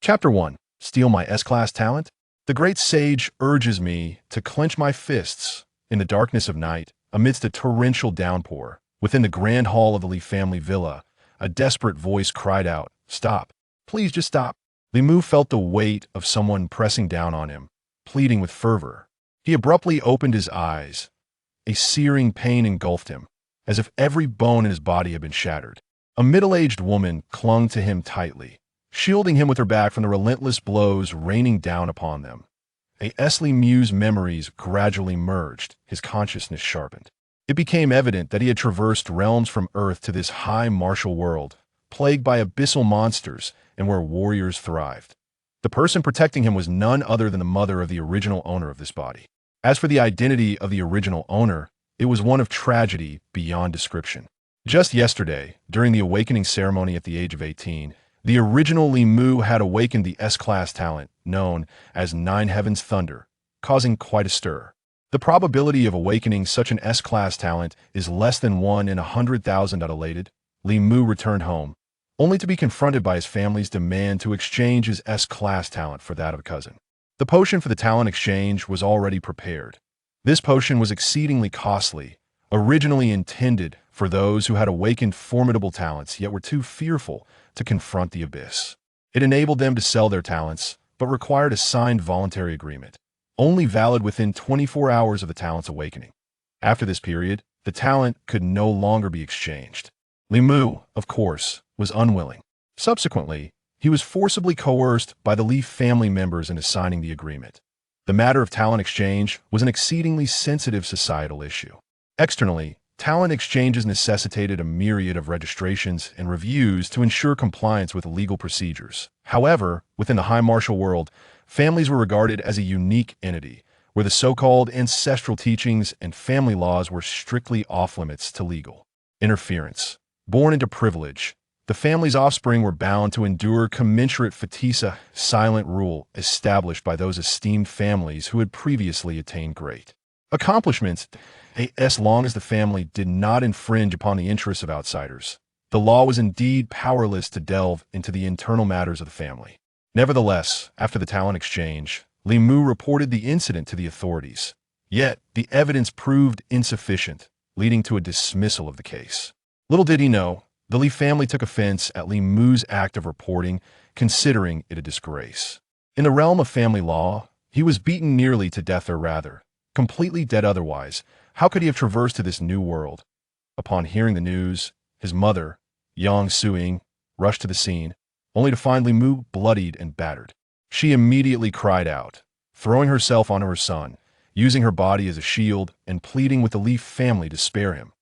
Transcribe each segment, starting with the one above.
Chapter 1. Steal my S-Class talent? The great sage urges me to clench my fists in the darkness of night, amidst a torrential downpour. Within the grand hall of the Li family villa, a desperate voice cried out, "Stop. Please just stop." Li Mu felt the weight of someone pressing down on him, pleading with fervor. He abruptly opened his eyes. A searing pain engulfed him, as if every bone in his body had been shattered. A middle-aged woman clung to him tightly, shielding him with her back from the relentless blows raining down upon them. Li Mu's memories gradually merged, his consciousness sharpened. It became evident that he had traversed realms from Earth to this high martial world, plagued by abyssal monsters and where warriors thrived. The person protecting him was none other than the mother of the original owner of this body. As for the identity of the original owner, it was one of tragedy beyond description. Just yesterday, during the awakening ceremony at the age of 18, the original Li Mu had awakened the S-Class talent, known as Nine Heavens Thunder, causing quite a stir. The probability of awakening such an S-Class talent is less than 1 in 100,000. Elated, Li Mu returned home, only to be confronted by his family's demand to exchange his S-Class talent for that of a cousin. The potion for the talent exchange was already prepared. This potion was exceedingly costly, originally intended for those who had awakened formidable talents yet were too fearful to confront the abyss. It enabled them to sell their talents, but required a signed voluntary agreement, only valid within 24 hours of the talent's awakening. After this period, the talent could no longer be exchanged. Li Mu, of course, was unwilling. Subsequently, he was forcibly coerced by the Li family members into signing the agreement. The matter of talent exchange was an exceedingly sensitive societal issue. Externally, talent exchanges necessitated a myriad of registrations and reviews to ensure compliance with legal procedures. However, within the high martial world, families were regarded as a unique entity, where the so-called ancestral teachings and family laws were strictly off-limits to legal interference. Born into privilege, the family's offspring were bound to endure commensurate fatisa, silent rule established by those esteemed families who had previously attained great accomplishments, as long as the family did not infringe upon the interests of outsiders. The law was indeed powerless to delve into the internal matters of the family. Nevertheless, after the talent exchange, Li Mu reported the incident to the authorities. Yet, the evidence proved insufficient, leading to a dismissal of the case. Little did he know, the Li family took offense at Li Mu's act of reporting, considering it a disgrace. In the realm of family law, he was beaten nearly to death, or rather, completely dead otherwise. How could he have traversed to this new world? Upon hearing the news, his mother, Yang Suing, rushed to the scene, only to find Li Mu bloodied and battered. She immediately cried out, throwing herself onto her son, using her body as a shield and pleading with the Li family to spare him.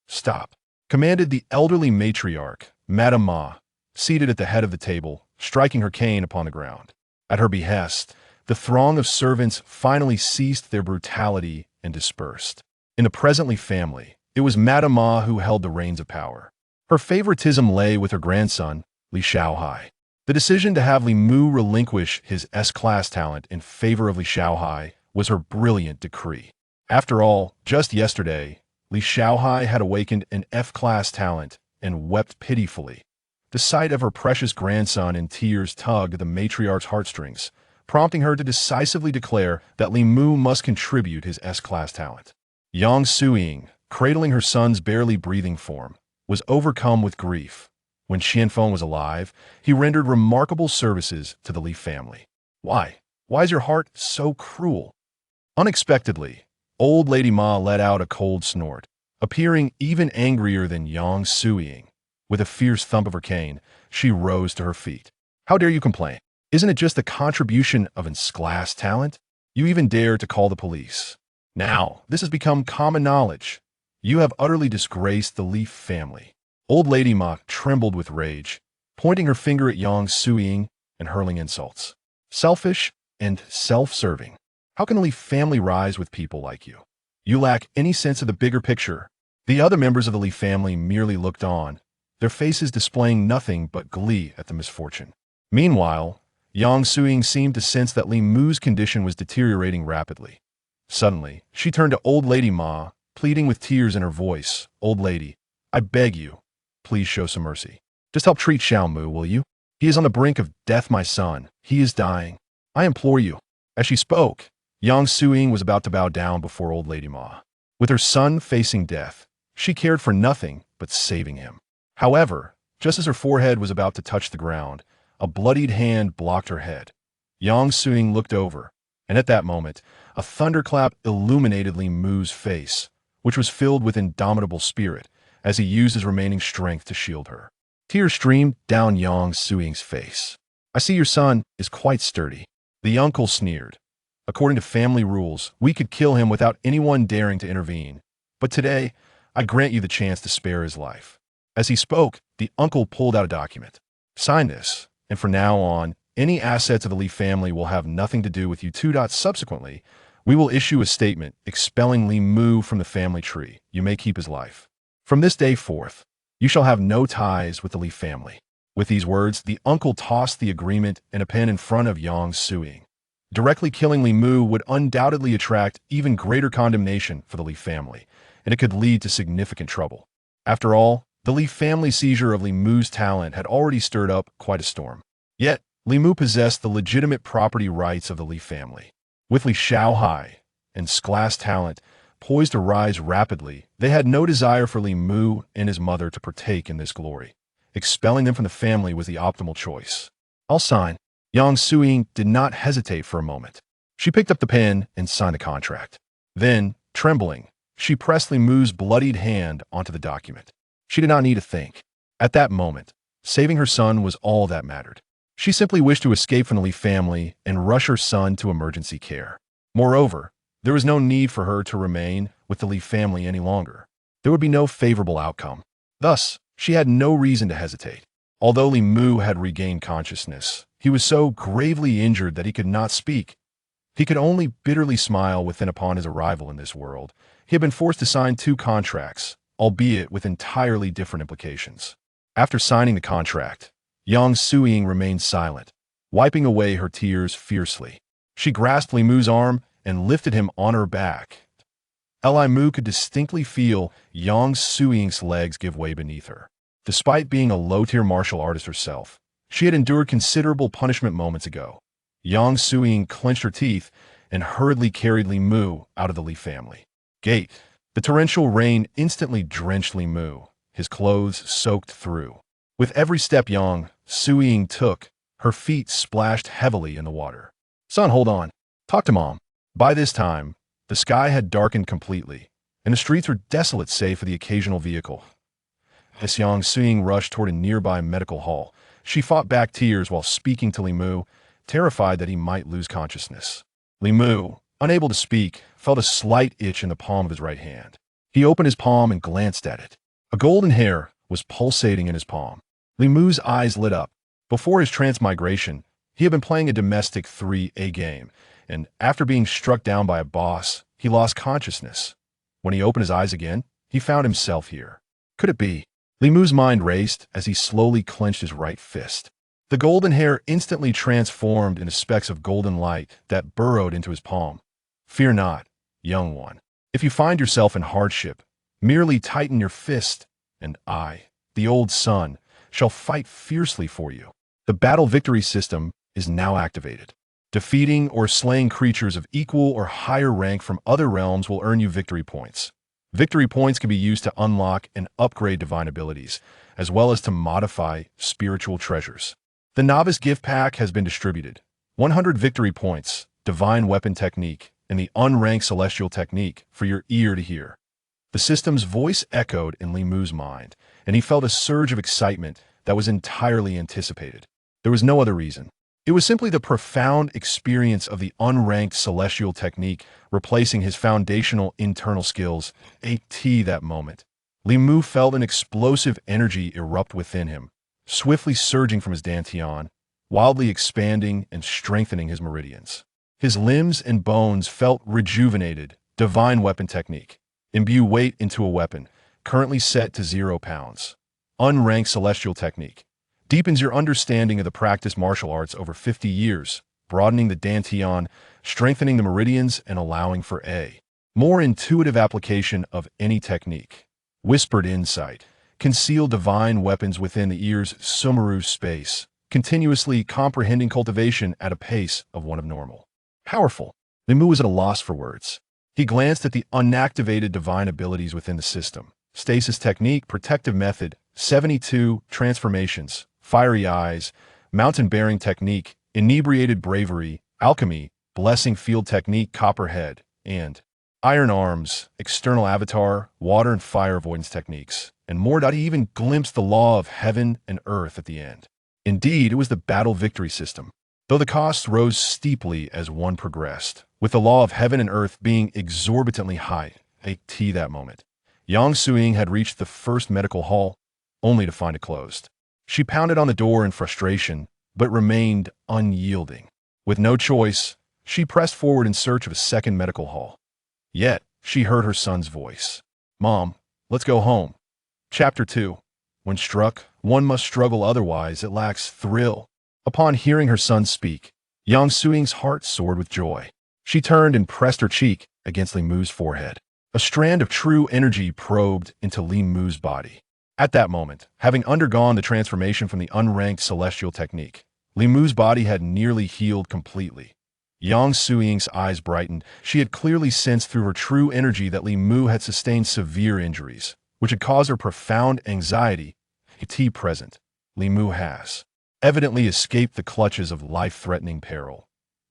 "Stop," commanded the elderly matriarch, Madame Ma, seated at the head of the table, striking her cane upon the ground. At her behest, the throng of servants finally ceased their brutality and dispersed. In the present Li family, it was Madame Ma who held the reins of power. Her favoritism lay with her grandson, Li Shaohai. The decision to have Li Mu relinquish his S-Class talent in favor of Li Shaohai was her brilliant decree. After all, just yesterday, Li Shaohai had awakened an F-Class talent and wept pitifully. The sight of her precious grandson in tears tugged at the matriarch's heartstrings, prompting her to decisively declare that Li Mu must contribute his S-Class talent. Yang Suing, cradling her son's barely breathing form, was overcome with grief. When Xianfeng was alive, he rendered remarkable services to the Li family. Why is your heart so cruel? Unexpectedly, old Lady Ma let out a cold snort, appearing even angrier than Yang Suing. With a fierce thump of her cane, she rose to her feet. "How dare you complain? Isn't it just the contribution of an S-Class talent? You even dare to call the police. Now, this has become common knowledge. You have utterly disgraced the Li family." Old Lady Ma trembled with rage, pointing her finger at Yang Suing and hurling insults. "Selfish and self-serving. How can a Li family rise with people like you? You lack any sense of the bigger picture." The other members of the Li family merely looked on, their faces displaying nothing but glee at the misfortune. Meanwhile, Yang Suing seemed to sense that Li Mu's condition was deteriorating rapidly. Suddenly, she turned to Old Lady Ma, pleading with tears in her voice, "Old lady, I beg you, please show some mercy. Just help treat Xiao Mu, will you?" He is on the brink of death, my son. He is dying. I implore you. As she spoke, Yang Suing was about to bow down before old Lady Ma. With her son facing death, she cared for nothing but saving him. However, just as her forehead was about to touch the ground, a bloodied hand blocked her head. Yang Suing looked over, and at that moment, a thunderclap illuminated Li Mu's face, which was filled with indomitable spirit, as he used his remaining strength to shield her. Tears streamed down Yang Suing's face. I see your son is quite sturdy. The uncle sneered. According to family rules, we could kill him without anyone daring to intervene. But today, I grant you the chance to spare his life. As he spoke, the uncle pulled out a document. Sign this, and from now on, any assets of the Li family will have nothing to do with you two. Subsequently, we will issue a statement expelling Li Mu from the family tree. You may keep his life. From this day forth, you shall have no ties with the Li family. With these words, the uncle tossed the agreement and a pen in front of Yang Suing. Directly killing Li Mu would undoubtedly attract even greater condemnation for the Li family, and it could lead to significant trouble. After all, the Li family seizure of Li Mu's talent had already stirred up quite a storm. Yet, Li Mu possessed the legitimate property rights of the Li family. With Li Xiaohai and Sklas talent poised to rise rapidly, they had no desire for Li Mu and his mother to partake in this glory. Expelling them from the family was the optimal choice. I'll sign. Yang Suing did not hesitate for a moment. She picked up the pen and signed the contract. Then, trembling, she pressed Li Mu's bloodied hand onto the document. She did not need to think. At that moment, saving her son was all that mattered. She simply wished to escape from the Li family and rush her son to emergency care. Moreover, there was no need for her to remain with the Li family any longer. There would be no favorable outcome. Thus, she had no reason to hesitate. Although Li Mu had regained consciousness, he was so gravely injured that he could not speak. He could only bitterly smile within upon his arrival in this world. He had been forced to sign 2 contracts, albeit with entirely different implications. After signing the contract, Yang Suing remained silent, wiping away her tears fiercely. She grasped Li Mu's arm and lifted him on her back. Li Mu could distinctly feel Yang Suing's legs give way beneath her. Despite being a low-tier martial artist herself, she had endured considerable punishment moments ago. Yang Suing clenched her teeth and hurriedly carried Li Mu out of the Li family gate. The torrential rain instantly drenched Li Mu, his clothes soaked through. With every step Yang Suing took, her feet splashed heavily in the water. Son, hold on. Talk to Mom. By this time, the sky had darkened completely, and the streets were desolate save for the occasional vehicle. As Yang Suing rushed toward a nearby medical hall, she fought back tears while speaking to Li Mu, terrified that he might lose consciousness. Li Mu, unable to speak, felt a slight itch in the palm of his right hand. He opened his palm and glanced at it. A golden hair was pulsating in his palm. Li Mu's eyes lit up. Before his transmigration, he had been playing a domestic 3A game, and after being struck down by a boss, he lost consciousness. When he opened his eyes again, he found himself here. Could it be? Li Mu's mind raced as he slowly clenched his right fist. The golden hair instantly transformed into specks of golden light that burrowed into his palm. Fear not, young one. If you find yourself in hardship, merely tighten your fist, and I, the old sun, shall fight fiercely for you. The battle victory system is now activated. Defeating or slaying creatures of equal or higher rank from other realms will earn you victory points. Victory points can be used to unlock and upgrade divine abilities, as well as to modify spiritual treasures. The Novice Gift Pack has been distributed. 100 victory points, divine weapon technique, and the unranked celestial technique for your ear to hear. The system's voice echoed in Li Mu's mind, and he felt a surge of excitement that was entirely anticipated. There was no other reason. It was simply the profound experience of the unranked celestial technique replacing his foundational internal skills. That moment, Li Mu felt an explosive energy erupt within him, swiftly surging from his dantian, wildly expanding and strengthening his meridians. His limbs and bones felt rejuvenated. Divine weapon technique. Imbue weight into a weapon, currently set to 0 pounds. Unranked celestial technique. Deepens your understanding of the practice martial arts over 50 years, broadening the dantian, strengthening the meridians, and allowing for a more intuitive application of any technique. Whispered insight. Conceal divine weapons within the ear's Sumeru space, continuously comprehending cultivation at a pace of one of normal. Powerful. Li Mu was at a loss for words. He glanced at the unactivated divine abilities within the system. Stasis technique, protective method, 72 transformations, fiery eyes, mountain-bearing technique, inebriated bravery, alchemy, blessing field technique, copperhead, and iron arms, external avatar, water and fire avoidance techniques, and more. He even glimpsed the law of heaven and earth at the end. Indeed, it was the battle victory system, though the costs rose steeply as one progressed, with the law of heaven and earth being exorbitantly high. That moment, Yang Suing had reached the first medical hall, only to find it closed. She pounded on the door in frustration, but remained unyielding. With no choice, she pressed forward in search of a second medical hall. Yet, she heard her son's voice. "Mom, let's go home." Chapter 2. When struck, one must struggle, otherwise it lacks thrill. Upon hearing her son speak, Yang Suing's heart soared with joy. She turned and pressed her cheek against Li Mu's forehead. A strand of true energy probed into Li Mu's body. At that moment, having undergone the transformation from the unranked celestial technique, Li Mu's body had nearly healed completely. Yang Suing's eyes brightened. She had clearly sensed through her true energy that Li Mu had sustained severe injuries, which had caused her profound anxiety. Present, Li Mu has evidently escaped the clutches of life-threatening peril.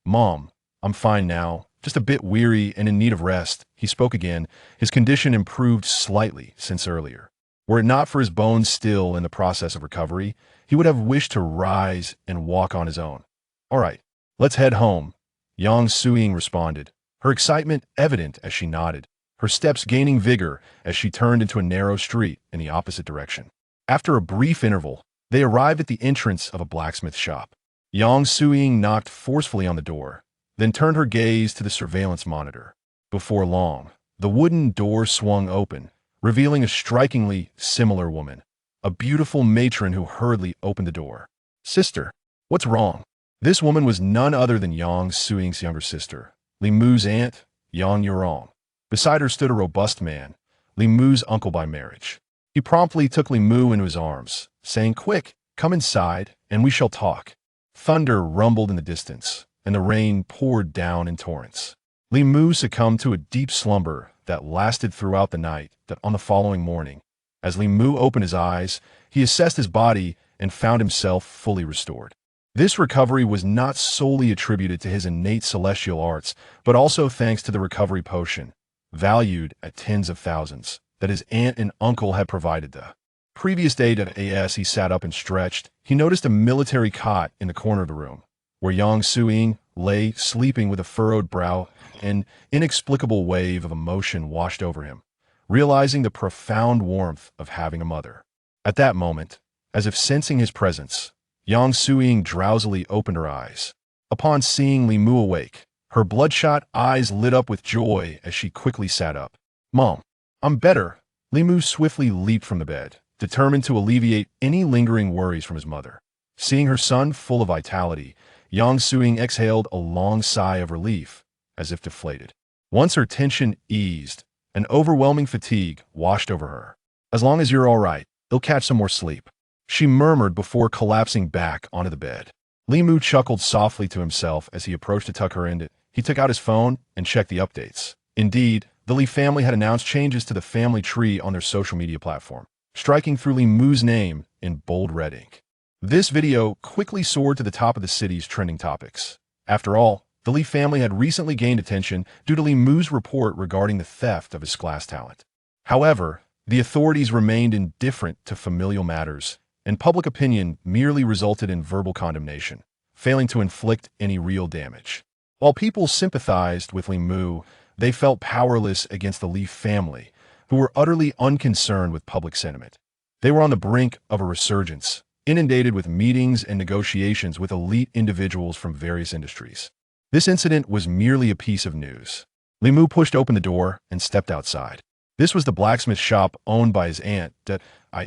"Mom, I'm fine now, just a bit weary and in need of rest." He spoke again. His condition improved slightly since earlier. Were it not for his bones still in the process of recovery, he would have wished to rise and walk on his own. "All right, let's head home," Yang Suing responded, her excitement evident as she nodded, her steps gaining vigor as she turned into a narrow street in the opposite direction. After a brief interval, they arrived at the entrance of a blacksmith shop. Yang Suing knocked forcefully on the door, then turned her gaze to the surveillance monitor. Before long, the wooden door swung open, revealing a strikingly similar woman, a beautiful matron who hurriedly opened the door. "Sister, what's wrong?" This woman was none other than Yang Suing's younger sister, Li Mu's aunt, Yang Yurong. Beside her stood a robust man, Li Mu's uncle by marriage. He promptly took Li Mu into his arms, saying, "Quick, come inside, and we shall talk." Thunder rumbled in the distance, and the rain poured down in torrents. Li Mu succumbed to a deep slumber that lasted throughout the night. On the following morning, as Li Mu opened his eyes, he assessed his body and found himself fully restored. This recovery was not solely attributed to his innate celestial arts, but also thanks to the recovery potion, valued at tens of thousands, that his aunt and uncle had provided. The previous day, as he sat up and stretched, he noticed a military cot in the corner of the room, where Yang Suing lay sleeping with a furrowed brow. An inexplicable wave of emotion washed over him, realizing the profound warmth of having a mother. At that moment, as if sensing his presence, Yang Suing drowsily opened her eyes. Upon seeing Li Mu awake, her bloodshot eyes lit up with joy as she quickly sat up. "Mom, I'm better." Li Mu swiftly leaped from the bed, determined to alleviate any lingering worries from his mother. Seeing her son full of vitality, Yang Suing exhaled a long sigh of relief, as if deflated. Once her tension eased, an overwhelming fatigue washed over her. "As long as you're all right, you'll catch some more sleep," she murmured before collapsing back onto the bed. Li Mu chuckled softly to himself as he approached to tuck her in. He took out his phone and checked the updates. Indeed, the Li family had announced changes to the family tree on their social media platform, striking through Li Mu's name in bold red ink. This video quickly soared to the top of the city's trending topics. After all, the Li family had recently gained attention due to Li Mu's report regarding the theft of his class talent. However, the authorities remained indifferent to familial matters, and public opinion merely resulted in verbal condemnation, failing to inflict any real damage. While people sympathized with Li Mu, they felt powerless against the Li family, who were utterly unconcerned with public sentiment. They were on the brink of a resurgence, inundated with meetings and negotiations with elite individuals from various industries. This incident was merely a piece of news. Li Mu pushed open the door and stepped outside. This was the blacksmith shop owned by his aunt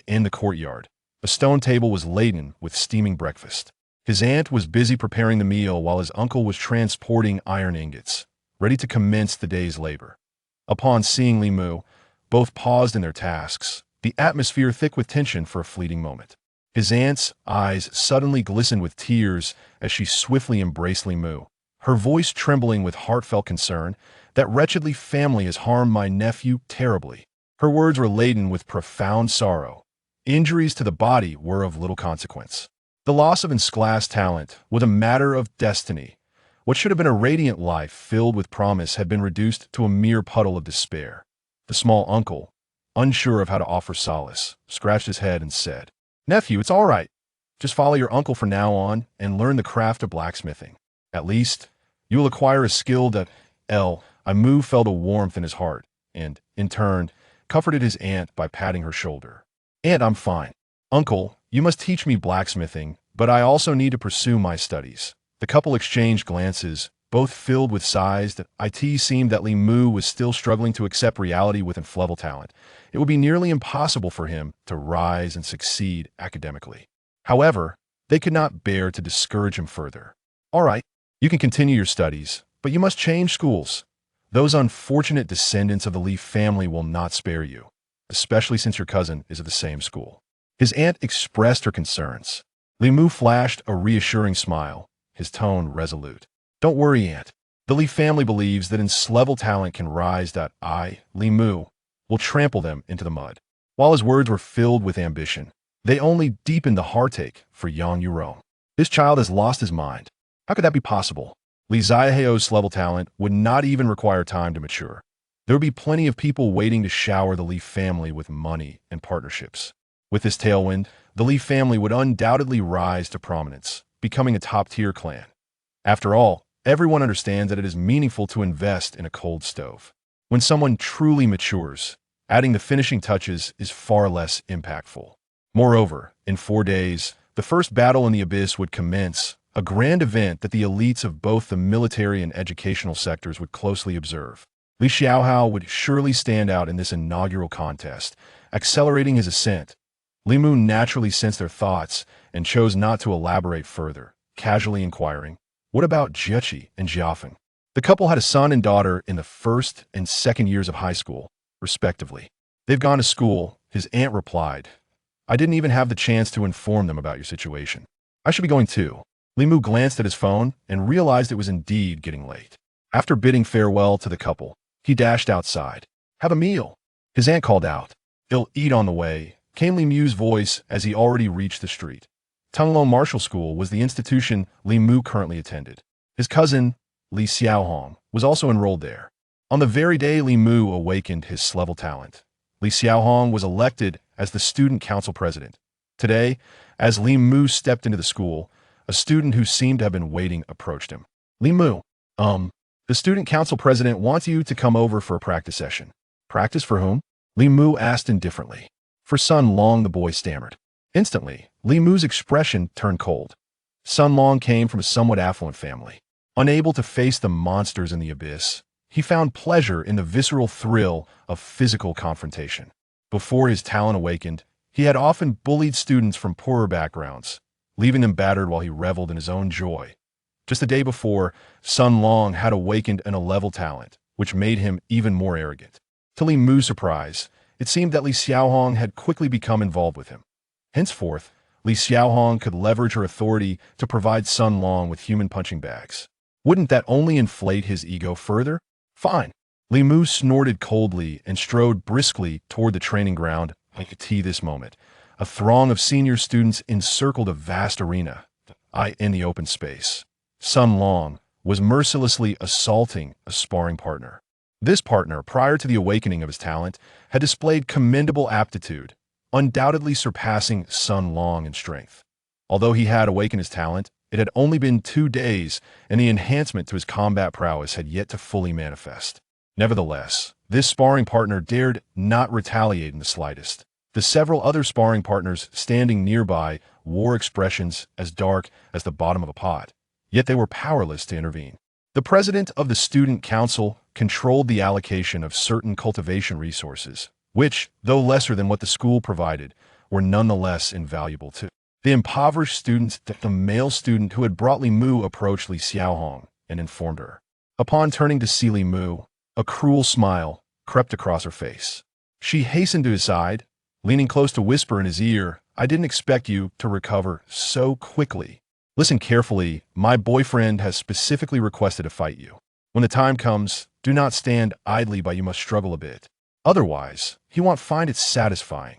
in the courtyard. A stone table was laden with steaming breakfast. His aunt was busy preparing the meal while his uncle was transporting iron ingots, ready to commence the day's labor. Upon seeing Li Mu, both paused in their tasks, the atmosphere thick with tension for a fleeting moment. His aunt's eyes suddenly glistened with tears as she swiftly embraced Li Mu, her voice trembling with heartfelt concern. That wretched Li family has harmed my nephew terribly. Her words were laden with profound sorrow. Injuries to the body were of little consequence. The loss of Ensclass talent was a matter of destiny. What should have been a radiant life filled with promise had been reduced to a mere puddle of despair. The small uncle, unsure of how to offer solace, scratched his head and said, "Nephew, it's all right. Just follow your uncle from now on and learn the craft of blacksmithing. At least, you will acquire a skill that..." Imu felt a warmth in his heart and, in turn, comforted his aunt by patting her shoulder. "Aunt, I'm fine. Uncle, you must teach me blacksmithing, but I also need to pursue my studies." The couple exchanged glances, both filled with sighs. That it seemed that Li Mu was still struggling to accept reality with inflexible talent. It would be nearly impossible for him to rise and succeed academically. However, they could not bear to discourage him further. "All right, you can continue your studies, but you must change schools. Those unfortunate descendants of the Li family will not spare you, especially since your cousin is of the same school." His aunt expressed her concerns. Li Mu flashed a reassuring smile, his tone resolute. "Don't worry, aunt. The Li family believes that enslevel talent can rise. Li Mu, will trample them into the mud." While his words were filled with ambition, they only deepened the heartache for Yang Yurong. This child has lost his mind. How could that be possible? Li Ziaheo's level talent would not even require time to mature. There would be plenty of people waiting to shower the Li family with money and partnerships. With this tailwind, the Li family would undoubtedly rise to prominence, becoming a top-tier clan. After all, everyone understands that it is meaningful to invest in a cold stove. When someone truly matures, adding the finishing touches is far less impactful. Moreover, in 4 days, the first battle in the abyss would commence, a grand event that the elites of both the military and educational sectors would closely observe. Li Xiaohao would surely stand out in this inaugural contest, accelerating his ascent. Li Mu naturally sensed their thoughts and chose not to elaborate further, casually inquiring, "What about Jiechi and Jiafeng?" The couple had a son and daughter in the first and second years of high school, respectively. "They've gone to school," his aunt replied. "I didn't even have the chance to inform them about your situation. I should be going too." Li Mu glanced at his phone and realized it was indeed getting late. After bidding farewell to the couple, he dashed outside. "Have a meal," his aunt called out. "I'll eat on the way," came Li Mu's voice as he already reached the street. Tunglong Martial School was the institution Li Mu currently attended. His cousin, Li Xiaohong, was also enrolled there. On the very day Li Mu awakened his level talent, Li Xiaohong was elected as the student council president. Today, as Li Mu stepped into the school, a student who seemed to have been waiting approached him. "Li Mu, the student council president wants you to come over for a practice session." "Practice for whom?" Li Mu asked indifferently. "For Sun Long," the boy stammered. Instantly, Li Mu's expression turned cold. Sun Long came from a somewhat affluent family. Unable to face the monsters in the abyss, he found pleasure in the visceral thrill of physical confrontation. Before his talent awakened, he had often bullied students from poorer backgrounds, leaving them battered while he reveled in his own joy. Just the day before, Sun Long had awakened an 11 talent, which made him even more arrogant. To Li Mu's surprise, it seemed that Li Xiaohong had quickly become involved with him. Henceforth, Li Xiaohong could leverage her authority to provide Sun Long with human punching bags. Wouldn't that only inflate his ego further? Fine. Li Mu snorted coldly and strode briskly toward the training ground. I could see this moment. A throng of senior students encircled a vast arena, in the open space. Sun Long was mercilessly assaulting a sparring partner. This partner, prior to the awakening of his talent, had displayed commendable aptitude, undoubtedly surpassing Sun Long in strength. Although he had awakened his talent, it had only been 2 days, and the enhancement to his combat prowess had yet to fully manifest. Nevertheless, this sparring partner dared not retaliate in the slightest. The several other sparring partners standing nearby wore expressions as dark as the bottom of a pot, yet they were powerless to intervene. The president of the student council controlled the allocation of certain cultivation resources, which, though lesser than what the school provided, were nonetheless invaluable too. The impoverished student, the male student who had brought Li Mu, approached Li Xiaohong and informed her. Upon turning to see Li Mu, a cruel smile crept across her face. She hastened to his side, leaning close to whisper in his ear, I didn't expect you to recover so quickly. Listen carefully, my boyfriend has specifically requested to fight you. When the time comes, do not stand idly by, you must struggle a bit. Otherwise, he won't find it satisfying.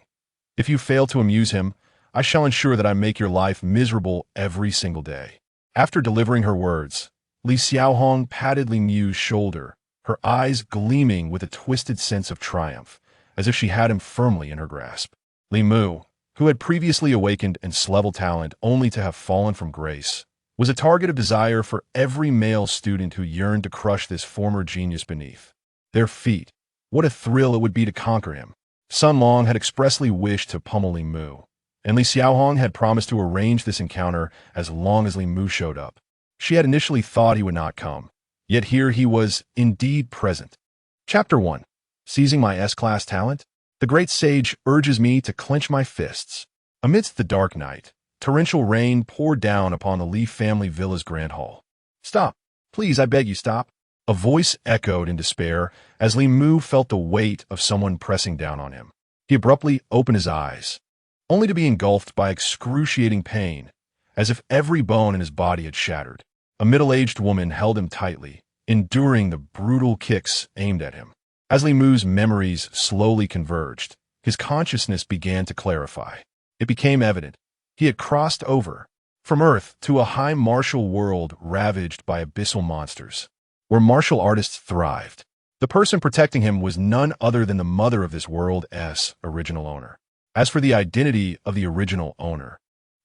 If you fail to amuse him, I shall ensure that I make your life miserable every single day. After delivering her words, Li Xiaohong patted Li Mu's shoulder, her eyes gleaming with a twisted sense of triumph, as if she had him firmly in her grasp. Li Mu, who had previously awakened in S-level talent only to have fallen from grace, was a target of desire for every male student who yearned to crush this former genius beneath their feet. What a thrill it would be to conquer him. Sun Long had expressly wished to pummel Li Mu, and Li Xiaohong had promised to arrange this encounter as long as Li Mu showed up. She had initially thought he would not come, yet here he was indeed present. Chapter 1. Seizing my S-class talent? The great sage urges me to clench my fists. Amidst the dark night, torrential rain poured down upon the Li family villa's grand hall. Stop! Please, I beg you, stop! A voice echoed in despair as Li Mu felt the weight of someone pressing down on him. He abruptly opened his eyes, only to be engulfed by excruciating pain, as if every bone in his body had shattered. A middle-aged woman held him tightly, enduring the brutal kicks aimed at him. As Li Mu's memories slowly converged, his consciousness began to clarify. It became evident he had crossed over from Earth to a high martial world ravaged by abyssal monsters, where martial artists thrived. The person protecting him was none other than the mother of this world's original owner. As for the identity of the original owner,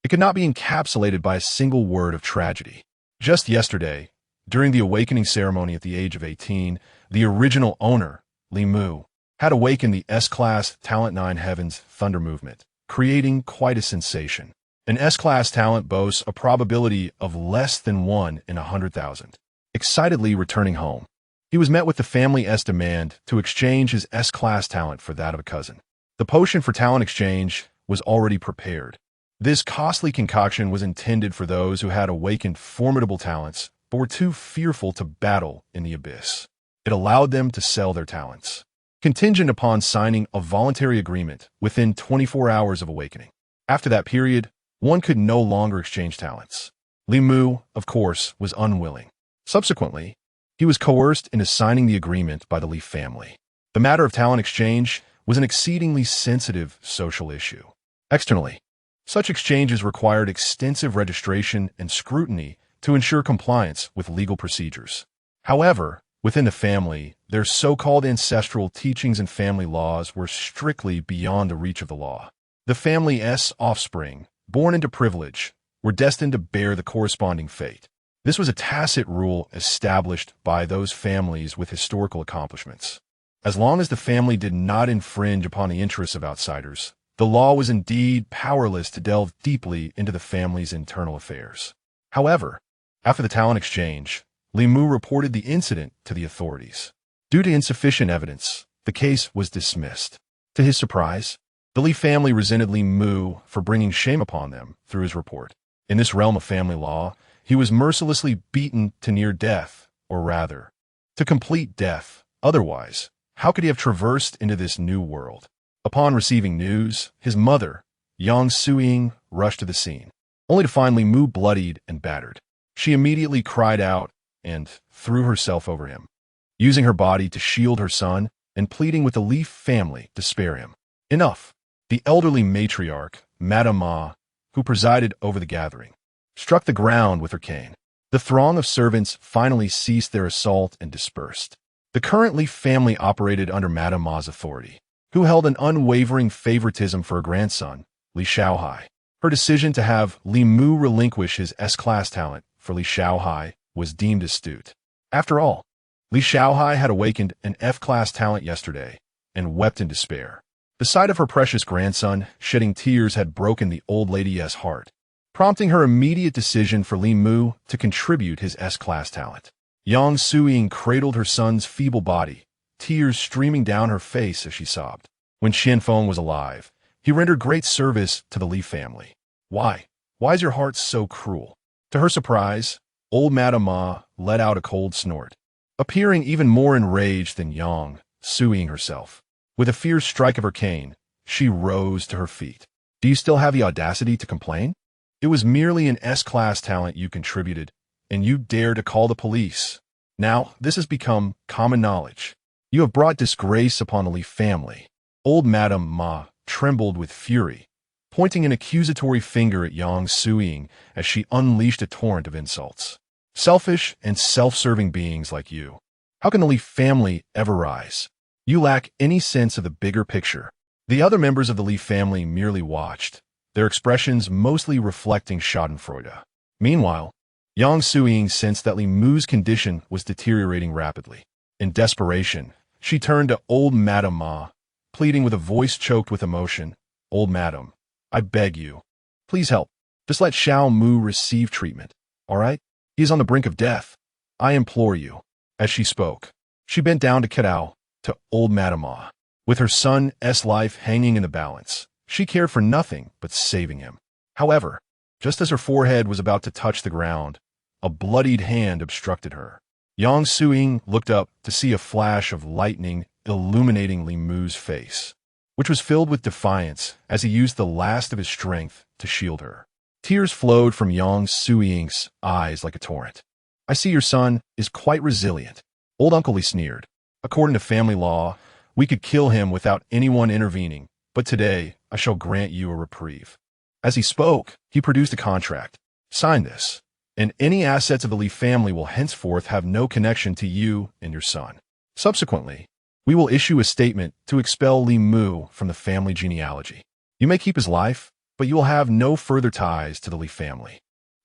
it could not be encapsulated by a single word of tragedy. Just yesterday, during the awakening ceremony at the age of 18, the original owner, Li Mu, had awakened the S-Class Talent 9 Heavens Thunder Movement, creating quite a sensation. An S-Class talent boasts a probability of less than 1 in 100,000. Excitedly returning home, he was met with the family's demand to exchange his S-Class talent for that of a cousin. The potion for talent exchange was already prepared. This costly concoction was intended for those who had awakened formidable talents but were too fearful to battle in the abyss. It allowed them to sell their talents, contingent upon signing a voluntary agreement within 24 hours of awakening. After that period, one could no longer exchange talents. Li Mu, of course, was unwilling. Subsequently, he was coerced into signing the agreement by the Li family. The matter of talent exchange was an exceedingly sensitive social issue. Externally, such exchanges required extensive registration and scrutiny to ensure compliance with legal procedures. However, within the family, their so-called ancestral teachings and family laws were strictly beyond the reach of the law. The family's offspring, born into privilege, were destined to bear the corresponding fate. This was a tacit rule established by those families with historical accomplishments. As long as the family did not infringe upon the interests of outsiders, the law was indeed powerless to delve deeply into the family's internal affairs. However, after the talent exchange, Li Mu reported the incident to the authorities. Due to insufficient evidence, the case was dismissed. To his surprise, the Li family resented Li Mu for bringing shame upon them through his report. In this realm of family law, he was mercilessly beaten to near death, or rather, to complete death. Otherwise, how could he have traversed into this new world? Upon receiving news, his mother, Yang Suiying, rushed to the scene, only to find Li Mu bloodied and battered. She immediately cried out and threw herself over him, using her body to shield her son and pleading with the Li family to spare him. Enough! The elderly matriarch, Madame Ma, who presided over the gathering, struck the ground with her cane. The throng of servants finally ceased their assault and dispersed. The current Li family operated under Madame Ma's authority, who held an unwavering favoritism for her grandson, Li Xiaohai. Her decision to have Li Mu relinquish his S-Class talent for Li Xiaohai was deemed astute. After all, Li Xiaohai had awakened an F-Class talent yesterday and wept in despair. The sight of her precious grandson shedding tears had broken the old lady's heart, prompting her immediate decision for Li Mu to contribute his S-Class talent. Yang Suiying cradled her son's feeble body, tears streaming down her face as she sobbed. When Xianfeng was alive, he rendered great service to the Li family. Why is your heart so cruel? To her surprise, old Madame Ma let out a cold snort, appearing even more enraged than Yang Suiying herself. With a fierce strike of her cane, she rose to her feet. Do you still have the audacity to complain? It was merely an S-class talent you contributed, and you dare to call the police. Now, this has become common knowledge. You have brought disgrace upon the Li family. Old Madame Ma trembled with fury, pointing an accusatory finger at Yang Suying as she unleashed a torrent of insults. Selfish and self-serving beings like you. How can the Li family ever rise? You lack any sense of the bigger picture. The other members of the Li family merely watched, their expressions mostly reflecting schadenfreude. Meanwhile, Yang Suying sensed that Li Mu's condition was deteriorating rapidly. In desperation, she turned to old Madame Ma, pleading with a voice choked with emotion. Old Madam, I beg you, please help. Just let Xiao Mu receive treatment, all right? He is on the brink of death. I implore you. As she spoke, she bent down to kowtow to old Madame Ma. With her son's life hanging in the balance, she cared for nothing but saving him. However, just as her forehead was about to touch the ground, a bloodied hand obstructed her. Yang Suying looked up to see a flash of lightning illuminating Li Mu's face, which was filled with defiance as he used the last of his strength to shield her. Tears flowed from Yang Suying's eyes like a torrent. I see your son is quite resilient. Old Uncle Li sneered. According to family law, we could kill him without anyone intervening, but today I shall grant you a reprieve. As he spoke, he produced a contract. Sign this, and any assets of the Li family will henceforth have no connection to you and your son. Subsequently, we will issue a statement to expel Li Mu from the family genealogy. You may keep his life, but you will have no further ties to the Li family.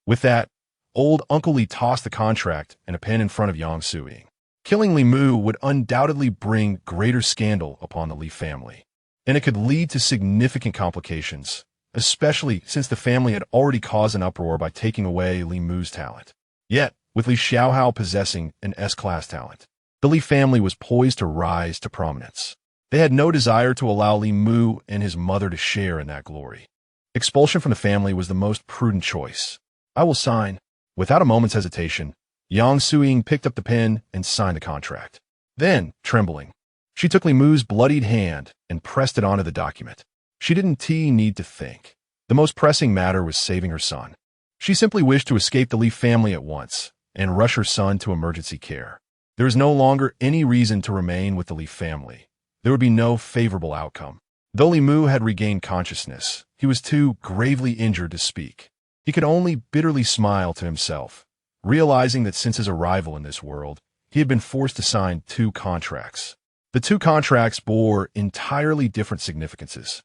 With that, old Uncle Li tossed the contract and a pen in front of Yang Suying. Killing Li Mu would undoubtedly bring greater scandal upon the Li family, and it could lead to significant complications, especially since the family had already caused an uproar by taking away Li Mu's talent. Yet, with Li Xiaohao possessing an S-class talent, the Li family was poised to rise to prominence. They had no desire to allow Li Mu and his mother to share in that glory. Expulsion from the family was the most prudent choice. I will sign. Without a moment's hesitation, Yang Suying picked up the pen and signed the contract. Then, trembling, she took Li Mu's bloodied hand and pressed it onto the document. She didn't need to think. The most pressing matter was saving her son. She simply wished to escape the Li family at once and rush her son to emergency care. There is no longer any reason to remain with the Li family. There would be no favorable outcome. Though Li Mu had regained consciousness, he was too gravely injured to speak. He could only bitterly smile to himself, realizing that since his arrival in this world, he had been forced to sign 2 contracts. The 2 contracts bore entirely different significances.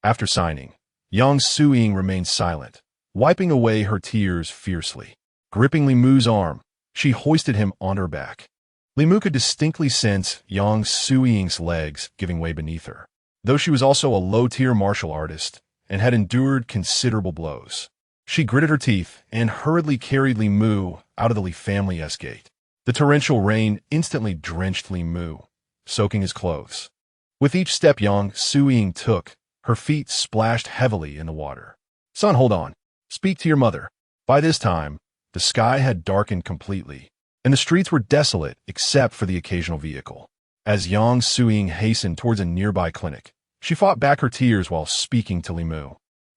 After signing, Yang Suying remained silent, wiping away her tears fiercely. Gripping Li Mu's arm, she hoisted him on her back. Li Mu could distinctly sense Yang Suying's legs giving way beneath her, though she was also a low-tier martial artist and had endured considerable blows. She gritted her teeth and hurriedly carried Li Mu out of the Li family's gate. The torrential rain instantly drenched Li Mu, soaking his clothes. With each step Yang Suying took, her feet splashed heavily in the water. Son, hold on. Speak to your mother. By this time, the sky had darkened completely, and the streets were desolate except for the occasional vehicle. As Yang Suying hastened towards a nearby clinic, she fought back her tears while speaking to Li Mu.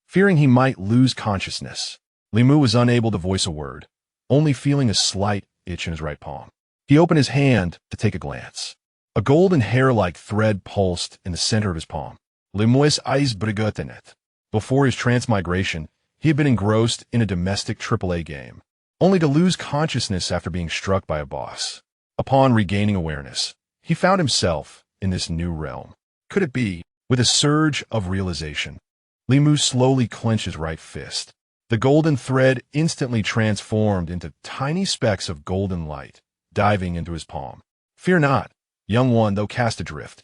Fearing he might lose consciousness, Li Mu was unable to voice a word, only feeling a slight itch in his right palm. He opened his hand to take a glance. A golden hair-like thread pulsed in the center of his palm. Li Mu's eyes brigotenet. Before his transmigration, he had been engrossed in a domestic AAA game, only to lose consciousness after being struck by a boss. Upon regaining awareness, he found himself in this new realm. Could it be? With a surge of realization, Li Mu slowly clenched his right fist. The golden thread instantly transformed into tiny specks of golden light, diving into his palm. Fear not, young one, though cast adrift.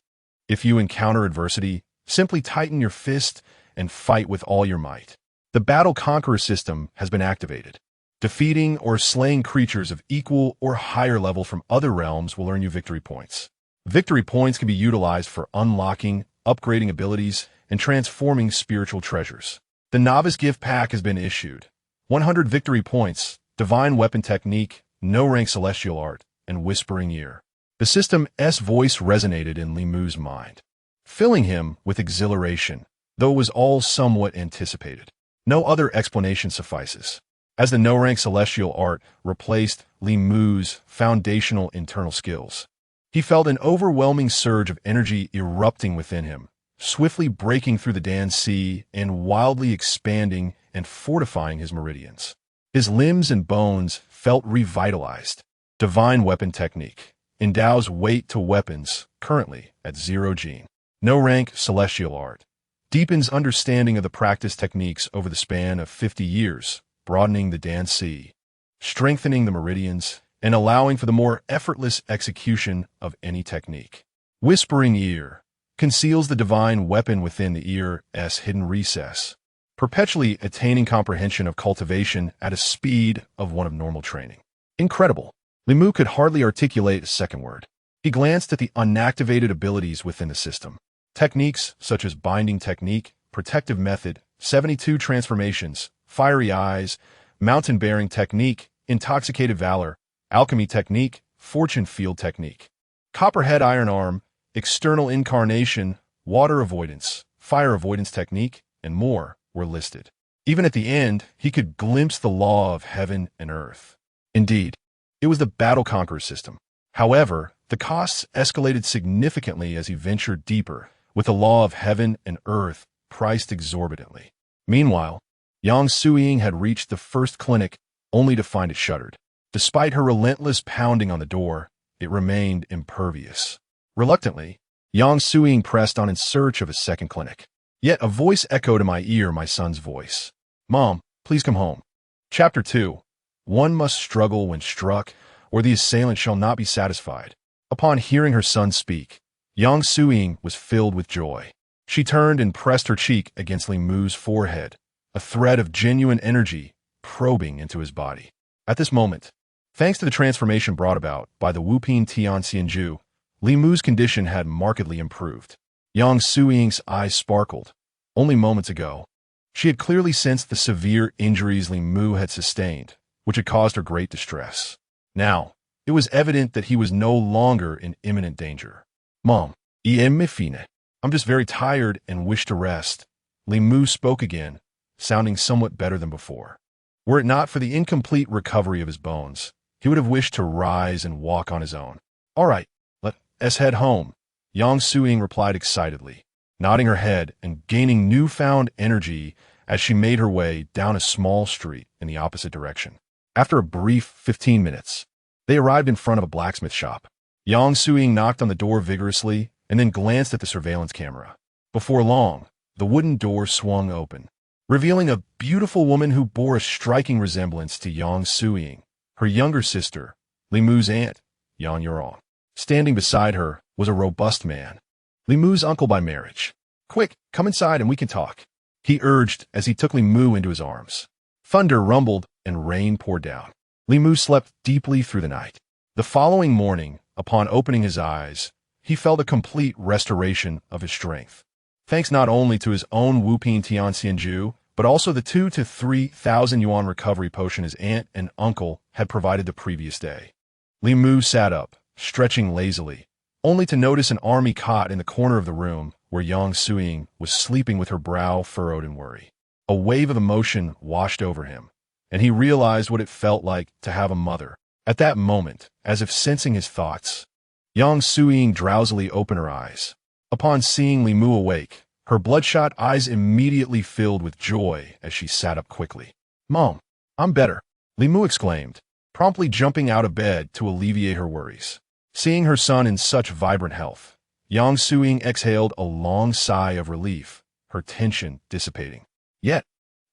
If you encounter adversity, simply tighten your fist and fight with all your might. The Battle Conqueror system has been activated. Defeating or slaying creatures of equal or higher level from other realms will earn you victory points. Victory points can be utilized for unlocking, upgrading abilities, and transforming spiritual treasures. The Novice Gift Pack has been issued. 100 victory points, Divine Weapon Technique, No Rank Celestial Art, and Whispering Ear. The system's voice resonated in Li Mu's mind, filling him with exhilaration. though it was all somewhat anticipated. No other explanation suffices. As the no-rank celestial art replaced Li Mu's foundational internal skills, he felt an overwhelming surge of energy erupting within him, swiftly breaking through the Dan Sea and wildly expanding and fortifying his meridians. His limbs and bones felt revitalized. Divine Weapon Technique endows weight to weapons, currently at 0 gene. No-rank celestial art deepens understanding of the practice techniques over the span of 50 years, broadening the Dan Sea, strengthening the meridians, and allowing for the more effortless execution of any technique. Whispering Ear conceals the divine weapon within the ear's hidden recess, perpetually attaining comprehension of cultivation at a speed of one of normal training. Incredible. Li Mu could hardly articulate a second word. He glanced at the unactivated abilities within the system. Techniques such as Binding Technique, Protective Method, 72 Transformations, Fiery Eyes, Mountain Bearing Technique, Intoxicated Valor, Alchemy Technique, Fortune Field Technique, Copperhead Iron Arm, External Incarnation, Water Avoidance, Fire Avoidance Technique, and more were listed. Even at the end, he could glimpse the law of heaven and earth. Indeed, it was the Battle Conqueror system. However, the costs escalated significantly as he ventured deeper, with the law of heaven and earth priced exorbitantly. Meanwhile, Yang Suying had reached the first clinic only to find it shuttered. Despite her relentless pounding on the door, it remained impervious. Reluctantly, Yang Suying pressed on in search of a second clinic. Yet a voice echoed in my ear, my son's voice. "Mom, please come home." Chapter 2. One must struggle when struck, or the assailant shall not be satisfied. Upon hearing her son speak, Yang Suying was filled with joy. She turned and pressed her cheek against Li Mu's forehead, a thread of genuine energy probing into his body. At this moment, thanks to the transformation brought about by the Wuping Tian Xianju, Li Mu's condition had markedly improved. Yang Suying's eyes sparkled. Only moments ago, she had clearly sensed the severe injuries Li Mu had sustained, which had caused her great distress. Now, it was evident that he was no longer in imminent danger. "Mom, I'm just very tired and wish to rest." Li Mu spoke again, sounding somewhat better than before. Were it not for the incomplete recovery of his bones, he would have wished to rise and walk on his own. "All right, let's head home," Yang Suying replied excitedly, nodding her head and gaining newfound energy as she made her way down a small street in the opposite direction. After a brief 15 minutes, they arrived in front of a blacksmith shop. Yang Suying knocked on the door vigorously and then glanced at the surveillance camera. Before long, the wooden door swung open, revealing a beautiful woman who bore a striking resemblance to Yang Suying, her younger sister, Li Mu's aunt, Yang Yurong. Standing beside her was a robust man, Li Mu's uncle by marriage. "Quick, come inside and we can talk," he urged as he took Li Mu into his arms. Thunder rumbled and rain poured down. Li Mu slept deeply through the night. The following morning, upon opening his eyes, he felt a complete restoration of his strength, thanks not only to his own Wuping Tian Xianju, but also the 2,000 to 3,000 yuan recovery potion his aunt and uncle had provided the previous day. Li Mu sat up, stretching lazily, only to notice an army cot in the corner of the room where Yang Suying was sleeping with her brow furrowed in worry. A wave of emotion washed over him, and he realized what it felt like to have a mother. At that moment, as if sensing his thoughts, Yang Suying drowsily opened her eyes. Upon seeing Li Mu awake, her bloodshot eyes immediately filled with joy as she sat up quickly. "Mom, I'm better," Li Mu exclaimed, promptly jumping out of bed to alleviate her worries. Seeing her son in such vibrant health, Yang Suying exhaled a long sigh of relief, her tension dissipating. Yet,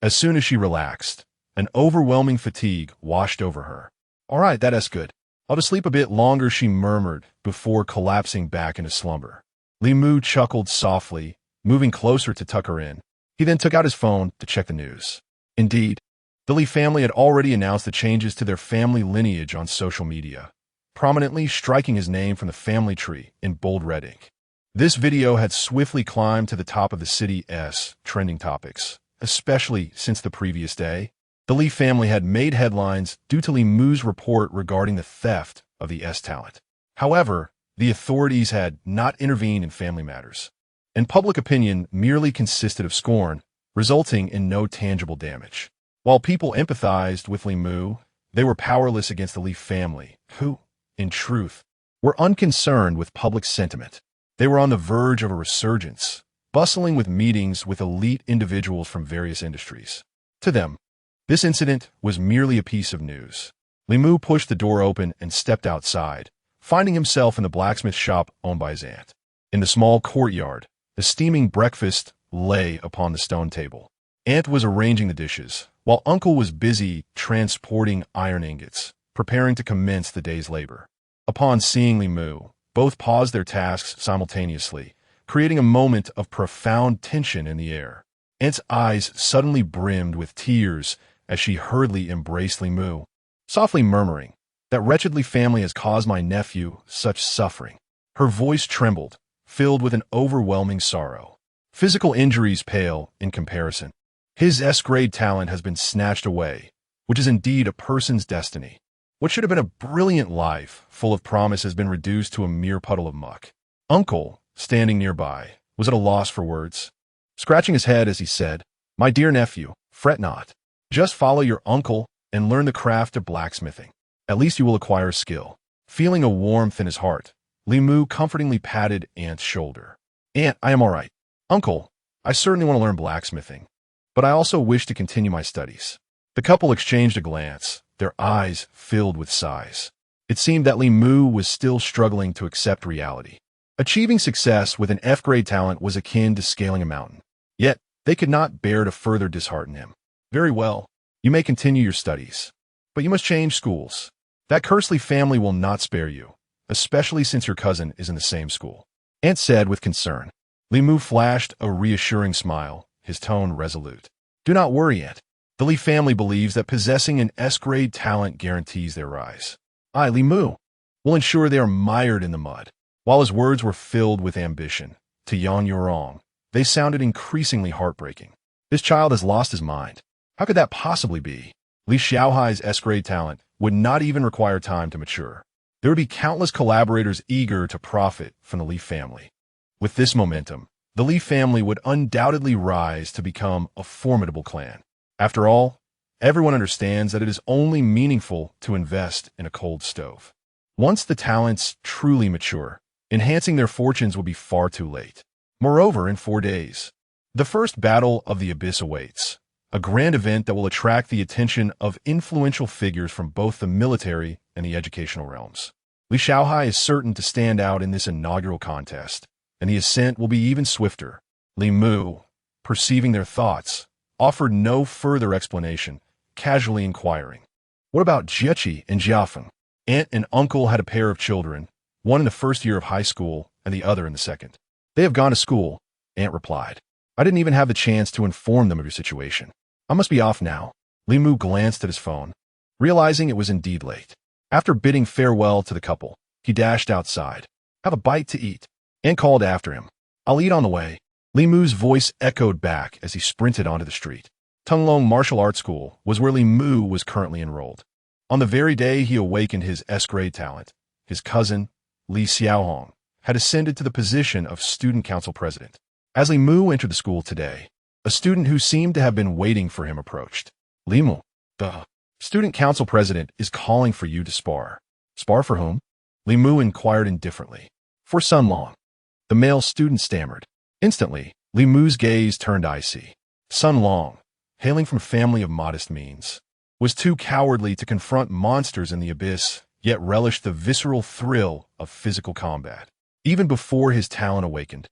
as soon as she relaxed, an overwhelming fatigue washed over her. "All right, that's good. I'll just sleep a bit longer," she murmured before collapsing back into slumber. Li Mu chuckled softly, moving closer to tuck her in. He then took out his phone to check the news. Indeed, the Li family had already announced the changes to their family lineage on social media, prominently striking his name from the family tree in bold red ink. This video had swiftly climbed to the top of the city's trending topics, especially since the previous day. The Li family had made headlines due to Li Mu's report regarding the theft of the S talent. However, the authorities had not intervened in family matters. and public opinion merely consisted of scorn, resulting in no tangible damage. While people empathized with Li Mu, they were powerless against the Li family, who, in truth, were unconcerned with public sentiment. They were on the verge of a resurgence, bustling with meetings with elite individuals from various industries. To them, this incident was merely a piece of news. Li Mu pushed the door open and stepped outside, finding himself in the blacksmith shop owned by his aunt. In the small courtyard, a steaming breakfast lay upon the stone table. Aunt was arranging the dishes, while uncle was busy transporting iron ingots, preparing to commence the day's labor. Upon seeing Li Mu, both paused their tasks simultaneously, creating a moment of profound tension in the air. Aunt's eyes suddenly brimmed with tears as she hurriedly embraced Li Mu, softly murmuring, "That wretched Li family has caused my nephew such suffering." Her voice trembled, filled with an overwhelming sorrow. Physical injuries pale in comparison. His S-grade talent has been snatched away, which is indeed a person's destiny. What should have been a brilliant life, full of promise, has been reduced to a mere puddle of muck. Uncle, standing nearby, was at a loss for words. Scratching his head as he said, "My dear nephew, fret not. Just follow your uncle and learn the craft of blacksmithing. At least you will acquire skill." Feeling a warmth in his heart, Li Mu comfortingly patted Aunt's shoulder. "Aunt, I am all right. Uncle, I certainly want to learn blacksmithing, but I also wish to continue my studies." The couple exchanged a glance, their eyes filled with sighs. It seemed that Li Mu was still struggling to accept reality. Achieving success with an F-grade talent was akin to scaling a mountain. Yet, they could not bear to further dishearten him. "Very well, you may continue your studies, but you must change schools. That cursed Li family will not spare you, especially since your cousin is in the same school," Aunt said with concern. Li Mu flashed a reassuring smile, his tone resolute. "Do not worry, Aunt. The Li family believes that possessing an S-grade talent guarantees their rise. I, Li Mu, will ensure they are mired in the mud." While his words were filled with ambition, to Yan Yurong, they sounded increasingly heartbreaking. This child has lost his mind. How could that possibly be? Li Xiaohai's S-grade talent would not even require time to mature. There would be countless collaborators eager to profit from the Li family. With this momentum, the Li family would undoubtedly rise to become a formidable clan. After all, everyone understands that it is only meaningful to invest in a cold stove. Once the talents truly mature, enhancing their fortunes will be far too late. Moreover, in 4 days, the first battle of the Abyss awaits, a grand event that will attract the attention of influential figures from both the military and the educational realms. Li Xiaohai is certain to stand out in this inaugural contest, and the ascent will be even swifter. Li Mu, perceiving their thoughts, offered no further explanation, casually inquiring, "What about Jieqi and Jiafeng?" Aunt and uncle had a pair of children, one in the first year of high school and the other in the second. "They have gone to school," Aunt replied. "I didn't even have the chance to inform them of your situation. I must be off now." Li Mu glanced at his phone, realizing it was indeed late. After bidding farewell to the couple, he dashed outside. "Have a bite to eat," Aunt called after him. "I'll eat on the way." Li Mu's voice echoed back as he sprinted onto the street. Tunglong Martial Arts School was where Li Mu was currently enrolled. On the very day he awakened his S-grade talent, his cousin, Li Xiaohong, had ascended to the position of student council president. As Li Mu entered the school today, a student who seemed to have been waiting for him approached. "Li Mu, the student council president is calling for you to spar." "Spar for whom?" Li Mu inquired indifferently. "For Sun Long," the male student stammered. Instantly, Li Mu's gaze turned icy. Sun Long, hailing from a family of modest means, was too cowardly to confront monsters in the abyss, yet relished the visceral thrill of physical combat. Even before his talent awakened,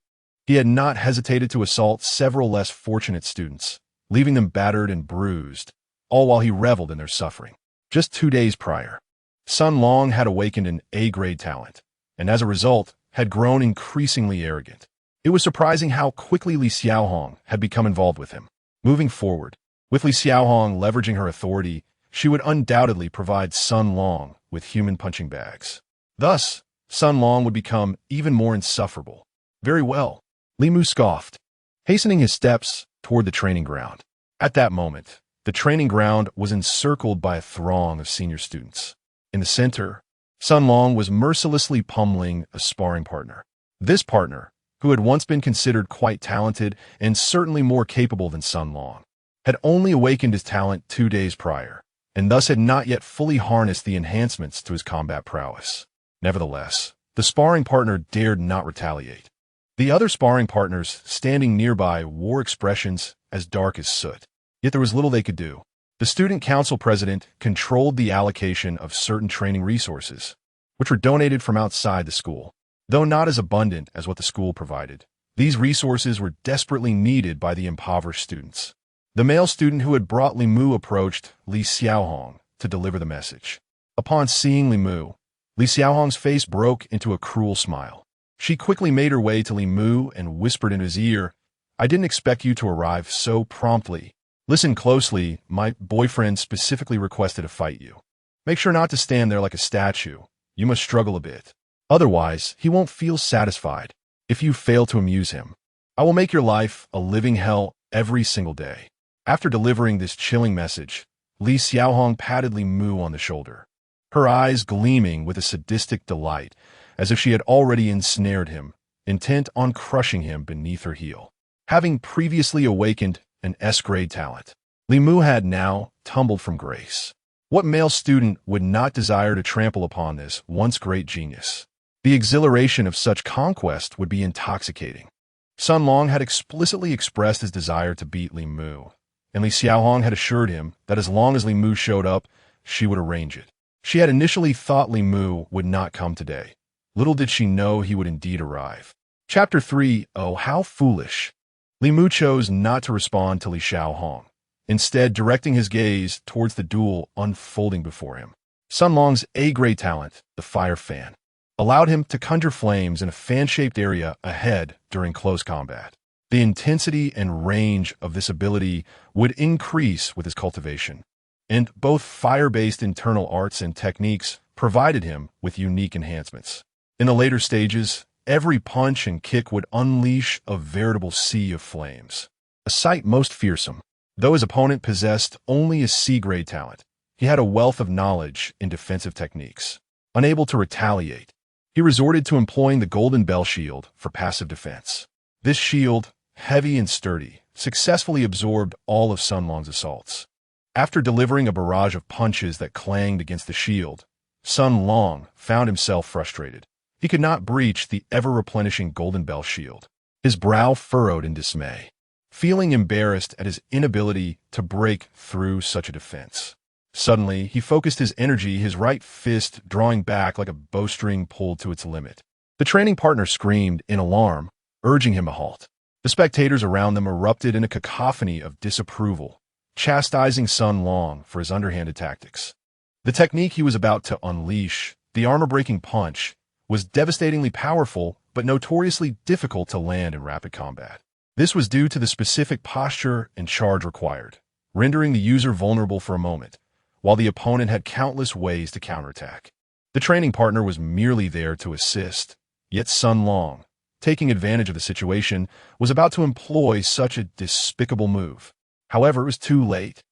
he had not hesitated to assault several less fortunate students, leaving them battered and bruised, all while he reveled in their suffering. Just 2 days prior, Sun Long had awakened an A-grade talent, and as a result, had grown increasingly arrogant. It was surprising how quickly Li Xiaohong had become involved with him. Moving forward, with Li Xiaohong leveraging her authority, she would undoubtedly provide Sun Long with human punching bags. Thus, Sun Long would become even more insufferable. "Very well," Li Mu scoffed, hastening his steps toward the training ground. At that moment, the training ground was encircled by a throng of senior students. In the center, Sun Long was mercilessly pummeling a sparring partner. This partner, who had once been considered quite talented and certainly more capable than Sun Long, had only awakened his talent 2 days prior, and thus had not yet fully harnessed the enhancements to his combat prowess. Nevertheless, the sparring partner dared not retaliate. The other sparring partners standing nearby wore expressions as dark as soot, yet there was little they could do. The student council president controlled the allocation of certain training resources, which were donated from outside the school. Though not as abundant as what the school provided, these resources were desperately needed by the impoverished students. The male student who had brought Li Mu approached Li Xiaohong to deliver the message. Upon seeing Li Mu, Li Xiaohong's face broke into a cruel smile. She quickly made her way to Li Mu and whispered in his ear, "I didn't expect you to arrive so promptly. Listen closely, my boyfriend specifically requested to fight you. Make sure not to stand there like a statue. You must struggle a bit. Otherwise, he won't feel satisfied if you fail to amuse him. I will make your life a living hell every single day." After delivering this chilling message, Li Xiaohong patted Li Mu on the shoulder, her eyes gleaming with a sadistic delight, as if she had already ensnared him, intent on crushing him beneath her heel. Having previously awakened an S-grade talent, Li Mu had now tumbled from grace. What male student would not desire to trample upon this once great genius? The exhilaration of such conquest would be intoxicating. Sun Long had explicitly expressed his desire to beat Li Mu, and Li Xiaohong had assured him that as long as Li Mu showed up, she would arrange it. She had initially thought Li Mu would not come today. Little did she know he would indeed arrive. Chapter 3. Oh, how foolish. Li Mu chose not to respond to Li Xiaohong, instead directing his gaze towards the duel unfolding before him. Sun Long's A-grade talent, the fire fan, allowed him to conjure flames in a fan-shaped area ahead during close combat. The intensity and range of this ability would increase with his cultivation, and both fire-based internal arts and techniques provided him with unique enhancements. In the later stages, every punch and kick would unleash a veritable sea of flames, a sight most fearsome. Though his opponent possessed only a C-grade talent, he had a wealth of knowledge in defensive techniques. Unable to retaliate, he resorted to employing the Golden Bell Shield for passive defense. This shield, heavy and sturdy, successfully absorbed all of Sun Long's assaults. After delivering a barrage of punches that clanged against the shield, Sun Long found himself frustrated. He could not breach the ever-replenishing Golden Bell Shield. His brow furrowed in dismay, feeling embarrassed at his inability to break through such a defense. Suddenly, he focused his energy, his right fist drawing back like a bowstring pulled to its limit. The training partner screamed in alarm, urging him to halt. The spectators around them erupted in a cacophony of disapproval, chastising Sun Long for his underhanded tactics. The technique he was about to unleash, the armor-breaking punch, was devastatingly powerful but notoriously difficult to land in rapid combat. This was due to the specific posture and charge required, rendering the user vulnerable for a moment, while the opponent had countless ways to counterattack. The training partner was merely there to assist, yet Sun Long, taking advantage of the situation, was about to employ such a despicable move. However, it was too late.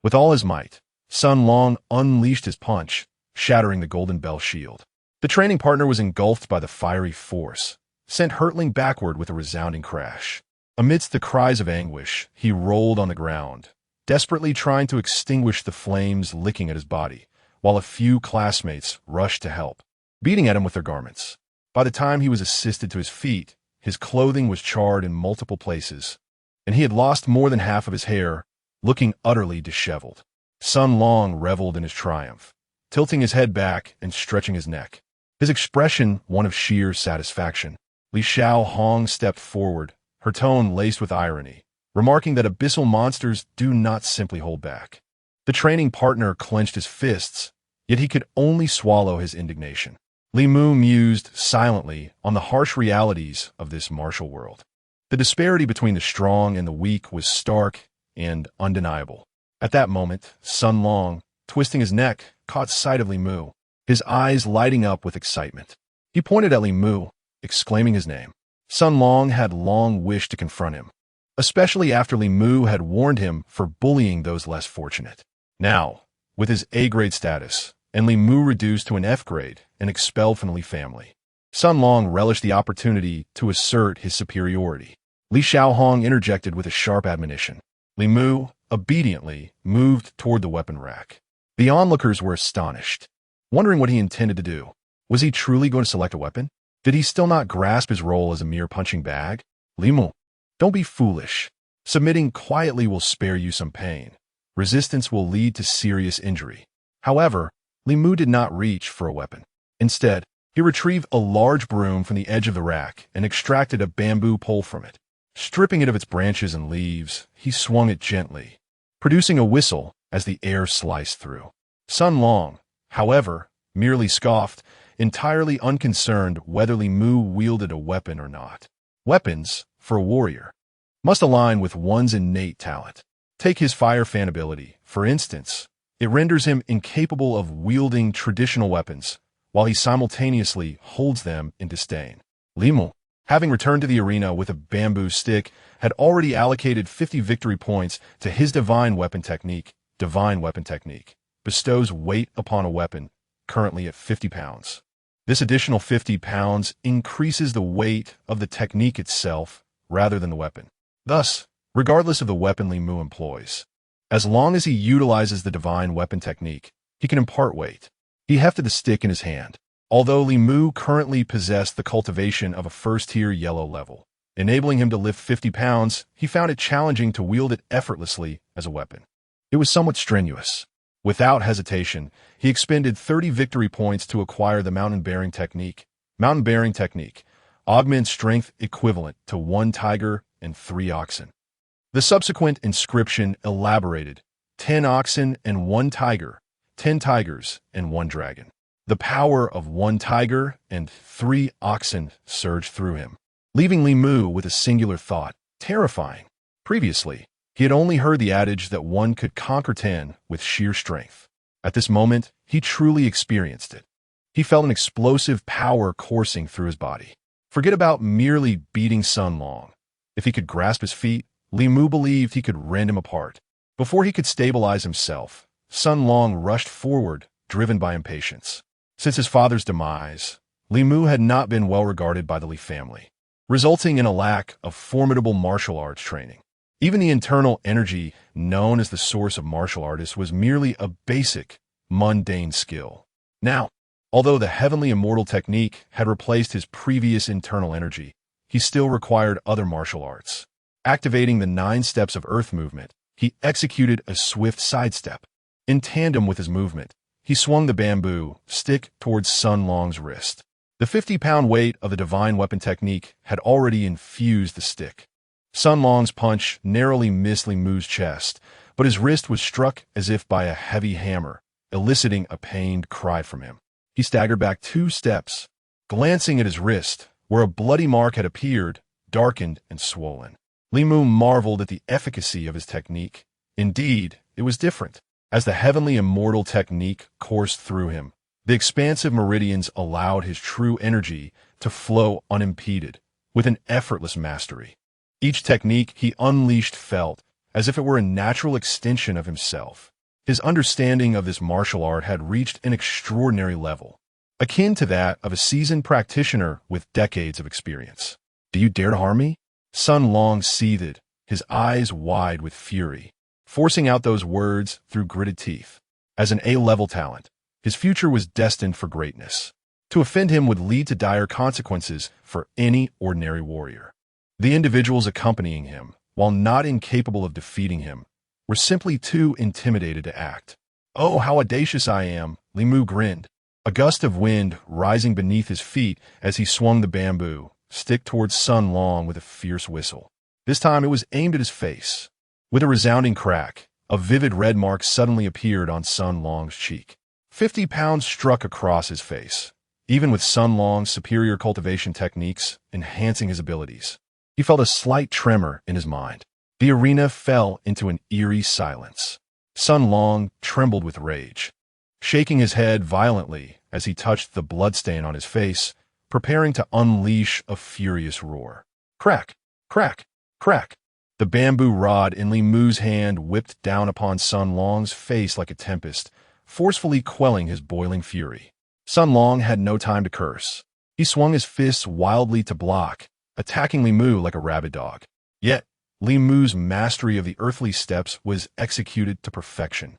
With all his might, Sun Long unleashed his punch, shattering the Golden Bell Shield. The training partner was engulfed by the fiery force, sent hurtling backward with a resounding crash. Amidst the cries of anguish, he rolled on the ground, desperately trying to extinguish the flames licking at his body, while a few classmates rushed to help, beating at him with their garments. By the time he was assisted to his feet, his clothing was charred in multiple places, and he had lost more than half of his hair, looking utterly disheveled. Sun Long reveled in his triumph, tilting his head back and stretching his neck, his expression one of sheer satisfaction. Li Xiaohong stepped forward, her tone laced with irony, remarking that abyssal monsters do not simply hold back. The training partner clenched his fists, yet he could only swallow his indignation. Li Mu mused silently on the harsh realities of this martial world. The disparity between the strong and the weak was stark and undeniable. At that moment, Sun Long, twisting his neck, caught sight of Li Mu, his eyes lighting up with excitement. He pointed at Li Mu, exclaiming his name. Sun Long had long wished to confront him, especially after Li Mu had warned him for bullying those less fortunate. Now, with his A-grade status, and Li Mu reduced to an F grade and expelled from the Li family, Sun Long relished the opportunity to assert his superiority. Li Xiaohong interjected with a sharp admonition. Li Mu obediently moved toward the weapon rack. The onlookers were astonished, wondering what he intended to do. Was he truly going to select a weapon? Did he still not grasp his role as a mere punching bag? Li Mu, don't be foolish. Submitting quietly will spare you some pain. Resistance will lead to serious injury. However, Li Mu did not reach for a weapon. Instead, he retrieved a large broom from the edge of the rack and extracted a bamboo pole from it. Stripping it of its branches and leaves, he swung it gently, producing a whistle as the air sliced through. Sun Long, however, merely scoffed, entirely unconcerned whether Li Mu wielded a weapon or not. Weapons, for a warrior, must align with one's innate talent. Take his fire fan ability, for instance. It renders him incapable of wielding traditional weapons, while he simultaneously holds them in disdain. Li Mu, having returned to the arena with a bamboo stick, had already allocated 50 victory points to his divine weapon technique. Divine weapon technique bestows weight upon a weapon, currently at 50 pounds. This additional 50 pounds increases the weight of the technique itself rather than the weapon. Thus, regardless of the weapon Li Mu employs, as long as he utilizes the divine weapon technique, he can impart weight. He hefted the stick in his hand. Although Li Mu currently possessed the cultivation of a first-tier yellow level, enabling him to lift 50 pounds, he found it challenging to wield it effortlessly as a weapon. It was somewhat strenuous. Without hesitation, he expended 30 victory points to acquire the mountain-bearing technique. Mountain-bearing technique augments strength equivalent to 1 tiger and 3 oxen. The subsequent inscription elaborated 10 oxen and 1 tiger, 10 tigers and 1 dragon. The power of 1 tiger and 3 oxen surged through him, leaving Li Mu with a singular thought, terrifying. Previously, he had only heard the adage that one could conquer 10 with sheer strength. At this moment, he truly experienced it. He felt an explosive power coursing through his body. Forget about merely beating Sun Long. If he could grasp his feet, Li Mu believed he could rend him apart. Before he could stabilize himself, Sun Long rushed forward, driven by impatience. Since his father's demise, Li Mu had not been well regarded by the Li family, resulting in a lack of formidable martial arts training. Even the internal energy known as the source of martial artists was merely a basic, mundane skill. Now, although the heavenly immortal technique had replaced his previous internal energy, he still required other martial arts. Activating the 9 steps of earth movement, he executed a swift sidestep. In tandem with his movement, he swung the bamboo stick towards Sun Long's wrist. The 50-pound weight of the divine weapon technique had already infused the stick. Sun Long's punch narrowly missed Li Mu's chest, but his wrist was struck as if by a heavy hammer, eliciting a pained cry from him. He staggered back 2 steps, glancing at his wrist, where a bloody mark had appeared, darkened and swollen. Li Mu marveled at the efficacy of his technique. Indeed, it was different. As the heavenly immortal technique coursed through him, the expansive meridians allowed his true energy to flow unimpeded, with an effortless mastery. Each technique he unleashed felt as if it were a natural extension of himself. His understanding of this martial art had reached an extraordinary level, akin to that of a seasoned practitioner with decades of experience. "Do you dare to harm me?" Sun Long seethed, his eyes wide with fury, forcing out those words through gritted teeth. As an A-level talent, his future was destined for greatness. To offend him would lead to dire consequences for any ordinary warrior. The individuals accompanying him, while not incapable of defeating him, were simply too intimidated to act. "Oh, how audacious I am," Li Mu grinned, a gust of wind rising beneath his feet as he swung the bamboo stick towards Sun Long with a fierce whistle. This time it was aimed at his face. With a resounding crack, a vivid red mark suddenly appeared on Sun Long's cheek. 50 pounds struck across his face, even with Sun Long's superior cultivation techniques enhancing his abilities. He felt a slight tremor in his mind. The arena fell into an eerie silence. Sun Long trembled with rage, shaking his head violently as he touched the bloodstain on his face, preparing to unleash a furious roar. Crack, crack, crack. The bamboo rod in Li Mu's hand whipped down upon Sun Long's face like a tempest, forcefully quelling his boiling fury. Sun Long had no time to curse. He He swung his fists wildly to block, attacking Li Mu like a rabid dog. Yet, Li Mu's mastery of the earthly steps was executed to perfection,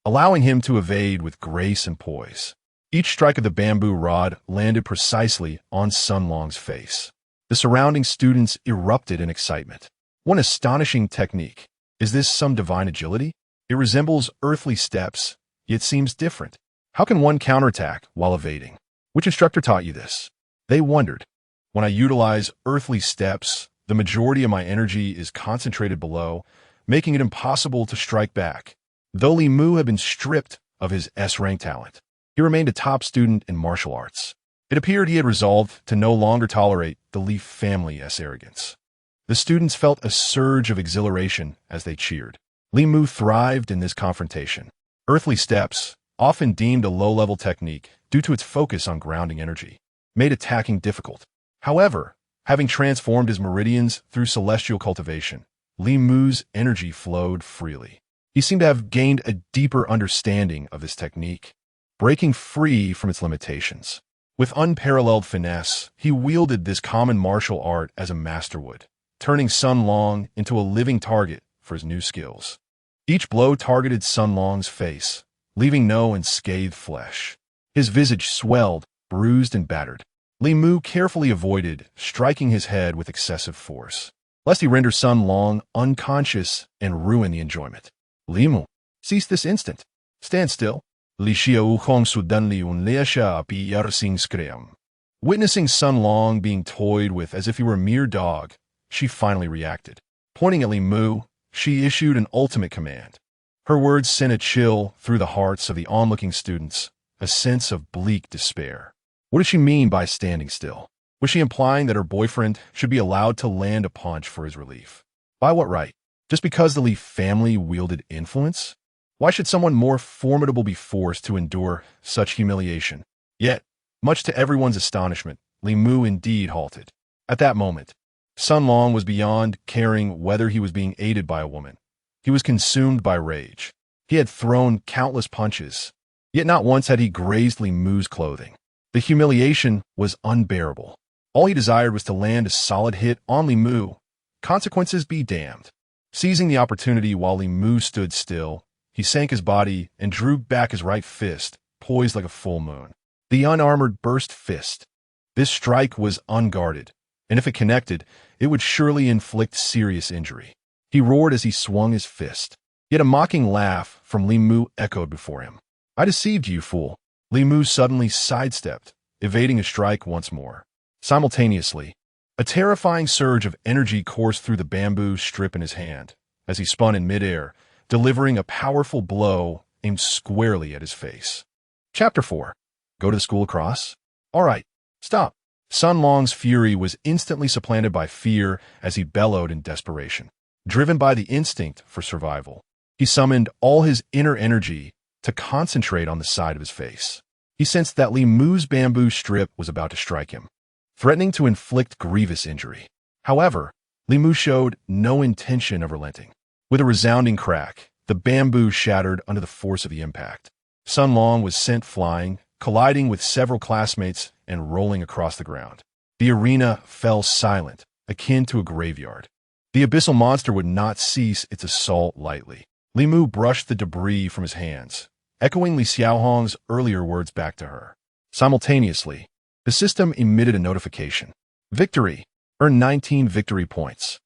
allowing him to evade with grace and poise. Each strike of the bamboo rod landed precisely on Sun Long's face. The surrounding students erupted in excitement. What astonishing technique! Is this some divine agility? It resembles earthly steps, yet seems different. How can one counterattack while evading? Which instructor taught you this? They wondered. When I utilize earthly steps, the majority of my energy is concentrated below, making it impossible to strike back. Though Li Mu had been stripped of his S-rank talent, he remained a top student in martial arts. It appeared he had resolved to no longer tolerate the Li family's arrogance. The students felt a surge of exhilaration as they cheered. Li Mu thrived in this confrontation. Earthly steps, often deemed a low-level technique due to its focus on grounding energy, made attacking difficult. However, having transformed his meridians through celestial cultivation, Li Mu's energy flowed freely. He seemed to have gained a deeper understanding of this technique, breaking free from its limitations. With unparalleled finesse, he wielded this common martial art as a master would, turning Sun Long into a living target for his new skills. Each blow targeted Sun Long's face, leaving no unscathed flesh. His visage swelled, bruised and battered. Li Mu carefully avoided striking his head with excessive force, lest he render Sun Long unconscious and ruin the enjoyment. Li Mu, cease this instant. Stand still. Witnessing Sun Long being toyed with as if he were a mere dog, she finally reacted. Pointing at Li Mu, she issued an ultimate command. Her words sent a chill through the hearts of the onlooking students, a sense of bleak despair. What did she mean by standing still? Was she implying that her boyfriend should be allowed to land a punch for his relief? By what right? Just because the Li family wielded influence? Why should someone more formidable be forced to endure such humiliation? Yet, much to everyone's astonishment, Li Mu indeed halted. At that moment, Sun Long was beyond caring whether he was being aided by a woman. He was consumed by rage. He had thrown countless punches, yet not once had he grazed Li Mu's clothing. The humiliation was unbearable. All he desired was to land a solid hit on Li Mu. Consequences be damned. Seizing the opportunity while Li Mu stood still, he sank his body and drew back his right fist, poised like a full moon. The unarmored burst fist. This strike was unguarded, and if it connected, it would surely inflict serious injury. He roared as he swung his fist. Yet a mocking laugh from Li Mu echoed before him. I deceived you, fool. Li Mu suddenly sidestepped, evading a strike once more. Simultaneously, a terrifying surge of energy coursed through the bamboo strip in his hand as he spun in midair, delivering a powerful blow aimed squarely at his face. Chapter 4. Go to the school across? All right, stop. Sun Long's fury was instantly supplanted by fear as he bellowed in desperation. Driven by the instinct for survival, he summoned all his inner energy to concentrate on the side of his face. He sensed that Li Mu's bamboo strip was about to strike him, threatening to inflict grievous injury. However, Li Mu showed no intention of relenting. With a resounding crack, the bamboo shattered under the force of the impact. Sun Long was sent flying, colliding with several classmates and rolling across the ground. The arena fell silent, akin to a graveyard. The abyssal monster would not cease its assault lightly. Li Mu brushed the debris from his hands, echoing Li Xiaohong's earlier words back to her. Simultaneously, the system emitted a notification. Victory. Earn 19 victory points.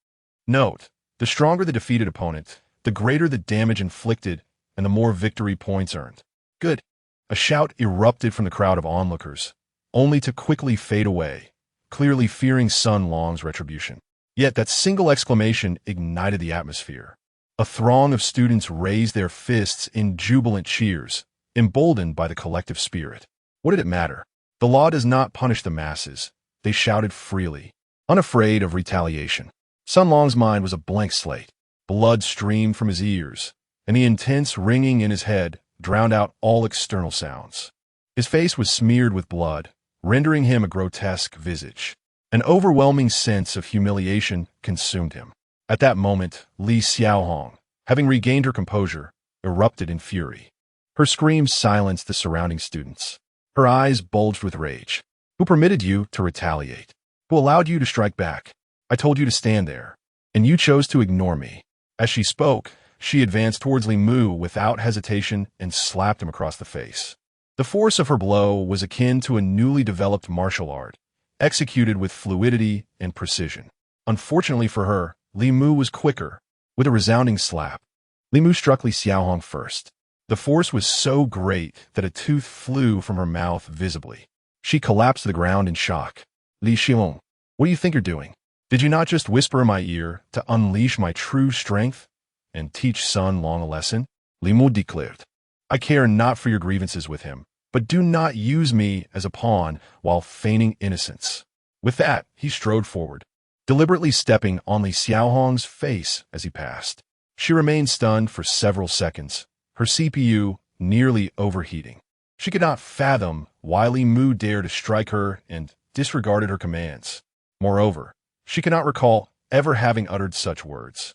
Note, the stronger the defeated opponent, the greater the damage inflicted and the more victory points earned. Good. A shout erupted from the crowd of onlookers, only to quickly fade away, clearly fearing Sun Long's retribution. Yet that single exclamation ignited the atmosphere. A throng of students raised their fists in jubilant cheers, emboldened by the collective spirit. What did it matter? The law does not punish the masses. They shouted freely, unafraid of retaliation. Sun Long's mind was a blank slate. Blood streamed from his ears, and the intense ringing in his head drowned out all external sounds. His face was smeared with blood, rendering him a grotesque visage. An overwhelming sense of humiliation consumed him. At that moment, Li Xiaohong, having regained her composure, erupted in fury. Her screams silenced the surrounding students. Her eyes bulged with rage. Who permitted you to retaliate? Who allowed you to strike back? I told you to stand there, and you chose to ignore me." As she spoke, she advanced towards Li Mu without hesitation and slapped him across the face. The force of her blow was akin to a newly developed martial art, executed with fluidity and precision. Unfortunately for her, Li Mu was quicker. With a resounding slap, Li Mu struck Li Xiaohong first. The force was so great that a tooth flew from her mouth visibly. She collapsed to the ground in shock. "Li Xiaohong, what do you think you're doing? Did you not just whisper in my ear to unleash my true strength and teach Sun Long a lesson?" Li Mu declared. "I care not for your grievances with him, but do not use me as a pawn while feigning innocence." With that, he strode forward, deliberately stepping on Li Xiaohong's face as he passed. She remained stunned for several seconds, her CPU nearly overheating. She could not fathom why Li Mu dared to strike her and disregarded her commands. Moreover, she could not recall ever having uttered such words.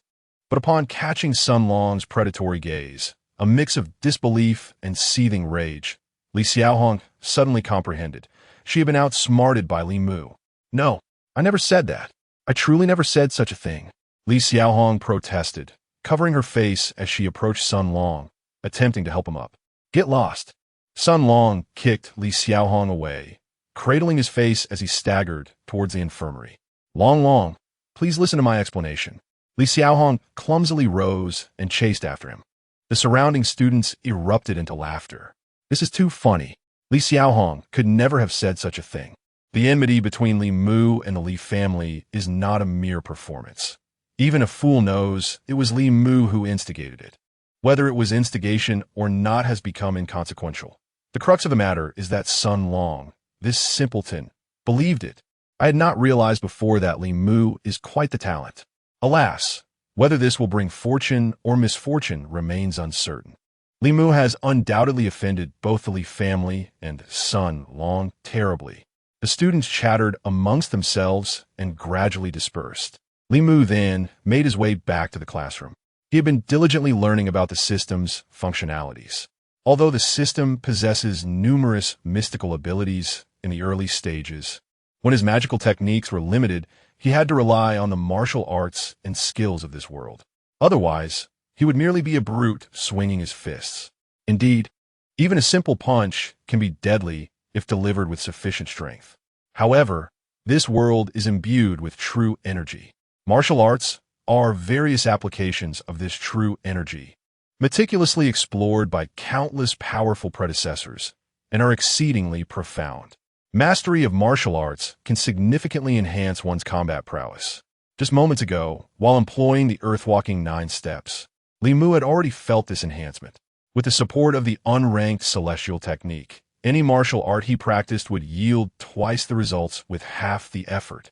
But upon catching Sun Long's predatory gaze, a mix of disbelief and seething rage, Li Xiaohong suddenly comprehended. She had been outsmarted by Li Mu. "No, I never said that. I truly never said such a thing," Li Xiaohong protested, covering her face as she approached Sun Long, attempting to help him up. "Get lost." Sun Long kicked Li Xiaohong away, cradling his face as he staggered towards the infirmary. Long, please listen to my explanation." Li Xiaohong clumsily rose and chased after him. The surrounding students erupted into laughter. "This is too funny. Li Xiaohong could never have said such a thing. The enmity between Li Mu and the Li family is not a mere performance. Even a fool knows it was Li Mu who instigated it. Whether it was instigation or not has become inconsequential. The crux of the matter is that Sun Long, this simpleton, believed it. I had not realized before that Li Mu is quite the talent. Alas, whether this will bring fortune or misfortune remains uncertain. Li Mu has undoubtedly offended both the Li family and Sun Long terribly." The students chattered amongst themselves and gradually dispersed. Li Mu then made his way back to the classroom. He had been diligently learning about the system's functionalities. Although the system possesses numerous mystical abilities in the early stages, when his magical techniques were limited, he had to rely on the martial arts and skills of this world. Otherwise, he would merely be a brute swinging his fists. Indeed, even a simple punch can be deadly if delivered with sufficient strength. However, this world is imbued with true energy. Martial arts are various applications of this true energy, meticulously explored by countless powerful predecessors, and are exceedingly profound. Mastery of martial arts can significantly enhance one's combat prowess. Just moments ago, while employing the Earthwalking 9 steps, Li Mu had already felt this enhancement. With the support of the unranked celestial technique, any martial art he practiced would yield twice the results with half the effort.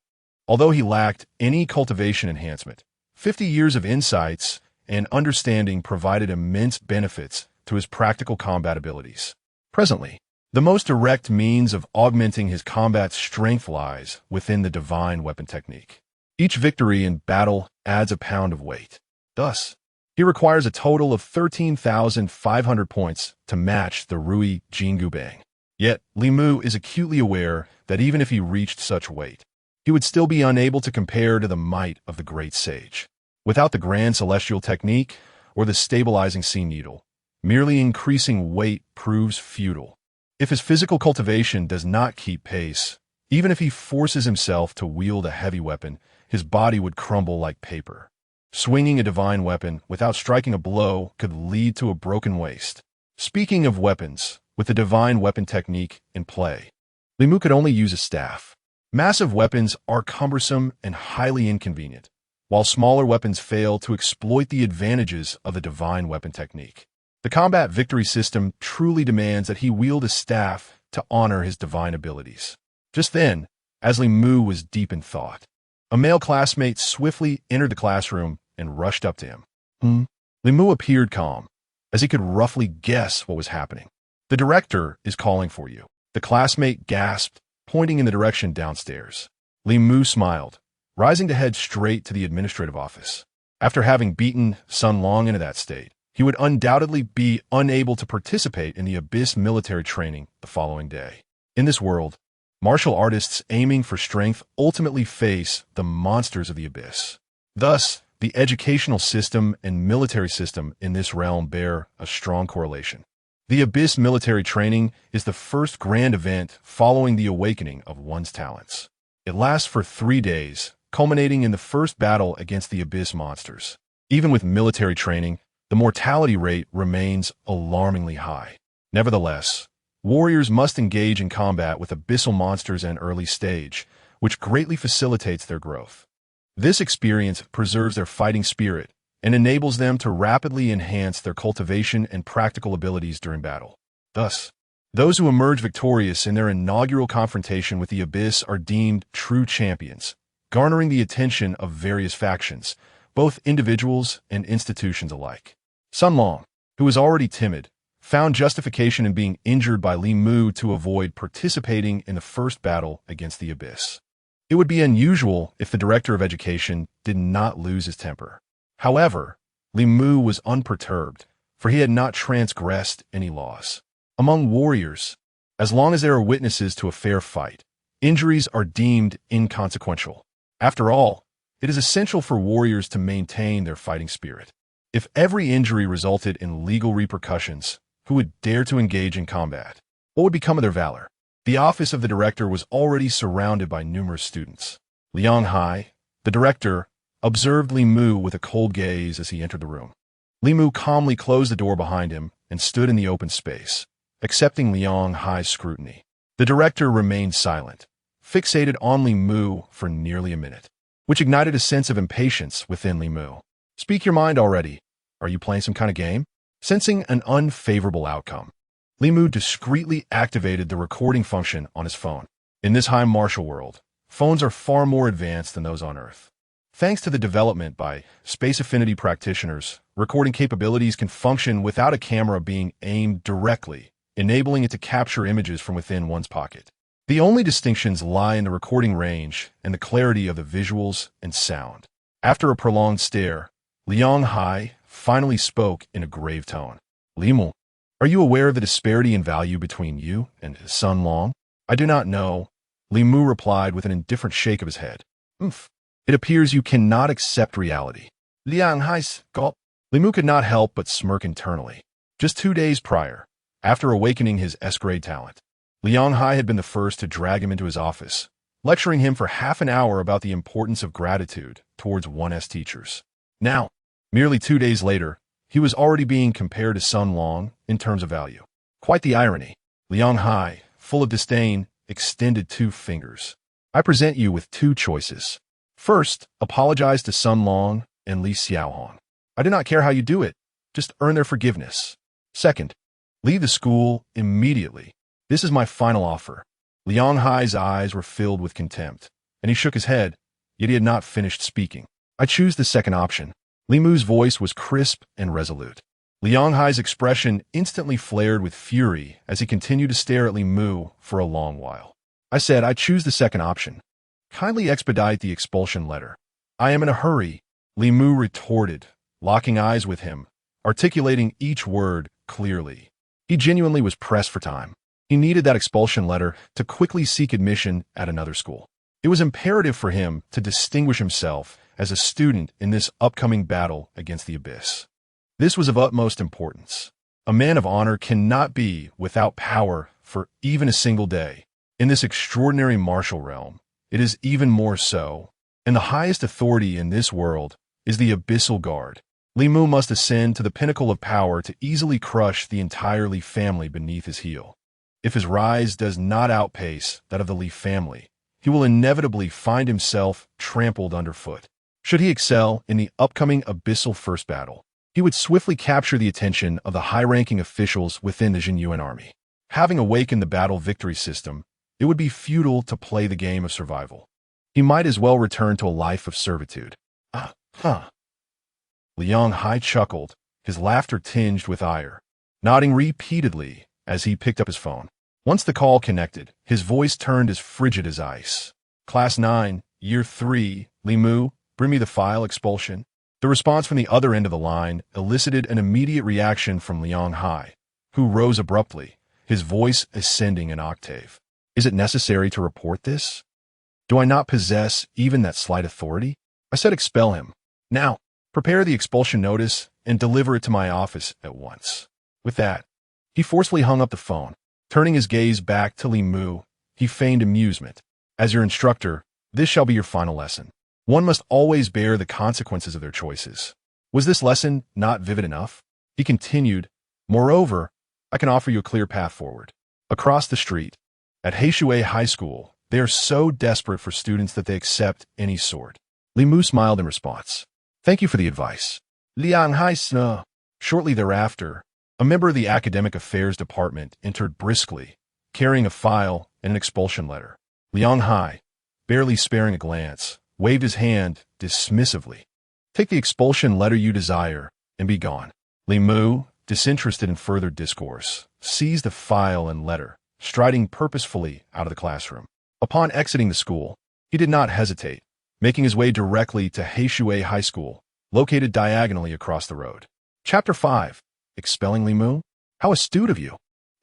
Although he lacked any cultivation enhancement, 50 years of insights and understanding provided immense benefits to his practical combat abilities. Presently, the most direct means of augmenting his combat strength lies within the divine weapon technique. Each victory in battle adds a pound of weight. Thus, he requires a total of 13,500 points to match the Rui Jingu Bang. Yet, Li Mu is acutely aware that even if he reached such weight, he would still be unable to compare to the might of the great sage. Without the grand celestial technique or the stabilizing sea needle, merely increasing weight proves futile. If his physical cultivation does not keep pace, even if he forces himself to wield a heavy weapon, his body would crumble like paper. Swinging a divine weapon without striking a blow could lead to a broken waist. Speaking of weapons, with the divine weapon technique in play, Li Mu could only use a staff. Massive weapons are cumbersome and highly inconvenient, while smaller weapons fail to exploit the advantages of the divine weapon technique. The combat victory system truly demands that he wield a staff to honor his divine abilities. Just then, as Li Mu was deep in thought, a male classmate swiftly entered the classroom and rushed up to him. Li Mu appeared calm, as he could roughly guess what was happening. "The director is calling for you." The classmate gasped, pointing in the direction downstairs. Li Mu smiled, rising to head straight to the administrative office. After having beaten Sun Long into that state, he would undoubtedly be unable to participate in the Abyss military training the following day. In this world, Martial artists aiming for strength ultimately face the monsters of the abyss. Thus, the educational system and military system in this realm bear a strong correlation. The Abyss military training is the first grand event following the awakening of one's talents. It lasts for 3 days, culminating in the first battle against the Abyss monsters. Even with military training, the mortality rate remains alarmingly high. Nevertheless, warriors must engage in combat with abyssal monsters at an early stage, which greatly facilitates their growth. This experience preserves their fighting spirit and enables them to rapidly enhance their cultivation and practical abilities during battle. Thus, those who emerge victorious in their inaugural confrontation with the Abyss are deemed true champions, garnering the attention of various factions, both individuals and institutions alike. Sun Long, who was already timid, found justification in being injured by Li Mu to avoid participating in the first battle against the Abyss. It would be unusual if the director of education did not lose his temper. However, Li Mu was unperturbed, for he had not transgressed any laws. Among warriors, as long as there are witnesses to a fair fight, injuries are deemed inconsequential. After all, it is essential for warriors to maintain their fighting spirit. If every injury resulted in legal repercussions, who would dare to engage in combat? What would become of their valor? The office of the director was already surrounded by numerous students. Liang Hai, the director, observed Li Mu with a cold gaze as he entered the room. Li Mu calmly closed the door behind him and stood in the open space, accepting Liang Hai's scrutiny. The director remained silent, fixated on Li Mu for nearly a minute, which ignited a sense of impatience within Li Mu. Speak your mind already. Are you playing some kind of game? Sensing an unfavorable outcome, Li Mu discreetly activated the recording function on his phone. In this high martial world, phones are far more advanced than those on Earth. Thanks to the development by space affinity practitioners, recording capabilities can function without a camera being aimed directly, enabling it to capture images from within one's pocket. The only distinctions lie in the recording range and the clarity of the visuals and sound. After a prolonged stare, Liang Hai finally spoke in a grave tone. Li Mu, are you aware of the disparity in value between you and Sun Long? I do not know, Li Mu replied with an indifferent shake of his head. It appears you cannot accept reality. Liang Hai's gulp. Li Mu could not help but smirk internally. Just 2 days prior, after awakening his S-grade talent, Liang Hai had been the first to drag him into his office, lecturing him for half an hour about the importance of gratitude towards one's teachers. Now, merely 2 days later, he was already being compared to Sun Long in terms of value. Quite the irony. Liang Hai, full of disdain, extended 2 fingers. I present you with 2 choices. First, apologize to Sun Long and Li Xiaohong. I do not care how you do it. Just earn their forgiveness. Second, leave the school immediately. This is my final offer. Liang Hai's eyes were filled with contempt, and he shook his head, yet he had not finished speaking. I choose the second option. Li Mu's voice was crisp and resolute. Liang Hai's expression instantly flared with fury as he continued to stare at Li Mu for a long while. I said, I choose the second option. Kindly expedite the expulsion letter. I am in a hurry, Li Mu retorted, locking eyes with him, articulating each word clearly. He genuinely was pressed for time. He needed that expulsion letter to quickly seek admission at another school. It was imperative for him to distinguish himself as a student in this upcoming battle against the Abyss. This was of utmost importance. A man of honor cannot be without power for even a single day. In this extraordinary martial realm, it is even more so, and the highest authority in this world is the Abyssal Guard. Li Mu must ascend to the pinnacle of power to easily crush the entire Li family beneath his heel. If his rise does not outpace that of the Li family, he will inevitably find himself trampled underfoot. Should he excel in the upcoming Abyssal First Battle, he would swiftly capture the attention of the high-ranking officials within the Zhenyuan Army. Having awakened the battle victory system, it would be futile to play the game of survival. He might as well return to a life of servitude. Liang Hai chuckled, his laughter tinged with ire, nodding repeatedly as he picked up his phone. Once the call connected, his voice turned as frigid as ice. Class 9, Year 3, Li Mu, bring me the file, Expulsion. The response from the other end of the line elicited an immediate reaction from Liang Hai, who rose abruptly, his voice ascending an octave. Is it necessary to report this? Do I not possess even that slight authority? I said expel him. Now, prepare the expulsion notice and deliver it to my office at once. With that, he forcefully hung up the phone. Turning his gaze back to Li Mu, he feigned amusement. As your instructor, this shall be your final lesson. One must always bear the consequences of their choices. Was this lesson not vivid enough? He continued, moreover, I can offer you a clear path forward. Across the street, at Heishui High School, they are so desperate for students that they accept any sort. Li Mu smiled in response. Thank you for the advice. Liang Haisne. Shortly thereafter, a member of the Academic Affairs Department entered briskly, carrying a file and an expulsion letter. Liang Hai, barely sparing a glance, waved his hand dismissively. Take the expulsion letter you desire and be gone. Li Mu, disinterested in further discourse, seized the file and letter, striding purposefully out of the classroom. Upon exiting the school, he did not hesitate, making his way directly to Heishui High School, located diagonally across the road. Chapter 5. Expelling Li Mu? How astute of you!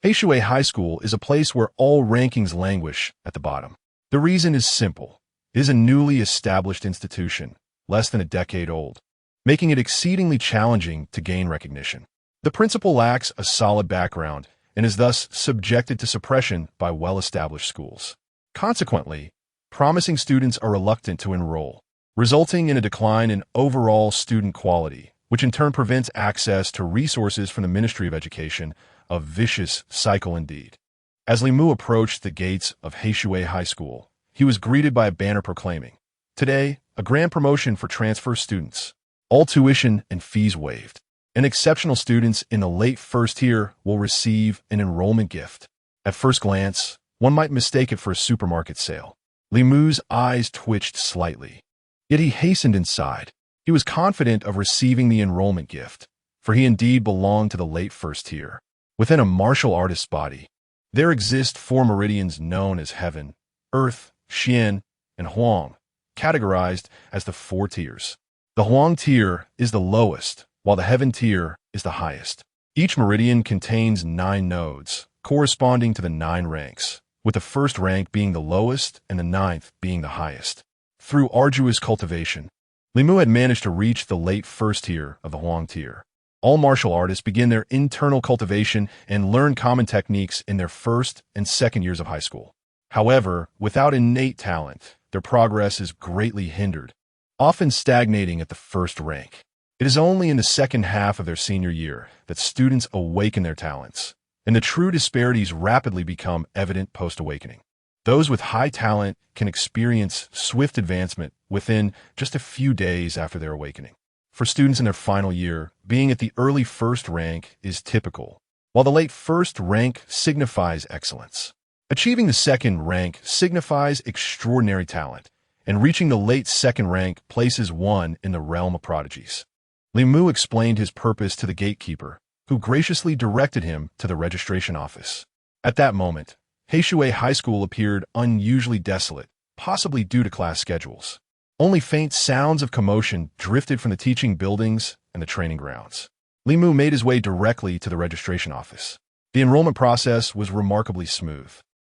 Heishui High School is a place where all rankings languish at the bottom. The reason is simple. It is a newly established institution, less than a decade old, making it exceedingly challenging to gain recognition. The principal lacks a solid background and is thus subjected to suppression by well-established schools. Consequently, promising students are reluctant to enroll, resulting in a decline in overall student quality, which in turn prevents access to resources from the Ministry of Education, a vicious cycle indeed. As Li Mu approached the gates of Heishui High School, he was greeted by a banner proclaiming, "Today, a grand promotion for transfer students. All tuition and fees waived. And exceptional students in the late first tier will receive an enrollment gift." At first glance, one might mistake it for a supermarket sale. Li Mu's eyes twitched slightly. Yet he hastened inside. He was confident of receiving the enrollment gift, for he indeed belonged to the late first tier. Within a martial artist's body, there exist 4 meridians known as Heaven, Earth, Xian, and Huang, categorized as the 4 tiers. The Huang tier is the lowest, while the Heaven tier is the highest. Each meridian contains 9 nodes, corresponding to the 9 ranks, with the first rank being the lowest and the 9th being the highest. Through arduous cultivation, Li Mu had managed to reach the late first tier of the Huang tier. All martial artists begin their internal cultivation and learn common techniques in their first and second years of high school. However, without innate talent, their progress is greatly hindered, often stagnating at the first rank. It is only in the second half of their senior year that students awaken their talents, and the true disparities rapidly become evident post-awakening. Those with high talent can experience swift advancement within just a few days after their awakening. For students in their final year, being at the early first rank is typical, while the late first rank signifies excellence. Achieving the second rank signifies extraordinary talent, and reaching the late second rank places one in the realm of prodigies. Li Mu explained his purpose to the gatekeeper, who graciously directed him to the registration office. At that moment, Heishui High School appeared unusually desolate, possibly due to class schedules. Only faint sounds of commotion drifted from the teaching buildings and the training grounds. Li Mu made his way directly to the registration office. The enrollment process was remarkably smooth.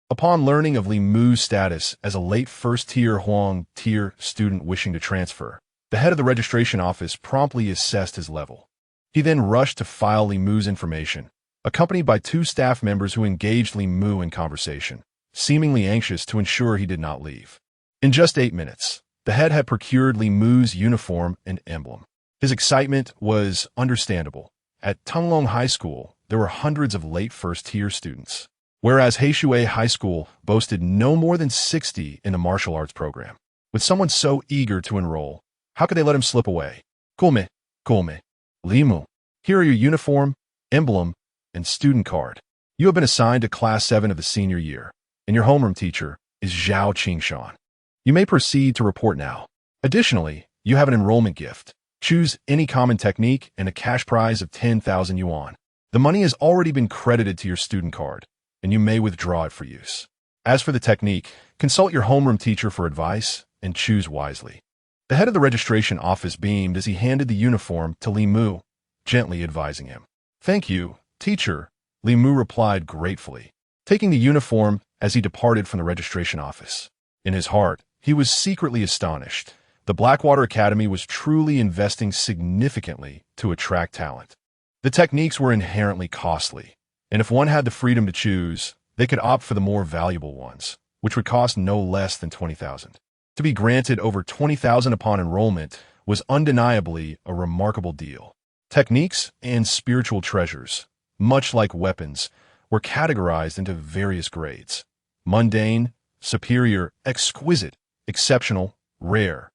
Upon learning of Li Mu's status as a late first-tier Huang tier student wishing to transfer, the head of the registration office promptly assessed his level. He then rushed to file Li Mu's information, accompanied by 2 staff members who engaged Li Mu in conversation, seemingly anxious to ensure he did not leave. In just 8 minutes, the head had procured Li Mu's uniform and emblem. His excitement was understandable. At Tunglong High School, there were hundreds of late first-tier students, whereas Heishui High School boasted no more than 60 in the martial arts program. With someone so eager to enroll, how could they let him slip away? Kulme, Li Mu, here are your uniform, emblem, and student card. You have been assigned to Class 7 of the senior year, and your homeroom teacher is Zhao Qingshan. You may proceed to report now. Additionally, you have an enrollment gift. Choose any common technique and a cash prize of 10,000 yuan. The money has already been credited to your student card, and you may withdraw it for use. As for the technique, consult your homeroom teacher for advice and choose wisely. The head of the registration office beamed as he handed the uniform to Li Mu, gently advising him. Thank you, teacher, Li Mu replied gratefully. Taking the uniform as he departed from the registration office. In his heart, he was secretly astonished. The Blackwater Academy was truly investing significantly to attract talent. The techniques were inherently costly, and if one had the freedom to choose, they could opt for the more valuable ones, which would cost no less than 20,000. To be granted over 20,000 upon enrollment was undeniably a remarkable deal. Techniques and spiritual treasures, much like weapons, were categorized into various grades: mundane, superior, exquisite, exceptional, rare,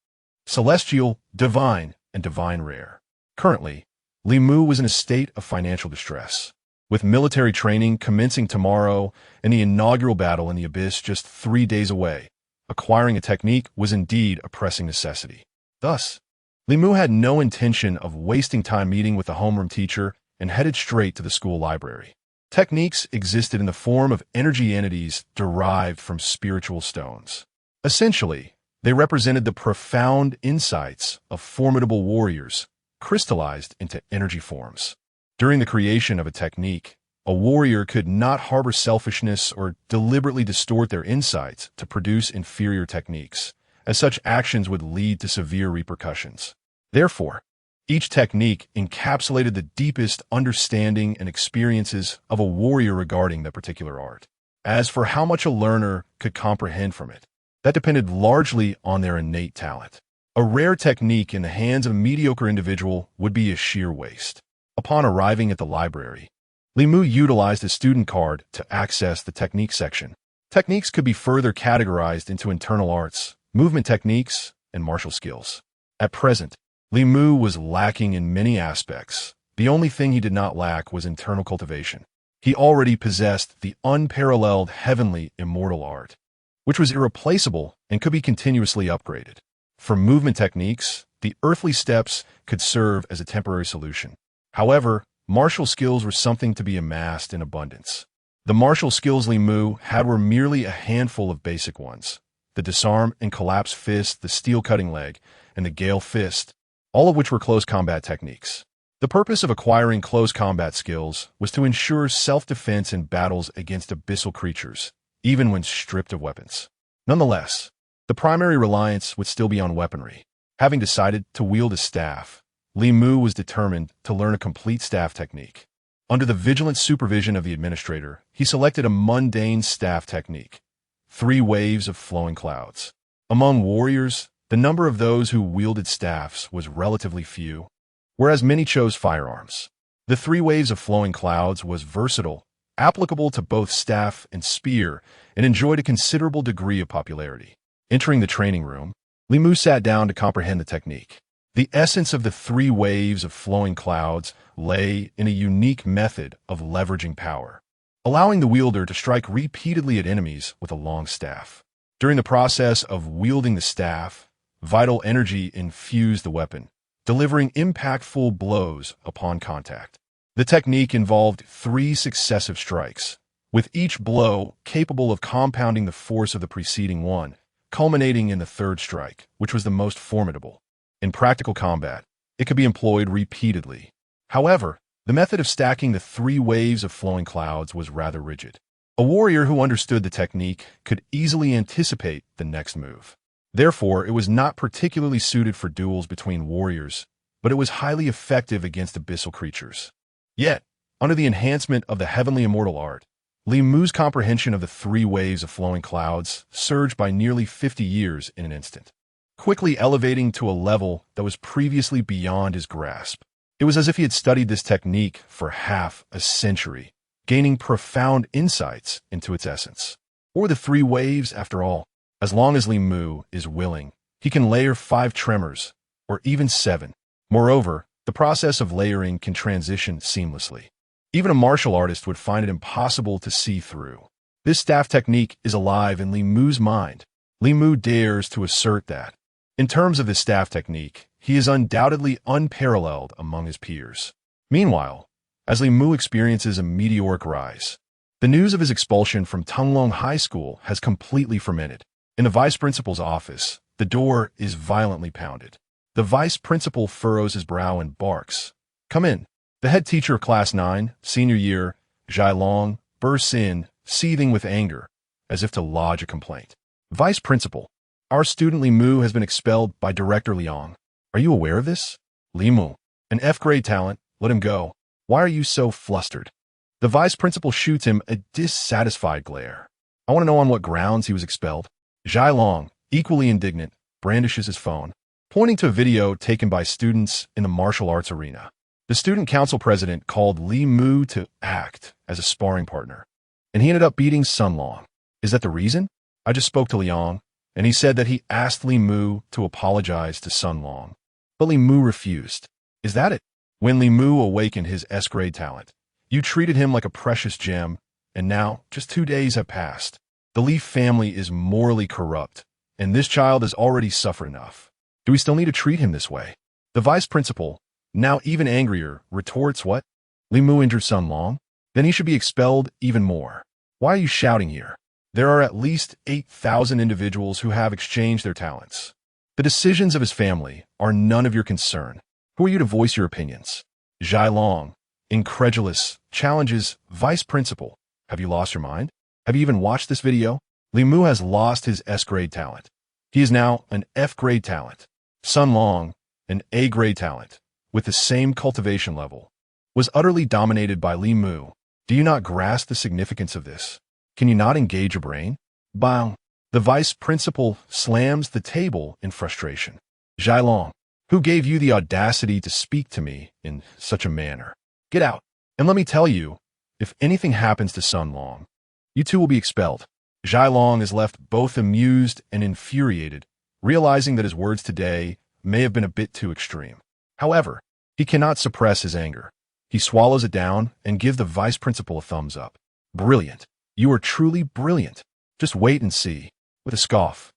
celestial, divine, and divine rare. Currently, Li Mu was in a state of financial distress. With military training commencing tomorrow and the inaugural battle in the Abyss just 3 days away, acquiring a technique was indeed a pressing necessity. Thus, Li Mu had no intention of wasting time meeting with the homeroom teacher and headed straight to the school library. Techniques existed in the form of energy entities derived from spiritual stones. Essentially, they represented the profound insights of formidable warriors, crystallized into energy forms. During the creation of a technique, a warrior could not harbor selfishness or deliberately distort their insights to produce inferior techniques, as such actions would lead to severe repercussions. Therefore, each technique encapsulated the deepest understanding and experiences of a warrior regarding that particular art. As for how much a learner could comprehend from it, that depended largely on their innate talent. A rare technique in the hands of a mediocre individual would be a sheer waste. Upon arriving at the library, Li Mu utilized a student card to access the technique section. Techniques could be further categorized into internal arts, movement techniques, and martial skills. At present, Li Mu was lacking in many aspects. The only thing he did not lack was internal cultivation. He already possessed the unparalleled heavenly immortal art, which was irreplaceable and could be continuously upgraded. For movement techniques, the earthly steps could serve as a temporary solution. However, martial skills were something to be amassed in abundance. The martial skills Li Mu had were merely a handful of basic ones: the disarm and collapse fist, the steel cutting leg, and the gale fist, all of which were close combat techniques. The purpose of acquiring close combat skills was to ensure self-defense in battles against abyssal creatures, even when stripped of weapons. Nonetheless, the primary reliance would still be on weaponry. Having decided to wield a staff, Li Mu was determined to learn a complete staff technique. Under the vigilant supervision of the administrator, he selected a mundane staff technique: 3 waves of flowing clouds. Among warriors, the number of those who wielded staffs was relatively few, whereas many chose firearms. The 3 waves of flowing clouds was versatile, applicable to both staff and spear, and enjoyed a considerable degree of popularity. Entering the training room, Li Mu sat down to comprehend the technique. The essence of the 3 waves of flowing clouds lay in a unique method of leveraging power, allowing the wielder to strike repeatedly at enemies with a long staff. During the process of wielding the staff, vital energy infused the weapon, delivering impactful blows upon contact. The technique involved 3 successive strikes, with each blow capable of compounding the force of the preceding one, culminating in the 3rd strike, which was the most formidable. In practical combat, it could be employed repeatedly. However, the method of stacking the 3 waves of flowing clouds was rather rigid. A warrior who understood the technique could easily anticipate the next move. Therefore, it was not particularly suited for duels between warriors, but it was highly effective against abyssal creatures. Yet, under the enhancement of the heavenly immortal art, Li Mu's comprehension of the 3 waves of flowing clouds surged by nearly 50 years in an instant, quickly elevating to a level that was previously beyond his grasp. It was as if he had studied this technique for half a century, gaining profound insights into its essence. Or the 3 waves, after all. As long as Li Mu is willing, he can layer 5 tremors, or even 7. Moreover, the process of layering can transition seamlessly. Even a martial artist would find it impossible to see through. This staff technique is alive in Li Mu's mind. Li Mu dares to assert that, in terms of his staff technique, he is undoubtedly unparalleled among his peers. Meanwhile, as Li Mu experiences a meteoric rise, the news of his expulsion from Tunglong High School has completely fermented. In the vice principal's office, the door is violently pounded. The vice principal furrows his brow and barks. "Come in." The head teacher of Class 9, senior year, Zhai Long, bursts in, seething with anger. as if to lodge a complaint. Vice Principal, our student Li Mu has been expelled by Director Liang. Are you aware of this? Li Mu, an F-grade talent, let him go. Why are you so flustered? The Vice Principal shoots him a dissatisfied glare. I want to know on what grounds he was expelled. Zhai Long, equally indignant, brandishes his phone, pointing to a video taken by students in the martial arts arena. The student council president called Li Mu to act as a sparring partner, and he ended up beating Sun Long. Is that the reason? I just spoke to Liang, and he said that he asked Li Mu to apologize to Sun Long. But Li Mu refused. Is that it? When Li Mu awakened his S-grade talent, you treated him like a precious gem, and now just 2 days have passed. The Li family is morally corrupt, and this child has already suffered enough. Do we still need to treat him this way? The vice principal, now even angrier, retorts, what? Li Mu injured Sun Long? Then he should be expelled even more. Why are you shouting here? There are at least 8,000 individuals who have exchanged their talents. The decisions of his family are none of your concern. Who are you to voice your opinions? Zhai Long, incredulous, challenges vice principal. Have you lost your mind? Have you even watched this video? Li Mu has lost his S-grade talent. He is now an F-grade talent. Sun Long, an A-grade talent, with the same cultivation level, was utterly dominated by Li Mu. Do you not grasp the significance of this? Can you not engage your brain? Bang! The vice principal slams the table in frustration. Zhai Long, who gave you the audacity to speak to me in such a manner? Get out. And let me tell you, if anything happens to Sun Long, you two will be expelled. Zhai Long is left both amused and infuriated, realizing that his words today may have been a bit too extreme. However, he cannot suppress his anger. He swallows it down and gives the vice principal a thumbs up. Brilliant. You are truly brilliant. Just wait and see. With a scoff,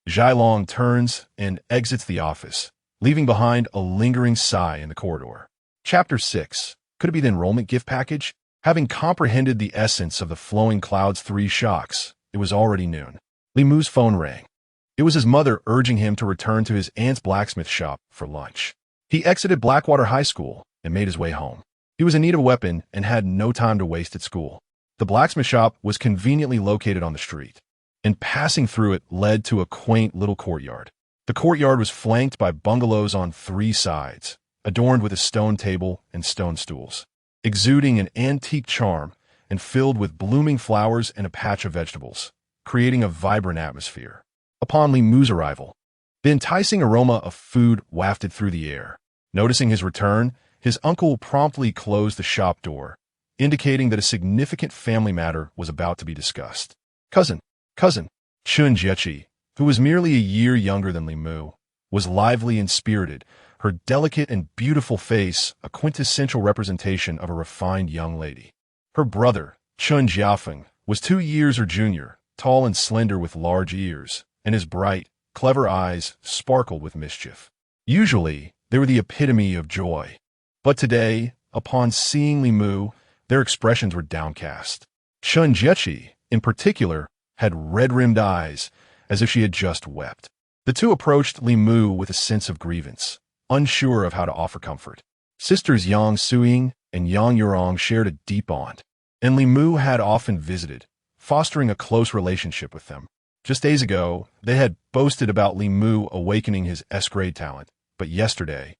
Zhai Long turns and exits the office, leaving behind a lingering sigh in the corridor. Chapter 6. Could it be the enrollment gift package? Having comprehended the essence of the Flowing Cloud's 3 shocks, it was already noon. Li Mu's phone rang. It was his mother urging him to return to his aunt's blacksmith shop for lunch. He exited Blackwater High School and made his way home. He was in need of a weapon and had no time to waste at school. The blacksmith shop was conveniently located on the street, and passing through it led to a quaint little courtyard. The courtyard was flanked by bungalows on 3 sides, adorned with a stone table and stone stools, exuding an antique charm and filled with blooming flowers and a patch of vegetables, creating a vibrant atmosphere. Upon Li Mu's arrival, the enticing aroma of food wafted through the air. Noticing his return, his uncle promptly closed the shop door, indicating that a significant family matter was about to be discussed. Cousin, Chun Jiechi, who was merely a year younger than Li Mu, was lively and spirited, her delicate and beautiful face a quintessential representation of a refined young lady. Her brother, Chun Jiafeng, was 2 years her junior, tall and slender with large ears, and his bright, clever eyes sparkled with mischief. Usually, they were the epitome of joy. But today, upon seeing Li Mu, their expressions were downcast. Chun Jiechi, in particular, had red-rimmed eyes, as if she had just wept. The two approached Li Mu with a sense of grievance, unsure of how to offer comfort. Sisters Yang Suiying and Yang Yurong shared a deep bond, and Li Mu had often visited, fostering a close relationship with them. Just days ago, they had boasted about Li Mu awakening his S-grade talent, but yesterday,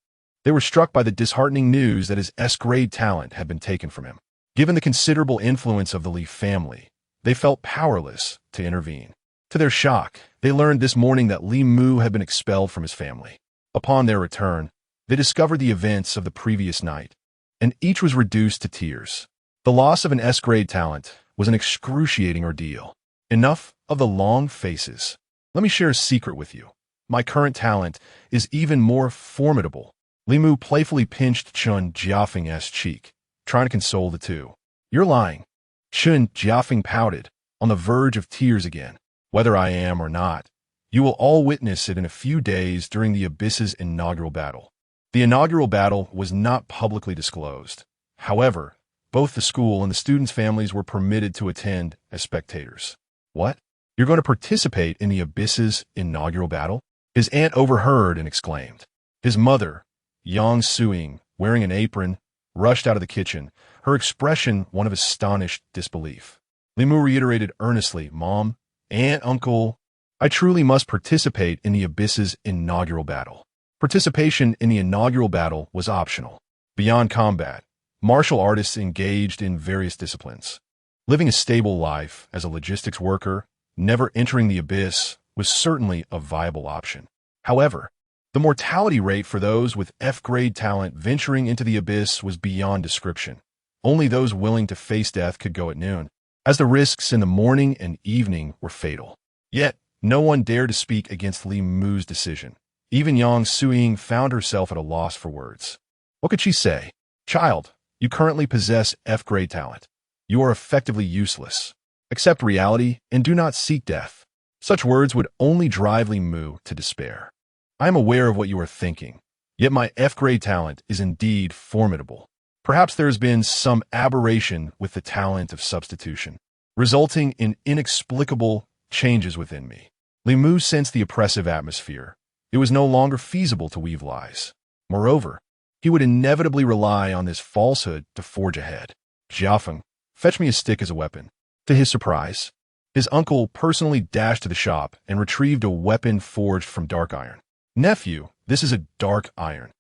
they were struck by the disheartening news that his S-grade talent had been taken from him. Given the considerable influence of the Li family, they felt powerless to intervene. To their shock, they learned this morning that Li Mu had been expelled from his family. Upon their return, they discovered the events of the previous night, and each was reduced to tears. The loss of an S-grade talent was an excruciating ordeal. Enough of the long faces. Let me share a secret with you. My current talent is even more formidable. Li Mu playfully pinched Chun Jiafeng's cheek, trying to console the two. You're lying. Chun Jiafeng pouted, on the verge of tears again. Whether I am or not, you will all witness it in a few days during the Abyss's inaugural battle. The inaugural battle was not publicly disclosed. However, both the school and the students' families were permitted to attend as spectators. What? You're going to participate in the Abyss's inaugural battle? His aunt overheard and exclaimed. His mother, Yang Suiying, wearing an apron, rushed out of the kitchen, her expression one of astonished disbelief. Li Mu reiterated earnestly, Mom, Aunt, uncle, I truly must participate in the Abyss's inaugural battle. Participation in the inaugural battle was optional. Beyond combat, martial artists engaged in various disciplines. Living a stable life as a logistics worker, never entering the Abyss, was certainly a viable option. However, the mortality rate for those with F-grade talent venturing into the Abyss was beyond description. Only those willing to face death could go at noon, as the risks in the morning and evening were fatal. Yet, no one dared to speak against Li Mu's decision. Even Yang Suiying found herself at a loss for words. What could she say? Child, you currently possess F-grade talent. You are effectively useless. Accept reality and do not seek death. Such words would only drive Li Mu to despair. I am aware of what you are thinking, yet my F-grade talent is indeed formidable. Perhaps there has been some aberration with the talent of substitution, resulting in inexplicable changes within me. Li Mu sensed the oppressive atmosphere. It was no longer feasible to weave lies. Moreover, he would inevitably rely on this falsehood to forge ahead. Jiafeng, fetch me a stick as a weapon. To his surprise, his uncle personally dashed to the shop and retrieved a weapon forged from dark iron. Nephew, this is a dark iron.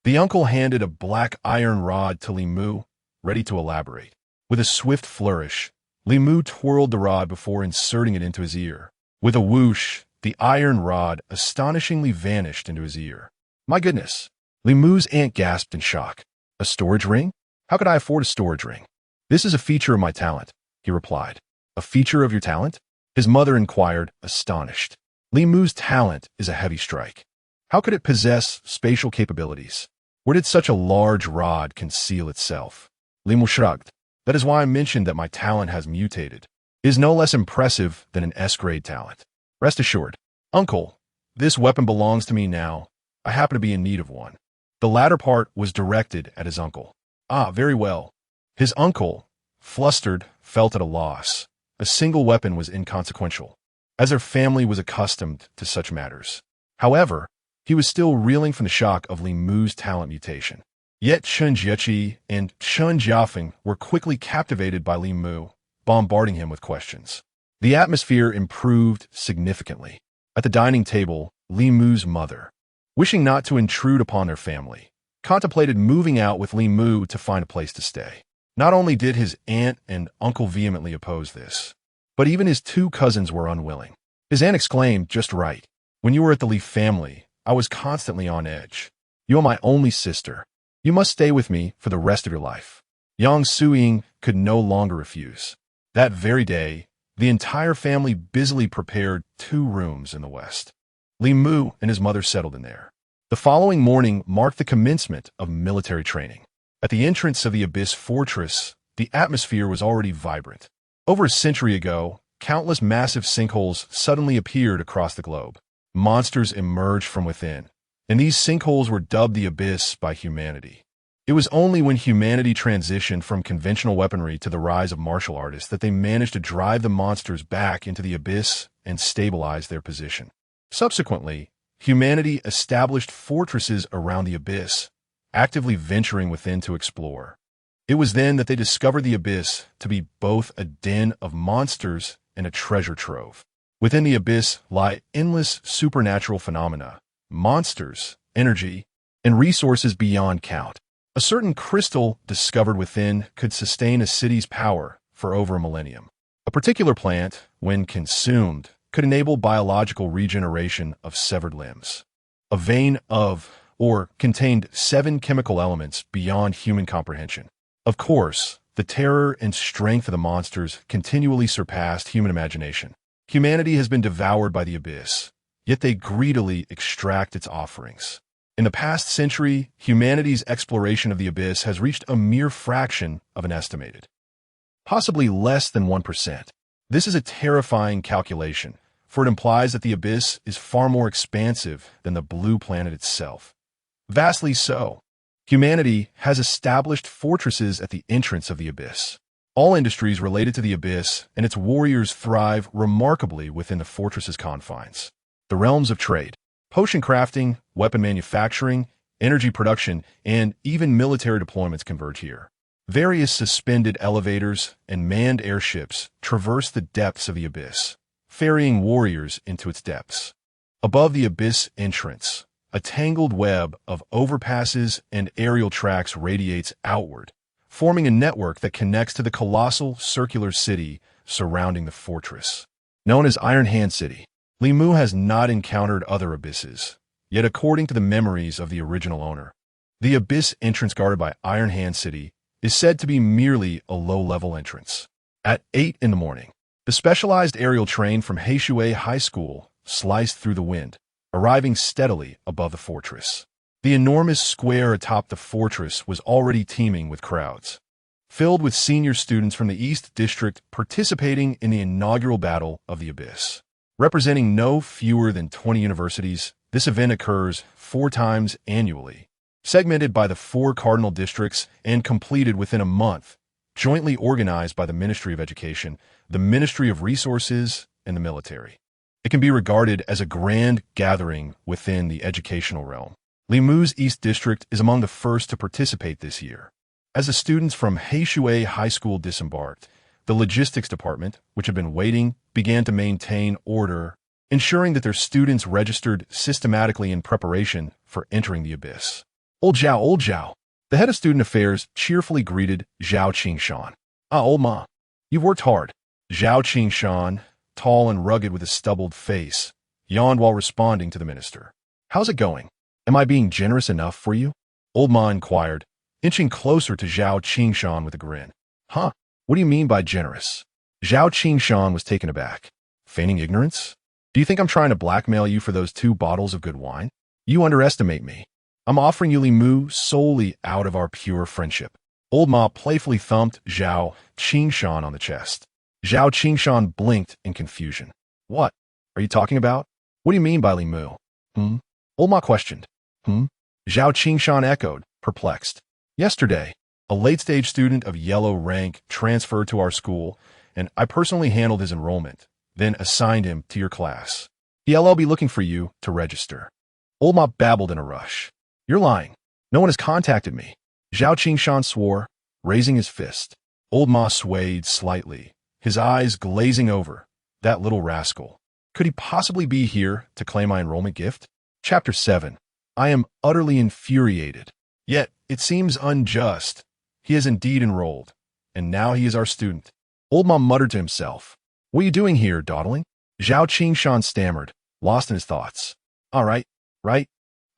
The uncle handed a black iron rod to Li Mu, ready to elaborate. With a swift flourish, Li Mu twirled the rod before inserting it into his ear. With a whoosh, the iron rod astonishingly vanished into his ear. My goodness! Li Mu's aunt gasped in shock. A storage ring? How could I afford a storage ring? This is a feature of my talent, he replied. A feature of your talent? His mother inquired, astonished. Li Mu's talent is a heavy strike. How could it possess spatial capabilities? Where did such a large rod conceal itself? Li Mu shrugged. That is why I mentioned that my talent has mutated. It is no less impressive than an S-grade talent. Rest assured, uncle, this weapon belongs to me now. I happen to be in need of one. The latter part was directed at his uncle. Ah, very well. His uncle, flustered, felt at a loss. A single weapon was inconsequential, as their family was accustomed to such matters. However, he was still reeling from the shock of Li Mu's talent mutation. Yet Chen Jieqi and Chen Jiafeng were quickly captivated by Li Mu, bombarding him with questions. The atmosphere improved significantly. At the dining table, Li Mu's mother, wishing not to intrude upon their family, contemplated moving out with Li Mu to find a place to stay. Not only did his aunt and uncle vehemently oppose this, but even his two cousins were unwilling. His aunt exclaimed, just right. When you were at the Li family, I was constantly on edge. You are my only sister. You must stay with me for the rest of your life. Yang Suiying could no longer refuse. That very day, the entire family busily prepared 2 rooms in the west. Li Mu and his mother settled in there. The following morning marked the commencement of military training. At the entrance of the Abyss Fortress, the atmosphere was already vibrant. Over a century ago, countless massive sinkholes suddenly appeared across the globe. Monsters emerged from within, and these sinkholes were dubbed the Abyss by humanity. It was only when humanity transitioned from conventional weaponry to the rise of martial artists that they managed to drive the monsters back into the Abyss and stabilize their position. Subsequently, humanity established fortresses around the Abyss, actively venturing within to explore. It was then that they discovered the Abyss to be both a den of monsters and a treasure trove. Within the Abyss lie endless supernatural phenomena, monsters, energy, and resources beyond count. A certain crystal discovered within could sustain a city's power for over a millennium. A particular plant, when consumed, could enable biological regeneration of severed limbs. A vein of, or contained 7 chemical elements beyond human comprehension. Of course, the terror and strength of the monsters continually surpassed human imagination. Humanity has been devoured by the Abyss, yet they greedily extract its offerings. In the past century, humanity's exploration of the Abyss has reached a mere fraction of an estimated, possibly less than 1%. This is a terrifying calculation, for it implies that the Abyss is far more expansive than the blue planet itself. Vastly so. Humanity has established fortresses at the entrance of the Abyss. All industries related to the Abyss and its warriors thrive remarkably within the fortress's confines. The realms of trade, potion crafting, weapon manufacturing, energy production, and even military deployments converge here. Various suspended elevators and manned airships traverse the depths of the Abyss, ferrying warriors into its depths. Above the abyss entrance, a tangled web of overpasses and aerial tracks radiates outward, forming a network that connects to the colossal circular city surrounding the fortress. Known as Iron Hand City, Li Mu has not encountered other abysses, yet according to the memories of the original owner, the abyss entrance guarded by Iron Hand City is said to be merely a low-level entrance. At 8 in the morning, the specialized aerial train from Heishui High School sliced through the wind, arriving steadily above the fortress. The enormous square atop the fortress was already teeming with crowds, filled with senior students from the East District participating in the inaugural Battle of the Abyss. Representing no fewer than 20 universities, this event occurs 4 times annually, segmented by the 4 cardinal districts and completed within a month, jointly organized by the Ministry of Education, the Ministry of Resources, and the military. It can be regarded as a grand gathering within the educational realm. Li Mu's East District is among the first to participate this year. As the students from Heishui High School disembarked, the logistics department, which had been waiting, began to maintain order, ensuring that their students registered systematically in preparation for entering the abyss. Old Zhao. The head of student affairs cheerfully greeted Zhao Qingshan. Ah, old ma. You've worked hard. Zhao Qingshan, tall and rugged with a stubbled face, yawned while responding to the minister. How's it going? Am I being generous enough for you? Old ma inquired, inching closer to Zhao Qingshan with a grin. Huh? What do you mean by generous? Zhao Qingshan was taken aback. Feigning ignorance? Do you think I'm trying to blackmail you for those 2 bottles of good wine? You underestimate me. I'm offering you Li Mu solely out of our pure friendship. Old Ma playfully thumped Zhao Qingshan on the chest. Zhao Qingshan blinked in confusion. What are you talking about? What do you mean by Li Mu? Old Ma questioned. Zhao Qingshan echoed, perplexed. Yesterday, a late-stage student of yellow rank transferred to our school, and I personally handled his enrollment, then assigned him to your class. I'll be looking for you to register. Old Ma babbled in a rush. You're lying. No one has contacted me. Zhao Qingshan swore, raising his fist. Old Ma swayed slightly, his eyes glazing over. That little rascal. Could he possibly be here to claim my enrollment gift? Chapter 7. I am utterly infuriated. Yet, it seems unjust. He is indeed enrolled, and now he is our student. Old Ma muttered to himself. What are you doing here, dawdling? Zhao Qingshan stammered, lost in his thoughts. All right.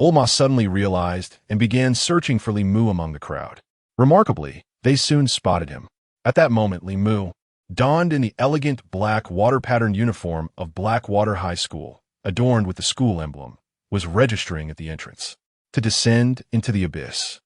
Old Ma suddenly realized and began searching for Li Mu among the crowd. Remarkably, they soon spotted him. At that moment, Li Mu, donned in the elegant black water-patterned uniform of Blackwater High School, adorned with the school emblem, was registering at the entrance. To descend into the abyss,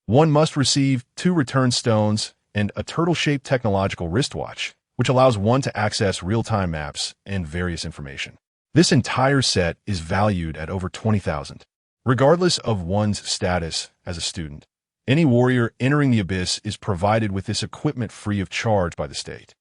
one must receive 2 return stones and a turtle-shaped technological wristwatch, which allows one to access real-time maps and various information. This entire set is valued at over 20,000. Regardless of one's status as a student, any warrior entering the abyss is provided with this equipment free of charge by the state,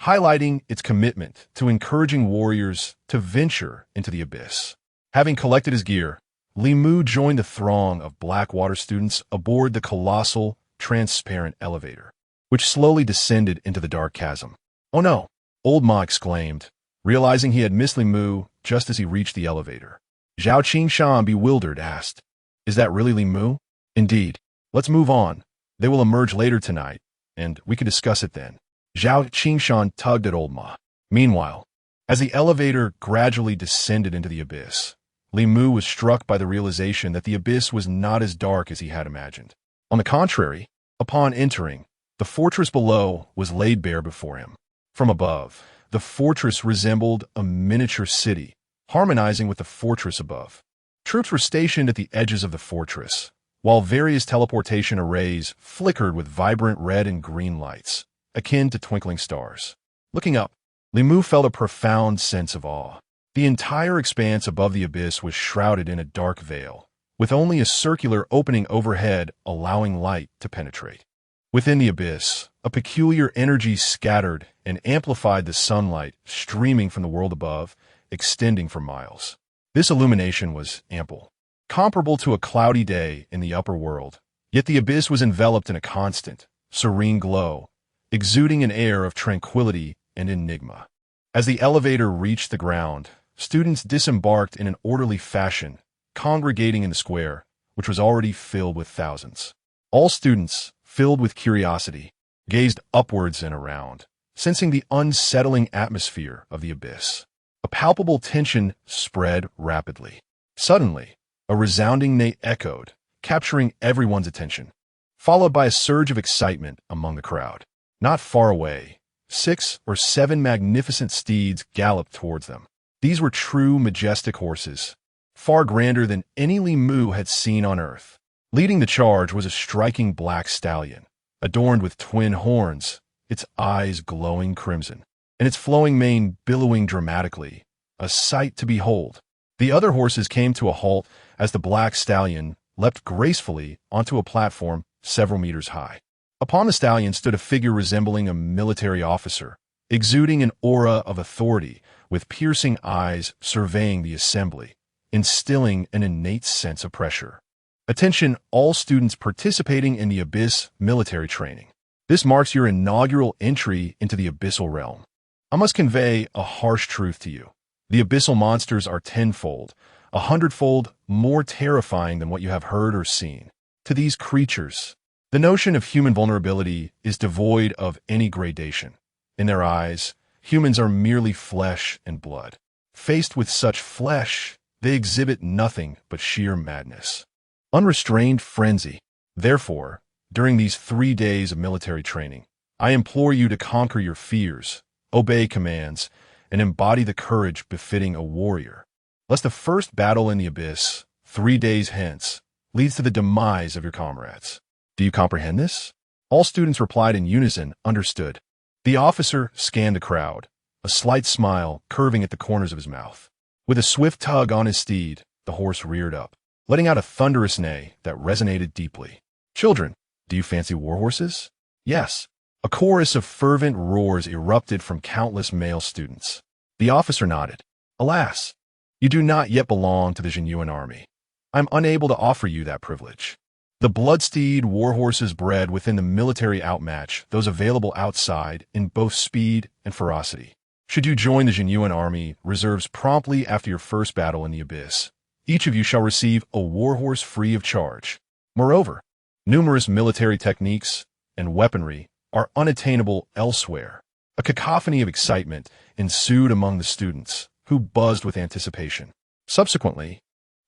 highlighting its commitment to encouraging warriors to venture into the abyss. Having collected his gear, Li Mu joined the throng of Blackwater students aboard the colossal, transparent elevator, which slowly descended into the dark chasm. Oh no! Old Ma exclaimed, realizing he had missed Li Mu just as he reached the elevator. Zhao Qingshan, bewildered, asked, Is that really Li Mu? Indeed. Let's move on. They will emerge later tonight, and we can discuss it then. Zhao Qingshan tugged at Old Ma. Meanwhile, as the elevator gradually descended into the abyss, Li Mu was struck by the realization that the abyss was not as dark as he had imagined. On the contrary, upon entering, the fortress below was laid bare before him. From above, the fortress resembled a miniature city, harmonizing with the fortress above. Troops were stationed at the edges of the fortress, while various teleportation arrays flickered with vibrant red and green lights, akin to twinkling stars. Looking up, Li Mu felt a profound sense of awe. The entire expanse above the abyss was shrouded in a dark veil, with only a circular opening overhead allowing light to penetrate. Within the abyss, a peculiar energy scattered and amplified the sunlight streaming from the world above, extending for miles. This illumination was ample, comparable to a cloudy day in the upper world, yet the abyss was enveloped in a constant, serene glow, exuding an air of tranquility and enigma. As the elevator reached the ground, students disembarked in an orderly fashion, congregating in the square, which was already filled with thousands. All students, filled with curiosity, gazed upwards and around, sensing the unsettling atmosphere of the abyss. A palpable tension spread rapidly. Suddenly, a resounding neigh echoed, capturing everyone's attention, followed by a surge of excitement among the crowd. Not far away, 6 or 7 magnificent steeds galloped towards them. These were true majestic horses, far grander than any Li Mu had seen on earth. Leading the charge was a striking black stallion, adorned with twin horns, its eyes glowing crimson, and its flowing mane billowing dramatically, a sight to behold. The other horses came to a halt as the black stallion leapt gracefully onto a platform several meters high. Upon the stallion stood a figure resembling a military officer, exuding an aura of authority, with piercing eyes surveying the assembly, instilling an innate sense of pressure. Attention, all students participating in the Abyss military training. This marks your inaugural entry into the abyssal realm. I must convey a harsh truth to you. The abyssal monsters are tenfold, 100-fold more terrifying than what you have heard or seen. To these creatures, the notion of human vulnerability is devoid of any gradation. In their eyes, humans are merely flesh and blood. Faced with such flesh, they exhibit nothing but sheer madness. Unrestrained frenzy. Therefore, during these 3 days of military training, I implore you to conquer your fears, obey commands, and embody the courage befitting a warrior. Lest the first battle in the abyss, 3 days hence, leads to the demise of your comrades. Do you comprehend this? All students replied in unison, understood. The officer scanned the crowd, a slight smile curving at the corners of his mouth. With a swift tug on his steed, the horse reared up, letting out a thunderous neigh that resonated deeply. Children, do you fancy war horses? Yes. A chorus of fervent roars erupted from countless male students. The officer nodded. Alas, you do not yet belong to the Zhenyuan Army. I am unable to offer you that privilege. The bloodsteed war horses bred within the military outmatch those available outside in both speed and ferocity. Should you join the Zhenyuan Army reserves promptly after your first battle in the abyss, each of you shall receive a warhorse free of charge. Moreover, numerous military techniques and weaponry are unattainable elsewhere. A cacophony of excitement ensued among the students, who buzzed with anticipation. Subsequently,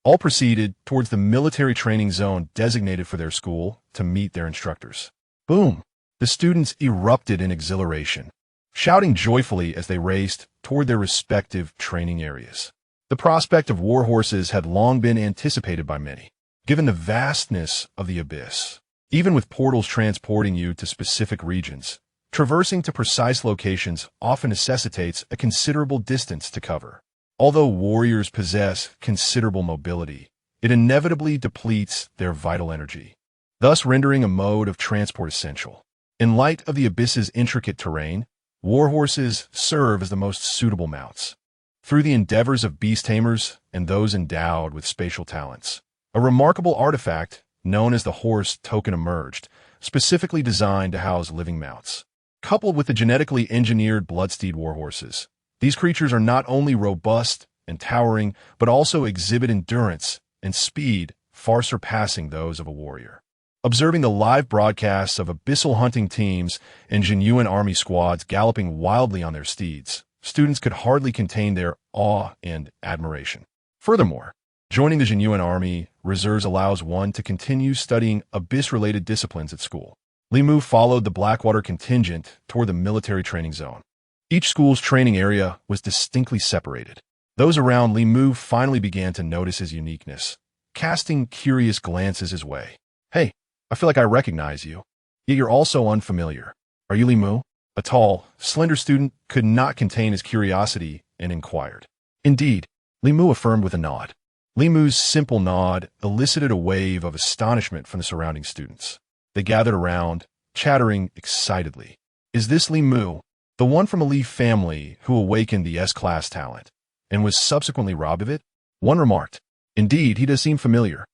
all proceeded towards the military training zone designated for their school to meet their instructors. Boom! The students erupted in exhilaration, shouting joyfully as they raced toward their respective training areas. The prospect of war horses had long been anticipated by many, given the vastness of the abyss. Even with portals transporting you to specific regions, traversing to precise locations often necessitates a considerable distance to cover. Although warriors possess considerable mobility, it inevitably depletes their vital energy, thus rendering a mode of transport essential. In light of the abyss's intricate terrain, war horses serve as the most suitable mounts. Through the endeavors of beast tamers and those endowed with spatial talents, a remarkable artifact known as the horse token emerged, specifically designed to house living mounts. Coupled with the genetically engineered bloodsteed warhorses, these creatures are not only robust and towering, but also exhibit endurance and speed far surpassing those of a warrior. Observing the live broadcasts of abyssal hunting teams and Zhenyuan Army squads galloping wildly on their steeds, students could hardly contain their awe and admiration. Furthermore, joining the Zhenyuan Army reserves allows one to continue studying abyss-related disciplines at school. Li Mu followed the Blackwater contingent toward the military training zone. Each school's training area was distinctly separated. Those around Li Mu finally began to notice his uniqueness, casting curious glances his way. Hey, I feel like I recognize you. Yet you're also unfamiliar. Are you Li Mu? A tall, slender student could not contain his curiosity and inquired. Indeed, Li Mu affirmed with a nod. Li Mu's simple nod elicited a wave of astonishment from the surrounding students. They gathered around, chattering excitedly. Is this Li Mu, the one from a Li family who awakened the S-class talent, and was subsequently robbed of it? One remarked, Indeed, he does seem familiar,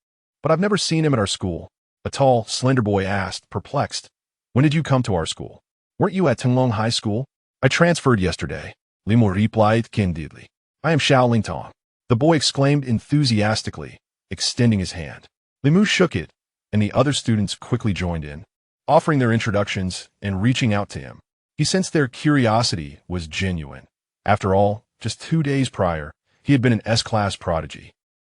but I've never seen him at our school. A tall, slender boy asked, perplexed, When did you come to our school? Weren't you at Tenglong High School? I transferred yesterday. Li Mu replied candidly. I am Xiao Lingtong. The boy exclaimed enthusiastically, extending his hand. Li Mu shook it, and the other students quickly joined in, offering their introductions and reaching out to him. He sensed their curiosity was genuine. After all, just 2 days prior, he had been an S-class prodigy,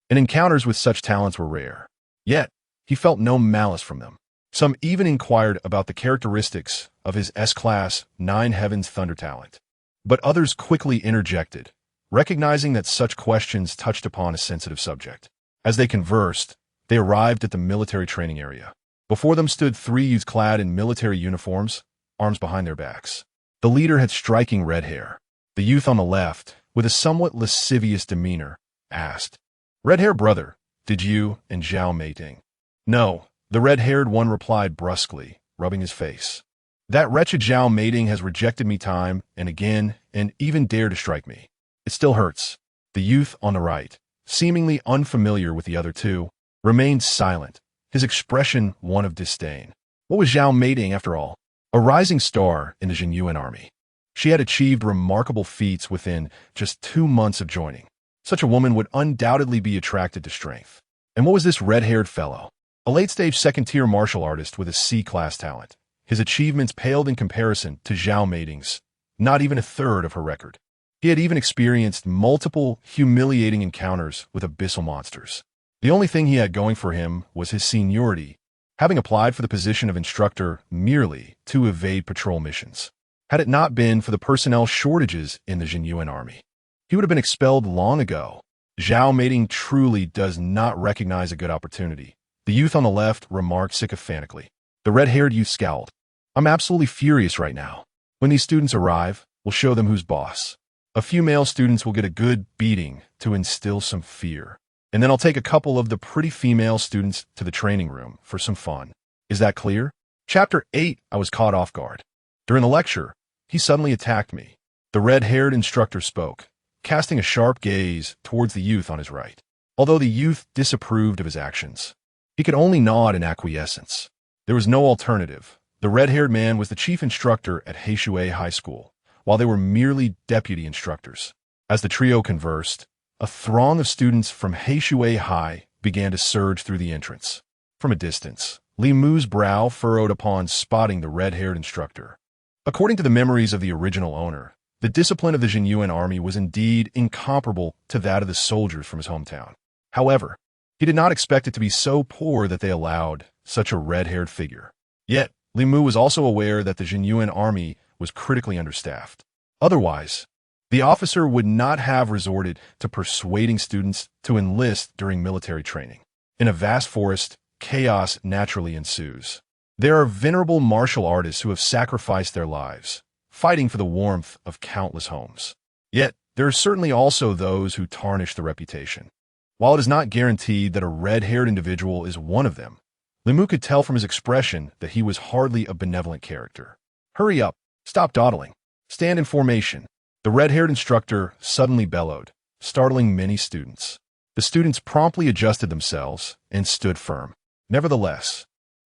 and encounters with such talents were rare. Yet, he felt no malice from them. Some even inquired about the characteristics of his S-class 9 Heavens Thunder talent. But others quickly interjected, recognizing that such questions touched upon a sensitive subject. As they conversed, they arrived at the military training area. Before them stood 3 youths clad in military uniforms, arms behind their backs. The leader had striking red hair. The youth on the left, with a somewhat lascivious demeanor, asked, Red hair brother, did you and Zhao mating? No, the red-haired one replied brusquely, rubbing his face. That wretched Zhao mating has rejected me time and again and even dared to strike me. It still hurts. The youth on the right, seemingly unfamiliar with the other two, remained silent, his expression one of disdain. What was Zhao mating after all? A rising star in the Zhenyuan Army. She had achieved remarkable feats within just 2 months of joining. Such a woman would undoubtedly be attracted to strength. And what was this red-haired fellow? A late-stage second-tier martial artist with a C-class talent. His achievements paled in comparison to Zhao mating's, not even a third of her record. He had even experienced multiple humiliating encounters with abyssal monsters. The only thing he had going for him was his seniority, having applied for the position of instructor merely to evade patrol missions. Had it not been for the personnel shortages in the Zhenyuan Army, he would have been expelled long ago. Zhao mating truly does not recognize a good opportunity, the youth on the left remarked sycophantically. The red-haired youth scowled. I'm absolutely furious right now. When these students arrive, we'll show them who's boss. A few male students will get a good beating to instill some fear. And then I'll take a couple of the pretty female students to the training room for some fun. Is that clear? Chapter 8, I was caught off guard. During the lecture, he suddenly attacked me. The red-haired instructor spoke, casting a sharp gaze towards the youth on his right. Although the youth disapproved of his actions, he could only nod in acquiescence. There was no alternative. The red-haired man was the chief instructor at Heishui High School, while they were merely deputy instructors. As the trio conversed, a throng of students from Heishui High began to surge through the entrance. From a distance, Li Mu's brow furrowed upon spotting the red-haired instructor. According to the memories of the original owner, the discipline of the Zhenyuan Army was indeed incomparable to that of the soldiers from his hometown. However, he did not expect it to be so poor that they allowed such a red-haired figure. Yet, Li Mu was also aware that the Zhenyuan Army was critically understaffed. Otherwise, the officer would not have resorted to persuading students to enlist during military training. In a vast forest, chaos naturally ensues. There are venerable martial artists who have sacrificed their lives, fighting for the warmth of countless homes. Yet, there are certainly also those who tarnish the reputation. While it is not guaranteed that a red-haired individual is one of them, Li Mu could tell from his expression that he was hardly a benevolent character. Hurry up, stop dawdling, stand in formation. The red-haired instructor suddenly bellowed, startling many students. The students promptly adjusted themselves and stood firm. Nevertheless,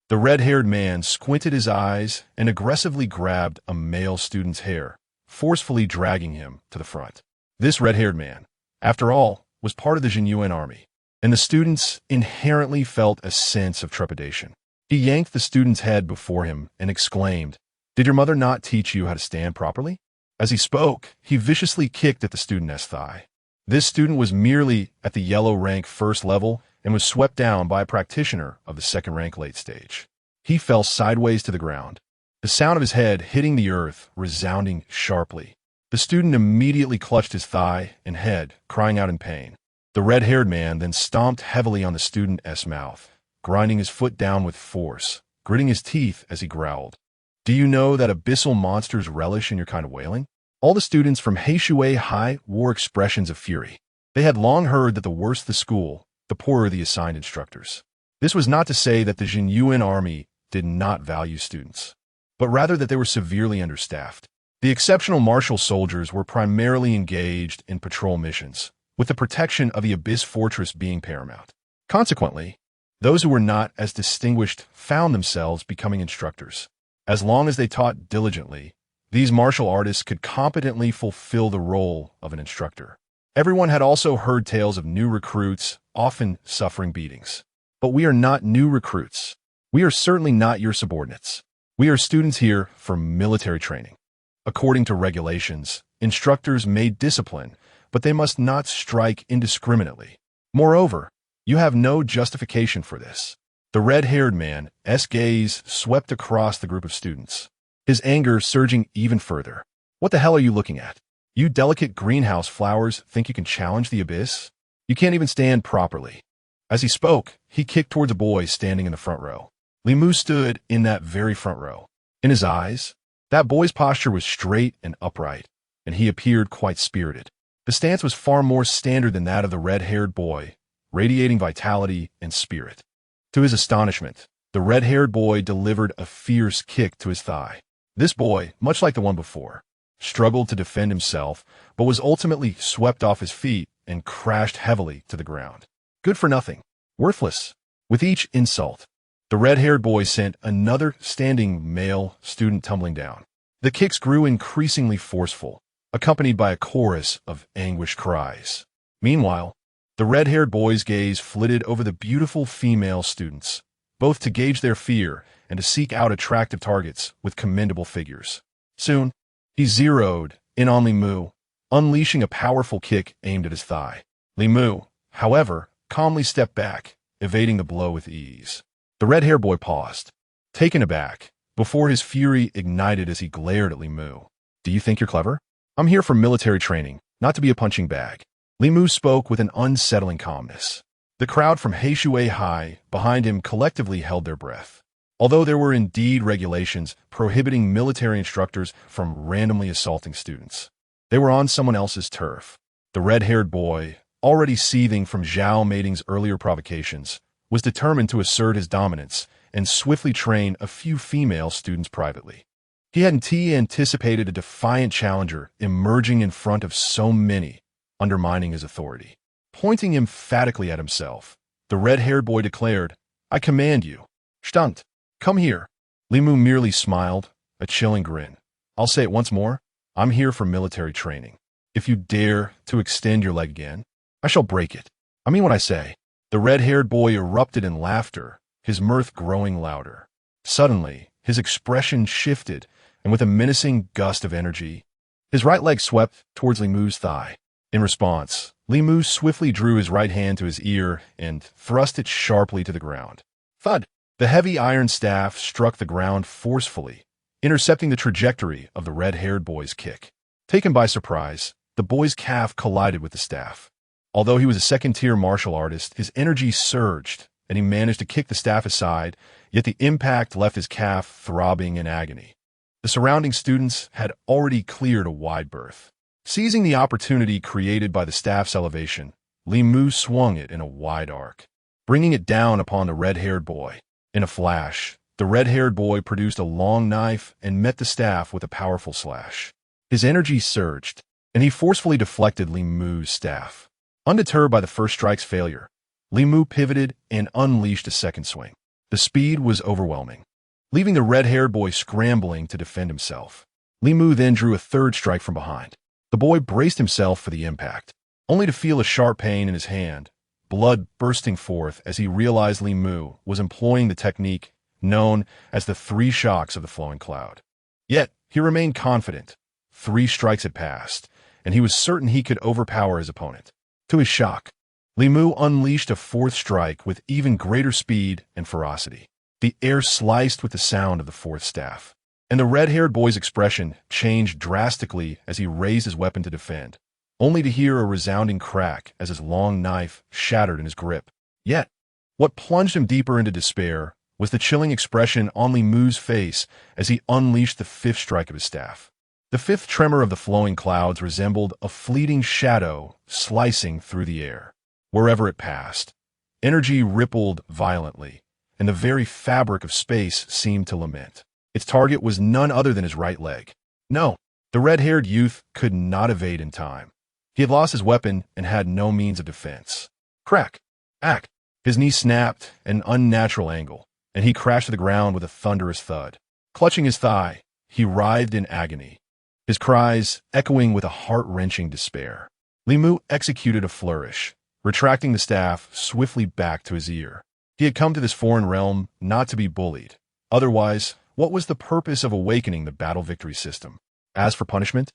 the red-haired man squinted his eyes and aggressively grabbed a male student's hair, forcefully dragging him to the front. This red-haired man, after all, was part of the Zhenyuan Army, and the students inherently felt a sense of trepidation. He yanked the student's head before him and exclaimed, "Did your mother not teach you how to stand properly?" As he spoke, he viciously kicked at the student's thigh. This student was merely at the yellow rank first level and was swept down by a practitioner of the second rank late stage. He fell sideways to the ground, the sound of his head hitting the earth resounding sharply. The student immediately clutched his thigh and head, crying out in pain. The red-haired man then stomped heavily on the student's mouth, grinding his foot down with force, gritting his teeth as he growled. "Do you know that abyssal monsters relish in your kind of wailing?" All the students from Heishui High wore expressions of fury. They had long heard that the worse the school, the poorer the assigned instructors. This was not to say that the Zhenyuan Army did not value students, but rather that they were severely understaffed. The exceptional martial soldiers were primarily engaged in patrol missions, with the protection of the Abyss Fortress being paramount. Consequently, those who were not as distinguished found themselves becoming instructors. As long as they taught diligently, these martial artists could competently fulfill the role of an instructor. Everyone had also heard tales of new recruits, often suffering beatings. But we are not new recruits. We are certainly not your subordinates. We are students here for military training. According to regulations, instructors may discipline, but they must not strike indiscriminately. Moreover, you have no justification for this. The red-haired man's gaze swept across the group of students, his anger surging even further. What the hell are you looking at? You delicate greenhouse flowers think you can challenge the abyss? You can't even stand properly. As he spoke, he kicked towards a boy standing in the front row. Li Mu stood in that very front row. In his eyes, that boy's posture was straight and upright, and he appeared quite spirited. The stance was far more standard than that of the red-haired boy, radiating vitality and spirit. To his astonishment, the red-haired boy delivered a fierce kick to his thigh. This boy, much like the one before, struggled to defend himself, but was ultimately swept off his feet and crashed heavily to the ground. Good for nothing. Worthless. With each insult, the red-haired boy sent another standing male student tumbling down. The kicks grew increasingly forceful, accompanied by a chorus of anguished cries. Meanwhile, the red-haired boy's gaze flitted over the beautiful female students, both to gauge their fear and to seek out attractive targets with commendable figures. Soon, he zeroed in on Li Mu, unleashing a powerful kick aimed at his thigh. Li Mu, however, calmly stepped back, evading the blow with ease. The red-haired boy paused, taken aback, before his fury ignited as he glared at Li Mu. Do you think you're clever? I'm here for military training, not to be a punching bag. Li Mu spoke with an unsettling calmness. The crowd from Heishui High behind him collectively held their breath. Although there were indeed regulations prohibiting military instructors from randomly assaulting students, they were on someone else's turf. The red-haired boy, already seething from Zhao Meiding's earlier provocations, was determined to assert his dominance and swiftly train a few female students privately. He hadn't anticipated a defiant challenger emerging in front of so many, undermining his authority. Pointing emphatically at himself, the red-haired boy declared, "I command you. Stunt, come here." Li Mu merely smiled, a chilling grin. "I'll say it once more. I'm here for military training. If you dare to extend your leg again, I shall break it. I mean what I say." The red-haired boy erupted in laughter, his mirth growing louder. Suddenly, his expression shifted, and with a menacing gust of energy, his right leg swept towards Li Mu's thigh. In response, Li Mu swiftly drew his right hand to his ear and thrust it sharply to the ground. Thud! The heavy iron staff struck the ground forcefully, intercepting the trajectory of the red-haired boy's kick. Taken by surprise, the boy's calf collided with the staff. Although he was a second-tier martial artist, his energy surged, and he managed to kick the staff aside, yet the impact left his calf throbbing in agony. The surrounding students had already cleared a wide berth. Seizing the opportunity created by the staff's elevation, Li Mu swung it in a wide arc, bringing it down upon the red-haired boy. In a flash, the red-haired boy produced a long knife and met the staff with a powerful slash. His energy surged, and he forcefully deflected Li Mu's staff. Undeterred by the first strike's failure, Li Mu pivoted and unleashed a second swing. The speed was overwhelming, leaving the red-haired boy scrambling to defend himself. Li Mu then drew a third strike from behind. The boy braced himself for the impact, only to feel a sharp pain in his hand, blood bursting forth as he realized Li Mu was employing the technique known as the 3 shocks of the flowing cloud. Yet, he remained confident. 3 strikes had passed, and he was certain he could overpower his opponent. To his shock, Li Mu unleashed a 4th strike with even greater speed and ferocity. The air sliced with the sound of the 4th staff, and the red-haired boy's expression changed drastically as he raised his weapon to defend, only to hear a resounding crack as his long knife shattered in his grip. Yet, what plunged him deeper into despair was the chilling expression on Li Mu's face as he unleashed the 5th strike of his staff. The 5th tremor of the flowing clouds resembled a fleeting shadow slicing through the air. Wherever it passed, energy rippled violently, and the very fabric of space seemed to lament. Its target was none other than his right leg. No, the red-haired youth could not evade in time. He had lost his weapon and had no means of defense. Crack! Ack! His knee snapped at an unnatural angle, and he crashed to the ground with a thunderous thud. Clutching his thigh, he writhed in agony, his cries echoing with a heart-wrenching despair. Li Mu executed a flourish, retracting the staff swiftly back to his ear. He had come to this foreign realm not to be bullied. Otherwise, what was the purpose of awakening the battle victory system? As for punishment?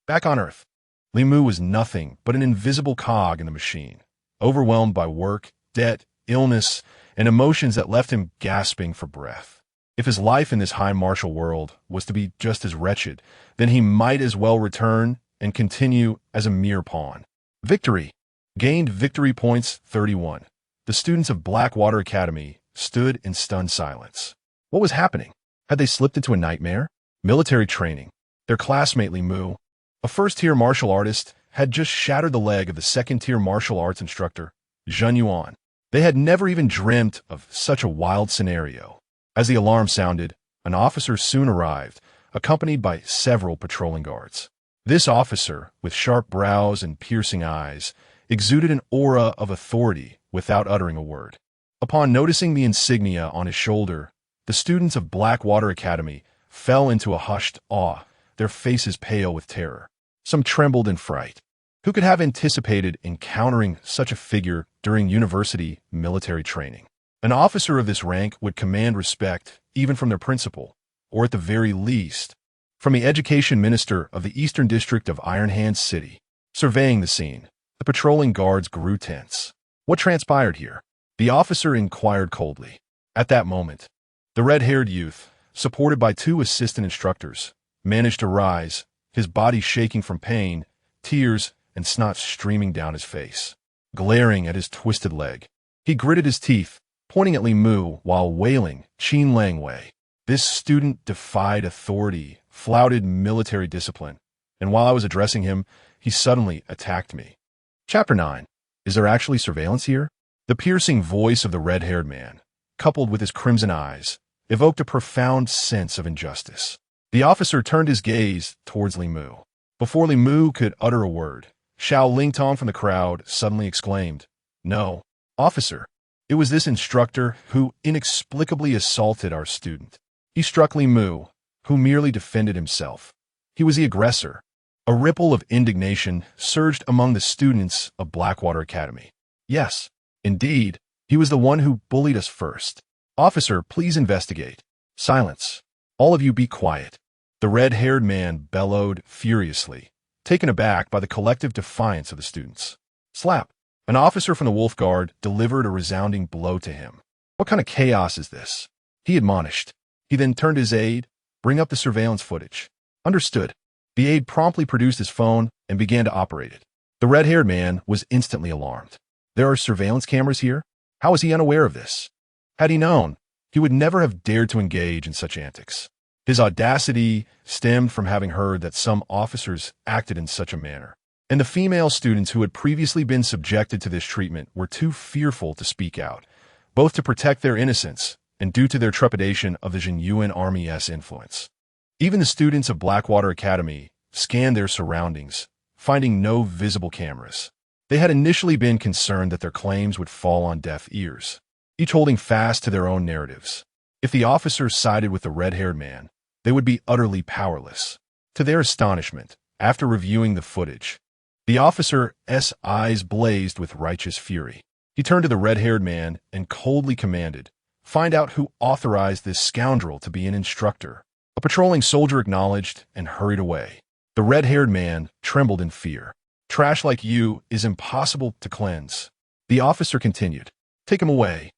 Back on Earth. Li Mu was nothing but an invisible cog in the machine, overwhelmed by work, debt, illness, and emotions that left him gasping for breath. If his life in this high martial world was to be just as wretched, then he might as well return and continue as a mere pawn. Victory. Gained victory points 31. The students of Blackwater Academy stood in stunned silence. What was happening? Had they slipped into a nightmare? Military training. Their classmate Li Mu, a first-tier martial artist, had just shattered the leg of the second-tier martial arts instructor, Zhenyuan. They had never even dreamt of such a wild scenario. As the alarm sounded, an officer soon arrived, accompanied by several patrolling guards. This officer, with sharp brows and piercing eyes, exuded an aura of authority without uttering a word. Upon noticing the insignia on his shoulder, the students of Blackwater Academy fell into a hushed awe, their faces pale with terror. Some trembled in fright. Who could have anticipated encountering such a figure during university military training? An officer of this rank would command respect even from their principal, or at the very least, from the education minister of the Eastern District of Iron Hand City. Surveying the scene, the patrolling guards grew tense. What transpired here? The officer inquired coldly. At that moment, the red-haired youth, supported by two assistant instructors, managed to rise, his body shaking from pain, tears, and snot streaming down his face. Glaring at his twisted leg, he gritted his teeth, pointing at Li Mu while wailing, "Qin Lang Wei." This student defied authority, flouted military discipline, and while I was addressing him, he suddenly attacked me. Chapter 9. Is there actually surveillance here? The piercing voice of the red-haired man, coupled with his crimson eyes, evoked a profound sense of injustice. The officer turned his gaze towards Li Mu. Before Li Mu could utter a word, Xiao Lingtong from the crowd suddenly exclaimed, "No, officer, it was this instructor who inexplicably assaulted our student. He struck Li Mu, who merely defended himself. He was the aggressor." A ripple of indignation surged among the students of Blackwater Academy. "Yes, indeed, he was the one who bullied us first. Officer, please investigate." "Silence. All of you be quiet." The red-haired man bellowed furiously, taken aback by the collective defiance of the students. Slap! An officer from the Wolf Guard delivered a resounding blow to him. "What kind of chaos is this?" he admonished. He then turned to his aide. "Bring up the surveillance footage." "Understood." The aide promptly produced his phone and began to operate it. The red-haired man was instantly alarmed. There are surveillance cameras here? How was he unaware of this? Had he known, he would never have dared to engage in such antics. His audacity stemmed from having heard that some officers acted in such a manner, and the female students who had previously been subjected to this treatment were too fearful to speak out, both to protect their innocence and due to their trepidation of the Zhenyuan Army's influence. Even the students of Blackwater Academy scanned their surroundings, finding no visible cameras. They had initially been concerned that their claims would fall on deaf ears, each holding fast to their own narratives. If the officers sided with the red-haired man, they would be utterly powerless. To their astonishment, after reviewing the footage, the officer's eyes blazed with righteous fury. He turned to the red-haired man and coldly commanded, "Find out who authorized this scoundrel to be an instructor." A patrolling soldier acknowledged and hurried away. The red-haired man trembled in fear. "Trash like you is impossible to cleanse." The officer continued, "Take him away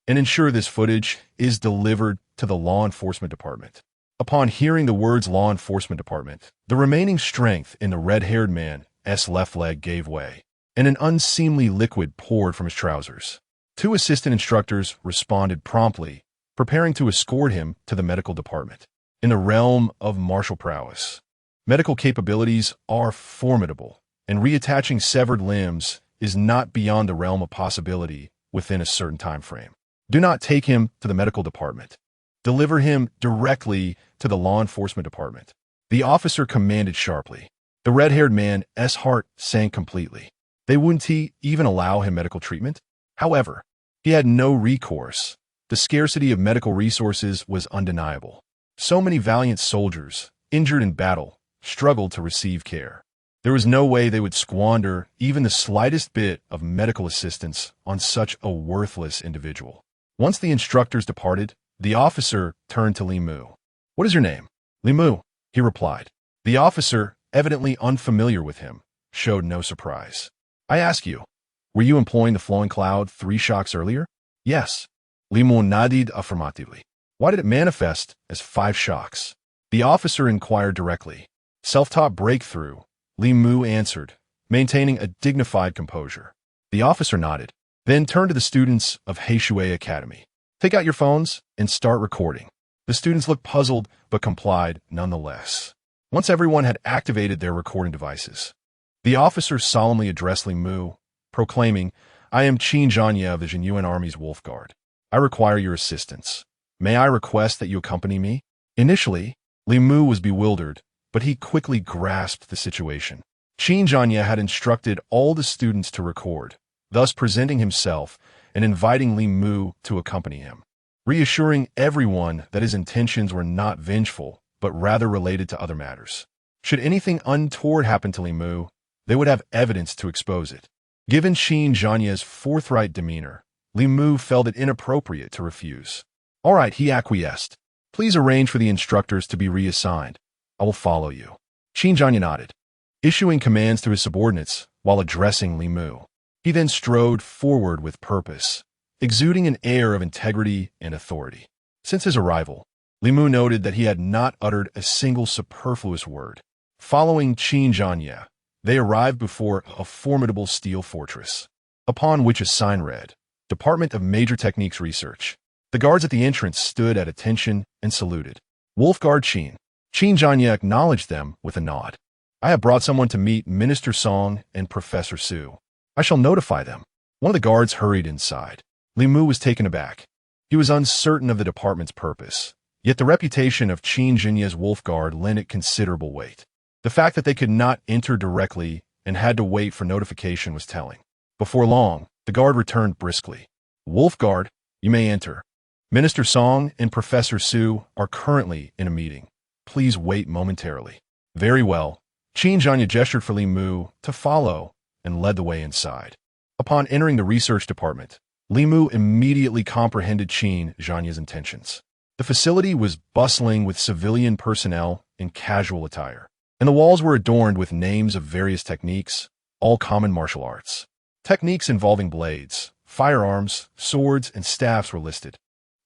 and ensure this footage is delivered to the law enforcement department." Upon hearing the words law enforcement department, the remaining strength in the red-haired man's left leg gave way, and an unseemly liquid poured from his trousers. Two assistant instructors responded promptly, preparing to escort him to the medical department. In the realm of martial prowess, medical capabilities are formidable, and reattaching severed limbs is not beyond the realm of possibility within a certain time frame. Do not take him to the medical department. Deliver him directly to the law enforcement department. The officer commanded sharply. The red-haired man's heart sank completely. They wouldn't even allow him medical treatment? However, he had no recourse. The scarcity of medical resources was undeniable. So many valiant soldiers, injured in battle, struggled to receive care. There was no way they would squander even the slightest bit of medical assistance on such a worthless individual. Once the instructors departed, the officer turned to Li Mu. "What is your name?" "Li Mu," he replied. The officer, evidently unfamiliar with him, showed no surprise. "I ask you, were you employing the flowing cloud 3 shocks earlier?" "Yes." Li Mu nodded affirmatively. "Why did it manifest as 5 shocks?" The officer inquired directly. "Self-taught breakthrough," Li Mu answered, maintaining a dignified composure. The officer nodded, then turned to the students of Heishui Academy. "Take out your phones and start recording." The students looked puzzled, but complied nonetheless. Once everyone had activated their recording devices, the officer solemnly addressed Li Mu, proclaiming, "I am Qin Zhanya of the Zhenyuan Army's Wolf Guard. I require your assistance. May I request that you accompany me?" Initially, Li Mu was bewildered, but he quickly grasped the situation. Qin Zhanya had instructed all the students to record, thus presenting himself and inviting Li Mu to accompany him, reassuring everyone that his intentions were not vengeful, but rather related to other matters. Should anything untoward happen to Li Mu, they would have evidence to expose it. Given Qin Zhanya's forthright demeanor, Li Mu felt it inappropriate to refuse. "All right," he acquiesced. "Please arrange for the instructors to be reassigned. I will follow you." Qin Zhanya nodded, issuing commands to his subordinates while addressing Li Mu. He then strode forward with purpose, exuding an air of integrity and authority. Since his arrival, Li Mu noted that he had not uttered a single superfluous word. Following Qin Zhanya, they arrived before a formidable steel fortress, upon which a sign read, "Department of Major Techniques Research." The guards at the entrance stood at attention and saluted. "Wolf Guard Qin." Qin Zhanya acknowledged them with a nod. "I have brought someone to meet Minister Song and Professor Su. I shall notify them." One of the guards hurried inside. Li Mu was taken aback. He was uncertain of the department's purpose, yet the reputation of Qin Zhanya's Wolf Guard lent it considerable weight. The fact that they could not enter directly and had to wait for notification was telling. Before long, the guard returned briskly. "Wolf Guard, you may enter. Minister Song and Professor Su are currently in a meeting. Please wait momentarily." "Very well." Qin Zhanya gestured for Li Mu to follow and led the way inside. Upon entering the research department, Li Mu immediately comprehended Qin Zhanya's intentions. The facility was bustling with civilian personnel in casual attire, and the walls were adorned with names of various techniques, all common martial arts. Techniques involving blades, firearms, swords, and staffs were listed,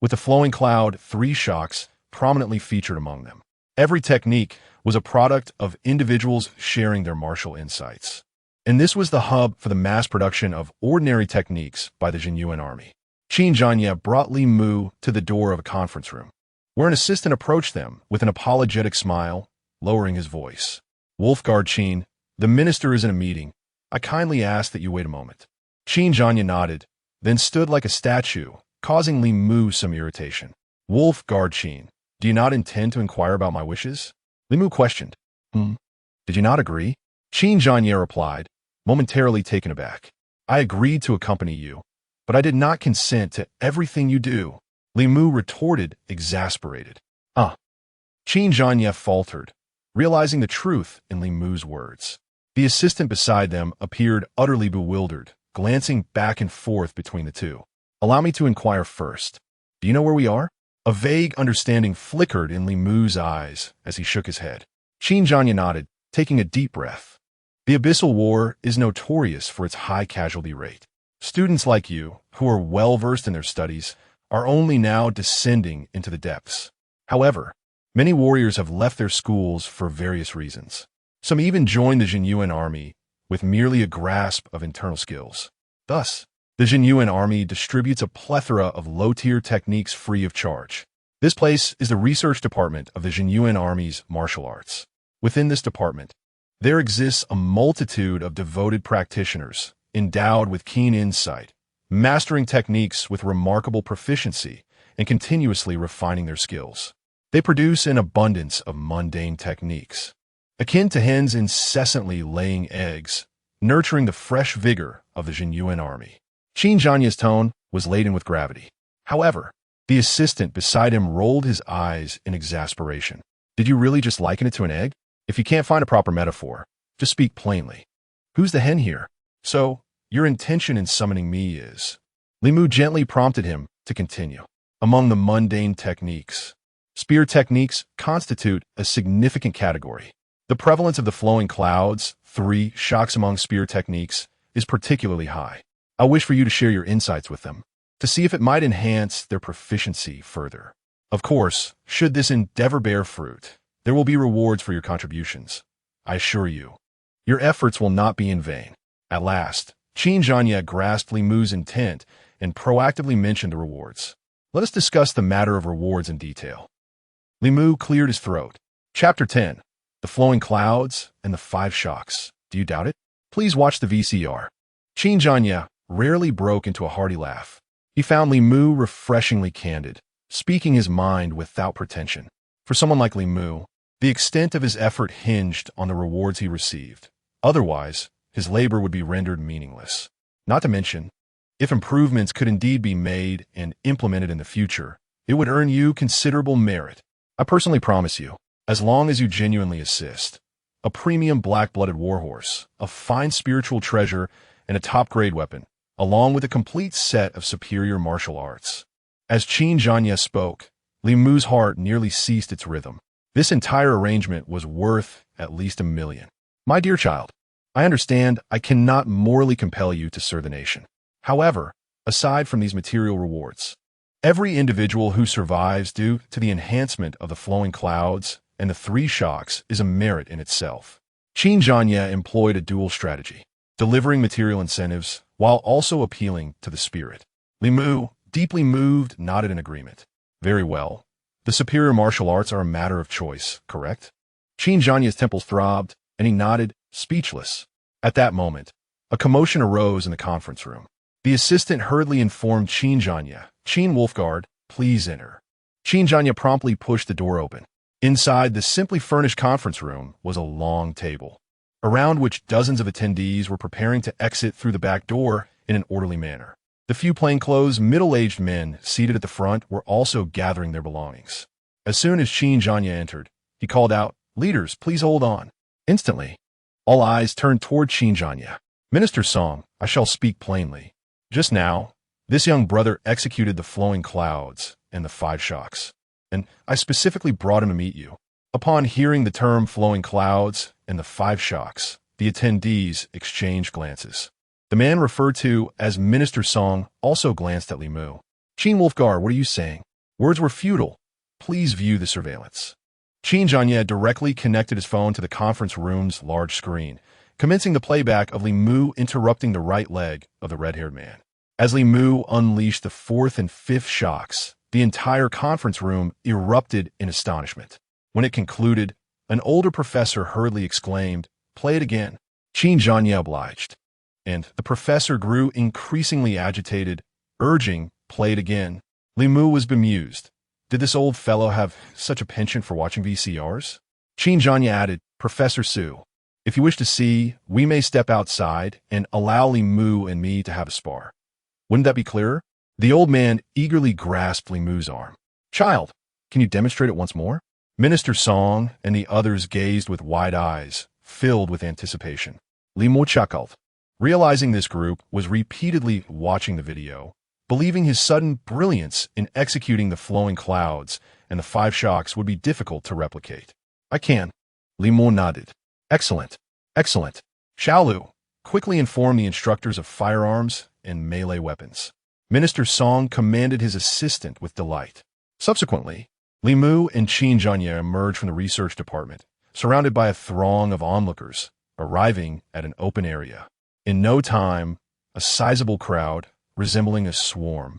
with the flowing cloud 3 shocks prominently featured among them. Every technique was a product of individuals sharing their martial insights. And this was the hub for the mass production of ordinary techniques by the Zhenyuan Army. Qin Zhanya brought Li Mu to the door of a conference room, where an assistant approached them with an apologetic smile, lowering his voice. "Wolf Guard Qin, the minister is in a meeting. I kindly ask that you wait a moment." Qin Zhanya nodded, then stood like a statue, causing Li Mu some irritation. "Wolf Guard Qin, do you not intend to inquire about my wishes?" Li Mu questioned. Did you not agree?" Qin Zhanya replied, momentarily taken aback. "I agreed to accompany you, but I did not consent to everything you do." Li Mu retorted, exasperated. Qin Zhanya faltered, realizing the truth in Li Mu's words. The assistant beside them appeared utterly bewildered, glancing back and forth between the two. "Allow me to inquire first. Do you know where we are?" A vague understanding flickered in Li Mu's eyes as he shook his head. Qin Zhanya nodded, taking a deep breath. The Abyssal War is notorious for its high casualty rate. Students like you, who are well-versed in their studies, are only now descending into the depths. However, many warriors have left their schools for various reasons. Some even joined the Zhenyuan Army with merely a grasp of internal skills. Thus, the Zhenyuan Army distributes a plethora of low-tier techniques free of charge. This place is the research department of the Zhenyuan Army's martial arts. Within this department, there exists a multitude of devoted practitioners endowed with keen insight, mastering techniques with remarkable proficiency and continuously refining their skills. They produce an abundance of mundane techniques, akin to hens incessantly laying eggs, nurturing the fresh vigor of the Zhenyuan Army. Qin Zhanya's tone was laden with gravity. However, the assistant beside him rolled his eyes in exasperation. "Did you really just liken it to an egg?" If you can't find a proper metaphor, just speak plainly. Who's the hen here? So, your intention in summoning me is... Li Mu gently prompted him to continue. Among the mundane techniques, spear techniques constitute a significant category. The prevalence of the flowing clouds, 3 shocks among spear techniques, is particularly high. I wish for you to share your insights with them, to see if it might enhance their proficiency further. Of course, should this endeavor bear fruit, there will be rewards for your contributions. I assure you, your efforts will not be in vain. At last, Zhenyuan grasped Li Mu's intent and proactively mentioned the rewards. Let us discuss the matter of rewards in detail. Li Mu cleared his throat. Chapter 10. The Flowing Clouds and the 5 Shocks. Do you doubt it? Please watch the VCR. Zhenyuan rarely broke into a hearty laugh. He found Li Mu refreshingly candid, speaking his mind without pretension. For someone like Li Mu, the extent of his effort hinged on the rewards he received. Otherwise, his labor would be rendered meaningless. Not to mention, if improvements could indeed be made and implemented in the future, it would earn you considerable merit. I personally promise you, as long as you genuinely assist, a premium black-blooded warhorse, a fine spiritual treasure, and a top-grade weapon, along with a complete set of superior martial arts. As Zhenyuan spoke, Li Mu's heart nearly ceased its rhythm. This entire arrangement was worth at least $1 million. My dear child, I understand I cannot morally compel you to serve the nation. However, aside from these material rewards, every individual who survives due to the enhancement of the flowing clouds and the 3 shocks is a merit in itself. Zhenyuan employed a dual strategy, delivering material incentives while also appealing to the spirit. Li Mu, deeply moved, nodded in agreement. Very well. The superior martial arts are a matter of choice, correct? Zhenyuan's temples throbbed, and he nodded, speechless. At that moment, a commotion arose in the conference room. The assistant hurriedly informed Zhenyuan, Wolfguard, please enter. Zhenyuan promptly pushed the door open. Inside the simply furnished conference room was a long table, around which dozens of attendees were preparing to exit through the back door in an orderly manner. The few plainclothes, middle-aged men seated at the front were also gathering their belongings. As soon as Zhenyuan entered, he called out, "Leaders, please hold on." Instantly, all eyes turned toward Zhenyuan. "Minister Song, I shall speak plainly. Just now, this young brother executed the flowing clouds and the 5 shocks, and I specifically brought him to meet you." Upon hearing the term flowing clouds and the 5 shocks, the attendees exchanged glances. The man referred to as Minister Song also glanced at Li Mu. Wolfguard, what are you saying? Words were futile. Please view the surveillance. Zhenyuan directly connected his phone to the conference room's large screen, commencing the playback of Li Mu interrupting the right leg of the red-haired man. As Li Mu unleashed the 4th and 5th shocks, the entire conference room erupted in astonishment. When it concluded, an older professor hurriedly exclaimed, "Play it again." Zhenyuan obliged, and the professor grew increasingly agitated, urging, "Play it again." Li Mu was bemused. Did this old fellow have such a penchant for watching VCRs? Zhenyuan added, "Professor Su, if you wish to see, we may step outside and allow Li Mu and me to have a spar. Wouldn't that be clearer?" The old man eagerly grasped Li Mu's arm. "Child, can you demonstrate it once more?" Minister Song and the others gazed with wide eyes, filled with anticipation. Li Mu chuckled. Realizing this group was repeatedly watching the video, believing his sudden brilliance in executing the flowing clouds and the 5 shocks would be difficult to replicate. "I can." Li Mu nodded. "Excellent. Excellent. Xiaolu, quickly inform the instructors of firearms and melee weapons." Minister Song commanded his assistant with delight. Subsequently, Li Mu and Zhenyuan emerged from the research department, surrounded by a throng of onlookers, arriving at an open area. In no time, a sizable crowd, resembling a swarm,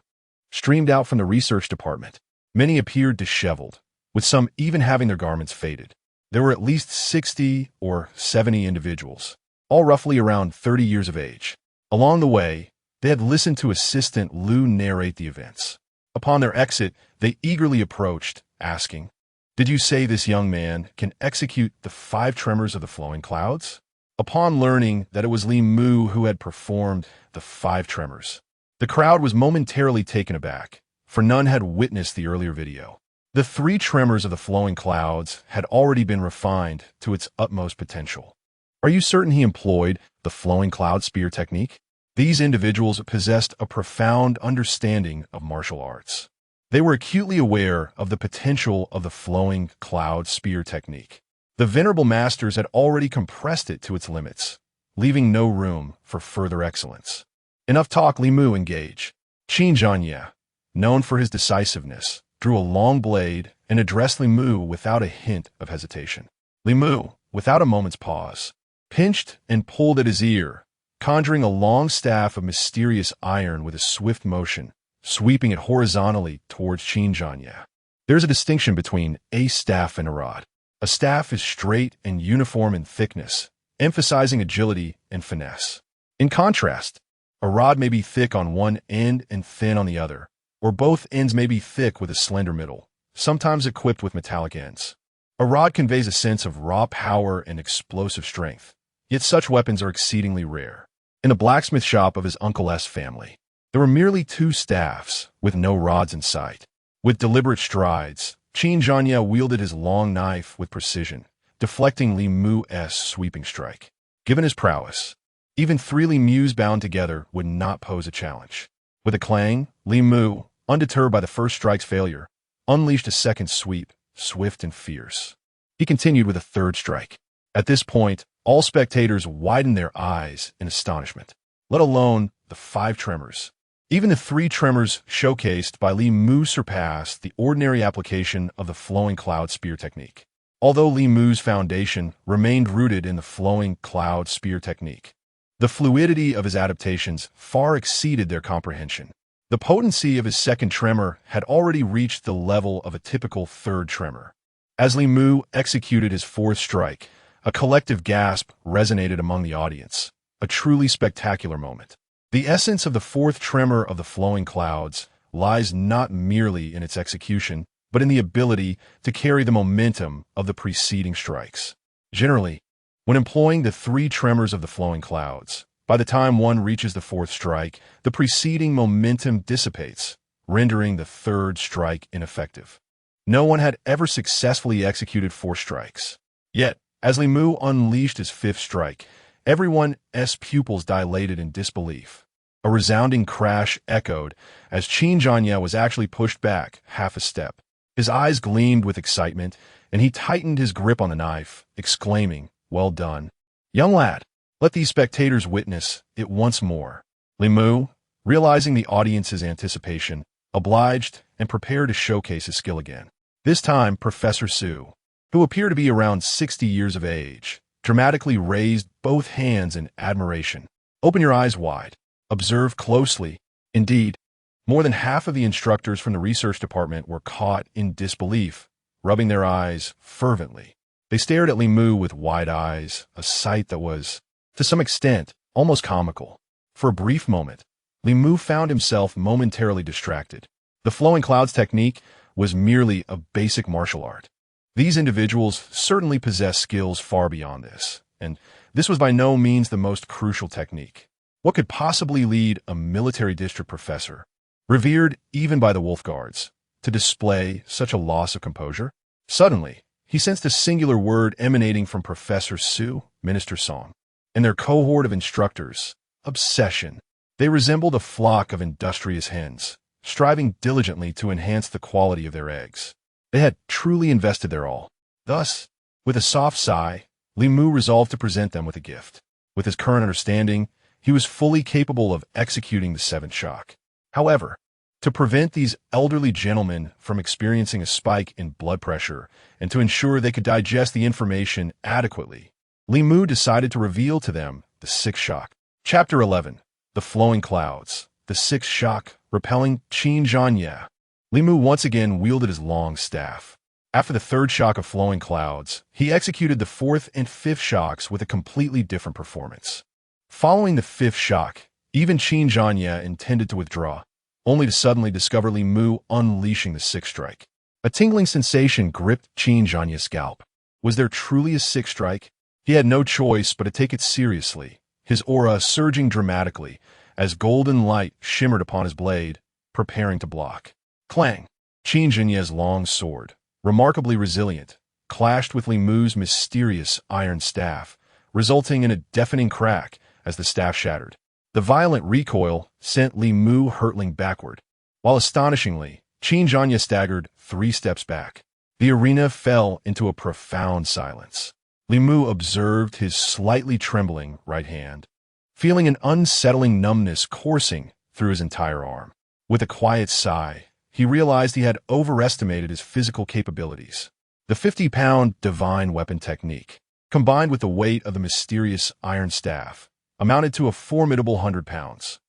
streamed out from the research department. Many appeared disheveled, with some even having their garments faded. There were at least 60 or 70 individuals, all roughly around 30 years of age. Along the way, they had listened to Assistant Lu narrate the events. Upon their exit, they eagerly approached, asking, "Did you say this young man can execute the 5 tremors of the flowing clouds?" Upon learning that it was Li Mu who had performed the 5 tremors, the crowd was momentarily taken aback, for none had witnessed the earlier video. The three tremors of the flowing clouds had already been refined to its utmost potential. Are you certain he employed the flowing cloud spear technique? These individuals possessed a profound understanding of martial arts. They were acutely aware of the potential of the flowing cloud spear technique. The venerable masters had already compressed it to its limits, leaving no room for further excellence. Enough talk, Li Mu engaged. Qin Zhanye, known for his decisiveness, drew a long blade and addressed Li Mu without a hint of hesitation. Li Mu, without a moment's pause, pinched and pulled at his ear, conjuring a long staff of mysterious iron with a swift motion, sweeping it horizontally towards Qin Zhanye. There's a distinction between a staff and a rod. A staff is straight and uniform in thickness, emphasizing agility and finesse. In contrast, a rod may be thick on one end and thin on the other, or both ends may be thick with a slender middle, sometimes equipped with metallic ends. A rod conveys a sense of raw power and explosive strength, yet such weapons are exceedingly rare. In the blacksmith shop of his Uncle S family, there were merely two staffs, with no rods in sight. With deliberate strides, Qin Zhanye wielded his long knife with precision, deflecting Li Mu's sweeping strike. Given his prowess, even three Li Mus bound together would not pose a challenge. With a clang, Li Mu, undeterred by the first strike's failure, unleashed a second sweep, swift and fierce. He continued with a third strike. At this point, all spectators widened their eyes in astonishment, let alone the five tremors. Even the three tremors showcased by Li Mu surpassed the ordinary application of the flowing cloud spear technique. Although Li Mu's foundation remained rooted in the flowing cloud spear technique, the fluidity of his adaptations far exceeded their comprehension. The potency of his second tremor had already reached the level of a typical third tremor. As Li Mu executed his fourth strike, a collective gasp resonated among the audience, a truly spectacular moment. The essence of the fourth tremor of the flowing clouds lies not merely in its execution, but in the ability to carry the momentum of the preceding strikes. Generally, when employing the three tremors of the flowing clouds, by the time one reaches the fourth strike, the preceding momentum dissipates, rendering the third strike ineffective. No one had ever successfully executed four strikes. Yet, as Li Mu unleashed his fifth strike, everyone's pupils dilated in disbelief. A resounding crash echoed as Qin Zhanye was actually pushed back half a step. His eyes gleamed with excitement, and he tightened his grip on the knife, exclaiming, "Well done, young lad. Let these spectators witness it once more." Li Mu, realizing the audience's anticipation, obliged and prepared to showcase his skill again. This time, Professor Su, who appeared to be around 60 years of age, dramatically raised both hands in admiration. Open your eyes wide. Observe closely. Indeed, more than half of the instructors from the research department were caught in disbelief, rubbing their eyes fervently. They stared at Li Mu with wide eyes, a sight that was, to some extent, almost comical. For a brief moment, Li Mu found himself momentarily distracted. The flowing clouds technique was merely a basic martial art. These individuals certainly possessed skills far beyond this, and this was by no means the most crucial technique. What could possibly lead a military district professor, revered even by the Wolf Guards, to display such a loss of composure? Suddenly, he sensed a singular word emanating from Professor Su, Minister Song, and their cohort of instructors: obsession. They resembled a flock of industrious hens, striving diligently to enhance the quality of their eggs. They had truly invested their all. Thus, with a soft sigh, Li Mu resolved to present them with a gift. With his current understanding, he was fully capable of executing the seventh shock. However, to prevent these elderly gentlemen from experiencing a spike in blood pressure and to ensure they could digest the information adequately, Li Mu decided to reveal to them the sixth shock. Chapter 11. The Flowing Clouds. The sixth shock, repelling Qin Zhanye. Li Mu once again wielded his long staff. After the third shock of flowing clouds, he executed the fourth and fifth shocks with a completely different performance. Following the fifth shock, even Qin Zhanye intended to withdraw, only to suddenly discover Li Mu unleashing the sixth strike. A tingling sensation gripped Qin Zhanye's scalp. Was there truly a sixth strike? He had no choice but to take it seriously, his aura surging dramatically as golden light shimmered upon his blade, preparing to block. Clang! Qin Jinye's long sword, remarkably resilient, clashed with Li Mu's mysterious iron staff, resulting in a deafening crack as the staff shattered. The violent recoil sent Li Mu hurtling backward, while astonishingly, Qin Jinye staggered 3 steps back. The arena fell into a profound silence. Li Mu observed his slightly trembling right hand, feeling an unsettling numbness coursing through his entire arm. With a quiet sigh, he realized he had overestimated his physical capabilities. The 50-pound divine weapon technique, combined with the weight of the mysterious iron staff, amounted to a formidable 100 pounds.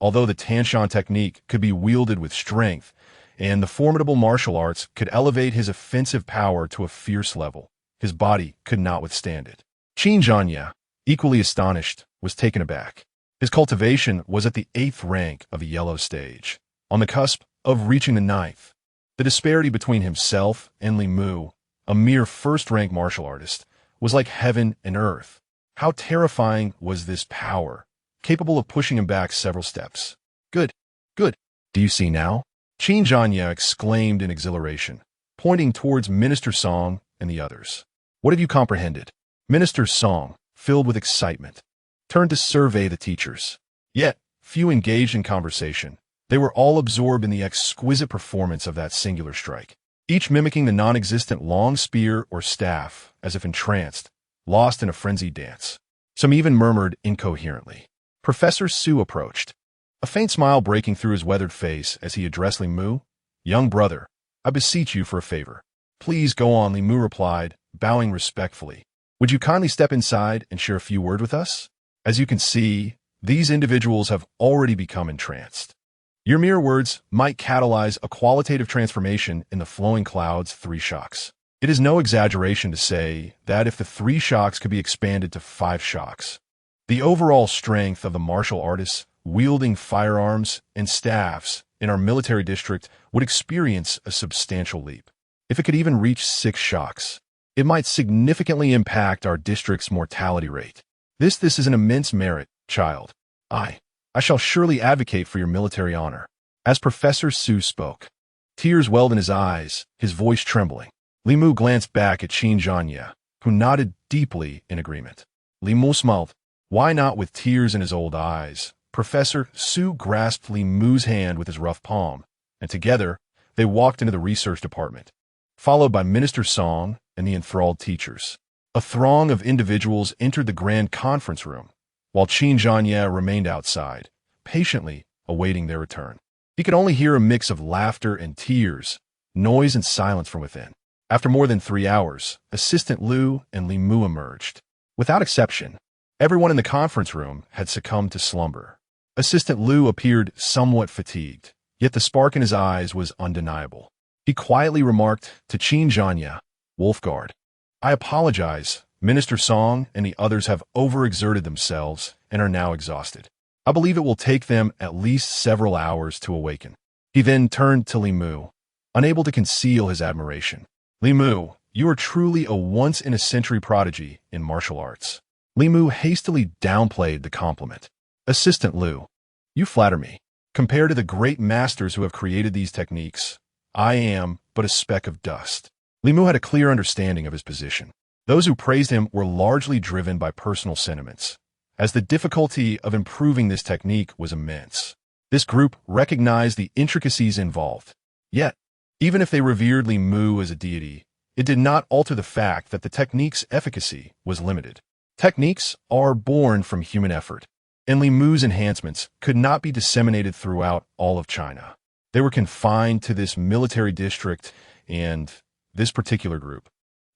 Although the Tanshan technique could be wielded with strength, and the formidable martial arts could elevate his offensive power to a fierce level, his body could not withstand it. Qin Jinye, equally astonished, was taken aback. His cultivation was at the 8th rank of the yellow stage, on the cusp of reaching the 9th. The disparity between himself and Li Mu, a mere first-rank martial artist, was like heaven and earth. How terrifying was this power, capable of pushing him back several steps. Good, good. Do you see now? Qin Jinye exclaimed in exhilaration, pointing towards Minister Song and the others. What have you comprehended? Minister Song, filled with excitement, turned to survey the teachers. Yet, few engaged in conversation. They were all absorbed in the exquisite performance of that singular strike, each mimicking the non-existent long spear or staff as if entranced, lost in a frenzied dance. Some even murmured incoherently. Professor Su approached, a faint smile breaking through his weathered face as he addressed Li Mu. Young brother, I beseech you for a favor. Please go on, Li Mu replied, bowing respectfully. Would you kindly step inside and share a few words with us? As you can see, these individuals have already become entranced. Your mere words might catalyze a qualitative transformation in the flowing cloud's 3 shocks. It is no exaggeration to say that if the 3 shocks could be expanded to 5 shocks, the overall strength of the martial artists wielding firearms and staffs in our military district would experience a substantial leap. If it could even reach 6 shocks, it might significantly impact our district's mortality rate. This is an immense merit, child. I shall surely advocate for your military honor. As Professor Su spoke, tears welled in his eyes, his voice trembling. Li Mu glanced back at Qin Jinye, who nodded deeply in agreement. Li Mu smiled. Why not with tears in his old eyes? Professor Su grasped Li Mu's hand with his rough palm, and together they walked into the research department, followed by Minister Song and the enthralled teachers. A throng of individuals entered the grand conference room, while Qin Jinye remained outside, patiently awaiting their return. He could only hear a mix of laughter and tears, noise and silence from within. After more than 3 hours, Assistant Liu and Li Mu emerged. Without exception, everyone in the conference room had succumbed to slumber. Assistant Liu appeared somewhat fatigued, yet the spark in his eyes was undeniable. He quietly remarked to Qin Jinye, Wolfguard, I apologize. Minister Song and the others have overexerted themselves and are now exhausted. I believe it will take them at least several hours to awaken. He then turned to Li Mu, unable to conceal his admiration. Li Mu, you are truly a once-in-a-century prodigy in martial arts. Li Mu hastily downplayed the compliment. Assistant Liu, you flatter me. Compared to the great masters who have created these techniques, I am but a speck of dust. Li Mu had a clear understanding of his position. Those who praised him were largely driven by personal sentiments, as the difficulty of improving this technique was immense. This group recognized the intricacies involved. Yet, even if they revered Li Mu as a deity, it did not alter the fact that the technique's efficacy was limited. Techniques are born from human effort, and Li Mu's enhancements could not be disseminated throughout all of China. They were confined to this military district and this particular group,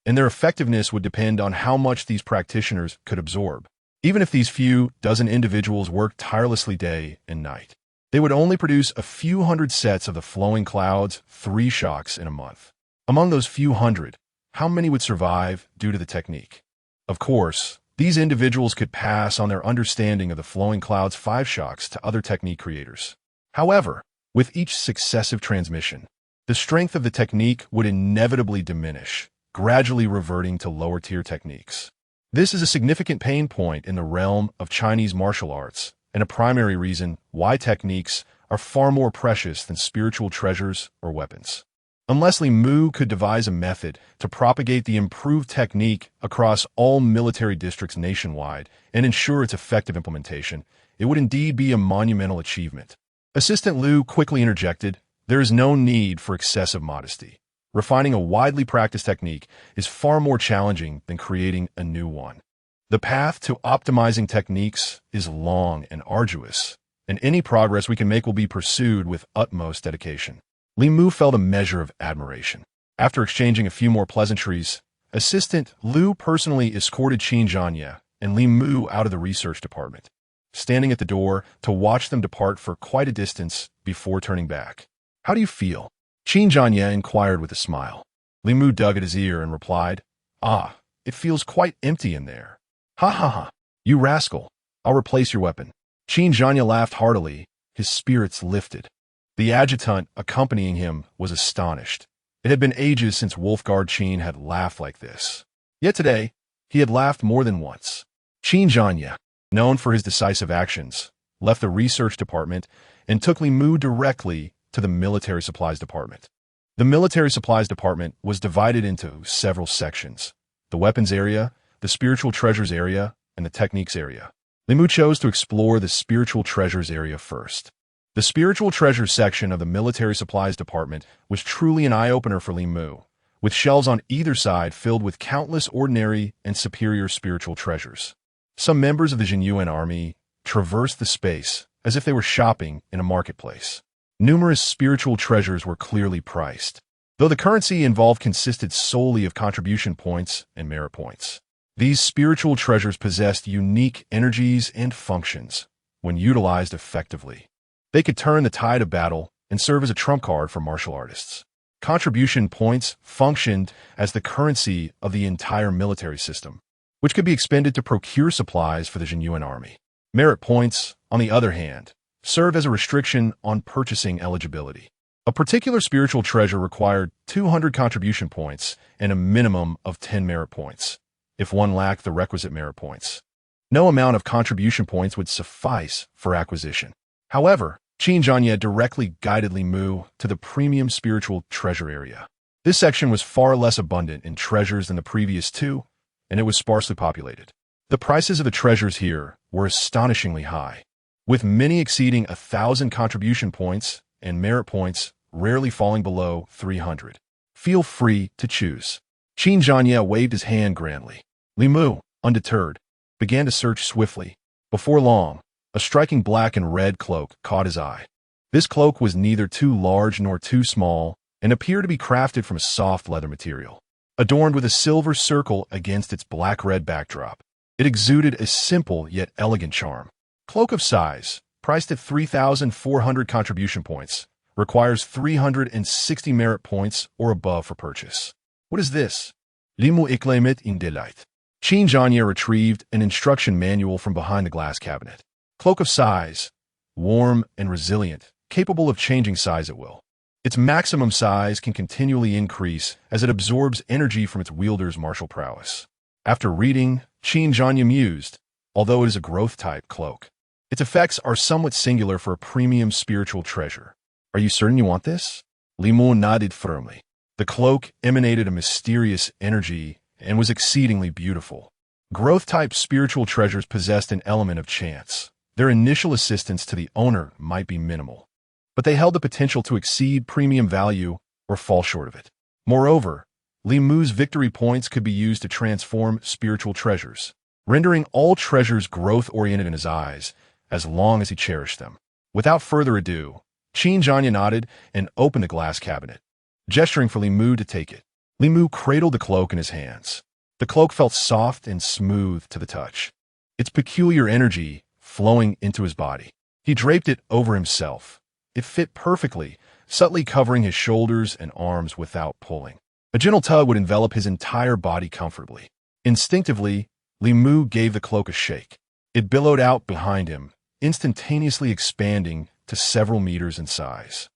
and their effectiveness would depend on how much these practitioners could absorb. Even if these few dozen individuals worked tirelessly day and night, they would only produce a few hundred sets of the flowing clouds 3 shocks in a month. Among those few hundred, how many would survive due to the technique? Of course, these individuals could pass on their understanding of the flowing clouds 5 shocks to other technique creators. However, with each successive transmission, the strength of the technique would inevitably diminish, gradually reverting to lower-tier techniques. This is a significant pain point in the realm of Chinese martial arts, and a primary reason why techniques are far more precious than spiritual treasures or weapons. Unless Li Mu could devise a method to propagate the improved technique across all military districts nationwide and ensure its effective implementation, it would indeed be a monumental achievement. Assistant Liu quickly interjected, "There is no need for excessive modesty. Refining a widely practiced technique is far more challenging than creating a new one. The path to optimizing techniques is long and arduous, and any progress we can make will be pursued with utmost dedication." Li Mu felt a measure of admiration. After exchanging a few more pleasantries, Assistant Liu personally escorted Qin Zhanya and Li Mu out of the research department, standing at the door to watch them depart for quite a distance before turning back. "How do you feel?" Qin Zhanya inquired with a smile. Li Mu dug at his ear and replied, "Ah, it feels quite empty in there." "Ha ha ha, you rascal, I'll replace your weapon." Qin Zhanya laughed heartily, his spirits lifted. The adjutant accompanying him was astonished. It had been ages since Wolfguard Qin had laughed like this. Yet today, he had laughed more than once. Qin Zhanya, known for his decisive actions, left the research department and took Li Mu directly to the military supplies department. The military supplies department was divided into several sections: the weapons area, the spiritual treasures area, and the techniques area. Li Mu chose to explore the spiritual treasures area first. The spiritual treasures section of the military supplies department was truly an eye-opener for Li Mu, with shelves on either side filled with countless ordinary and superior spiritual treasures. Some members of the Zhenyuan Army traversed the space as if they were shopping in a marketplace. Numerous spiritual treasures were clearly priced, though the currency involved consisted solely of contribution points and merit points. These spiritual treasures possessed unique energies and functions when utilized effectively. They could turn the tide of battle and serve as a trump card for martial artists. Contribution points functioned as the currency of the entire military system, which could be expended to procure supplies for the Zhenyuan Army. Merit points, on the other hand, served as a restriction on purchasing eligibility. A particular spiritual treasure required 200 contribution points and a minimum of 10 merit points. If one lacked the requisite merit points, no amount of contribution points would suffice for acquisition. However, Qin Zhanya directly guided Li Mu to the premium spiritual treasure area. This section was far less abundant in treasures than the previous two, and it was sparsely populated. The prices of the treasures here were astonishingly high, with many exceeding 1,000 contribution points and merit points rarely falling below 300. Feel free to choose. Qin Zhanya waved his hand grandly. Li Mu, undeterred, began to search swiftly. Before long, a striking black and red cloak caught his eye. This cloak was neither too large nor too small and appeared to be crafted from a soft leather material. Adorned with a silver circle against its black-red backdrop, it exuded a simple yet elegant charm. Cloak of size, priced at 3,400 contribution points, requires 360 merit points or above for purchase. What is this? Li Mu exclaimed in delight. Qin Zhanya retrieved an instruction manual from behind the glass cabinet. Cloak of size, warm and resilient, capable of changing size at will. Its maximum size can continually increase as it absorbs energy from its wielder's martial prowess. After reading, Qin Zhanya mused, although it is a growth-type cloak, its effects are somewhat singular for a premium spiritual treasure. Are you certain you want this? Li Mu nodded firmly. The cloak emanated a mysterious energy and was exceedingly beautiful. Growth-type spiritual treasures possessed an element of chance. Their initial assistance to the owner might be minimal, but they held the potential to exceed premium value or fall short of it. Moreover, Li Mu's victory points could be used to transform spiritual treasures, rendering all treasures growth-oriented in his eyes as long as he cherished them. Without further ado, Qin Zhanya nodded and opened the glass cabinet, gesturing for Li Mu to take it. Li Mu cradled the cloak in his hands. The cloak felt soft and smooth to the touch, its peculiar energy flowing into his body. He draped it over himself. It fit perfectly, subtly covering his shoulders and arms without pulling. A gentle tug would envelop his entire body comfortably. Instinctively, Li Mu gave the cloak a shake. It billowed out behind him, instantaneously expanding to several meters in size.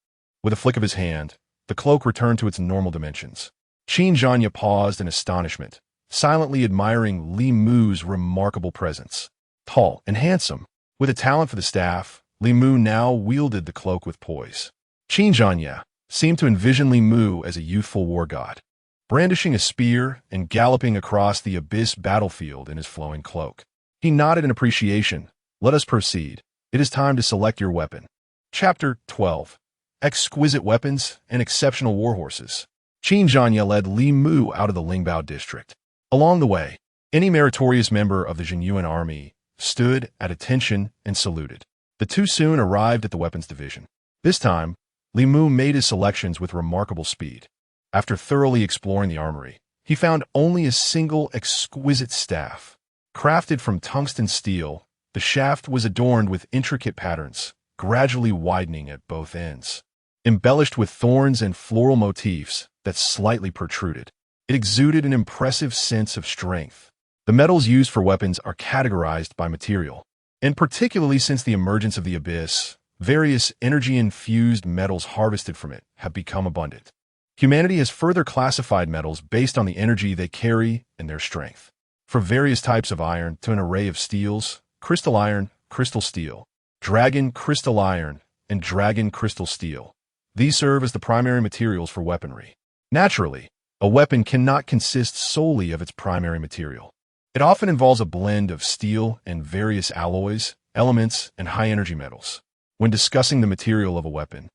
With a flick of his hand, the cloak returned to its normal dimensions. Qin Zhanya paused in astonishment, silently admiring Li Mu's remarkable presence. Tall and handsome, with a talent for the staff, Li Mu now wielded the cloak with poise. Qin Zhanya, seemed to envision Li Mu as a youthful war god, brandishing a spear and galloping across the abyss battlefield in his flowing cloak. He nodded in appreciation. Let us proceed. It is time to select your weapon. Chapter 12. Exquisite Weapons and Exceptional Warhorses. Qin Zhanya led Li Mu out of the Lingbao district. Along the way, any meritorious member of the Zhenyuan Army stood at attention and saluted. The two soon arrived at the weapons division. This time, Li Mu made his selections with remarkable speed. After thoroughly exploring the armory, he found only a single exquisite staff. Crafted from tungsten steel, the shaft was adorned with intricate patterns, gradually widening at both ends. Embellished with thorns and floral motifs that slightly protruded, it exuded an impressive sense of strength. The metals used for weapons are categorized by material, and particularly since the emergence of the abyss, various energy-infused metals harvested from it have become abundant. Humanity has further classified metals based on the energy they carry and their strength. From various types of iron to an array of steels, crystal iron, crystal steel, dragon crystal iron, and dragon crystal steel. These serve as the primary materials for weaponry. Naturally, a weapon cannot consist solely of its primary material. It often involves a blend of steel and various alloys, elements, and high-energy metals. When discussing the material of a weapon,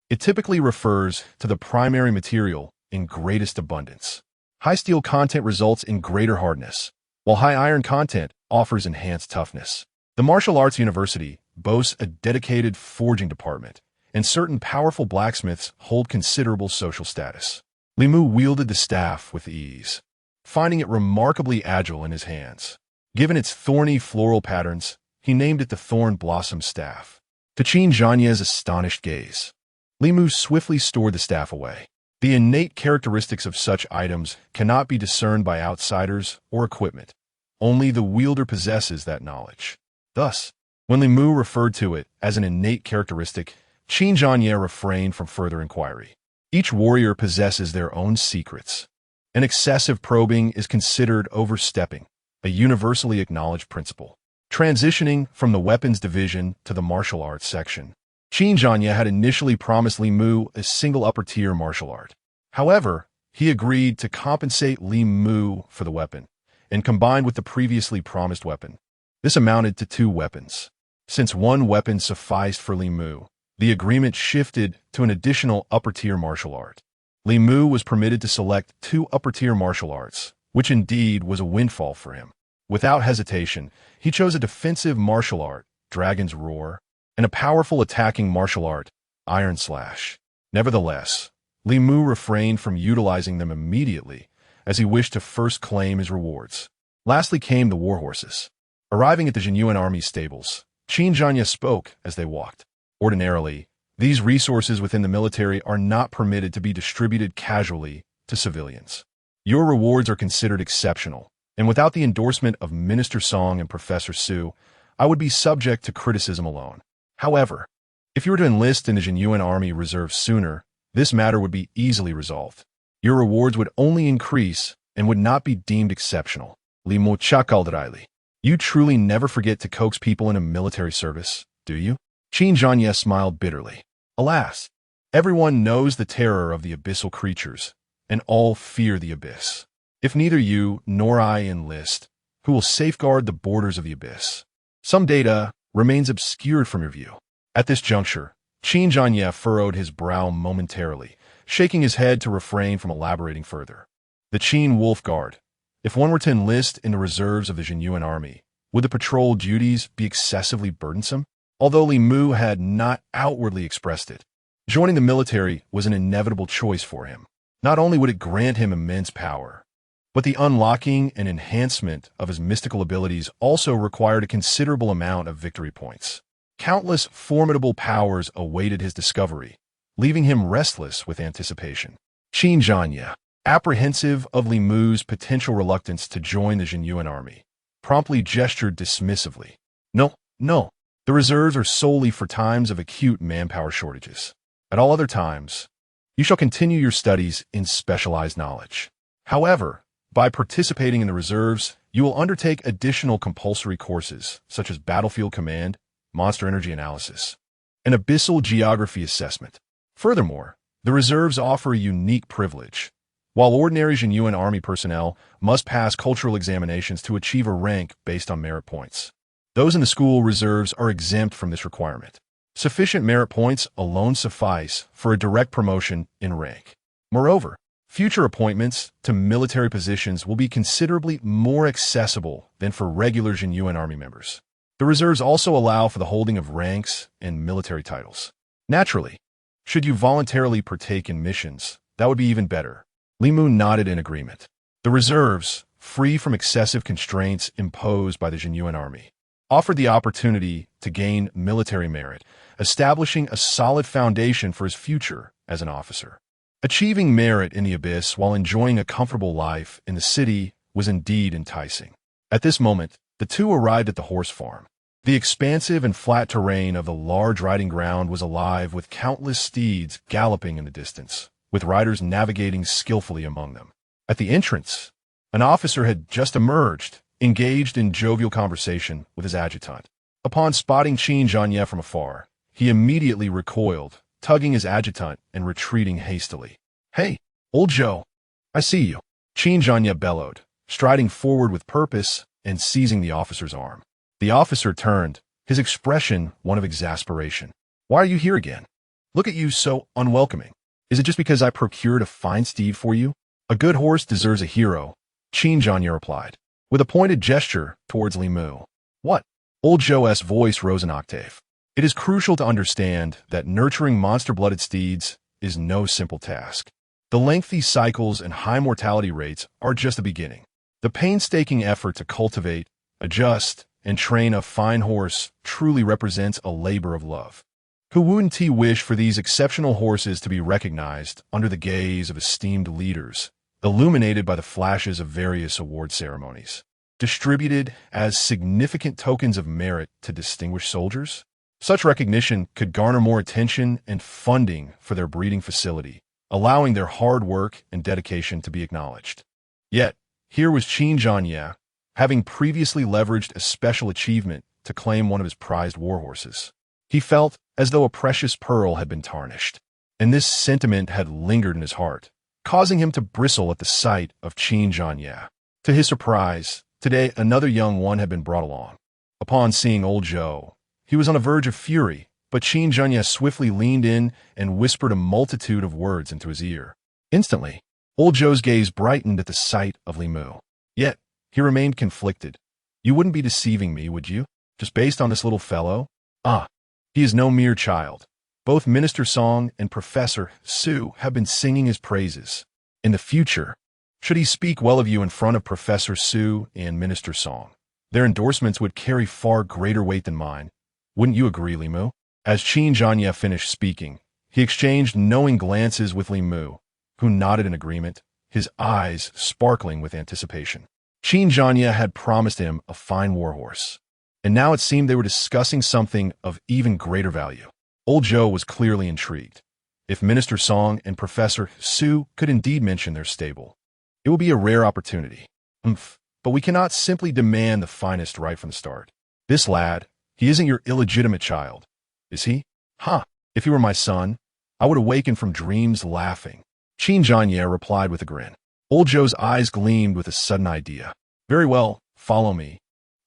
it typically refers to the primary material in greatest abundance. High steel content results in greater hardness, while high iron content offers enhanced toughness. The Martial Arts University boasts a dedicated forging department, and certain powerful blacksmiths hold considerable social status. Li Mu wielded the staff with ease, finding it remarkably agile in his hands. Given its thorny floral patterns, he named it the Thorn Blossom Staff. To Qin Zhanya's astonished gaze, Li Mu swiftly stored the staff away. The innate characteristics of such items cannot be discerned by outsiders or equipment. Only the wielder possesses that knowledge. Thus, when Li Mu referred to it as an innate characteristic, Qin Zhanya refrained from further inquiry. Each warrior possesses their own secrets, and excessive probing is considered overstepping, a universally acknowledged principle. Transitioning from the weapons division to the martial arts section, Qin Zhanya had initially promised Li Mu a single upper-tier martial art. However, he agreed to compensate Li Mu for the weapon, and combined with the previously promised weapon. This amounted to 2 weapons. Since one weapon sufficed for Li Mu, the agreement shifted to an additional upper-tier martial art. Li Mu was permitted to select 2 upper-tier martial arts, which indeed was a windfall for him. Without hesitation, he chose a defensive martial art, Dragon's Roar, and a powerful attacking martial art, Iron Slash. Nevertheless, Li Mu refrained from utilizing them immediately, as he wished to first claim his rewards. Lastly came the warhorses. Arriving at the Zhenyuan Army stables, Qin Zhanya spoke as they walked. Ordinarily, these resources within the military are not permitted to be distributed casually to civilians. Your rewards are considered exceptional, and without the endorsement of Minister Song and Professor Su, I would be subject to criticism alone. However, if you were to enlist in the Zhenyuan Army Reserve sooner, this matter would be easily resolved. Your rewards would only increase and would not be deemed exceptional. Li Mu Chakaldraili. You truly never forget to coax people into military service, do you? Qin Zhanya smiled bitterly. Alas, everyone knows the terror of the abyssal creatures, and all fear the abyss. If neither you nor I enlist, who will safeguard the borders of the abyss? Some data remains obscured from your view. At this juncture, Qin Zhanya furrowed his brow momentarily, shaking his head to refrain from elaborating further. The Qin Wolf Guard. If one were to enlist in the reserves of the Zhenyuan Army, would the patrol duties be excessively burdensome? Although Li Mu had not outwardly expressed it, joining the military was an inevitable choice for him. Not only would it grant him immense power, but the unlocking and enhancement of his mystical abilities also required a considerable amount of victory points. Countless formidable powers awaited his discovery, leaving him restless with anticipation. Qin Zhanya, apprehensive of Li Mu's potential reluctance to join the Zhenyuan Army, promptly gestured dismissively. No. The reserves are solely for times of acute manpower shortages. At all other times, you shall continue your studies in specialized knowledge. However, by participating in the reserves, you will undertake additional compulsory courses, such as battlefield command, monster energy analysis, and abyssal geography assessment. Furthermore, The reserves offer a unique privilege. While ordinary Zhenyuan Army personnel must pass cultural examinations to achieve a rank based on merit points, those in the school reserves are exempt from this requirement. Sufficient merit points alone suffice for a direct promotion in rank. Moreover, future appointments to military positions will be considerably more accessible than for regular Zhenyuan Army members. The reserves also allow for the holding of ranks and military titles. Naturally, should you voluntarily partake in missions, that would be even better. Li Mu nodded in agreement. The reserves, free from excessive constraints imposed by the Zhenyuan Army, offered the opportunity to gain military merit, establishing a solid foundation for his future as an officer. Achieving merit in the abyss while enjoying a comfortable life in the city was indeed enticing. At this moment, the two arrived at the horse farm. The expansive and flat terrain of the large riding ground was alive with countless steeds galloping in the distance, with riders navigating skillfully among them. At the entrance, an officer had just emerged, engaged in jovial conversation with his adjutant. Upon spotting Qin Zhanye from afar, he immediately recoiled, tugging his adjutant and retreating hastily. "Hey, old Zhou, I see you," Qin Zhanye bellowed, striding forward with purpose and seizing the officer's arm. The officer turned, his expression one of exasperation. "Why are you here again? Look at you so unwelcoming. Is it just because I procured a fine steed for you? A good horse deserves a hero," Qin Zhanye replied, with a pointed gesture towards Li Mu. "What?" Old Zhou's voice rose an octave. "It is crucial to understand that nurturing monster-blooded steeds is no simple task. The lengthy cycles and high mortality rates are just the beginning. The painstaking effort to cultivate, adjust, and train a fine horse truly represents a labor of love. Who wouldn't wish for these exceptional horses to be recognized under the gaze of esteemed leaders, illuminated by the flashes of various award ceremonies, distributed as significant tokens of merit to distinguished soldiers? Such recognition could garner more attention and funding for their breeding facility, allowing their hard work and dedication to be acknowledged. Yet, here was Qin Zhanye, having previously leveraged a special achievement to claim one of his prized warhorses. He felt as though a precious pearl had been tarnished, and this sentiment had lingered in his heart, causing him to bristle at the sight of Qin Zhanye. To his surprise, today another young one had been brought along. Upon seeing old Zhou, he was on the verge of fury, but Qin Zhanye swiftly leaned in and whispered a multitude of words into his ear. Instantly, old Zhou's gaze brightened at the sight of Li Mu. Yet, he remained conflicted. "You wouldn't be deceiving me, would you? Just based on this little fellow? Ah, he is no mere child. Both Minister Song and Professor Su have been singing his praises. In the future, should he speak well of you in front of Professor Su and Minister Song, their endorsements would carry far greater weight than mine. Wouldn't you agree, Li Mu?" As Qin Zhanye finished speaking, he exchanged knowing glances with Li Mu, who nodded in agreement, his eyes sparkling with anticipation. Qin Zhanye had promised him a fine warhorse, and now it seemed they were discussing something of even greater value. Old Zhou was clearly intrigued. If Minister Song and Professor Su could indeed mention their stable, it would be a rare opportunity. But we cannot simply demand the finest right from the start. This lad, he isn't your illegitimate child, is he? If he were my son, I would awaken from dreams laughing. Qin Zhanye replied with a grin. Old Zhou's eyes gleamed with a sudden idea. "Very well, follow me.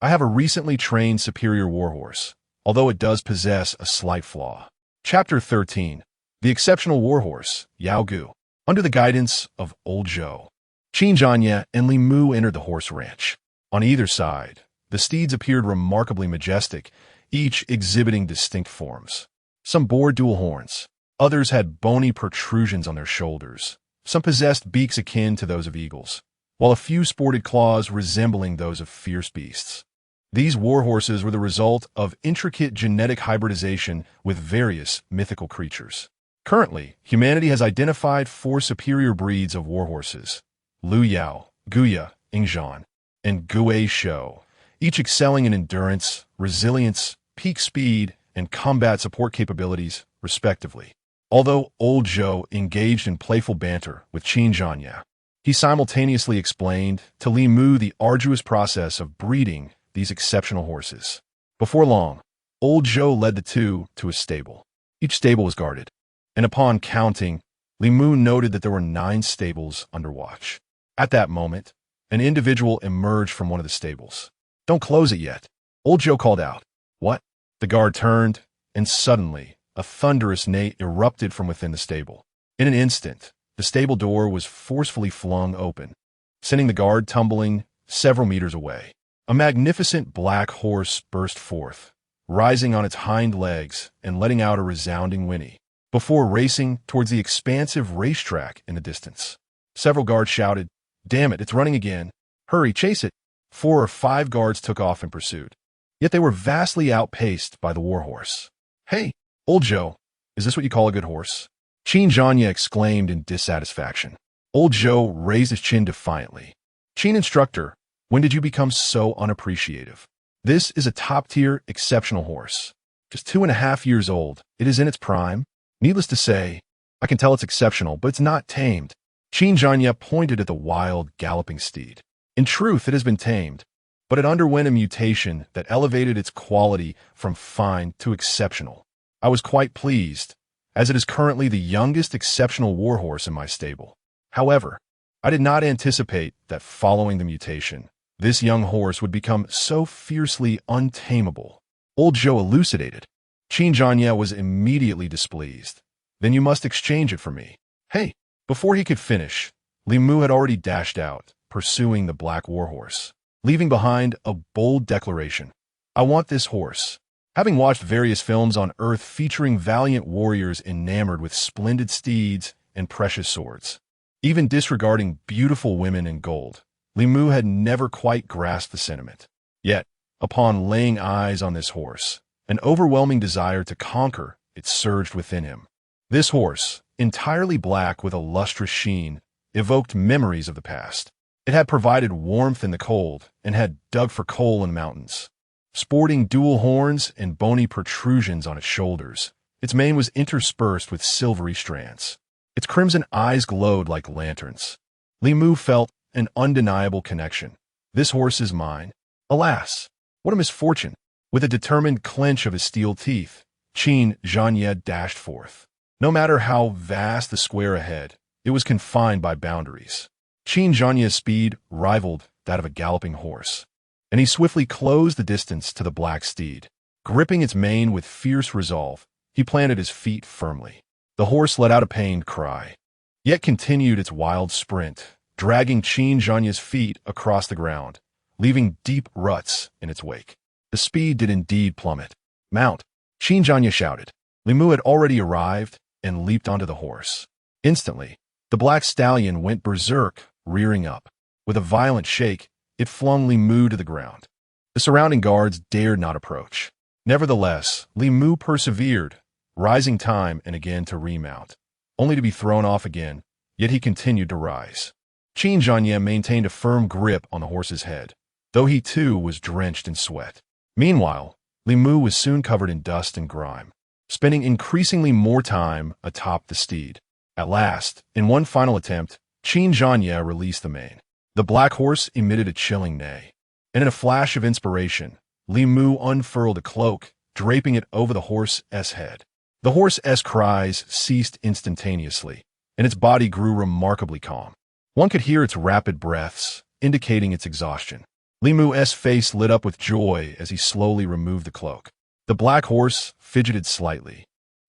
I have a recently trained superior warhorse, although it does possess a slight flaw." Chapter 13. The Exceptional Warhorse, Yao Gu. Under the guidance of Old Zhou, Qin Zhanye and Li Mu entered the horse ranch. On either side, the steeds appeared remarkably majestic, each exhibiting distinct forms. Some bore dual horns, others had bony protrusions on their shoulders. Some possessed beaks akin to those of eagles, while a few sported claws resembling those of fierce beasts. These warhorses were the result of intricate genetic hybridization with various mythical creatures. Currently, humanity has identified 4 superior breeds of warhorses: Lu Yao, Guya, Ingzhan, and Gui Shou, each excelling in endurance, resilience, peak speed, and combat support capabilities, respectively. Although Old Zhou engaged in playful banter with Qin Zhanye, he simultaneously explained to Li Mu the arduous process of breeding these exceptional horses. Before long, Old Zhou led the two to a stable. Each stable was guarded, and upon counting, Li Mu noted that there were 9 stables under watch. At that moment, an individual emerged from one of the stables. "Don't close it yet," Old Joe called out. "What?" The guard turned, and suddenly, a thunderous neigh erupted from within the stable. In an instant, the stable door was forcefully flung open, sending the guard tumbling several meters away. A magnificent black horse burst forth, rising on its hind legs and letting out a resounding whinny, before racing towards the expansive racetrack in the distance. Several guards shouted, "Damn it, it's running again. Hurry, chase it." 4 or 5 guards took off in pursuit. Yet they were vastly outpaced by the warhorse. "Hey, Old Joe, is this what you call a good horse?" Zhenyuan exclaimed in dissatisfaction. Old Joe raised his chin defiantly. "Chin instructor, when did you become so unappreciative? This is a top-tier, exceptional horse. Just 2.5 years old, it is in its prime. Needless to say, I can tell it's exceptional, but it's not tamed." Zhenyuan pointed at the wild, galloping steed. "In truth, it has been tamed, but it underwent a mutation that elevated its quality from fine to exceptional. I was quite pleased, as it is currently the youngest exceptional warhorse in my stable. However, I did not anticipate that following the mutation, this young horse would become so fiercely untamable." Old Joe elucidated. Zhenyuan was immediately displeased. "Then you must exchange it for me." "Hey!" Before he could finish, Li Mu had already dashed out, pursuing the black warhorse, leaving behind a bold declaration. "I want this horse." Having watched various films on Earth featuring valiant warriors enamored with splendid steeds and precious swords, even disregarding beautiful women in gold, Li Mu had never quite grasped the sentiment. Yet, upon laying eyes on this horse, an overwhelming desire to conquer it surged within him. This horse, entirely black with a lustrous sheen, evoked memories of the past. It had provided warmth in the cold and had dug for coal in mountains. Sporting dual horns and bony protrusions on its shoulders, its mane was interspersed with silvery strands. Its crimson eyes glowed like lanterns. Li Mu felt an undeniable connection. This horse is mine. Alas, what a misfortune! With a determined clench of his steel teeth, Zhenyuan dashed forth. No matter how vast the square ahead, it was confined by boundaries. Zhenyuan's speed rivaled that of a galloping horse, and he swiftly closed the distance to the black steed. Gripping its mane with fierce resolve, he planted his feet firmly. The horse let out a pained cry, yet continued its wild sprint, dragging Zhenyuan's feet across the ground, leaving deep ruts in its wake. The speed did indeed plummet. "Mount!" Zhenyuan shouted. Li Mu had already arrived and leaped onto the horse. Instantly, the black stallion went berserk, rearing up. With a violent shake, it flung Li Mu to the ground. The surrounding guards dared not approach. Nevertheless, Li Mu persevered, rising time and again to remount, only to be thrown off again, yet he continued to rise. Zhenyuan maintained a firm grip on the horse's head, though he too was drenched in sweat. Meanwhile, Li Mu was soon covered in dust and grime, spending increasingly more time atop the steed. At last, in one final attempt, Zhenyuan released the mane. The black horse emitted a chilling neigh, and in a flash of inspiration, Li Mu unfurled a cloak, draping it over the horse's head. The horse's cries ceased instantaneously, and its body grew remarkably calm. One could hear its rapid breaths, indicating its exhaustion. Li Mu's face lit up with joy as he slowly removed the cloak. The black horse fidgeted slightly,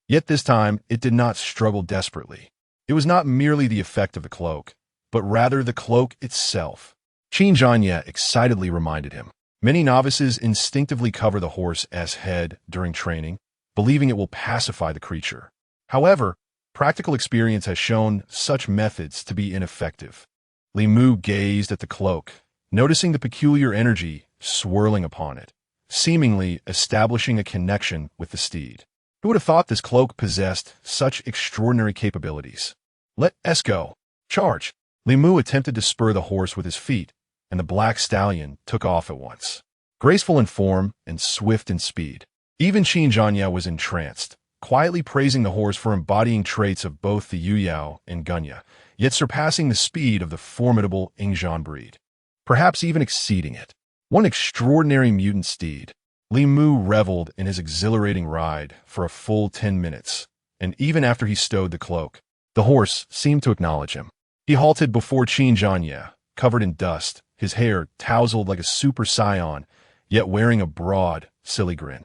yet this time it did not struggle desperately. It was not merely the effect of the cloak, but rather the cloak itself. Zhenyuan excitedly reminded him. Many novices instinctively cover the horse's head during training, believing it will pacify the creature. However, practical experience has shown such methods to be ineffective. Li Mu gazed at the cloak, noticing the peculiar energy swirling upon it, seemingly establishing a connection with the steed. Who would have thought this cloak possessed such extraordinary capabilities? "Let's go. Charge!" Li Mu attempted to spur the horse with his feet, and the black stallion took off at once. Graceful in form and swift in speed, even Zhenyuan was entranced, quietly praising the horse for embodying traits of both the Yuyao and Gunya, yet surpassing the speed of the formidable Ingzhan breed, perhaps even exceeding it. One extraordinary mutant steed. Li Mu reveled in his exhilarating ride for a full 10 minutes, and even after he stowed the cloak, The horse seemed to acknowledge him. He halted before Qin Zhanya, covered in dust, his hair tousled like a super scion, yet wearing a broad, silly grin.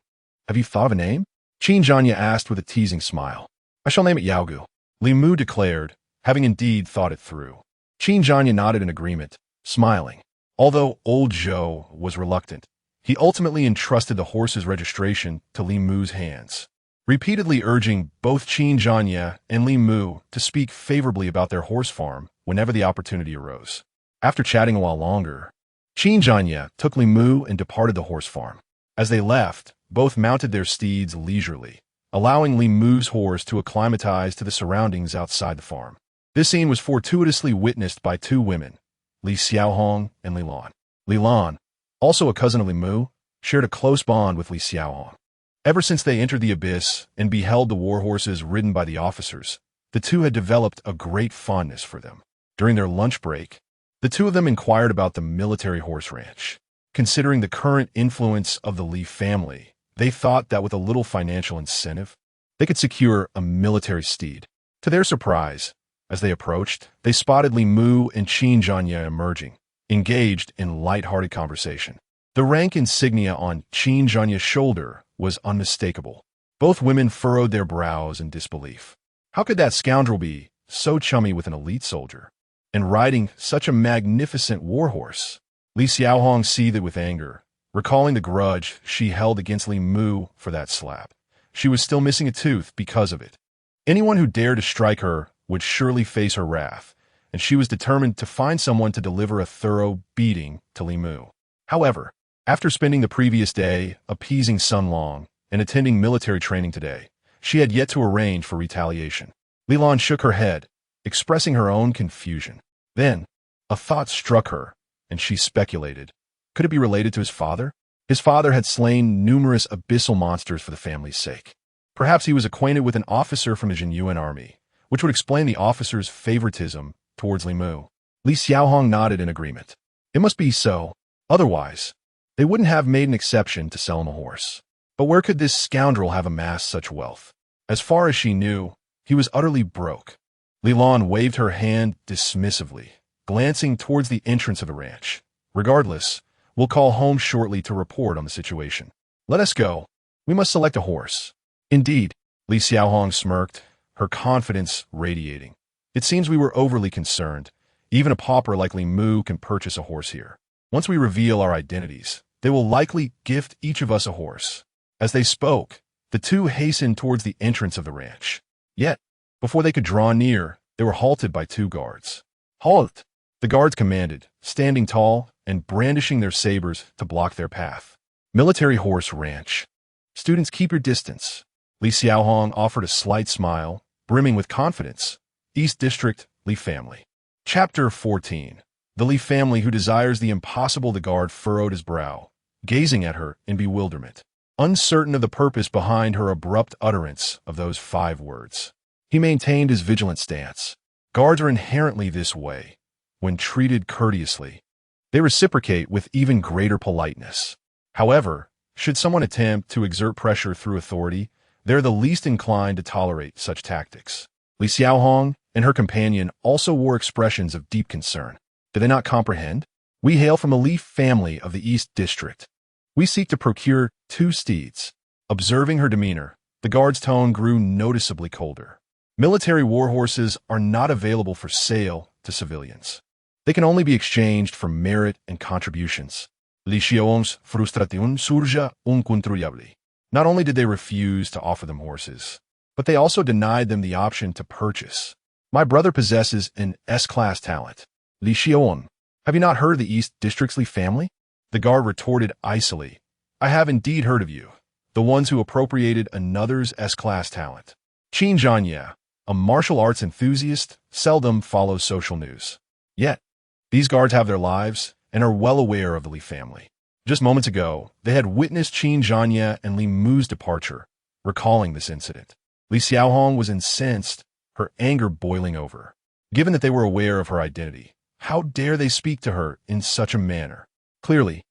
"Have you thought of a name?" Qin Zhanya asked with a teasing smile. "I shall name it Yaogu," Li Mu declared, having indeed thought it through. Qin Zhanya nodded in agreement, smiling. Although old Zhou was reluctant, he ultimately entrusted the horse's registration to Li Mu's hands, repeatedly urging both Qin Zhanya and Li Mu to speak favorably about their horse farm whenever the opportunity arose. After chatting a while longer, Qin Zhanya took Li Mu and departed the horse farm. As they left, both mounted their steeds leisurely, allowing Li Mu's horse to acclimatize to the surroundings outside the farm. This scene was fortuitously witnessed by two women, Li Xiaohong and Li Lan. Li Lan, also a cousin of Li Mu, shared a close bond with Li Xiaohong. Ever since they entered the abyss and beheld the war horses ridden by the officers, the two had developed a great fondness for them. During their lunch break, the two of them inquired about the military horse ranch. Considering the current influence of the Li family, they thought that with a little financial incentive, they could secure a military steed. To their surprise, as they approached, they spotted Li Mu and Qin Zhanya emerging, engaged in light-hearted conversation. The rank insignia on Qin Zhanya's shoulder was unmistakable. Both women furrowed their brows in disbelief. How could that scoundrel be so chummy with an elite soldier, and riding such a magnificent warhorse? Li Xiaohong seethed with anger, recalling the grudge she held against Li Mu for that slap. She was still missing a tooth because of it. Anyone who dared to strike her would surely face her wrath, and she was determined to find someone to deliver a thorough beating to Li Mu. However, after spending the previous day appeasing Sun Long and attending military training today, she had yet to arrange for retaliation. Li Lan shook her head, expressing her own confusion. Then, a thought struck her, and she speculated. Could it be related to his father? His father had slain numerous abyssal monsters for the family's sake. Perhaps he was acquainted with an officer from the Zhenyuan Army, which would explain the officer's favoritism towards Li Mu. Li Xiaohong nodded in agreement. It must be so. Otherwise, they wouldn't have made an exception to sell him a horse. But where could this scoundrel have amassed such wealth? As far as she knew, he was utterly broke. Li Lan waved her hand dismissively, glancing towards the entrance of the ranch. Regardless, we'll call home shortly to report on the situation. Let us go. We must select a horse. Indeed, Li Xiaohong smirked, her confidence radiating. It seems we were overly concerned. Even a pauper like Li Mu can purchase a horse here. Once we reveal our identities, they will likely gift each of us a horse. As they spoke, the two hastened towards the entrance of the ranch. Yet, before they could draw near, they were halted by two guards. Halt! The guards commanded, standing tall and brandishing their sabers to block their path. Military Horse Ranch. Students, keep your distance. Li Xiaohong offered a slight smile, brimming with confidence. East District, Li Family. Chapter 14. The Li family who desires the impossible. The guard furrowed his brow, gazing at her in bewilderment, uncertain of the purpose behind her abrupt utterance of those 5 words. He maintained his vigilant stance. Guards are inherently this way. When treated courteously, they reciprocate with even greater politeness. However, should someone attempt to exert pressure through authority, they're the least inclined to tolerate such tactics. Li Xiaohong and her companion also wore expressions of deep concern. Do they not comprehend? We hail from a Li family of the East District. We seek to procure 2 steeds. Observing her demeanor, the guard's tone grew noticeably colder. Military war horses are not available for sale to civilians. They can only be exchanged for merit and contributions. Li Xiaohong's frustración surge incontrolable. Not only did they refuse to offer them horses, but they also denied them the option to purchase. My brother possesses an S-class talent. Li Xiaohong, have you not heard of the East District's Li family? The guard retorted icily. I have indeed heard of you, the ones who appropriated another's S-class talent. Qin Zhanya, a martial arts enthusiast, seldom follows social news. Yet, these guards have their lives and are well aware of the Li family. Just moments ago, they had witnessed Qin Zhanya and Li Mu's departure, recalling this incident. Li Xiaohong was incensed, her anger boiling over. Given that they were aware of her identity, how dare they speak to her in such a manner? Clearly,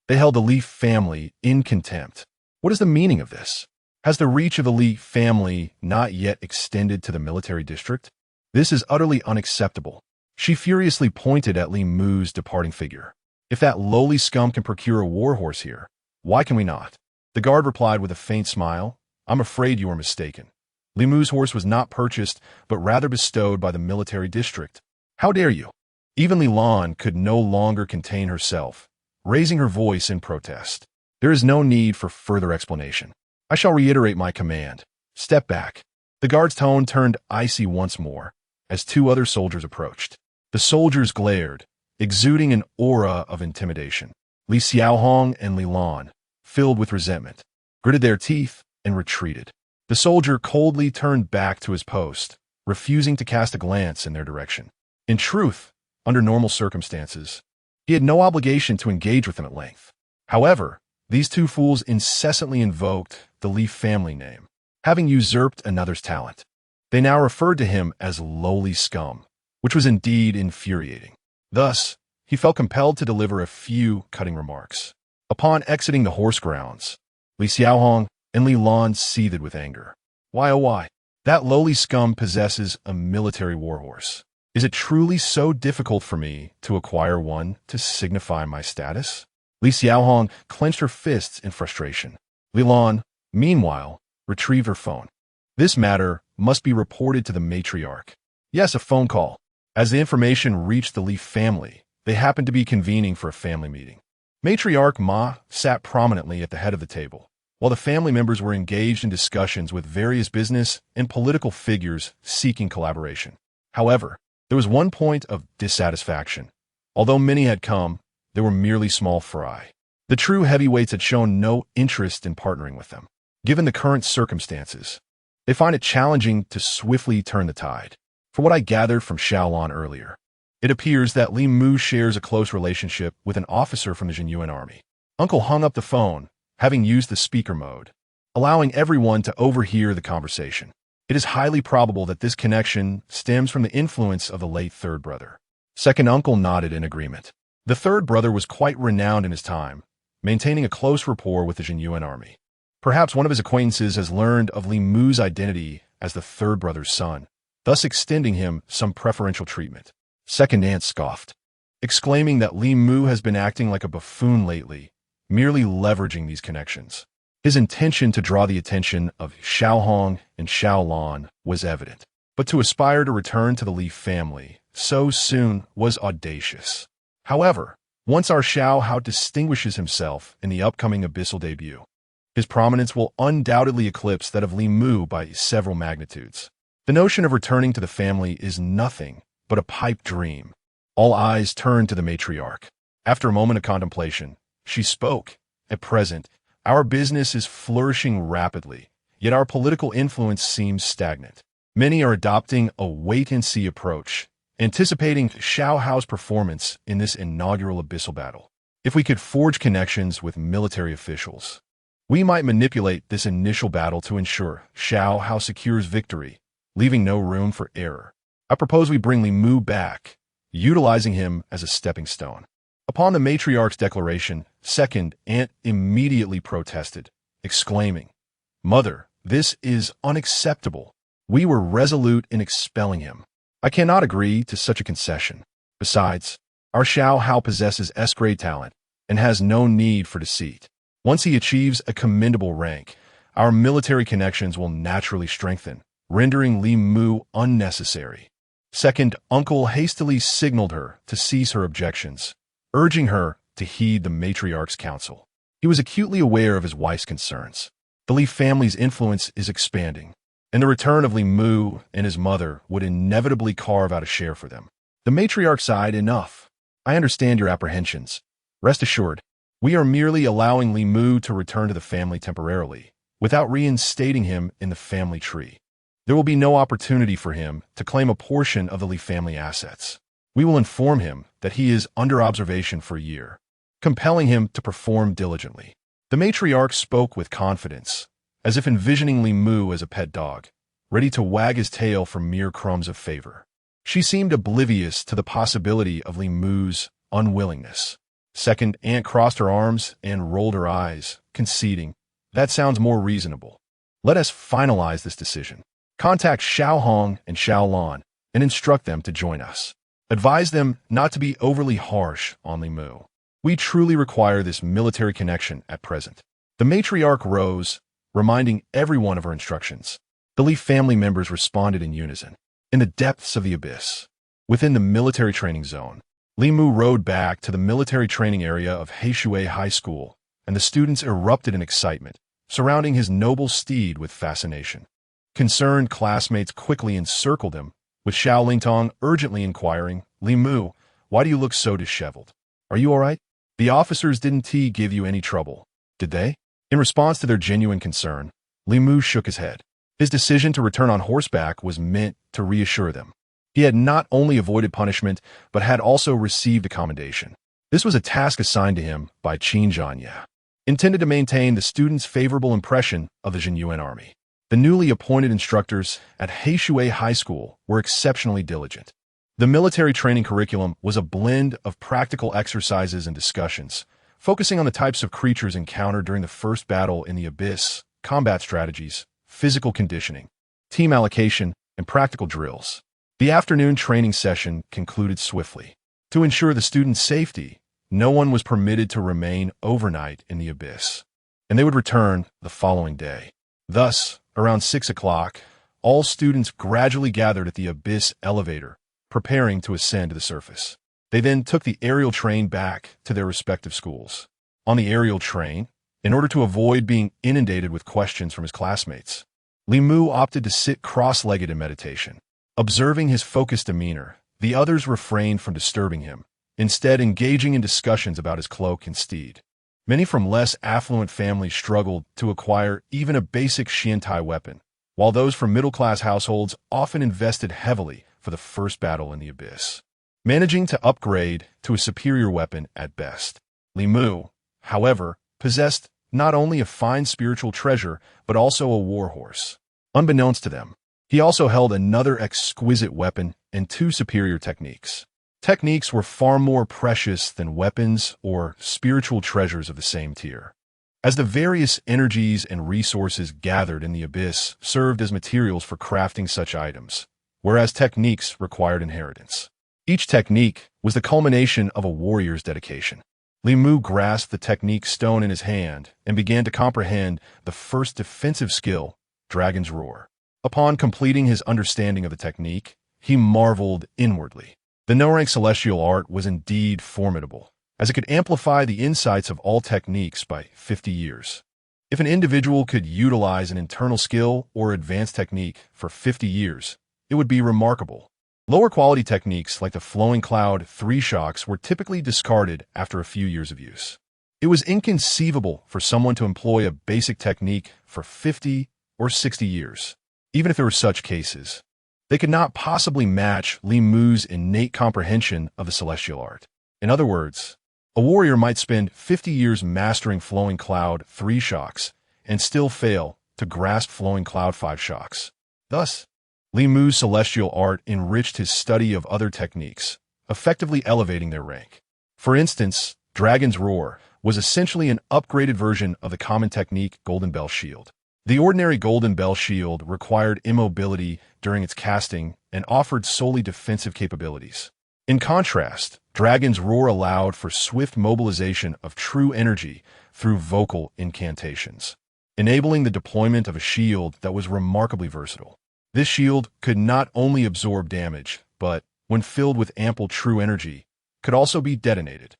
they held the Li family in contempt. What is the meaning of this? Has the reach of the Li family not yet extended to the military district? This is utterly unacceptable. She furiously pointed at Li Mu's departing figure. If that lowly scum can procure a warhorse here, why can we not? The guard replied with a faint smile. I'm afraid you are mistaken. Li Mu's horse was not purchased, but rather bestowed by the military district. How dare you? Even Li Lan could no longer contain herself, raising her voice in protest. There is no need for further explanation. I shall reiterate my command. Step back. The guard's tone turned icy once more, as two other soldiers approached. The soldiers glared, exuding an aura of intimidation. Li Xiaohong and Li Lan, filled with resentment, gritted their teeth and retreated. The soldier coldly turned back to his post, refusing to cast a glance in their direction. In truth, under normal circumstances, he had no obligation to engage with them at length. However, these two fools incessantly invoked the Li family name, having usurped another's talent. They now referred to him as lowly scum, which was indeed infuriating. Thus, he felt compelled to deliver a few cutting remarks. Upon exiting the horse grounds, Li Xiaohong and Li Lan seethed with anger. Why, oh why? That lowly scum possesses a military warhorse. Is it truly so difficult for me to acquire one to signify my status? Li Xiaohong clenched her fists in frustration. Li Lan, meanwhile, retrieved her phone. This matter must be reported to the matriarch. Yes, a phone call. As the information reached the Li family, they happened to be convening for a family meeting. Matriarch Ma sat prominently at the head of the table, while the family members were engaged in discussions with various business and political figures seeking collaboration. However, there was one point of dissatisfaction. Although many had come, they were merely small fry. The true heavyweights had shown no interest in partnering with them. Given the current circumstances, they find it challenging to swiftly turn the tide. For what I gathered from Shaolin earlier, it appears that Li Mu shares a close relationship with an officer from the Zhenyuan Army. Uncle hung up the phone, having used the speaker mode, allowing everyone to overhear the conversation. It is highly probable that this connection stems from the influence of the late third brother. Second uncle nodded in agreement. The third brother was quite renowned in his time, maintaining a close rapport with the Zhenyuan Army. Perhaps one of his acquaintances has learned of Li Mu's identity as the third brother's son, thus extending him some preferential treatment. Second aunt scoffed, exclaiming that Li Mu has been acting like a buffoon lately, merely leveraging these connections. His intention to draw the attention of Xiaohong and Xiaolan was evident, but to aspire to return to the Li family so soon was audacious. However, once our Xiao distinguishes himself in the upcoming abyssal debut, his prominence will undoubtedly eclipse that of Li Mu by several magnitudes. The notion of returning to the family is nothing but a pipe dream. All eyes turned to the matriarch. After a moment of contemplation, she spoke. At present, our business is flourishing rapidly, yet our political influence seems stagnant. Many are adopting a wait-and-see approach, anticipating Xiao's performance in this inaugural abyssal battle. If we could forge connections with military officials, we might manipulate this initial battle to ensure Xiao secures victory, leaving no room for error. I propose we bring Li Mu back, utilizing him as a stepping stone. Upon the matriarch's declaration, second aunt immediately protested, exclaiming, Mother, this is unacceptable. We were resolute in expelling him. I cannot agree to such a concession. Besides, our Xiao possesses S-grade talent and has no need for deceit. Once he achieves a commendable rank, our military connections will naturally strengthen, rendering Li Mu unnecessary. Second uncle hastily signaled her to cease her objections, urging her to heed the matriarch's counsel. He was acutely aware of his wife's concerns. The Li family's influence is expanding, and the return of Li Mu and his mother would inevitably carve out a share for them. The matriarch sighed, enough. I understand your apprehensions. Rest assured, we are merely allowing Li Mu to return to the family temporarily, without reinstating him in the family tree. There will be no opportunity for him to claim a portion of the Li family assets. We will inform him that he is under observation for a year, compelling him to perform diligently. The matriarch spoke with confidence, as if envisioning Li Mu as a pet dog, ready to wag his tail for mere crumbs of favor. She seemed oblivious to the possibility of Li Mu's unwillingness. Second aunt crossed her arms and rolled her eyes, conceding, that sounds more reasonable. Let us finalize this decision. Contact Xiaohong and Xiaolan and instruct them to join us. Advise them not to be overly harsh on Li Mu. We truly require this military connection at present. The matriarch rose, reminding everyone of her instructions. The Li family members responded in unison. In the depths of the abyss, within the military training zone, Li Mu rode back to the military training area of Heishui High School, and the students erupted in excitement, surrounding his noble steed with fascination. Concerned classmates quickly encircled him, with Xiao Lingtong urgently inquiring, "Li Mu, why do you look so disheveled? Are you all right? The officers didn't give you any trouble, did they?" In response to their genuine concern, Li Mu shook his head. His decision to return on horseback was meant to reassure them. He had not only avoided punishment, but had also received a commendation. This was a task assigned to him by Qin Zhanya, intended to maintain the students' favorable impression of the Zhenyuan Army. The newly appointed instructors at Heishui High School were exceptionally diligent. The military training curriculum was a blend of practical exercises and discussions, focusing on the types of creatures encountered during the first battle in the abyss, combat strategies, physical conditioning, team allocation, and practical drills. The afternoon training session concluded swiftly. To ensure the students' safety, no one was permitted to remain overnight in the abyss, and they would return the following day. Thus, around 6 o'clock, all students gradually gathered at the abyss elevator, preparing to ascend to the surface. They then took the aerial train back to their respective schools. On the aerial train, in order to avoid being inundated with questions from his classmates, Li Mu opted to sit cross-legged in meditation. Observing his focused demeanor, the others refrained from disturbing him, instead engaging in discussions about his cloak and steed. Many from less affluent families struggled to acquire even a basic Xiantai weapon, while those from middle-class households often invested heavily for the first battle in the abyss, managing to upgrade to a superior weapon at best. Li Mu, however, possessed not only a fine spiritual treasure, but also a warhorse. Unbeknownst to them, he also held another exquisite weapon and 2 superior techniques. Techniques were far more precious than weapons or spiritual treasures of the same tier, as the various energies and resources gathered in the abyss served as materials for crafting such items, whereas techniques required inheritance. Each technique was the culmination of a warrior's dedication. Li Mu grasped the technique stone in his hand and began to comprehend the first defensive skill, Dragon's Roar. Upon completing his understanding of the technique, he marveled inwardly. The no-rank celestial art was indeed formidable, as it could amplify the insights of all techniques by 50 years. If an individual could utilize an internal skill or advanced technique for 50 years, it would be remarkable. Lower-quality techniques like the Flowing Cloud 3 shocks were typically discarded after a few years of use. It was inconceivable for someone to employ a basic technique for 50 or 60 years. Even if there were such cases, they could not possibly match Li Mu's innate comprehension of the celestial art. In other words, a warrior might spend 50 years mastering Flowing Cloud 3 shocks and still fail to grasp Flowing Cloud 5 shocks. Thus, Li Mu's celestial art enriched his study of other techniques, effectively elevating their rank. For instance, Dragon's Roar was essentially an upgraded version of the common technique Golden Bell Shield. The ordinary Golden Bell Shield required immobility during its casting and offered solely defensive capabilities. In contrast, Dragon's Roar allowed for swift mobilization of true energy through vocal incantations, enabling the deployment of a shield that was remarkably versatile. This shield could not only absorb damage, but, when filled with ample true energy, could also be detonated.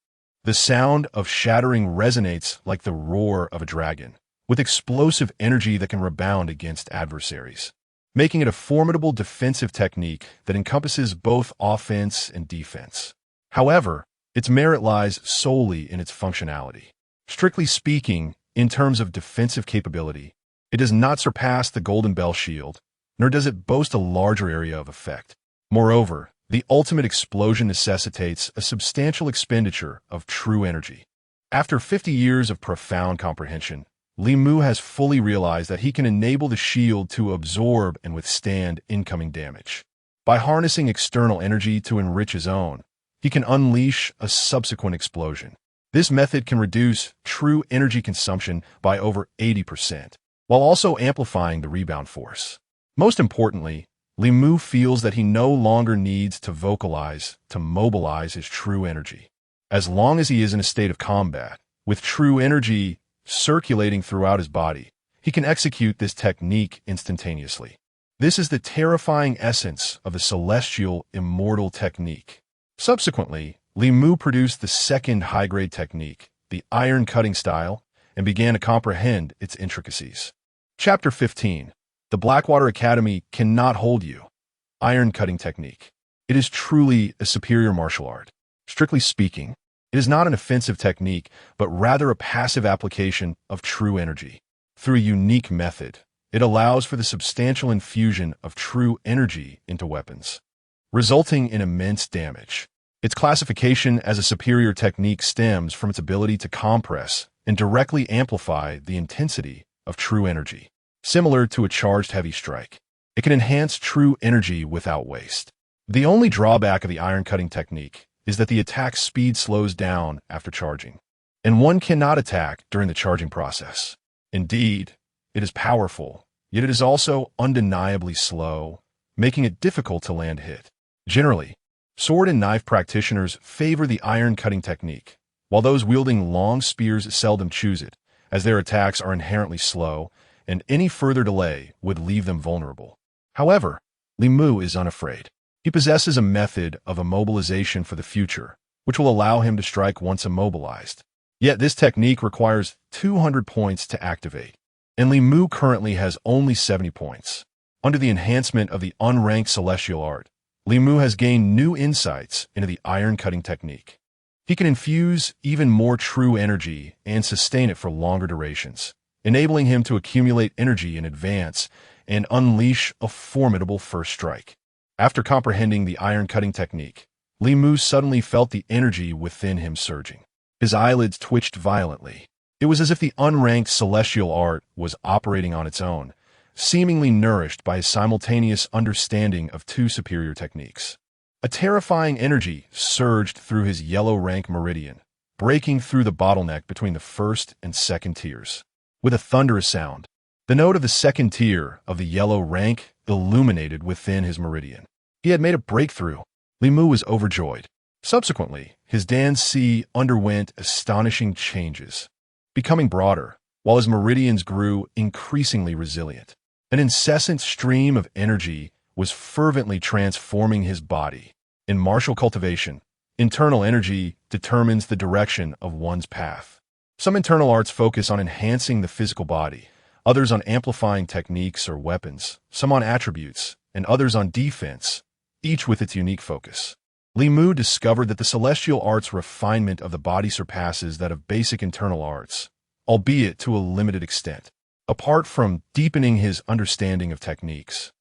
The sound of shattering resonates like the roar of a dragon, with explosive energy that can rebound against adversaries, making it a formidable defensive technique that encompasses both offense and defense. However, its merit lies solely in its functionality. Strictly speaking, in terms of defensive capability, it does not surpass the Golden Bell Shield, nor does it boast a larger area of effect. Moreover, the ultimate explosion necessitates a substantial expenditure of true energy. After 50 years of profound comprehension, Li Mu has fully realized that he can enable the shield to absorb and withstand incoming damage. By harnessing external energy to enrich his own, he can unleash a subsequent explosion. This method can reduce true energy consumption by over 80%, while also amplifying the rebound force. Most importantly, Li Mu feels that he no longer needs to vocalize to mobilize his true energy. As long as he is in a state of combat, with true energy circulating throughout his body, he can execute this technique instantaneously. This is the terrifying essence of the celestial immortal technique. Subsequently, Li Mu produced the second high-grade technique, the iron cutting style, and began to comprehend its intricacies. Chapter 15. The Blackwater Academy cannot hold you. Iron cutting technique. It is truly a superior martial art. Strictly speaking, it is not an offensive technique, but rather a passive application of true energy. Through a unique method, it allows for the substantial infusion of true energy into weapons, resulting in immense damage. Its classification as a superior technique stems from its ability to compress and directly amplify the intensity of true energy. Similar to a charged heavy strike, it can enhance true energy without waste. The only drawback of the iron cutting technique is that the attack speed slows down after charging, and one cannot attack during the charging process. Indeed, it is powerful, yet it is also undeniably slow, making it difficult to land a hit. Generally, sword and knife practitioners favor the iron cutting technique, while those wielding long spears seldom choose it, as their attacks are inherently slow, and any further delay would leave them vulnerable. However, Li Mu is unafraid. He possesses a method of immobilization for the future, which will allow him to strike once immobilized. Yet this technique requires 200 points to activate, and Li Mu currently has only 70 points. Under the enhancement of the unranked celestial art, Li Mu has gained new insights into the iron cutting technique. He can infuse even more true energy and sustain it for longer durations, enabling him to accumulate energy in advance and unleash a formidable first strike. After comprehending the iron cutting technique, Li Mu suddenly felt the energy within him surging. His eyelids twitched violently. It was as if the unranked celestial art was operating on its own, seemingly nourished by his simultaneous understanding of two superior techniques. A terrifying energy surged through his yellow rank meridian, breaking through the bottleneck between the first and second tiers. With a thunderous sound, the node of the second tier of the yellow rank illuminated within his meridian. He had made a breakthrough. Li Mu was overjoyed. Subsequently, his Dan Si underwent astonishing changes, becoming broader, while his meridians grew increasingly resilient. An incessant stream of energy was fervently transforming his body. In martial cultivation, internal energy determines the direction of one's path. Some internal arts focus on enhancing the physical body, others on amplifying techniques or weapons, some on attributes, and others on defense, each with its unique focus. Li Mu discovered that the celestial arts' refinement of the body surpasses that of basic internal arts, albeit to a limited extent. Apart from deepening his understanding of techniques,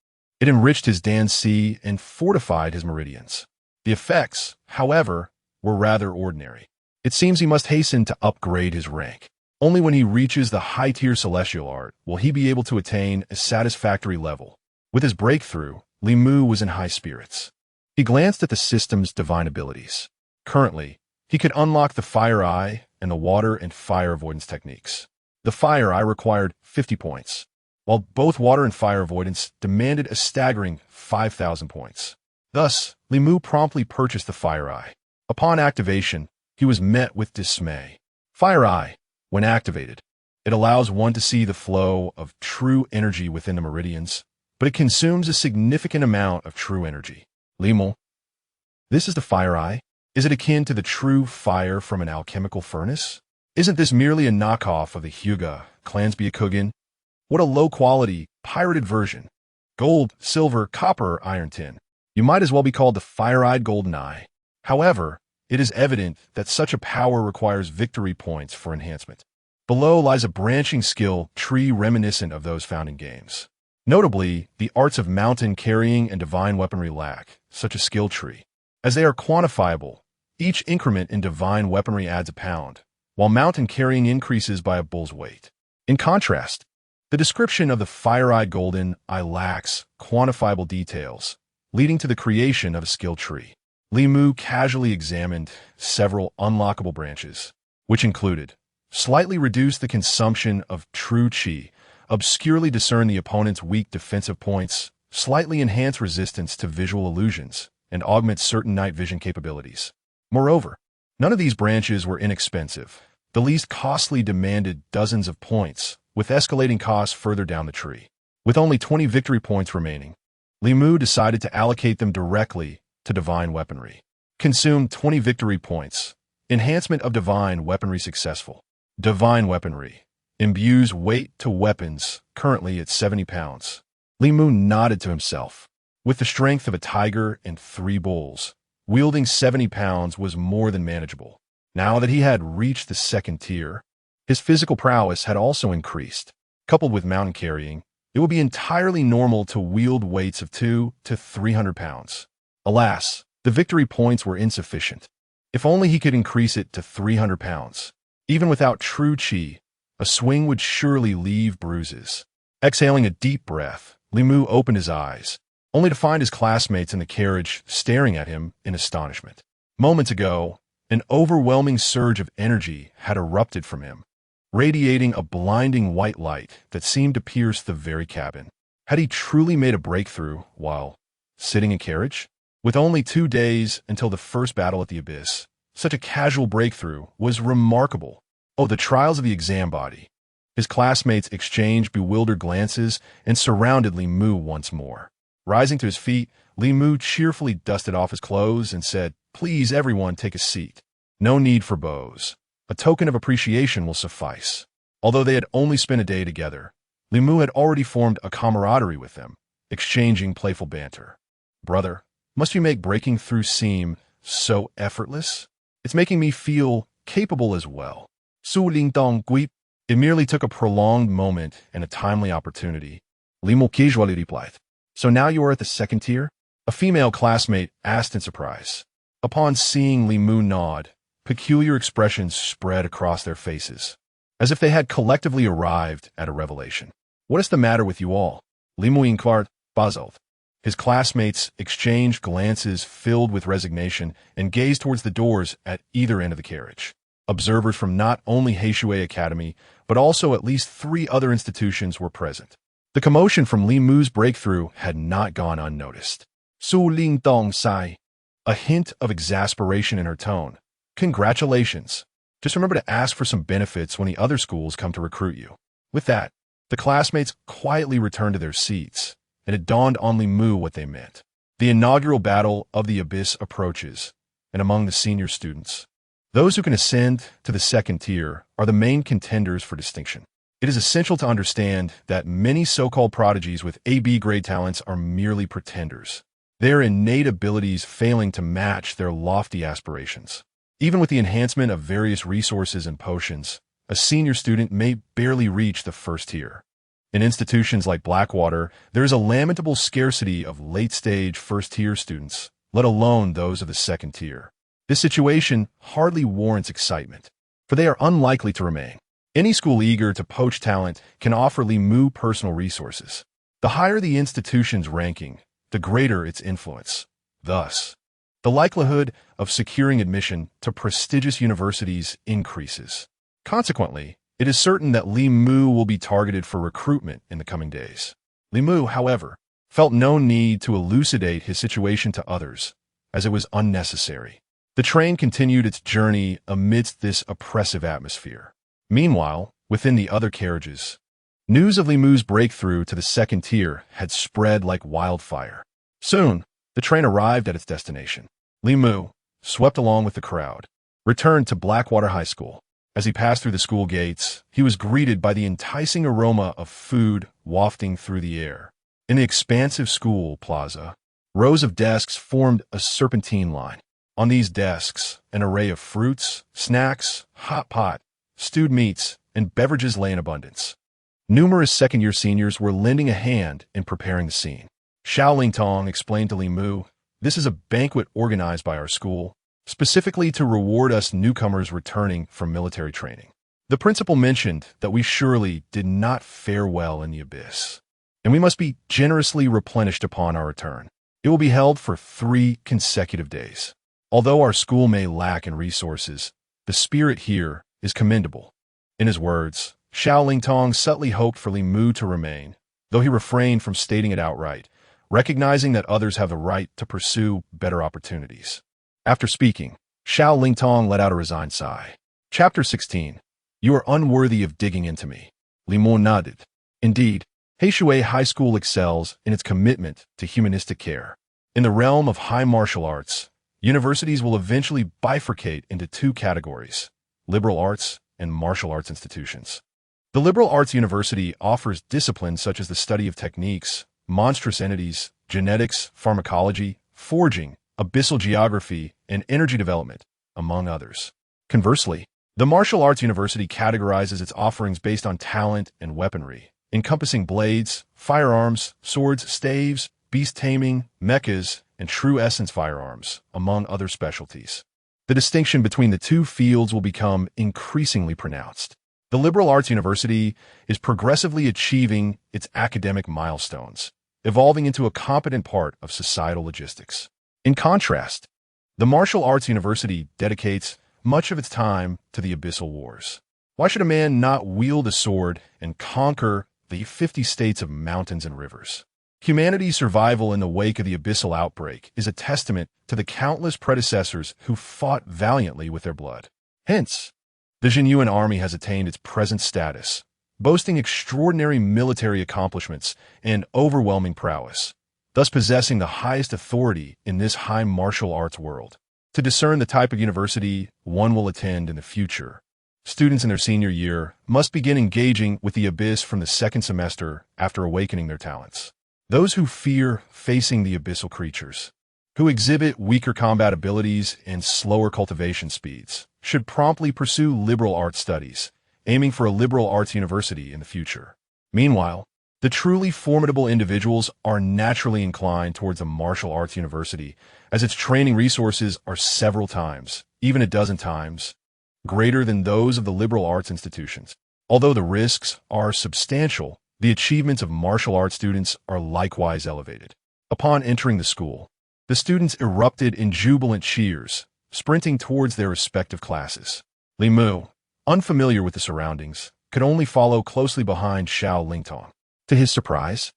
it enriched his Dan Si and fortified his meridians. The effects, however, were rather ordinary. It seems he must hasten to upgrade his rank. Only when he reaches the high-tier celestial art will he be able to attain a satisfactory level. With his breakthrough, Li Mu was in high spirits. He glanced at the system's divine abilities. Currently, he could unlock the Fire Eye and the Water and Fire Avoidance techniques. The Fire Eye required 50 points, while both Water and Fire Avoidance demanded a staggering 5,000 points. Thus, Li Mu promptly purchased the Fire Eye. Upon activation, he was met with dismay. Fire Eye, when activated, it allows one to see the flow of true energy within the meridians, but it consumes a significant amount of true energy. Li Mu, this is the Fire Eye? Is it akin to the true fire from an alchemical furnace? Isn't this merely a knockoff of the Hyuga Clansbyakugin? What a low-quality, pirated version. Gold, silver, copper, iron tin. You might as well be called the Fire-Eyed Golden Eye. However, it is evident that such a power requires victory points for enhancement. Below lies a branching skill tree reminiscent of those found in games. Notably, the arts of mountain carrying and divine weaponry lack such a skill tree. As they are quantifiable, each increment in divine weaponry adds a pound, while mountain carrying increases by a bull's weight. In contrast, the description of the Fire-Eyed Golden Eye lacks quantifiable details, leading to the creation of a skill tree. Li Mu casually examined several unlockable branches, which included slightly reduce the consumption of true qi, obscurely discern the opponent's weak defensive points, slightly enhance resistance to visual illusions, and augment certain night vision capabilities. Moreover, none of these branches were inexpensive. The least costly demanded dozens of points, with escalating costs further down the tree. With only 20 victory points remaining, Li Mu decided to allocate them directly to divine weaponry. Consume 20 victory points. Enhancement of divine weaponry successful. Divine weaponry imbues weight to weapons, currently at 70 pounds. Li Mu nodded to himself. With the strength of a tiger and 3 bulls, wielding 70 pounds was more than manageable. Now that he had reached the 2nd tier, his physical prowess had also increased. Coupled with mountain carrying, it would be entirely normal to wield weights of 200 to 300 pounds. Alas, the victory points were insufficient. If only he could increase it to 300 pounds. Even without true chi, a swing would surely leave bruises. Exhaling a deep breath, Li Mu opened his eyes, only to find his classmates in the carriage staring at him in astonishment. Moments ago, an overwhelming surge of energy had erupted from him, radiating a blinding white light that seemed to pierce the very cabin. Had he truly made a breakthrough while sitting in carriage? With only 2 days until the first battle at the Abyss, such a casual breakthrough was remarkable. Oh, the trials of the exam body. His classmates exchanged bewildered glances and surrounded Li Mu once more. Rising to his feet, Li Mu cheerfully dusted off his clothes and said, "Please, everyone, take a seat. No need for bows. A token of appreciation will suffice." Although they had only spent a day together, Li Mu had already formed a camaraderie with them, exchanging playful banter. "Brother, must you make breaking through seem so effortless? It's making me feel capable as well." Su Ling Dong Gui. It merely took a prolonged moment and a timely opportunity. Li Mu casually replied. "So now you are at the 2nd tier?" A female classmate asked in surprise. Upon seeing Li Mu nod, peculiar expressions spread across their faces, as if they had collectively arrived at a revelation. "What is the matter with you all?" Li Mu inquired, puzzled. His classmates exchanged glances filled with resignation and gazed towards the doors at either end of the carriage. Observers from not only Heishui Academy, but also at least 3 other institutions were present. The commotion from Li Mu's breakthrough had not gone unnoticed. Su Ling Dong sighed, a hint of exasperation in her tone. "Congratulations. Just remember to ask for some benefits when the other schools come to recruit you." With that, the classmates quietly returned to their seats, and it dawned on Li Mu what they meant. The inaugural battle of the Abyss approaches, and among the senior students, those who can ascend to the 2nd tier are the main contenders for distinction. It is essential to understand that many so-called prodigies with AB grade talents are merely pretenders, their innate abilities failing to match their lofty aspirations. Even with the enhancement of various resources and potions, a senior student may barely reach the 1st tier. In institutions like Blackwater, there is a lamentable scarcity of late-stage 1st tier students, let alone those of the 2nd tier. This situation hardly warrants excitement, for they are unlikely to remain. Any school eager to poach talent can offer Li Mu personal resources. The higher the institution's ranking, the greater its influence. Thus, the likelihood of securing admission to prestigious universities increases. Consequently, it is certain that Li Mu will be targeted for recruitment in the coming days. Li Mu, however, felt no need to elucidate his situation to others, as it was unnecessary. The train continued its journey amidst this oppressive atmosphere. Meanwhile, within the other carriages, news of Li Mu's breakthrough to the 2nd tier had spread like wildfire. Soon, the train arrived at its destination. Li Mu, swept along with the crowd, returned to Blackwater High School. As he passed through the school gates, he was greeted by the enticing aroma of food wafting through the air. In the expansive school plaza, rows of desks formed a serpentine line. On these desks, an array of fruits, snacks, hot pot, stewed meats, and beverages lay in abundance. Numerous 2nd-year seniors were lending a hand in preparing the scene. Xiao Lingtong explained to Li Mu, "This is a banquet organized by our school, specifically to reward us newcomers returning from military training. The principal mentioned that we surely did not fare well in the Abyss, and we must be generously replenished upon our return. It will be held for 3 consecutive days. Although our school may lack in resources, the spirit here is commendable." In his words, Xiao Lingtong subtly hoped for Li Mu to remain, though he refrained from stating it outright, recognizing that others have the right to pursue better opportunities. After speaking, Xiao Lingtong let out a resigned sigh. Chapter 16. You are unworthy of digging into me. Li Mu nodded. Indeed, Heishui High School excels in its commitment to humanistic care. In the realm of high martial arts, universities will eventually bifurcate into two categories: liberal arts and martial arts institutions. The liberal arts university offers disciplines such as the study of techniques, monstrous entities, genetics, pharmacology, forging, abyssal geography, and energy development, among others. Conversely, the martial arts university categorizes its offerings based on talent and weaponry, encompassing blades, firearms, swords, staves, beast taming, mechas, and true essence firearms, among other specialties. The distinction between the two fields will become increasingly pronounced. The liberal arts university is progressively achieving its academic milestones, evolving into a competent part of societal logistics. In contrast, the martial arts university dedicates much of its time to the abyssal wars. Why should a man not wield a sword and conquer the 50 states of mountains and rivers? Humanity's survival in the wake of the abyssal outbreak is a testament to the countless predecessors who fought valiantly with their blood. Hence, the Zhenyuan Army has attained its present status, boasting extraordinary military accomplishments and overwhelming prowess, thus possessing the highest authority in this high martial arts world. To discern the type of university one will attend in the future, students in their senior year must begin engaging with the abyss from the second semester after awakening their talents. Those who fear facing the abyssal creatures, who exhibit weaker combat abilities and slower cultivation speeds, should promptly pursue liberal arts studies, aiming for a liberal arts university in the future. Meanwhile, the truly formidable individuals are naturally inclined towards a martial arts university, as its training resources are several times, even a dozen times, greater than those of the liberal arts institutions. Although the risks are substantial, the achievements of martial arts students are likewise elevated. Upon entering the school, the students erupted in jubilant cheers, sprinting towards their respective classes. Li Mu, unfamiliar with the surroundings, could only follow closely behind Xiao Lingtong. To his surprise,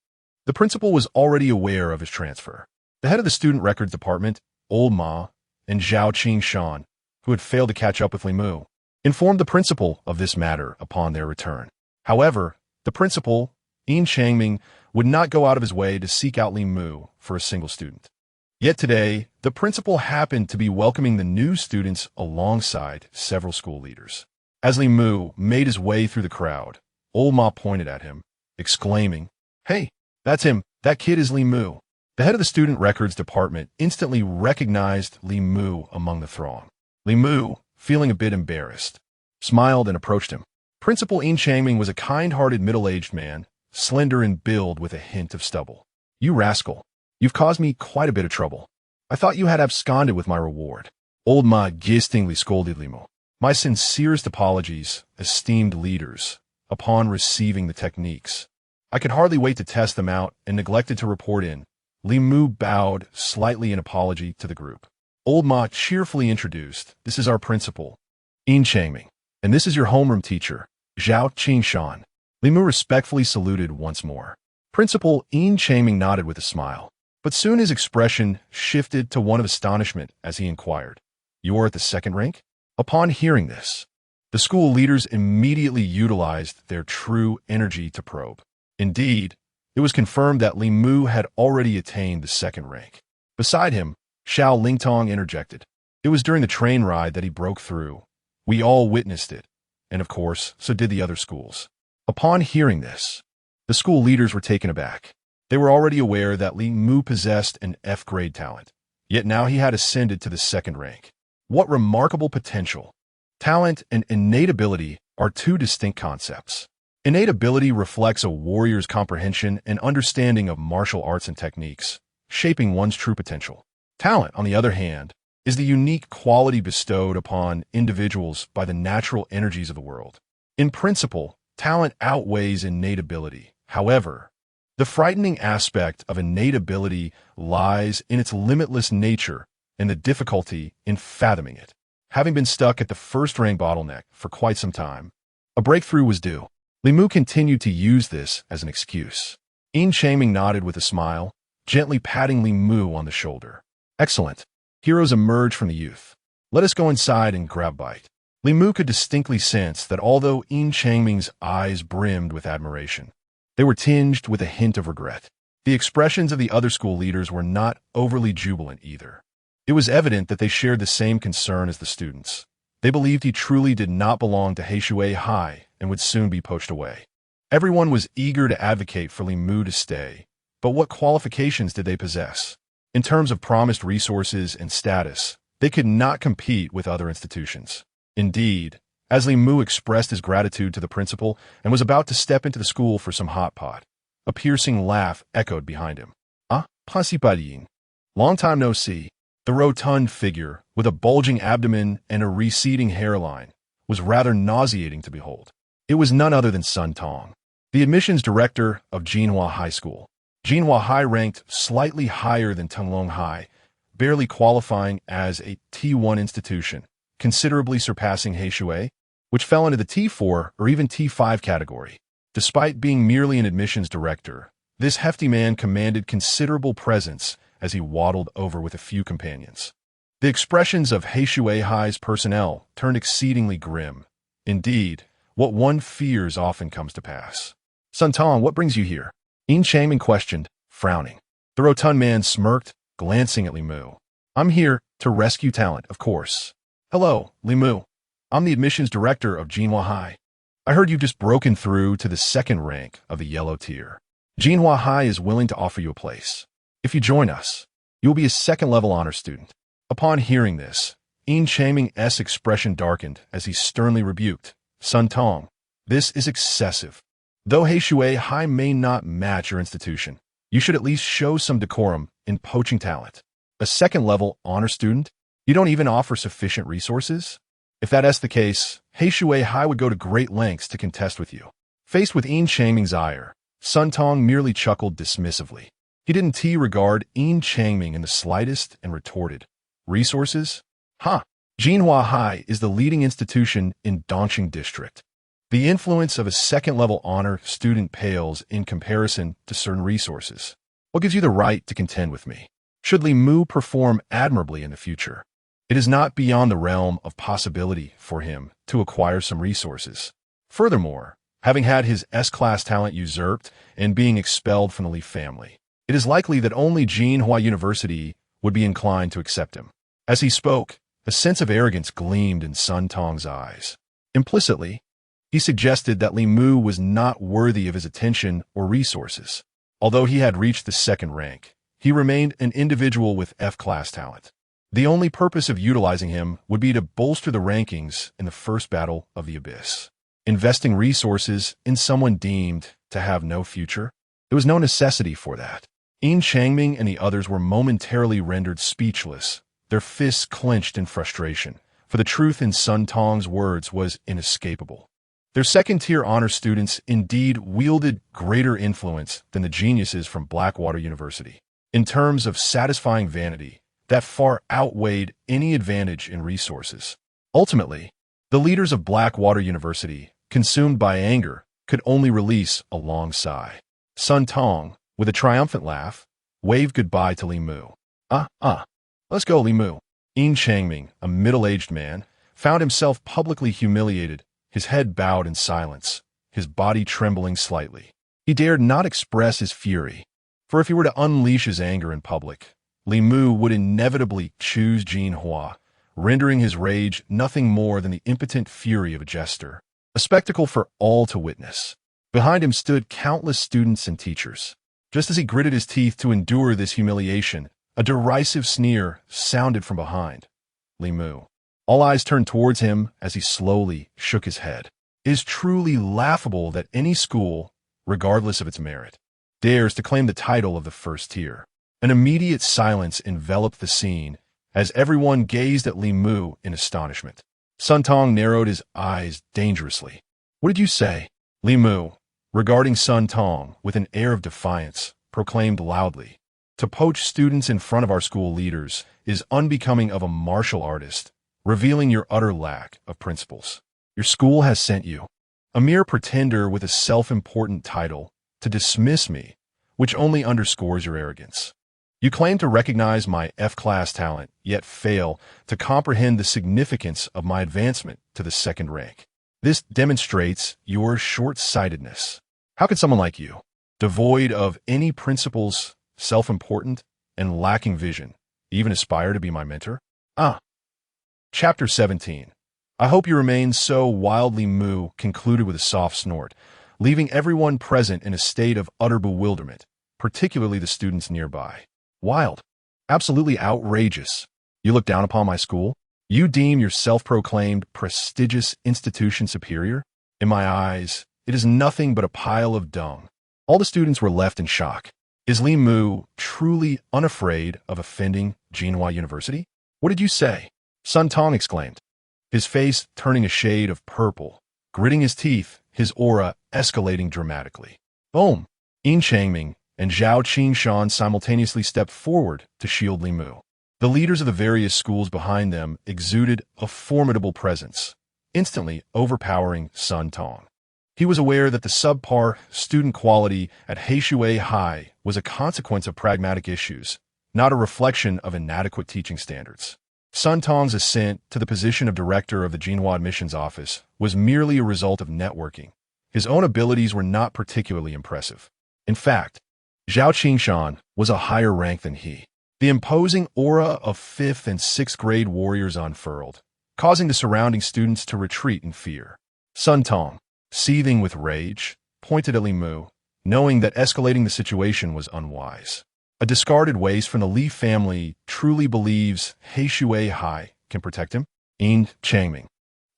the principal was already aware of his transfer. The head of the student records department, Old Ma, and Zhao Qingshan, who had failed to catch up with Li Mu, informed the principal of this matter upon their return. However, the principal, Yin Changming, would not go out of his way to seek out Li Mu for a single student. Yet today, the principal happened to be welcoming the new students alongside several school leaders. As Li Mu made his way through the crowd, Old Ma pointed at him, exclaiming, "Hey, that's him. That kid is Li Mu." The head of the student records department instantly recognized Li Mu among the throng. Li Mu, feeling a bit embarrassed, smiled and approached him. Principal Yin Changming was a kind-hearted middle-aged man, slender in build with a hint of stubble. "You rascal. You've caused me quite a bit of trouble. I thought you had absconded with my reward." Old Ma gistingly scolded Li Mu. "My sincerest apologies, esteemed leaders, upon receiving the techniques. I could hardly wait to test them out and neglected to report in." Li Mu bowed slightly in apology to the group. Old Ma cheerfully introduced, "This is our principal, Yin Changming, and this is your homeroom teacher, Zhao Qingshan." Li Mu respectfully saluted once more. Principal Yin Changming nodded with a smile, but soon his expression shifted to one of astonishment as he inquired, "You are at the second rank?" Upon hearing this, the school leaders immediately utilized their true energy to probe. Indeed, it was confirmed that Li Mu had already attained the second rank. Beside him, Xiao Lingtong interjected. "It was during the train ride that he broke through. We all witnessed it, and of course, so did the other schools." Upon hearing this, the school leaders were taken aback. They were already aware that Li Mu possessed an F-grade talent, yet now he had ascended to the second rank. What remarkable potential! Talent and innate ability are two distinct concepts. Innate ability reflects a warrior's comprehension and understanding of martial arts and techniques, shaping one's true potential. Talent, on the other hand, is the unique quality bestowed upon individuals by the natural energies of the world. In principle, talent outweighs innate ability. However, the frightening aspect of innate ability lies in its limitless nature and the difficulty in fathoming it. Having been stuck at the first-rank bottleneck for quite some time, a breakthrough was due. Li Mu continued to use this as an excuse. Yin Changming nodded with a smile, gently patting Li Mu on the shoulder. Excellent. Heroes emerge from the youth. Let us go inside and grab bite. Li Mu could distinctly sense that although Yin Changming's eyes brimmed with admiration, they were tinged with a hint of regret. The expressions of the other school leaders were not overly jubilant either. It was evident that they shared the same concern as the students. They believed he truly did not belong to Heishui High and would soon be poached away. Everyone was eager to advocate for Li Mu to stay, but what qualifications did they possess? In terms of promised resources and status, they could not compete with other institutions. Indeed, as Li Mu expressed his gratitude to the principal and was about to step into the school for some hot pot, a piercing laugh echoed behind him. Ah, Principalien. Long time no see. The rotund figure, with a bulging abdomen and a receding hairline, was rather nauseating to behold. It was none other than Sun Tong, the admissions director of Zhenyuan High School. Zhenyuan High ranked slightly higher than Tenglong High, barely qualifying as a T1 institution, considerably surpassing Heishui, which fell into the T4 or even T5 category. Despite being merely an admissions director, this hefty man commanded considerable presence as he waddled over with a few companions. The expressions of Heishui High's personnel turned exceedingly grim. Indeed, what one fears often comes to pass. Sun Tong, what brings you here? Yin Changming questioned, frowning. The rotund man smirked, glancing at Li Mu. I'm here to rescue talent, of course. Hello, Li Mu. I'm the admissions director of Zhenyuan High. I heard you've just broken through to the second rank of the yellow tier. Zhenyuan High is willing to offer you a place. If you join us, you will be a second-level honor student. Upon hearing this, Yin Changming's expression darkened as he sternly rebuked, Sun Tong, this is excessive. Though Heishui High may not match your institution, you should at least show some decorum in poaching talent. A second-level honor student? You don't even offer sufficient resources? If that's the case, Heishui High would go to great lengths to contest with you. Faced with Yin Changming's ire, Sun Tong merely chuckled dismissively. He didn't regard Yin Changming in the slightest and retorted, resources? Ha! Zhenyuan High is the leading institution in Dongqing District. The influence of a second-level honor student pales in comparison to certain resources. What gives you the right to contend with me? Should Li Mu perform admirably in the future, it is not beyond the realm of possibility for him to acquire some resources. Furthermore, having had his S-class talent usurped and being expelled from the Li family, it is likely that only Zhenyuan University would be inclined to accept him. As he spoke, a sense of arrogance gleamed in Sun Tong's eyes. Implicitly, he suggested that Li Mu was not worthy of his attention or resources. Although he had reached the second rank, he remained an individual with F-class talent. The only purpose of utilizing him would be to bolster the rankings in the first battle of the Abyss. Investing resources in someone deemed to have no future? There was no necessity for that. Yin Changming and the others were momentarily rendered speechless, their fists clenched in frustration, for the truth in Sun Tong's words was inescapable. Their second-tier honor students indeed wielded greater influence than the geniuses from Blackwater University. In terms of satisfying vanity, that far outweighed any advantage in resources. Ultimately, the leaders of Blackwater University, consumed by anger, could only release a long sigh. Sun Tong, with a triumphant laugh, waved goodbye to Li Mu. Let's go, Li Mu. Yin Changming, a middle-aged man, found himself publicly humiliated, his head bowed in silence, his body trembling slightly. He dared not express his fury, for if he were to unleash his anger in public, Li Mu would inevitably choose Zhenyuan, rendering his rage nothing more than the impotent fury of a jester, a spectacle for all to witness. Behind him stood countless students and teachers. Just as he gritted his teeth to endure this humiliation, a derisive sneer sounded from behind. Li Mu. All eyes turned towards him as he slowly shook his head. It is truly laughable that any school, regardless of its merit, dares to claim the title of the first tier. An immediate silence enveloped the scene as everyone gazed at Li Mu in astonishment. Sun Tong narrowed his eyes dangerously. What did you say? Li Mu, regarding Sun Tong with an air of defiance, proclaimed loudly, to poach students in front of our school leaders is unbecoming of a martial artist, revealing your utter lack of principles. Your school has sent you, a mere pretender with a self-important title, to dismiss me, which only underscores your arrogance. You claim to recognize my F-class talent, yet fail to comprehend the significance of my advancement to the second rank. This demonstrates your short-sightedness. How could someone like you, devoid of any principles, self-important, and lacking vision, even aspire to be my mentor? Chapter 17. I hope you remain so. Wildly Moo concluded with a soft snort, leaving everyone present in a state of utter bewilderment, particularly the students nearby. Wild. Absolutely outrageous. You look down upon my school? You deem your self-proclaimed prestigious institution superior? In my eyes, it is nothing but a pile of dung. All the students were left in shock. Is Li Mu truly unafraid of offending Zhenyuan University? What did you say? Sun Tong exclaimed, his face turning a shade of purple, gritting his teeth, his aura escalating dramatically. Boom! Yin Changming and Zhao Qingshan simultaneously stepped forward to shield Li Mu. The leaders of the various schools behind them exuded a formidable presence, instantly overpowering Sun Tong. He was aware that the subpar student quality at Heishui High was a consequence of pragmatic issues, not a reflection of inadequate teaching standards. Sun Tong's ascent to the position of director of the Zhenyuan Admissions Office was merely a result of networking. His own abilities were not particularly impressive. In fact, Zhao Qingshan was a higher rank than he. The imposing aura of 5th and 6th grade warriors unfurled, causing the surrounding students to retreat in fear. Sun Tong, seething with rage, pointed at Li Mu, knowing that escalating the situation was unwise. A discarded waste from the Li family truly believes Heishui High can protect him? Yin Changming,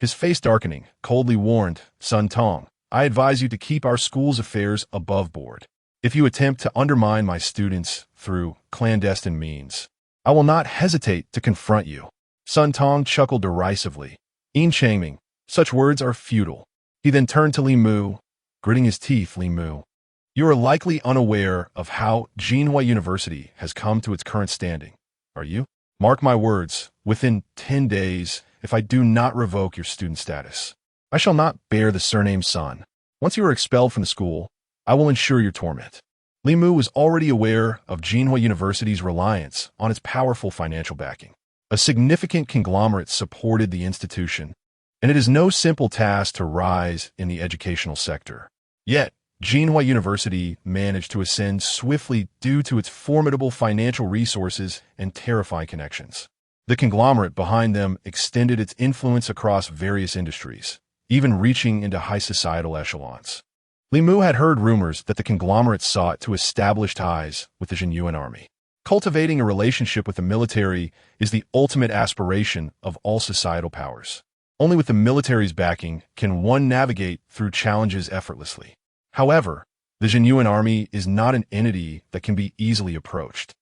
his face darkening, coldly warned Sun Tong, I advise you to keep our school's affairs above board. If you attempt to undermine my students through clandestine means, I will not hesitate to confront you. Sun Tong chuckled derisively. Yin Changming, such words are futile. He then turned to Li Mu, gritting his teeth. Li Mu, you are likely unaware of how Zhenyuan University has come to its current standing, are you? Mark my words, within 10 days, if I do not revoke your student status, I shall not bear the surname Sun. Once you are expelled from the school, I will ensure your torment. Li Mu was already aware of Zhenyuan University's reliance on its powerful financial backing. A significant conglomerate supported the institution, and it is no simple task to rise in the educational sector. Yet, Zhenyuan University managed to ascend swiftly due to its formidable financial resources and terrifying connections. The conglomerate behind them extended its influence across various industries, even reaching into high societal echelons. Li Mu had heard rumors that the conglomerate sought to establish ties with the Zhenyuan Army. Cultivating a relationship with the military is the ultimate aspiration of all societal powers. Only with the military's backing can one navigate through challenges effortlessly. However, the Zhenyuan Army is not an entity that can be easily approached.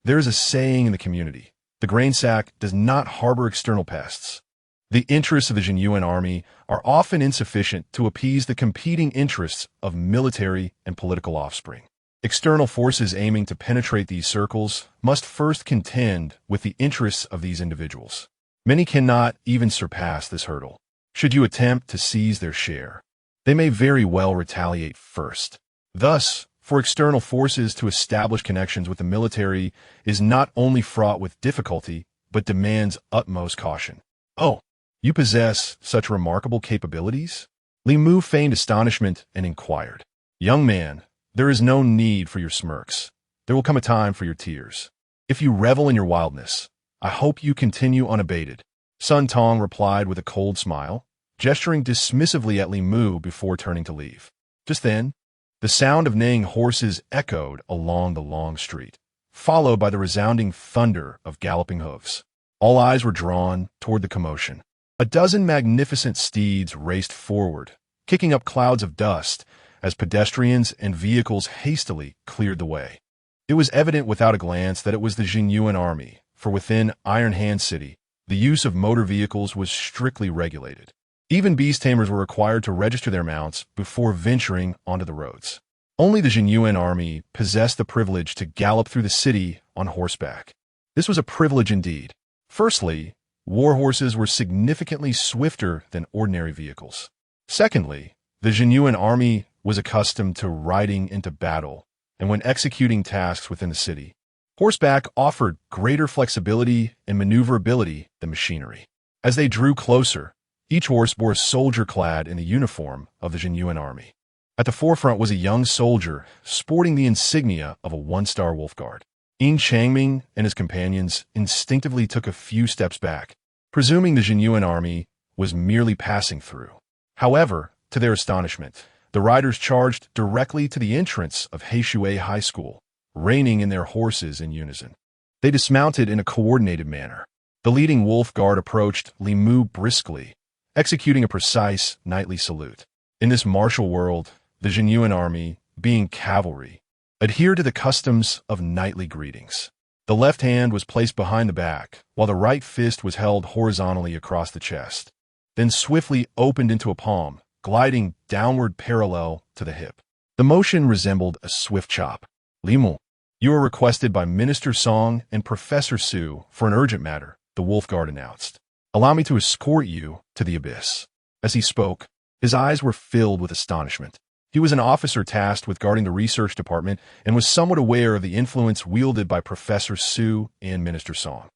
There is a saying in the community, the grain sack does not harbor external pests. The interests of the Zhenyuan Army are often insufficient to appease the competing interests of military and political offspring. External forces aiming to penetrate these circles must first contend with the interests of these individuals. Many cannot even surpass this hurdle. Should you attempt to seize their share, they may very well retaliate first. Thus, for external forces to establish connections with the military is not only fraught with difficulty, but demands utmost caution. Oh, you possess such remarkable capabilities? Li Mu feigned astonishment and inquired. Young man, there is no need for your smirks. There will come a time for your tears. If you revel in your wildness, I hope you continue unabated. Sun Tong replied with a cold smile, gesturing dismissively at Li Mu before turning to leave. Just then, the sound of neighing horses echoed along the long street, followed by the resounding thunder of galloping hooves. All eyes were drawn toward the commotion. A dozen magnificent steeds raced forward, kicking up clouds of dust as pedestrians and vehicles hastily cleared the way. It was evident without a glance that it was the Zhenyuan Army, for within Iron Hand City, the use of motor vehicles was strictly regulated. Even beast tamers were required to register their mounts before venturing onto the roads. Only the Zhenyuan Army possessed the privilege to gallop through the city on horseback. This was a privilege indeed. Firstly, war horses were significantly swifter than ordinary vehicles. Secondly, the Zhenyuan Army was accustomed to riding into battle and when executing tasks within the city. Horseback offered greater flexibility and maneuverability than machinery. As they drew closer, each horse bore a soldier clad in the uniform of the Zhenyuan Army. At the forefront was a young soldier sporting the insignia of a one-star wolf guard. Yin Changming and his companions instinctively took a few steps back, presuming the Zhenyuan Army was merely passing through. However, to their astonishment, the riders charged directly to the entrance of Heishui High School, reining in their horses in unison. They dismounted in a coordinated manner. The leading wolf guard approached Li Mu briskly, executing a precise knightly salute. In this martial world, the Zhenyuan Army, being cavalry, adhered to the customs of knightly greetings. The left hand was placed behind the back, while the right fist was held horizontally across the chest, then swiftly opened into a palm, gliding downward parallel to the hip. The motion resembled a swift chop. Li Mu, you are requested by Minister Song and Professor Su for an urgent matter, the wolf guard announced. Allow me to escort you to the abyss. As he spoke, his eyes were filled with astonishment. He was an officer tasked with guarding the research department and was somewhat aware of the influence wielded by Professor Su and Minister Song.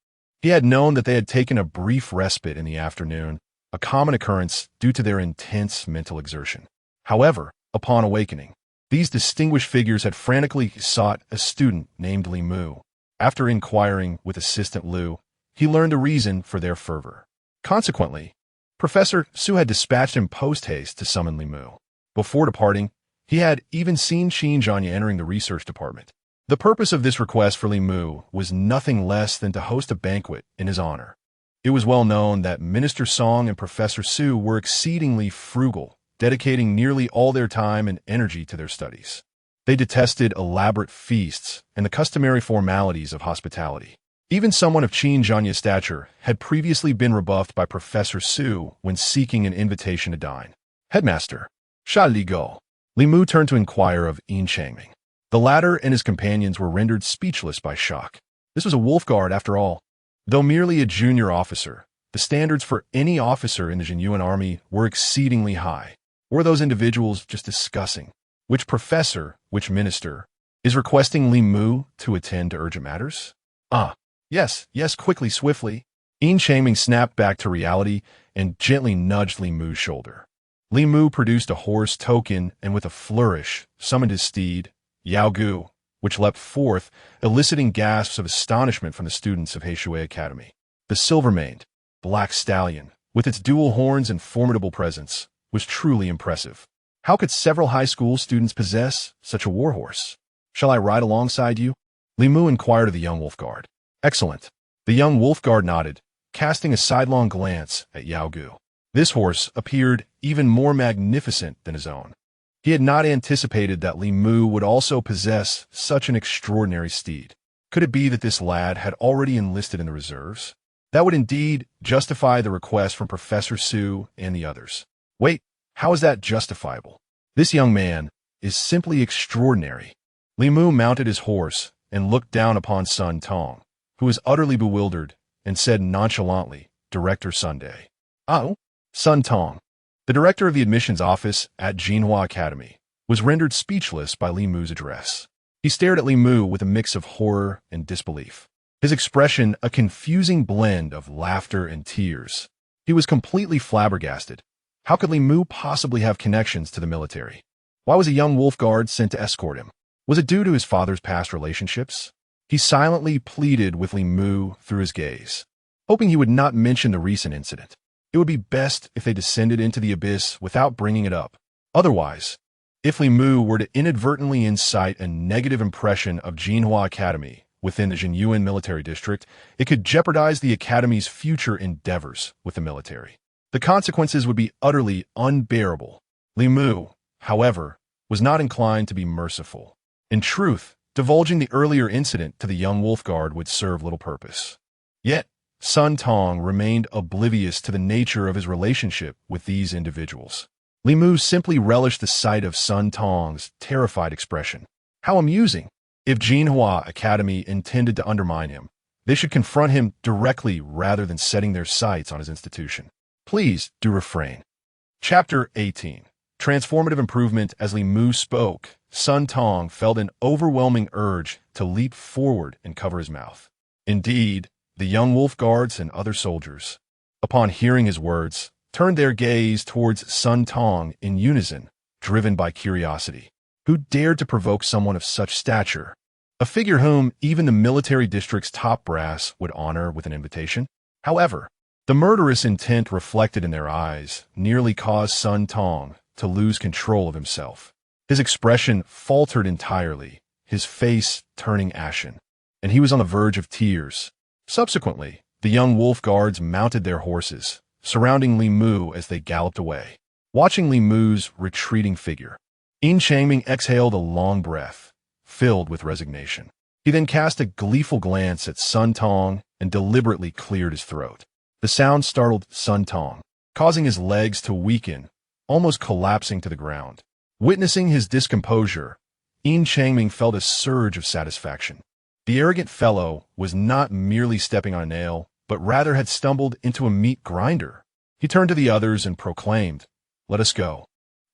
He had known that they had taken a brief respite in the afternoon, a common occurrence due to their intense mental exertion. However, upon awakening, these distinguished figures had frantically sought a student named Li Mu. After inquiring with Assistant Liu, he learned the reason for their fervor. Consequently, Professor Su had dispatched him post-haste to summon Li Mu. Before departing, he had even seen Zhenyuan entering the research department. The purpose of this request for Li Mu was nothing less than to host a banquet in his honor. It was well known that Minister Song and Professor Su were exceedingly frugal, dedicating nearly all their time and energy to their studies. They detested elaborate feasts and the customary formalities of hospitality. Even someone of Zhenyuan's stature had previously been rebuffed by Professor Su when seeking an invitation to dine. Headmaster, Shall Li go? Li Mu turned to inquire of Yin Changming. The latter and his companions were rendered speechless by shock. This was a wolf guard after all. Though merely a junior officer, the standards for any officer in the Zhenyuan Army were exceedingly high. Were those individuals just discussing which professor, which minister, is requesting Li Mu to attend to urgent matters? Yes, quickly, swiftly. Yin Changming snapped back to reality and gently nudged Li Mu's shoulder. Li Mu produced a horse token and with a flourish summoned his steed, Yao Gu, which leapt forth, eliciting gasps of astonishment from the students of Heishui Academy. The silver-maned, black stallion, with its dual horns and formidable presence, was truly impressive. How could several high school students possess such a warhorse? Shall I ride alongside you? Li Mu inquired of the young wolf guard. Excellent. The young wolf guard nodded, casting a sidelong glance at Yao Gu. This horse appeared even more magnificent than his own. He had not anticipated that Li Mu would also possess such an extraordinary steed. Could it be that this lad had already enlisted in the reserves? That would indeed justify the request from Professor Su and the others. Wait, how is that justifiable? This young man is simply extraordinary. Li Mu mounted his horse and looked down upon Sun Tong, who was utterly bewildered, and said nonchalantly, Director Sunday. Oh, Sun Tong, the director of the admissions office at Zhenyuan Academy, was rendered speechless by Li Mu's address. He stared at Li Mu with a mix of horror and disbelief, his expression a confusing blend of laughter and tears. He was completely flabbergasted. How could Li Mu possibly have connections to the military? Why was a young wolf guard sent to escort him? Was it due to his father's past relationships? He silently pleaded with Li Mu through his gaze, hoping he would not mention the recent incident. It would be best if they descended into the abyss without bringing it up. Otherwise, if Li Mu were to inadvertently incite a negative impression of Zhenyuan Academy within the Zhenyuan military district, it could jeopardize the academy's future endeavors with the military. The consequences would be utterly unbearable. Li Mu, however, was not inclined to be merciful. In truth, divulging the earlier incident to the young wolf guard would serve little purpose. Yet, Sun Tong remained oblivious to the nature of his relationship with these individuals. Li Mu simply relished the sight of Sun Tong's terrified expression. How amusing! If Zhenyuan Academy intended to undermine him, they should confront him directly rather than setting their sights on his institution. Please do refrain. Chapter 18. Transformative improvement. As Li Mu spoke, Sun Tong felt an overwhelming urge to leap forward and cover his mouth. Indeed, the young wolf guards and other soldiers, upon hearing his words, turned their gaze towards Sun Tong in unison, driven by curiosity. Who dared to provoke someone of such stature? A figure whom even the military district's top brass would honor with an invitation? However, the murderous intent reflected in their eyes nearly caused Sun Tong to lose control of himself. His expression faltered entirely, his face turning ashen, and he was on the verge of tears. Subsequently, the young wolf guards mounted their horses, surrounding Li Mu as they galloped away. Watching Li Mu's retreating figure, Yin Changming exhaled a long breath, filled with resignation. He then cast a gleeful glance at Sun Tong and deliberately cleared his throat. The sound startled Sun Tong, causing his legs to weaken, almost collapsing to the ground. Witnessing his discomposure, Yin Changming felt a surge of satisfaction. The arrogant fellow was not merely stepping on a nail, but rather had stumbled into a meat grinder. He turned to the others and proclaimed, "Let us go.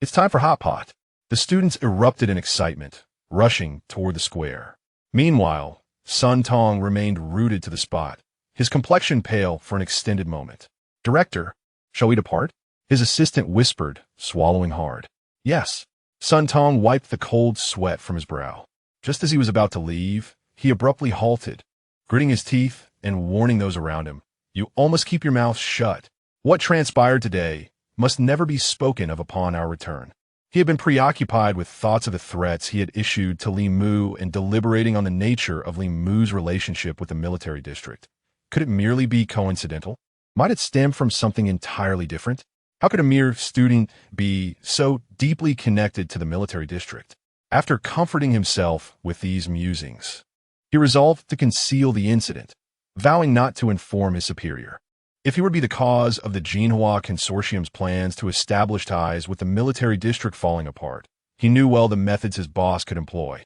It's time for hot pot." The students erupted in excitement, rushing toward the square. Meanwhile, Sun Tong remained rooted to the spot, his complexion pale for an extended moment. "Director, shall we depart?" His assistant whispered, swallowing hard. "Yes." Sun Tong wiped the cold sweat from his brow. Just as he was about to leave, he abruptly halted, gritting his teeth and warning those around him, "You all must keep your mouths shut. What transpired today must never be spoken of upon our return." He had been preoccupied with thoughts of the threats he had issued to Li Mu and deliberating on the nature of Li Mu's relationship with the military district. Could it merely be coincidental? Might it stem from something entirely different? How could a mere student be so deeply connected to the military district? After comforting himself with these musings, he resolved to conceal the incident, vowing not to inform his superior. If he were to be the cause of the Zhenyuan Consortium's plans to establish ties with the military district falling apart, he knew well the methods his boss could employ.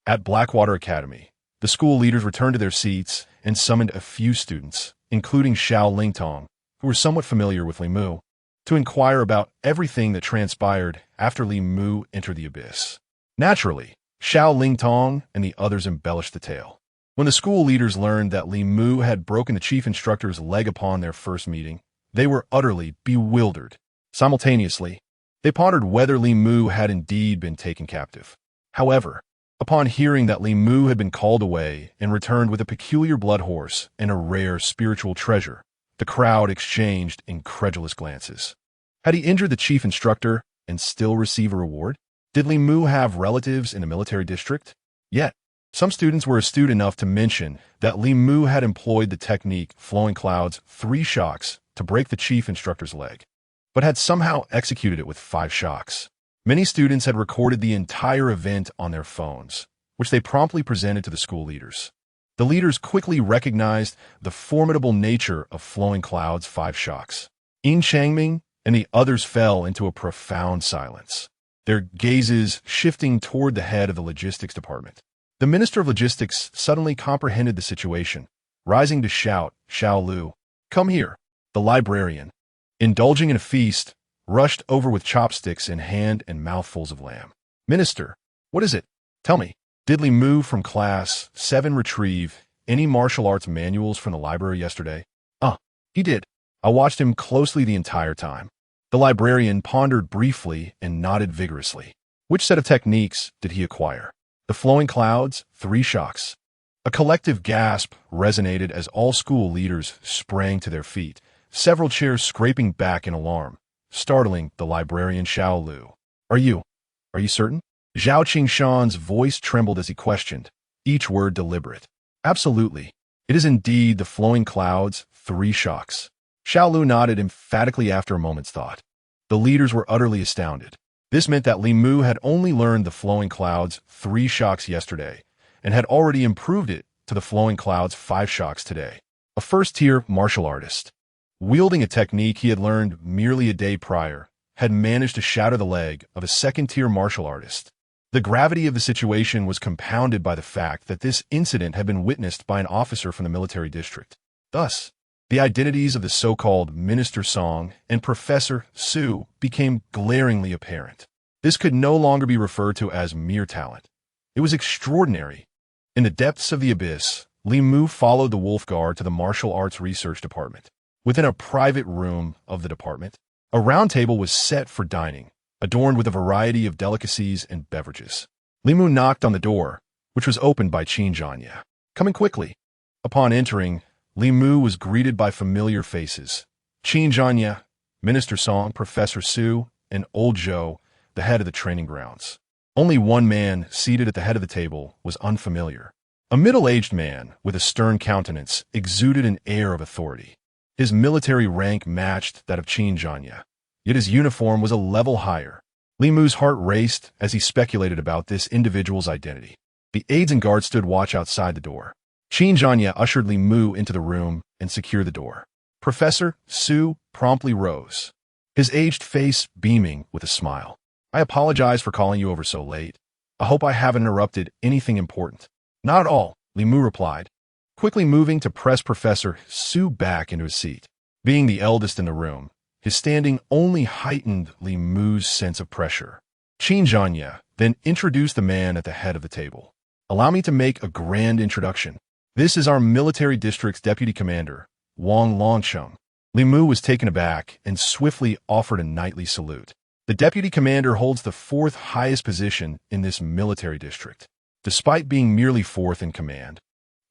At Blackwater Academy, the school leaders returned to their seats and summoned a few students, including Xiao Lingtong, who were somewhat familiar with Li Mu, to inquire about everything that transpired after Li Mu entered the abyss. Naturally, Xiao Lingtong and the others embellished the tale. When the school leaders learned that Li Mu had broken the chief instructor's leg upon their first meeting, they were utterly bewildered. Simultaneously, they pondered whether Li Mu had indeed been taken captive. However, upon hearing that Li Mu had been called away and returned with a peculiar blood horse and a rare spiritual treasure, the crowd exchanged incredulous glances. Had he injured the chief instructor and still receive a reward? Did Li Mu have relatives in the military district? Yet, some students were astute enough to mention that Li Mu had employed the technique Flowing Cloud's 3 shocks to break the chief instructor's leg, but had somehow executed it with 5 shocks. Many students had recorded the entire event on their phones, which they promptly presented to the school leaders. The leaders quickly recognized the formidable nature of Flowing Cloud's 5 shocks. Yin Changming and the others fell into a profound silence, their gazes shifting toward the head of the logistics department. The Minister of Logistics suddenly comprehended the situation, rising to shout, "Xiao Lu, come here." The librarian, indulging in a feast, rushed over with chopsticks in hand and mouthfuls of lamb. "Minister, what is it? Tell me. Did Li Mu from Class 7 retrieve any martial arts manuals from the library yesterday?" He did. I watched him closely the entire time." The librarian pondered briefly and nodded vigorously. "Which set of techniques did he acquire?" "The Flowing Cloud's 3 shocks." A collective gasp resonated as all school leaders sprang to their feet, several chairs scraping back in alarm, startling the librarian Xiao Lu. Are you certain?" Zhao Qingshan's voice trembled as he questioned, each word deliberate. "Absolutely. It is indeed the Flowing Cloud's 3 shocks." Xiao Lu nodded emphatically after a moment's thought. The leaders were utterly astounded. This meant that Li Mu had only learned the Flowing Cloud's 3 shocks yesterday, and had already improved it to the Flowing Cloud's 5 shocks today. A first-tier martial artist, wielding a technique he had learned merely a day prior, had managed to shatter the leg of a second-tier martial artist. The gravity of the situation was compounded by the fact that this incident had been witnessed by an officer from the military district. Thus, the identities of the so-called Minister Song and Professor Su became glaringly apparent. This could no longer be referred to as mere talent. It was extraordinary. In the depths of the abyss, Li Mu followed the Wolf Guard to the Martial Arts Research Department. Within a private room of the department, a round table was set for dining, adorned with a variety of delicacies and beverages. Li Mu knocked on the door, which was opened by Zhenyuan. Coming quickly. Upon entering, Li Mu was greeted by familiar faces. Zhenyuan, Minister Song, Professor Su, and Old Zhou, the head of the training grounds. Only one man seated at the head of the table was unfamiliar. A middle-aged man with a stern countenance exuded an air of authority. His military rank matched that of Zhenyuan, yet his uniform was a level higher. Li Mu's heart raced as he speculated about this individual's identity. The aides and guards stood watch outside the door. Zhenyuan ushered Li Mu into the room and secured the door. Professor Su promptly rose, his aged face beaming with a smile. I apologize for calling you over so late. I hope I haven't interrupted anything important. Not at all, Li Mu replied, quickly moving to press Professor Su back into his seat. Being the eldest in the room, his standing only heightened Li Mu's sense of pressure. Zhenyuan then introduced the man at the head of the table. Allow me to make a grand introduction. This is our military district's deputy commander, Wang Longsheng. Li Mu was taken aback and swiftly offered a knightly salute. The deputy commander holds the fourth highest position in this military district. Despite being merely fourth in command,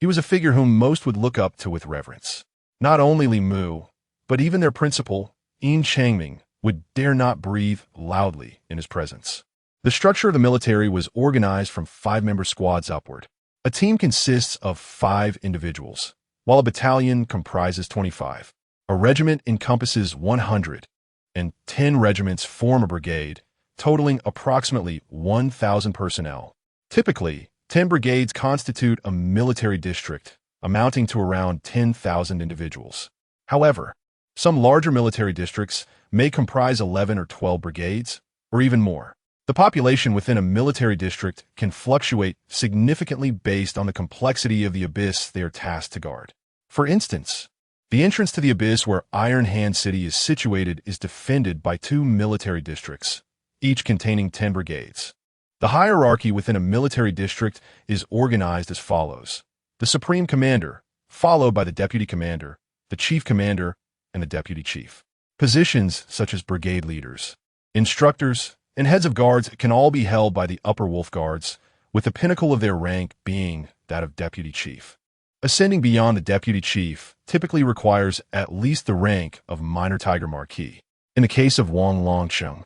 he was a figure whom most would look up to with reverence. Not only Li Mu, but even their principal, Yin Changming, would dare not breathe loudly in his presence. The structure of the military was organized from 5-member squads upward. A team consists of 5 individuals, while a battalion comprises 25. A regiment encompasses 100, and 10 regiments form a brigade, totaling approximately 1,000 personnel. Typically, 10 brigades constitute a military district, amounting to around 10,000 individuals. However, some larger military districts may comprise 11 or 12 brigades, or even more. The population within a military district can fluctuate significantly based on the complexity of the abyss they are tasked to guard. For instance, the entrance to the abyss where Iron Hand City is situated is defended by 2 military districts, each containing 10 brigades. The hierarchy within a military district is organized as follows: the Supreme Commander, followed by the Deputy Commander, the Chief Commander, and the Deputy Chief. Positions such as brigade leaders, instructors, and heads of guards can all be held by the upper wolf guards, with the pinnacle of their rank being that of Deputy Chief. Ascending beyond the Deputy Chief typically requires at least the rank of Minor Tiger Marquis. In the case of Wang Longsheng,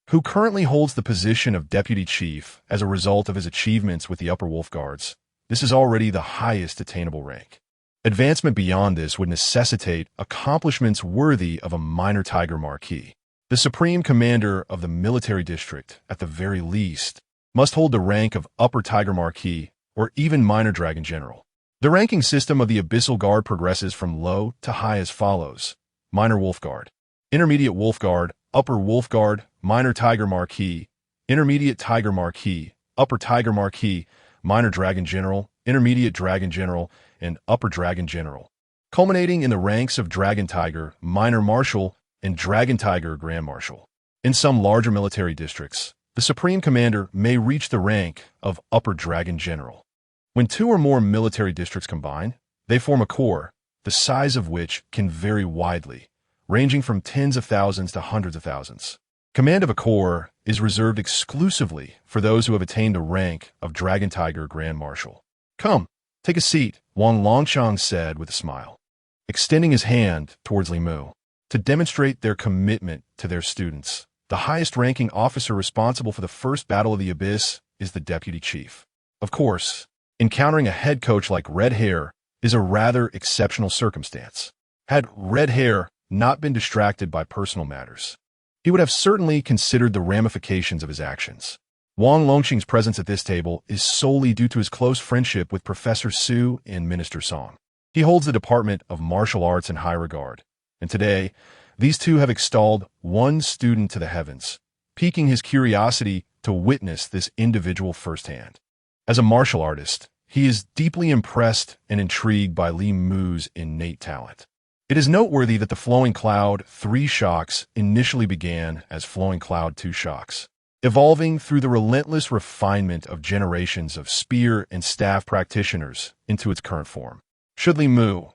who currently holds the position of Deputy Chief as a result of his achievements with the upper wolf guards, this is already the highest attainable rank. Advancement beyond this would necessitate accomplishments worthy of a Minor Tiger Marquis. The Supreme Commander of the military district, at the very least, must hold the rank of Upper Tiger Marquis or even Minor Dragon General. The ranking system of the Abyssal Guard progresses from low to high as follows: Minor Wolf Guard, Intermediate Wolf Guard, Upper Wolf Guard, Minor Tiger Marquis, Intermediate Tiger Marquis, Upper Tiger Marquis, Minor Dragon General, Intermediate Dragon General, and Upper Dragon General, culminating in the ranks of Dragon Tiger, Minor Marshal, and Dragon Tiger Grand Marshal. In some larger military districts, the Supreme Commander may reach the rank of Upper Dragon General. When 2 or more military districts combine, they form a corps, the size of which can vary widely, ranging from tens of thousands to hundreds of thousands. Command of a corps is reserved exclusively for those who have attained the rank of Dragon Tiger Grand Marshal. Come, take a seat, Wang Longsheng said with a smile, extending his hand towards Li Mu. To demonstrate their commitment to their students, the highest-ranking officer responsible for the first Battle of the Abyss is the Deputy Chief. Of course, encountering a head coach like Red Hair is a rather exceptional circumstance. Had Red Hair not been distracted by personal matters, he would have certainly considered the ramifications of his actions. Wang Longsheng's presence at this table is solely due to his close friendship with Professor Su and Minister Song. He holds the Department of Martial Arts in high regard, and today, these two have extolled one student to the heavens, piquing his curiosity to witness this individual firsthand. As a martial artist, he is deeply impressed and intrigued by Li Mu's innate talent. It is noteworthy that the Flowing Cloud 3 shocks initially began as Flowing Cloud 2 shocks. evolving through the relentless refinement of generations of spear and staff practitioners into its current form. Should Li Mu,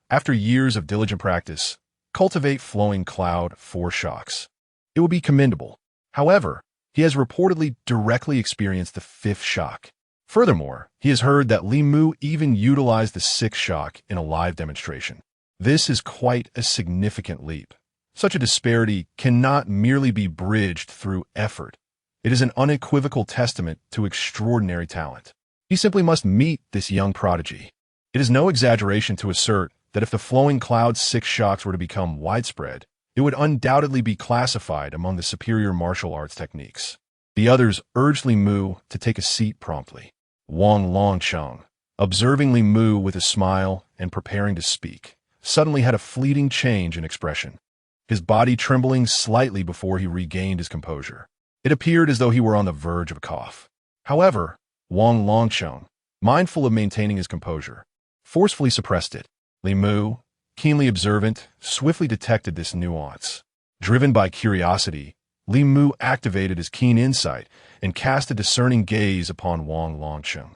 after years of diligent practice, cultivate flowing cloud 4 shocks, it would be commendable. However, he has reportedly directly experienced the 5th shock. Furthermore, he has heard that Li Mu even utilized the 6th shock in a live demonstration. This is quite a significant leap. Such a disparity cannot merely be bridged through effort. It is an unequivocal testament to extraordinary talent. He simply must meet this young prodigy. It is no exaggeration to assert that if the flowing cloud 6 shocks were to become widespread, it would undoubtedly be classified among the superior martial arts techniques. The others urged Li Mu to take a seat promptly. Wang Longcheng, observing Li Mu with a smile and preparing to speak, suddenly had a fleeting change in expression, his body trembling slightly before he regained his composure. It appeared as though he were on the verge of a cough. However, Wang Longcheng, mindful of maintaining his composure, forcefully suppressed it. Li Mu, keenly observant, swiftly detected this nuance. Driven by curiosity, Li Mu activated his keen insight and cast a discerning gaze upon Wang Longcheng,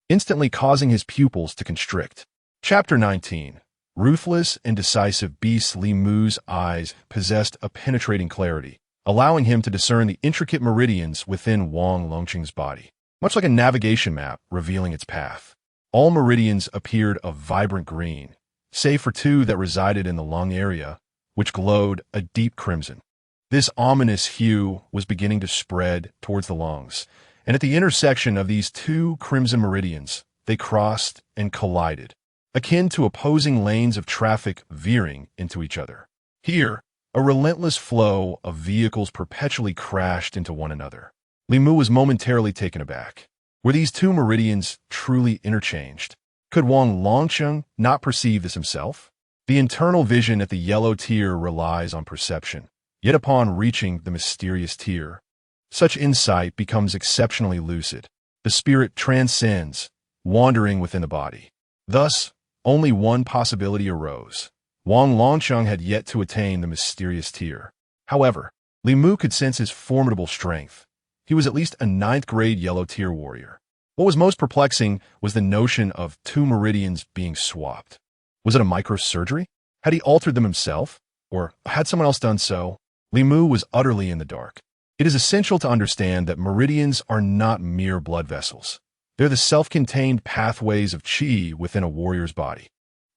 instantly causing his pupils to constrict. Chapter 19. Ruthless and decisive beasts. Li Mu's eyes possessed a penetrating clarity, allowing him to discern the intricate meridians within Wang Longcheng's body, much like a navigation map revealing its path. All meridians appeared of vibrant green, save for 2 that resided in the lung area, which glowed a deep crimson. This ominous hue was beginning to spread towards the lungs, and at the intersection of these 2 crimson meridians, they crossed and collided, akin to opposing lanes of traffic veering into each other. Here, a relentless flow of vehicles perpetually crashed into one another. Li Mu was momentarily taken aback. Were these 2 meridians truly interchanged? Could Wang Longcheng not perceive this himself? The internal vision at the yellow tier relies on perception. Yet upon reaching the mysterious tier, such insight becomes exceptionally lucid. The spirit transcends, wandering within the body. Thus, only one possibility arose. Wang Longcheng had yet to attain the mysterious tier. However, Li Mu could sense his formidable strength. He was at least a 9th-grade yellow tier warrior. What was most perplexing was the notion of 2 meridians being swapped. Was it a microsurgery? Had he altered them himself? Or had someone else done so? Li Mu was utterly in the dark. It is essential to understand that meridians are not mere blood vessels. They're the self-contained pathways of qi within a warrior's body.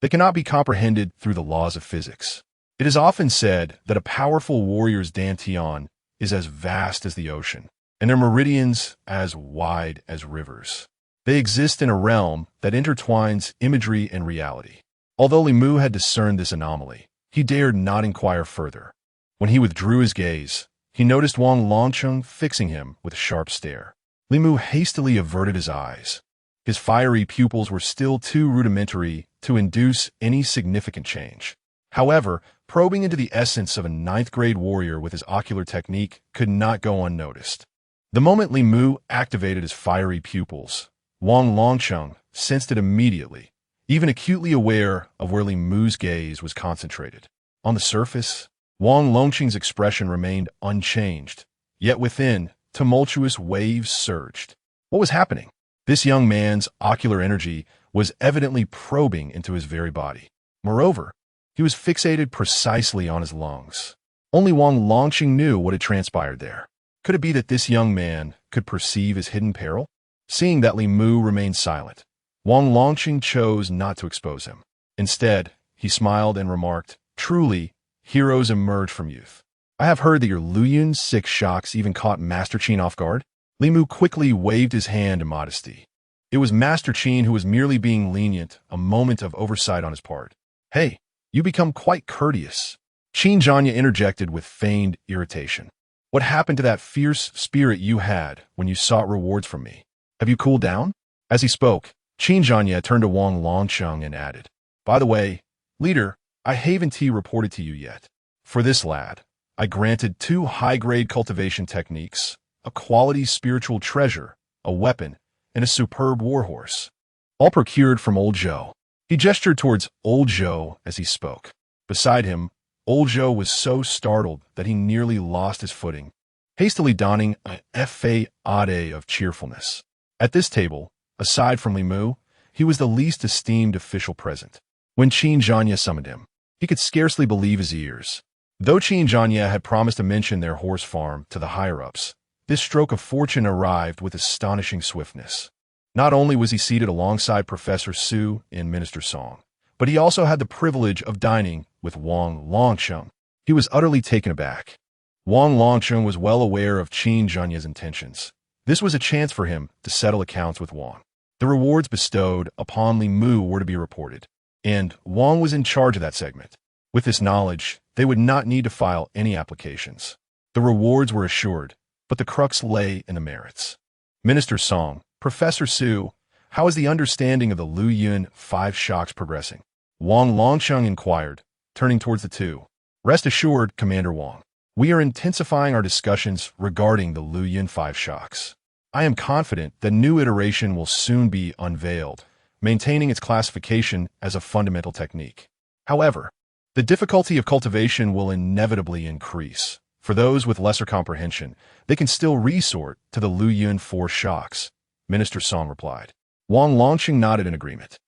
They cannot be comprehended through the laws of physics. It is often said that a powerful warrior's dantian is as vast as the ocean, and their meridians as wide as rivers. They exist in a realm that intertwines imagery and reality. Although Li Mu had discerned this anomaly, he dared not inquire further. When he withdrew his gaze, he noticed Wang Longcheng fixing him with a sharp stare. Li Mu hastily averted his eyes. His fiery pupils were still too rudimentary to induce any significant change. However, probing into the essence of a 9th-grade warrior with his ocular technique could not go unnoticed. The moment Li Mu activated his fiery pupils, Wang Longcheng sensed it immediately, even acutely aware of where Li Mu's gaze was concentrated. On the surface, Wang Longcheng's expression remained unchanged, yet within, tumultuous waves surged. What was happening? This young man's ocular energy was evidently probing into his very body. Moreover, he was fixated precisely on his lungs. Only Wang Longcheng knew what had transpired there. Could it be that this young man could perceive his hidden peril? Seeing that Li Mu remained silent, Wang Longcheng chose not to expose him. Instead, he smiled and remarked, "Truly, heroes emerge from youth. I have heard that your Luyun's 6 shocks even caught Master Qin off guard." Li Mu quickly waved his hand in modesty. It was Master Qin who was merely being lenient, a moment of oversight on his part. "Hey, you become quite courteous." Qin Zhanya interjected with feigned irritation. "What happened to that fierce spirit you had when you sought rewards from me? Have you cooled down?" As he spoke, Qin Zhanya turned to Wang Longcheng and added, "By the way, leader, I haven't reported to you yet. For this lad, I granted 2 high-grade cultivation techniques, a quality spiritual treasure, a weapon, and a superb warhorse, all procured from Old Zhou." He gestured towards Old Zhou as he spoke. Beside him, Old Zhou was so startled that he nearly lost his footing. hastily donning a fade of cheerfulness. At this table, aside from Li Mu, he was the least esteemed official present. When Qin Zhanya summoned him, he could scarcely believe his ears. Though Qin Zhanya had promised to mention their horse farm to the higher-ups, this stroke of fortune arrived with astonishing swiftness. Not only was he seated alongside Professor Su and Minister Song, but he also had the privilege of dining with Wang Longcheng. He was utterly taken aback. Wang Longcheng was well aware of Qin Zhanya's intentions. This was a chance for him to settle accounts with Wang. The rewards bestowed upon Li Mu were to be reported, and Wang was in charge of that segment. With this knowledge, they would not need to file any applications. The rewards were assured, but the crux lay in the merits. Minister Song, Professor Su, how is the understanding of the Lu Yun 5 shocks progressing? Wang Longcheng inquired, turning towards the two. Rest assured, Commander Wang, we are intensifying our discussions regarding the Lu Yun 5 shocks. I am confident the new iteration will soon be unveiled, maintaining its classification as a fundamental technique. However, the difficulty of cultivation will inevitably increase. For those with lesser comprehension, they can still resort to the Lu Yun 4 shocks, Minister Song replied. Wang Longqing nodded in agreement.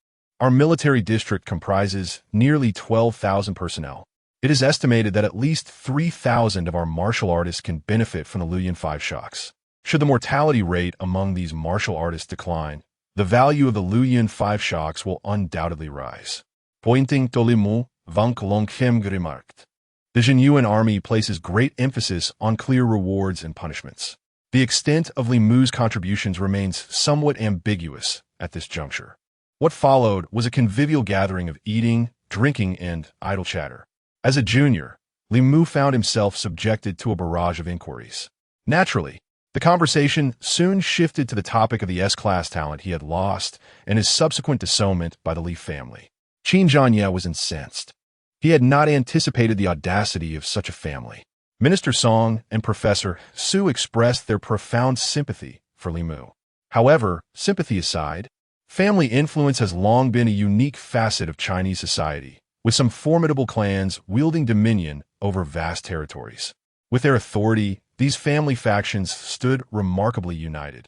Our military district comprises nearly 12,000 personnel. It is estimated that at least 3,000 of our martial artists can benefit from the Lu Yun 5 shocks. Should the mortality rate among these martial artists decline, the value of the Lu Yun 5 shocks will undoubtedly rise. Pointing to Li Mu, Wang Longqing remarked. The Zhenyuan Army places great emphasis on clear rewards and punishments. The extent of Li Mu's contributions remains somewhat ambiguous at this juncture. What followed was a convivial gathering of eating, drinking, and idle chatter. As a junior, Li Mu found himself subjected to a barrage of inquiries. Naturally, the conversation soon shifted to the topic of the S-class talent he had lost and his subsequent disownment by the Li family. Qin Zhanya was incensed. He had not anticipated the audacity of such a family. Minister Song and Professor Su expressed their profound sympathy for Li Mu. However, sympathy aside, family influence has long been a unique facet of Chinese society, with some formidable clans wielding dominion over vast territories. With their authority, these family factions stood remarkably united,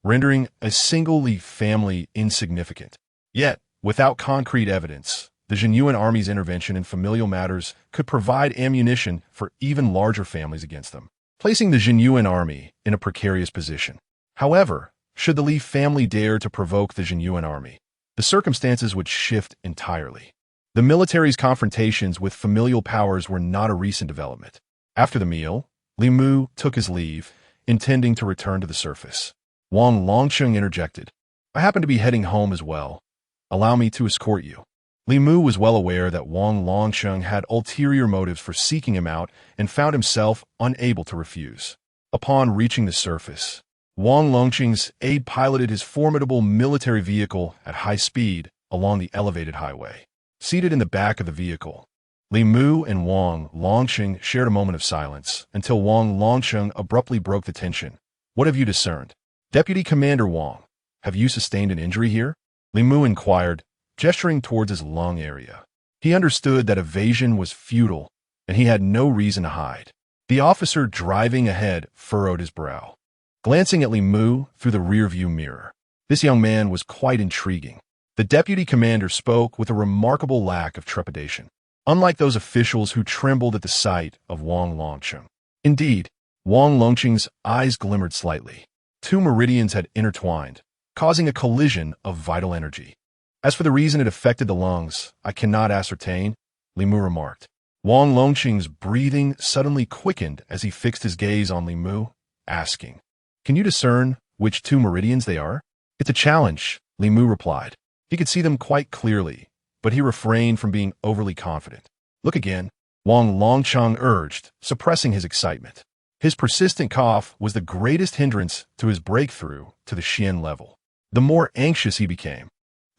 rendering a single Li family insignificant. Yet, without concrete evidence, the Zhenyuan Army's intervention in familial matters could provide ammunition for even larger families against them, placing the Zhenyuan Army in a precarious position. However, should the Li family dare to provoke the Zhenyuan Army, the circumstances would shift entirely. The military's confrontations with familial powers were not a recent development. After the meal, Li Mu took his leave, intending to return to the surface. Wang Longqing interjected. I happen to be heading home as well. Allow me to escort you. Li Mu was well aware that Wang Longqing had ulterior motives for seeking him out and found himself unable to refuse. Upon reaching the surface, Wang Longqing's aide piloted his formidable military vehicle at high speed along the elevated highway. Seated in the back of the vehicle, Li Mu and Wang Longqing shared a moment of silence until Wang Longqing abruptly broke the tension. What have you discerned? Deputy Commander Wang, have you sustained an injury here? Li Mu inquired, gesturing towards his lung area. He understood that evasion was futile, and he had no reason to hide. The officer driving ahead furrowed his brow, glancing at Li Mu through the rearview mirror. This young man was quite intriguing. The deputy commander spoke with a remarkable lack of trepidation, unlike those officials who trembled at the sight of Wang Longqing. Indeed, Wang Longqing's eyes glimmered slightly. Two meridians had intertwined, causing a collision of vital energy. As for the reason it affected the lungs, I cannot ascertain, Li Mu remarked. Wang Longqing's breathing suddenly quickened as he fixed his gaze on Li Mu, asking, Can you discern which two meridians they are? It's a challenge, Li Mu replied. He could see them quite clearly, but he refrained from being overly confident. Look again, Wang Longqing urged, suppressing his excitement. His persistent cough was the greatest hindrance to his breakthrough to the Xian level. The more anxious he became,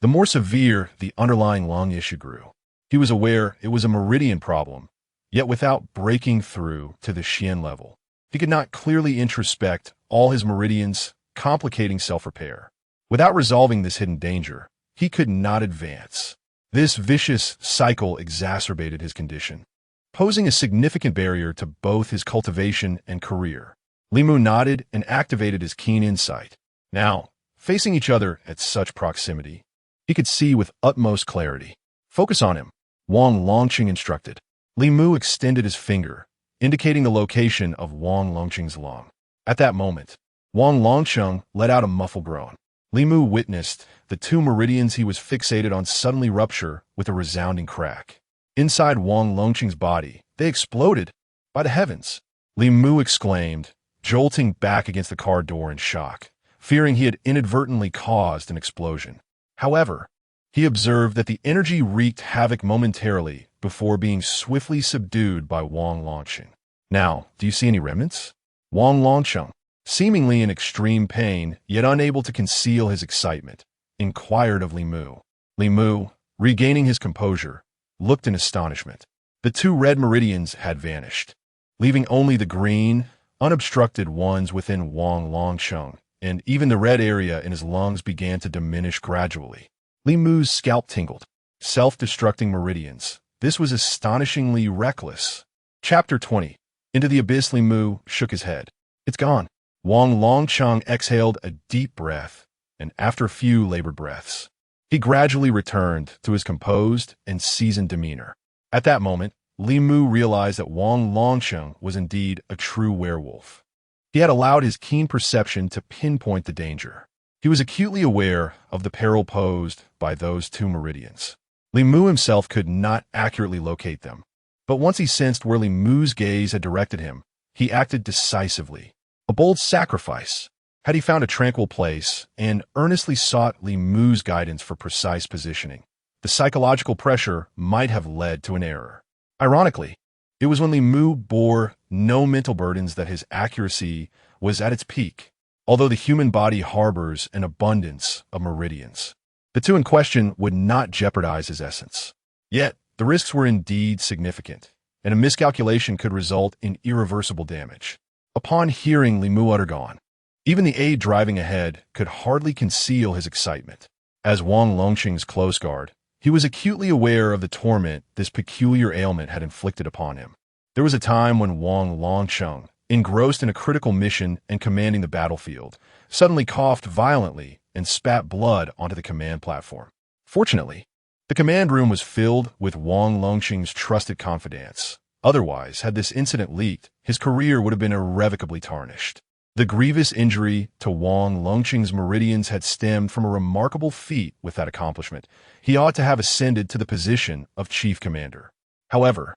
the more severe the underlying lung issue grew. He was aware it was a meridian problem, yet without breaking through to the Xian level, he could not clearly introspect all his meridians, complicating self-repair. Without resolving this hidden danger, he could not advance. This vicious cycle exacerbated his condition, posing a significant barrier to both his cultivation and career. Li Mu nodded and activated his keen insight. Now, facing each other at such proximity, he could see with utmost clarity. Focus on him, Wang Longqing instructed. Li Mu extended his finger, indicating the location of Wang Longqing's lung. At that moment, Wang Longqing let out a muffled groan. Li Mu witnessed the two meridians he was fixated on suddenly rupture with a resounding crack. Inside Wang Longqing's body, they exploded. By the heavens! Li Mu exclaimed, jolting back against the car door in shock, fearing he had inadvertently caused an explosion. However, he observed that the energy wreaked havoc momentarily before being swiftly subdued by Wang Longqing. Now, do you see any remnants? Wang Longqing, seemingly in extreme pain, yet unable to conceal his excitement, inquired of Li Mu. Li Mu, regaining his composure, looked in astonishment. The two red meridians had vanished, leaving only the green, unobstructed ones within Wang Longqing, and even the red area in his lungs began to diminish gradually. Li Mu's scalp tingled. Self-destructing meridians. This was astonishingly reckless. Chapter 20. Into the abyss. Li Mu shook his head. It's gone. Wang Longqing exhaled a deep breath, and after a few labored breaths, he gradually returned to his composed and seasoned demeanor. At that moment, Li Mu realized that Wang Longqing was indeed a true werewolf. He had allowed his keen perception to pinpoint the danger. He was acutely aware of the peril posed by those two meridians. Li Mu himself could not accurately locate them, but once he sensed where Li Mu's gaze had directed him, he acted decisively. A bold sacrifice. Had he found a tranquil place and earnestly sought Li Mu's guidance for precise positioning, the psychological pressure might have led to an error. Ironically, it was when Li Mu bore no mental burdens that his accuracy was at its peak, although the human body harbors an abundance of meridians. The two in question would not jeopardize his essence. Yet, the risks were indeed significant, and a miscalculation could result in irreversible damage. Upon hearing Li Mu utter gone, even the aide driving ahead could hardly conceal his excitement. As Wang Longqing's close guard, he was acutely aware of the torment this peculiar ailment had inflicted upon him. There was a time when Wang Longqing, engrossed in a critical mission and commanding the battlefield, suddenly coughed violently and spat blood onto the command platform. Fortunately, the command room was filled with Wang Longqing's trusted confidants. Otherwise, had this incident leaked, his career would have been irrevocably tarnished. The grievous injury to Wang Longqing's meridians had stemmed from a remarkable feat. With that accomplishment, he ought to have ascended to the position of chief commander. However,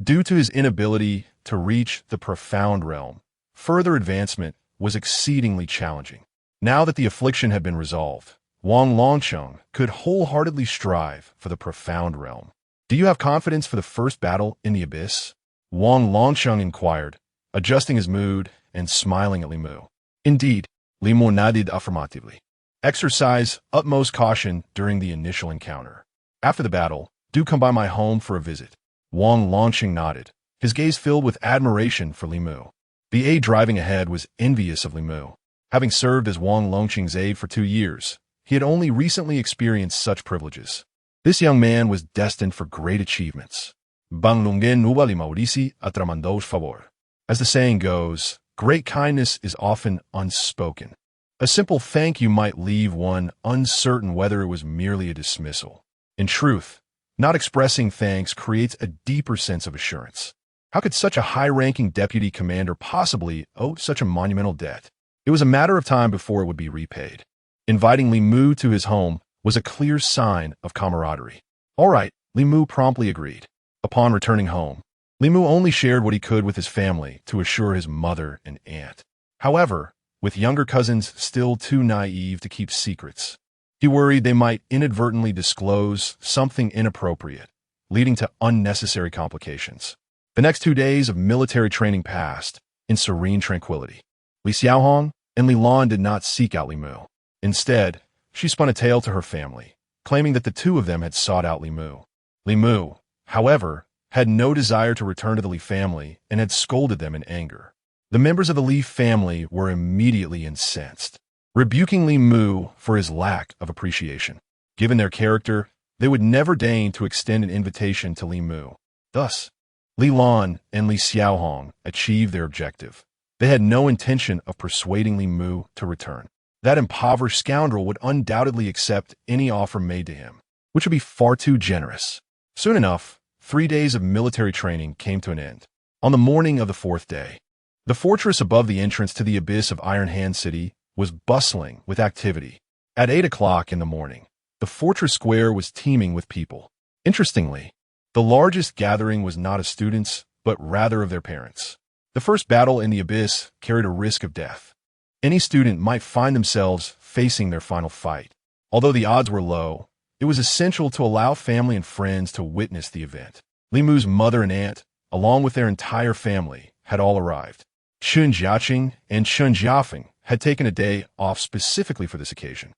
due to his inability to reach the profound realm, further advancement was exceedingly challenging. Now that the affliction had been resolved, Wang Longqing could wholeheartedly strive for the profound realm. Do you have confidence for the first battle in the abyss? Wang Longqing inquired, adjusting his mood and smiling at Li Mu. Indeed, Li Mu nodded affirmatively. Exercise utmost caution during the initial encounter. After the battle, do come by my home for a visit. Wang Longqing nodded, his gaze filled with admiration for Li Mu. The aide driving ahead was envious of Li Mu. Having served as Wang Longqing's aide for 2 years, he had only recently experienced such privileges. This young man was destined for great achievements. Bang lungen nuba li Maurici atramandous favor. As the saying goes, great kindness is often unspoken. A simple thank you might leave one uncertain whether it was merely a dismissal. In truth, not expressing thanks creates a deeper sense of assurance. How could such a high-ranking deputy commander possibly owe such a monumental debt? It was a matter of time before it would be repaid. Inviting Li Mu to his home was a clear sign of camaraderie. All right, Li Mu promptly agreed. Upon returning home, Li Mu only shared what he could with his family to assure his mother and aunt. However, with younger cousins still too naive to keep secrets, he worried they might inadvertently disclose something inappropriate, leading to unnecessary complications. The next 2 days of military training passed in serene tranquility. Li Xiaohong and Li Lan did not seek out Li Mu. Instead, she spun a tale to her family, claiming that the two of them had sought out Li Mu. Li Mu, however, had no desire to return to the Li family and had scolded them in anger. The members of the Li family were immediately incensed, rebuking Li Mu for his lack of appreciation. Given their character, they would never deign to extend an invitation to Li Mu. Thus, Li Lan and Li Xiaohong achieved their objective, They had no intention of persuading Li Mu to return. That impoverished scoundrel would undoubtedly accept any offer made to him, which would be far too generous. Soon enough, 3 days of military training came to an end. On the morning of the 4th day, the fortress above the entrance to the abyss of Iron Hand City was bustling with activity. At 8 o'clock in the morning, the fortress square was teeming with people. Interestingly, the largest gathering was not of students, but rather of their parents. The first battle in the abyss carried a risk of death. Any student might find themselves facing their final fight. Although the odds were low, it was essential to allow family and friends to witness the event. Li Mu's mother and aunt, along with their entire family, had all arrived. Chun Jiaqing and Chun Jiafeng had taken a day off specifically for this occasion.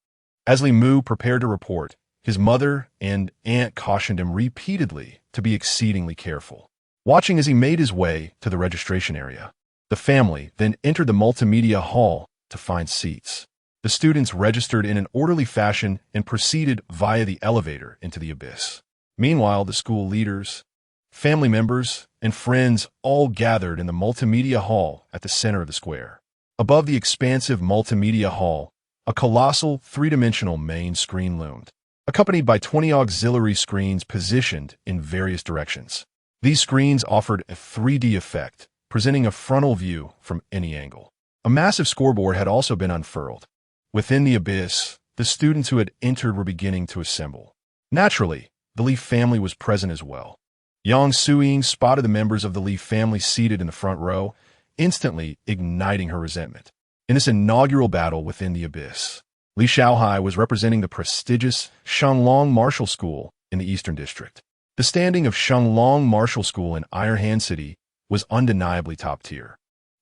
As Li Mu prepared to report, his mother and aunt cautioned him repeatedly to be exceedingly careful. Watching as he made his way to the registration area, the family then entered the multimedia hall to find seats. The students registered in an orderly fashion and proceeded via the elevator into the abyss. Meanwhile, the school leaders, family members, and friends all gathered in the multimedia hall at the center of the square. Above the expansive multimedia hall, a colossal three-dimensional main screen loomed, accompanied by 20 auxiliary screens positioned in various directions. These screens offered a 3D effect, presenting a frontal view from any angle. A massive scoreboard had also been unfurled. Within the abyss, the students who had entered were beginning to assemble. Naturally, the Li family was present as well. Yang Suying spotted the members of the Li family seated in the front row, instantly igniting her resentment. In this inaugural battle within the abyss, Li Shaohai was representing the prestigious Shanglong Martial School in the Eastern District. The standing of Shanglong Martial School in Iron Hand City was undeniably top tier.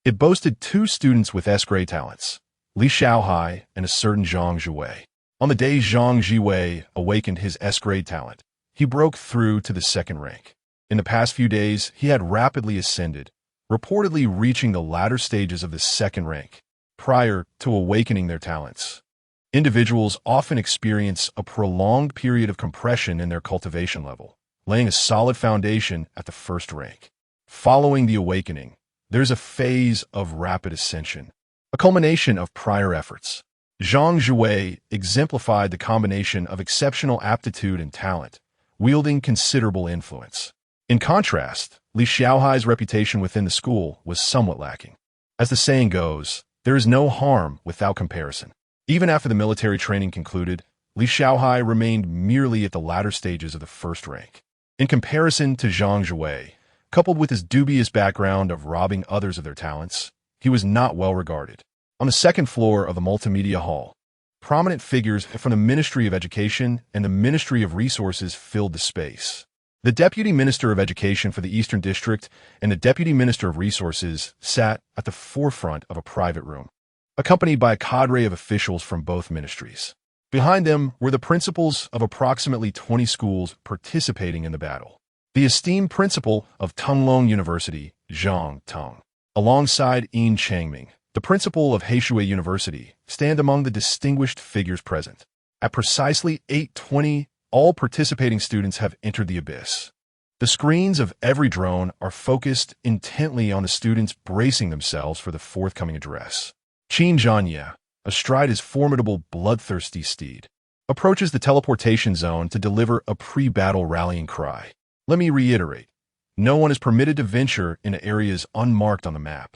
It boasted 2 students with S-grade talents, Li Shaohai and a certain Zhang Zhiwei. On the day Zhang Zhiwei awakened his S-grade talent, he broke through to the 2nd rank. In the past few days, he had rapidly ascended, reportedly reaching the latter stages of the 2nd rank, prior to awakening their talents. Individuals often experience a prolonged period of compression in their cultivation level, laying a solid foundation at the 1st rank. Following the awakening, there's a phase of rapid ascension, a culmination of prior efforts. Zhang Zhiwei exemplified the combination of exceptional aptitude and talent, wielding considerable influence. In contrast, Li Xiaohai's reputation within the school was somewhat lacking. As the saying goes, there is no harm without comparison. Even after the military training concluded, Li Xiaohai remained merely at the latter stages of the 1st rank. In comparison to Zhang Zhiwei, coupled with his dubious background of robbing others of their talents, he was not well regarded. On the 2nd floor of the multimedia hall, prominent figures from the Ministry of Education and the Ministry of Resources filled the space. The Deputy Minister of Education for the Eastern District and the Deputy Minister of Resources sat at the forefront of a private room, accompanied by a cadre of officials from both ministries. Behind them were the principals of approximately 20 schools participating in the battle. The esteemed principal of Tunglong University, Zhang Tong, alongside Yin Changming, the principal of Heishui University, stand among the distinguished figures present. At precisely 8:20, all participating students have entered the abyss. The screens of every drone are focused intently on the students bracing themselves for the forthcoming address. Qin Zhanya, astride his formidable bloodthirsty steed, approaches the teleportation zone to deliver a pre-battle rallying cry. Let me reiterate, no one is permitted to venture into areas unmarked on the map.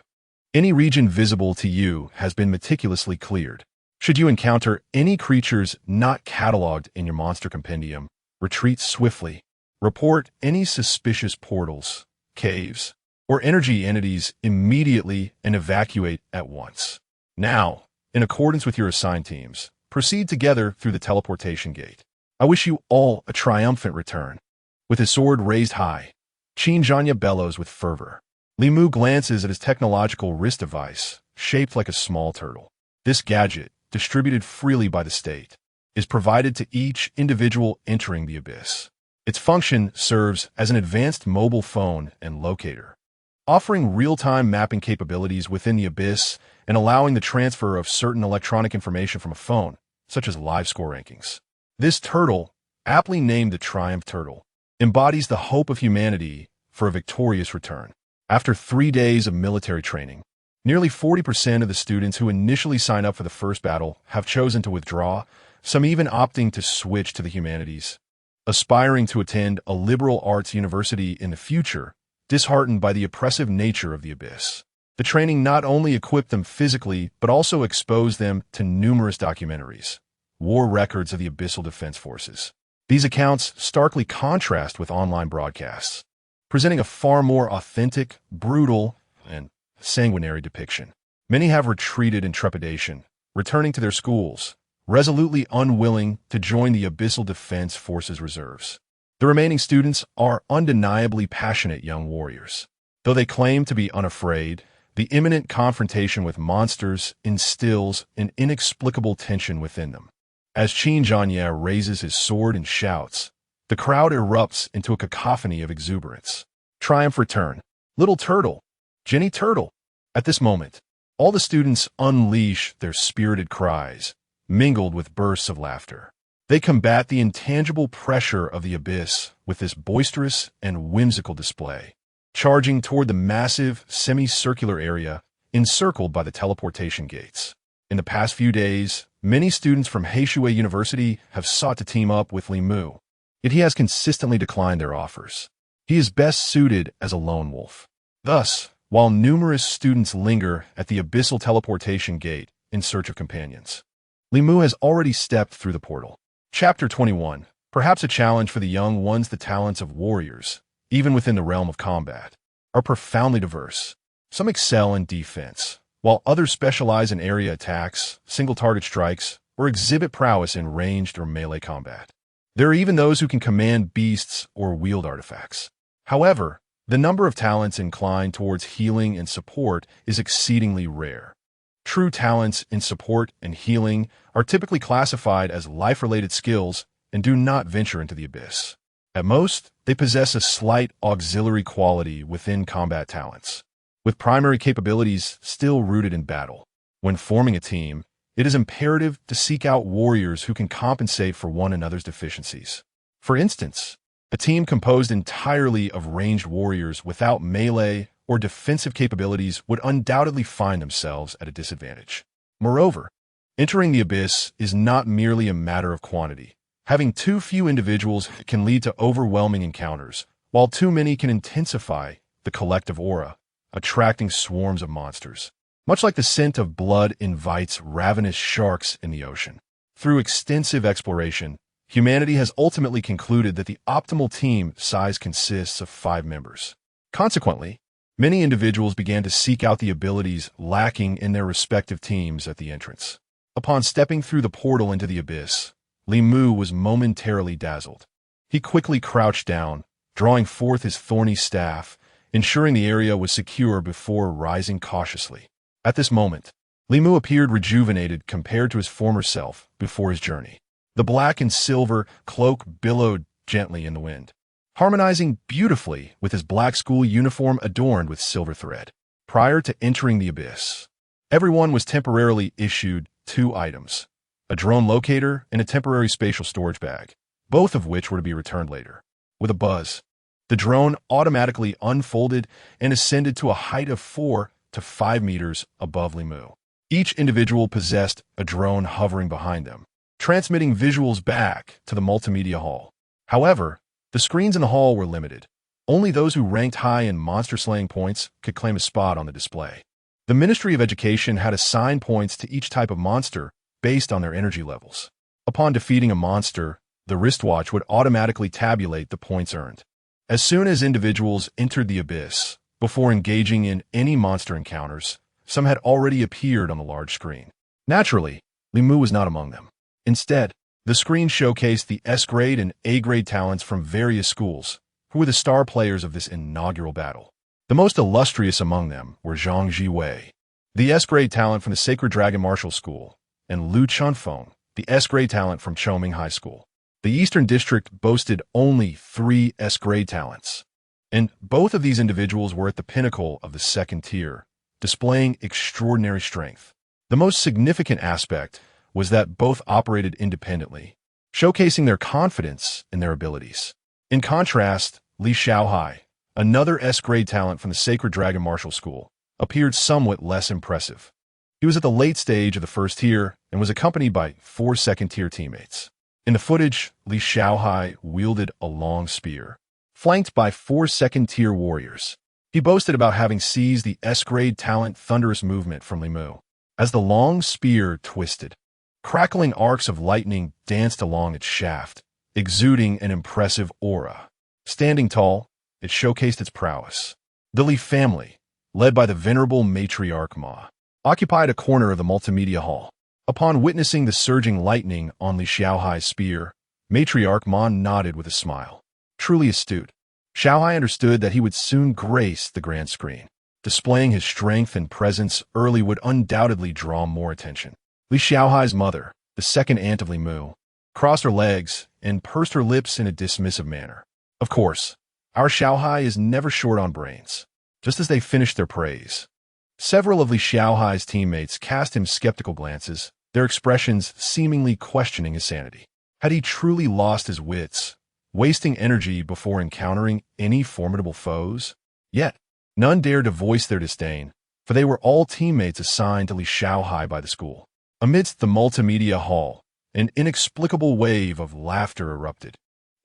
Any region visible to you has been meticulously cleared. Should you encounter any creatures not cataloged in your monster compendium, retreat swiftly. Report any suspicious portals, caves, or energy entities immediately and evacuate at once. Now, in accordance with your assigned teams, proceed together through the teleportation gate. I wish you all a triumphant return. With his sword raised high, Qin Zhanya bellows with fervor. Li Mu glances at his technological wrist device, shaped like a small turtle. This gadget, distributed freely by the state, is provided to each individual entering the abyss. Its function serves as an advanced mobile phone and locator, offering real-time mapping capabilities within the abyss and allowing the transfer of certain electronic information from a phone, such as live score rankings. This turtle, aptly named the Triumph Turtle, embodies the hope of humanity for a victorious return. After 3 days of military training, Nearly 40% of the students who initially sign up for the first battle have chosen to withdraw, some even opting to switch to the humanities, aspiring to attend a liberal arts university in the future, disheartened by the oppressive nature of the abyss. The training not only equipped them physically, but also exposed them to numerous documentaries, war records of the Abyssal Defense Forces. These accounts starkly contrast with online broadcasts, presenting a far more authentic, brutal, and sanguinary depiction. Many have retreated in trepidation, returning to their schools, resolutely unwilling to join the Abyssal Defense Forces reserves. The remaining students are undeniably passionate young warriors. Though they claim to be unafraid, the imminent confrontation with monsters instills an inexplicable tension within them. As Zhenyuan raises his sword and shouts, the crowd erupts into a cacophony of exuberance. Triumph return. Little turtle. Jenny Turtle. At this moment, all the students unleash their spirited cries, mingled with bursts of laughter. They combat the intangible pressure of the abyss with this boisterous and whimsical display, charging toward the massive, semicircular area encircled by the teleportation gates. In the past few days, many students from Heishui University have sought to team up with Li Mu, yet he has consistently declined their offers. He is best suited as a lone wolf. Thus, while numerous students linger at the abyssal teleportation gate in search of companions, Li Mu has already stepped through the portal. Chapter 21. Perhaps a challenge for the young ones. The talents of warriors, even within the realm of combat, are profoundly diverse. Some excel in defense, while others specialize in area attacks, single-target strikes, or exhibit prowess in ranged or melee combat. There are even those who can command beasts or wield artifacts. However, the number of talents inclined towards healing and support is exceedingly rare. True talents in support and healing are typically classified as life-related skills and do not venture into the abyss. At most, they possess a slight auxiliary quality within combat talents, with primary capabilities still rooted in battle. When forming a team, it is imperative to seek out warriors who can compensate for one another's deficiencies. For instance, a team composed entirely of ranged warriors without melee or defensive capabilities would undoubtedly find themselves at a disadvantage. Moreover, entering the abyss is not merely a matter of quantity. Having too few individuals can lead to overwhelming encounters, while too many can intensify the collective aura, attracting swarms of monsters. Much like the scent of blood invites ravenous sharks in the ocean. Through extensive exploration, humanity has ultimately concluded that the optimal team size consists of 5 members. Consequently, many individuals began to seek out the abilities lacking in their respective teams at the entrance. Upon stepping through the portal into the abyss, Li Mu was momentarily dazzled. He quickly crouched down, drawing forth his thorny staff, ensuring the area was secure before rising cautiously. At this moment, Li Mu appeared rejuvenated compared to his former self before his journey. The black and silver cloak billowed gently in the wind, harmonizing beautifully with his black school uniform adorned with silver thread. Prior to entering the abyss, everyone was temporarily issued 2 items, a drone locator and a temporary spatial storage bag, both of which were to be returned later. With a buzz, the drone automatically unfolded and ascended to a height of 4 to 5 meters above Li Mu. Each individual possessed a drone hovering behind them, transmitting visuals back to the multimedia hall. However, the screens in the hall were limited. Only those who ranked high in monster-slaying points could claim a spot on the display. The Ministry of Education had assigned points to each type of monster based on their energy levels. Upon defeating a monster, the wristwatch would automatically tabulate the points earned. As soon as individuals entered the abyss, before engaging in any monster encounters, some had already appeared on the large screen. Naturally, Li Mu was not among them. Instead, the screen showcased the S-grade and A-grade talents from various schools, who were the star players of this inaugural battle. The most illustrious among them were Zhang Jiwei, the S-grade talent from the Sacred Dragon Martial School, and Lu Chunfeng, the S-grade talent from Choming High School. The Eastern District boasted only 3 S-grade talents, and both of these individuals were at the pinnacle of the second tier, displaying extraordinary strength. The most significant aspect was that both operated independently, showcasing their confidence in their abilities. In contrast, Li Xiaohai, another S-grade talent from the Sacred Dragon Martial School, appeared somewhat less impressive. He was at the late stage of the first tier and was accompanied by 4 second-tier teammates. In the footage, Li Xiaohai wielded a long spear, flanked by 4 second-tier warriors. He boasted about having seized the S-grade talent thunderous movement from Li Mu. As the long spear twisted, crackling arcs of lightning danced along its shaft, exuding an impressive aura. Standing tall, it showcased its prowess. The Li family, led by the venerable matriarch Ma, occupied a corner of the multimedia hall. Upon witnessing the surging lightning on Li Xiaohai's spear, matriarch Ma nodded with a smile. Truly astute, Xiaohai understood that he would soon grace the grand screen. Displaying his strength and presence early would undoubtedly draw more attention. Li Xiaohai's mother, the second aunt of Li Mu, crossed her legs and pursed her lips in a dismissive manner. Of course, our Xiaohai is never short on brains. Just as they finished their praise, several of Li Xiaohai's teammates cast him skeptical glances, their expressions seemingly questioning his sanity. Had he truly lost his wits, wasting energy before encountering any formidable foes? Yet, none dared to voice their disdain, for they were all teammates assigned to Li Xiaohai by the school. Amidst the multimedia hall, an inexplicable wave of laughter erupted,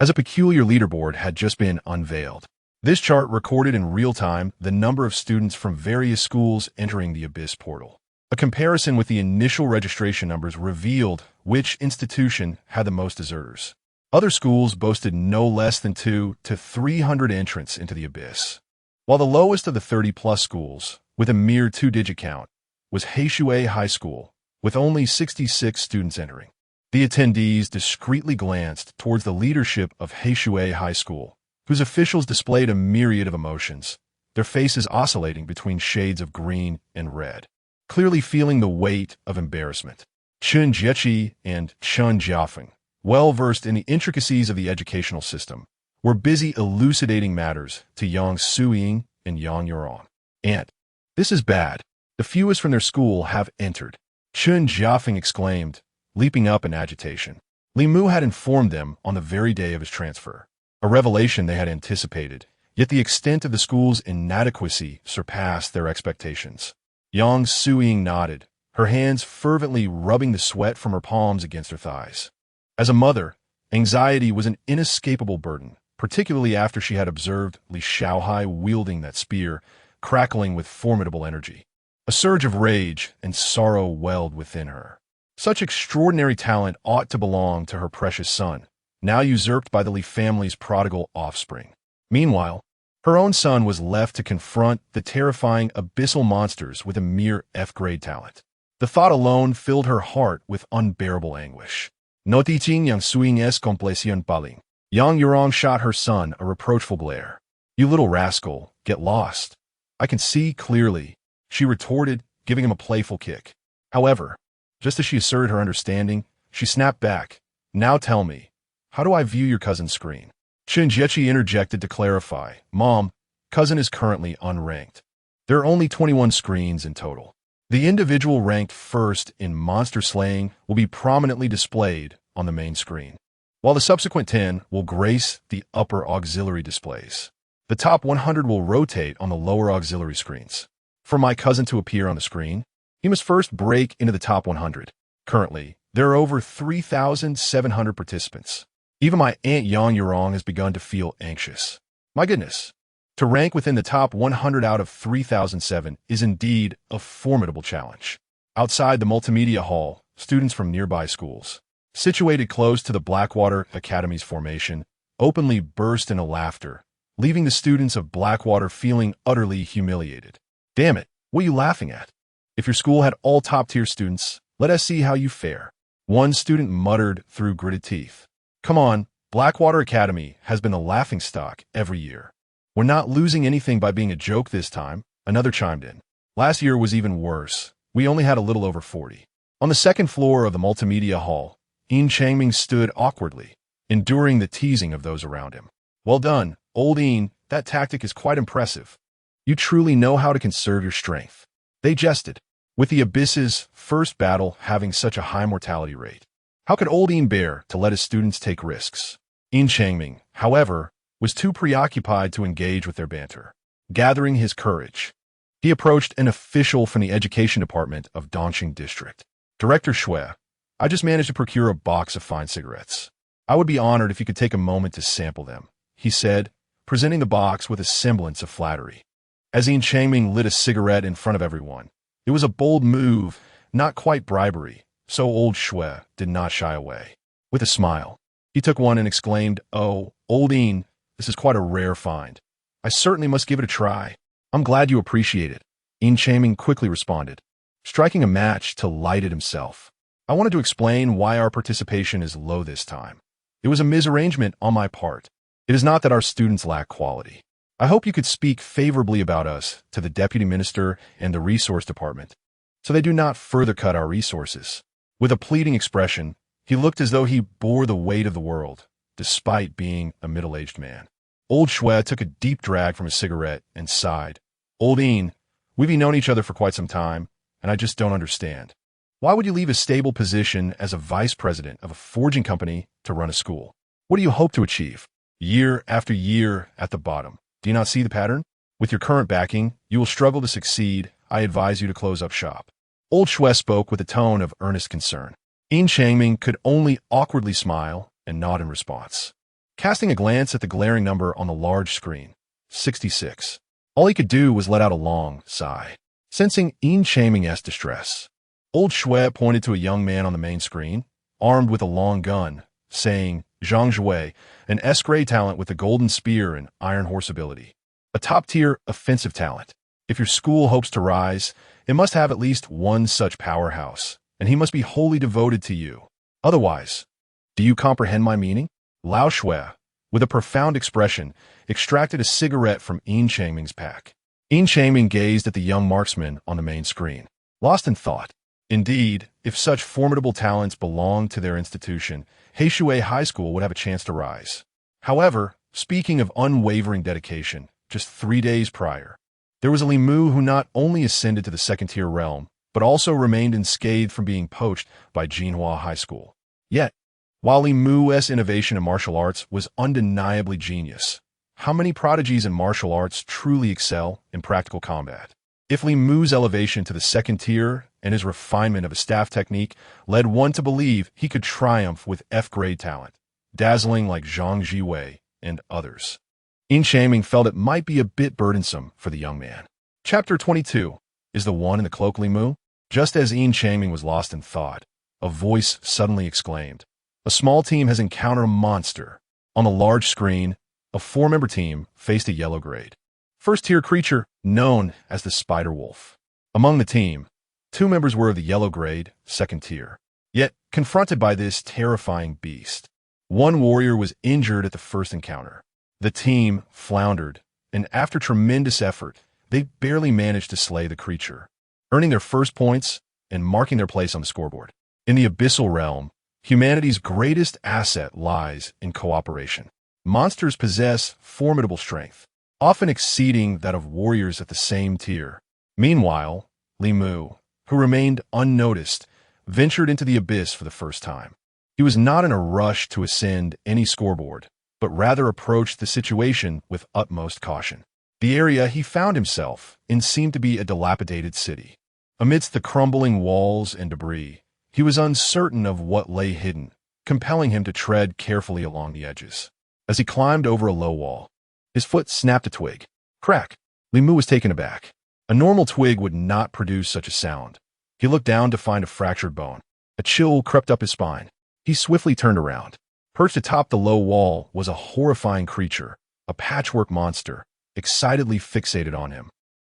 as a peculiar leaderboard had just been unveiled. This chart recorded in real time the number of students from various schools entering the Abyss portal. A comparison with the initial registration numbers revealed which institution had the most deserters. Other schools boasted no less than 200 to 300 entrants into the Abyss, while the lowest of the 30-plus schools, with a mere 2-digit count, was Heishui High School, with only 66 students entering. The attendees discreetly glanced towards the leadership of Heishui High School, whose officials displayed a myriad of emotions, their faces oscillating between shades of green and red, clearly feeling the weight of embarrassment. Chen Jieqi and Chen Jiafeng, well versed in the intricacies of the educational system, were busy elucidating matters to Yang Suying and Yang Yurong. "Aunt, this is bad. The fewest from their school have entered," Chen Jiafeng exclaimed, leaping up in agitation. Li Mu had informed them on the very day of his transfer, a revelation they had anticipated, yet the extent of the school's inadequacy surpassed their expectations. Yang Suying nodded, her hands fervently rubbing the sweat from her palms against her thighs. As a mother, anxiety was an inescapable burden, particularly after she had observed Li Xiaohai wielding that spear, crackling with formidable energy. A surge of rage and sorrow welled within her. Such extraordinary talent ought to belong to her precious son, now usurped by the Li family's prodigal offspring. Meanwhile, her own son was left to confront the terrifying abyssal monsters with a mere F-grade talent. The thought alone filled her heart with unbearable anguish. No teaching Yang Suying es completion paling. Yang Yurong shot her son a reproachful glare. "You little rascal, get lost. I can see clearly," she retorted, giving him a playful kick. However, just as she asserted her understanding, she snapped back. "Now tell me, how do I view your cousin's screen?" Chen Jieqi interjected to clarify. "Mom, cousin is currently unranked. There are only 21 screens in total. The individual ranked first in monster slaying will be prominently displayed on the main screen, while the subsequent 10 will grace the upper auxiliary displays. The top 100 will rotate on the lower auxiliary screens. For my cousin to appear on the screen, he must first break into the top 100. Currently, there are over 3,700 participants. Even my Aunt Yang Yurong has begun to feel anxious. My goodness, to rank within the top 100 out of 3,007 is indeed a formidable challenge." Outside the multimedia hall, students from nearby schools, situated close to the Blackwater Academy's formation, openly burst into laughter, leaving the students of Blackwater feeling utterly humiliated. "Damn it, what are you laughing at? If your school had all top-tier students, let us see how you fare," one student muttered through gritted teeth. "Come on, Blackwater Academy has been a laughingstock every year. We're not losing anything by being a joke this time," another chimed in. "Last year was even worse. We only had a little over 40. On the second floor of the multimedia hall, Yin Changming stood awkwardly, enduring the teasing of those around him. "Well done, old Yin, that tactic is quite impressive. You truly know how to conserve your strength," they jested, with the Abyss's first battle having such a high mortality rate. How could old Yin bear to let his students take risks? Yin Changming, however, was too preoccupied to engage with their banter. Gathering his courage, He approached an official from the education department of Dongqing District. Director Shui, I just managed to procure a box of fine cigarettes. I would be honored if you could take a moment to sample them, he said, presenting the box with a semblance of flattery. As Yin Changming lit a cigarette in front of everyone, it was a bold move, not quite bribery, so old Shui did not shy away. With a smile, he took one and exclaimed, "Oh, old Yin, this is quite a rare find. I certainly must give it a try. I'm glad you appreciate it," Yin Changming quickly responded, striking a match to light it himself. I wanted to explain why our participation is low this time. It was a misarrangement on my part. It is not that our students lack quality. I hope you could speak favorably about us to the Deputy Minister and the Resource Department, so they do not further cut our resources. With a pleading expression, he looked as though he bore the weight of the world, despite being a middle-aged man. Old Shui took a deep drag from his cigarette and sighed. Old Yin, we've known each other for quite some time, and I just don't understand. Why would you leave a stable position as a vice president of a forging company to run a school? What do you hope to achieve? Year after year at the bottom. Do you not see the pattern? With your current backing, you will struggle to succeed. I advise you to close up shop. Old Shui spoke with a tone of earnest concern. Yin Changming could only awkwardly smile and nod in response. Casting a glance at the glaring number on the large screen, 66. All he could do was let out a long sigh. Sensing Yin Changming's distress, Old Shui pointed to a young man on the main screen, armed with a long gun, saying, Zhang Zhui, an S-grade talent with a golden spear and iron horse ability. A top-tier offensive talent. If your school hopes to rise, it must have at least one such powerhouse, and he must be wholly devoted to you. Otherwise, do you comprehend my meaning? Lao Shui, with a profound expression, extracted a cigarette from Yin Changming's pack. Yin Changming gazed at the young marksman on the main screen, lost in thought. Indeed, if such formidable talents belonged to their institution, Heishui High School would have a chance to rise. However, speaking of unwavering dedication, just 3 days prior, there was a Li Mu who not only ascended to the second-tier realm, but also remained unscathed from being poached by Zhenyuan High School. Yet, while Li Mu's innovation in martial arts was undeniably genius, how many prodigies in martial arts truly excel in practical combat? If Li Mu's elevation to the second tier and his refinement of a staff technique led one to believe he could triumph with F-grade talent, dazzling like Zhang Zhiwei and others, Yin Changming felt it might be a bit burdensome for the young man. Chapter 22 is the one in the cloak Li Mu. Just as Yin Changming was lost in thought, a voice suddenly exclaimed, "A small team has encountered a monster." On the large screen, a 4-member team faced a yellow grade first-tier creature known as the Spider Wolf. Among the team, 2 members were of the yellow grade, second tier. Yet, confronted by this terrifying beast, one warrior was injured at the first encounter. The team floundered, and after tremendous effort, they barely managed to slay the creature, earning their first points and marking their place on the scoreboard. In the abyssal realm, humanity's greatest asset lies in cooperation. Monsters possess formidable strength, often exceeding that of warriors at the same tier. Meanwhile, Li Mu, who remained unnoticed, ventured into the abyss for the first time. He was not in a rush to ascend any scoreboard, but rather approached the situation with utmost caution. The area he found himself in seemed to be a dilapidated city. Amidst the crumbling walls and debris, he was uncertain of what lay hidden, compelling him to tread carefully along the edges. As he climbed over a low wall, his foot snapped a twig. Crack! Li Mu was taken aback. A normal twig would not produce such a sound. He looked down to find a fractured bone. A chill crept up his spine. He swiftly turned around. Perched atop the low wall was a horrifying creature, a patchwork monster, excitedly fixated on him.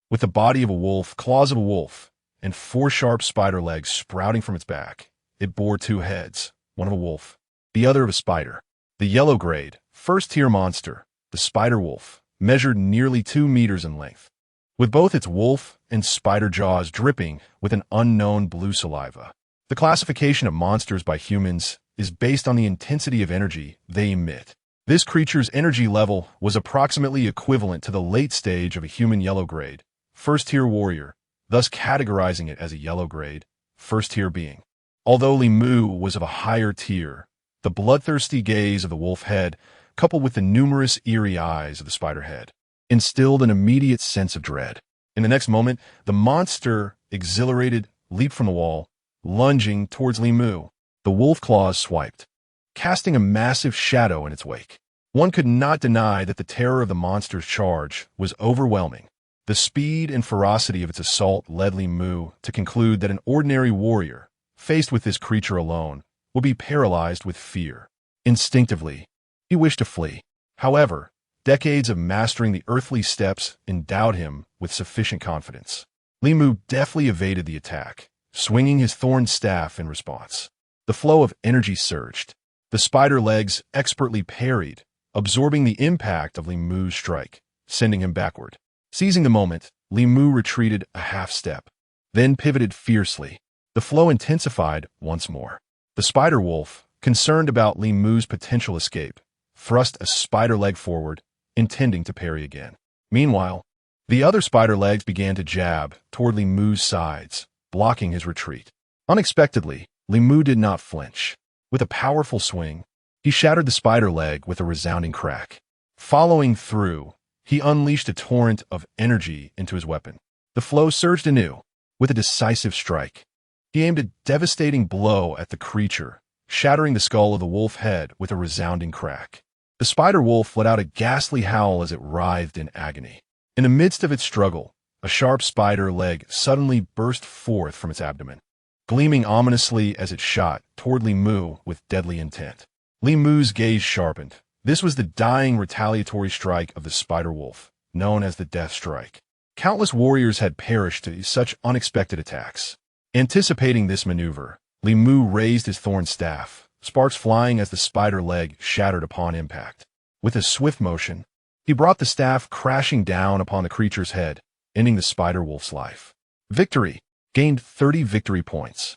With the body of a wolf, claws of a wolf, and 4 sharp spider legs sprouting from its back, it bore 2 heads, one of a wolf, the other of a spider. The yellow grade, first-tier monster, the spider wolf, measured nearly 2 meters in length, with both its wolf and spider jaws dripping with an unknown blue saliva. The classification of monsters by humans is based on the intensity of energy they emit. This creature's energy level was approximately equivalent to the late stage of a human yellow grade, first-tier warrior, thus categorizing it as a yellow grade, first-tier being. Although Li Mu was of a higher tier, the bloodthirsty gaze of the wolf head, coupled with the numerous eerie eyes of the spider head, instilled an immediate sense of dread. In the next moment, the monster, exhilarated, leaped from the wall, lunging towards Li Mu. The wolf claws swiped, casting a massive shadow in its wake. One could not deny that the terror of the monster's charge was overwhelming. The speed and ferocity of its assault led Li Mu to conclude that an ordinary warrior, faced with this creature alone, would be paralyzed with fear. Instinctively, he wished to flee. However, decades of mastering the earthly steps endowed him with sufficient confidence. Li Mu deftly evaded the attack, swinging his thorn staff in response. The flow of energy surged. The spider legs expertly parried, absorbing the impact of Li Mu's strike, sending him backward. Seizing the moment, Li Mu retreated a half step, then pivoted fiercely. The flow intensified once more. The spider wolf, concerned about Li Mu's potential escape, thrust a spider leg forward, intending to parry again. Meanwhile, the other spider legs began to jab toward Li Mu's sides, blocking his retreat. Unexpectedly, Li Mu did not flinch. With a powerful swing, he shattered the spider leg with a resounding crack. Following through, he unleashed a torrent of energy into his weapon. The flow surged anew. With a decisive strike, he aimed a devastating blow at the creature, shattering the skull of the wolf head with a resounding crack. The spider wolf let out a ghastly howl as it writhed in agony. In the midst of its struggle, a sharp spider leg suddenly burst forth from its abdomen, gleaming ominously as it shot toward Li Mu with deadly intent. Li Mu's gaze sharpened. This was the dying retaliatory strike of the spider wolf, known as the death strike. Countless warriors had perished to such unexpected attacks. Anticipating this maneuver, Li Mu raised his thorn staff, sparks flying as the spider leg shattered upon impact. With a swift motion, he brought the staff crashing down upon the creature's head, ending the spider wolf's life. Victory! Gained 30 victory points.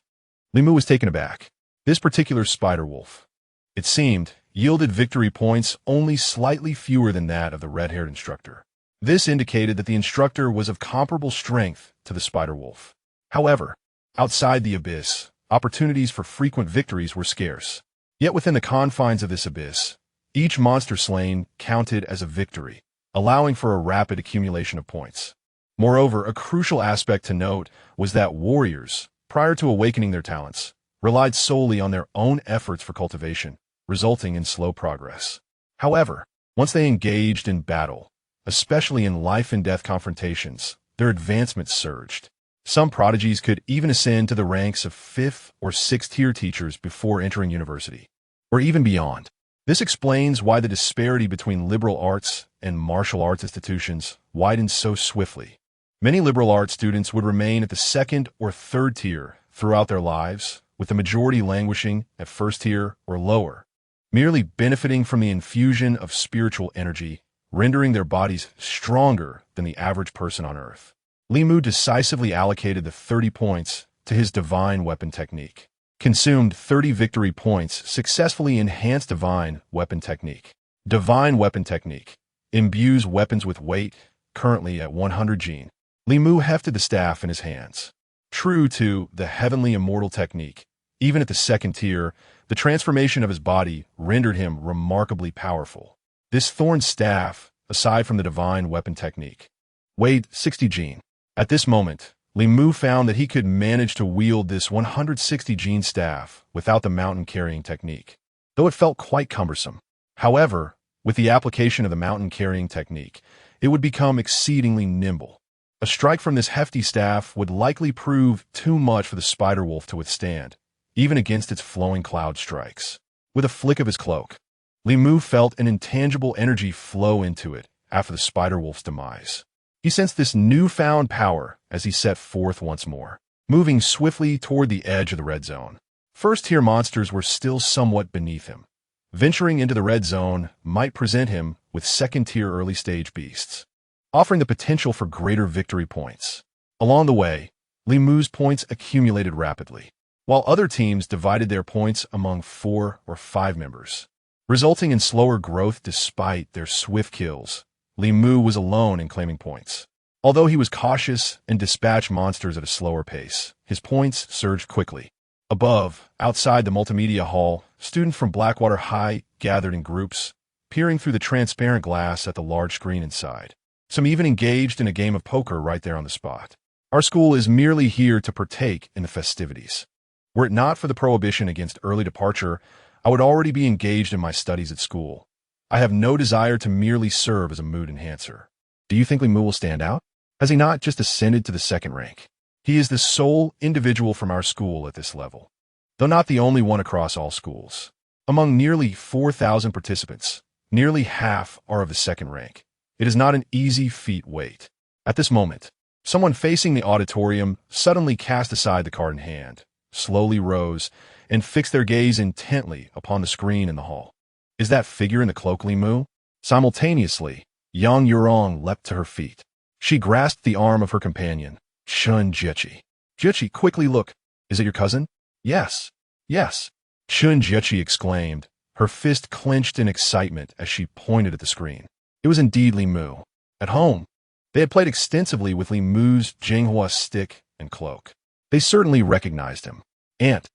Li Mu was taken aback. This particular spider wolf, it seemed, yielded victory points only slightly fewer than that of the red-haired instructor. This indicated that the instructor was of comparable strength to the spider wolf. However, outside the abyss, opportunities for frequent victories were scarce. Yet within the confines of this abyss, each monster slain counted as a victory, allowing for a rapid accumulation of points. Moreover, a crucial aspect to note was that warriors, prior to awakening their talents, relied solely on their own efforts for cultivation, resulting in slow progress. However, once they engaged in battle, especially in life-and-death confrontations, their advancement surged. Some prodigies could even ascend to the ranks of 5th or 6th tier teachers before entering university, or even beyond. This explains why the disparity between liberal arts and martial arts institutions widened so swiftly. Many liberal arts students would remain at the 2nd or 3rd tier throughout their lives, with the majority languishing at 1st tier or lower, merely benefiting from the infusion of spiritual energy, rendering their bodies stronger than the average person on Earth. Li Mu decisively allocated the 30 points to his divine weapon technique. Consumed 30 victory points, successfully enhanced divine weapon technique. Divine weapon technique imbues weapons with weight, currently at 100 gene. Li Mu hefted the staff in his hands. True to the heavenly immortal technique, even at the 2nd tier, the transformation of his body rendered him remarkably powerful. This thorn staff, aside from the divine weapon technique, weighed 60 gene. At this moment, Li Mu found that he could manage to wield this 160 gene staff without the mountain carrying technique, though it felt quite cumbersome. However, with the application of the mountain carrying technique, it would become exceedingly nimble. A strike from this hefty staff would likely prove too much for the spider wolf to withstand, even against its flowing cloud strikes. With a flick of his cloak, Li Mu felt an intangible energy flow into it after the spider wolf's demise. He sensed this newfound power as he set forth once more, moving swiftly toward the edge of the red zone. First-tier monsters were still somewhat beneath him. Venturing into the red zone might present him with second-tier early-stage beasts, offering the potential for greater victory points. Along the way, Li Mu's points accumulated rapidly, while other teams divided their points among 4 or 5 members, resulting in slower growth despite their swift kills. Li Mu was alone in claiming points. Although he was cautious and dispatched monsters at a slower pace, his points surged quickly. Above, outside the multimedia hall, students from Blackwater High gathered in groups, peering through the transparent glass at the large screen inside. Some even engaged in a game of poker right there on the spot. Our school is merely here to partake in the festivities. Were it not for the prohibition against early departure, I would already be engaged in my studies at school. I have no desire to merely serve as a mood enhancer. Do you think Li Mu will stand out? Has he not just ascended to the second rank? He is the sole individual from our school at this level, though not the only one across all schools. Among nearly 4,000 participants, nearly half are of the second rank. It is not an easy feat. Wait. At this moment, someone facing the auditorium suddenly cast aside the card in hand, slowly rose, and fixed their gaze intently upon the screen in the hall. Is that figure in the cloak Li Mu? Simultaneously, Yang Yurong leapt to her feet. She grasped the arm of her companion, Chun Jiechi. Jiechi, quickly look. Is it your cousin? Yes. Yes. Chun Jiechi exclaimed, her fist clenched in excitement as she pointed at the screen. It was indeed Li Mu. At home, they had played extensively with Li Mu's Jinghua stick and cloak. They certainly recognized him. Aunt,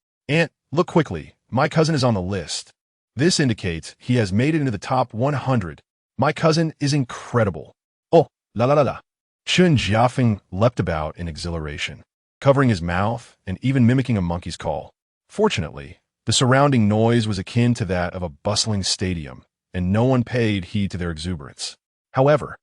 look quickly. My cousin is on the list. This indicates he has made it into the top 100. My cousin is incredible. Oh, la la la la. Chun Jiafeng leapt about in exhilaration, covering his mouth and even mimicking a monkey's call. Fortunately, the surrounding noise was akin to that of a bustling stadium, and no one paid heed to their exuberance. However,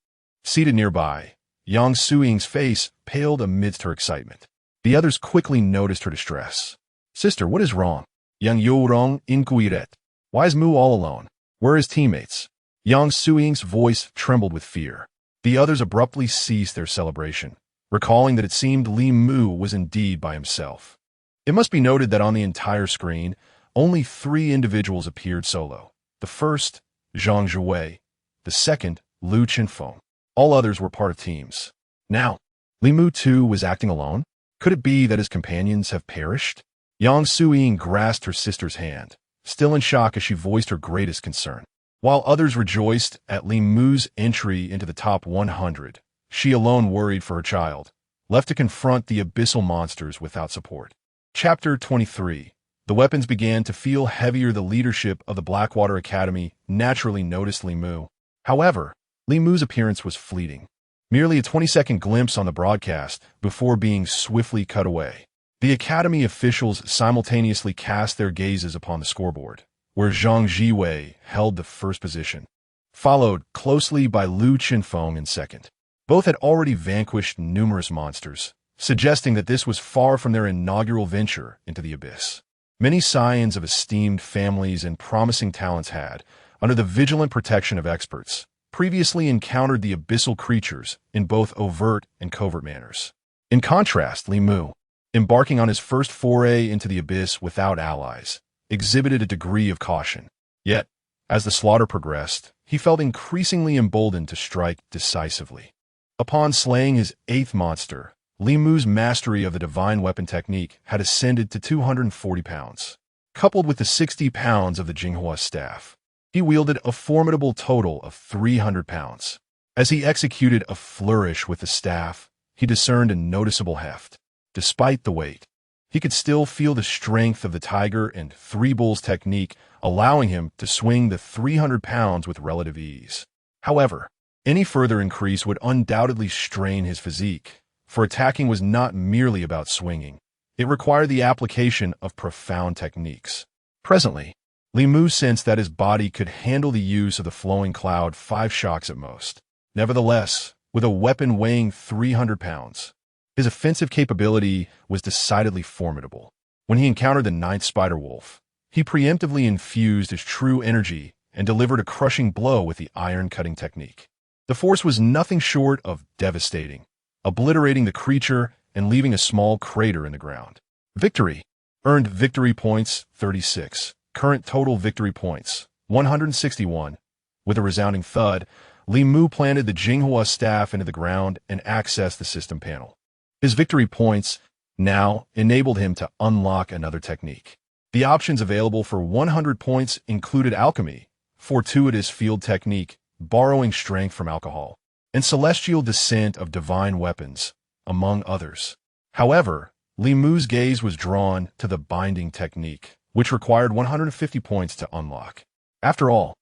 seated nearby, Yang Suiying's face paled amidst her excitement. The others quickly noticed her distress. Sister, what is wrong? Yang Yurong inquired. Why is Mu all alone? Where are his teammates? Yang Suiying's voice trembled with fear. The others abruptly ceased their celebration, recalling that it seemed Li Mu was indeed by himself. It must be noted that on the entire screen, only 3 individuals appeared solo. The first, Zhang Zhuwei. The second, Lu Qinfeng. All others were part of teams. Now, Li Mu too was acting alone? Could it be that his companions have perished? Yang Suiying grasped her sister's hand, still in shock as she voiced her greatest concern. While others rejoiced at Li Mu's entry into the top 100, she alone worried for her child, left to confront the abyssal monsters without support. Chapter 23. The weapons began to feel heavier. The leadership of the Blackwater Academy naturally noticed Li Mu. However, Li Mu's appearance was fleeting. Merely a 20-second glimpse on the broadcast before being swiftly cut away. The Academy officials simultaneously cast their gazes upon the scoreboard, where Zhang Zhiwei held the first position, followed closely by Lu Qinfeng in second. Both had already vanquished numerous monsters, suggesting that this was far from their inaugural venture into the abyss. Many scions of esteemed families and promising talents had, under the vigilant protection of experts, previously encountered the abyssal creatures in both overt and covert manners. In contrast, Li Mu, embarking on his first foray into the abyss without allies, exhibited a degree of caution. Yet, as the slaughter progressed, he felt increasingly emboldened to strike decisively. Upon slaying his 8th monster, Li Mu's mastery of the divine weapon technique had ascended to 240 pounds. Coupled with the 60 pounds of the Jinghua staff, he wielded a formidable total of 300 pounds. As he executed a flourish with the staff, he discerned a noticeable heft. Despite the weight, he could still feel the strength of the tiger and 3 bulls technique, allowing him to swing the 300 pounds with relative ease. However, any further increase would undoubtedly strain his physique, for attacking was not merely about swinging. It required the application of profound techniques. Presently, Li Mu sensed that his body could handle the use of the flowing cloud 5 shocks at most. Nevertheless, with a weapon weighing 300 pounds, his offensive capability was decidedly formidable. When he encountered the 9th spider wolf, he preemptively infused his true energy and delivered a crushing blow with the iron-cutting technique. The force was nothing short of devastating, obliterating the creature and leaving a small crater in the ground. Victory. Earned victory points 36. Current total victory points 161. With a resounding thud, Li Mu planted the Jinghua staff into the ground and accessed the system panel. His victory points now enabled him to unlock another technique. The options available for 100 points included alchemy, fortuitous field technique, borrowing strength from alcohol, and celestial descent of divine weapons, among others. However, Li Mu's gaze was drawn to the binding technique, which required 150 points to unlock. After all,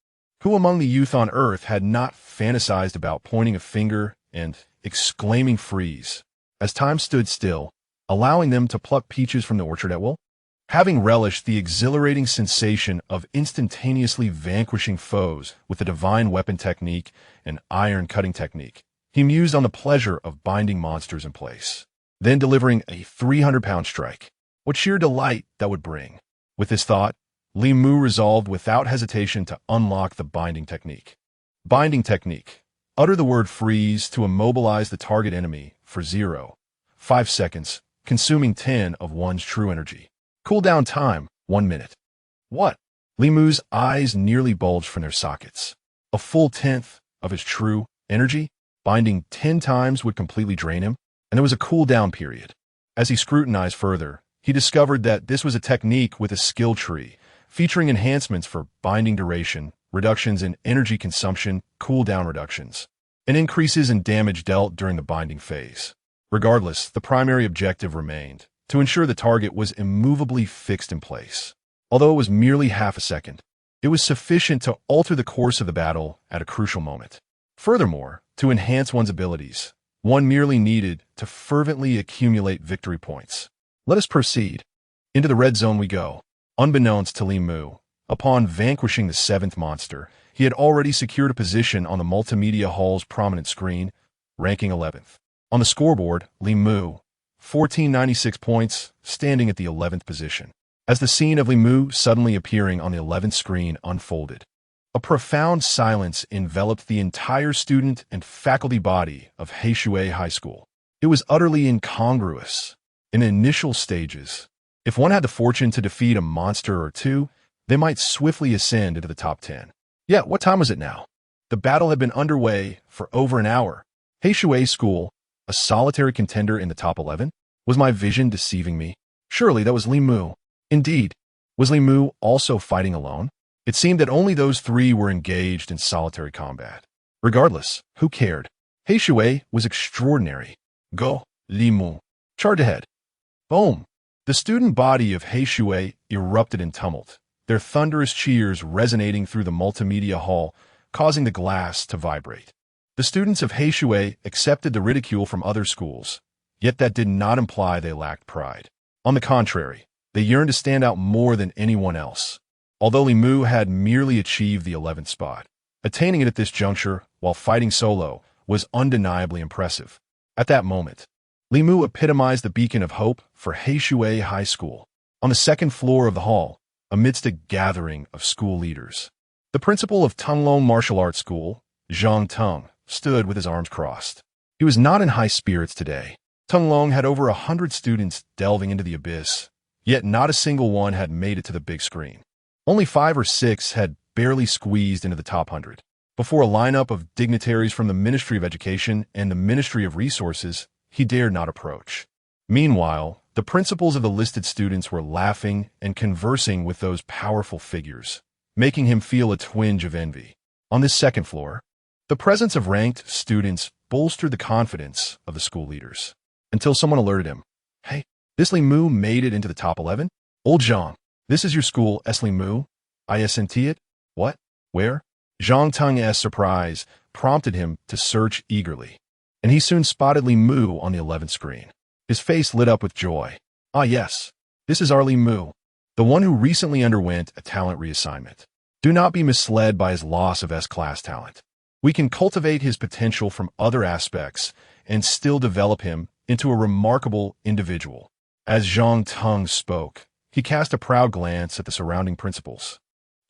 who among the youth on Earth had not fantasized about pointing a finger and exclaiming freeze, as time stood still, allowing them to pluck peaches from the orchard at will. Having relished the exhilarating sensation of instantaneously vanquishing foes with the divine weapon technique and iron cutting technique, he mused on the pleasure of binding monsters in place, then delivering a 300-pound strike. What sheer delight that would bring! With this thought, Li Mu resolved without hesitation to unlock the binding technique. Binding technique. Utter the word freeze to immobilize the target enemy for 0.5 seconds, consuming 10 of one's true energy. Cooldown time, 1 minute. What? Li Mu's eyes nearly bulged from their sockets. A full tenth of his true energy? Binding 10 times would completely drain him, and there was a cooldown period. As he scrutinized further, he discovered that this was a technique with a skill tree, featuring enhancements for binding duration, reductions in energy consumption, cooldown reductions, and increases in damage dealt during the binding phase. Regardless, the primary objective remained to ensure the target was immovably fixed in place. Although it was merely half a second, it was sufficient to alter the course of the battle at a crucial moment. Furthermore, to enhance one's abilities, one merely needed to fervently accumulate victory points. Let us proceed. Into the red zone we go. Unbeknownst to Li Mu, upon vanquishing the 7th monster, he had already secured a position on the multimedia hall's prominent screen, ranking 11th. On the scoreboard, Li Mu, 1496 points, standing at the 11th position. As the scene of Li Mu suddenly appearing on the 11th screen unfolded, a profound silence enveloped the entire student and faculty body of Heishui High School. It was utterly incongruous. In initial stages, if one had the fortune to defeat a monster or two, they might swiftly ascend into the top 10. Yet, what time was it now? The battle had been underway for over an hour. Heishui School, a solitary contender in the top 11? Was my vision deceiving me? Surely that was Li Mu. Indeed, was Li Mu also fighting alone? It seemed that only those 3 were engaged in solitary combat. Regardless, who cared? Heishui was extraordinary. Go, Li Mu. Charge ahead. Boom! The student body of Heishui erupted in tumult, their thunderous cheers resonating through the multimedia hall, causing the glass to vibrate. The students of Heishui accepted the ridicule from other schools, yet that did not imply they lacked pride. On the contrary, they yearned to stand out more than anyone else. Although Li Mu had merely achieved the 11th spot, attaining it at this juncture while fighting solo was undeniably impressive. At that moment, Li Mu epitomized the beacon of hope for Heishui High School. On the 2nd floor of the hall, amidst a gathering of school leaders, the principal of Tunglong Martial Arts School, Zhang Teng, stood with his arms crossed. He was not in high spirits today. Tunglong had over 100 students delving into the abyss, yet not a single one had made it to the big screen. Only 5 or 6 had barely squeezed into the top 100. Before a lineup of dignitaries from the Ministry of Education and the Ministry of Resources, he dared not approach. Meanwhile, the principals of the listed students were laughing and conversing with those powerful figures, making him feel a twinge of envy. On this 2nd floor, the presence of ranked students bolstered the confidence of the school leaders, until someone alerted him. Hey, this Li Mu made it into the top 11? Old Zhang, this is your school, Li Mu? ISNT it? What? Where? Zhang Teng's surprise prompted him to search eagerly, and he soon spotted Li Mu on the 11th screen. His face lit up with joy. Ah yes, this is our Li Mu, the one who recently underwent a talent reassignment. Do not be misled by his loss of S-class talent. We can cultivate his potential from other aspects and still develop him into a remarkable individual. As Zhang Teng spoke, he cast a proud glance at the surrounding principals,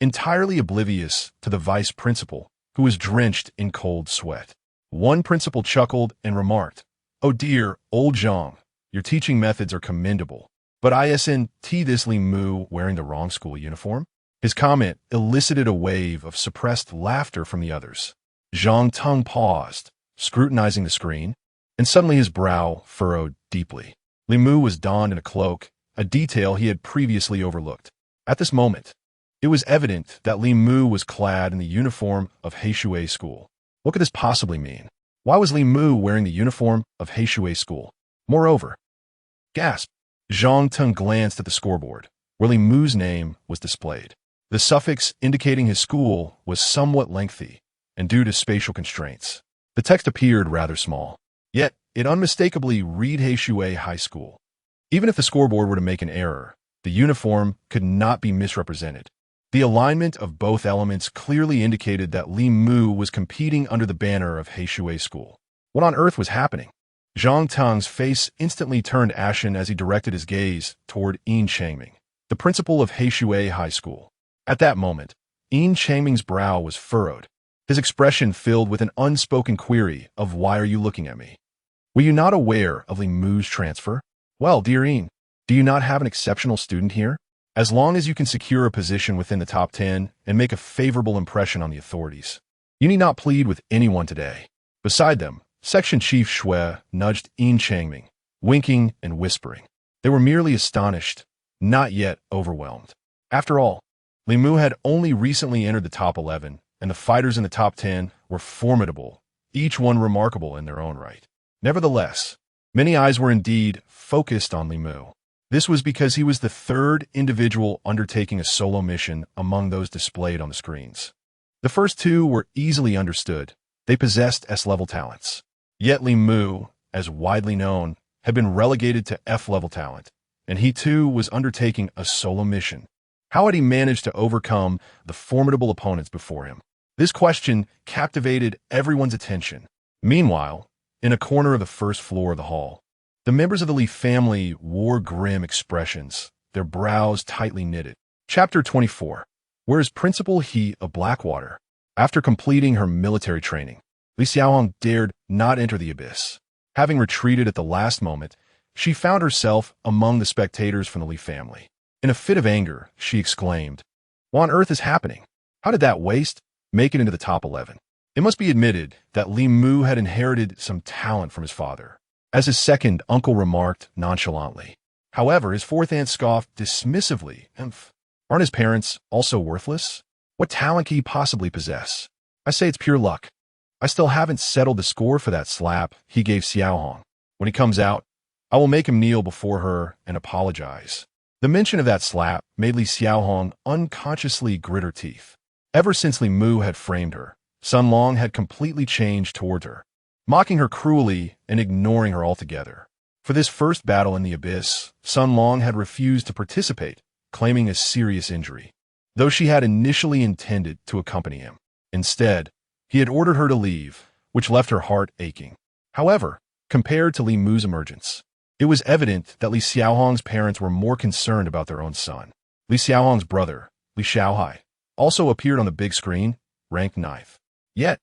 entirely oblivious to the vice principal, who was drenched in cold sweat. One principal chuckled and remarked, "Oh dear, old Zhang, your teaching methods are commendable, but ISNT this Li Mu wearing the wrong school uniform?" His comment elicited a wave of suppressed laughter from the others. Zhang Teng paused, scrutinizing the screen, and suddenly his brow furrowed deeply. Li Mu was donned in a cloak, a detail he had previously overlooked. At this moment, it was evident that Li Mu was clad in the uniform of Heishui School. What could this possibly mean? Why was Li Mu wearing the uniform of Heishui School? Moreover, gasp! Zhang Teng glanced at the scoreboard, where Li Mu's name was displayed. The suffix indicating his school was somewhat lengthy, and due to spatial constraints, The text appeared rather small, yet it unmistakably read Heishui High School. Even if the scoreboard were to make an error, the uniform could not be misrepresented. The alignment of both elements clearly indicated that Li Mu was competing under the banner of Heishui School. What on earth was happening? Zhang Tang's face instantly turned ashen as he directed his gaze toward Yin Changming, the principal of Heishui High School. At that moment, Yin Changming's brow was furrowed, his expression filled with an unspoken query of "Why are you looking at me? Were you not aware of Li Mu's transfer? Well, dear Yin, do you not have an exceptional student here? As long as you can secure a position within the top 10 and make a favorable impression on the authorities, you need not plead with anyone today." Beside them, Section Chief Shui nudged Yin Changming, winking and whispering. They were merely astonished, not yet overwhelmed. After all, Li Mu had only recently entered the top 11, and the fighters in the top 10 were formidable, each one remarkable in their own right. Nevertheless, many eyes were indeed focused on Li Mu. This was because he was the third individual undertaking a solo mission among those displayed on the screens. The first two were easily understood. They possessed S-level talents. Yet Li Mu, as widely known, had been relegated to F-level talent, and he too was undertaking a solo mission. How had he managed to overcome the formidable opponents before him? This question captivated everyone's attention. Meanwhile, in a corner of the first floor of the hall, the members of the Li family wore grim expressions, their brows tightly knitted. Chapter 24. Where is Principal He of Blackwater? After completing her military training, Li Xiaohong dared not enter the abyss. Having retreated at the last moment, she found herself among the spectators from the Li family. In a fit of anger, she exclaimed, "What on earth is happening? How did that waste make it into the top 11? It must be admitted that Li Mu had inherited some talent from his father," as his second uncle remarked nonchalantly. However, his fourth aunt scoffed dismissively. Aren't his parents also worthless? What talent can he possibly possess? I say it's pure luck. I still haven't settled the score for that slap he gave Xiaohong. When he comes out, I will make him kneel before her and apologize. The mention of that slap made Li Xiaohong unconsciously grit her teeth. Ever since Li Mu had framed her, Sun Long had completely changed toward her, mocking her cruelly and ignoring her altogether. For this first battle in the abyss, Sun Long had refused to participate, claiming a serious injury, though she had initially intended to accompany him. Instead, he had ordered her to leave, which left her heart aching. However, compared to Li Mu's emergence, it was evident that Li Xiaohong's parents were more concerned about their own son. Li Xiaohong's brother, Li Xiaohai, also appeared on the big screen, ranked 9th. Yet,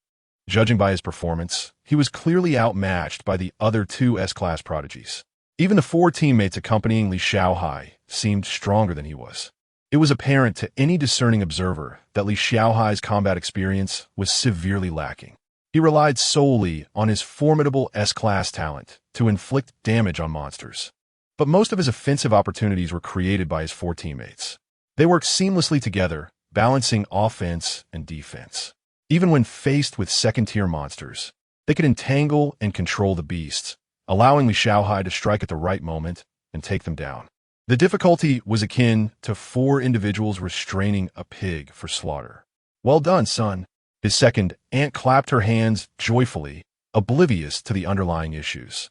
judging by his performance, he was clearly outmatched by the other two S-class prodigies. Even the 4 teammates accompanying Li Xiaohai seemed stronger than he was. It was apparent to any discerning observer that Li Xiaohai's combat experience was severely lacking. He relied solely on his formidable S-class talent to inflict damage on monsters. But most of his offensive opportunities were created by his 4 teammates. They worked seamlessly together, balancing offense and defense. Even when faced with second-tier monsters, they could entangle and control the beasts, allowing Li Xiaohai to strike at the right moment and take them down. The difficulty was akin to 4 individuals restraining a pig for slaughter. "Well done, son." His second aunt clapped her hands joyfully, oblivious to the underlying issues.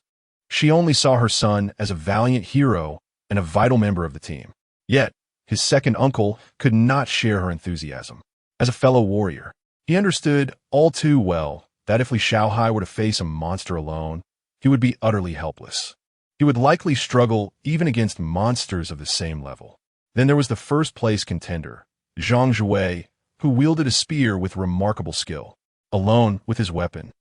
She only saw her son as a valiant hero and a vital member of the team. Yet, his second uncle could not share her enthusiasm. As a fellow warrior, he understood all too well that if Li Xiaohai were to face a monster alone, he would be utterly helpless. He would likely struggle even against monsters of the same level. Then there was the first-place contender, Zhang Zhuwei, who wielded a spear with remarkable skill. Alone with his weapon,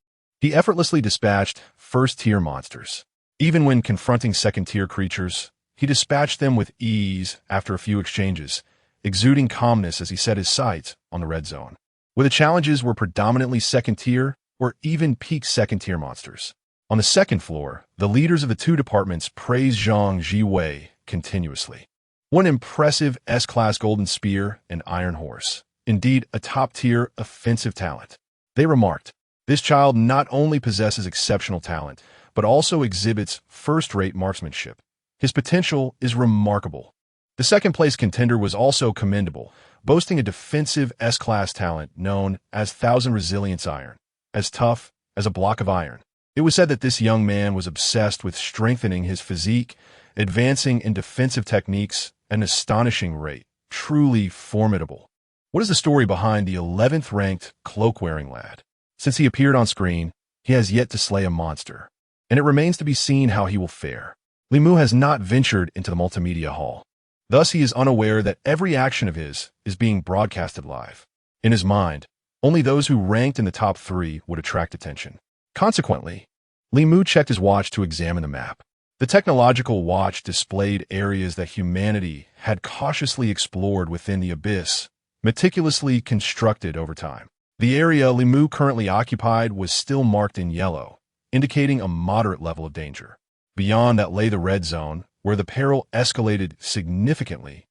he effortlessly dispatched first-tier monsters. Even when confronting second-tier creatures, he dispatched them with ease after a few exchanges, exuding calmness as he set his sights on the red zone, where the challenges were predominantly second-tier or even peak second-tier monsters. On the second floor, the leaders of the 2 departments praised Zhang Zhiwei continuously. One impressive S-class golden spear and iron horse. Indeed, a top-tier offensive talent. They remarked, "This child not only possesses exceptional talent, but also exhibits first-rate marksmanship. His potential is remarkable." The second-place contender was also commendable, boasting a defensive S-class talent known as 1000 Resilience Iron. As tough as a block of iron. It was said that this young man was obsessed with strengthening his physique, advancing in defensive techniques at an astonishing rate. Truly formidable. What is the story behind the 11th ranked cloak-wearing lad? Since he appeared on screen, he has yet to slay a monster, and it remains to be seen how he will fare. Li Mu has not ventured into the multimedia hall. Thus, he is unaware that every action of his is being broadcasted live. In his mind, only those who ranked in the top 3 would attract attention. Consequently, Li Mu checked his watch to examine the map. The technological watch displayed areas that humanity had cautiously explored within the abyss, meticulously constructed over time. The area Li Mu currently occupied was still marked in yellow, indicating a moderate level of danger. Beyond that lay the red zone, where the peril escalated significantly,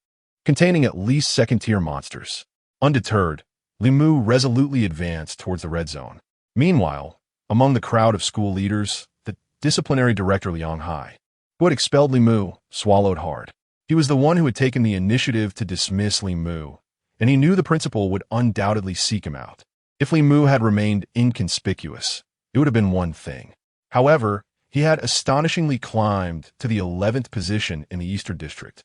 containing at least second-tier monsters. Undeterred, Li Mu resolutely advanced towards the red zone. Meanwhile, among the crowd of school leaders, the disciplinary director Liang Hai, who had expelled Li Mu, swallowed hard. He was the one who had taken the initiative to dismiss Li Mu, and he knew the principal would undoubtedly seek him out. If Li Mu had remained inconspicuous, it would have been one thing. However, he had astonishingly climbed to the 11th position in the Eastern District.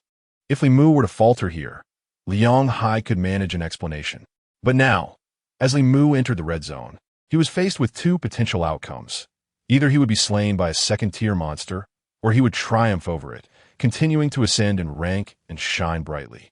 If Li Mu were to falter here, Liang Hai could manage an explanation. But now, as Li Mu entered the red zone, he was faced with 2 potential outcomes. Either he would be slain by a second-tier monster, or he would triumph over it, continuing to ascend in rank and shine brightly.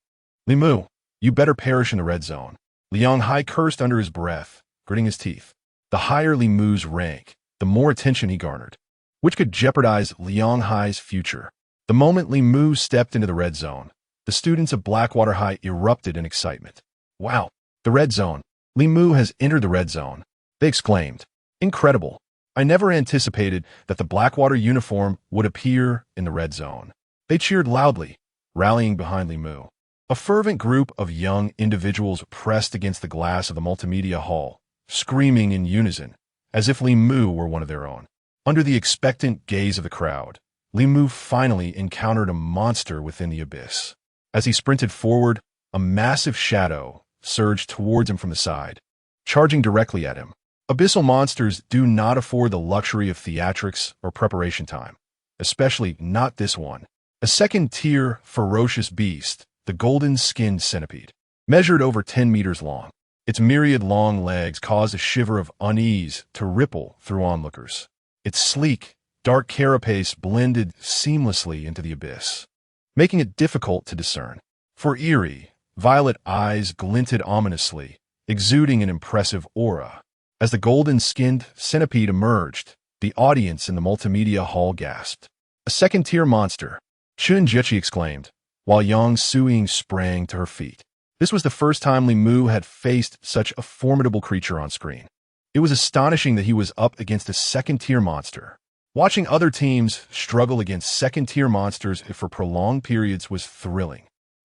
Li Mu, you better perish in the red zone. Liang Hai cursed under his breath, gritting his teeth. The higher Li Mu's rank, the more attention he garnered, which could jeopardize Liang Hai's future. The moment Li Mu stepped into the red zone, the students of Blackwater High erupted in excitement. Wow, the red zone. Li Mu has entered the red zone, they exclaimed. Incredible. I never anticipated that the Blackwater uniform would appear in the red zone. They cheered loudly, rallying behind Li Mu. A fervent group of young individuals pressed against the glass of the multimedia hall, screaming in unison, as if Li Mu were one of their own. Under the expectant gaze of the crowd, Li Mu finally encountered a monster within the abyss. As he sprinted forward, a massive shadow surged towards him from the side, charging directly at him. Abyssal monsters do not afford the luxury of theatrics or preparation time, especially not this one. A second-tier, ferocious beast, the golden-skinned centipede, measured over 10 meters long. Its myriad long legs caused a shiver of unease to ripple through onlookers. Its sleek, dark carapace blended seamlessly into the abyss, making it difficult to discern. For eerie, violet eyes glinted ominously, exuding an impressive aura. As the golden-skinned centipede emerged, the audience in the multimedia hall gasped. A second-tier monster, Chun Jechi exclaimed, while Yang Suiying sprang to her feet. This was the first time Li Mu had faced such a formidable creature on screen. It was astonishing that he was up against a second-tier monster. Watching other teams struggle against second-tier monsters for prolonged periods was thrilling.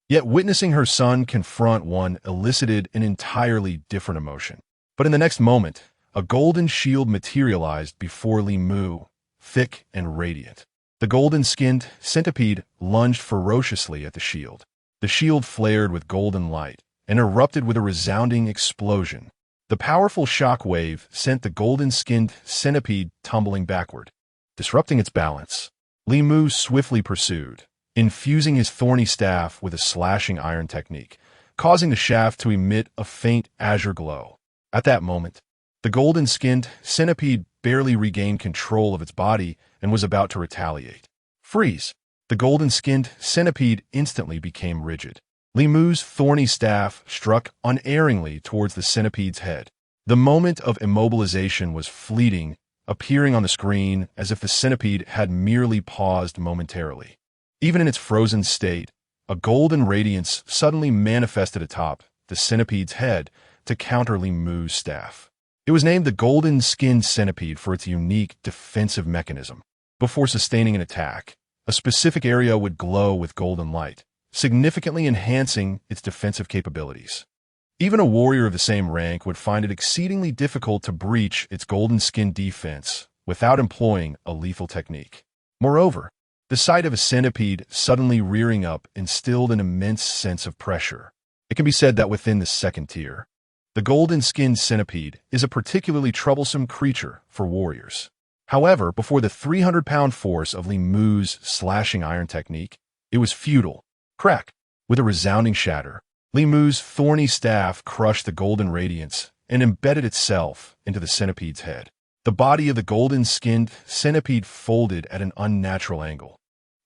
Yet witnessing her son confront one elicited an entirely different emotion. But in the next moment, a golden shield materialized before Li Mu, thick and radiant. The golden-skinned centipede lunged ferociously at the shield. The shield flared with golden light and erupted with a resounding explosion. The powerful shock wave sent the golden-skinned centipede tumbling backward, disrupting its balance. Li Mu swiftly pursued, infusing his thorny staff with a slashing iron technique, causing the shaft to emit a faint azure glow. At that moment, the golden-skinned centipede barely regained control of its body and was about to retaliate. Freeze! The golden-skinned centipede instantly became rigid. Li Mu's thorny staff struck unerringly towards the centipede's head. The moment of immobilization was fleeting, appearing on the screen as if the centipede had merely paused momentarily. Even in its frozen state, a golden radiance suddenly manifested atop the centipede's head to counter Li Mu's staff. It was named the golden-skinned centipede for its unique defensive mechanism. Before sustaining an attack, a specific area would glow with golden light, significantly enhancing its defensive capabilities. Even a warrior of the same rank would find it exceedingly difficult to breach its golden-skinned defense without employing a lethal technique. Moreover, the sight of a centipede suddenly rearing up instilled an immense sense of pressure. It can be said that within the second tier, The golden-skinned centipede is a particularly troublesome creature for warriors. However, before the 300-pound force of Li Mu's slashing iron technique, it was futile. Crack! With a resounding shatter, Li Mu's thorny staff crushed the golden radiance and embedded itself into the centipede's head. The body of the golden-skinned centipede folded at an unnatural angle,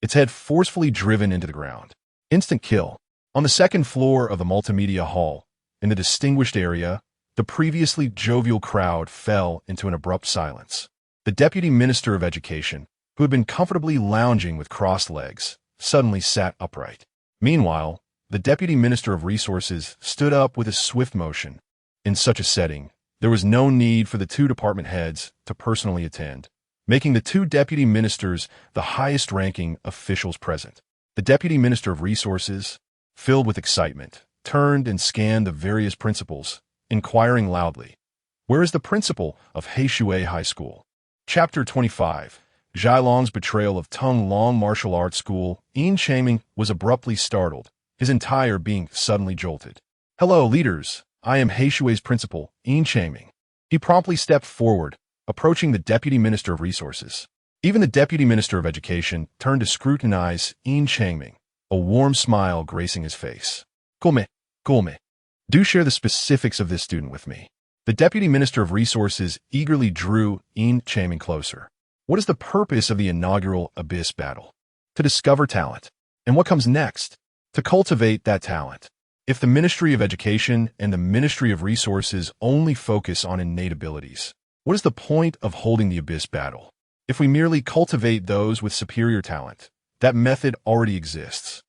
its head forcefully driven into the ground. Instant kill. On the second floor of the multimedia hall, in the distinguished area, the previously jovial crowd fell into an abrupt silence. The Deputy Minister of Education, who had been comfortably lounging with crossed legs, suddenly sat upright. Meanwhile, the Deputy Minister of Resources stood up with a swift motion. In such a setting, there was no need for the two department heads to personally attend, making the two deputy ministers the highest-ranking officials present. The Deputy Minister of Resources, filled with excitement, turned and scanned the various principals, inquiring loudly, "Where is the principal of Heishui High School?" Chapter 25. Zhailong's betrayal of Tung Long Martial Arts School. Yin Changming was abruptly startled, his entire being suddenly jolted. "Hello, leaders. I am Heishui's principal, Yin Changming." He promptly stepped forward, approaching the Deputy Minister of Resources. Even the Deputy Minister of Education turned to scrutinize Yin Changming, a warm smile gracing his face. Gulme. Do share the specifics of this student with me." The Deputy Minister of Resources eagerly drew Yin Changming closer. "What is the purpose of the inaugural Abyss battle?" "To discover talent. And what comes next? To cultivate that talent. If the Ministry of Education and the Ministry of Resources only focus on innate abilities, what is the point of holding the Abyss battle? If we merely cultivate those with superior talent, that method already exists.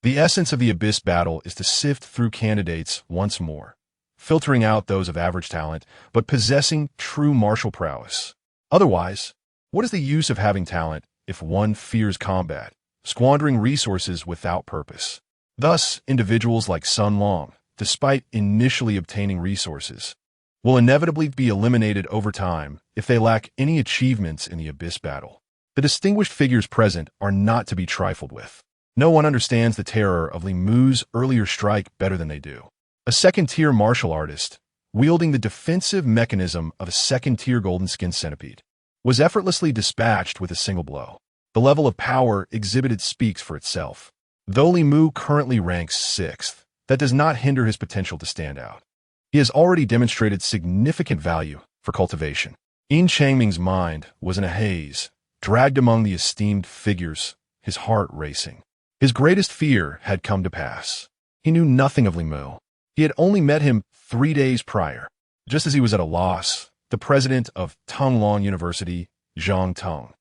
The essence of the Abyss battle is to sift through candidates once more, filtering out those of average talent, but possessing true martial prowess. Otherwise, what is the use of having talent if one fears combat, squandering resources without purpose? Thus, individuals like Sun Long, despite initially obtaining resources, will inevitably be eliminated over time if they lack any achievements in the Abyss battle. The distinguished figures present are not to be trifled with. No one understands the terror of Li Mu's earlier strike better than they do. A second-tier martial artist, wielding the defensive mechanism of a second-tier golden-skinned centipede, was effortlessly dispatched with a single blow. The level of power exhibited speaks for itself. Though Li Mu currently ranks 6th, that does not hinder his potential to stand out. He has already demonstrated significant value for cultivation. Yin Changming's mind was in a haze, dragged among the esteemed figures, his heart racing. His greatest fear had come to pass. He knew nothing of Li Mu. He had only met him 3 days prior. Just as he was at a loss, the president of Tung Long University, Zhang Tung,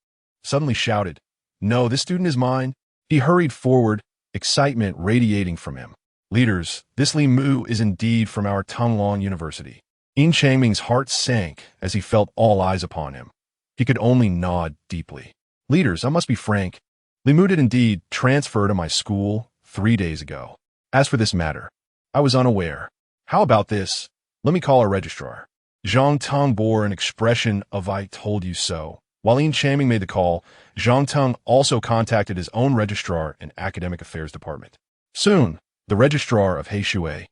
suddenly shouted, "No, this student is mine." He hurried forward, excitement radiating from him. "Leaders, this Li Mu is indeed from our Tung Long University." Yin Changming's heart sank as he felt all eyes upon him. He could only nod deeply. "Leaders, I must be frank. Li Mu did indeed transfer to my school 3 days ago. As for this matter, I was unaware. How about this? Let me call our registrar." Zhang Tung bore an expression of "I told you so." While Yin Changming made the call, Zhang Tung also contacted his own registrar and academic affairs department. Soon, the registrar of Heishui,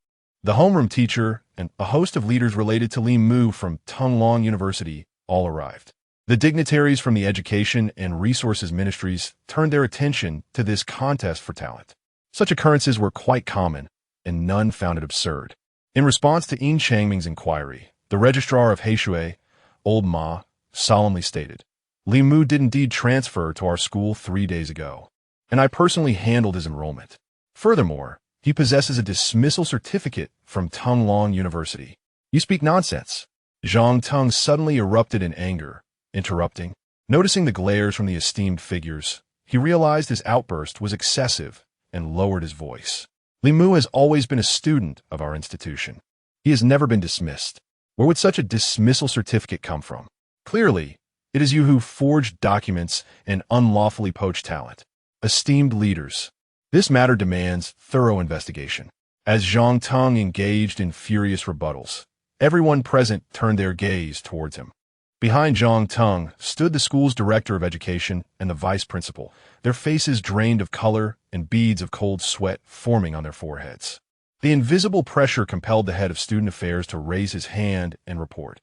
the homeroom teacher, and a host of leaders related to Li Mu from Tung Long University all arrived. The dignitaries from the Education and Resources Ministries turned their attention to this contest for talent. Such occurrences were quite common, and none found it absurd. In response to Yin Changming's inquiry, the registrar of Heishui, Old Ma, solemnly stated, "Li Mu did indeed transfer to our school 3 days ago, and I personally handled his enrollment. Furthermore, he possesses a dismissal certificate from Tung Long University." "You speak nonsense." Zhang Tung suddenly erupted in anger, interrupting. Noticing the glares from the esteemed figures, he realized his outburst was excessive and lowered his voice. "Li Mu has always been a student of our institution. He has never been dismissed. Where would such a dismissal certificate come from? Clearly, it is you who forged documents and unlawfully poached talent. Esteemed leaders, this matter demands thorough investigation." As Zhang Tung engaged in furious rebuttals, everyone present turned their gaze towards him. Behind Zhang Tung stood the school's director of education and the vice principal, their faces drained of color and beads of cold sweat forming on their foreheads. The invisible pressure compelled the head of student affairs to raise his hand and report.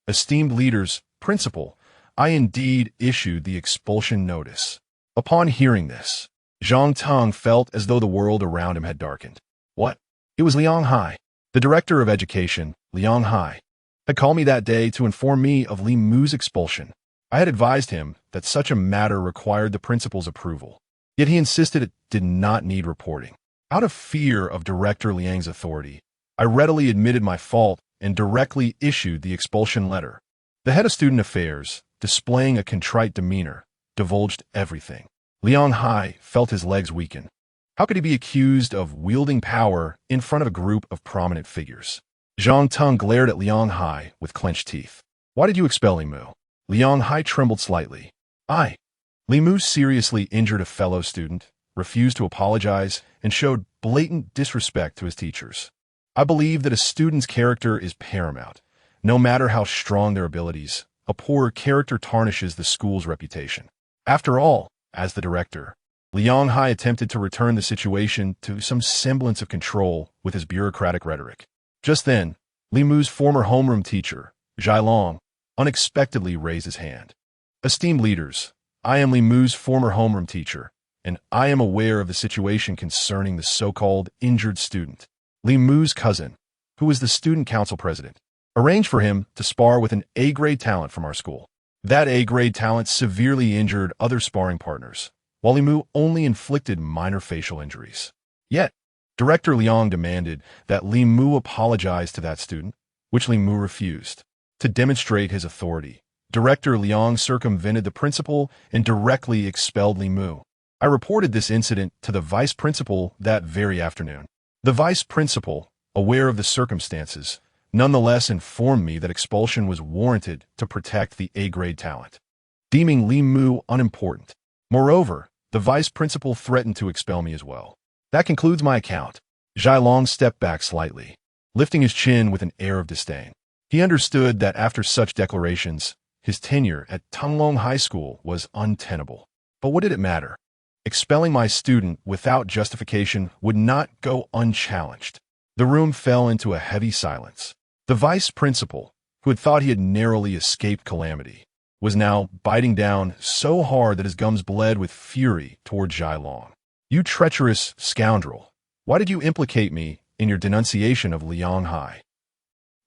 Esteemed leaders, principal, I indeed issued the expulsion notice. Upon hearing this, Zhang Teng felt as though the world around him had darkened. What? It was Liang Hai. The director of education, Liang Hai, had called me that day to inform me of Li Mu's expulsion. I had advised him that such a matter required the principal's approval, yet he insisted it did not need reporting. Out of fear of Director Liang's authority, I readily admitted my fault and directly issued the expulsion letter. The head of student affairs, displaying a contrite demeanor, divulged everything. Liang Hai felt his legs weaken. How could he be accused of wielding power in front of a group of prominent figures? Zhang Teng glared at Liang Hai with clenched teeth. Why did you expel Li Mu? Liang Hai trembled slightly. Li Mu seriously injured a fellow student, refused to apologize, and showed blatant disrespect to his teachers. I believe that a student's character is paramount. No matter how strong their abilities, a poor character tarnishes the school's reputation. After all, as the director, Liang Hai attempted to return the situation to some semblance of control with his bureaucratic rhetoric. Just then, Li Mu's former homeroom teacher, Zhai Long, unexpectedly raised his hand. Esteemed leaders, I am Li Mu's former homeroom teacher, and I am aware of the situation concerning the so-called injured student. Li Mu's cousin, who was the student council president, arranged for him to spar with an A-grade talent from our school. That A-grade talent severely injured other sparring partners, while Li Mu only inflicted minor facial injuries. Yet, Director Liang demanded that Li Mu apologize to that student, which Li Mu refused. To demonstrate his authority, Director Liang circumvented the principal and directly expelled Li Mu. I reported this incident to the vice principal that very afternoon. The vice principal, aware of the circumstances, nonetheless informed me that expulsion was warranted to protect the A-grade talent, deeming Li Mu unimportant. Moreover, the vice principal threatened to expel me as well. That concludes my account. Zhai Long stepped back slightly, lifting his chin with an air of disdain. He understood that after such declarations, his tenure at Tunglong High School was untenable. But what did it matter? Expelling my student without justification would not go unchallenged. The room fell into a heavy silence. The vice principal, who had thought he had narrowly escaped calamity, was now biting down so hard that his gums bled with fury toward Zhai Long. You treacherous scoundrel, why did you implicate me in your denunciation of Liang Hai?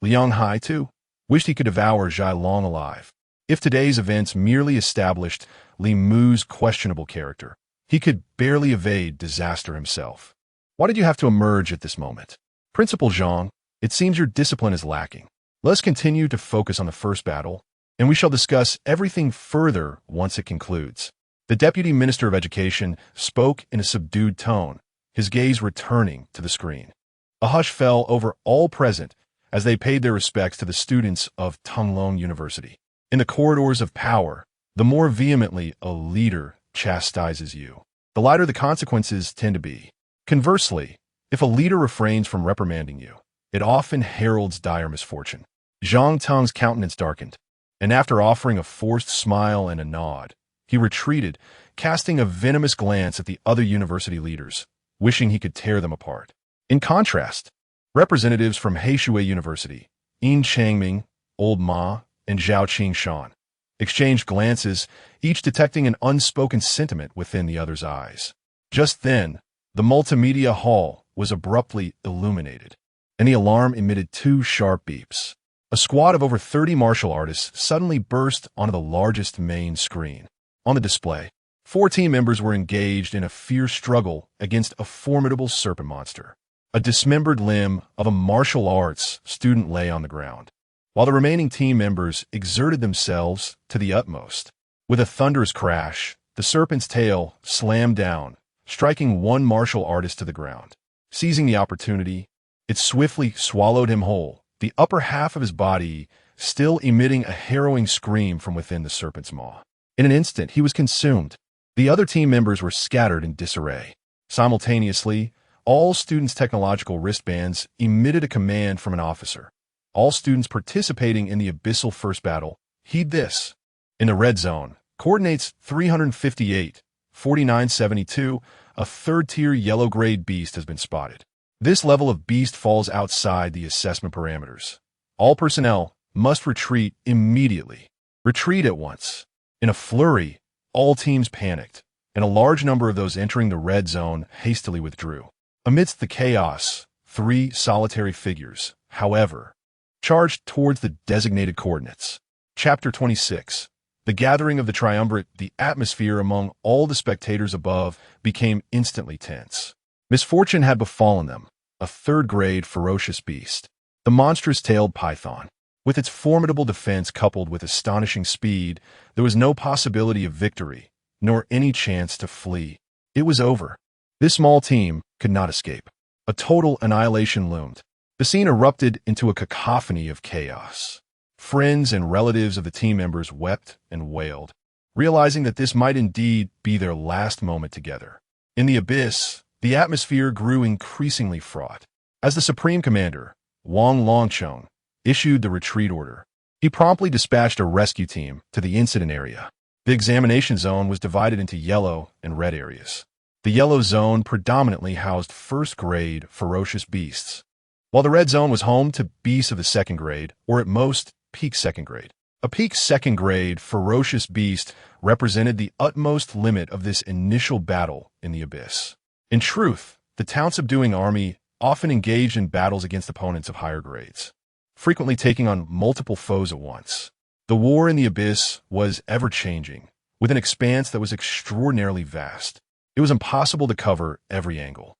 Liang Hai, too, wished he could devour Zhai Long alive. If today's events merely established Li Mu's questionable character, he could barely evade disaster himself. Why did you have to emerge at this moment? Principal Zhang, it seems your discipline is lacking. Let us continue to focus on the first battle, and we shall discuss everything further once it concludes. The Deputy Minister of Education spoke in a subdued tone, his gaze returning to the screen. A hush fell over all present as they paid their respects to the students of Tunglong University. In the corridors of power, the more vehemently a leader chastises you, the lighter the consequences tend to be. Conversely, if a leader refrains from reprimanding you, it often heralds dire misfortune. Zhang Teng's countenance darkened, and after offering a forced smile and a nod, he retreated, casting a venomous glance at the other university leaders, wishing he could tear them apart. In contrast, representatives from Heishui University, Yin Changming, Old Ma, and Zhao Qingshan, exchanged glances, each detecting an unspoken sentiment within the other's eyes. Just then, the multimedia hall was abruptly illuminated, and the alarm emitted two sharp beeps. A squad of over 30 martial artists suddenly burst onto the largest main screen. On the display, 4 team members were engaged in a fierce struggle against a formidable serpent monster. A dismembered limb of a martial arts student lay on the ground, while the remaining team members exerted themselves to the utmost. With a thunderous crash, the serpent's tail slammed down, striking one martial artist to the ground. Seizing the opportunity, it swiftly swallowed him whole, the upper half of his body still emitting a harrowing scream from within the serpent's maw. In an instant, he was consumed. The other team members were scattered in disarray. Simultaneously, all students' technological wristbands emitted a command from an officer. All students participating in the abyssal first battle, heed this. In the red zone, coordinates 358, 4972, a third-tier yellow-grade beast has been spotted. This level of beast falls outside the assessment parameters. All personnel must retreat immediately. Retreat at once. In a flurry, all teams panicked, and a large number of those entering the red zone hastily withdrew. Amidst the chaos, 3 solitary figures, however, charged towards the designated coordinates. Chapter 26. The gathering of the triumvirate, the atmosphere among all the spectators above became instantly tense. Misfortune had befallen them, a third-grade ferocious beast. The monstrous-tailed python. With its formidable defense coupled with astonishing speed, there was no possibility of victory, nor any chance to flee. It was over. This small team could not escape. A total annihilation loomed. The scene erupted into a cacophony of chaos. Friends and relatives of the team members wept and wailed, realizing that this might indeed be their last moment together. In the abyss, the atmosphere grew increasingly fraught. As the Supreme Commander, Wang Longcheng, issued the retreat order, he promptly dispatched a rescue team to the incident area. The examination zone was divided into yellow and red areas. The yellow zone predominantly housed first-grade ferocious beasts, while the red zone was home to beasts of the second grade, or at most, peak second grade. A peak second grade ferocious beast represented the utmost limit of this initial battle in the abyss. In truth, the town-subduing army often engaged in battles against opponents of higher grades, frequently taking on multiple foes at once. The war in the abyss was ever-changing, with an expanse that was extraordinarily vast. It was impossible to cover every angle.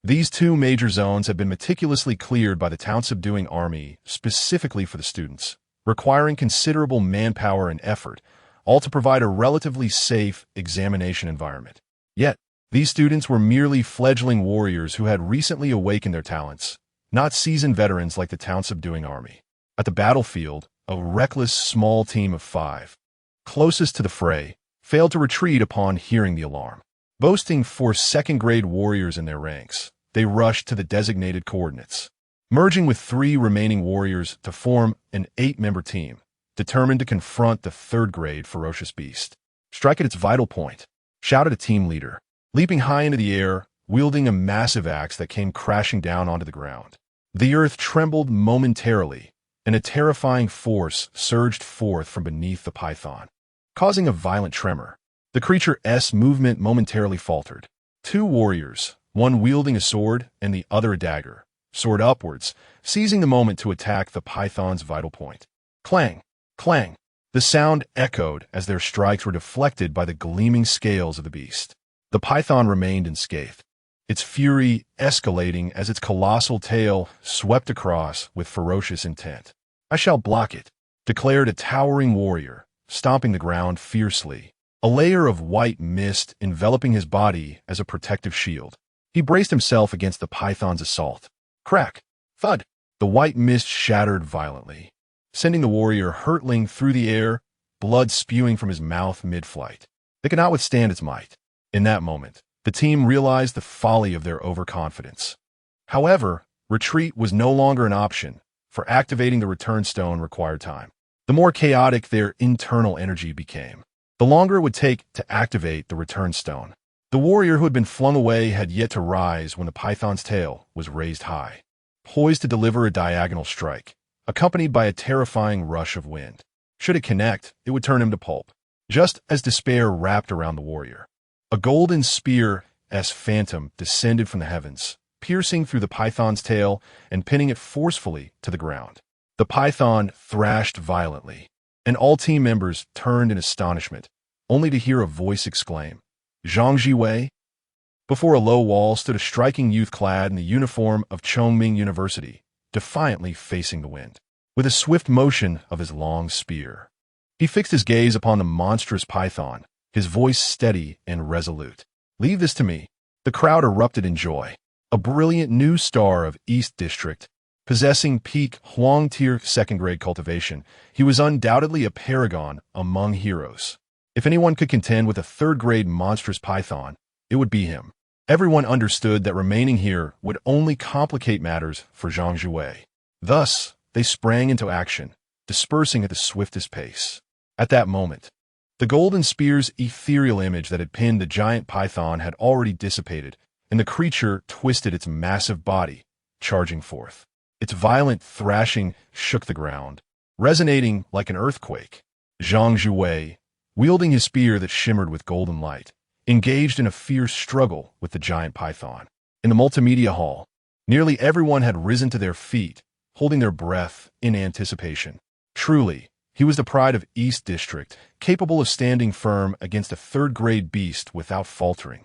These 2 major zones had been meticulously cleared by the town-subduing army specifically for the students, requiring considerable manpower and effort, all to provide a relatively safe examination environment. Yet, these students were merely fledgling warriors who had recently awakened their talents, not seasoned veterans like the town-subduing army. At the battlefield, a reckless small team of 5, closest to the fray, failed to retreat upon hearing the alarm. Boasting 4 second-grade warriors in their ranks, they rushed to the designated coordinates, merging with 3 remaining warriors to form an 8-member team, determined to confront the third-grade ferocious beast. Strike at its vital point, shouted a team leader, leaping high into the air, wielding a massive axe that came crashing down onto the ground. The earth trembled momentarily, and a terrifying force surged forth from beneath the python, causing a violent tremor. The creature's movement momentarily faltered. 2 warriors, one wielding a sword and the other a dagger, soared upwards, seizing the moment to attack the python's vital point. Clang! Clang! The sound echoed as their strikes were deflected by the gleaming scales of the beast. The python remained unscathed, its fury escalating as its colossal tail swept across with ferocious intent. "I shall block it," declared a towering warrior, stomping the ground fiercely, a layer of white mist enveloping his body as a protective shield. He braced himself against the python's assault. Crack! Thud! The white mist shattered violently, sending the warrior hurtling through the air, blood spewing from his mouth mid-flight. They could not withstand its might. In that moment, the team realized the folly of their overconfidence. However, retreat was no longer an option, for activating the return stone required time. The more chaotic their internal energy became, the longer it would take to activate the return stone. The warrior who had been flung away had yet to rise when the python's tail was raised high, poised to deliver a diagonal strike, accompanied by a terrifying rush of wind. Should it connect, it would turn him to pulp, just as despair wrapped around the warrior. A golden spear's phantom descended from the heavens, piercing through the python's tail and pinning it forcefully to the ground. The python thrashed violently, and all team members turned in astonishment, only to hear a voice exclaim, "Zhang Jiwei?" Before a low wall stood a striking youth clad in the uniform of Chongming University, defiantly facing the wind. With a swift motion of his long spear, he fixed his gaze upon the monstrous python, his voice steady and resolute. "Leave this to me." The crowd erupted in joy. A brilliant new star of East District, possessing peak Huang-tier second-grade cultivation, he was undoubtedly a paragon among heroes. If anyone could contend with a third-grade monstrous python, it would be him. Everyone understood that remaining here would only complicate matters for Zhang Jiwei. Thus, they sprang into action, dispersing at the swiftest pace. At that moment, the golden spear's ethereal image that had pinned the giant python had already dissipated, and the creature twisted its massive body charging forth. Its violent thrashing shook the ground, resonating like an earthquake. Zhang Zhuwei, wielding his spear that shimmered with golden light, engaged in a fierce struggle with the giant python. In the multimedia hall, nearly everyone had risen to their feet, holding their breath in anticipation. Truly, he was the pride of East District, capable of standing firm against a third-grade beast without faltering.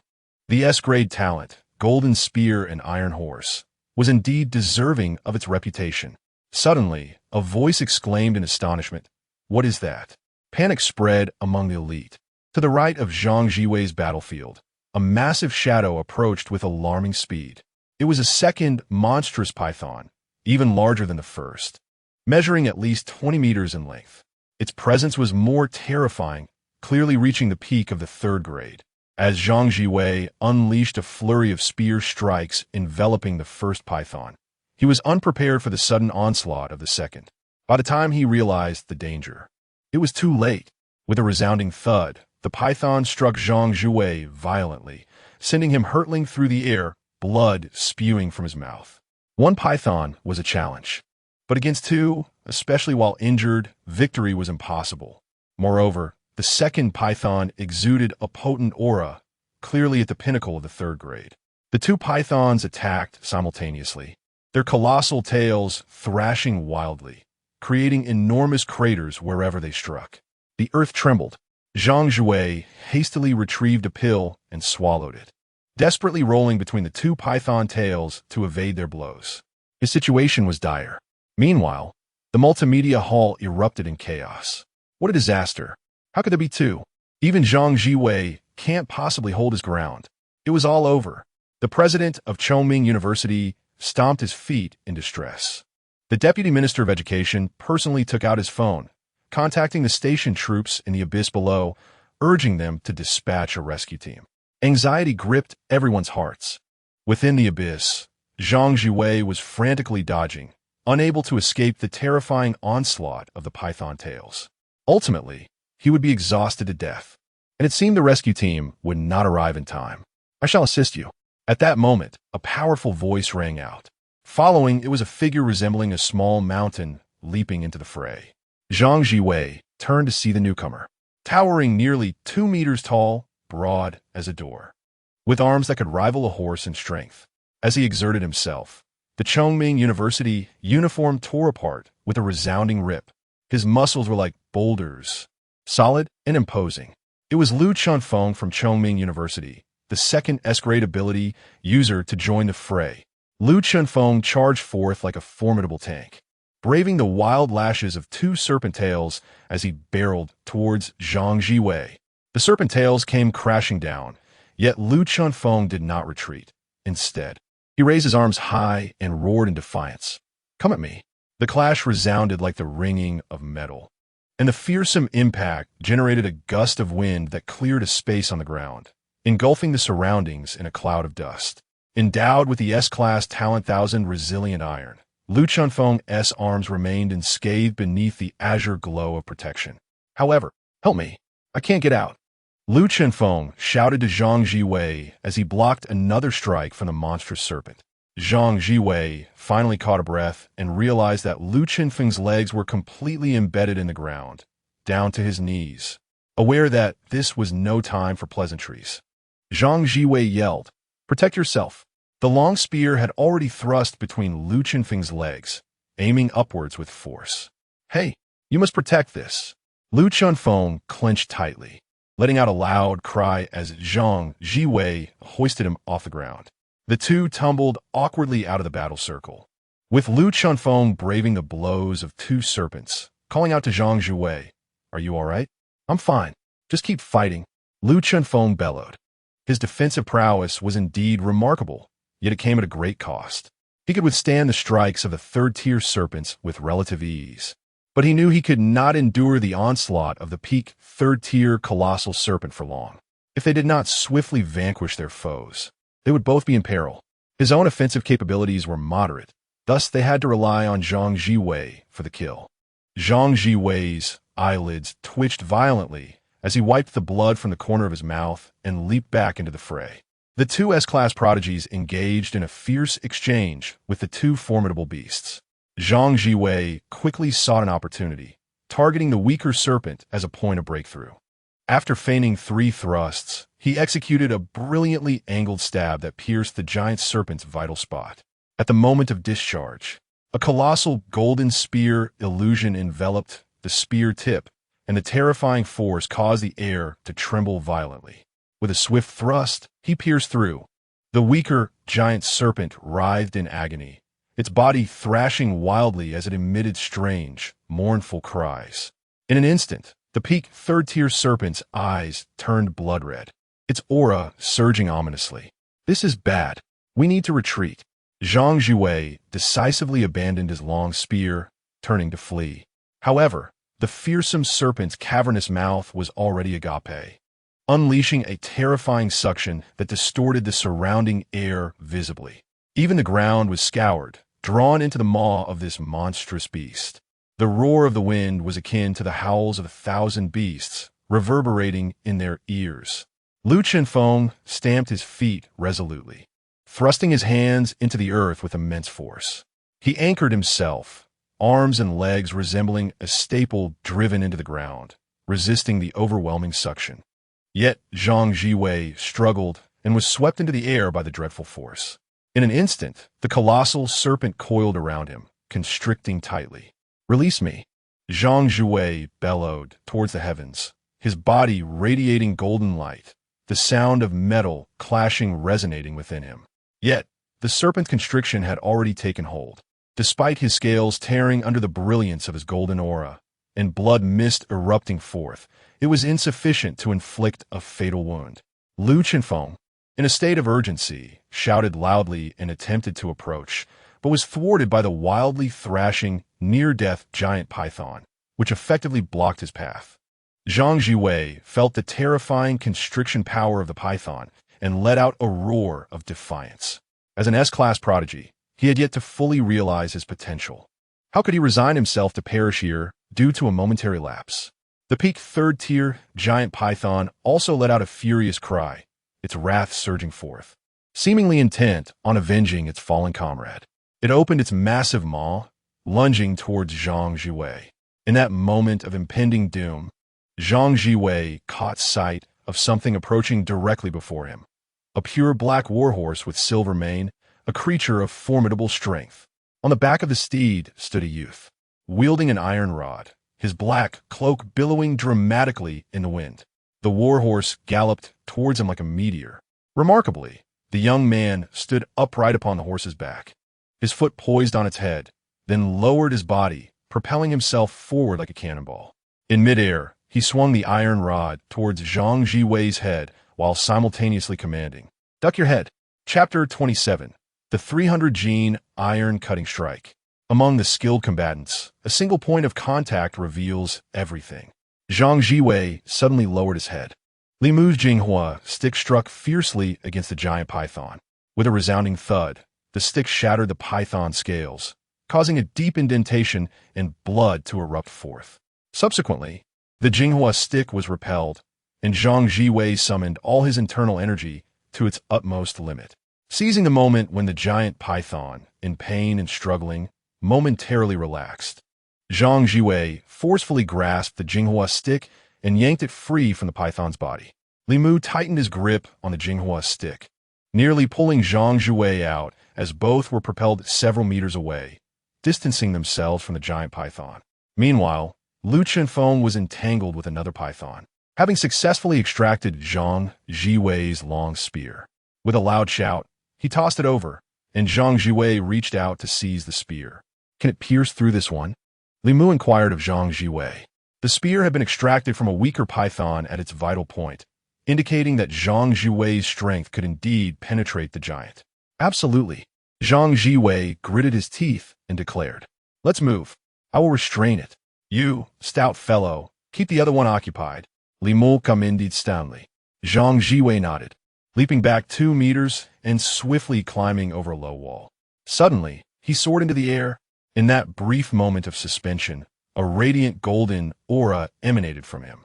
The S-grade talent, Golden Spear and Iron Horse, was indeed deserving of its reputation. Suddenly, a voice exclaimed in astonishment, "What is that?" Panic spread among the elite. To the right of Zhang Zhiwei's battlefield, a massive shadow approached with alarming speed. It was a second monstrous python, even larger than the first, measuring at least 20 meters in length. Its presence was more terrifying, clearly reaching the peak of the third grade. As Zhang Zhiwei unleashed a flurry of spear strikes enveloping the first python, he was unprepared for the sudden onslaught of the second. By the time he realized the danger, it was too late. With a resounding thud, the python struck Zhang Zhiwei violently, sending him hurtling through the air, blood spewing from his mouth. One python was a challenge, but against two, especially while injured, victory was impossible. Moreover, the second python exuded a potent aura, clearly at the pinnacle of the third grade. The two pythons attacked simultaneously, their colossal tails thrashing wildly, creating enormous craters wherever they struck. The earth trembled. Zhang Zhuwei hastily retrieved a pill and swallowed it, desperately rolling between the two python tails to evade their blows. His situation was dire. Meanwhile, the multimedia hall erupted in chaos. What a disaster! How could there be two? Even Zhang Zhiwei can't possibly hold his ground. It was all over. The president of Chongming University stomped his feet in distress. The deputy minister of education personally took out his phone, contacting the station troops in the abyss below, urging them to dispatch a rescue team. Anxiety gripped everyone's hearts. Within the abyss, Zhang Zhiwei was frantically dodging, unable to escape the terrifying onslaught of the python tails. Ultimately, he would be exhausted to death, and it seemed the rescue team would not arrive in time. "I shall assist you." At that moment, a powerful voice rang out. Following, it was a figure resembling a small mountain leaping into the fray. Zhang Zhiwei turned to see the newcomer, towering nearly 2 meters tall, broad as a door, with arms that could rival a horse in strength. As he exerted himself, the Chongming University uniform tore apart with a resounding rip. His muscles were like boulders, solid and imposing. It was Lu Chunfeng from Chongming University, the second S-grade ability user to join the fray. Lu Chunfeng charged forth like a formidable tank, braving the wild lashes of two serpent tails as he barreled towards Zhang Zhiwei. The serpent tails came crashing down, yet Lu Chunfeng did not retreat. Instead, he raised his arms high and roared in defiance. "Come at me." The clash resounded like the ringing of metal, and the fearsome impact generated a gust of wind that cleared a space on the ground, engulfing the surroundings in a cloud of dust. Endowed with the S-class Talent 1000 resilient iron, Lu Chunfeng's arms remained unscathed beneath the azure glow of protection. However, "Help me! I can't get out!" Lu Chunfeng shouted to Zhang Zhiwei as he blocked another strike from the monstrous serpent. Zhang Zhiwei finally caught a breath and realized that Lu Chunfeng's legs were completely embedded in the ground, down to his knees. Aware that this was no time for pleasantries, Zhang Zhiwei yelled, "Protect yourself!" The long spear had already thrust between Lu Chunfeng's legs, aiming upwards with force. "Hey, you must protect this!" Lu Chunfeng clenched tightly, letting out a loud cry as Zhang Zhiwei hoisted him off the ground. The two tumbled awkwardly out of the battle circle, with Lu Chunfeng braving the blows of two serpents, calling out to Zhang Zhiwei, "Are you all right?" "I'm fine. Just keep fighting," Lu Chunfeng bellowed. His defensive prowess was indeed remarkable, yet it came at a great cost. He could withstand the strikes of the third-tier serpents with relative ease, but he knew he could not endure the onslaught of the peak third-tier colossal serpent for long. If they did not swiftly vanquish their foes, they would both be in peril. His own offensive capabilities were moderate, thus they had to rely on Zhang Zhiwei for the kill. Zhang Zhiwei's eyelids twitched violently as he wiped the blood from the corner of his mouth and leaped back into the fray. The two S-class prodigies engaged in a fierce exchange with the two formidable beasts. Zhang Jiwei quickly sought an opportunity, targeting the weaker serpent as a point of breakthrough. After feigning 3 thrusts, he executed a brilliantly angled stab that pierced the giant serpent's vital spot. At the moment of discharge, a colossal golden spear illusion enveloped the spear tip, and the terrifying force caused the air to tremble violently. With a swift thrust, he pierced through. The weaker giant serpent writhed in agony, its body thrashing wildly as it emitted strange, mournful cries. In an instant, the peak third-tier serpent's eyes turned blood-red, its aura surging ominously. "This is bad. We need to retreat." Zhang Jiwei decisively abandoned his long spear, turning to flee. However, the fearsome serpent's cavernous mouth was already agape, unleashing a terrifying suction that distorted the surrounding air visibly. Even the ground was scoured, drawn into the maw of this monstrous beast. The roar of the wind was akin to the howls of 1,000 beasts, reverberating in their ears. Lu Chenfeng stamped his feet resolutely, thrusting his hands into the earth with immense force. He anchored himself, arms and legs resembling a staple driven into the ground, resisting the overwhelming suction. Yet Zhang Jiwei struggled and was swept into the air by the dreadful force. In an instant, the colossal serpent coiled around him, constricting tightly. "Release me," Zhang Jiwei bellowed towards the heavens, his body radiating golden light, the sound of metal clashing resonating within him. Yet, the serpent's constriction had already taken hold. Despite his scales tearing under the brilliance of his golden aura, and blood mist erupting forth, it was insufficient to inflict a fatal wound. Lu Chenfeng, in a state of urgency, shouted loudly and attempted to approach, but was thwarted by the wildly thrashing, near-death giant python, which effectively blocked his path. Zhang Jiwei felt the terrifying constriction power of the python and let out a roar of defiance. As an S-class prodigy, he had yet to fully realize his potential. How could he resign himself to perish here due to a momentary lapse? The peak third-tier giant python also let out a furious cry, its wrath surging forth. Seemingly intent on avenging its fallen comrade, it opened its massive maw, lunging towards Zhang Jiwei. In that moment of impending doom, Zhang Jiwei caught sight of something approaching directly before him. A pure black warhorse with silver mane, a creature of formidable strength. On the back of the steed stood a youth, wielding an iron rod, his black cloak billowing dramatically in the wind. The warhorse galloped towards him like a meteor. Remarkably, the young man stood upright upon the horse's back, his foot poised on its head, then lowered his body, propelling himself forward like a cannonball. In midair, he swung the iron rod towards Zhang Jiwei's head while simultaneously commanding, "Duck your head." Chapter 27. The 300 gene iron cutting strike. Among the skilled combatants, a single point of contact reveals everything. Zhang Jiwei suddenly lowered his head. Li Mu's Jinghua stick struck fiercely against the giant python. With a resounding thud, the stick shattered the python's scales, causing a deep indentation and blood to erupt forth. Subsequently, the Jinghua stick was repelled, and Zhang Jiwei summoned all his internal energy to its utmost limit. Seizing the moment when the giant python, in pain and struggling, momentarily relaxed, Zhang Jiwei forcefully grasped the Jinghua stick and yanked it free from the python's body. Li Mu tightened his grip on the Jinghua stick, nearly pulling Zhang Jiwei out as both were propelled several meters away, distancing themselves from the giant python. Meanwhile, Lu Chenfeng was entangled with another python, having successfully extracted Zhang Jiwei's long spear. With a loud shout, he tossed it over, and Zhang Jiwei reached out to seize the spear. "Can it pierce through this one?" Li Mu inquired of Zhang Jiwei. The spear had been extracted from a weaker python at its vital point, indicating that Zhang Jiwei's strength could indeed penetrate the giant. "Absolutely." Zhang Jiwei gritted his teeth and declared, "Let's move. I will restrain it. You, stout fellow, keep the other one occupied." Li Mu commended Stanley. Zhang Jiwei nodded, leaping back 2 meters and swiftly climbing over a low wall. Suddenly, he soared into the air. In that brief moment of suspension, a radiant golden aura emanated from him.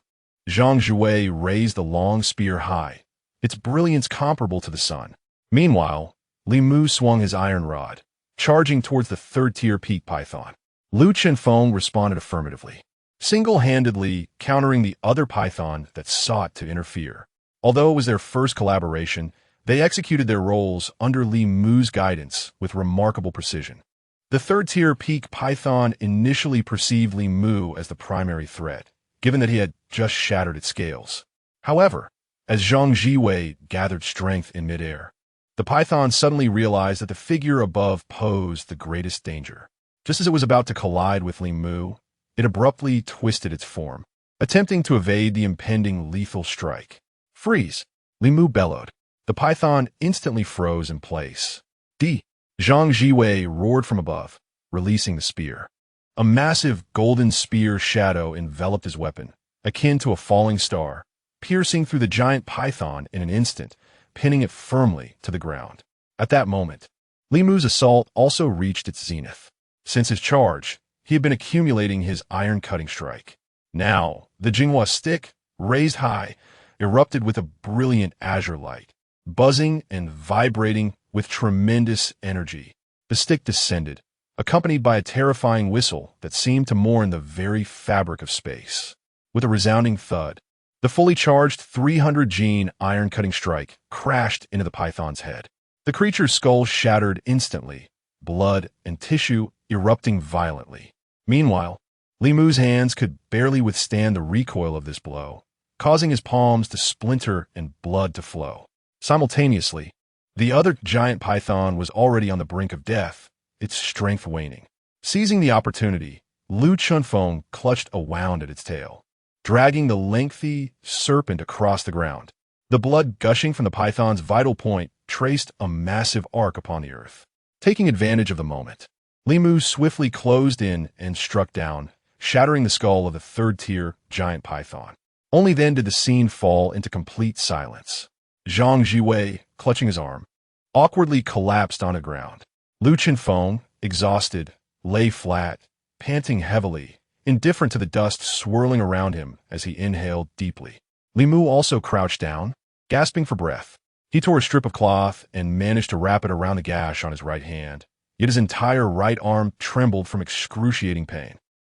Zhang Jiwei raised the long spear high, its brilliance comparable to the sun. Meanwhile, Li Mu swung his iron rod, charging towards the third-tier peak python. Lu Chenfeng responded affirmatively, single-handedly countering the other python that sought to interfere. Although it was their first collaboration, they executed their roles under Li Mu's guidance with remarkable precision. The third-tier peak python initially perceived Li Mu as the primary threat, given that he had just shattered its scales. However, as Zhang Jiwei gathered strength in midair, the python suddenly realized that the figure above posed the greatest danger. Just as it was about to collide with Li Mu, it abruptly twisted its form, attempting to evade the impending lethal strike. "Freeze!" Li Mu bellowed. The python instantly froze in place. Zhang Jiwei roared from above, releasing the spear. A massive golden spear shadow enveloped his weapon, akin to a falling star, piercing through the giant python in an instant, pinning it firmly to the ground. At that moment, Li Mu's assault also reached its zenith. Since his charge, he had been accumulating his iron-cutting strike. Now, the Jinghua stick, raised high, erupted with a brilliant azure light, buzzing and vibrating with tremendous energy. The stick descended, accompanied by a terrifying whistle that seemed to mourn the very fabric of space. With a resounding thud, the fully charged 300-gene iron-cutting strike crashed into the python's head. The creature's skull shattered instantly, blood and tissue erupting violently. Meanwhile, Li Mu's hands could barely withstand the recoil of this blow, causing his palms to splinter and blood to flow. Simultaneously, the other giant python was already on the brink of death, its strength waning. Seizing the opportunity, Lu Chenfeng clutched a wound at its tail, dragging the lengthy serpent across the ground. The blood gushing from the python's vital point traced a massive arc upon the earth. Taking advantage of the moment, Li Mu swiftly closed in and struck down, shattering the skull of the third-tier giant python. Only then did the scene fall into complete silence. Zhang Jiwei, clutching his arm, awkwardly collapsed on the ground. Lu Chenfeng, exhausted, lay flat, panting heavily, indifferent to the dust swirling around him as he inhaled deeply. Li Mu also crouched down, gasping for breath. He tore a strip of cloth and managed to wrap it around the gash on his right hand, yet his entire right arm trembled from excruciating pain.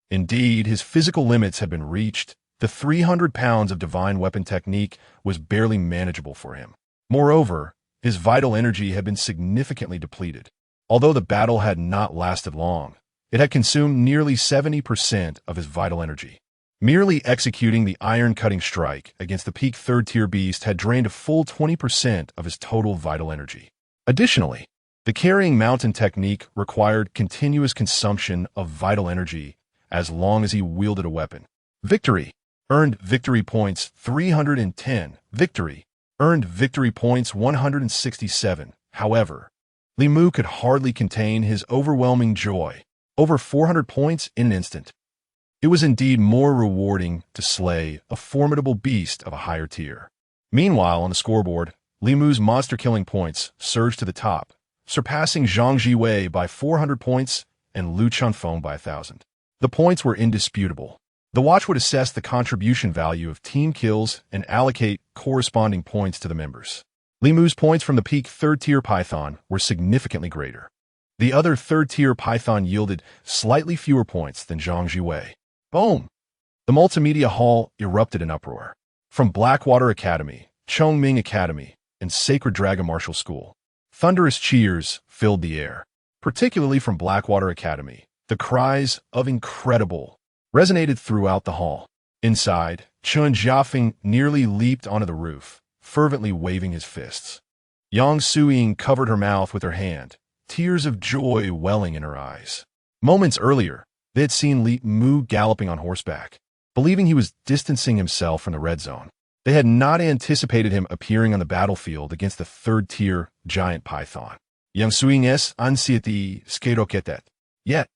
Indeed, his physical limits had been reached. The 300 pounds of divine weapon technique was barely manageable for him. Moreover, his vital energy had been significantly depleted. Although the battle had not lasted long, it had consumed nearly 70% of his vital energy. Merely executing the iron-cutting strike against the peak third-tier beast had drained a full 20% of his total vital energy. Additionally, the carrying mountain technique required continuous consumption of vital energy as long as he wielded a weapon. Victory. Earned victory points 310. Victory. Earned victory points 167. However, Li Mu could hardly contain his overwhelming joy. Over 400 points in an instant. It was indeed more rewarding to slay a formidable beast of a higher tier. Meanwhile, on the scoreboard, Li Mu's monster-killing points surged to the top, surpassing Zhang Jiwei by 400 points and Lu Chenfeng by 1,000. The points were indisputable. The watch would assess the contribution value of team kills and allocate corresponding points to the members. Li Mu's points from the peak third-tier python were significantly greater. The other third-tier python yielded slightly fewer points than Zhang Jiwei. Boom! The multimedia hall erupted in uproar. From Blackwater Academy, Chongming Academy, and Sacred Dragon Martial School, thunderous cheers filled the air. Particularly from Blackwater Academy, the cries of "incredible" resonated throughout the hall. Inside, Chun Jiafeng nearly leaped onto the roof, fervently waving his fists. Yang Suiying covered her mouth with her hand, tears of joy welling in her eyes. Moments earlier, they had seen Li Mu galloping on horseback. Believing he was distancing himself from the red zone, they had not anticipated him appearing on the battlefield against the third-tier giant python. Yang Suiying es anxiety skeroketet. Yet,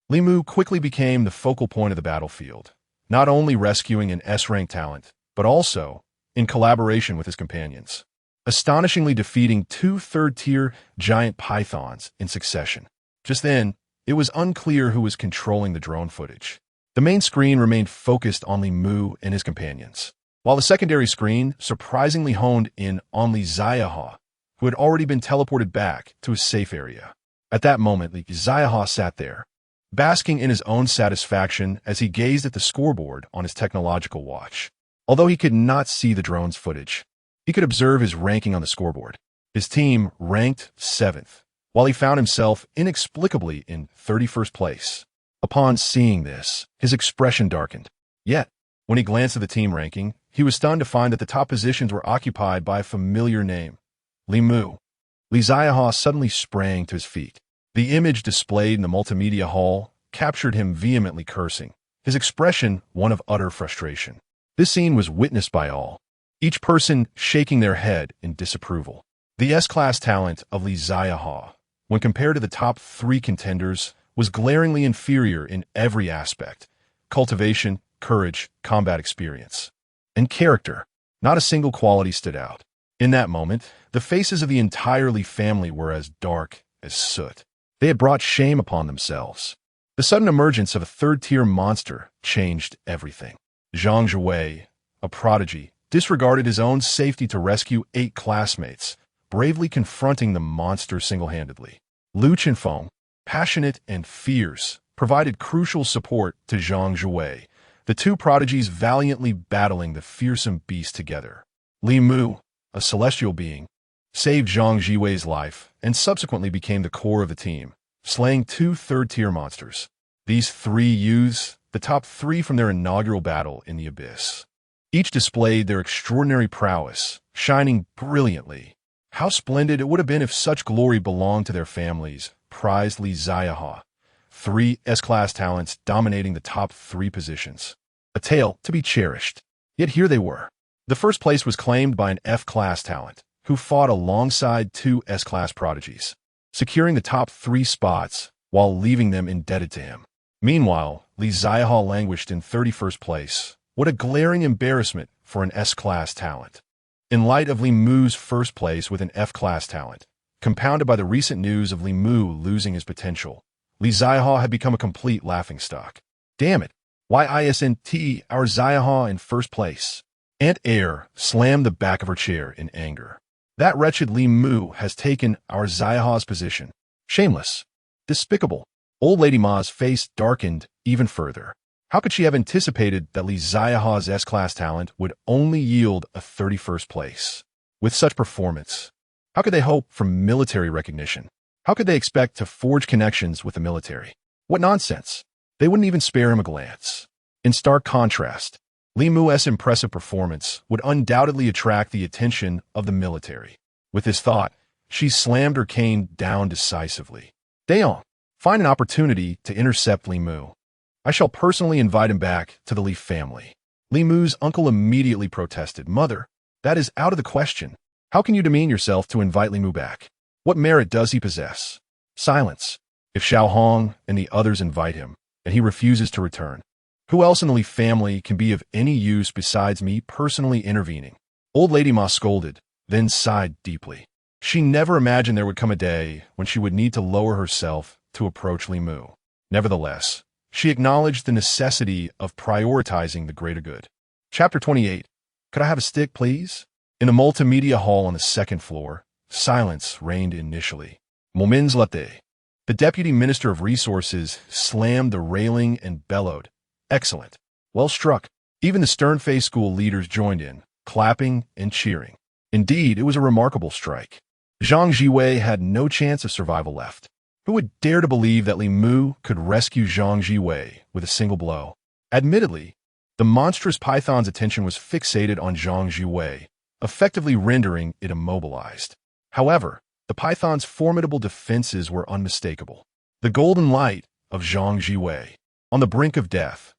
Li Mu quickly became the focal point of the battlefield, not only rescuing an S-rank talent, but also in collaboration with his companions, astonishingly defeating 2 third-tier giant pythons in succession. Just then, it was unclear who was controlling the drone footage. The main screen remained focused on Li Mu and his companions. while the secondary screen surprisingly honed in on Li Ziyaha, who had already been teleported back to a safe area. At that moment, Li Ziyaha sat there, basking in his own satisfaction as he gazed at the scoreboard on his technological watch. Although he could not see the drone's footage, he could observe his ranking on the scoreboard. His team ranked 7th, while he found himself inexplicably in 31st place. Upon seeing this, his expression darkened. Yet, when he glanced at the team ranking, he was stunned to find that the top positions were occupied by a familiar name, Li Mu. Li Ziyaha suddenly sprang to his feet. The image displayed in the multimedia hall captured him vehemently cursing, his expression one of utter frustration. This scene was witnessed by all, each person shaking their head in disapproval. The S-class talent of Li Ziyaha, when compared to the top 3 contenders, was glaringly inferior in every aspect: cultivation, courage, combat experience, and character. Not a single quality stood out. In that moment, the faces of the entire Li family were as dark as soot. They had brought shame upon themselves. The sudden emergence of a third-tier monster changed everything. Zhang Zhiwei, a prodigy, disregarded his own safety to rescue 8 classmates, bravely confronting the monster single-handedly. Lu Qinfeng, passionate and fierce, provided crucial support to Zhang Zhiwei, the 2 prodigies valiantly battling the fearsome beast together. Li Mu, a celestial being, saved Zhang Zhiwei's life and subsequently became the core of the team, slaying 2 third-tier monsters. These 3 youths, the top 3 from their inaugural battle in the Abyss, each displayed their extraordinary prowess, shining brilliantly. How splendid it would have been if such glory belonged to their families, prized Li Ziyaha. 3 S-class talents dominating the top 3 positions. A tale to be cherished. Yet here they were. The first place was claimed by an F-class talent, who fought alongside 2 S-class prodigies, securing the top 3 spots while leaving them indebted to him. Meanwhile, Li Ziyaha languished in 31st place. What a glaring embarrassment for an S-class talent. In light of Li Mu's first place with an F-class talent, compounded by the recent news of Li Mu losing his potential, Li Ziyaha had become a complete laughingstock. Damn it! Why isn't our Ziyaha in first place? Aunt Air slammed the back of her chair in anger. That wretched Li Mu has taken our Ziyaha's position. Shameless. Despicable. Old Lady Ma's face darkened even further. How could she have anticipated that Li Ziyaha's S-class talent would only yield a 31st place? With such performance, how could they hope for military recognition? How could they expect to forge connections with the military? What nonsense! They wouldn't even spare him a glance. In stark contrast, Li Mu's impressive performance would undoubtedly attract the attention of the military. With this thought, she slammed her cane down decisively. Dayon, find an opportunity to intercept Li Mu. I shall personally invite him back to the Li family. Li Mu's uncle immediately protested. Mother, that is out of the question. How can you demean yourself to invite Li Mu back? What merit does he possess? Silence. If Xiao Hong and the others invite him, and he refuses to return, who else in the Li family can be of any use besides me personally intervening? Old Lady Ma scolded, then sighed deeply. She never imagined there would come a day when she would need to lower herself to approach Li Mu. Nevertheless, she acknowledged the necessity of prioritizing the greater good. Chapter 28. Could I have a stick, please? In the multimedia hall on the 2nd floor, silence reigned initially. Momins latte. The Deputy Minister of Resources slammed the railing and bellowed, Excellent. Well struck. Even the stern-faced school leaders joined in, clapping and cheering. Indeed, it was a remarkable strike. Zhang Zhiwei had no chance of survival left. Who would dare to believe that Li Mu could rescue Zhang Zhiwei with a single blow? Admittedly, the monstrous python's attention was fixated on Zhang Zhiwei, effectively rendering it immobilized. However, the python's formidable defenses were unmistakable. The golden light of Zhang Zhiwei, on the brink of death,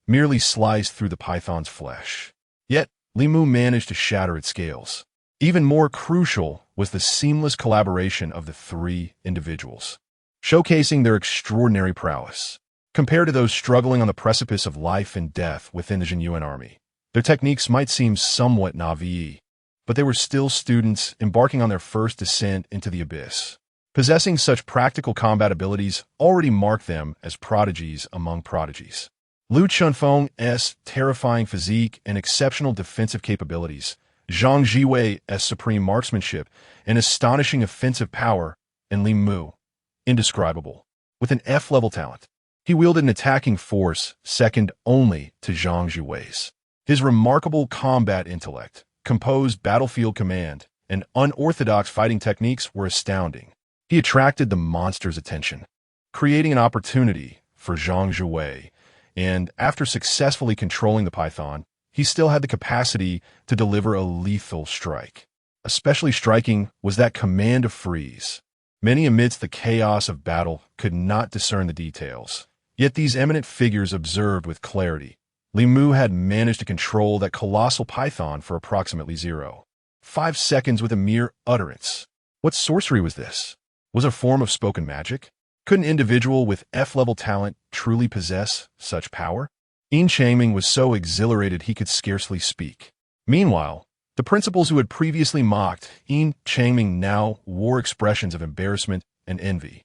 merely sliced through the python's flesh. Yet, Li Mu managed to shatter its scales. Even more crucial was the seamless collaboration of the 3 individuals, showcasing their extraordinary prowess. Compared to those struggling on the precipice of life and death within the Zhenyuan Army, their techniques might seem somewhat naive, but they were still students embarking on their first descent into the abyss. Possessing such practical combat abilities already marked them as prodigies among prodigies. Lu Chunfeng's terrifying physique and exceptional defensive capabilities, Zhang Jiwei's supreme marksmanship and astonishing offensive power, and Li Mu, indescribable. With an F-level talent, he wielded an attacking force second only to Zhang Jiwei's. His remarkable combat intellect, composed battlefield command, and unorthodox fighting techniques were astounding. He attracted the monster's attention, creating an opportunity for Zhang Jiwei, and after successfully controlling the python, he still had the capacity to deliver a lethal strike. Especially striking was that command of freeze. Many amidst the chaos of battle could not discern the details. Yet these eminent figures observed with clarity. Li Mu had managed to control that colossal python for approximately 0.5 seconds with a mere utterance. What sorcery was this? Was it a form of spoken magic? Could an individual with F-level talent truly possess such power? Yin Changming was so exhilarated he could scarcely speak. Meanwhile, the principals who had previously mocked Yin Changming now wore expressions of embarrassment and envy.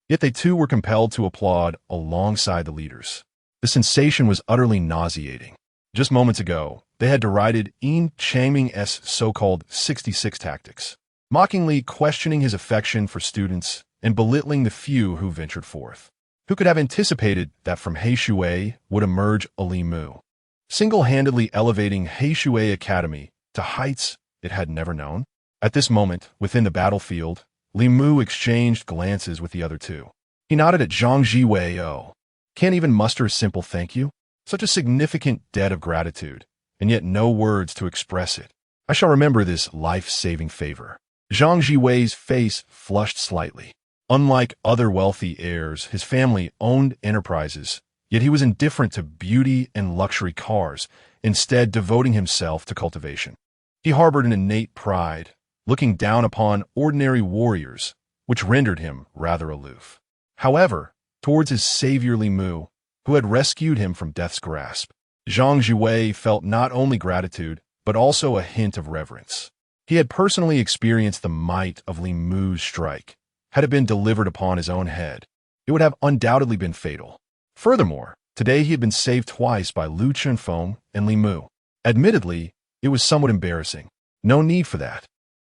Yet they too were compelled to applaud alongside the leaders. The sensation was utterly nauseating. Just moments ago, they had derided Yin Changming's so-called 66 tactics, mockingly questioning his affection for students and belittling the few who ventured forth. Who could have anticipated that from Heishui would emerge a Li Mu, single-handedly elevating Heishui Academy to heights it had never known? At this moment, within the battlefield, Li Mu exchanged glances with the other two. He nodded at Zhang Jiwei. Oh, can't even muster a simple thank you? Such a significant debt of gratitude, and yet no words to express it. I shall remember this life-saving favor. Zhang Jiwei's face flushed slightly. Unlike other wealthy heirs, his family owned enterprises, yet he was indifferent to beauty and luxury cars, instead devoting himself to cultivation. He harbored an innate pride, looking down upon ordinary warriors, which rendered him rather aloof. However, towards his savior Li Mu, who had rescued him from death's grasp, Zhang Jiwei felt not only gratitude, but also a hint of reverence. He had personally experienced the might of Li Mu's strike. Had it been delivered upon his own head, it would have undoubtedly been fatal. Furthermore, today he had been saved twice by Lu Chunfeng and Li Mu. Admittedly, it was somewhat embarrassing. No need for that.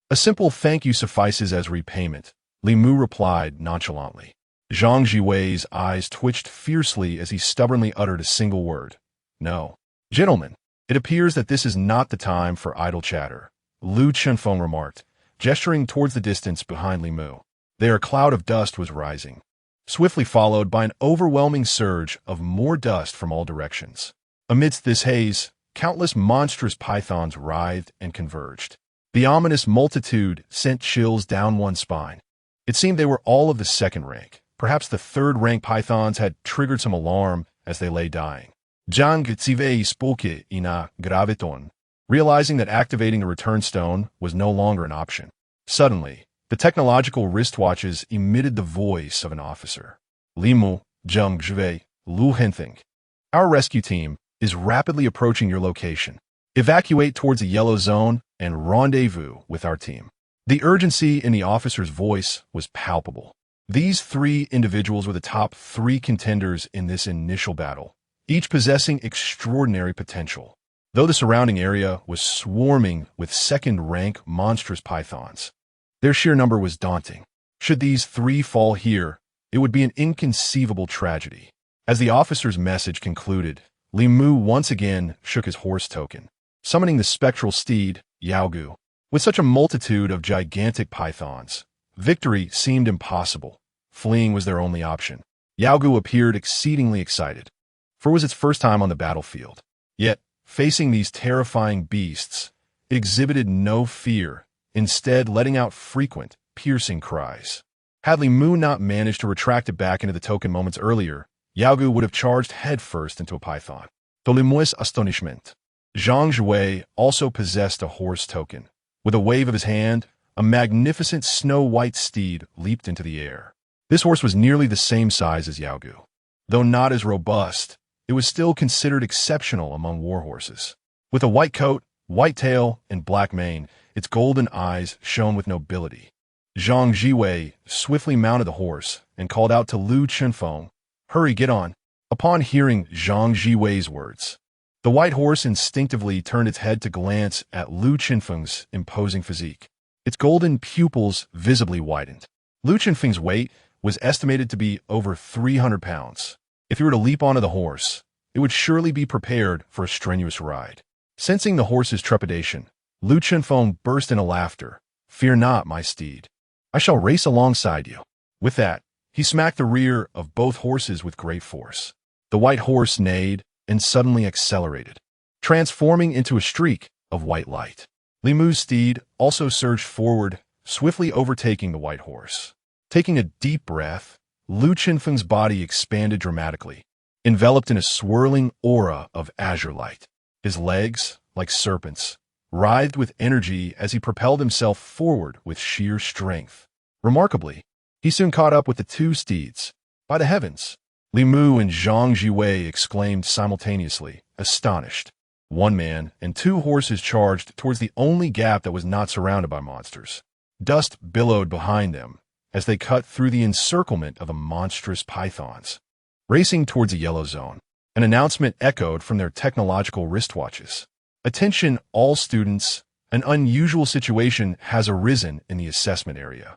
A simple thank you suffices as repayment, Li Mu replied nonchalantly. Zhang Jiwei's eyes twitched fiercely as he stubbornly uttered a single word. No. Gentlemen, it appears that this is not the time for idle chatter, Lu Chunfeng remarked, gesturing towards the distance behind Li Mu. There a cloud of dust was rising, swiftly followed by an overwhelming surge of more dust from all directions. Amidst this haze, countless monstrous pythons writhed and converged. The ominous multitude sent chills down one's spine. It seemed they were all of the second rank. Perhaps the third-rank pythons had triggered some alarm as they lay dying. Zhang Zivei spoke ina graviton, realizing that activating the return stone was no longer an option. Suddenly, the technological wristwatches emitted the voice of an officer. Li Mu, Zhang Zhiwei, Lu Henthing. Our rescue team is rapidly approaching your location. Evacuate towards a yellow zone and rendezvous with our team. The urgency in the officer's voice was palpable. These three individuals were the top 3 contenders in this initial battle, each possessing extraordinary potential. Though the surrounding area was swarming with second-rank monstrous pythons, their sheer number was daunting. Should these 3 fall here, it would be an inconceivable tragedy. As the officer's message concluded, Li Mu once again shook his horse token, summoning the spectral steed, Yaogu. With such a multitude of gigantic pythons, victory seemed impossible. Fleeing was their only option. Yaogu appeared exceedingly excited, for it was its first time on the battlefield. Yet, facing these terrifying beasts, it exhibited no fear, instead letting out frequent, piercing cries. Had Li Mu not managed to retract it back into the token moments earlier, Yaogu would have charged headfirst into a python. To Li Mu's astonishment, Zhang Jiwei also possessed a horse token. With a wave of his hand, a magnificent snow-white steed leaped into the air. This horse was nearly the same size as Yaogu. Though not as robust, it was still considered exceptional among war horses. With a white coat, white tail, and black mane, its golden eyes shone with nobility. Zhang Jiwei swiftly mounted the horse and called out to Lu Chunfeng, "Hurry, get on." A Upon hearing Zhang Jiwei's words, the white horse instinctively turned its head to glance at Lu Qinfeng's imposing physique. Its golden pupils visibly widened. Lu Qinfeng's weight was estimated to be over 300 pounds. If he were to leap onto the horse, it would surely be prepared for a strenuous ride. Sensing the horse's trepidation, Lu Qinfeng burst into laughter. "Fear not, my steed. I shall race alongside you." With that, he smacked the rear of both horses with great force. The white horse neighed and suddenly accelerated, transforming into a streak of white light. Li Mu's steed also surged forward, swiftly overtaking the white horse. Taking a deep breath, Lu Qinfeng's body expanded dramatically, enveloped in a swirling aura of azure light. His legs, like serpents, writhed with energy as he propelled himself forward with sheer strength. Remarkably, he soon caught up with the two steeds. "By the heavens!" Li Mu and Zhang Jiwei exclaimed simultaneously, astonished. One man and two horses charged towards the only gap that was not surrounded by monsters. Dust billowed behind them as they cut through the encirclement of the monstrous pythons. Racing towards a yellow zone, an announcement echoed from their technological wristwatches. "Attention all students, an unusual situation has arisen in the assessment area.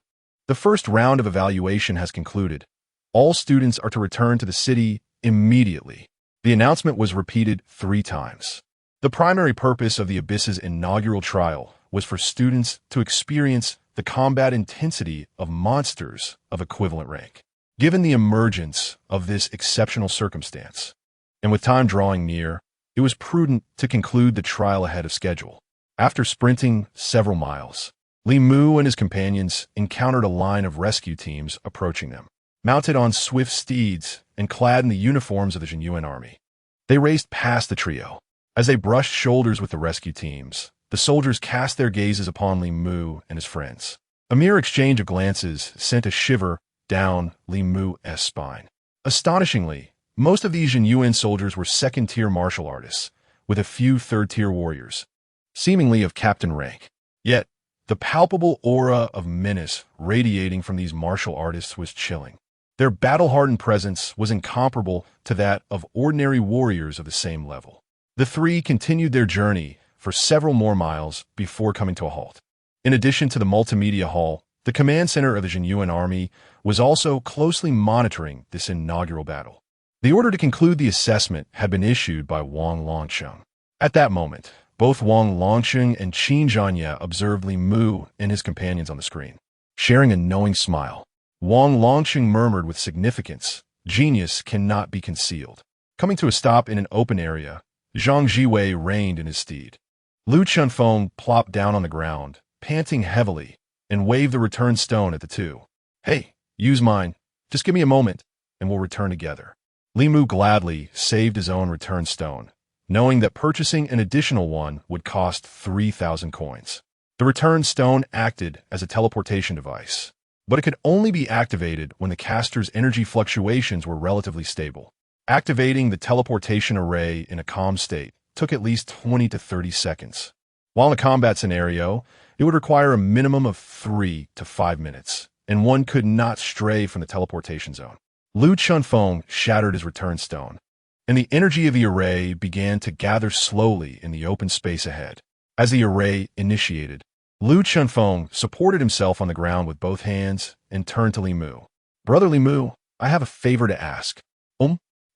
The first round of evaluation has concluded. All students are to return to the city immediately." The announcement was repeated 3 times. The primary purpose of the Abyss's inaugural trial was for students to experience the combat intensity of monsters of equivalent rank. Given the emergence of this exceptional circumstance, and with time drawing near, it was prudent to conclude the trial ahead of schedule. After sprinting several miles, Li Mu and his companions encountered a line of rescue teams approaching them, mounted on swift steeds and clad in the uniforms of the Zhenyuan Army. They raced past the trio. As they brushed shoulders with the rescue teams, the soldiers cast their gazes upon Li Mu and his friends. A mere exchange of glances sent a shiver down Li Mu's spine. Astonishingly, most of these Zhenyuan soldiers were second-tier martial artists, with a few third-tier warriors, seemingly of captain rank. Yet, the palpable aura of menace radiating from these martial artists was chilling. Their battle-hardened presence was incomparable to that of ordinary warriors of the same level. The three continued their journey for several more miles before coming to a halt. In addition to the multimedia hall, the command center of the Zhenyuan Army was also closely monitoring this inaugural battle. The order to conclude the assessment had been issued by Wang Longsheng. At that moment, both Wang Longsheng and Qin Zhanya observed Li Mu and his companions on the screen. Sharing a knowing smile, Wang Longsheng murmured with significance, "Genius cannot be concealed." Coming to a stop in an open area, Zhang Jiwei reined in his steed. Lu Qinfeng plopped down on the ground, panting heavily, and waved the return stone at the two. "Hey, use mine. Just give me a moment, and we'll return together." Li Mu gladly saved his own return stone, knowing that purchasing an additional one would cost 3,000 coins. The return stone acted as a teleportation device, but it could only be activated when the caster's energy fluctuations were relatively stable. Activating the teleportation array in a calm state took at least 20 to 30 seconds. While in a combat scenario, it would require a minimum of 3 to 5 minutes, and one could not stray from the teleportation zone. Lu Qinfeng shattered his return stone, and the energy of the array began to gather slowly in the open space ahead. As the array initiated, Lu Qinfeng supported himself on the ground with both hands and turned to Li Mu. "Brother Li Mu, I have a favor to ask."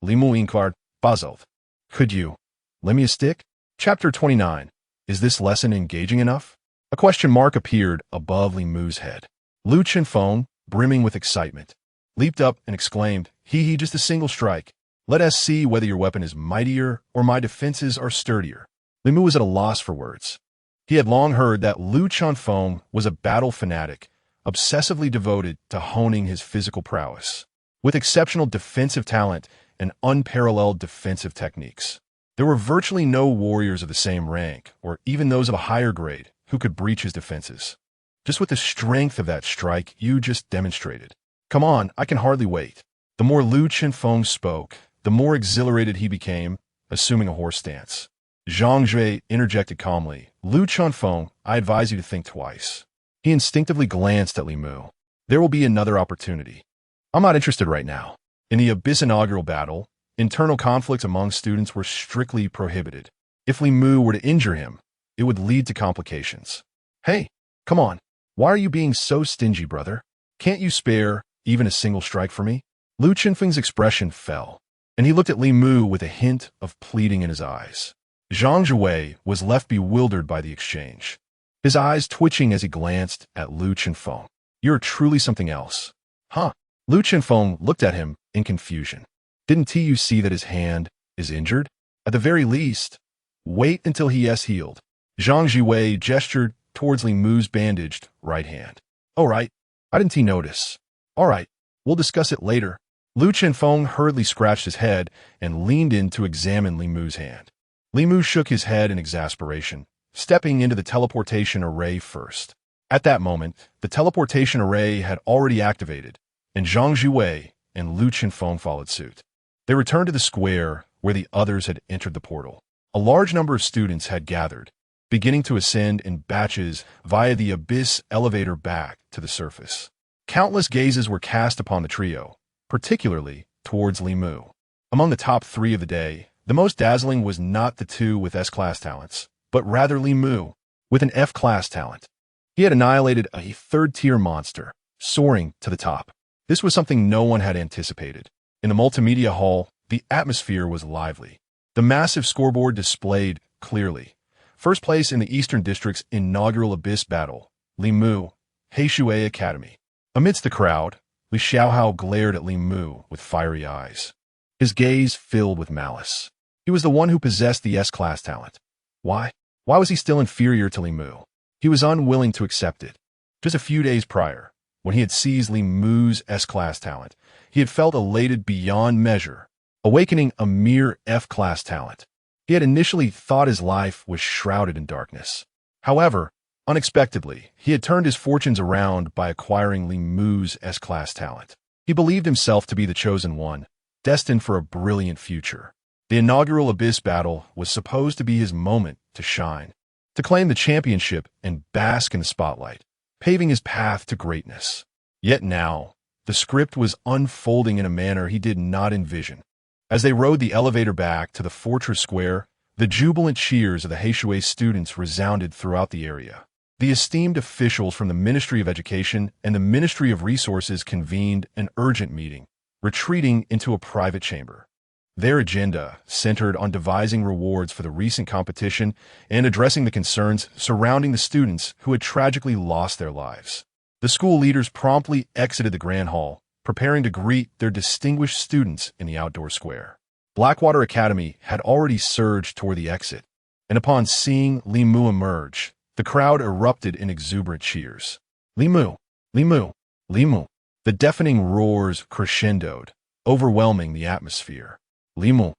Li Mu inquired, puzzled. "Could you lend me a stick?" Chapter 29. Is this lesson engaging enough? A question mark appeared above Li Mu's head. Lu Qinfeng, brimming with excitement, leaped up and exclaimed, He, just a single strike. Let us see whether your weapon is mightier or my defenses are sturdier." Li Mu was at a loss for words. He had long heard that Lu Qinfeng was a battle fanatic, obsessively devoted to honing his physical prowess, with exceptional defensive talent and unparalleled defensive techniques. There were virtually no warriors of the same rank, or even those of a higher grade, who could breach his defenses. Just with the strength of that strike you just demonstrated. "Come on, I can hardly wait." The more Lu Qinfeng spoke, the more exhilarated he became, assuming a horse stance. Zhang Jue interjected calmly, "Lu Qinfeng, I advise you to think twice." He instinctively glanced at Li Mu. "There will be another opportunity. I'm not interested right now." In the Abyss inaugural battle, Internal conflicts among students were strictly prohibited. If Li Mu were to injure him, it would lead to complications. Hey, come on. Why are you being so stingy, brother? Can't you spare even a single strike for me? Lu Qinfeng's expression fell, and he looked at Li Mu with a hint of pleading in his eyes. Zhang Zhuwei was left bewildered by the exchange, his eyes twitching as he glanced at Lu Qinfeng. You're truly something else. Huh? Lu Qinfeng looked at him in confusion. Didn't you see that his hand is injured? At the very least, wait until he is healed. Zhang Zhuwei gestured towards Li Mu's bandaged right hand. All right, I didn't notice. All right, we'll discuss it later. Lu Qinfeng hurriedly scratched his head and leaned in to examine Li Mu's hand. Li Mu shook his head in exasperation, stepping into the teleportation array first. At that moment, the teleportation array had already activated, and Zhang Zhuwei and Lu Qinfeng followed suit. They returned to the square where the others had entered the portal. A large number of students had gathered, beginning to ascend in batches via the abyss elevator back to the surface. Countless gazes were cast upon the trio, particularly towards Li Mu. Among the top 3 of the day, the most dazzling was not the 2 with S-class talents, but rather Li Mu, with an F-class talent. He had annihilated a 3rd-tier monster, soaring to the top. This was something no one had anticipated. In the multimedia hall, the atmosphere was lively. The massive scoreboard displayed clearly. First place in the Eastern District's inaugural Abyss battle, Li Mu, Heishui Academy. Amidst the crowd, Li Xiaohao glared at Li Mu with fiery eyes. His gaze filled with malice. He was the one who possessed the S-class talent. Why? Why was he still inferior to Li Mu? He was unwilling to accept it. Just a few days prior, when he had seized Li Mu's S-class talent, he had felt elated beyond measure, awakening a mere F-class talent. He had initially thought his life was shrouded in darkness. However, unexpectedly, he had turned his fortunes around by acquiring Li Mu's S-class talent. He believed himself to be the chosen one, destined for a brilliant future. The inaugural Abyss battle was supposed to be his moment to shine, to claim the championship and bask in the spotlight, paving his path to greatness. Yet now, the script was unfolding in a manner he did not envision. As they rode the elevator back to the fortress square, the jubilant cheers of the Heishui students resounded throughout the area. The esteemed officials from the Ministry of Education and the Ministry of Resources convened an urgent meeting, retreating into a private chamber. Their agenda centered on devising rewards for the recent competition and addressing the concerns surrounding the students who had tragically lost their lives. The school leaders promptly exited the Grand Hall, preparing to greet their distinguished students in the outdoor square. Blackwater Academy had already surged toward the exit, and upon seeing Li Mu emerge, the crowd erupted in exuberant cheers. Li Mu! Li Mu! Li Mu! The deafening roars crescendoed, overwhelming the atmosphere. Li Mu,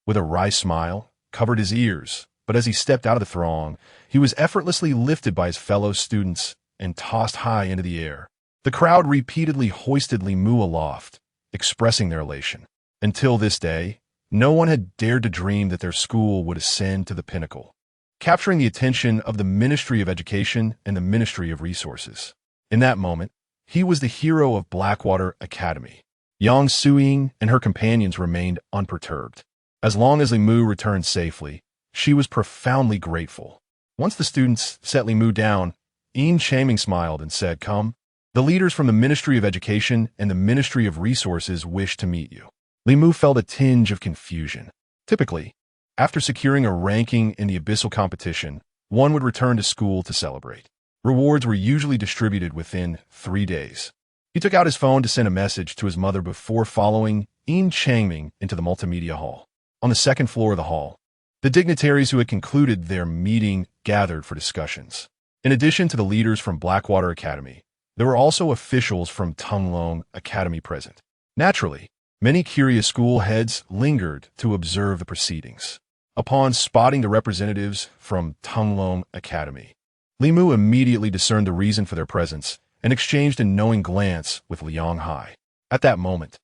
with a wry smile, covered his ears, but as he stepped out of the throng, he was effortlessly lifted by his fellow students and tossed high into the air. The crowd repeatedly hoisted Li Mu aloft, expressing their elation. Until this day, no one had dared to dream that their school would ascend to the pinnacle, capturing the attention of the Ministry of Education and the Ministry of Resources. In that moment, he was the hero of Blackwater Academy. Yang Suying and her companions remained unperturbed. As long as Li Mu returned safely, she was profoundly grateful. Once the students set Li Mu down, Yin Changming smiled and said, "Come. The leaders from the Ministry of Education and the Ministry of Resources wish to meet you." Li Mu felt a tinge of confusion. Typically, after securing a ranking in the abyssal competition, one would return to school to celebrate. Rewards were usually distributed within 3 days. He took out his phone to send a message to his mother before following Yin Changming into the multimedia hall. On the second floor of the hall, the dignitaries who had concluded their meeting gathered for discussions. In addition to the leaders from Blackwater Academy, there were also officials from Tunglong Academy present. Naturally, many curious school heads lingered to observe the proceedings. Upon spotting the representatives from Tunglong Academy, Li Mu immediately discerned the reason for their presence and exchanged a knowing glance with Liang Hai. At that moment,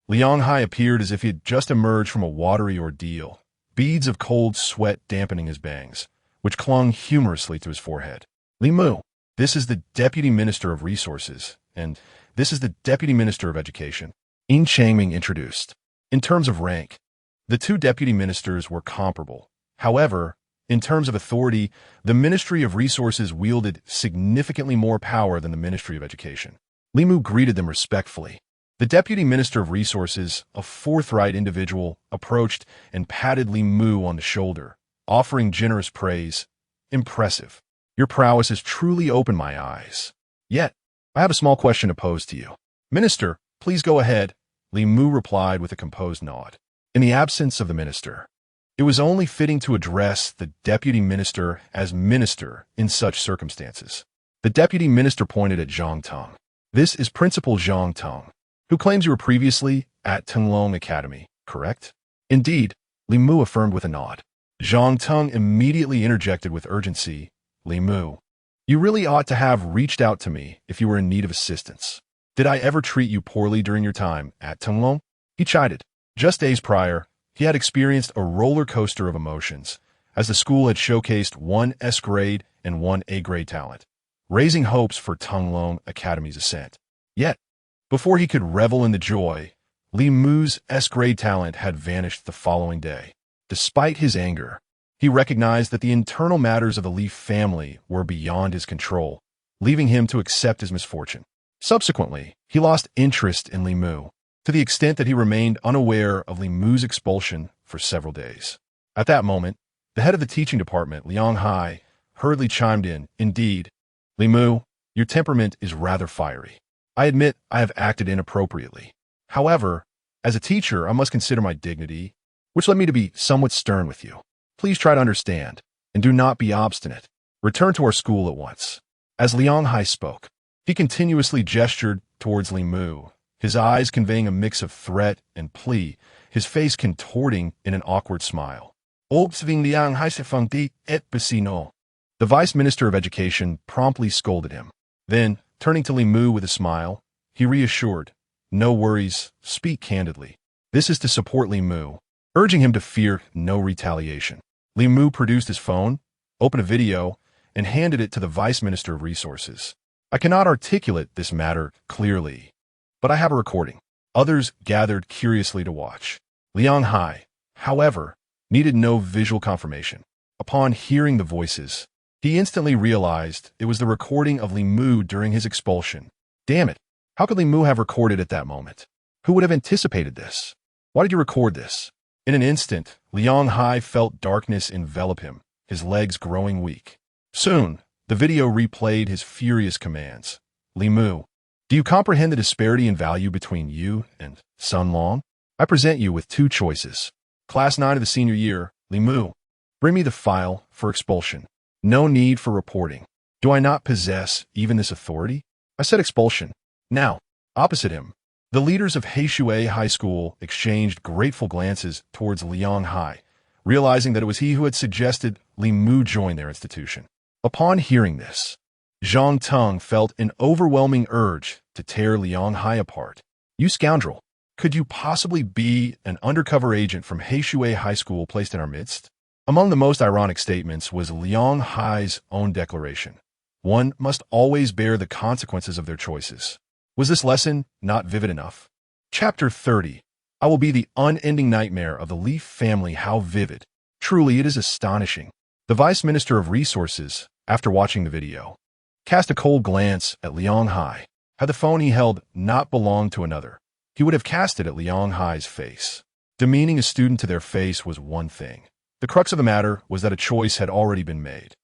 Liang Hai appeared as if he had just emerged from a watery ordeal, beads of cold sweat dampening his bangs, which clung humorously to his forehead. Li Mu, this is the Deputy Minister of Resources, and this is the Deputy Minister of Education. Yin Changming introduced. In terms of rank, The two deputy ministers were comparable. However, in terms of authority, the Ministry of Resources wielded significantly more power than the Ministry of Education. Li Mu greeted them respectfully. The Deputy Minister of Resources, a forthright individual, approached and patted Li Mu on the shoulder, offering generous praise. Impressive. Your prowess has truly opened my eyes. Yet, I have a small question to pose to you. Minister, please go ahead, Li Mu replied with a composed nod. In the absence of the minister, it was only fitting to address the deputy minister as minister in such circumstances. The deputy minister pointed at Zhang Teng. This is Principal Zhang Teng, who claims you were previously at Tenglong Academy, correct? Indeed, Li Mu affirmed with a nod. Zhang Teng immediately interjected with urgency. Li Mu, you really ought to have reached out to me if you were in need of assistance. Did I ever treat you poorly during your time at Tenglong? He chided. Just days prior, he had experienced a roller coaster of emotions, as the school had showcased one S-grade and one A-grade talent, raising hopes for Tenglong Academy's ascent. Yet, before he could revel in the joy, Li Mu's S-grade talent had vanished the following day. Despite his anger, he recognized that the internal matters of the Li family were beyond his control, leaving him to accept his misfortune. Subsequently, he lost interest in Li Mu, to the extent that he remained unaware of Li Mu's expulsion for several days. At that moment, the head of the teaching department, Liang Hai, hurriedly chimed in. Indeed, Li Mu, your temperament is rather fiery. I admit I have acted inappropriately. However, as a teacher, I must consider my dignity, which led me to be somewhat stern with you. Please try to understand, and do not be obstinate. Return to our school at once. As Liang Hai spoke, he continuously gestured towards Li Mu, his eyes conveying a mix of threat and plea, his face contorting in an awkward smile. The Vice Minister of Education promptly scolded him. Then, turning to Li Mu with a smile, he reassured, no worries, speak candidly. This is to support Li Mu, urging him to fear no retaliation. Li Mu produced his phone, opened a video, and handed it to the Vice Minister of Resources. I cannot articulate this matter clearly, but I have a recording. Others gathered curiously to watch. Liang Hai, however, needed no visual confirmation. Upon hearing the voices, he instantly realized it was the recording of Li Mu during his expulsion. Damn it! How could Li Mu have recorded at that moment? Who would have anticipated this? Why did you record this? In an instant, Liang Hai felt darkness envelop him, his legs growing weak. Soon, the video replayed his furious commands. Li Mu, do you comprehend the disparity in value between you and Sun Long? I present you with two choices. Class 9 of the senior year, Li Mu, bring me the file for expulsion. No need for reporting. Do I not possess even this authority? I said expulsion. Now, opposite him, the leaders of Heishui High School exchanged grateful glances towards Liang Hai, realizing that it was he who had suggested Li Mu join their institution. Upon hearing this, Zhang Teng felt an overwhelming urge to tear Liang Hai apart. You scoundrel! Could you possibly be an undercover agent from Heishui High School placed in our midst? Among the most ironic statements was Liang Hai's own declaration. One must always bear the consequences of their choices. Was this lesson not vivid enough? Chapter 30. I will be the unending nightmare of the Li family. How vivid. Truly, it is astonishing. The Vice Minister of Resources, after watching the video, cast a cold glance at Liang Hai. Had the phone he held not belonged to another, he would have cast it at Liang Hai's face. Demeaning a student to their face was one thing. The crux of the matter was that a choice had already been made.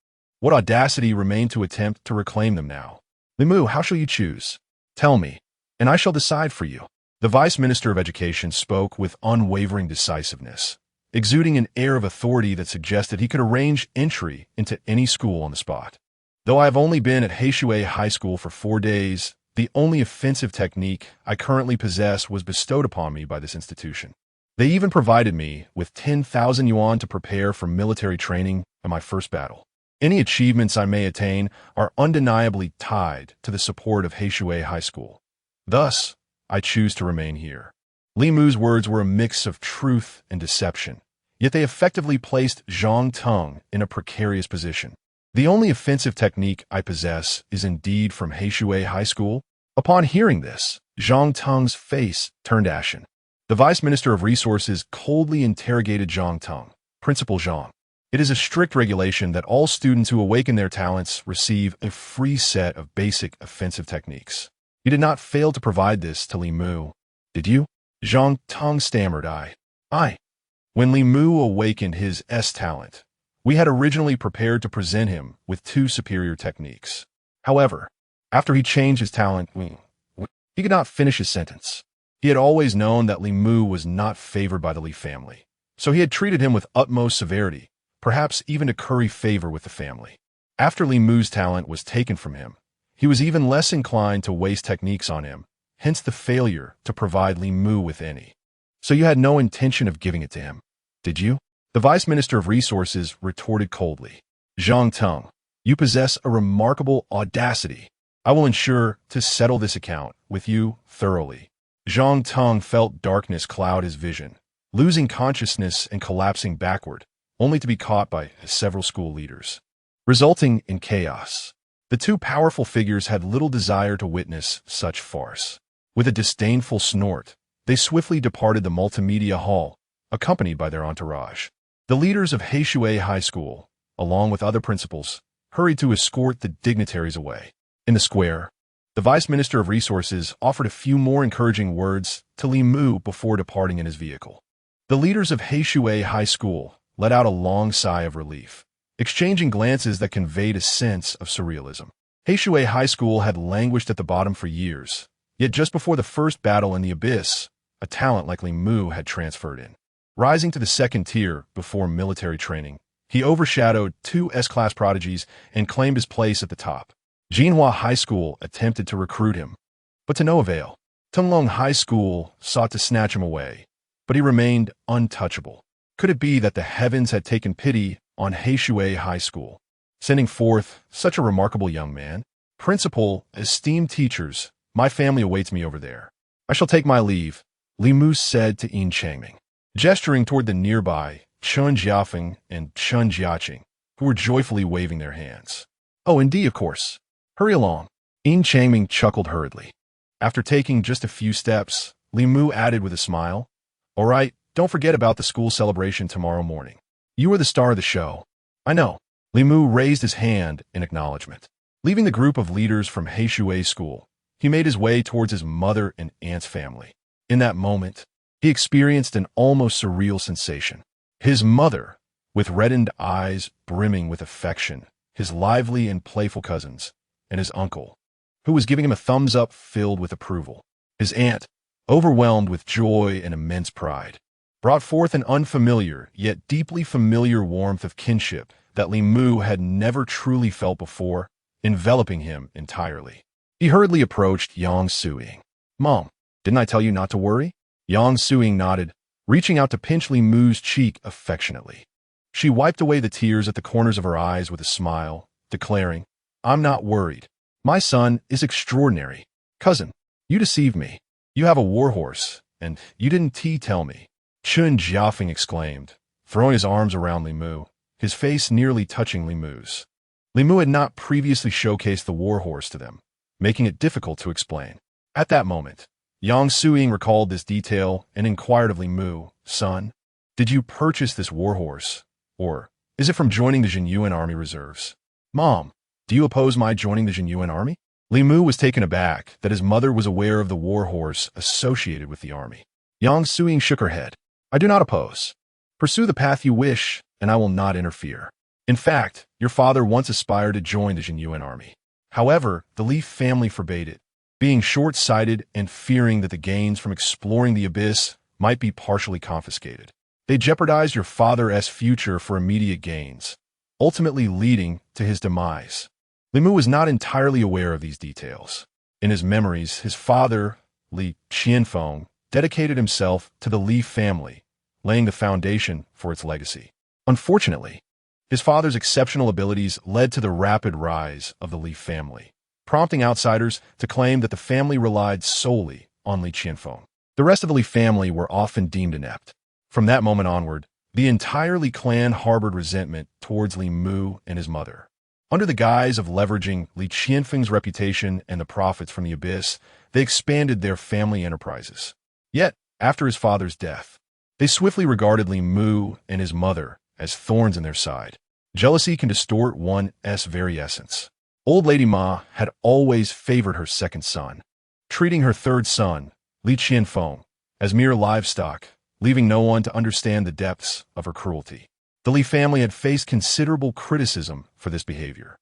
What audacity remained to attempt to reclaim them now? Li Mu, how shall you choose? Tell me, and I shall decide for you. The Vice Minister of Education spoke with unwavering decisiveness, exuding an air of authority that suggested he could arrange entry into any school on the spot. Though I have only been at Heishui High School for 4 days, the only offensive technique I currently possess was bestowed upon me by this institution. They even provided me with 10,000 yuan to prepare for military training in my first battle. Any achievements I may attain are undeniably tied to the support of Heishui High School. Thus, I choose to remain here. Li Mu's words were a mix of truth and deception, yet they effectively placed Zhang Teng in a precarious position. The only offensive technique I possess is indeed from Heishui High School. Upon hearing this, Zhang Teng's face turned ashen. The Vice Minister of Resources coldly interrogated Zhang Teng. Principal Zhang. It is a strict regulation that all students who awaken their talents receive a free set of basic offensive techniques. You did not fail to provide this to Li Mu, did you? Zhang Teng stammered. I. When Li Mu awakened his talent, we had originally prepared to present him with 2 superior techniques. However, after he changed his talent, he could not finish his sentence. He had always known that Li Mu was not favored by the Li family, so he had treated him with utmost severity, perhaps even to curry favor with the family. After Li Mu's talent was taken from him, he was even less inclined to waste techniques on him, hence the failure to provide Li Mu with any. So you had no intention of giving it to him, did you? The Vice Minister of Resources retorted coldly. Zhang Teng, you possess a remarkable audacity. I will ensure to settle this account with you thoroughly. Zhang Teng felt darkness cloud his vision, losing consciousness and collapsing backward, only to be caught by several school leaders, resulting in chaos. The 2 powerful figures had little desire to witness such farce. With a disdainful snort, they swiftly departed the multimedia hall, accompanied by their entourage. The leaders of Heishui High School, along with other principals, hurried to escort the dignitaries away. In the square, the Vice Minister of Resources offered a few more encouraging words to Li Mu before departing in his vehicle. The leaders of Heishui High School let out a long sigh of relief, exchanging glances that conveyed a sense of surrealism. Heishui High School had languished at the bottom for years, yet just before the first battle in the abyss, a talent like Li Mu had transferred in. Rising to the 2nd tier before military training, he overshadowed 2 S-class prodigies and claimed his place at the top. Zhenyuan High School attempted to recruit him, but to no avail. Tunglong High School sought to snatch him away, but he remained untouchable. Could it be that the heavens had taken pity on Heishui High School, sending forth such a remarkable young man? Principal, esteemed teachers, my family awaits me over there. I shall take my leave, Li Mu said to Yin Changming, gesturing toward the nearby Chun Jiafeng and Chun Jiaqing, who were joyfully waving their hands. Oh, indeed, of course. Hurry along. Yin Changming chuckled hurriedly. After taking just a few steps, Li Mu added with a smile, all right, don't forget about the school celebration tomorrow morning. You are the star of the show. I know. Li Mu raised his hand in acknowledgement. Leaving the group of leaders from Heishui School, he made his way towards his mother and aunt's family. In that moment, he experienced an almost surreal sensation. His mother, with reddened eyes brimming with affection, his lively and playful cousins, and his uncle, who was giving him a thumbs-up filled with approval. His aunt, overwhelmed with joy and immense pride, brought forth an unfamiliar yet deeply familiar warmth of kinship that Li Mu had never truly felt before, enveloping him entirely. He hurriedly approached Yang Suing. Mom, didn't I tell you not to worry? Yang Suing nodded, reaching out to pinch Li Mu's cheek affectionately. She wiped away the tears at the corners of her eyes with a smile, declaring, I'm not worried. My son is extraordinary. Cousin, you deceived me. You have a warhorse, and you didn't tell me. Chun Jiafeng exclaimed, throwing his arms around Li Mu, his face nearly touching Li Mu's. Li Mu had not previously showcased the warhorse to them, making it difficult to explain. At that moment, Yang Suing recalled this detail and inquired of Li Mu, son, did you purchase this warhorse, or is it from joining the Zhenyuan Army reserves? Mom, do you oppose my joining the Zhenyuan Army? Li Mu was taken aback that his mother was aware of the warhorse associated with the army. Yang Suing shook her head. I do not oppose. Pursue the path you wish, and I will not interfere. In fact, your father once aspired to join the Zhenyuan Army. However, the Li family forbade it, being short-sighted and fearing that the gains from exploring the abyss might be partially confiscated. They jeopardized your father's future for immediate gains, ultimately leading to his demise. Li Mu was not entirely aware of these details. In his memories, his father, Li Qianfeng, dedicated himself to the Li family, laying the foundation for its legacy. Unfortunately, his father's exceptional abilities led to the rapid rise of the Li family, prompting outsiders to claim that the family relied solely on Li Qianfeng. The rest of the Li family were often deemed inept. From that moment onward, the entire Li clan harbored resentment towards Li Mu and his mother. Under the guise of leveraging Li Qianfeng's reputation and the profits from the abyss, they expanded their family enterprises. Yet, after his father's death. They swiftly regarded Li Mu and his mother as thorns in their side. Jealousy can distort one's very essence. Old Lady Ma had always favored her second son, treating her third son, Li Qianfeng, as mere livestock, leaving no one to understand the depths of her cruelty. The Li family had faced considerable criticism for this behavior.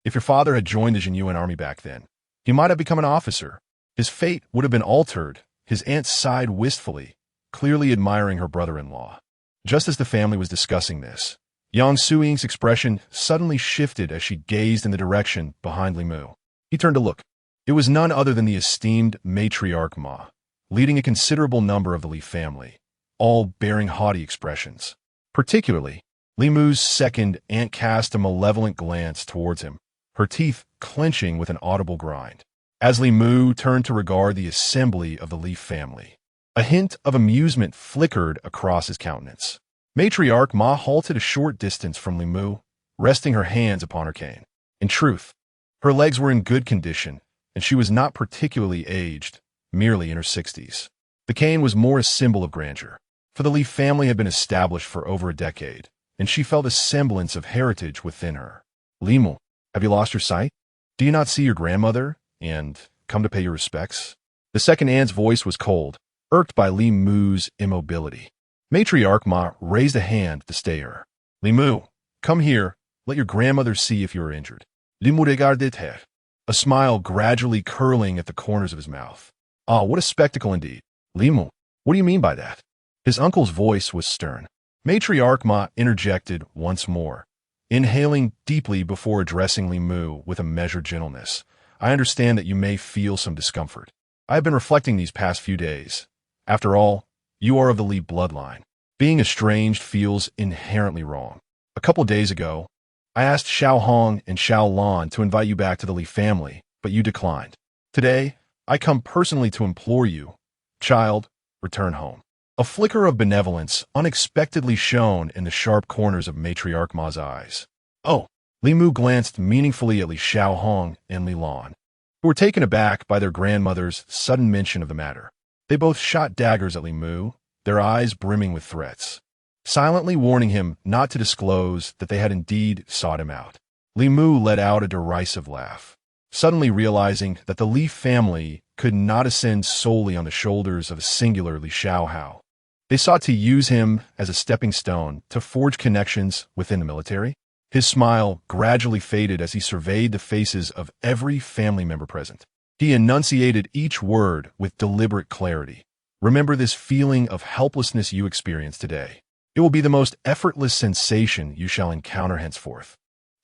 If your father had joined the Zhenyuan Army back then, he might have become an officer. His fate would have been altered. His aunt sighed wistfully, clearly admiring her brother-in-law. Just as the family was discussing this, Yang Suying's expression suddenly shifted as she gazed in the direction behind Li Mu. He turned to look. It was none other than the esteemed matriarch Ma, leading a considerable number of the Li family, all bearing haughty expressions. Particularly, Li Mu's second aunt cast a malevolent glance towards him, her teeth clenching with an audible grind. As Li Mu turned to regard the assembly of the Li family, a hint of amusement flickered across his countenance. Matriarch Ma halted a short distance from Li Mu, resting her hands upon her cane. In truth, her legs were in good condition, and she was not particularly aged, merely in her 60s. The cane was more a symbol of grandeur, for the Li family had been established for over a decade, and she felt a semblance of heritage within her. Li Mu, have you lost your sight? Do you not see your grandmother, and come to pay your respects? The second aunt's voice was cold, irked by Li Mu's immobility. Matriarch Ma raised a hand to stay her. Li Mu, come here, let your grandmother see if you are injured. Li Mu regarded her, a smile gradually curling at the corners of his mouth. Ah, what a spectacle indeed. Li Mu, what do you mean by that? His uncle's voice was stern. Matriarch Ma interjected once more, inhaling deeply before addressing Li Mu with a measured gentleness. I understand that you may feel some discomfort. I have been reflecting these past few days. After all, you are of the Li bloodline. Being estranged feels inherently wrong. A couple days ago, I asked Xiao Hong and Xiao Lan to invite you back to the Li family, but you declined. Today, I come personally to implore you, child, return home. A flicker of benevolence unexpectedly shone in the sharp corners of Matriarch Ma's eyes. Oh, Li Mu glanced meaningfully at Li Xiao Hong and Li Lan, who were taken aback by their grandmother's sudden mention of the matter. They both shot daggers at Li Mu, their eyes brimming with threats, silently warning him not to disclose that they had indeed sought him out. Li Mu let out a derisive laugh, suddenly realizing that the Li family could not ascend solely on the shoulders of a singular Li Xiaohao. They sought to use him as a stepping stone to forge connections within the military. His smile gradually faded as he surveyed the faces of every family member present. He enunciated each word with deliberate clarity. Remember this feeling of helplessness you experience today. It will be the most effortless sensation you shall encounter henceforth.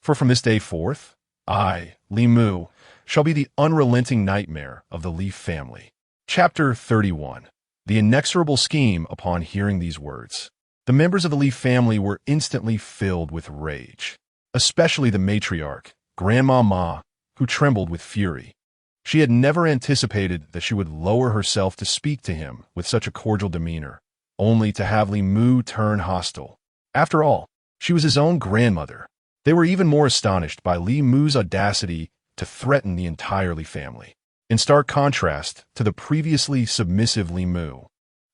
For from this day forth, I, Li Mu, shall be the unrelenting nightmare of the Li family. Chapter 31. The inexorable scheme. Upon hearing these words, the members of the Li family were instantly filled with rage, especially the matriarch, Grandma Ma, who trembled with fury. She had never anticipated that she would lower herself to speak to him with such a cordial demeanor, only to have Li Mu turn hostile. After all, she was his own grandmother. They were even more astonished by Li Mu's audacity to threaten the entire Li family, in stark contrast to the previously submissive Li Mu,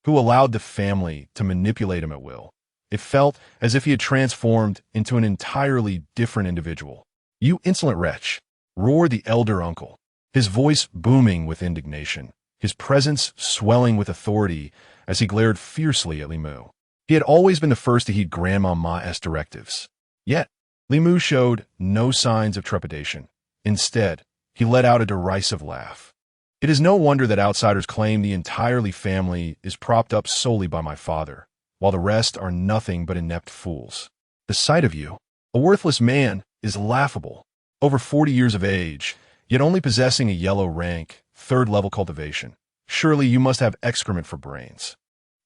who allowed the family to manipulate him at will. It felt as if he had transformed into an entirely different individual. "You insolent wretch!" roared the elder uncle, his voice booming with indignation, his presence swelling with authority as he glared fiercely at Li Mu. He had always been the first to heed Grandma Ma's directives. Yet, Li Mu showed no signs of trepidation. Instead, he let out a derisive laugh. "It is no wonder that outsiders claim the entire Li family is propped up solely by my father, while the rest are nothing but inept fools. The sight of you, a worthless man, is laughable. Over 40 years of age, yet only possessing a yellow rank, third-level cultivation. Surely you must have excrement for brains.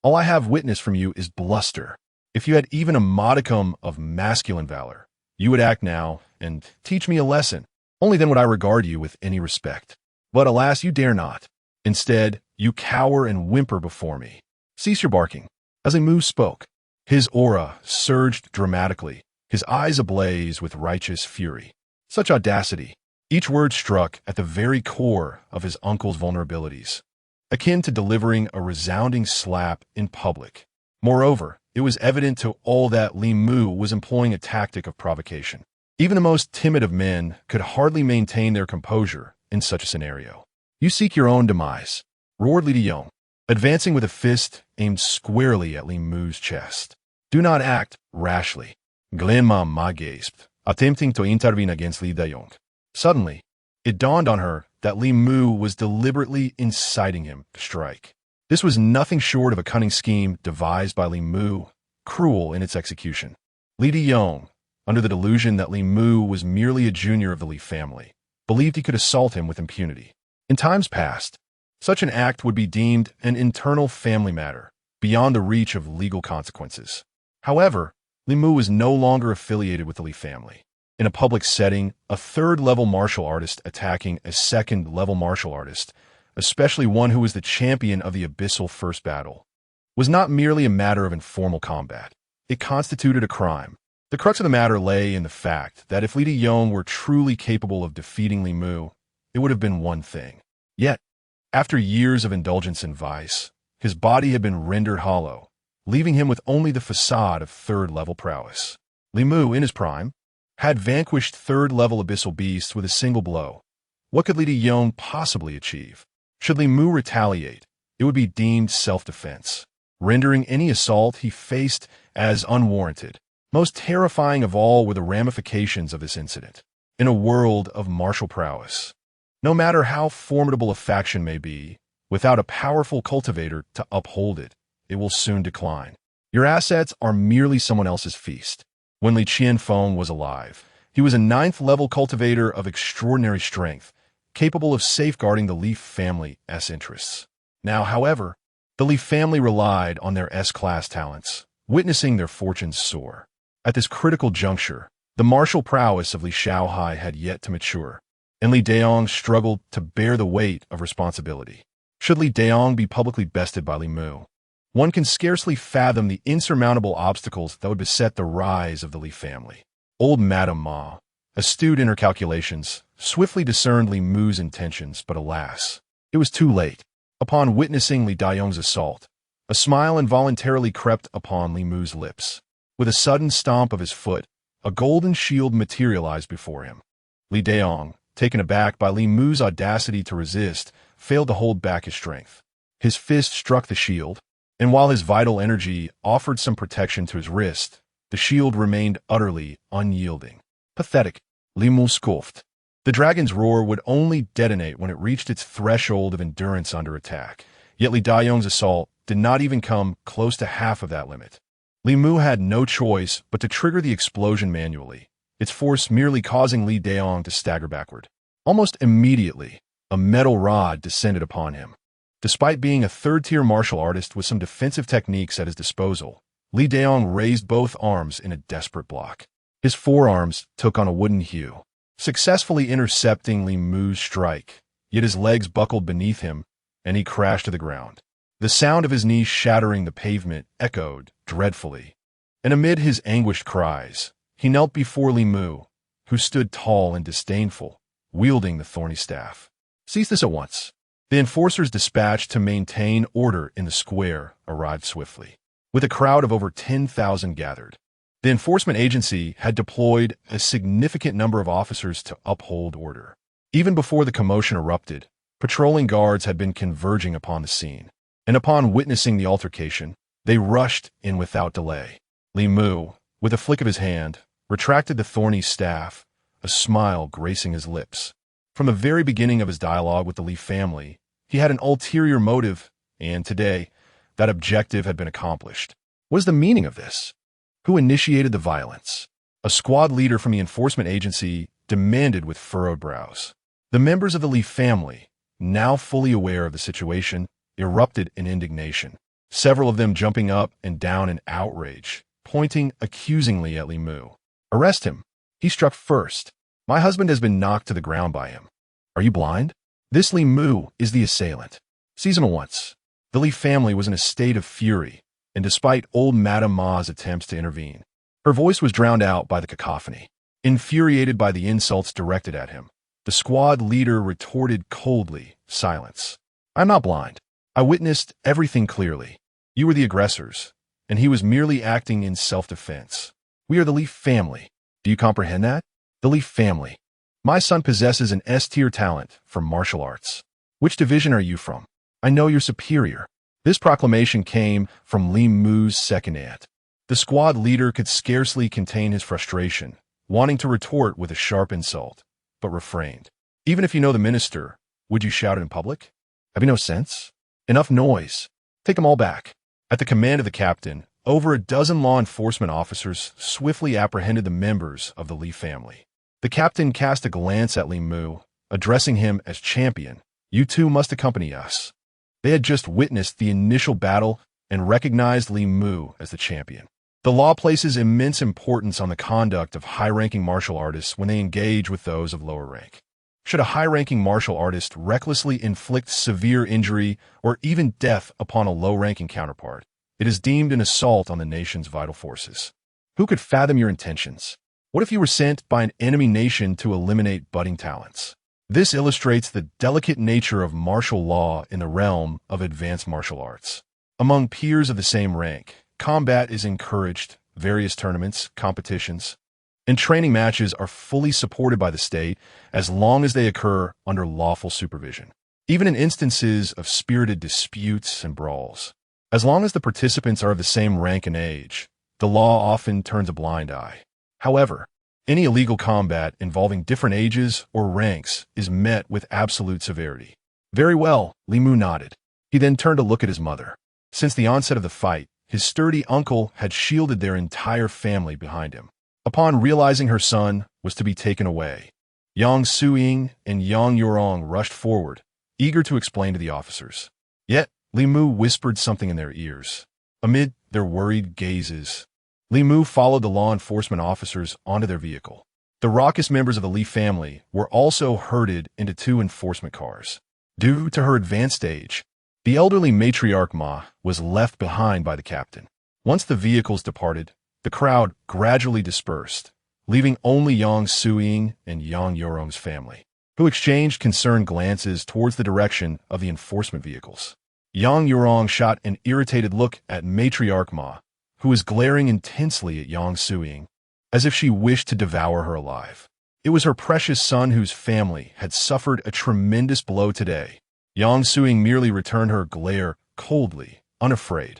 All I have witnessed from you is bluster. If you had even a modicum of masculine valor, you would act now and teach me a lesson. Only then would I regard you with any respect. But alas, you dare not. Instead, you cower and whimper before me. Cease your barking." As Li Mu spoke, his aura surged dramatically, his eyes ablaze with righteous fury. Such audacity! Each word struck at the very core of his uncle's vulnerabilities. akin to delivering a resounding slap in public. Moreover, it was evident to all that Li Mu was employing a tactic of provocation. Even the most timid of men could hardly maintain their composure in such a scenario. "You seek your own demise," roared Li Dayong, advancing with a fist aimed squarely at Li Mu's chest. "Do not act rashly," Glenma Ma gasped, attempting to intervene against Li Dayong. Suddenly, it dawned on her that Li Mu was deliberately inciting him to strike. This was nothing short of a cunning scheme devised by Li Mu, cruel in its execution. Li Dayong, under the delusion that Li Mu was merely a junior of the Li family, believed he could assault him with impunity. In times past, such an act would be deemed an internal family matter, beyond the reach of legal consequences. However, Li Mu was no longer affiliated with the Li family. In a public setting, a third-level martial artist attacking a second-level martial artist, especially one who was the champion of the abyssal first battle, was not merely a matter of informal combat. It constituted a crime. The crux of the matter lay in the fact that if Li Dayong were truly capable of defeating Li Mu, it would have been one thing. Yet, after years of indulgence in vice, his body had been rendered hollow, leaving him with only the facade of third-level prowess. Li Mu, in his prime, had vanquished third-level abyssal beasts with a single blow. What could Li Dayong possibly achieve? Should Li Mu retaliate, it would be deemed self-defense, rendering any assault he faced as unwarranted. Most terrifying of all were the ramifications of this incident. In a world of martial prowess, no matter how formidable a faction may be, without a powerful cultivator to uphold it, it will soon decline. Your assets are merely someone else's feast. When Li Qianfeng was alive, he was a 9th-level cultivator of extraordinary strength, capable of safeguarding the Li family's interests. Now, however, the Li family relied on their S-class talents, witnessing their fortunes soar. At this critical juncture, the martial prowess of Li Shaohai had yet to mature, and Li Dayong struggled to bear the weight of responsibility. Should Li Dayong be publicly bested by Li Mu, one can scarcely fathom the insurmountable obstacles that would beset the rise of the Li family. Old Madame Ma, astute in her calculations, swiftly discerned Li Mu's intentions, but alas, it was too late. Upon witnessing Li Dayong's assault, a smile involuntarily crept upon Li Mu's lips. With a sudden stomp of his foot, a golden shield materialized before him. Li Dayong, taken aback by Li Mu's audacity to resist, failed to hold back his strength. His fist struck the shield, and while his vital energy offered some protection to his wrist, the shield remained utterly unyielding. Pathetic, Li Mu scoffed. The dragon's roar would only detonate when it reached its threshold of endurance under attack. Yet Li Dayong's assault did not even come close to half of that limit. Li Mu had no choice but to trigger the explosion manually, its force merely causing Li Dayong to stagger backward. Almost immediately, a metal rod descended upon him. Despite being a third-tier martial artist with some defensive techniques at his disposal, Li Dayong raised both arms in a desperate block. His forearms took on a wooden hue, successfully intercepting Li Mu's strike, yet his legs buckled beneath him, and he crashed to the ground. The sound of his knees shattering the pavement echoed dreadfully, and amid his anguished cries, he knelt before Li Mu, who stood tall and disdainful, wielding the thorny staff. "Cease this at once." The enforcers dispatched to maintain order in the square arrived swiftly. With a crowd of over 10,000 gathered, the enforcement agency had deployed a significant number of officers to uphold order. Even before the commotion erupted, patrolling guards had been converging upon the scene, and upon witnessing the altercation, they rushed in without delay. Li Mu, with a flick of his hand, retracted the thorny staff, a smile gracing his lips. From the very beginning of his dialogue with the Li family, he had an ulterior motive, and today, that objective had been accomplished. What is the meaning of this? Who initiated the violence? A squad leader from the enforcement agency demanded with furrowed brows. The members of the Li family, now fully aware of the situation, erupted in indignation, several of them jumping up and down in outrage, pointing accusingly at Li Mu. "Arrest him. He struck first. My husband has been knocked to the ground by him. Are you blind? This Li Mu is the assailant. Seize him at once." The Li family was in a state of fury, and despite old Madame Ma's attempts to intervene, her voice was drowned out by the cacophony. Infuriated by the insults directed at him, the squad leader retorted coldly, "Silence. I'm not blind. I witnessed everything clearly. You were the aggressors, and he was merely acting in self-defense. We are the Li family. Do you comprehend that? The Li family. My son possesses an S-tier talent for martial arts. Which division are you from? I know you're superior. This proclamation came from Li Mu's second aunt. The squad leader could scarcely contain his frustration, wanting to retort with a sharp insult, but refrained. Even if you know the minister, would you shout it in public? Have you no sense? Enough noise. Take them all back. At the command of the captain, over a dozen law enforcement officers swiftly apprehended the members of the Li family. The captain cast a glance at Li Mu, addressing him as champion. You two must accompany us. They had just witnessed the initial battle and recognized Li Mu as the champion. The law places immense importance on the conduct of high-ranking martial artists when they engage with those of lower rank. Should a high-ranking martial artist recklessly inflict severe injury or even death upon a low-ranking counterpart, it is deemed an assault on the nation's vital forces. Who could fathom your intentions? What if you were sent by an enemy nation to eliminate budding talents? This illustrates the delicate nature of martial law in the realm of advanced martial arts. Among peers of the same rank, combat is encouraged. Various tournaments, competitions, and training matches are fully supported by the state as long as they occur under lawful supervision. Even in instances of spirited disputes and brawls, as long as the participants are of the same rank and age, the law often turns a blind eye. However, any illegal combat involving different ages or ranks is met with absolute severity. Very well, Li Mu nodded. He then turned to look at his mother. Since the onset of the fight, his sturdy uncle had shielded their entire family behind him. Upon realizing her son was to be taken away, Yang Suying and Yang Yurong rushed forward, eager to explain to the officers. Yet, Li Mu whispered something in their ears. Amid their worried gazes, Li Mu followed the law enforcement officers onto their vehicle. The raucous members of the Li family were also herded into two enforcement cars. Due to her advanced age, the elderly matriarch Ma was left behind by the captain. Once the vehicles departed, the crowd gradually dispersed, leaving only Yang Suying and Yang Yurong's family, who exchanged concerned glances towards the direction of the enforcement vehicles. Yang Yurong shot an irritated look at matriarch Ma, who was glaring intensely at Yang Suying, as if she wished to devour her alive. It was her precious son whose family had suffered a tremendous blow today. Yang Suying merely returned her glare coldly, unafraid.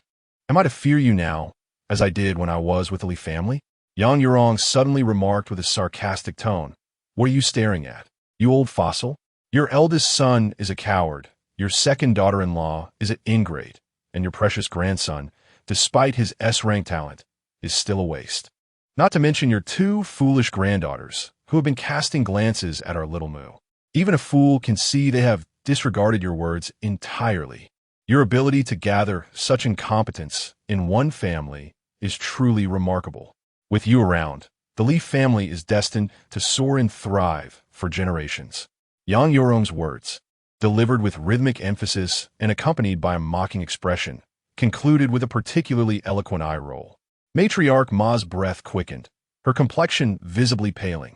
Am I to fear you now, as I did when I was with the Li family? Yang Yurong suddenly remarked with a sarcastic tone. What are you staring at, you old fossil? Your eldest son is a coward, your second daughter-in-law is an ingrate, and your precious grandson, despite his S-rank talent, is still a waste. Not to mention your two foolish granddaughters, who have been casting glances at our little Mu. Even a fool can see they have disregarded your words entirely. Your ability to gather such incompetence in one family is truly remarkable. With you around, the Li family is destined to soar and thrive for generations. Yang Yurong's words, delivered with rhythmic emphasis and accompanied by a mocking expression, concluded with a particularly eloquent eye roll. Matriarch Ma's breath quickened, her complexion visibly paling.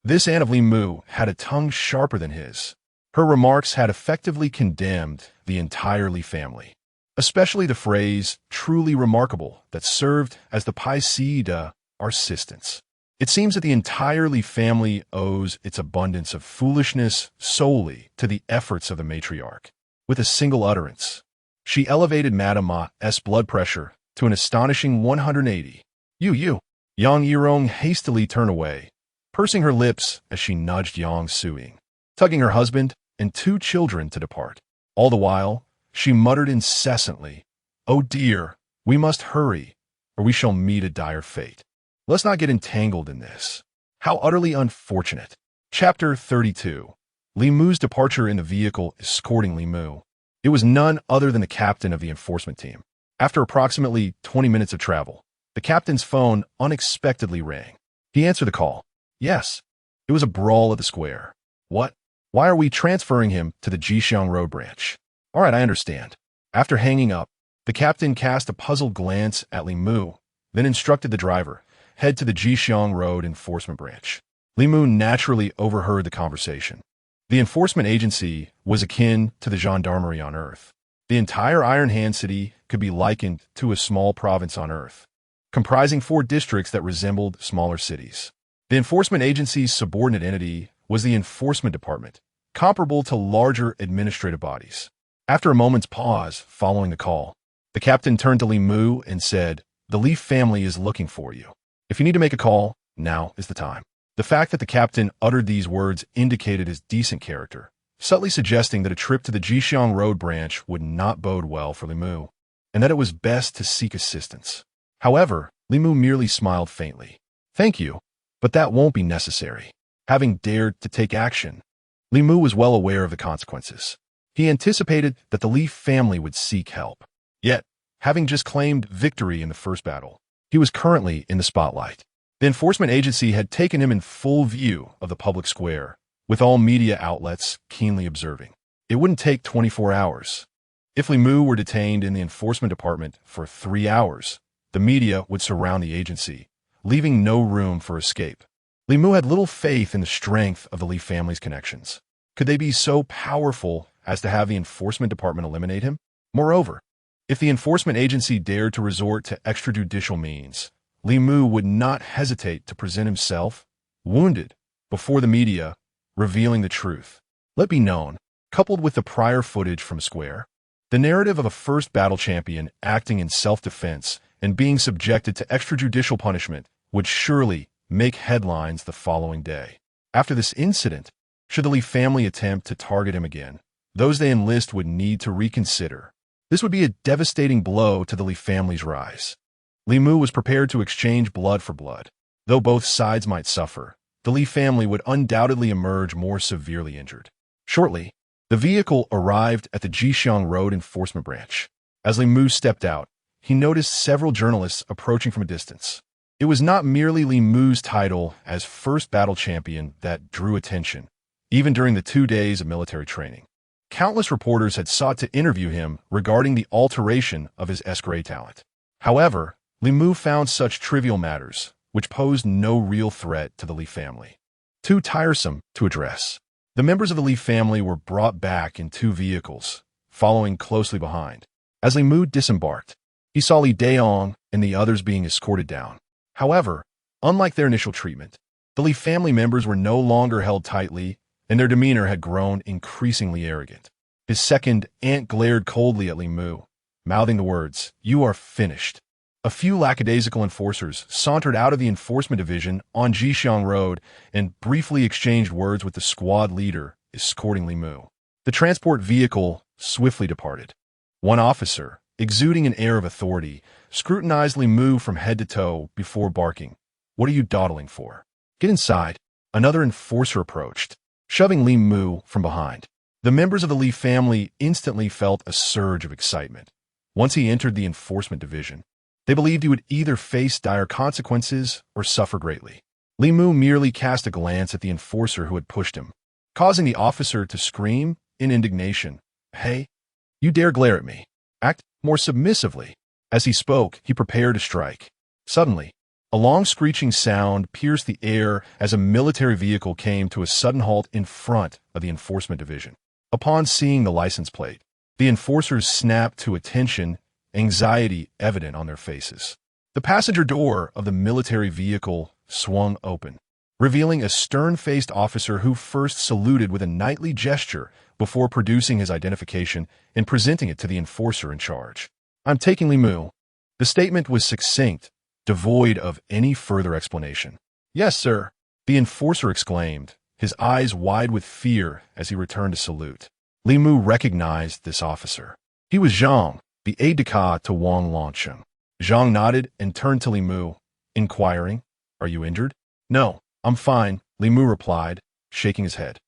This aunt of Li Mu had a tongue sharper than his. Her remarks had effectively condemned the entire Li family, especially the phrase, truly remarkable, that served as the piece de resistance. It seems that the entire Li family owes its abundance of foolishness solely to the efforts of the matriarch. With a single utterance, she elevated Madame Ma's blood pressure to an astonishing 180. You. Yang Yurong hastily turned away, pursing her lips as she nudged Yang Suying, tugging her husband and two children to depart. All the while, she muttered incessantly, "Oh dear, we must hurry, or we shall meet a dire fate. Let's not get entangled in this. How utterly unfortunate." Chapter 32. Li Mu's departure in the vehicle escorting Li Mu. It was none other than the captain of the enforcement team. After approximately 20 minutes of travel, the captain's phone unexpectedly rang. He answered the call. Yes, it was a brawl at the square. What? Why are we transferring him to the Jixiang Road branch? All right, I understand. After hanging up, the captain cast a puzzled glance at Li Mu, then instructed the driver, head to the Jixiang Road enforcement branch. Li Mu naturally overheard the conversation. The enforcement agency was akin to the gendarmerie on Earth. The entire Iron Hand City could be likened to a small province on Earth, comprising 4 districts that resembled smaller cities. The enforcement agency's subordinate entity was the Enforcement Department, comparable to larger administrative bodies. After a moment's pause following the call, the captain turned to Li Mu and said, "The Li family is looking for you. If you need to make a call, now is the time." The fact that the captain uttered these words indicated his decent character, subtly suggesting that a trip to the Jixiang Road branch would not bode well for Li Mu, and that it was best to seek assistance. However, Li Mu merely smiled faintly. "Thank you, but that won't be necessary." Having dared to take action, Li Mu was well aware of the consequences. He anticipated that the Li family would seek help. Yet, having just claimed victory in the first battle, he was currently in the spotlight. The enforcement agency had taken him in full view of the public square, with all media outlets keenly observing. It wouldn't take 24 hours. If Li Mu were detained in the enforcement department for 3 hours, the media would surround the agency, leaving no room for escape. Li Mu had little faith in the strength of the Li family's connections. Could they be so powerful as to have the enforcement department eliminate him? Moreover, if the enforcement agency dared to resort to extrajudicial means, Li Mu would not hesitate to present himself, wounded, before the media, revealing the truth. Let be known, coupled with the prior footage from Square, the narrative of a first battle champion acting in self-defense and being subjected to extrajudicial punishment would surely make headlines the following day. After this incident, should the Li family attempt to target him again, those they enlist would need to reconsider. This would be a devastating blow to the Li family's rise. Li Mu was prepared to exchange blood for blood. Though both sides might suffer, the Li family would undoubtedly emerge more severely injured. Shortly, the vehicle arrived at the Jixiang Road Enforcement Branch. As Li Mu stepped out, he noticed several journalists approaching from a distance. It was not merely Li Mu's title as first battle champion that drew attention, even during the 2 days of military training. Countless reporters had sought to interview him regarding the alteration of his escort talent. However, Li Mu found such trivial matters, which posed no real threat to the Li family, too tiresome to address. The members of the Li family were brought back in 2 vehicles, following closely behind. As Li Mu disembarked, he saw Li Daong and the others being escorted down. However, unlike their initial treatment, the Li family members were no longer held tightly, and their demeanor had grown increasingly arrogant. His second aunt glared coldly at Li Mu, mouthing the words, "You are finished." A few lackadaisical enforcers sauntered out of the enforcement division on Jixiang Road and briefly exchanged words with the squad leader escorting Li Mu. The transport vehicle swiftly departed. One officer, exuding an air of authority, scrutinized Li Mu from head to toe before barking, "What are you dawdling for? Get inside." Another enforcer approached, shoving Li Mu from behind. The members of the Li family instantly felt a surge of excitement. Once he entered the enforcement division, they believed he would either face dire consequences or suffer greatly. Li Mu merely cast a glance at the enforcer who had pushed him, causing the officer to scream in indignation, "Hey, you dare glare at me? Act more submissively." As he spoke, he prepared to strike. Suddenly, a long screeching sound pierced the air as a military vehicle came to a sudden halt in front of the enforcement division. Upon seeing the license plate, the enforcers snapped to attention, anxiety evident on their faces. The passenger door of the military vehicle swung open, revealing a stern-faced officer who first saluted with a knightly gesture before producing his identification and presenting it to the enforcer in charge. "I'm taking Li Mu." The statement was succinct, devoid of any further explanation. "Yes, sir," the enforcer exclaimed, his eyes wide with fear as he returned to salute. Li Mu recognized this officer. He was Zhang, the aide-de-camp to Wang Longsheng. Zhang nodded and turned to Li Mu, inquiring, "Are you injured?" "No, I'm fine," Li Mu replied, shaking his head.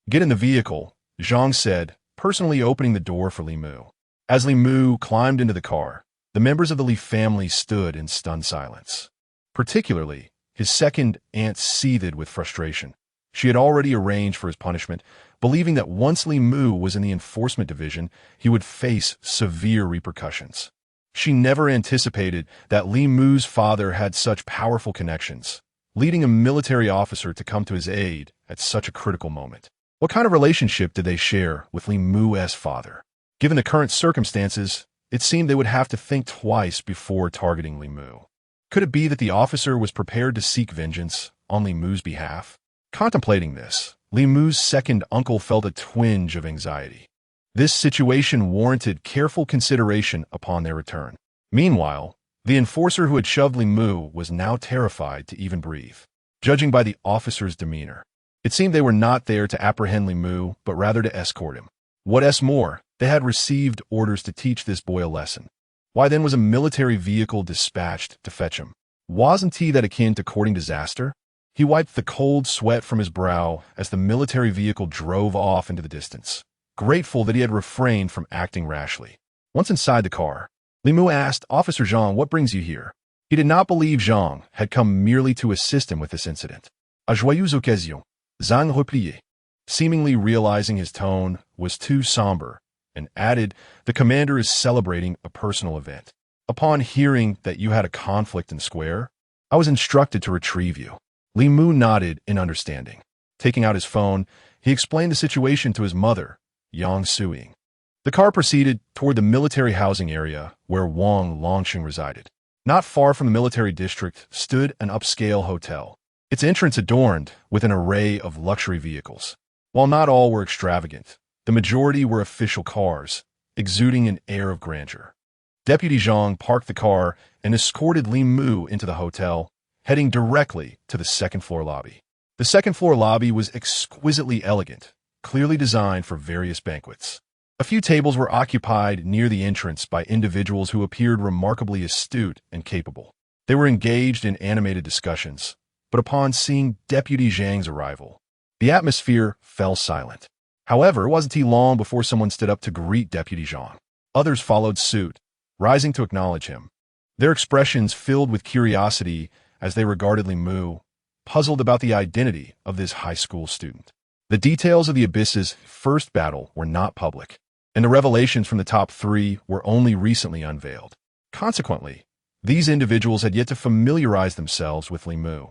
"Get in the vehicle," Zhang said, personally opening the door for Li Mu. As Li Mu climbed into the car, the members of the Li family stood in stunned silence. Particularly, his second aunt seethed with frustration. She had already arranged for his punishment, believing that once Li Mu was in the enforcement division, he would face severe repercussions. She never anticipated that Li Mu's father had such powerful connections, leading a military officer to come to his aid at such a critical moment. What kind of relationship did they share with Li Mu's father? Given the current circumstances, it seemed they would have to think twice before targeting Li Mu. Could it be that the officer was prepared to seek vengeance on Li Mu's behalf? Contemplating this, Li Mu's second uncle felt a twinge of anxiety. This situation warranted careful consideration upon their return. Meanwhile, the enforcer who had shoved Li Mu was now terrified to even breathe. Judging by the officer's demeanor, it seemed they were not there to apprehend Li Mu, but rather to escort him. What's more, they had received orders to teach this boy a lesson. Why then was a military vehicle dispatched to fetch him? Wasn't he that akin to courting disaster? He wiped the cold sweat from his brow as the military vehicle drove off into the distance, grateful that he had refrained from acting rashly. Once inside the car, Li Mu asked Officer Zhang what brings you here. He did not believe Zhang had come merely to assist him with this incident. A joyeuse occasion, Zhang replied, seemingly realizing his tone was too somber, and added, the commander is celebrating a personal event. Upon hearing that you had a conflict in square, I was instructed to retrieve you. Li Mu nodded in understanding. Taking out his phone, he explained the situation to his mother, Yang Suing. The car proceeded toward the military housing area where Wang Longqing resided. Not far from the military district stood an upscale hotel, its entrance adorned with an array of luxury vehicles. While not all were extravagant, the majority were official cars, exuding an air of grandeur. Deputy Zhang parked the car and escorted Li Mu into the hotel, heading directly to the second-floor lobby. The second-floor lobby was exquisitely elegant, clearly designed for various banquets. A few tables were occupied near the entrance by individuals who appeared remarkably astute and capable. They were engaged in animated discussions, but upon seeing Deputy Zhang's arrival, the atmosphere fell silent. However, it wasn't long before someone stood up to greet Deputy Zhang. Others followed suit, rising to acknowledge him. Their expressions filled with curiosity as they regarded Li Mu, puzzled about the identity of this high school student. The details of the Abyss's first battle were not public, and the revelations from the top three were only recently unveiled. Consequently, these individuals had yet to familiarize themselves with Li Mu.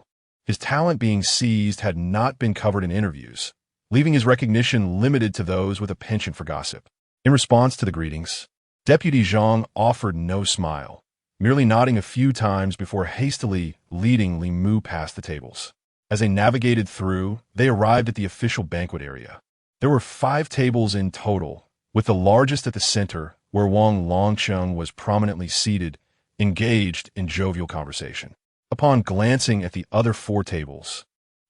His talent being seized had not been covered in interviews, leaving his recognition limited to those with a penchant for gossip. In response to the greetings, Deputy Zhang offered no smile, merely nodding a few times before hastily leading Li Mu past the tables. As they navigated through, they arrived at the official banquet area. There were 5 tables in total, with the largest at the center, where Wang Longqing was prominently seated, engaged in jovial conversation. Upon glancing at the other 4 tables,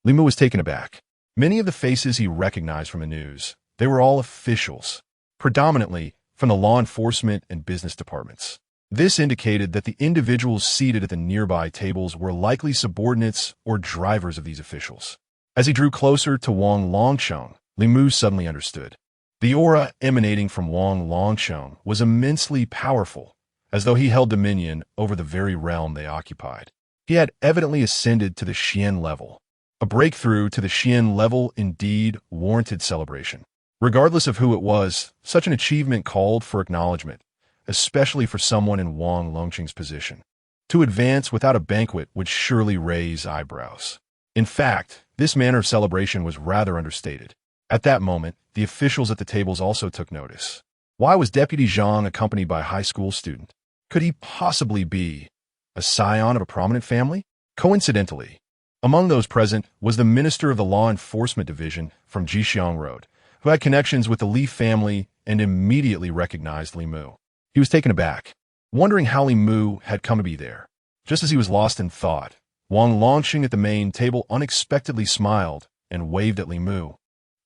Li Mu was taken aback. Many of the faces he recognized from the news, they were all officials, predominantly from the law enforcement and business departments. This indicated that the individuals seated at the nearby tables were likely subordinates or drivers of these officials. As he drew closer to Wang Longqing, Li Mu suddenly understood. The aura emanating from Wang Longqing was immensely powerful, as though he held dominion over the very realm they occupied. He had evidently ascended to the Xian level. A breakthrough to the Xian level indeed warranted celebration. Regardless of who it was, such an achievement called for acknowledgement, especially for someone in Wang Longqing's position. To advance without a banquet would surely raise eyebrows. In fact, this manner of celebration was rather understated. At that moment, the officials at the tables also took notice. Why was Deputy Zhang accompanied by a high school student? Could he possibly be a scion of a prominent family? Coincidentally, among those present was the minister of the Law Enforcement Division from Jixiang Road, who had connections with the Li family and immediately recognized Li Mu. He was taken aback, wondering how Li Mu had come to be there. Just as he was lost in thought, Wang Longqing at the main table unexpectedly smiled and waved at Li Mu,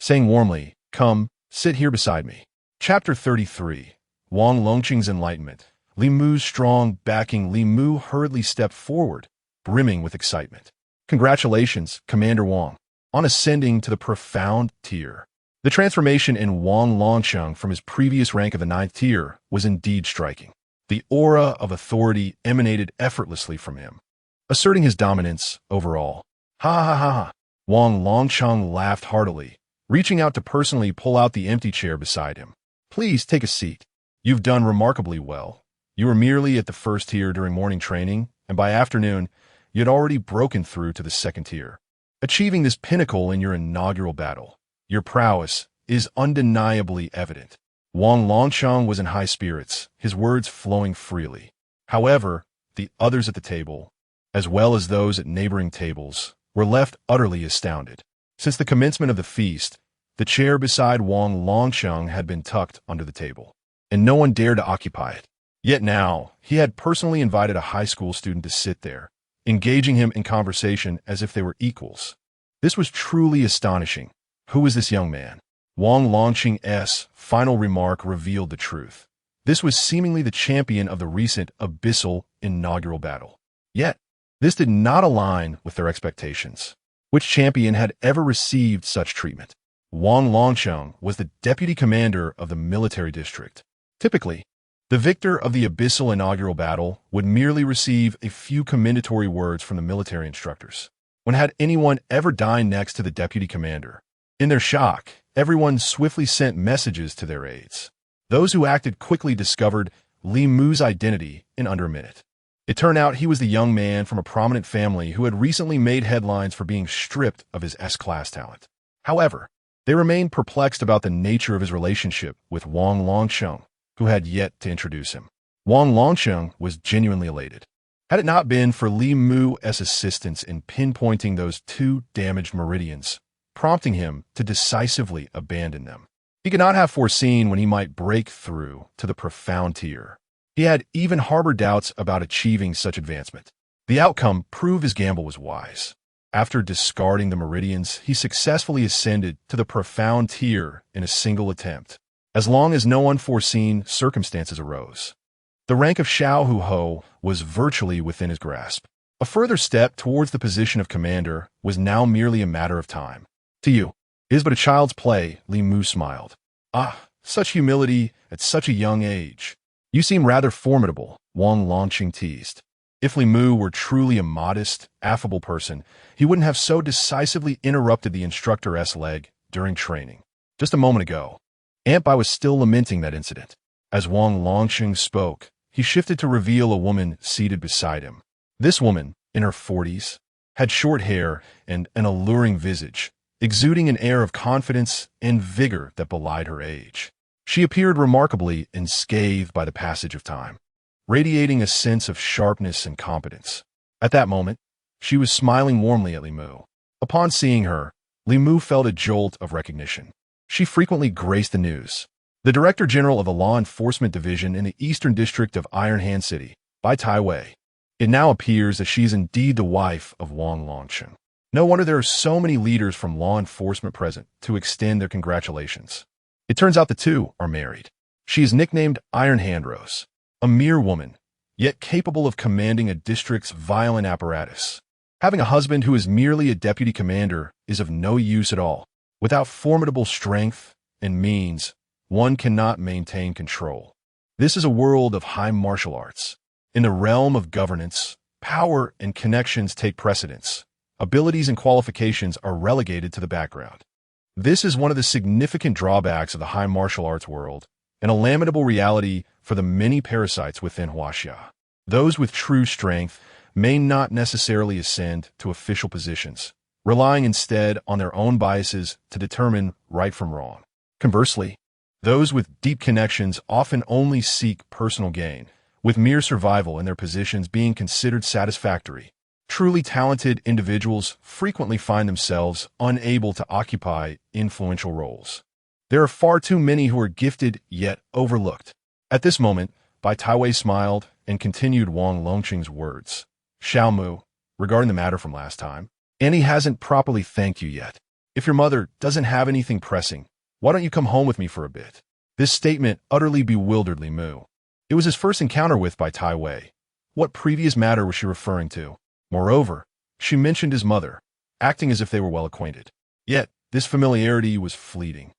saying warmly, "Come, sit here beside me." Chapter 33. Wang Longqing's Enlightenment. Li Mu's strong backing. Li Mu hurriedly stepped forward, brimming with excitement. "Congratulations, Commander Wang, on ascending to the profound tier." The transformation in Wang Longqing from his previous rank of the 9th tier was indeed striking. The aura of authority emanated effortlessly from him, asserting his dominance over all. Ha ha ha ha! Wang Longqing laughed heartily, reaching out to personally pull out the empty chair beside him. "Please take a seat. You've done remarkably well. You were merely at the 1st tier during morning training, and by afternoon, you had already broken through to the 2nd tier, achieving this pinnacle in your inaugural battle. Your prowess is undeniably evident." Wang Longsheng was in high spirits, his words flowing freely. However, the others at the table, as well as those at neighboring tables, were left utterly astounded. Since the commencement of the feast, the chair beside Wang Longsheng had been tucked under the table, and no one dared to occupy it. Yet now, he had personally invited a high school student to sit there, engaging him in conversation as if they were equals. This was truly astonishing. Who was this young man? Wang Longsheng's final remark revealed the truth. This was seemingly the champion of the recent abyssal inaugural battle. Yet, this did not align with their expectations. Which champion had ever received such treatment? Wang Longsheng was the deputy commander of the military district. Typically, the victor of the abyssal inaugural battle would merely receive a few commendatory words from the military instructors. When had anyone ever dined next to the deputy commander? In their shock, everyone swiftly sent messages to their aides. Those who acted quickly discovered Li Mu's identity in under a minute. It turned out he was the young man from a prominent family who had recently made headlines for being stripped of his S-class talent. However, they remained perplexed about the nature of his relationship with Wang Longsheng, who had yet to introduce him. Wang Longsheng was genuinely elated. Had it not been for Li Mu's assistance in pinpointing those two damaged meridians, prompting him to decisively abandon them, he could not have foreseen when he might break through to the profound tier. He had even harbored doubts about achieving such advancement. The outcome proved his gamble was wise. After discarding the meridians, he successfully ascended to the profound tier in a single attempt, as long as no unforeseen circumstances arose. The rank of Xiao Hu Ho was virtually within his grasp. A further step towards the position of commander was now merely a matter of time. To you, it is but a child's play, Li Mu smiled. Ah, such humility at such a young age. You seem rather formidable, Wang Longsheng teased. If Li Mu were truly a modest, affable person, he wouldn't have so decisively interrupted the instructor's leg during training. Just a moment ago, Aunt Bai was still lamenting that incident. As Wang Longsheng spoke, he shifted to reveal a woman seated beside him. This woman, in her 40s, had short hair and an alluring visage, exuding an air of confidence and vigor that belied her age. She appeared remarkably unscathed by the passage of time, radiating a sense of sharpness and competence. At that moment, she was smiling warmly at Li Mu. Upon seeing her, Li Mu felt a jolt of recognition. She frequently graced the news. The Director General of the Law Enforcement Division in the Eastern District of Iron Hand City, by Taiwei. It now appears that she is indeed the wife of Wang Longsheng. No wonder there are so many leaders from law enforcement present to extend their congratulations. It turns out the two are married. She is nicknamed Iron Hand Rose, a mere woman, yet capable of commanding a district's violent apparatus. Having a husband who is merely a deputy commander is of no use at all. Without formidable strength and means, one cannot maintain control. This is a world of high martial arts. In the realm of governance, power and connections take precedence. Abilities and qualifications are relegated to the background. This is one of the significant drawbacks of the high martial arts world, and a lamentable reality for the many parasites within Huaxia. Those with true strength may not necessarily ascend to official positions, relying instead on their own biases to determine right from wrong. Conversely, those with deep connections often only seek personal gain, with mere survival in their positions being considered satisfactory. Truly talented individuals frequently find themselves unable to occupy influential roles. There are far too many who are gifted yet overlooked. At this moment, Bai Taiwei smiled and continued Wang Longsheng's words. Xiao Mu, regarding the matter from last time, Annie hasn't properly thanked you yet. If your mother doesn't have anything pressing, why don't you come home with me for a bit? This statement utterly bewildered Li Mu. It was his first encounter with Bai Taiwei. What previous matter was she referring to? Moreover, she mentioned his mother, acting as if they were well acquainted. Yet, this familiarity was fleeting.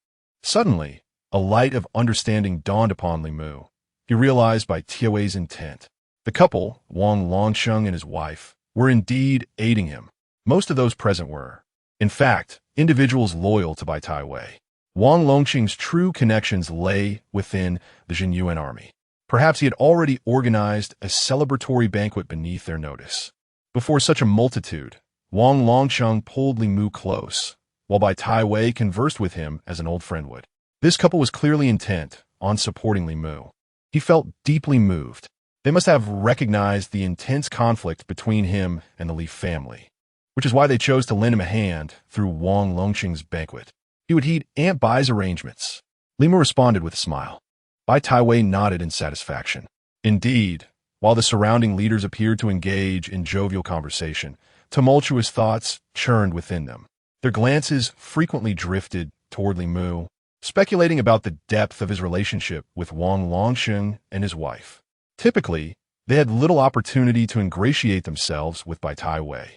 Suddenly, a light of understanding dawned upon Li Mu. He realized Bai Taiwei's intent. The couple, Wang Longsheng and his wife, were indeed aiding him. Most of those present were, in fact, individuals loyal to Bai Taiwei. Wang Longsheng's true connections lay within the Zhenyuan Army. Perhaps he had already organized a celebratory banquet beneath their notice. Before such a multitude, Wang Longsheng pulled Li Mu close, while Bai Taiwei conversed with him as an old friend would. This couple was clearly intent on supporting Li Mu. He felt deeply moved. They must have recognized the intense conflict between him and the Li family, which is why they chose to lend him a hand through Wang Longqing's banquet. He would heed Aunt Bai's arrangements. Li Mu responded with a smile. Bai Taiwei nodded in satisfaction. Indeed, while the surrounding leaders appeared to engage in jovial conversation, tumultuous thoughts churned within them. Their glances frequently drifted toward Li Mu, speculating about the depth of his relationship with Wang Longqing and his wife. Typically, they had little opportunity to ingratiate themselves with Bai Taiwei.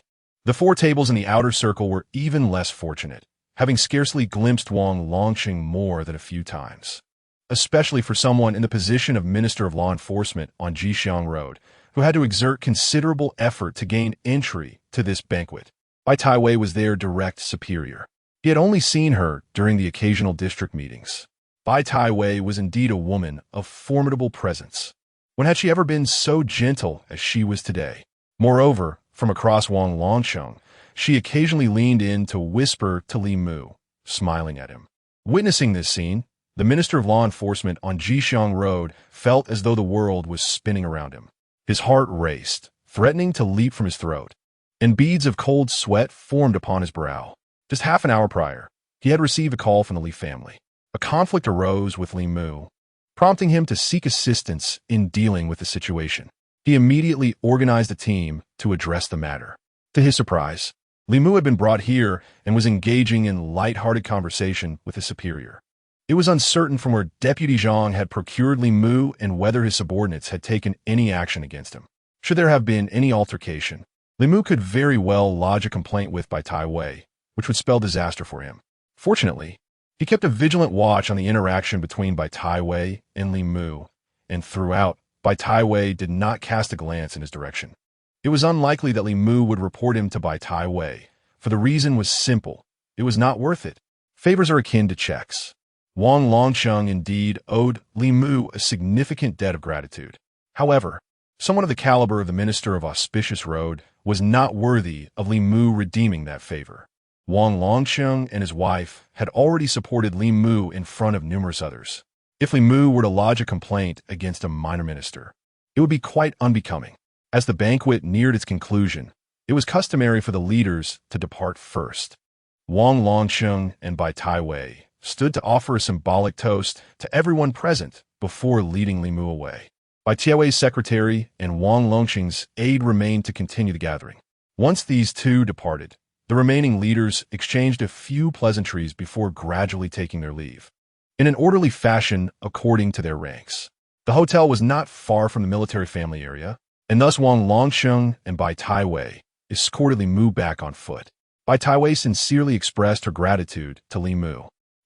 The four tables in the outer circle were even less fortunate, having scarcely glimpsed Wang Longqing more than a few times. Especially for someone in the position of Minister of Law Enforcement on Jixiang Road, who had to exert considerable effort to gain entry to this banquet. Bai Taiwei was their direct superior. He had only seen her during the occasional district meetings. Bai Taiwei was indeed a woman of formidable presence. When had she ever been so gentle as she was today? Moreover, from across Wang Longqing, she occasionally leaned in to whisper to Li Mu, smiling at him. Witnessing this scene, the Minister of Law Enforcement on Jixiang Road felt as though the world was spinning around him. His heart raced, threatening to leap from his throat, and beads of cold sweat formed upon his brow. Just half an hour prior, he had received a call from the Li family. A conflict arose with Li Mu, prompting him to seek assistance in dealing with the situation. He immediately organized a team to address the matter. To his surprise, Li Mu had been brought here and was engaging in light-hearted conversation with his superior. It was uncertain from where Deputy Zhang had procured Li Mu and whether his subordinates had taken any action against him. Should there have been any altercation, Li Mu could very well lodge a complaint with Bai Taiwei, which would spell disaster for him. Fortunately, he kept a vigilant watch on the interaction between Bai Taiwei and Li Mu, and throughout, Bai Taiwei did not cast a glance in his direction. It was unlikely that Li Mu would report him to Bai Taiwei, for the reason was simple. It was not worth it. Favors are akin to checks. Wang Longqing indeed owed Li Mu a significant debt of gratitude. However, someone of the caliber of the Minister of Auspicious Road was not worthy of Li Mu redeeming that favor. Wang Longqing and his wife had already supported Li Mu in front of numerous others. If Li Mu were to lodge a complaint against a minor minister, it would be quite unbecoming. As the banquet neared its conclusion, it was customary for the leaders to depart first. Wang Longqing and Bai Taiwei stood to offer a symbolic toast to everyone present before leading Li Mu away. Bai Taiwei's secretary and Wang Longqing's aide remained to continue the gathering. Once these two departed, the remaining leaders exchanged a few pleasantries before gradually taking their leave, in an orderly fashion according to their ranks. The hotel was not far from the military family area, and thus Wang Longqing and Bai Taiwei escorted Li Mu back on foot. Bai Taiwei sincerely expressed her gratitude to Li Mu.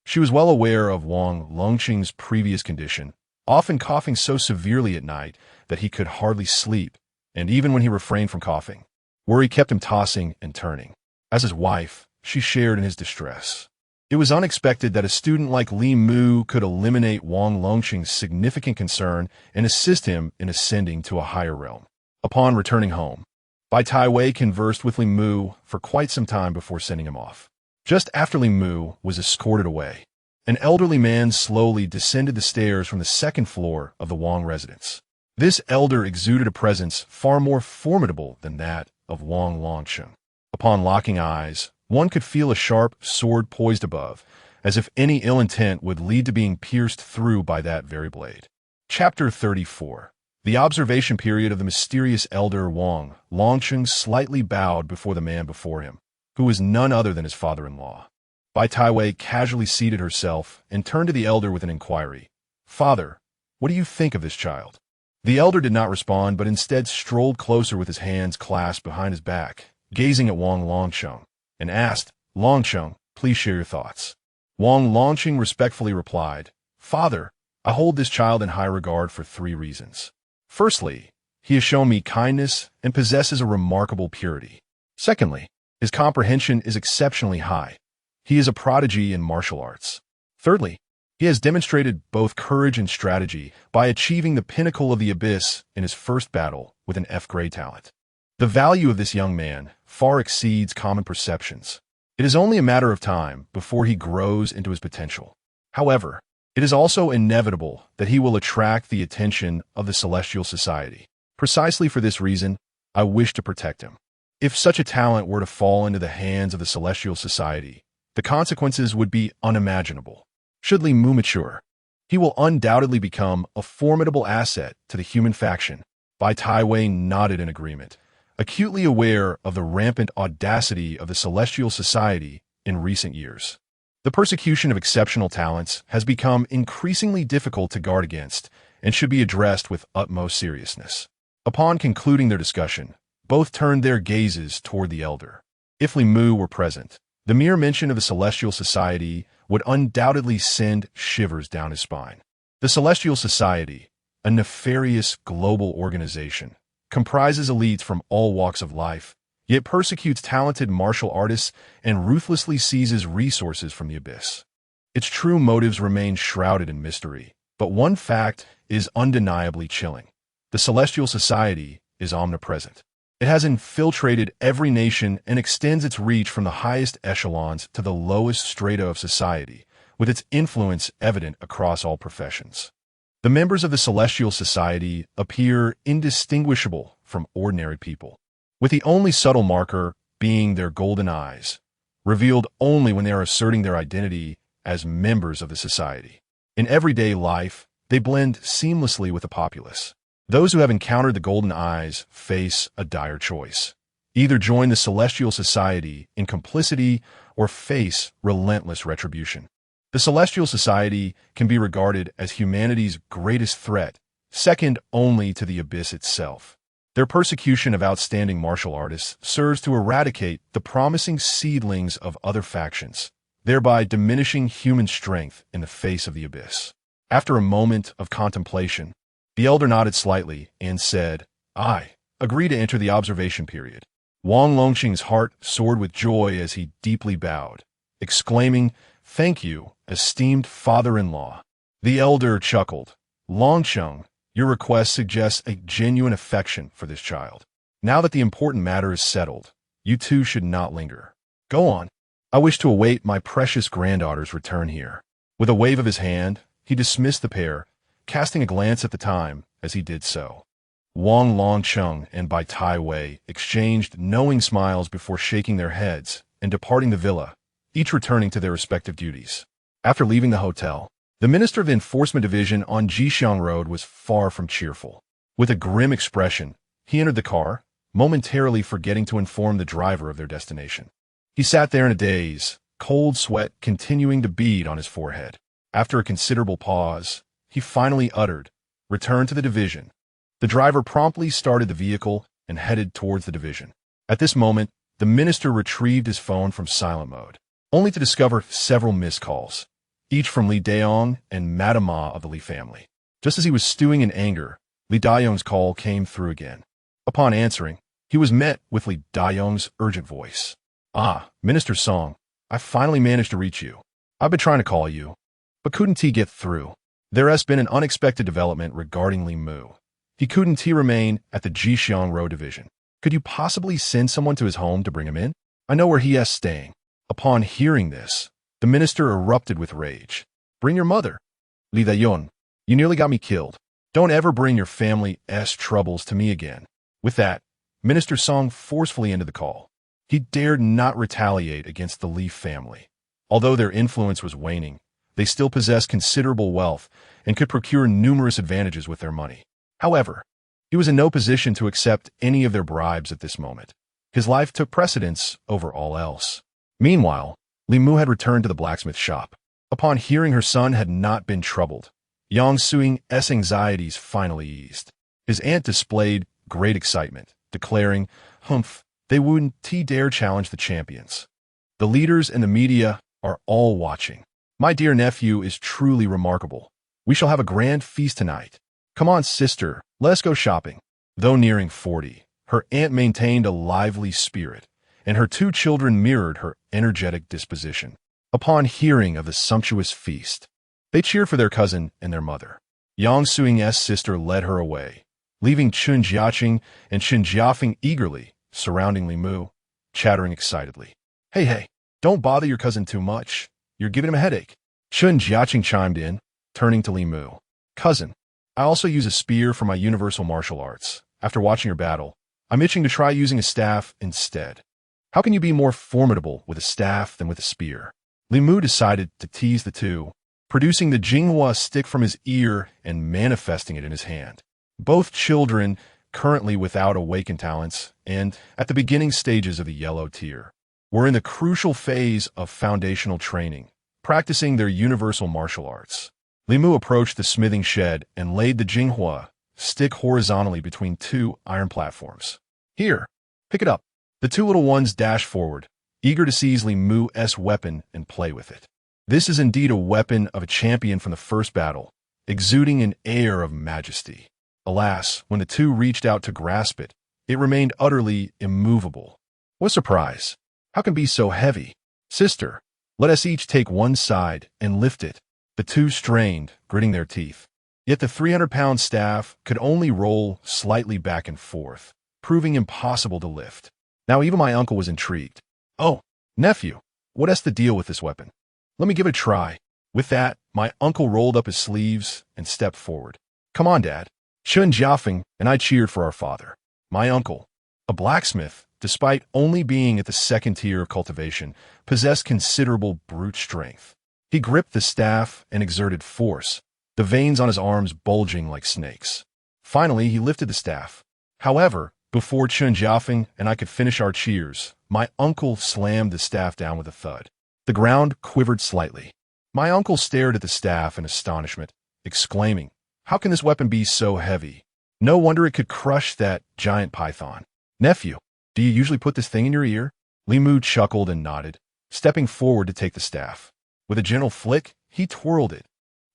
She was well aware of Wang Longqing's previous condition, often coughing so severely at night that he could hardly sleep, and even when he refrained from coughing, worry kept him tossing and turning. As his wife, she shared in his distress. It was unexpected that a student like Li Mu could eliminate Wang Longqing's significant concern and assist him in ascending to a higher realm. Upon returning home, Bai Taiwei conversed with Li Mu for quite some time before sending him off. Just after Li Mu was escorted away, an elderly man slowly descended the stairs from the second floor of the Wang residence. This elder exuded a presence far more formidable than that of Wang Longqing. Upon locking eyes, one could feel a sharp sword poised above, as if any ill intent would lead to being pierced through by that very blade. Chapter 34. The observation period of the mysterious elder Wang Longqing slightly bowed before the man before him, who was none other than his father-in-law. Bai Taiwei casually seated herself and turned to the elder with an inquiry. "Father, what do you think of this child?" The elder did not respond, but instead strolled closer with his hands clasped behind his back, gazing at Wang Longqing, and asked, "Longqing, please share your thoughts." Wang Longqing respectfully replied, "Father, I hold this child in high regard for 3 reasons. Firstly, he has shown me kindness and possesses a remarkable purity. Secondly, his comprehension is exceptionally high. He is a prodigy in martial arts. Thirdly, he has demonstrated both courage and strategy by achieving the pinnacle of the abyss in his first battle with an F-grade talent. The value of this young man far exceeds common perceptions. It is only a matter of time before he grows into his potential. However, It is also inevitable that he will attract the attention of the Celestial Society. Precisely for this reason, I wish to protect him. If such a talent were to fall into the hands of the Celestial Society, the consequences would be unimaginable. Should Li Mu mature, he will undoubtedly become a formidable asset to the human faction. Bai Taiwei nodded in agreement, acutely aware of the rampant audacity of the Celestial Society in recent years. The persecution of exceptional talents has become increasingly difficult to guard against and should be addressed with utmost seriousness. Upon concluding their discussion, both turned their gazes toward the elder. If Li Mu were present, the mere mention of the Celestial Society would undoubtedly send shivers down his spine. The Celestial Society, a nefarious global organization, comprises elites from all walks of life, yet persecutes talented martial artists and ruthlessly seizes resources from the abyss. Its true motives remain shrouded in mystery, but one fact is undeniably chilling. The Celestial Society is omnipresent. It has infiltrated every nation and extends its reach from the highest echelons to the lowest strata of society, with its influence evident across all professions. The members of the Celestial Society appear indistinguishable from ordinary people, with the only subtle marker being their golden eyes, revealed only when they are asserting their identity as members of the society. In everyday life, they blend seamlessly with the populace. Those who have encountered the golden eyes face a dire choice. Either join the Celestial Society in complicity or face relentless retribution. The Celestial Society can be regarded as humanity's greatest threat, second only to the abyss itself. Their persecution of outstanding martial artists serves to eradicate the promising seedlings of other factions, thereby diminishing human strength in the face of the abyss. After a moment of contemplation, the elder nodded slightly and said, "I agree to enter the observation period." Wang Longqing's heart soared with joy as he deeply bowed, exclaiming, "Thank you, esteemed father-in-law." The elder chuckled. "Longqing, your request suggests a genuine affection for this child. Now that the important matter is settled, you two should not linger. Go on. I wish to await my precious granddaughter's return here." With a wave of his hand, he dismissed the pair, casting a glance at the time as he did so. Wang Longqing and Bai Taiwei exchanged knowing smiles before shaking their heads and departing the villa, each returning to their respective duties. After leaving the hotel, the Minister of Enforcement Division on Jixiang Road was far from cheerful. With a grim expression, he entered the car, momentarily forgetting to inform the driver of their destination. He sat there in a daze, cold sweat continuing to bead on his forehead. After a considerable pause, he finally uttered, "Return to the division." The driver promptly started the vehicle and headed towards the division. At this moment, the minister retrieved his phone from silent mode, only to discover several missed calls, each from Li Daong and Madame Ma of the Li family. Just as he was stewing in anger, Li Daong's call came through again. Upon answering, he was met with Li Daong's urgent voice. "Ah, Minister Song, I finally managed to reach you. I've been trying to call you, but couldn't get through. There has been an unexpected development regarding Li Mu. He couldn't remain at the Jixiang Road Division. Could you possibly send someone to his home to bring him in? I know where he is staying." Upon hearing this, the minister erupted with rage. "Bring your mother. Li Dayon, you nearly got me killed. Don't ever bring your family's troubles to me again." With that, Minister Song forcefully ended the call. He dared not retaliate against the Li family. Although their influence was waning, they still possessed considerable wealth and could procure numerous advantages with their money. However, he was in no position to accept any of their bribes at this moment. His life took precedence over all else. Meanwhile, Li Mu had returned to the blacksmith shop. Upon hearing her son had not been troubled, Yang Suing's anxieties finally eased. His aunt displayed great excitement, declaring, "Humph, they wouldn't dare challenge the champions. The leaders and the media are all watching. My dear nephew is truly remarkable. We shall have a grand feast tonight. Come on, sister, let's go shopping." Though nearing 40, her aunt maintained a lively spirit, and her two children mirrored her energetic disposition. Upon hearing of the sumptuous feast, they cheered for their cousin and their mother. Yang Suing's sister led her away, leaving Chun Jiaqing and Chun Jiafeng eagerly surrounding Li Mu, chattering excitedly. Hey, don't bother your cousin too much. You're giving him a headache." Chun Jiaqing chimed in, turning to Li Mu. Cousin, I also use a spear for my universal martial arts. After watching your battle, I'm itching to try using a staff instead. How can you be more formidable with a staff than with a spear? Li Mu decided to tease the two, producing the Jinghua stick from his ear and manifesting it in his hand. Both children, currently without awakened talents and at the beginning stages of the yellow tier, were in the crucial phase of foundational training, practicing their universal martial arts. Li Mu approached the smithing shed and laid the Jinghua stick horizontally between two iron platforms. Here, pick it up. The two little ones dashed forward, eager to seize Li Mu's weapon and play with it. This is indeed a weapon of a champion from the first battle, exuding an air of majesty. Alas, when the two reached out to grasp it, it remained utterly immovable. What surprise! How can it be so heavy? Sister, let us each take one side and lift it. The two strained, gritting their teeth. Yet the 300-pound staff could only roll slightly back and forth, proving impossible to lift. Now even my uncle was intrigued. Oh, nephew, what is the deal with this weapon? Let me give it a try. With that, my uncle rolled up his sleeves and stepped forward. Come on, Dad. Shun Jiafeng and I cheered for our father. My uncle, a blacksmith, despite only being at the second tier of cultivation, possessed considerable brute strength. He gripped the staff and exerted force, the veins on his arms bulging like snakes. Finally, he lifted the staff. However, before Chun Jiafeng and I could finish our cheers, my uncle slammed the staff down with a thud. The ground quivered slightly. My uncle stared at the staff in astonishment, exclaiming, "How can this weapon be so heavy? No wonder it could crush that giant python." Nephew, do you usually put this thing in your ear? Li Mu chuckled and nodded, stepping forward to take the staff. With a gentle flick, he twirled it,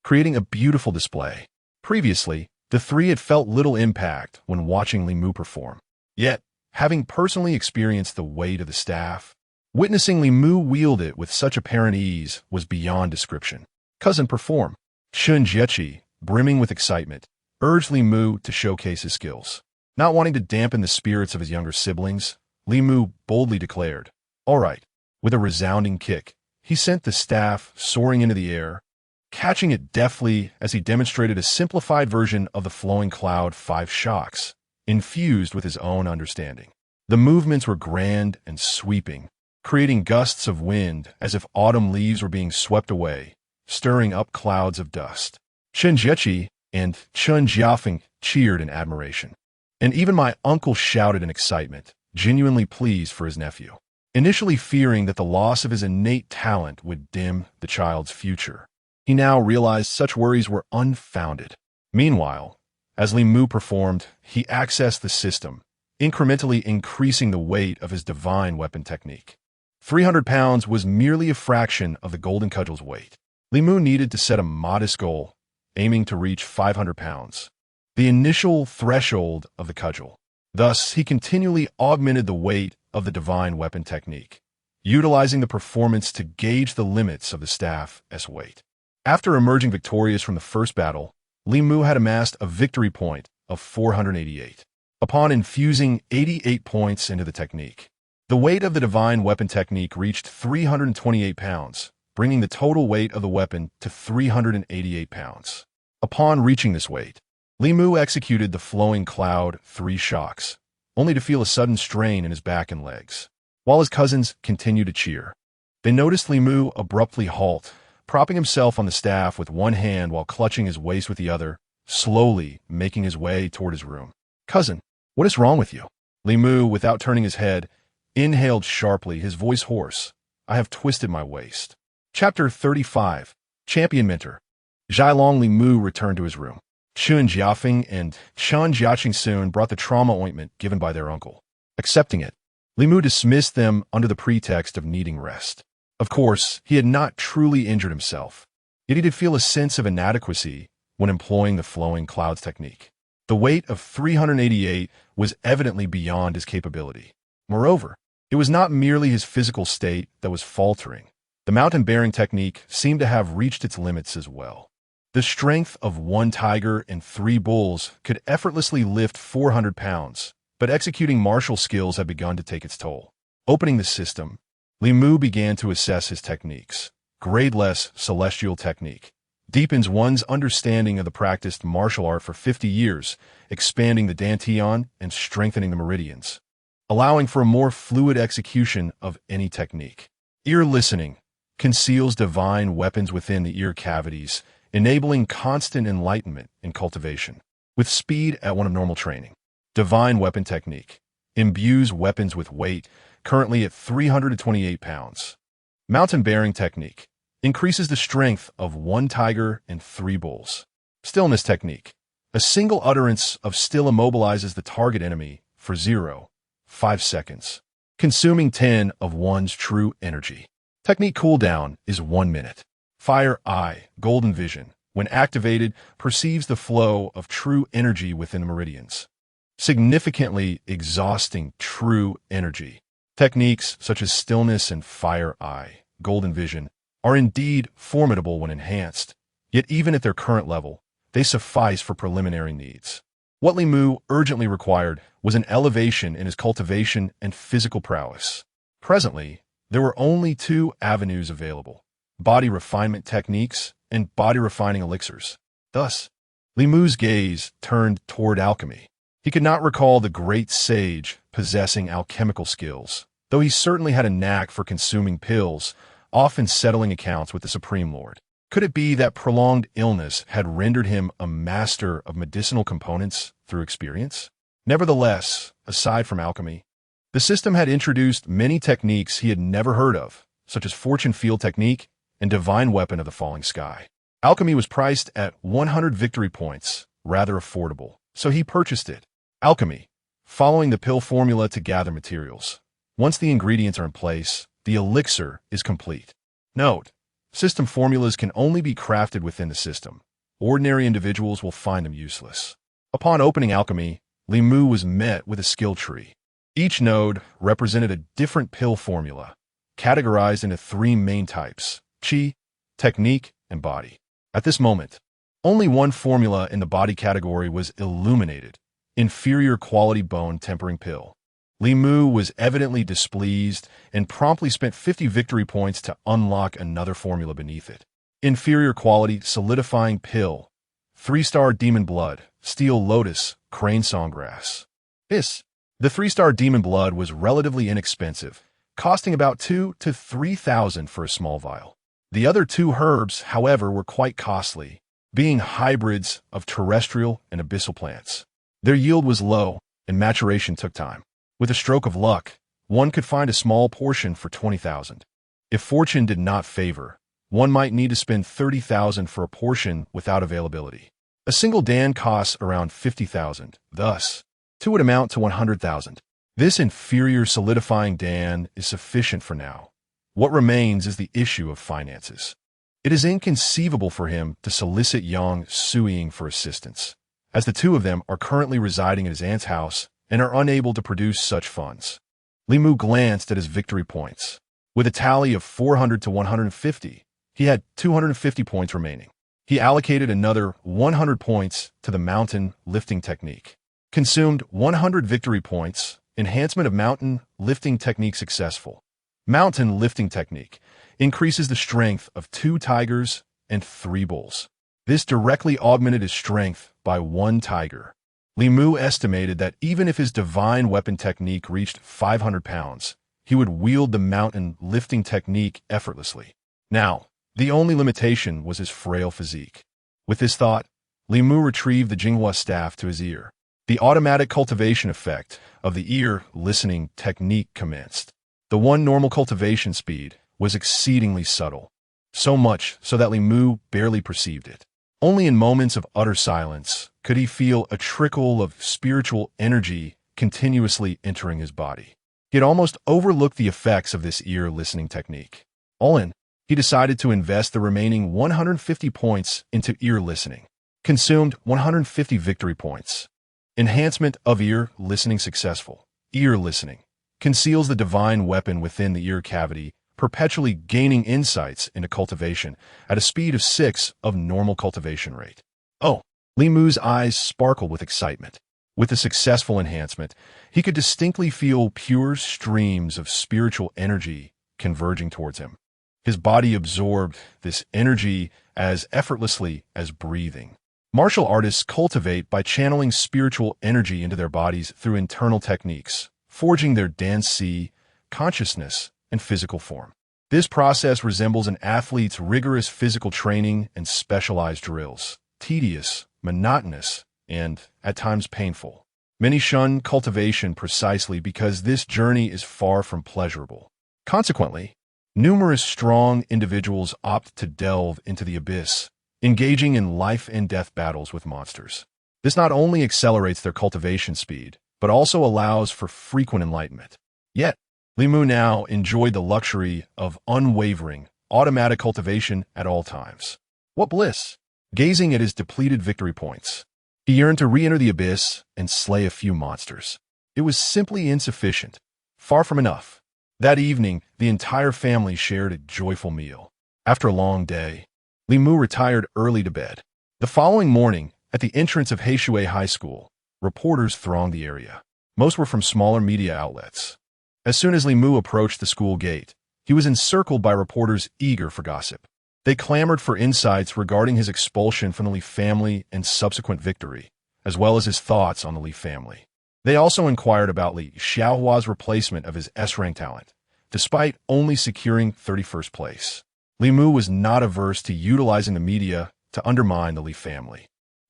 creating a beautiful display. Previously, the three had felt little impact when watching Li Mu perform. Yet, having personally experienced the weight of the staff, witnessing Li Mu wield it with such apparent ease was beyond description. Cousin, perform. Shun Jiechi, brimming with excitement, urged Li Mu to showcase his skills. Not wanting to dampen the spirits of his younger siblings, Li Mu boldly declared, "All right." With a resounding kick, he sent the staff soaring into the air, catching it deftly as he demonstrated a simplified version of the flowing cloud 5 shocks, infused with his own understanding. The movements were grand and sweeping, creating gusts of wind as if autumn leaves were being swept away, stirring up clouds of dust. Shen Jiechi and Chun Jiafeng cheered in admiration. And even my uncle shouted in excitement, genuinely pleased for his nephew. Initially fearing that the loss of his innate talent would dim the child's future, he now realized such worries were unfounded. Meanwhile, as Li Mu performed, he accessed the system, incrementally increasing the weight of his divine weapon technique. 300 pounds was merely a fraction of the golden cudgel's weight. Li Mu needed to set a modest goal, aiming to reach 500 pounds, the initial threshold of the cudgel. Thus, he continually augmented the weight of the divine weapon technique, utilizing the performance to gauge the limits of the staff as weight. After emerging victorious from the first battle, Li Mu had amassed a victory point of 488. Upon infusing 88 points into the technique, the weight of the divine weapon technique reached 328 pounds, bringing the total weight of the weapon to 388 pounds. Upon reaching this weight, Li Mu executed the flowing cloud 3 shocks, only to feel a sudden strain in his back and legs. While his cousins continued to cheer, they noticed Li Mu abruptly halt, propping himself on the staff with one hand while clutching his waist with the other, slowly making his way toward his room. "Cousin, what is wrong with you?" Li Mu, without turning his head, inhaled sharply, his voice hoarse. "I have twisted my waist." Chapter 35. Champion Mentor. Zhailong Li Mu returned to his room. Chun Jiafeng and Chan Jiaqing soon brought the trauma ointment given by their uncle. Accepting it, Li Mu dismissed them under the pretext of needing rest. Of course, he had not truly injured himself, yet he did feel a sense of inadequacy when employing the flowing clouds technique. The weight of 388 was evidently beyond his capability. Moreover, it was not merely his physical state that was faltering. The mountain-bearing technique seemed to have reached its limits as well. The strength of 1 tiger and 3 bulls could effortlessly lift 400 pounds, but executing martial skills had begun to take its toll. Opening the system, Li Mu began to assess his techniques. Gradeless celestial technique, deepens one's understanding of the practiced martial art for 50 years, expanding the dantian and strengthening the meridians, allowing for a more fluid execution of any technique. Ear listening conceals divine weapons within the ear cavities, enabling constant enlightenment in cultivation. With speed at one of normal training. Divine weapon technique imbues weapons with weight, currently at 328 pounds. Mountain bearing technique increases the strength of 1 tiger and 3 bulls. Stillness technique. A single utterance of still immobilizes the target enemy for 0.5 seconds, consuming 10 of one's true energy. Technique cooldown is 1 minute. Fire Eye, Golden Vision, when activated, perceives the flow of true energy within the meridians, significantly exhausting true energy. Techniques such as Stillness and Fire Eye, Golden Vision, are indeed formidable when enhanced, yet even at their current level, they suffice for preliminary needs. What Li Mu urgently required was an elevation in his cultivation and physical prowess. Presently, there were only 2 avenues available: body refinement techniques and body refining elixirs. Thus, Li Mu's gaze turned toward alchemy. He could not recall the great sage possessing alchemical skills, though he certainly had a knack for consuming pills, often settling accounts with the Supreme Lord. Could it be that prolonged illness had rendered him a master of medicinal components through experience? Nevertheless, aside from alchemy, the system had introduced many techniques he had never heard of, such as Fortune Field Technique and Divine Weapon of the Falling Sky. Alchemy was priced at 100 victory points, rather affordable, so he purchased it. Alchemy, following the pill formula to gather materials. Once the ingredients are in place, the elixir is complete. Note: system formulas can only be crafted within the system. Ordinary individuals will find them useless. Upon opening alchemy, Li Mu was met with a skill tree. Each node represented a different pill formula, categorized into 3 main types: Qi, Technique, and Body. At this moment, only one formula in the body category was illuminated: inferior quality bone tempering pill. Li Mu was evidently displeased and promptly spent 50 victory points to unlock another formula beneath it. Inferior quality solidifying pill, 3-star demon blood, steel lotus, crane songgrass. The 3-star demon blood was relatively inexpensive, costing about 2,000 to 3,000 for a small vial. The other 2 herbs, however, were quite costly, being hybrids of terrestrial and abyssal plants. Their yield was low, and maturation took time. With a stroke of luck, one could find a small portion for 20,000. If fortune did not favor, one might need to spend 30,000 for a portion without availability. A single dan costs around 50,000, thus, 2 would amount to 100,000. This inferior solidifying dan is sufficient for now. What remains is the issue of finances. It is inconceivable for him to solicit Yang Suiying for assistance, as the 2 of them are currently residing at his aunt's house and are unable to produce such funds. Li Mu glanced at his victory points. With a tally of 400 to 150, he had 250 points remaining. He allocated another 100 points to the mountain lifting technique. Consumed 100 victory points. Enhancement of mountain lifting technique successful. Mountain lifting technique increases the strength of 2 tigers and 3 bulls. This directly augmented his strength by 1 tiger. Li Mu estimated that even if his divine weapon technique reached 500 pounds, he would wield the mountain lifting technique effortlessly. Now, the only limitation was his frail physique. With this thought, Li Mu retrieved the Jinghua staff to his ear. The automatic cultivation effect of the ear listening technique commenced. The 1 normal cultivation speed was exceedingly subtle, so much so that Li Mu barely perceived it. Only in moments of utter silence could he feel a trickle of spiritual energy continuously entering his body. He had almost overlooked the effects of this ear listening technique. All in, he decided to invest the remaining 150 points into ear listening. Consumed 150 victory points. Enhancement of ear listening successful. Ear listening conceals the divine weapon within the ear cavity, perpetually gaining insights into cultivation at a speed of 6 of normal cultivation rate. Oh, Li Mu's eyes sparkled with excitement. With the successful enhancement, he could distinctly feel pure streams of spiritual energy converging towards him. His body absorbed this energy as effortlessly as breathing. Martial artists cultivate by channeling spiritual energy into their bodies through internal techniques, forging their danci, consciousness, and physical form. This process resembles an athlete's rigorous physical training and specialized drills, tedious, monotonous, and, at times, painful. Many shun cultivation precisely because this journey is far from pleasurable. Consequently, numerous strong individuals opt to delve into the abyss, engaging in life-and-death battles with monsters. This not only accelerates their cultivation speed, but also allows for frequent enlightenment. Yet, Li Mu now enjoyed the luxury of unwavering, automatic cultivation at all times. What bliss! Gazing at his depleted victory points, he yearned to re-enter the abyss and slay a few monsters. It was simply insufficient, far from enough. That evening, the entire family shared a joyful meal. After a long day, Li Mu retired early to bed. The following morning, at the entrance of Heishui High School, reporters thronged the area. Most were from smaller media outlets. As soon as Li Mu approached the school gate, he was encircled by reporters eager for gossip. They clamored for insights regarding his expulsion from the Li family and subsequent victory, as well as his thoughts on the Li family. They also inquired about Li Xiaohua's replacement of his S-rank talent, despite only securing 31st place. Li Mu was not averse to utilizing the media to undermine the Li family.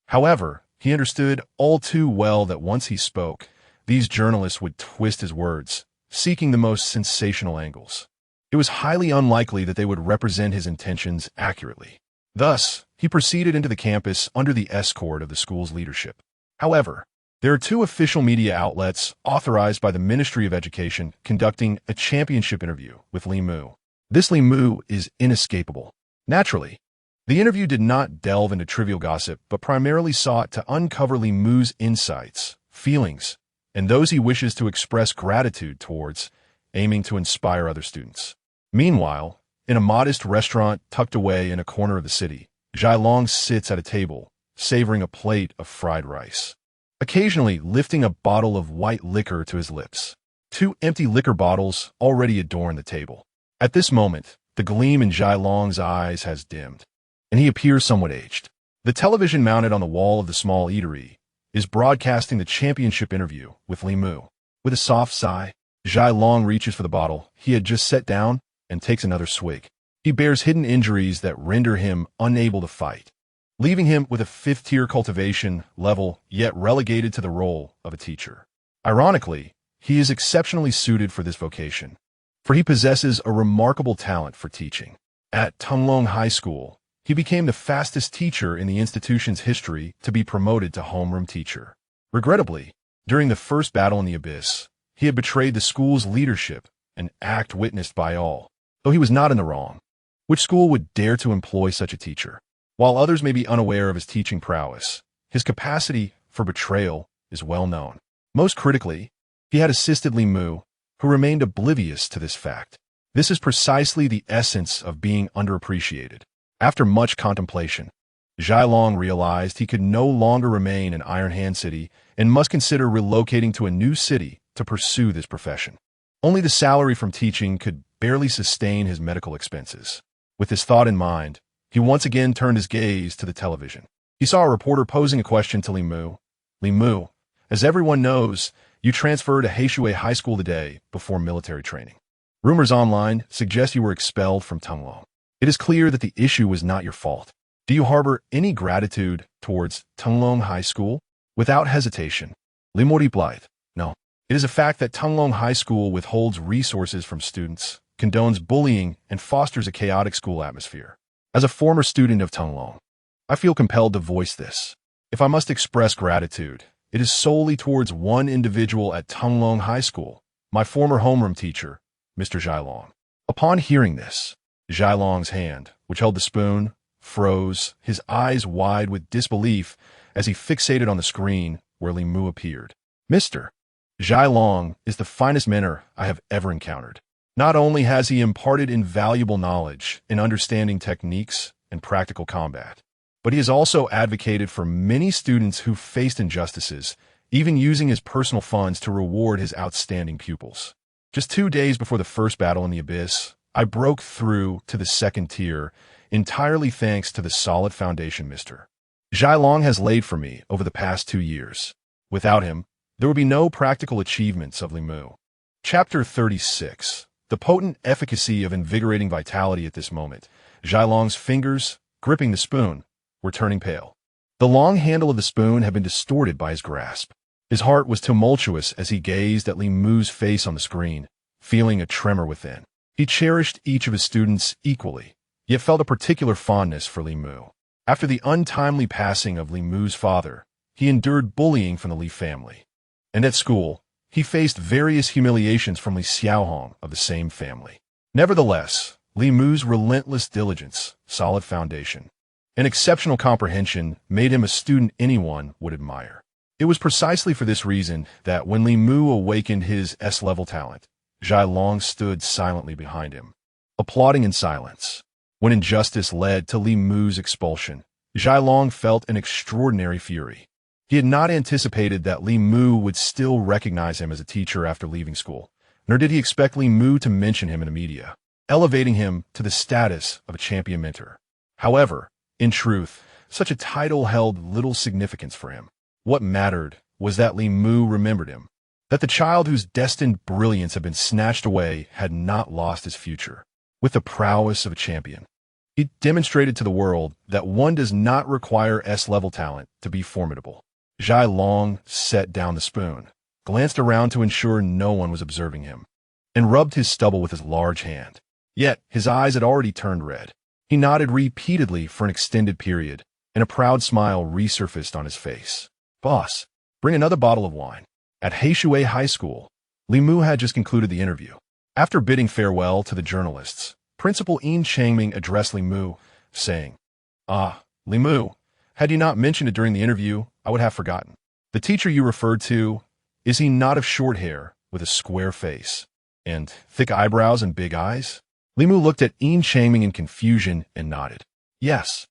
However, he understood all too well that once he spoke, these journalists would twist his words, seeking the most sensational angles. It was highly unlikely that they would represent his intentions accurately. Thus, he proceeded into the campus under the escort of the school's leadership. However, there are two official media outlets authorized by the Ministry of Education conducting a championship interview with Li Mu. This Li Mu is inescapable. Naturally, the interview did not delve into trivial gossip, but primarily sought to uncover Li Mu's insights, feelings, and those he wishes to express gratitude towards, aiming to inspire other students. Meanwhile, in a modest restaurant tucked away in a corner of the city, Zhailong sits at a table, savoring a plate of fried rice, occasionally lifting a bottle of white liquor to his lips. Two empty liquor bottles already adorn the table. At this moment, the gleam in Zhailong's eyes has dimmed, and he appears somewhat aged. The television mounted on the wall of the small eatery is broadcasting the championship interview with Li Mu. With a soft sigh, Zhailong reaches for the bottle he had just set down and takes another swig. He bears hidden injuries that render him unable to fight, leaving him with a fifth-tier cultivation level, yet relegated to the role of a teacher. Ironically, he is exceptionally suited for this vocation, for he possesses a remarkable talent for teaching. At Tunglong High School, he became the fastest teacher in the institution's history to be promoted to homeroom teacher. Regrettably, during the first battle in the abyss, he had betrayed the school's leadership, an act witnessed by all. Though he was not in the wrong, which school would dare to employ such a teacher? While others may be unaware of his teaching prowess, his capacity for betrayal is well known. Most critically, he had assisted Li Mu, who remained oblivious to this fact. This is precisely the essence of being underappreciated. After much contemplation, Zhailong realized he could no longer remain in Iron Hand City and must consider relocating to a new city to pursue this profession. Only the salary from teaching could barely sustain his medical expenses. With this thought in mind, he once again turned his gaze to the television. He saw a reporter posing a question to Li Mu. Li Mu, as everyone knows, you transferred to Heishui High School today before military training. Rumors online suggest you were expelled from Tunglong. It is clear that the issue was not your fault. Do you harbor any gratitude towards Tunglong High School? Without hesitation, Li Mu replied, no. It is a fact that Tunglong High School withholds resources from students, condones bullying, and fosters a chaotic school atmosphere. As a former student of Tunglong, I feel compelled to voice this. If I must express gratitude, it is solely towards one individual at Tunglong High School, my former homeroom teacher, Mr. Zhailong. Upon hearing this, Zhailong's hand, which held the spoon, froze, his eyes wide with disbelief as he fixated on the screen where Li Mu appeared. Mr. Zhailong is the finest manner I have ever encountered. Not only has he imparted invaluable knowledge in understanding techniques and practical combat, but he has also advocated for many students who faced injustices, even using his personal funds to reward his outstanding pupils. Just 2 days before the first battle in the abyss, I broke through to the second tier entirely thanks to the solid foundation Mr. Zhenyuan has laid for me over the past 2 years. Without him, there would be no practical achievements of Li Mu. Chapter 36. The potent efficacy of invigorating vitality at this moment. Zhenyuan's fingers, gripping the spoon, were turning pale. The long handle of the spoon had been distorted by his grasp. His heart was tumultuous as he gazed at Li Mu's face on the screen, feeling a tremor within. He cherished each of his students equally, yet felt a particular fondness for Li Mu. After the untimely passing of Li Mu's father, he endured bullying from the Li family. And at school, he faced various humiliations from Li Xiaohong of the same family. Nevertheless, Li Mu's relentless diligence, solid foundation, and exceptional comprehension made him a student anyone would admire. It was precisely for this reason that when Li Mu awakened his S-level talent, Zhenyuan stood silently behind him, applauding in silence. When injustice led to Li Mu's expulsion, Zhenyuan felt an extraordinary fury. He had not anticipated that Li Mu would still recognize him as a teacher after leaving school, nor did he expect Li Mu to mention him in the media, elevating him to the status of a champion mentor. However, in truth, such a title held little significance for him. What mattered was that Li Mu remembered him, that the child whose destined brilliance had been snatched away had not lost his future. With the prowess of a champion, he demonstrated to the world that one does not require S-level talent to be formidable. Zhenyuan set down the spoon, glanced around to ensure no one was observing him, and rubbed his stubble with his large hand. Yet his eyes had already turned red. He nodded repeatedly for an extended period, and a proud smile resurfaced on his face. "Boss, bring another bottle of wine." At Heishui High School, Li Mu had just concluded the interview. After bidding farewell to the journalists, Principal Yin Changming addressed Li Mu, saying, Li Mu, had you not mentioned it during the interview, I would have forgotten. The teacher you referred to, is he not of short hair, with a square face, and thick eyebrows and big eyes?" Li Mu looked at Yin Changming in confusion and nodded. "Yes.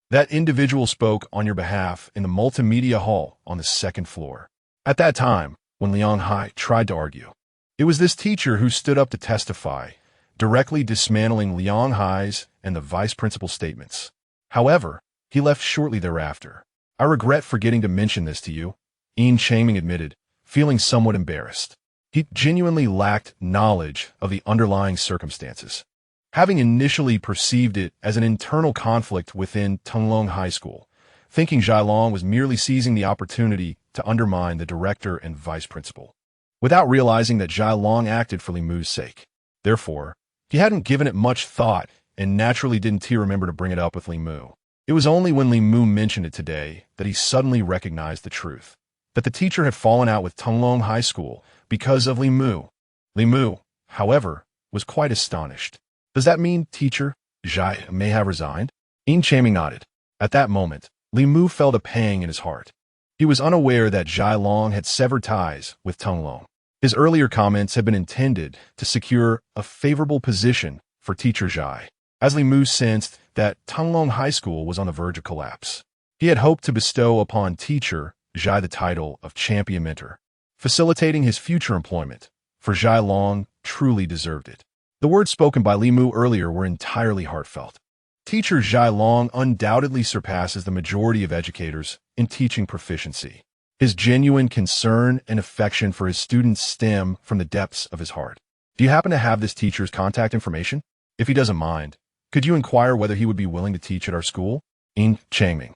That individual spoke on your behalf in the multimedia hall on the 2nd floor. At that time, when Liang Hai tried to argue, it was this teacher who stood up to testify, directly dismantling Liang Hai's and the vice principal's statements. However, he left shortly thereafter. I regret forgetting to mention this to you," Yin Changming admitted, feeling somewhat embarrassed. He genuinely lacked knowledge of the underlying circumstances, having initially perceived it as an internal conflict within Tunglong High School, thinking Zhenyuan was merely seizing the opportunity to undermine the director and vice principal, without realizing that Zhenyuan acted for Li Mu's sake. Therefore, he hadn't given it much thought and naturally didn't remember to bring it up with Li Mu. It was only when Li Mu mentioned it today that he suddenly recognized the truth, that the teacher had fallen out with Tunglong High School because of Li Mu. Li Mu, however, was quite astonished. "Does that mean Teacher Zhai may have resigned?" Yin Changming nodded. At that moment, Li Mu felt a pang in his heart. He was unaware that Zhenyuan had severed ties with Tunglong. His earlier comments had been intended to secure a favorable position for Teacher Zhai, as Li Mu sensed that Tunglong High School was on the verge of collapse. He had hoped to bestow upon Teacher Zhai the title of champion mentor, facilitating his future employment, for Zhenyuan truly deserved it. The words spoken by Li Mu earlier were entirely heartfelt. Teacher Zhenyuan undoubtedly surpasses the majority of educators in teaching proficiency. His genuine concern and affection for his students stem from the depths of his heart. Do you happen to have this teacher's contact information? If he doesn't mind, could you inquire whether he would be willing to teach at our school? Yin Changming,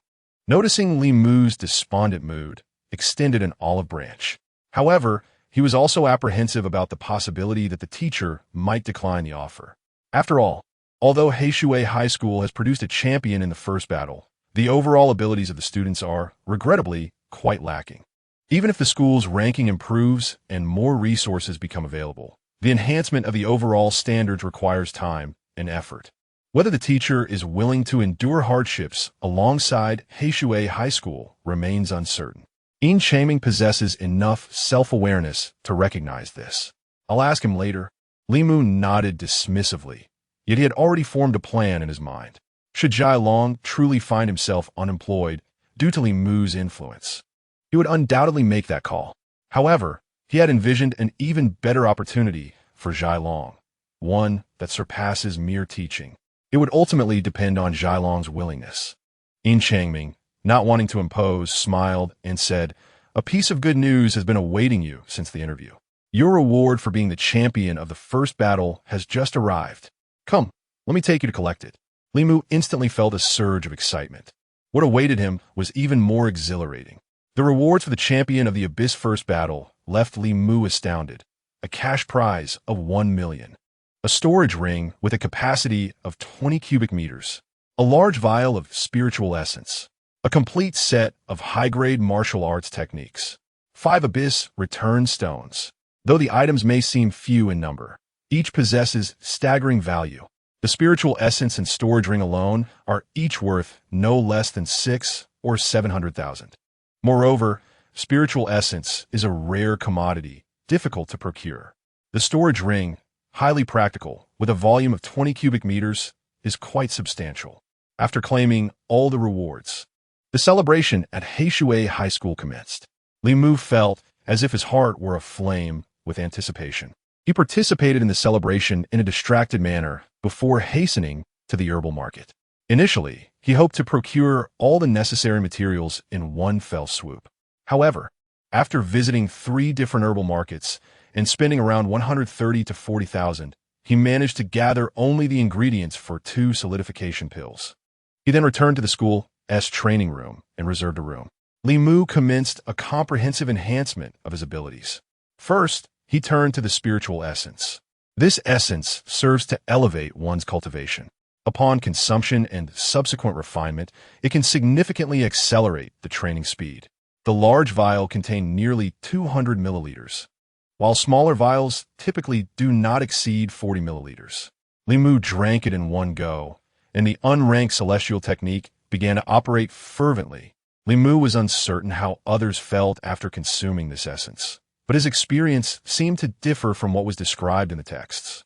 noticing Li Mu's despondent mood, extended an olive branch. However, he was also apprehensive about the possibility that the teacher might decline the offer. After all, although Heishui High School has produced a champion in the first battle, the overall abilities of the students are, regrettably, quite lacking. Even if the school's ranking improves and more resources become available, the enhancement of the overall standards requires time and effort. Whether the teacher is willing to endure hardships alongside Heishui High School remains uncertain. Yin Changming possesses enough self-awareness to recognize this. "I'll ask him later." Li Mu nodded dismissively, yet he had already formed a plan in his mind. Should Zhenyuan truly find himself unemployed due to Li Mu's influence, he would undoubtedly make that call. However, he had envisioned an even better opportunity for Zhenyuan, one that surpasses mere teaching. It would ultimately depend on Zhailong's willingness. In Changming, not wanting to impose, smiled and said, "A piece of good news has been awaiting you since the interview. Your reward for being the champion of the first battle has just arrived. Come, let me take you to collect it." Li Mu instantly felt a surge of excitement. What awaited him was even more exhilarating. The rewards for the champion of the Abyss first battle left Li Mu astounded. A cash prize of 1 million. A storage ring with a capacity of 20 cubic meters. A large vial of spiritual essence. A complete set of high-grade martial arts techniques. 5 Abyss return stones. Though the items may seem few in number, each possesses staggering value. The spiritual essence and storage ring alone are each worth no less than 6 or 700,000. Moreover, spiritual essence is a rare commodity, difficult to procure. The storage ring, highly practical, with a volume of 20 cubic meters, is quite substantial. After claiming all the rewards, the celebration at Heishui High School commenced. Li Mu felt as if his heart were aflame with anticipation. He participated in the celebration in a distracted manner before hastening to the herbal market. Initially, he hoped to procure all the necessary materials in one fell swoop. However, after visiting 3 different herbal markets and spending around 130 to 40,000, he managed to gather only the ingredients for 2 solidification pills. He then returned to the school's training room and reserved a room. Li Mu commenced a comprehensive enhancement of his abilities. First, he turned to the spiritual essence. This essence serves to elevate one's cultivation. Upon consumption and subsequent refinement, it can significantly accelerate the training speed. The large vial contained nearly 200 milliliters, while smaller vials typically do not exceed 40 milliliters. Li Mu drank it in one go, and the unranked celestial technique began to operate fervently. Li Mu was uncertain how others felt after consuming this essence, but his experience seemed to differ from what was described in the texts.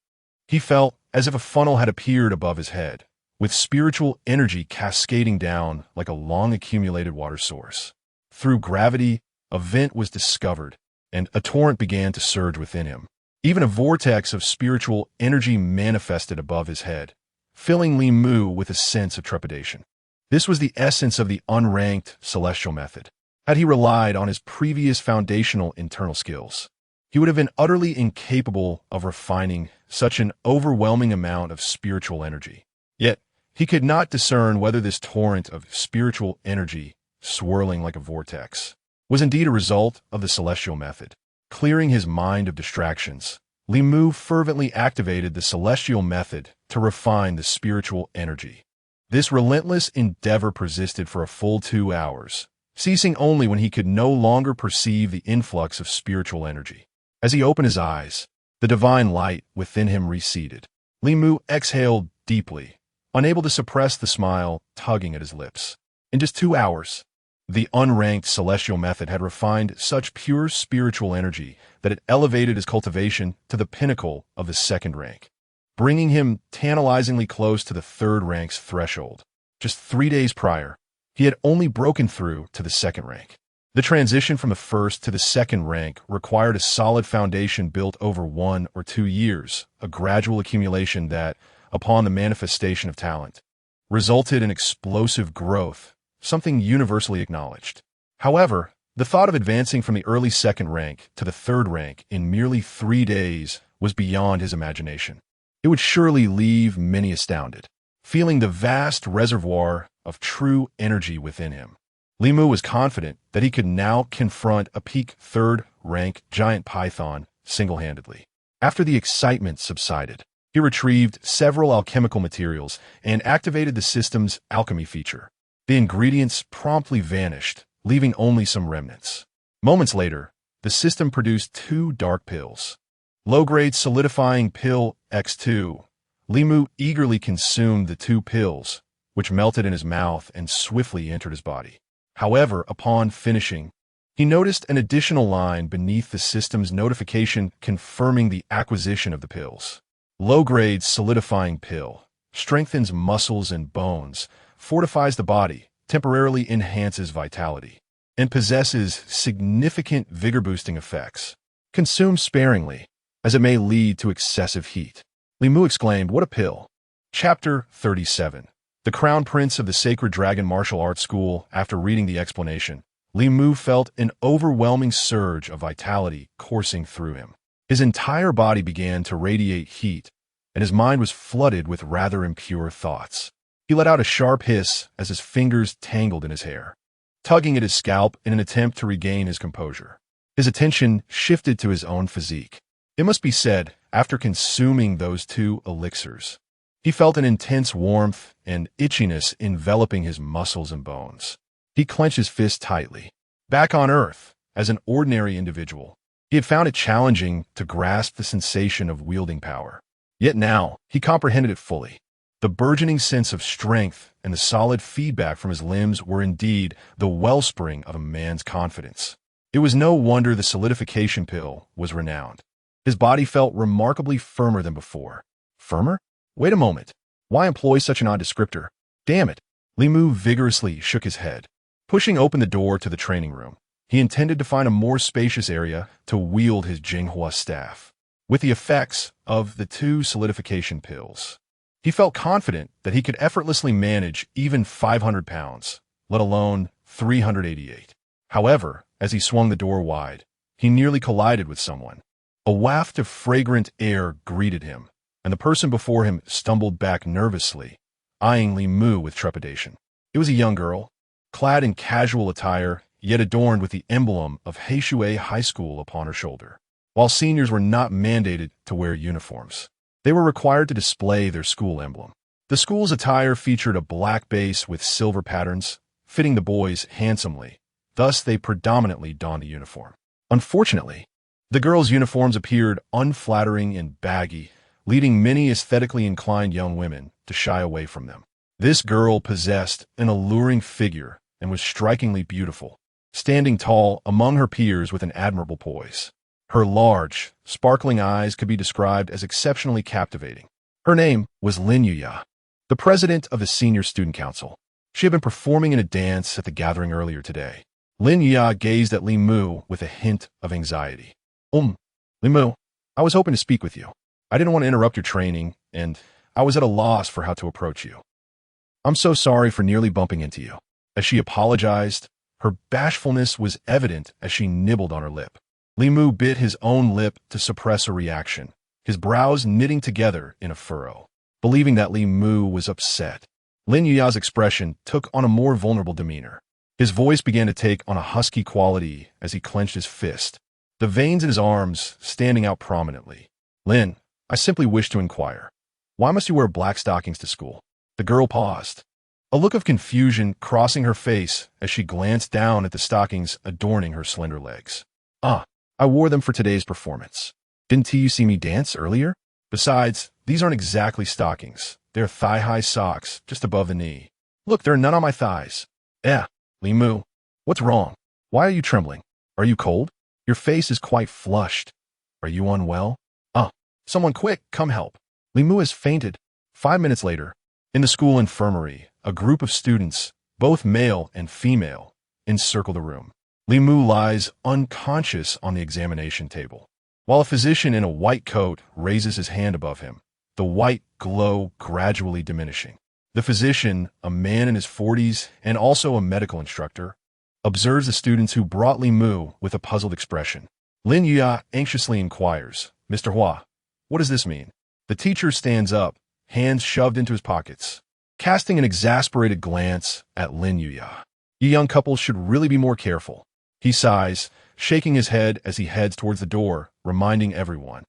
He felt as if a funnel had appeared above his head, with spiritual energy cascading down like a long-accumulated water source. Through gravity, a vent was discovered, and a torrent began to surge within him. Even a vortex of spiritual energy manifested above his head, filling Li Mu with a sense of trepidation. This was the essence of the unranked celestial method. Had he relied on his previous foundational internal skills, he would have been utterly incapable of refining such an overwhelming amount of spiritual energy. Yet, he could not discern whether this torrent of spiritual energy, swirling like a vortex, was indeed a result of the celestial method. Clearing his mind of distractions, Li Mu fervently activated the celestial method to refine the spiritual energy. This relentless endeavor persisted for a full 2 hours, ceasing only when he could no longer perceive the influx of spiritual energy. As he opened his eyes, the divine light within him receded. Li Mu exhaled deeply, unable to suppress the smile tugging at his lips. In just 2 hours, the unranked celestial method had refined such pure spiritual energy that it elevated his cultivation to the pinnacle of the 2nd rank, bringing him tantalizingly close to the 3rd rank's threshold. Just 3 days prior, he had only broken through to the 2nd rank. The transition from the 1st to the 2nd rank required a solid foundation built over 1 or 2 years, a gradual accumulation that, upon the manifestation of talent, resulted in explosive growth, something universally acknowledged. However, the thought of advancing from the early 2nd rank to the 3rd rank in merely 3 days was beyond his imagination. It would surely leave many astounded. Feeling the vast reservoir of true energy within him, Li Mu was confident that he could now confront a peak 3rd rank giant python single-handedly. After the excitement subsided, he retrieved several alchemical materials and activated the system's alchemy feature. The ingredients promptly vanished, leaving only some remnants. Moments later, the system produced 2 dark pills. Low-grade solidifying pill X2. Li Mu eagerly consumed the 2 pills, which melted in his mouth and swiftly entered his body. However, upon finishing, he noticed an additional line beneath the system's notification confirming the acquisition of the pills. Low-grade solidifying pill strengthens muscles and bones, fortifies the body, temporarily enhances vitality, and possesses significant vigor-boosting effects. Consume sparingly, as it may lead to excessive heat. Li Mu exclaimed, "What a pill!" Chapter 37. The Crown Prince of the Sacred Dragon Martial Arts School. After reading the explanation, Li Mu felt an overwhelming surge of vitality coursing through him. His entire body began to radiate heat, and his mind was flooded with rather impure thoughts. He let out a sharp hiss as his fingers tangled in his hair, tugging at his scalp in an attempt to regain his composure. His attention shifted to his own physique. It must be said, after consuming those two elixirs, he felt an intense warmth and itchiness enveloping his muscles and bones. He clenched his fist tightly. Back on Earth, as an ordinary individual, he had found it challenging to grasp the sensation of wielding power. Yet now, he comprehended it fully. The burgeoning sense of strength and the solid feedback from his limbs were indeed the wellspring of a man's confidence. It was no wonder the solidification pill was renowned. His body felt remarkably firmer than before. Firmer? Wait a moment. Why employ such an odd descriptor? Damn it. Li Mu vigorously shook his head. Pushing open the door to the training room, he intended to find a more spacious area to wield his Jinghua staff. With the effects of the two solidification pills, he felt confident that he could effortlessly manage even 500 pounds, let alone 388. However, as he swung the door wide, he nearly collided with someone. A waft of fragrant air greeted him, and the person before him stumbled back nervously, eyeing Li Mu with trepidation. It was a young girl, clad in casual attire, yet adorned with the emblem of Heishui High School upon her shoulder. While seniors were not mandated to wear uniforms, they were required to display their school emblem. The school's attire featured a black base with silver patterns, fitting the boys handsomely. Thus, they predominantly donned a uniform. Unfortunately, the girls' uniforms appeared unflattering and baggy, leading many aesthetically inclined young women to shy away from them. This girl possessed an alluring figure and was strikingly beautiful, standing tall among her peers with an admirable poise. Her large, sparkling eyes could be described as exceptionally captivating. Her name was Lin Yuya, the president of the Senior Student Council. She had been performing in a dance at the gathering earlier today. Lin Yuya gazed at Li Mu with a hint of anxiety. Li Mu, I was hoping to speak with you. I didn't want to interrupt your training, and I was at a loss for how to approach you. I'm so sorry for nearly bumping into you. As she apologized, her bashfulness was evident as she nibbled on her lip. Li Mu bit his own lip to suppress a reaction, his brows knitting together in a furrow. Believing that Li Mu was upset, Lin Yuya's expression took on a more vulnerable demeanor. His voice began to take on a husky quality as he clenched his fist, the veins in his arms standing out prominently. Lin, I simply wish to inquire. Why must you wear black stockings to school? The girl paused, a look of confusion crossing her face as she glanced down at the stockings adorning her slender legs. I wore them for today's performance. Didn't you see me dance earlier? Besides, these aren't exactly stockings. They're thigh-high socks, just above the knee. Look, there are none on my thighs. Li Mu, what's wrong? Why are you trembling? Are you cold? Your face is quite flushed. Are you unwell? Someone quick, come help. Li Mu has fainted. 5 minutes later, in the school infirmary, a group of students, both male and female, encircle the room. Li Mu lies unconscious on the examination table, while a physician in a white coat raises his hand above him, the white glow gradually diminishing. The physician, a man in his 40s and also a medical instructor, observes the students who brought Li Mu with a puzzled expression. Lin Yuya anxiously inquires, Mr. Hua, what does this mean? The teacher stands up, hands shoved into his pockets, casting an exasperated glance at Lin Yuya. You young couples should really be more careful. He sighs, shaking his head as he heads towards the door, reminding everyone.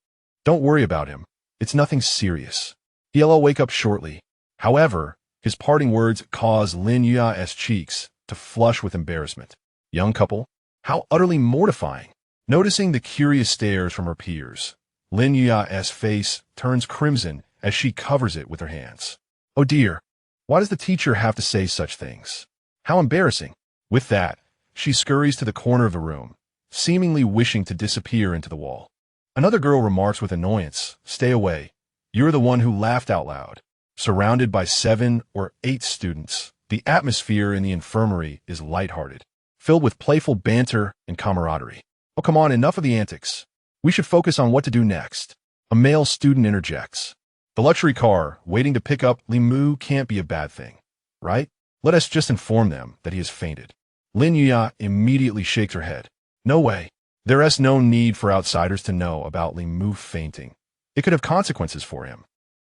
Don't worry about him. It's nothing serious. He'll wake up shortly. However, his parting words cause Lin Yuya's cheeks to flush with embarrassment. Young couple? How utterly mortifying. Noticing the curious stares from her peers, Lin Yuya's face turns crimson as she covers it with her hands. Oh dear, why does the teacher have to say such things? How embarrassing. With that, she scurries to the corner of the room, seemingly wishing to disappear into the wall. Another girl remarks with annoyance, Stay away. You're the one who laughed out loud. Surrounded by 7 or 8 students, the atmosphere in the infirmary is lighthearted, filled with playful banter and camaraderie. Oh, come on, enough of the antics. We should focus on what to do next. A male student interjects. The luxury car, waiting to pick up Li Mu, can't be a bad thing, right? Let us just inform them that he has fainted. Lin Yuya immediately shakes her head. No way. There is no need for outsiders to know about Li Mu fainting. It could have consequences for him.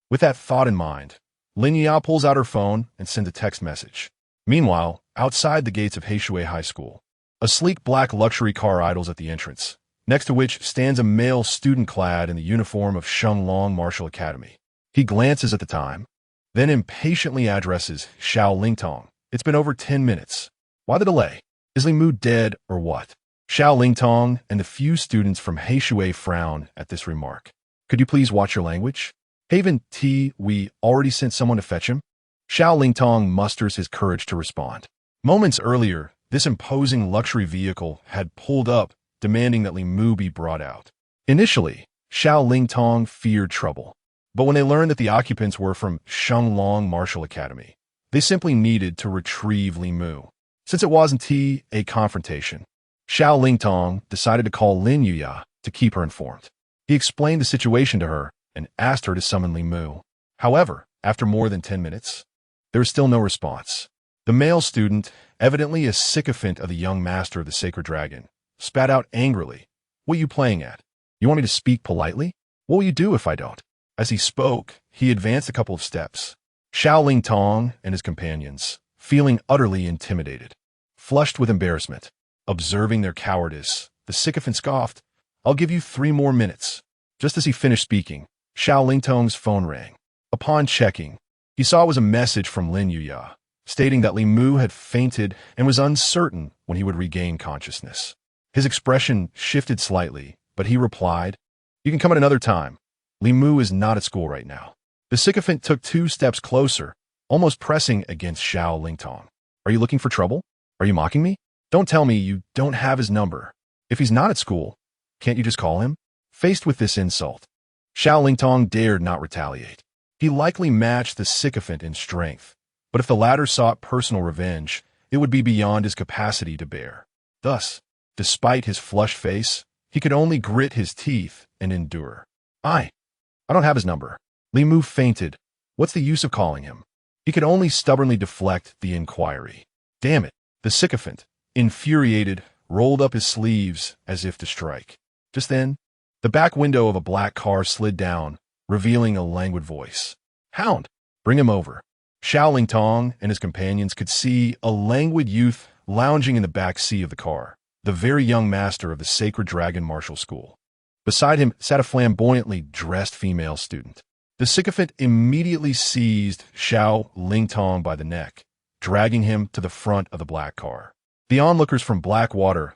With that thought in mind, Lin Yuya pulls out her phone and sends a text message. Meanwhile, outside the gates of Heishui High School, a sleek black luxury car idles at the entrance, next to which stands a male student clad in the uniform of Shuangwen Martial Academy. He glances at the time, then impatiently addresses Xiao Lingtong. It's been over 10 minutes. Why the delay? Is Li Mu dead or what? Xiao Lingtong and the few students from Heishui frown at this remark. Could you please watch your language? Haven't we already sent someone to fetch him? Xiao Lingtong musters his courage to respond. Moments earlier, this imposing luxury vehicle had pulled up, demanding that Li Mu be brought out. Initially, Xiao Lingtong feared trouble. But when they learned that the occupants were from Shuangwen Martial Academy, they simply needed to retrieve Li Mu. Since it wasn't a confrontation, Xiao Lingtong decided to call Lin Yuya to keep her informed. He explained the situation to her and asked her to summon Li Mu. However, after more than 10 minutes, there was still no response. The male student, evidently a sycophant of the young master of the Sacred Dragon, spat out angrily. What are you playing at? You want me to speak politely? What will you do if I don't? As he spoke, he advanced a couple of steps. Xiao Lingtong and his companions, feeling utterly intimidated, flushed with embarrassment, observing their cowardice, the sycophant scoffed, I'll give you 3 more minutes. Just as he finished speaking, Xiao Lingtong's phone rang. Upon checking, he saw it was a message from Lin Yuya, stating that Li Mu had fainted and was uncertain when he would regain consciousness. His expression shifted slightly, but he replied, You can come at another time. Li Mu is not at school right now. The sycophant took 2 steps closer, almost pressing against Xiao Lingtong. Are you looking for trouble? Are you mocking me? Don't tell me you don't have his number. If he's not at school, can't you just call him? Faced with this insult, Xiao Lingtong dared not retaliate. He likely matched the sycophant in strength, but if the latter sought personal revenge, it would be beyond his capacity to bear. Thus, despite his flushed face, he could only grit his teeth and endure. I don't have his number. Li Mu fainted. What's the use of calling him? He could only stubbornly deflect the inquiry. Damn it. The sycophant, infuriated, rolled up his sleeves as if to strike. Just then, the back window of a black car slid down, revealing a languid voice. Hound, bring him over. Xiao Lingtong and his companions could see a languid youth lounging in the back seat of the car, the very young master of the Sacred Dragon Martial School. Beside him sat a flamboyantly dressed female student. The sycophant immediately seized Xiao Lingtong by the neck, dragging him to the front of the black car. The onlookers from Blackwater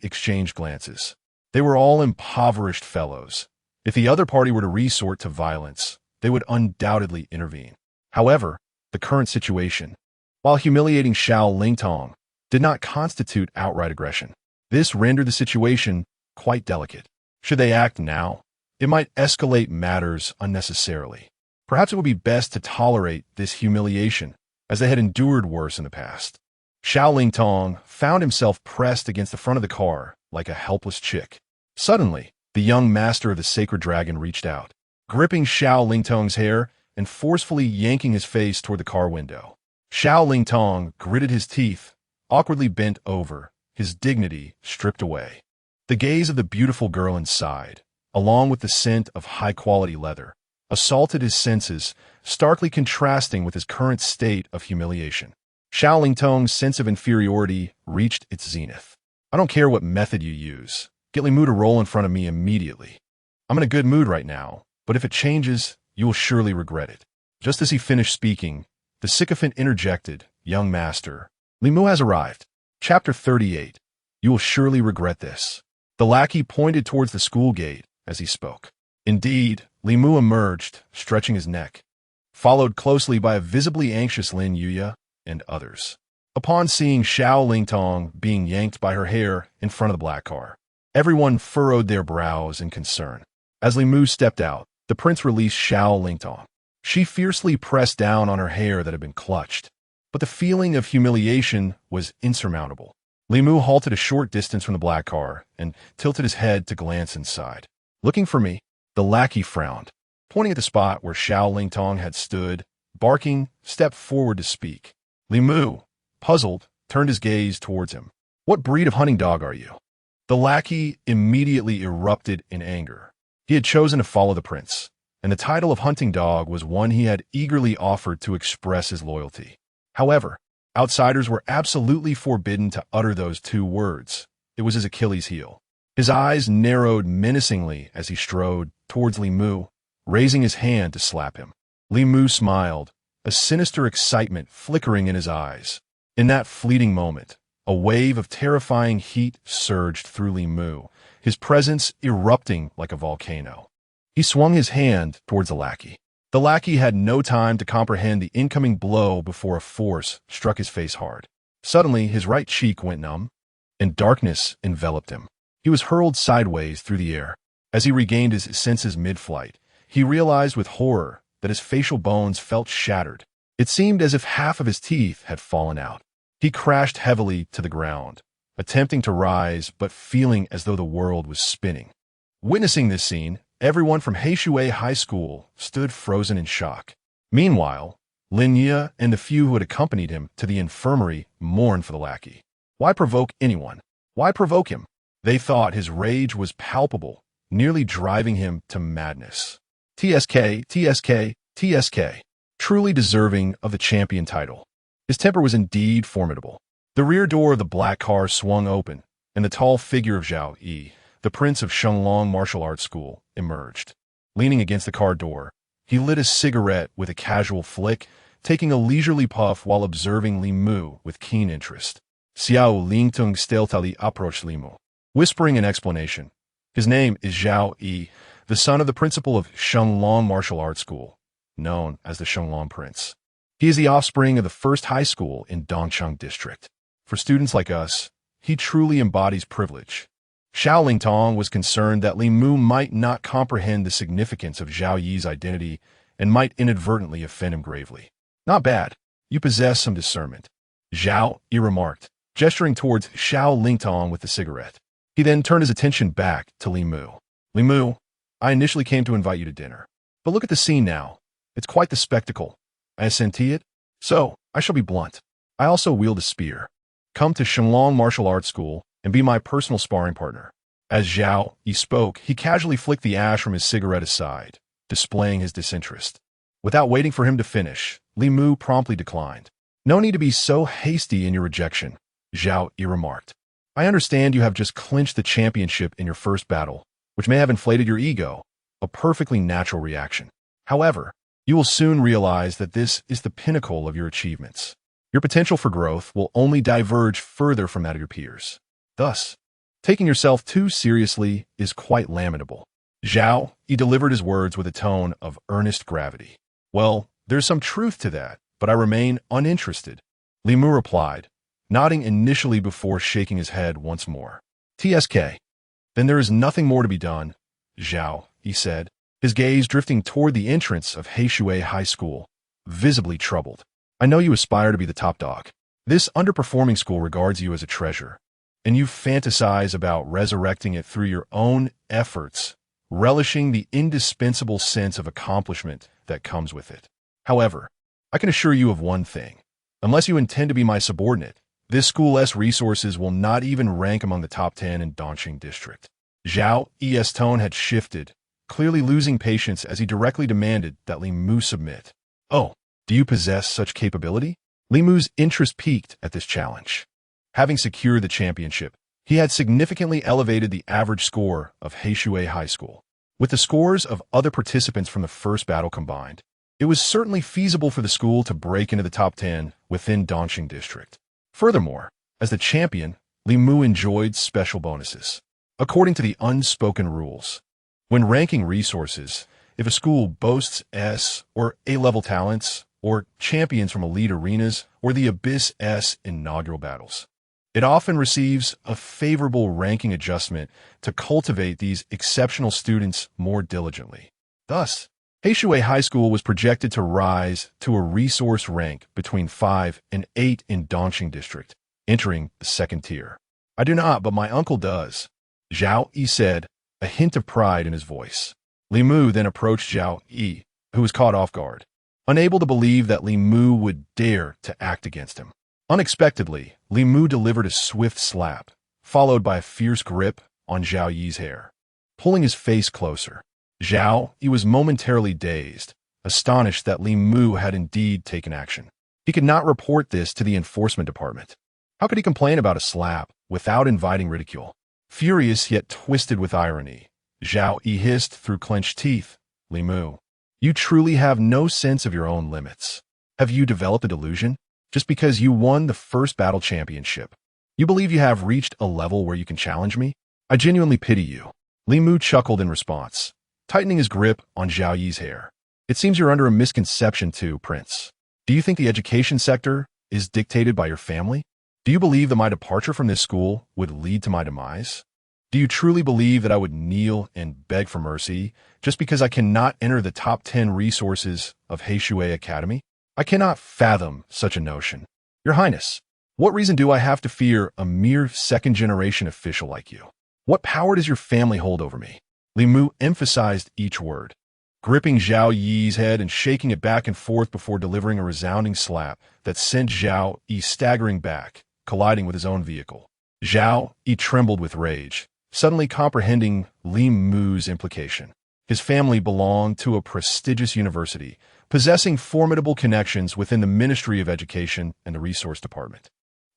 exchanged glances. They were all impoverished fellows. If the other party were to resort to violence, they would undoubtedly intervene. However, the current situation, while humiliating Xiao Lingtong, did not constitute outright aggression. This rendered the situation quite delicate. Should they act now, it might escalate matters unnecessarily. Perhaps it would be best to tolerate this humiliation, as they had endured worse in the past. Xiao Lingtong found himself pressed against the front of the car like a helpless chick. Suddenly, the young master of the Sacred Dragon reached out, gripping Xiao Lingtong's hair and forcefully yanking his face toward the car window. Xiao Lingtong gritted his teeth, awkwardly bent over, his dignity stripped away. The gaze of the beautiful girl inside, along with the scent of high-quality leather, assaulted his senses, starkly contrasting with his current state of humiliation. Xiao Lingtong's sense of inferiority reached its zenith. I don't care what method you use. Get Li Mu to roll in front of me immediately. I'm in a good mood right now, but if it changes, you will surely regret it. Just as he finished speaking, the sycophant interjected, Young master, Li Mu has arrived. Chapter 38. You will surely regret this. The lackey pointed towards the school gate as he spoke. Indeed, Li Mu emerged, stretching his neck, followed closely by a visibly anxious Lin Yuya and others. Upon seeing Xiao Lingtong being yanked by her hair in front of the black car, everyone furrowed their brows in concern. As Li Mu stepped out, the prince released Xiao Lingtong. She fiercely pressed down on her hair that had been clutched, but the feeling of humiliation was insurmountable. Li Mu halted a short distance from the black car and tilted his head to glance inside. Looking for me? The lackey frowned. Pointing at the spot where Xiao Lingtong had stood, barking, stepped forward to speak. Li Mu, puzzled, turned his gaze towards him. What breed of hunting dog are you? The lackey immediately erupted in anger. He had chosen to follow the prince, and the title of hunting dog was one he had eagerly offered to express his loyalty. However, outsiders were absolutely forbidden to utter those two words. It was his Achilles heel. His eyes narrowed menacingly as he strode towards Li Mu, raising his hand to slap him. Li Mu smiled, a sinister excitement flickering in his eyes. In that fleeting moment, a wave of terrifying heat surged through Li Mu, his presence erupting like a volcano. He swung his hand towards the lackey. The lackey had no time to comprehend the incoming blow before a force struck his face hard. Suddenly, his right cheek went numb, and darkness enveloped him. He was hurled sideways through the air. As he regained his senses mid-flight, he realized with horror that his facial bones felt shattered. It seemed as if half of his teeth had fallen out. He crashed heavily to the ground, attempting to rise but feeling as though the world was spinning. Witnessing this scene, everyone from Heishui High School stood frozen in shock. Meanwhile, Lin Ye and the few who had accompanied him to the infirmary mourned for the lackey. Why provoke anyone? Why provoke him? They thought his rage was palpable, nearly driving him to madness. TSK, TSK, TSK. Truly deserving of the champion title. His temper was indeed formidable. The rear door of the black car swung open, and the tall figure of Zhao Yi, the prince of Shuangwen Martial Arts School, emerged. Leaning against the car door, he lit a cigarette with a casual flick, taking a leisurely puff while observing Li Mu with keen interest. Xiao Lingtung stealthily approached Li Mu, whispering an explanation. His name is Zhao Yi, the son of the principal of Shuangwen Martial Arts School, known as the Shuangwen Prince. He is the offspring of the first high school in Dongcheng District. For students like us, he truly embodies privilege. Xiao Lingtong was concerned that Li Mu might not comprehend the significance of Zhao Yi's identity and might inadvertently offend him gravely. Not bad. You possess some discernment, Zhao Yi remarked, gesturing towards Xiao Lingtong with the cigarette. He then turned his attention back to Li Mu. Li Mu, I initially came to invite you to dinner. But look at the scene now. It's quite the spectacle. I assentee it. So, I shall be blunt. I also wield a spear. Come to Shuangwen Martial Arts School and be my personal sparring partner. As Zhao Yi spoke, he casually flicked the ash from his cigarette aside, displaying his disinterest. Without waiting for him to finish, Li Mu promptly declined. No need to be so hasty in your rejection, Zhao Yi remarked. I understand you have just clinched the championship in your first battle, which may have inflated your ego, a perfectly natural reaction. However, you will soon realize that this is the pinnacle of your achievements. Your potential for growth will only diverge further from that of your peers. Thus, taking yourself too seriously is quite lamentable. Zhao Yi delivered his words with a tone of earnest gravity. Well, there's some truth to that, but I remain uninterested, Li Mu replied, nodding initially before shaking his head once more. TSK. Then there is nothing more to be done, Zhao Yi said, his gaze drifting toward the entrance of Heishui High School, visibly troubled. I know you aspire to be the top dog. This underperforming school regards you as a treasure, and you fantasize about resurrecting it through your own efforts, relishing the indispensable sense of accomplishment that comes with it. However, I can assure you of one thing. Unless you intend to be my subordinate, this school's resources will not even rank among the top 10 in Dongcheng District. Zhao Yi's tone had shifted, clearly losing patience as he directly demanded that Li Mu submit. Oh, do you possess such capability? Li Mu's interest peaked at this challenge. Having secured the championship, he had significantly elevated the average score of Heishui High School. With the scores of other participants from the first battle combined, it was certainly feasible for the school to break into the top 10 within Dongcheng District. Furthermore, as the champion, Li Mu enjoyed special bonuses. According to the unspoken rules, when ranking resources, if a school boasts S or A-level talents, or champions from elite arenas, or the Abyss S inaugural battles, it often receives a favorable ranking adjustment to cultivate these exceptional students more diligently. Thus, Heishui High School was projected to rise to a resource rank between 5 and 8 in Dongcheng District, entering the second tier. I do not, but my uncle does, Zhao Yi said, a hint of pride in his voice. Li Mu then approached Zhao Yi, who was caught off guard, unable to believe that Li Mu would dare to act against him. Unexpectedly, Li Mu delivered a swift slap, followed by a fierce grip on Zhao Yi's hair, pulling his face closer. Zhao Yi was momentarily dazed, astonished that Li Mu had indeed taken action. He could not report this to the enforcement department. How could he complain about a slap without inviting ridicule? Furious yet twisted with irony, Zhao Yi hissed through clenched teeth, "Li Mu, you truly have no sense of your own limits. Have you developed a delusion? Just because you won the first battle championship, you believe you have reached a level where you can challenge me? I genuinely pity you." Li Mu chuckled in response, tightening his grip on Zhao Yi's hair. "It seems you're under a misconception too, Prince. Do you think the education sector is dictated by your family? Do you believe that my departure from this school would lead to my demise? Do you truly believe that I would kneel and beg for mercy just because I cannot enter the top 10 resources of Heishui Academy? I cannot fathom such a notion. Your Highness, what reason do I have to fear a mere second-generation official like you? What power does your family hold over me?" Li Mu emphasized each word, gripping Zhao Yi's head and shaking it back and forth before delivering a resounding slap that sent Zhao Yi staggering back, colliding with his own vehicle. Zhao Yi trembled with rage, suddenly comprehending Li Mu's implication. His family belonged to a prestigious university, possessing formidable connections within the Ministry of Education and the Resource Department.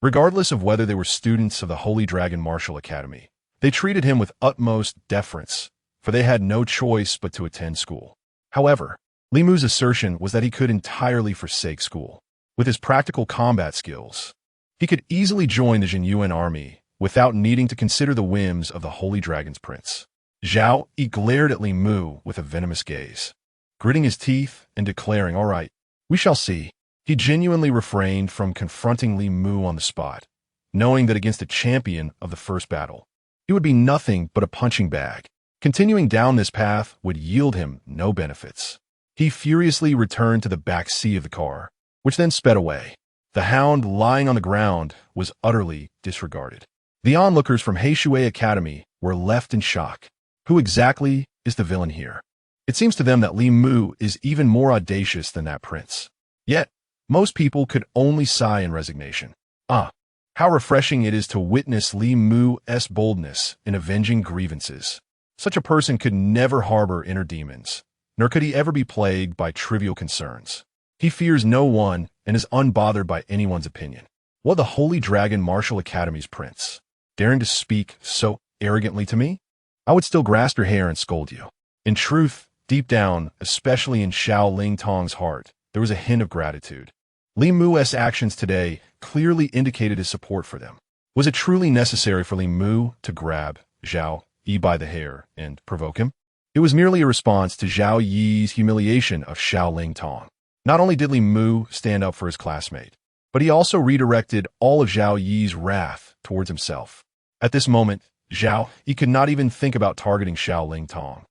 Regardless of whether they were students of the Holy Dragon Martial Academy, they treated him with utmost deference, for they had no choice but to attend school. However, Li Mu's assertion was that he could entirely forsake school. With his practical combat skills, he could easily join the Zhenyuan Army without needing to consider the whims of the Holy Dragon's prince. Zhao Yi glared at Li Mu with a venomous gaze, gritting his teeth and declaring, "All right, we shall see." He genuinely refrained from confronting Li Mu on the spot, knowing that against a champion of the first battle, he would be nothing but a punching bag. Continuing down this path would yield him no benefits. He furiously returned to the back seat of the car, which then sped away. The hound lying on the ground was utterly disregarded. The onlookers from Heishui Academy were left in shock. Who exactly is the villain here? It seems to them that Li Mu is even more audacious than that prince. Yet, most people could only sigh in resignation. How refreshing it is to witness Li Mu's boldness in avenging grievances. Such a person could never harbor inner demons, nor could he ever be plagued by trivial concerns. He fears no one and is unbothered by anyone's opinion. What the Holy Dragon Martial Academy's prince, daring to speak so arrogantly to me? I would still grasp your hair and scold you. In truth, deep down, especially in Xiao Lingtong's heart, there was a hint of gratitude. Li Mu's actions today clearly indicated his support for them. Was it truly necessary for Li Mu to grab Zhao Yi by the hair and provoke him? It was merely a response to Zhao Yi's humiliation of Xiao Lingtong. Not only did Li Mu stand up for his classmate, but he also redirected all of Zhao Yi's wrath towards himself. At this moment, Zhao Yi could not even think about targeting Xiao Lingtong.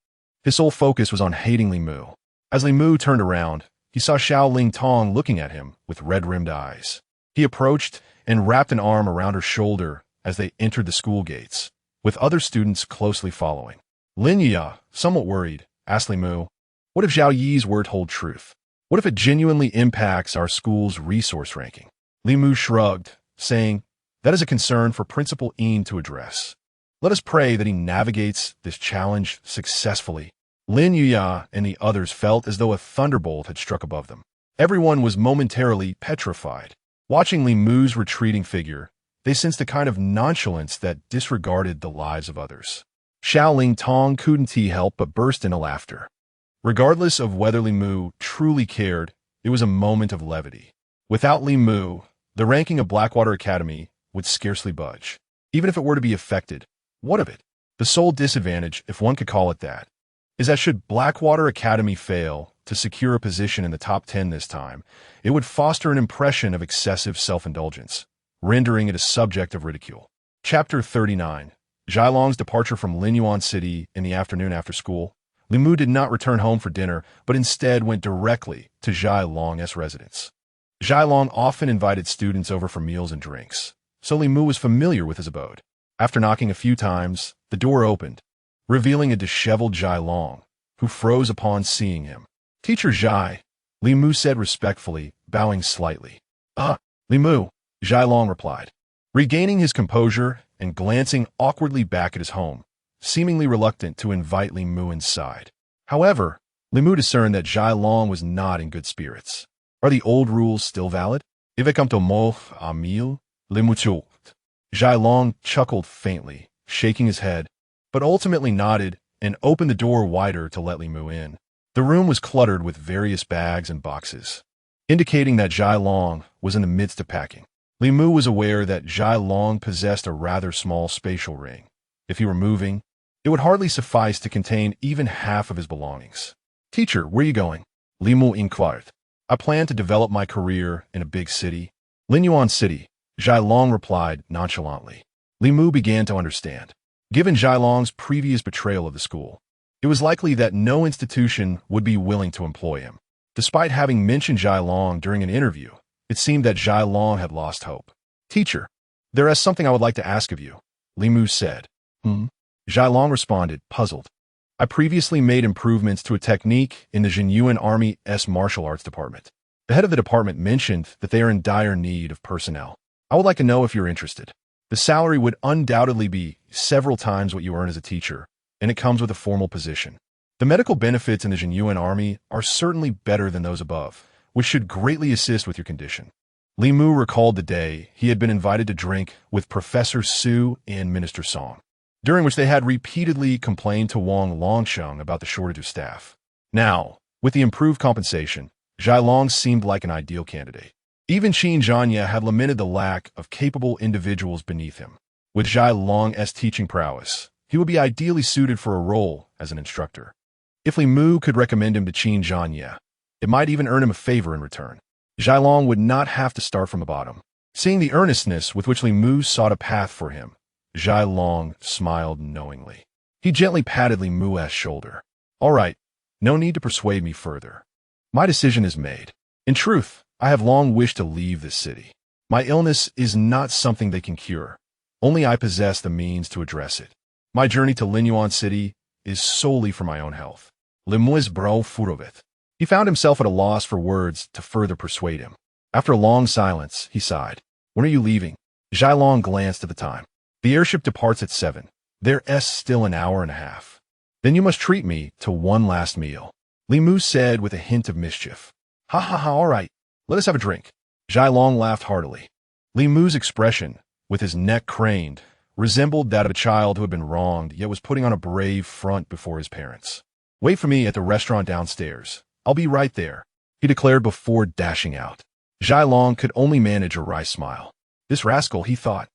His sole focus was on hating Li Mu. As Li Mu turned around, he saw Xiao Lingtong looking at him with red-rimmed eyes. He approached and wrapped an arm around her shoulder as they entered the school gates, with other students closely following. Lin Yi, somewhat worried, asked Li Mu, "What if Zhao Yi's word hold truth? What if it genuinely impacts our school's resource ranking?" Li Mu shrugged, saying, "That is a concern for Principal Yin to address. Let us pray that he navigates this challenge successfully." Lin Yi and the others felt as though a thunderbolt had struck above them. Everyone was momentarily petrified. Watching Li Mu's retreating figure, they sensed a kind of nonchalance that disregarded the lives of others. Xiao Lingtong couldn't help but burst into laughter. Regardless of whether Li Mu truly cared, it was a moment of levity. Without Li Mu, the ranking of Blackwater Academy would scarcely budge. Even if it were to be affected, what of it? The sole disadvantage, if one could call it that, is that should Blackwater Academy fail to secure a position in the top 10 this time, it would foster an impression of excessive self-indulgence, rendering it a subject of ridicule. Chapter 39. Zhailong's departure from Linyuan City in the afternoon after school. Li Mu did not return home for dinner, but instead went directly to Zhailong's residence. Zhailong often invited students over for meals and drinks, so Li Mu was familiar with his abode. After knocking a few times, the door opened, revealing a disheveled Zhailong, who froze upon seeing him. "Teacher Zhai," Li Mu said respectfully, bowing slightly. Li Mu," Zhai Long replied, regaining his composure and glancing awkwardly back at his home, seemingly reluctant to invite Li Mu inside. However, Li Mu discerned that Zhai Long was not in good spirits. "Are the old rules still valid? Ivecum mo a mil, Li Mu chult." Zhai Long chuckled faintly, shaking his head, but ultimately nodded and opened the door wider to let Li Mu in. The room was cluttered with various bags and boxes, indicating that Zhai Long was in the midst of packing. Li Mu was aware that Zhai Long possessed a rather small spatial ring. If he were moving, it would hardly suffice to contain even half of his belongings. "Teacher, where are you going?" Li Mu inquired. "I plan to develop my career in a big city." "Zhenyuan City," Zhai Long replied nonchalantly. Li Mu began to understand. Given Zhai Long's previous betrayal of the school, it was likely that no institution would be willing to employ him. Despite having mentioned Zhai Long during an interview, it seemed that Zhai Long had lost hope. "Teacher, there is something I would like to ask of you," Li Mu said. Zhai Long responded, puzzled. "I previously made improvements to a technique in the Zhenyuan Army's martial arts department. The head of the department mentioned that they are in dire need of personnel. I would like to know if you're interested. The salary would undoubtedly be several times what you earn as a teacher, and it comes with a formal position. The medical benefits in the Zhenyuan Army are certainly better than those above, which should greatly assist with your condition." Li Mu recalled the day he had been invited to drink with Professor Su and Minister Song, during which they had repeatedly complained to Wang Longsheng about the shortage of staff. Now, with the improved compensation, Zhai Long seemed like an ideal candidate. Even Qin Zhanya had lamented the lack of capable individuals beneath him. With Zhai Long's teaching prowess, he would be ideally suited for a role as an instructor. If Li Mu could recommend him to Qin Zhanya, it might even earn him a favor in return. Zhai Long would not have to start from the bottom. Seeing the earnestness with which Li Mu sought a path for him, Zhai Long smiled knowingly. He gently patted Li Mu's shoulder. "All right, no need to persuade me further. My decision is made. In truth, I have long wished to leave this city. My illness is not something they can cure. Only I possess the means to address it. My journey to Zhenyuan City is solely for my own health." Li Mu's brow furrowed. He found himself at a loss for words to further persuade him. After a long silence, he sighed. "When are you leaving?" Zhai Long glanced at the time. "The airship departs at 7. There's still an hour and a half. Then you must treat me to one last meal," Li Mu said with a hint of mischief. "Ha ha ha, all right. Let us have a drink." Zhai Long laughed heartily. Li Mu's expression, with his neck craned, resembled that of a child who had been wronged yet was putting on a brave front before his parents. "Wait for me at the restaurant downstairs. I'll be right there," he declared before dashing out. Zhai Long could only manage a wry smile. This rascal, he thought,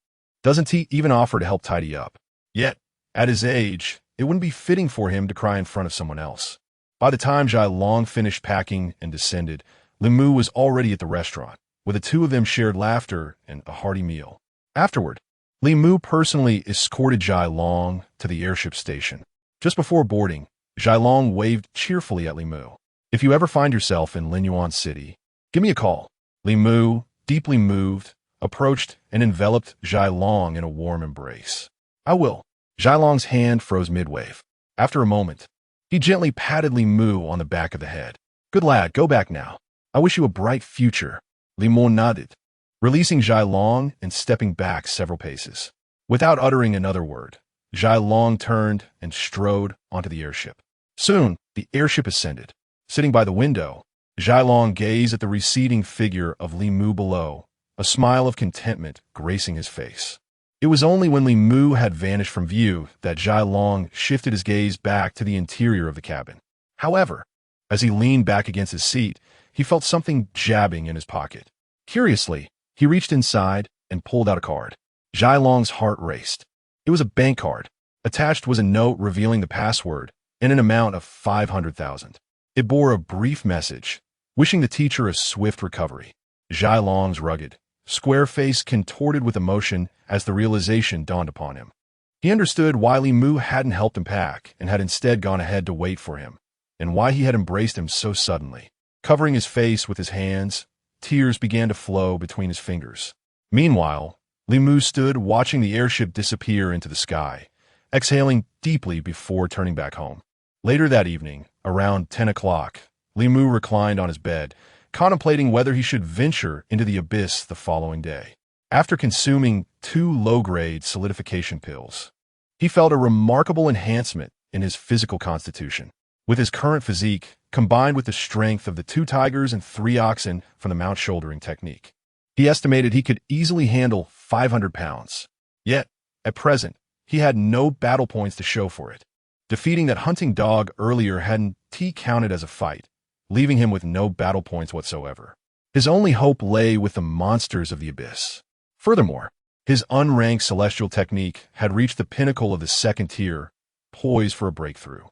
doesn't he even offer to help tidy up? Yet, at his age, it wouldn't be fitting for him to cry in front of someone else. By the time Zhai Long finished packing and descended, Li Mu was already at the restaurant, where the two of them shared laughter and a hearty meal. Afterward, Li Mu personally escorted Zhai Long to the airship station. Just before boarding, Zhai Long waved cheerfully at Li Mu. "If you ever find yourself in Zhenyuan City, give me a call." Li Mu, deeply moved, approached and enveloped Zhai Long in a warm embrace. "I will." Zhai Long's hand froze midwave. After a moment, he gently patted Li Mu on the back of the head. "Good lad, go back now. I wish you a bright future." Li Mu nodded, releasing Zhai Long and stepping back several paces. Without uttering another word, Zhai Long turned and strode onto the airship. Soon, the airship ascended. Sitting by the window, Zhai Long gazed at the receding figure of Li Mu below, a smile of contentment gracing his face. It was only when Li Mu had vanished from view that Zhai Long shifted his gaze back to the interior of the cabin. However, as he leaned back against his seat, he felt something jabbing in his pocket. Curiously, he reached inside and pulled out a card. Zhai Long's heart raced. It was a bank card. Attached was a note revealing the password and an amount of 500,000. It bore a brief message, wishing the teacher a swift recovery. Zhai Long's rugged, square face contorted with emotion as the realization dawned upon him. He understood why Li Mu hadn't helped him pack and had instead gone ahead to wait for him, and why he had embraced him so suddenly. Covering his face with his hands, tears began to flow between his fingers. Meanwhile, Li Mu stood watching the airship disappear into the sky, exhaling deeply before turning back home. Later that evening, Around 10 o'clock, Li Mu reclined on his bed, contemplating whether he should venture into the abyss the following day. After consuming 2 low-grade solidification pills, he felt a remarkable enhancement in his physical constitution. With his current physique, combined with the strength of the 2 tigers and 3 oxen from the mount shouldering technique, he estimated he could easily handle 500 pounds. Yet, at present, he had no battle points to show for it. Defeating that hunting dog earlier hadn't counted as a fight, leaving him with no battle points whatsoever. His only hope lay with the monsters of the abyss. Furthermore, his unranked celestial technique had reached the pinnacle of the 2nd tier, poised for a breakthrough.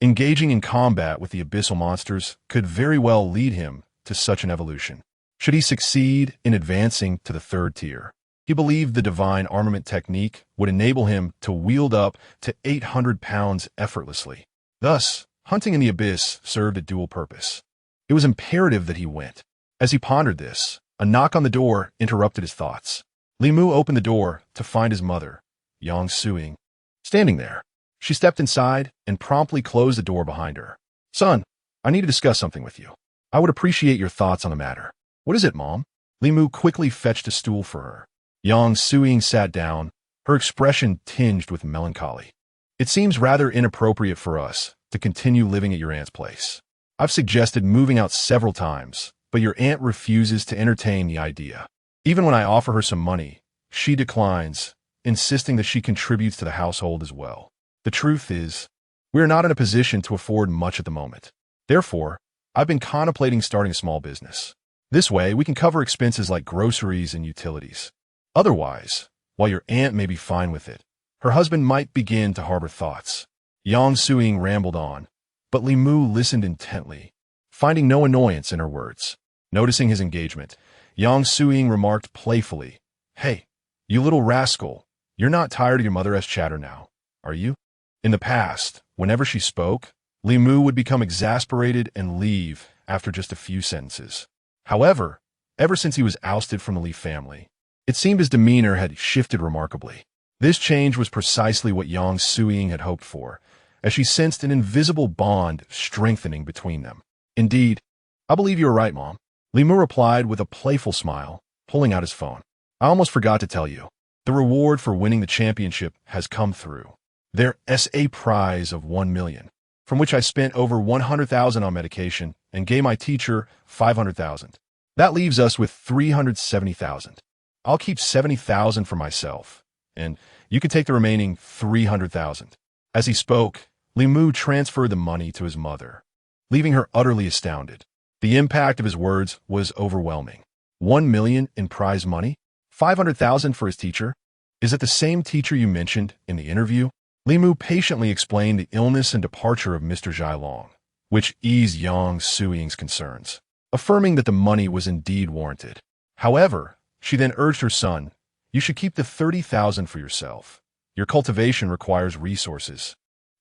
Engaging in combat with the abyssal monsters could very well lead him to such an evolution. Should he succeed in advancing to the 3rd tier, he believed the divine armament technique would enable him to wield up to 800 pounds effortlessly. Thus, hunting in the abyss served a dual purpose. It was imperative that he went. As he pondered this, a knock on the door interrupted his thoughts. Li Mu opened the door to find his mother, Yang Suing, standing there. She stepped inside and promptly closed the door behind her. "Son, I need to discuss something with you. I would appreciate your thoughts on the matter." "What is it, Mom?" Li Mu quickly fetched a stool for her. Yang Suing sat down, her expression tinged with melancholy. "It seems rather inappropriate for us to continue living at your aunt's place. I've suggested moving out several times, but your aunt refuses to entertain the idea. Even when I offer her some money, she declines, insisting that she contributes to the household as well. The truth is, we are not in a position to afford much at the moment. Therefore, I've been contemplating starting a small business. This way, we can cover expenses like groceries and utilities. Otherwise, while your aunt may be fine with it, her husband might begin to harbor thoughts." Yang Suing rambled on, but Li Mu listened intently, finding no annoyance in her words. Noticing his engagement, Yang Suing remarked playfully, "Hey, you little rascal, you're not tired of your mother's chatter now, are you?" In the past, whenever she spoke, Li Mu would become exasperated and leave after just a few sentences. However, ever since he was ousted from the Li family, it seemed his demeanor had shifted remarkably. This change was precisely what Yang Suing had hoped for, as she sensed an invisible bond strengthening between them. "Indeed, I believe you are right, Mom," Li Mu replied with a playful smile, pulling out his phone. "I almost forgot to tell you. The reward for winning the championship has come through. There's a prize of 1 million, from which I spent over 100,000 on medication and gave my teacher 500,000. That leaves us with 370,000. I'll keep 70,000 for myself, and you can take the remaining 300,000. As he spoke, Li Mu transferred the money to his mother, leaving her utterly astounded. The impact of his words was overwhelming. 1 million in prize money? 500,000 for his teacher? Is it the same teacher you mentioned in the interview? Li Mu patiently explained the illness and departure of Mr. Zhailong, which eased Yang Suing's concerns, affirming that the money was indeed warranted. However, she then urged her son, "You should keep the 30,000 for yourself. Your cultivation requires resources.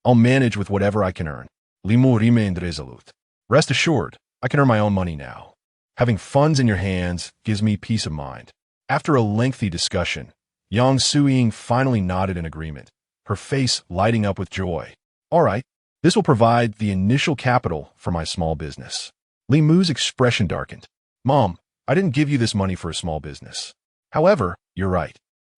I'll manage with whatever I can earn." Li Mu remained resolute. "Rest assured, I can earn my own money now. Having funds in your hands gives me peace of mind." After a lengthy discussion, Yang Suing finally nodded in agreement, her face lighting up with joy. "All right, this will provide the initial capital for my small business." Li Mu's expression darkened. "Mom, I didn't give you this money for a small business. However, you're right.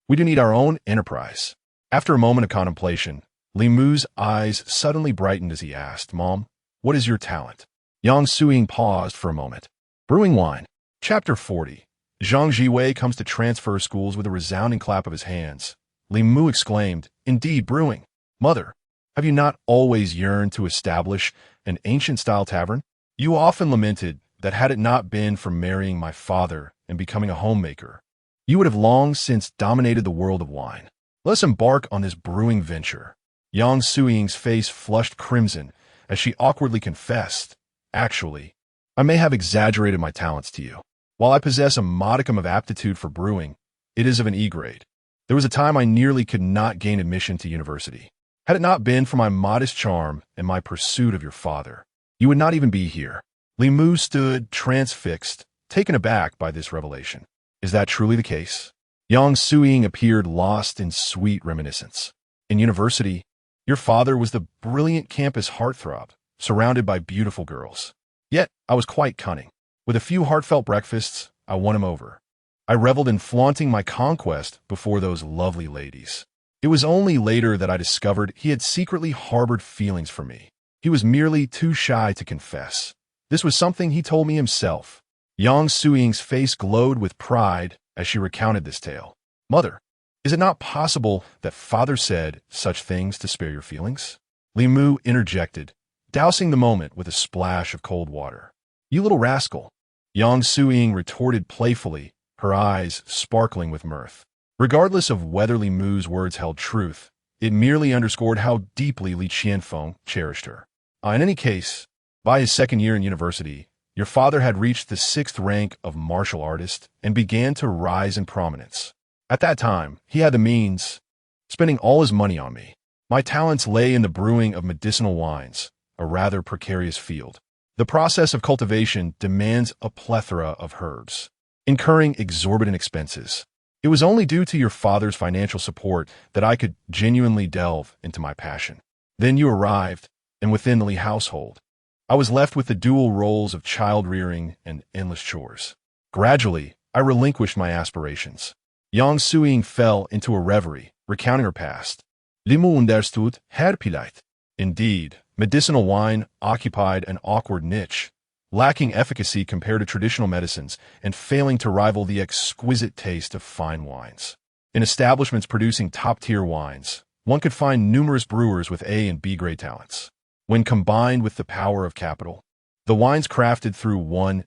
We do need our own enterprise." After a moment of contemplation, Li Mu's eyes suddenly brightened as he asked, "Mom, what is your talent?" Yang Suing paused for a moment. Brewing wine. Chapter 40. Zhang Jiwei comes to transfer schools with a resounding clap of his hands. Li Mu exclaimed, "Indeed, brewing. Mother, have you not always yearned to establish an ancient-style tavern? You often lamented that had it not been for marrying my father and becoming a homemaker, you would have long since dominated the world of wine. Let us embark on this brewing venture." Yang Suing's face flushed crimson as she awkwardly confessed, "Actually, I may have exaggerated my talents to you. While I possess a modicum of aptitude for brewing, it is of an E grade. There was a time I nearly could not gain admission to university. Had it not been for my modest charm and my pursuit of your father, you would not even be here." Li Mu stood transfixed, taken aback by this revelation. "Is that truly the case?" Yang Suing appeared lost in sweet reminiscence. "In university, your father was the brilliant campus heartthrob, surrounded by beautiful girls. Yet, I was quite cunning. With a few heartfelt breakfasts, I won him over. I reveled in flaunting my conquest before those lovely ladies. It was only later that I discovered he had secretly harbored feelings for me. He was merely too shy to confess. This was something he told me himself. Yang Suying's face glowed with pride as she recounted this tale. Mother, is it not possible that father said such things to spare your feelings? Li Mu interjected, dousing the moment with a splash of cold water. You little rascal, Yang Suying retorted playfully, her eyes sparkling with mirth. Regardless of whether Li Mu's words held truth, it merely underscored how deeply Li Qianfeng cherished her. In any case, by his second year in university, your father had reached the 6th rank of martial artist and began to rise in prominence. At that time, he had the means, spending all his money on me. My talents lay in the brewing of medicinal wines, a rather precarious field. The process of cultivation demands a plethora of herbs, incurring exorbitant expenses. It was only due to your father's financial support that I could genuinely delve into my passion. Then you arrived, and within the Li household, I was left with the dual roles of child-rearing and endless chores. Gradually, I relinquished my aspirations. Yang Suying fell into a reverie, recounting her past. Li Mu understood her plight. Indeed, medicinal wine occupied an awkward niche, lacking efficacy compared to traditional medicines and failing to rival the exquisite taste of fine wines. In establishments producing top-tier wines, one could find numerous brewers with A and B grade talents. When combined with the power of capital, the wines crafted through one's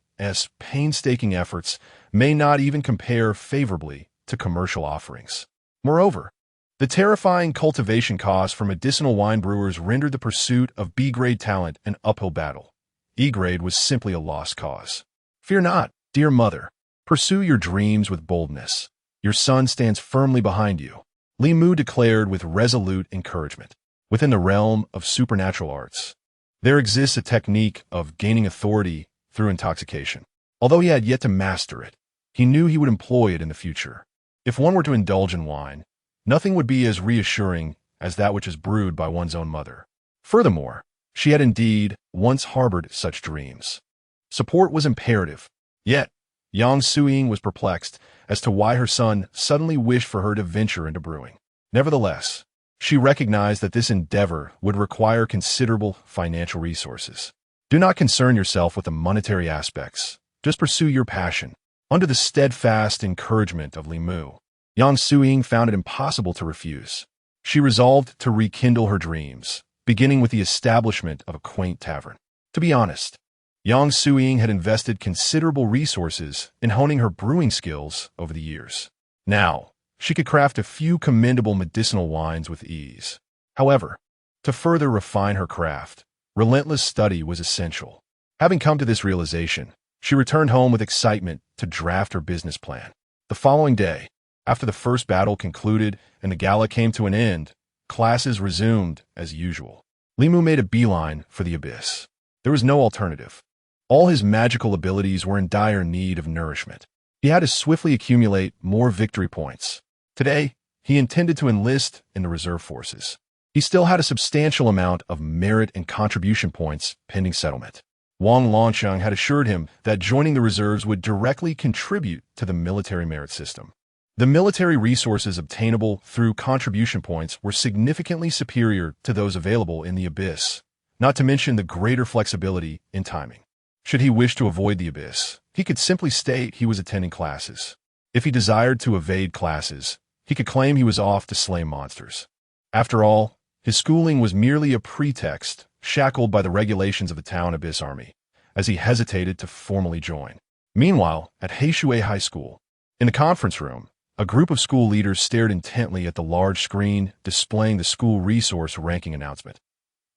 painstaking efforts may not even compare favorably to commercial offerings. Moreover, the terrifying cultivation costs for medicinal wine brewers rendered the pursuit of B-grade talent an uphill battle. E-grade was simply a lost cause. Fear not, dear mother. Pursue your dreams with boldness. Your son stands firmly behind you, Li Mu declared with resolute encouragement. Within the realm of supernatural arts, there exists a technique of gaining authority through intoxication. Although he had yet to master it, he knew he would employ it in the future. If one were to indulge in wine, nothing would be as reassuring as that which is brewed by one's own mother. Furthermore, she had indeed once harbored such dreams. Support was imperative. Yet, Yang Suying was perplexed as to why her son suddenly wished for her to venture into brewing. Nevertheless, she recognized that this endeavor would require considerable financial resources. Do not concern yourself with the monetary aspects. Just pursue your passion. Under the steadfast encouragement of Li Mu, Yang Suying found it impossible to refuse. She resolved to rekindle her dreams, beginning with the establishment of a quaint tavern. To be honest, Yang Suying had invested considerable resources in honing her brewing skills over the years. Now, she could craft a few commendable medicinal wines with ease. However, to further refine her craft, relentless study was essential. Having come to this realization, she returned home with excitement to draft her business plan. The following day, after the first battle concluded and the gala came to an end, classes resumed as usual. Li Mu made a beeline for the abyss. There was no alternative. All his magical abilities were in dire need of nourishment. He had to swiftly accumulate more victory points. Today, he intended to enlist in the reserve forces. He still had a substantial amount of merit and contribution points pending settlement. Wang Longsheng had assured him that joining the reserves would directly contribute to the military merit system. The military resources obtainable through contribution points were significantly superior to those available in the abyss, not to mention the greater flexibility in timing. Should he wish to avoid the abyss, he could simply state he was attending classes. If he desired to evade classes, he could claim he was off to slay monsters. After all, his schooling was merely a pretext, shackled by the regulations of the town abyss army, as he hesitated to formally join. Meanwhile, at Heishui High School, in the conference room, a group of school leaders stared intently at the large screen displaying the school resource ranking announcement.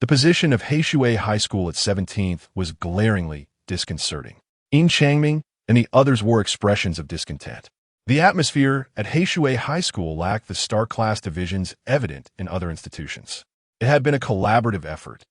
The position of Heishui High School at 17th was glaringly disconcerting. In Changming and the others wore expressions of discontent. The atmosphere at Heishui High School lacked the stark class divisions evident in other institutions. It had been a collaborative effort,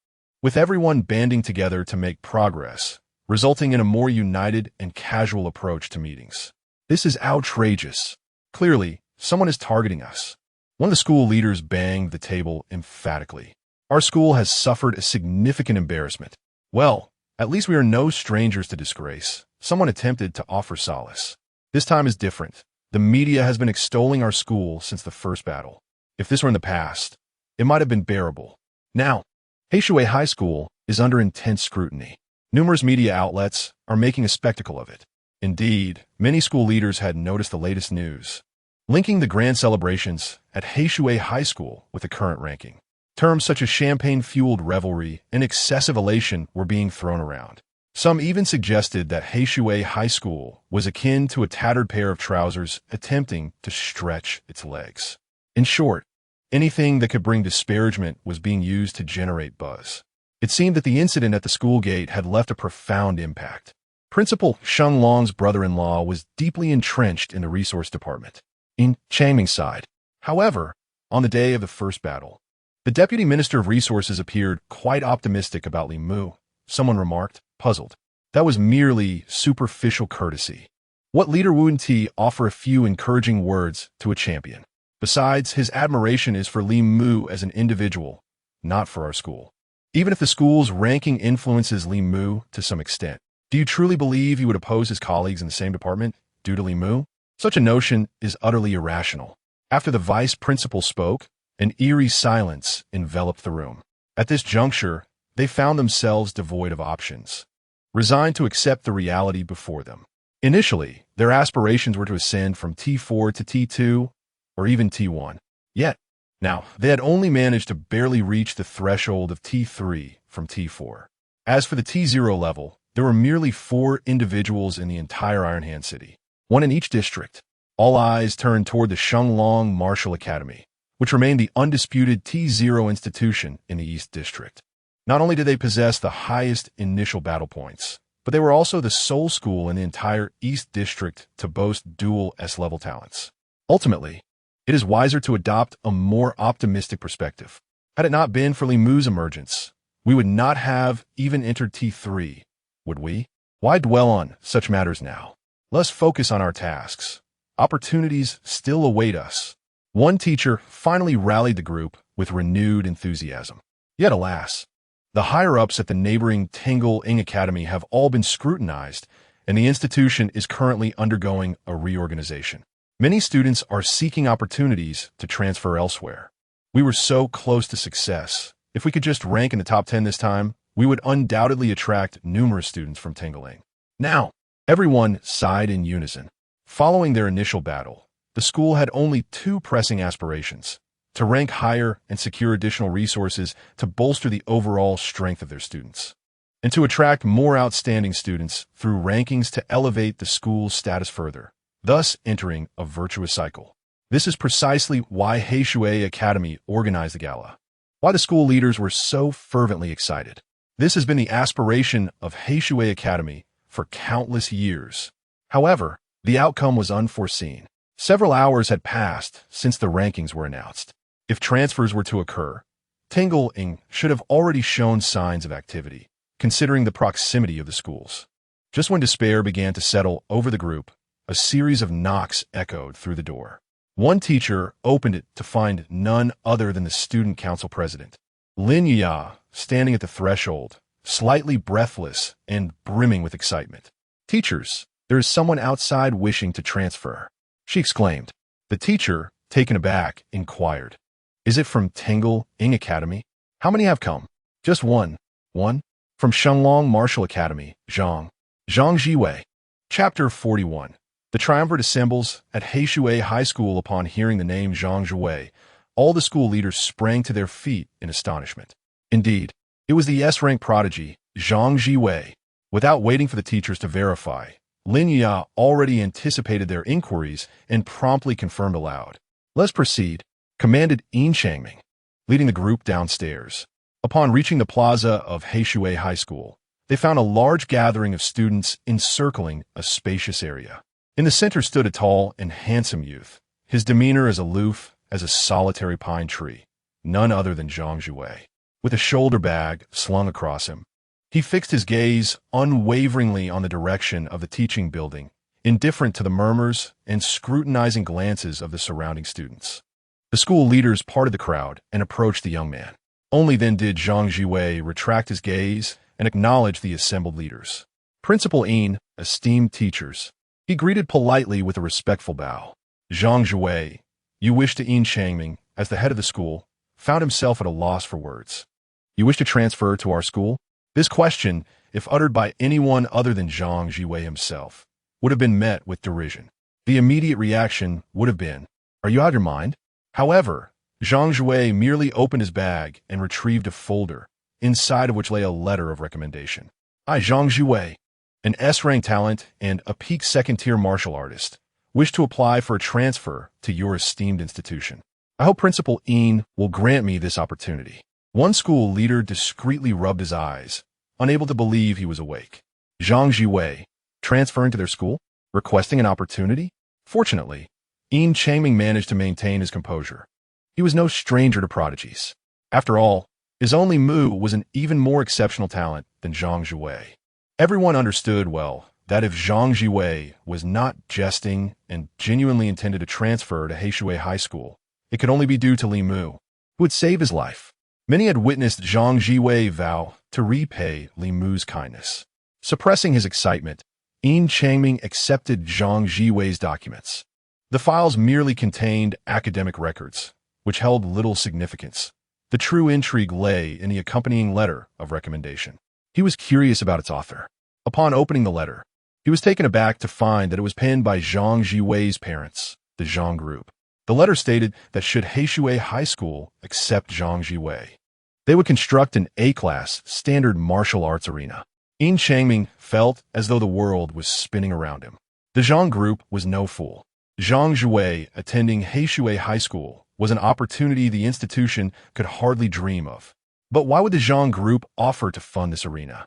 with everyone banding together to make progress, resulting in a more united and casual approach to meetings. This is outrageous. Clearly, someone is targeting us. One of the school leaders banged the table emphatically. Our school has suffered a significant embarrassment. Well, at least we are no strangers to disgrace. Someone attempted to offer solace. This time is different. The media has been extolling our school since the first battle. If this were in the past, it might have been bearable. Now, Heishui High School is under intense scrutiny. Numerous media outlets are making a spectacle of it. Indeed, many school leaders had noticed the latest news, linking the grand celebrations at Heishui High School with the current ranking. Terms such as champagne-fueled revelry and excessive elation were being thrown around. Some even suggested that Heishui High School was akin to a tattered pair of trousers attempting to stretch its legs. In short, anything that could bring disparagement was being used to generate buzz. It seemed that the incident at the school gate had left a profound impact. Principal Sheng Long's brother-in-law was deeply entrenched in the resource department. In Changming's side, however, on the day of the first battle, the deputy minister of resources appeared quite optimistic about Li Mu. Someone remarked, puzzled. That was merely superficial courtesy. What leader wouldn't he offer a few encouraging words to a champion? Besides, his admiration is for Li Mu as an individual, not for our school. Even if the school's ranking influences Li Mu to some extent, do you truly believe he would oppose his colleagues in the same department due to Li Mu? Such a notion is utterly irrational. After the vice principal spoke, an eerie silence enveloped the room. At this juncture, they found themselves devoid of options, resigned to accept the reality before them. Initially, their aspirations were to ascend from T4 to T2, or even T1. Yet, now, they had only managed to barely reach the threshold of T3 from T4. As for the T0 level, there were merely 4 individuals in the entire Iron Hand City, one in each district. All eyes turned toward the Shenglong Martial Academy, which remained the undisputed T0 institution in the East District. Not only did they possess the highest initial battle points, but they were also the sole school in the entire East District to boast dual S-level talents. Ultimately, it is wiser to adopt a more optimistic perspective. Had it not been for Li Mu's emergence, we would not have even entered T3, would we? Why dwell on such matters now? Let's focus on our tasks. Opportunities still await us. One teacher finally rallied the group with renewed enthusiasm. Yet alas, the higher-ups at the neighboring Tingle Ing Academy have all been scrutinized, and the institution is currently undergoing a reorganization. Many students are seeking opportunities to transfer elsewhere. We were so close to success. If we could just rank in the top 10 this time, we would undoubtedly attract numerous students from Tingling. Now, everyone sighed in unison. Following their initial battle, the school had only 2 pressing aspirations: to rank higher and secure additional resources to bolster the overall strength of their students, and to attract more outstanding students through rankings to elevate the school's status further, thus entering a virtuous cycle. This is precisely why Heishui Academy organized the gala, why the school leaders were so fervently excited. This has been the aspiration of Heishui Academy for countless years. However, the outcome was unforeseen. Several hours had passed since the rankings were announced. If transfers were to occur, Tingle Ing should have already shown signs of activity, considering the proximity of the schools. Just when despair began to settle over the group, a series of knocks echoed through the door. One teacher opened it to find none other than the student council president, Lin Ya, standing at the threshold, slightly breathless and brimming with excitement. "Teachers, there is someone outside wishing to transfer," she exclaimed. The teacher, taken aback, inquired, "Is it from Tingle Ing Academy? How many have come?" "Just one." "One?" "From Shenglong Martial Academy, Zhang Jiwei." Chapter 41. The triumvirate assembles at Heishui High School. Upon hearing the name Zhang Jiwei, all the school leaders sprang to their feet in astonishment. Indeed, it was the S-rank prodigy, Zhang Jiwei. Without waiting for the teachers to verify, Lin Ya already anticipated their inquiries and promptly confirmed aloud. "Let's proceed," commanded Yin Changming, leading the group downstairs. Upon reaching the plaza of Heishui High School, they found a large gathering of students encircling a spacious area. In the center stood a tall and handsome youth, his demeanor as aloof as a solitary pine tree, none other than Zhang Jiwei. With a shoulder bag slung across him, he fixed his gaze unwaveringly on the direction of the teaching building, indifferent to the murmurs and scrutinizing glances of the surrounding students. The school leaders parted the crowd and approached the young man. Only then did Zhang Jiwei retract his gaze and acknowledge the assembled leaders. Principal Yin, esteemed teachers. He greeted politely with a respectful bow. Zhang Jiwei, you wish to Yin Changming, as the head of the school, found himself at a loss for words. You wish to transfer to our school? This question, if uttered by anyone other than Zhang Jiwei himself, would have been met with derision. The immediate reaction would have been, are you out of your mind? However, Zhang Jiwei merely opened his bag and retrieved a folder, inside of which lay a letter of recommendation. I, Zhang Jiwei, an S-rank talent and a peak second-tier martial artist, wish to apply for a transfer to your esteemed institution. I hope Principal Yin will grant me this opportunity. One school leader discreetly rubbed his eyes, unable to believe he was awake. Zhang Jiwei, transferring to their school, requesting an opportunity? Fortunately, Yin Changming managed to maintain his composure. He was no stranger to prodigies. After all, his only Mu was an even more exceptional talent than Zhang Jiwei. Everyone understood well that if Zhang Jiwei was not jesting and genuinely intended to transfer to Heishui High School, it could only be due to Li Mu, who would save his life. Many had witnessed Zhang Jiwei vow to repay Li Mu's kindness. Suppressing his excitement, Yin Changming accepted Zhang Jiwei's documents. The files merely contained academic records, which held little significance. The true intrigue lay in the accompanying letter of recommendation. He was curious about its author. Upon opening the letter, he was taken aback to find that it was penned by Zhang Jiwei's parents, the Zhang Group. The letter stated that should Heishui High School accept Zhang Jiwei, they would construct an A-class standard martial arts arena. Yin Changming felt as though the world was spinning around him. The Zhang Group was no fool. Zhang Jiwei attending Heishui High School was an opportunity the institution could hardly dream of. But why would the Zhang Group offer to fund this arena?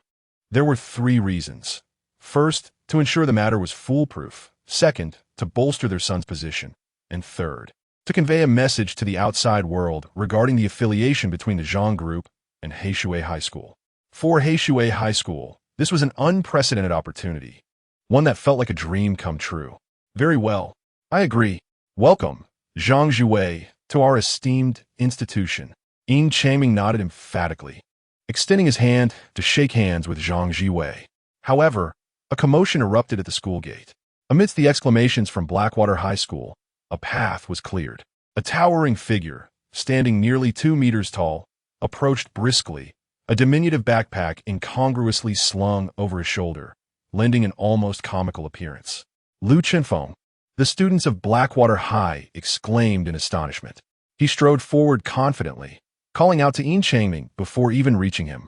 There were 3 reasons. First, to ensure the matter was foolproof. Second, to bolster their son's position. And third, to convey a message to the outside world regarding the affiliation between the Zhang Group and Heishui High School. For Heishui High School, this was an unprecedented opportunity, one that felt like a dream come true. Very well, I agree. Welcome, Zhang Jiwei, to our esteemed institution. Yin Changming nodded emphatically, extending his hand to shake hands with Zhang Jiwei. However, a commotion erupted at the school gate. Amidst the exclamations from Blackwater High School, a path was cleared. A towering figure, standing nearly 2 meters tall, approached briskly, a diminutive backpack incongruously slung over his shoulder, lending an almost comical appearance. Lu Chenfeng, the students of Blackwater High exclaimed in astonishment. He strode forward confidently, calling out to Yin Changming before even reaching him.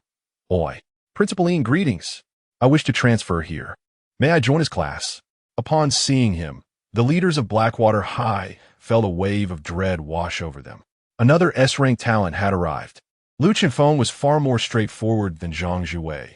Oi, Principal Yin, greetings. I wish to transfer here. May I join his class? Upon seeing him, the leaders of Blackwater High felt a wave of dread wash over them. Another S-rank talent had arrived. Lu Chenfeng was far more straightforward than Zhang Jiwei,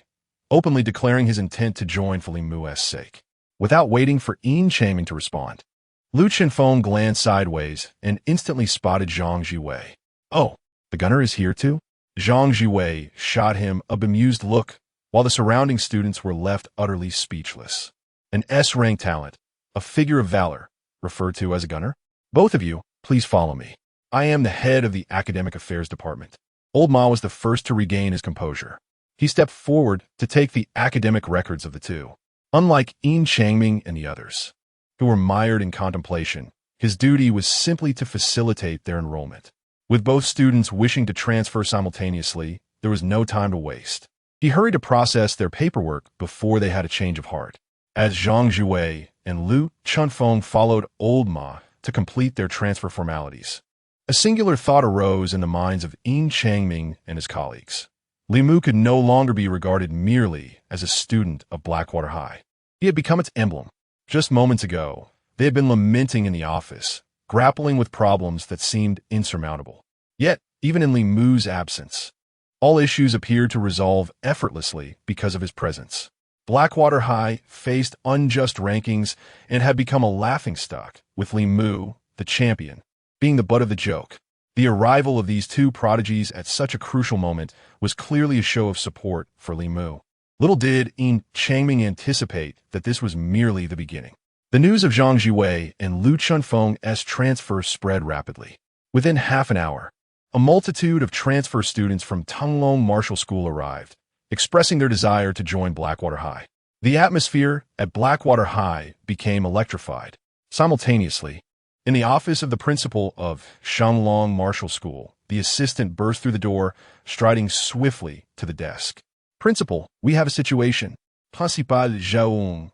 openly declaring his intent to join for Li Mu's sake. Without waiting for Yin Changming to respond, Lu Chenfeng glanced sideways and instantly spotted Zhang Jiwei. Oh, the gunner is here too? Zhang Jiwei shot him a bemused look, while the surrounding students were left utterly speechless. An S-rank talent, a figure of valor, referred to as a gunner? Both of you, please follow me. I am the head of the Academic Affairs Department. Old Ma was the first to regain his composure. He stepped forward to take the academic records of the two. Unlike Yin Changming and the others, who were mired in contemplation, his duty was simply to facilitate their enrollment. With both students wishing to transfer simultaneously, there was no time to waste. He hurried to process their paperwork before they had a change of heart. As Zhang Jiwei and Lu Chenfeng followed Old Ma to complete their transfer formalities, a singular thought arose in the minds of Yin Changming and his colleagues. Li Mu could no longer be regarded merely as a student of Blackwater High. He had become its emblem. Just moments ago, they had been lamenting in the office, grappling with problems that seemed insurmountable. Yet, even in Li Mu's absence, all issues appeared to resolve effortlessly because of his presence. Blackwater High faced unjust rankings and had become a laughingstock, with Li Mu, the champion, being the butt of the joke. The arrival of these two prodigies at such a crucial moment was clearly a show of support for Li Mu. Little did Yin Changming anticipate that this was merely the beginning. The news of Zhang Jiwei and Lu Chenfeng's transfer spread rapidly. Within half an hour, a multitude of transfer students from Tunglong Martial School arrived, expressing their desire to join Blackwater High. The atmosphere at Blackwater High became electrified. Simultaneously, in the office of the principal of Shuangwen Martial School, the assistant burst through the door, striding swiftly to the desk. "Principal, we have a situation." Principal Zhenyuan,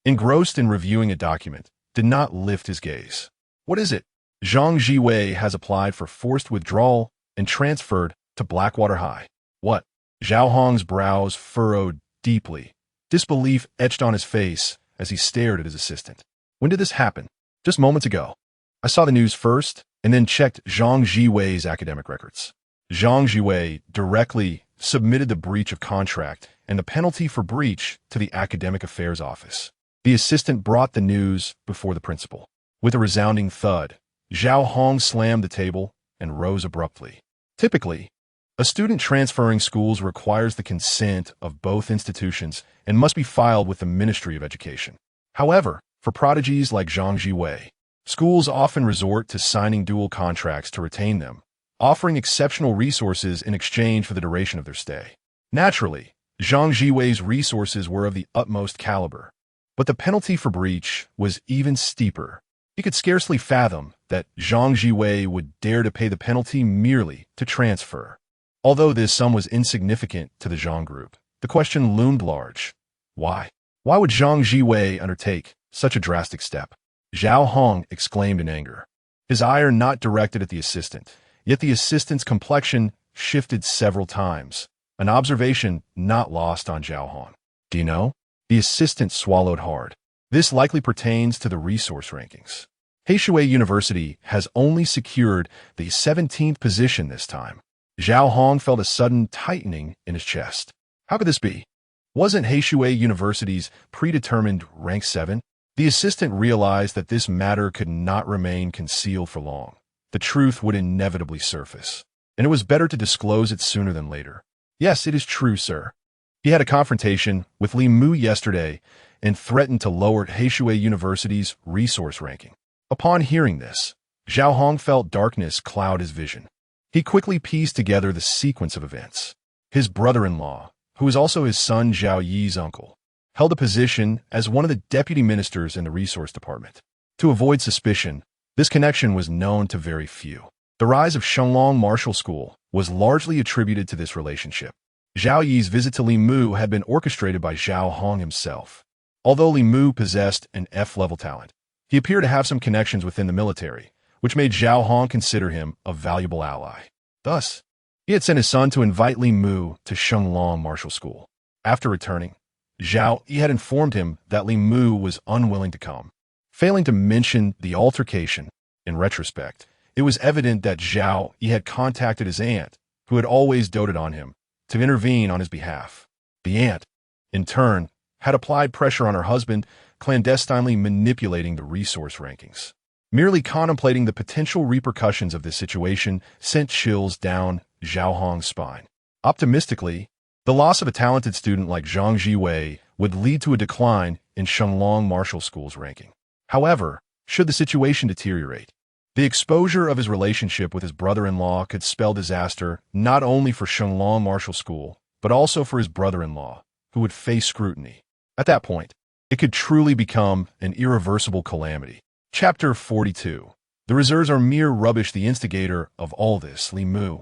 engrossed in reviewing a document, did not lift his gaze. "What is it?" "Zhang Jiwei has applied for forced withdrawal and transferred to Blackwater High." "What?" Zhao Hong's brows furrowed deeply. Disbelief etched on his face as he stared at his assistant. "When did this happen?" "Just moments ago. I saw the news first and then checked Zhang Jiwei's academic records." Zhang Jiwei directly submitted the breach of contract and the penalty for breach to the Academic Affairs Office. The assistant brought the news before the principal. With a resounding thud, Zhao Hong slammed the table and rose abruptly. Typically, a student transferring schools requires the consent of both institutions and must be filed with the Ministry of Education. However, for prodigies like Zhang Jiwei, schools often resort to signing dual contracts to retain them, offering exceptional resources in exchange for the duration of their stay. Naturally, Zhang Jiwei's resources were of the utmost caliber, but the penalty for breach was even steeper. He could scarcely fathom that Zhang Jiwei would dare to pay the penalty merely to transfer. Although this sum was insignificant to the Zhang group, the question loomed large. Why? Why would Zhang Jiwei undertake such a drastic step? Zhao Hong exclaimed in anger, his ire not directed at the assistant, yet the assistant's complexion shifted several times, an observation not lost on Zhao Hong. "Do you know?" The assistant swallowed hard. "This likely pertains to the resource rankings. Heishui University has only secured the 17th position this time." Zhao Hong felt a sudden tightening in his chest. How could this be? Wasn't Heishui University's predetermined rank 7? The assistant realized that this matter could not remain concealed for long. The truth would inevitably surface, and it was better to disclose it sooner than later. "Yes, it is true, sir. He had a confrontation with Li Mu yesterday and threatened to lower Heishui University's resource ranking." Upon hearing this, Zhao Hong felt darkness cloud his vision. He quickly pieced together the sequence of events. His brother-in-law, who was also his son Zhao Yi's uncle, held a position as one of the deputy ministers in the resource department. To avoid suspicion, this connection was known to very few. The rise of Shuangwen Martial School was largely attributed to this relationship. Zhao Yi's visit to Li Mu had been orchestrated by Zhao Hong himself. Although Li Mu possessed an F-level talent, he appeared to have some connections within the military, which made Zhao Hong consider him a valuable ally. Thus, he had sent his son to invite Li Mu to Shuangwen Martial School. After returning, Zhao Yi had informed him that Li Mu was unwilling to come. Failing to mention the altercation, in retrospect, it was evident that Zhao Yi had contacted his aunt, who had always doted on him, to intervene on his behalf. The aunt, in turn, had applied pressure on her husband, clandestinely manipulating the resource rankings. Merely contemplating the potential repercussions of this situation sent chills down Zhao Hong's spine. Optimistically, the loss of a talented student like Zhang Jiwei would lead to a decline in Shuangwen Martial School's ranking. However, should the situation deteriorate, the exposure of his relationship with his brother-in-law could spell disaster not only for Shuangwen Martial School, but also for his brother-in-law, who would face scrutiny. At that point, it could truly become an irreversible calamity. Chapter 42. The reserves are mere rubbish. The instigator of all this, Li Mu,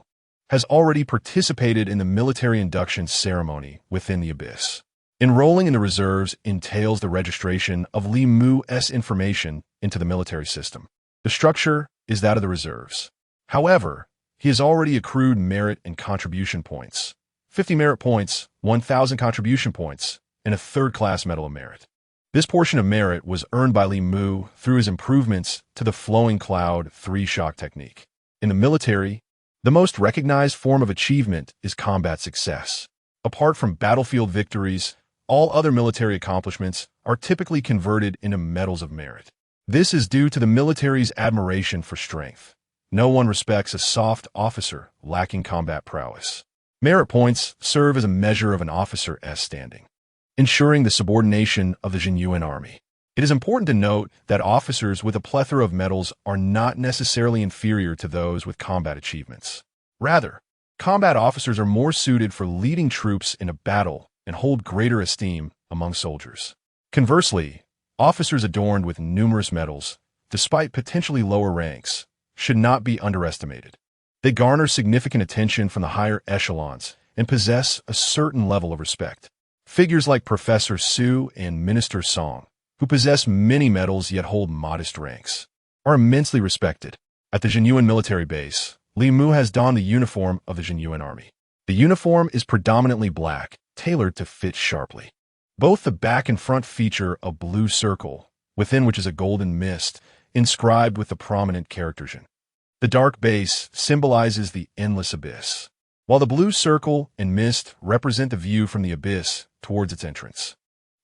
has already participated in the military induction ceremony within the Abyss. Enrolling in the reserves entails the registration of Li Mu's information into the military system. The structure is that of the reserves. However, he has already accrued merit and contribution points. 50 merit points, 1,000 contribution points, and a third-class Medal of Merit. This portion of merit was earned by Li Mu through his improvements to the Flowing Cloud 3-shock technique. In the military, the most recognized form of achievement is combat success. Apart from battlefield victories, all other military accomplishments are typically converted into medals of merit. This is due to the military's admiration for strength. No one respects a soft officer lacking combat prowess. Merit points serve as a measure of an officer's standing, ensuring the subordination of the Zhenyuan Army. It is important to note that officers with a plethora of medals are not necessarily inferior to those with combat achievements. Rather, combat officers are more suited for leading troops in a battle and hold greater esteem among soldiers. Conversely, officers adorned with numerous medals, despite potentially lower ranks, should not be underestimated. They garner significant attention from the higher echelons and possess a certain level of respect. Figures like Professor Su and Minister Song, who possess many medals yet hold modest ranks, are immensely respected. At the Zhenyuan military base, Li Mu has donned the uniform of the Zhenyuan Army. The uniform is predominantly black, tailored to fit sharply. Both the back and front feature a blue circle, within which is a golden mist, inscribed with the prominent character Zhen. The dark base symbolizes the endless abyss, while the blue circle and mist represent the view from the abyss towards its entrance.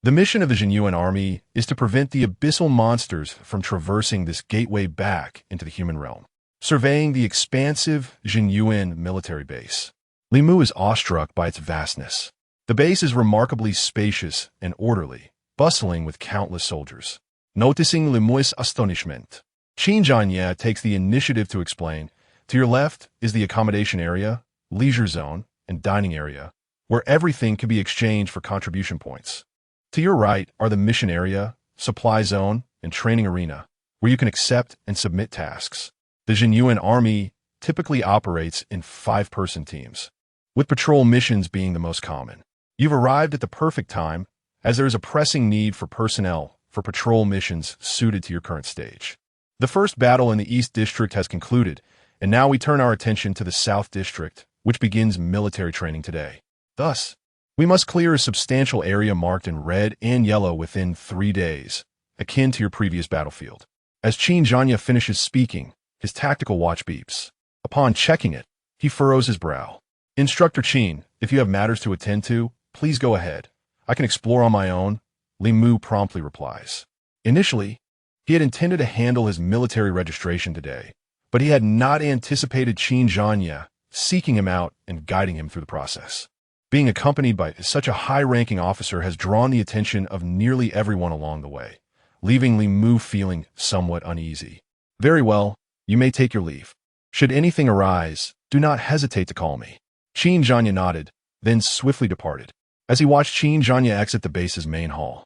The mission of the Zhenyuan Army is to prevent the abyssal monsters from traversing this gateway back into the human realm. Surveying the expansive Zhenyuan military base, Li Mu is awestruck by its vastness. The base is remarkably spacious and orderly, bustling with countless soldiers. Noticing Li Mu's astonishment, Qin Zhanya takes the initiative to explain, to your left is the accommodation area, leisure zone, and dining area, where everything can be exchanged for contribution points. To your right are the mission area, supply zone, and training arena, where you can accept and submit tasks. The Zhenyuan Army typically operates in 5-person teams, with patrol missions being the most common. You've arrived at the perfect time, as there is a pressing need for personnel for patrol missions suited to your current stage. The first battle in the East District has concluded, and now we turn our attention to the South District, which begins military training today. Thus, we must clear a substantial area marked in red and yellow within 3 days, akin to your previous battlefield. As Qin Zhanya finishes speaking, his tactical watch beeps. Upon checking it, he furrows his brow. Instructor Qin, if you have matters to attend to, please go ahead. I can explore on my own, Li Mu promptly replies. Initially, he had intended to handle his military registration today, but he had not anticipated Qin Zhanya seeking him out and guiding him through the process. Being accompanied by such a high-ranking officer has drawn the attention of nearly everyone along the way, leaving Li Mu feeling somewhat uneasy. Very well, you may take your leave. Should anything arise, do not hesitate to call me. Qin Zhanya nodded, then swiftly departed. As he watched Qin Zhanya exit the base's main hall,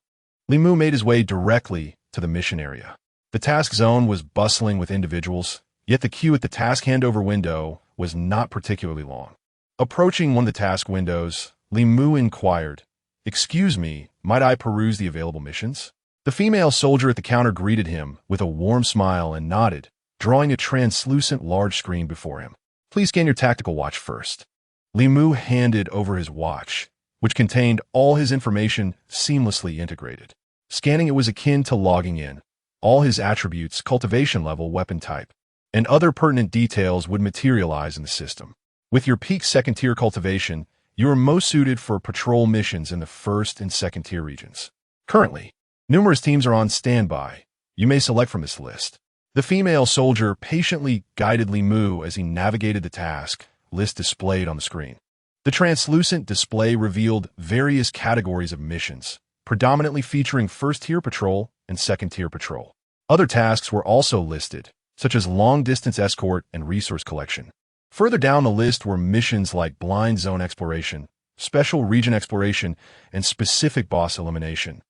Li Mu made his way directly to the mission area. The task zone was bustling with individuals, yet the queue at the task handover window was not particularly long. Approaching one of the task windows, Li Mu inquired, "Excuse me, might I peruse the available missions?" The female soldier at the counter greeted him with a warm smile and nodded, drawing a translucent large screen before him. "Please scan your tactical watch first." Li Mu handed over his watch, which contained all his information seamlessly integrated. Scanning it was akin to logging in. All his attributes, cultivation level, weapon type, and other pertinent details would materialize in the system. With your peak second-tier cultivation, you are most suited for patrol missions in the 1st and 2nd-tier regions. Currently, numerous teams are on standby. You may select from this list. The female soldier patiently guided Li Mu as he navigated the task list displayed on the screen. The translucent display revealed various categories of missions, predominantly featuring 1st-tier patrol and 2nd-tier patrol. Other tasks were also listed, such as long-distance escort and resource collection. Further down the list were missions like blind zone exploration, special region exploration, and specific boss elimination.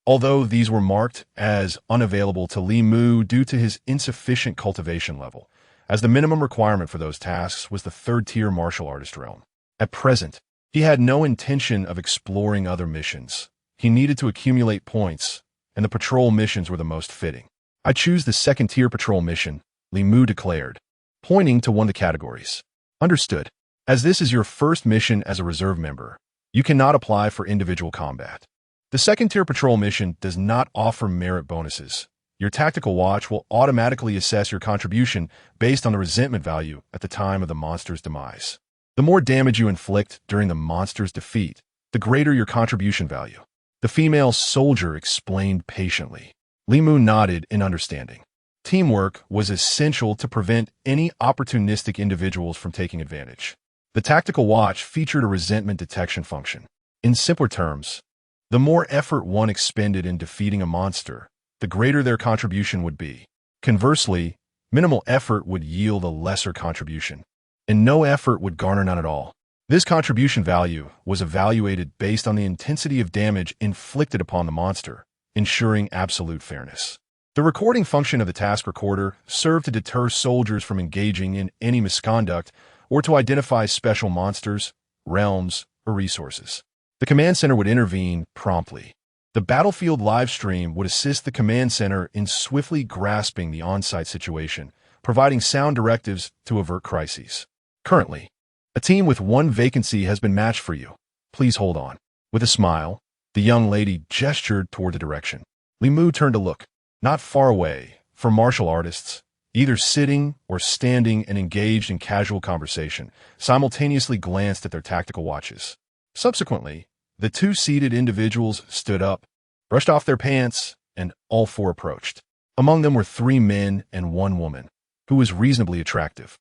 Although these were marked as unavailable to Li Mu due to his insufficient cultivation level, as the minimum requirement for those tasks was the 3rd-tier martial artist realm. At present, he had no intention of exploring other missions. He needed to accumulate points, and the patrol missions were the most fitting. "I choose the 2nd-tier patrol mission," Li Mu declared, pointing to one of the categories. "Understood. As this is your first mission as a reserve member, you cannot apply for individual combat. The 2nd-tier patrol mission does not offer merit bonuses. Your tactical watch will automatically assess your contribution based on the resentment value at the time of the monster's demise. The more damage you inflict during the monster's defeat, the greater your contribution value," the female soldier explained patiently. Li Mu nodded in understanding. Teamwork was essential to prevent any opportunistic individuals from taking advantage. The tactical watch featured a resentment detection function. In simpler terms, the more effort one expended in defeating a monster, the greater their contribution would be. Conversely, minimal effort would yield a lesser contribution. and no effort would garner none at all. This contribution value was evaluated based on the intensity of damage inflicted upon the monster, ensuring absolute fairness. The recording function of the task recorder served to deter soldiers from engaging in any misconduct or to identify special monsters, realms, or resources. The command center would intervene promptly. The battlefield livestream would assist the command center in swiftly grasping the on-site situation, providing sound directives to avert crises. Currently, a team with one vacancy has been matched for you. Please hold on. With a smile, the young lady gestured toward the direction. Li Mu turned to look. Not far away, for martial artists, either sitting or standing and engaged in casual conversation, simultaneously glanced at their tactical watches. Subsequently, the two seated individuals stood up, brushed off their pants, and all four approached. Among them were 3 men and 1 woman, who was reasonably attractive.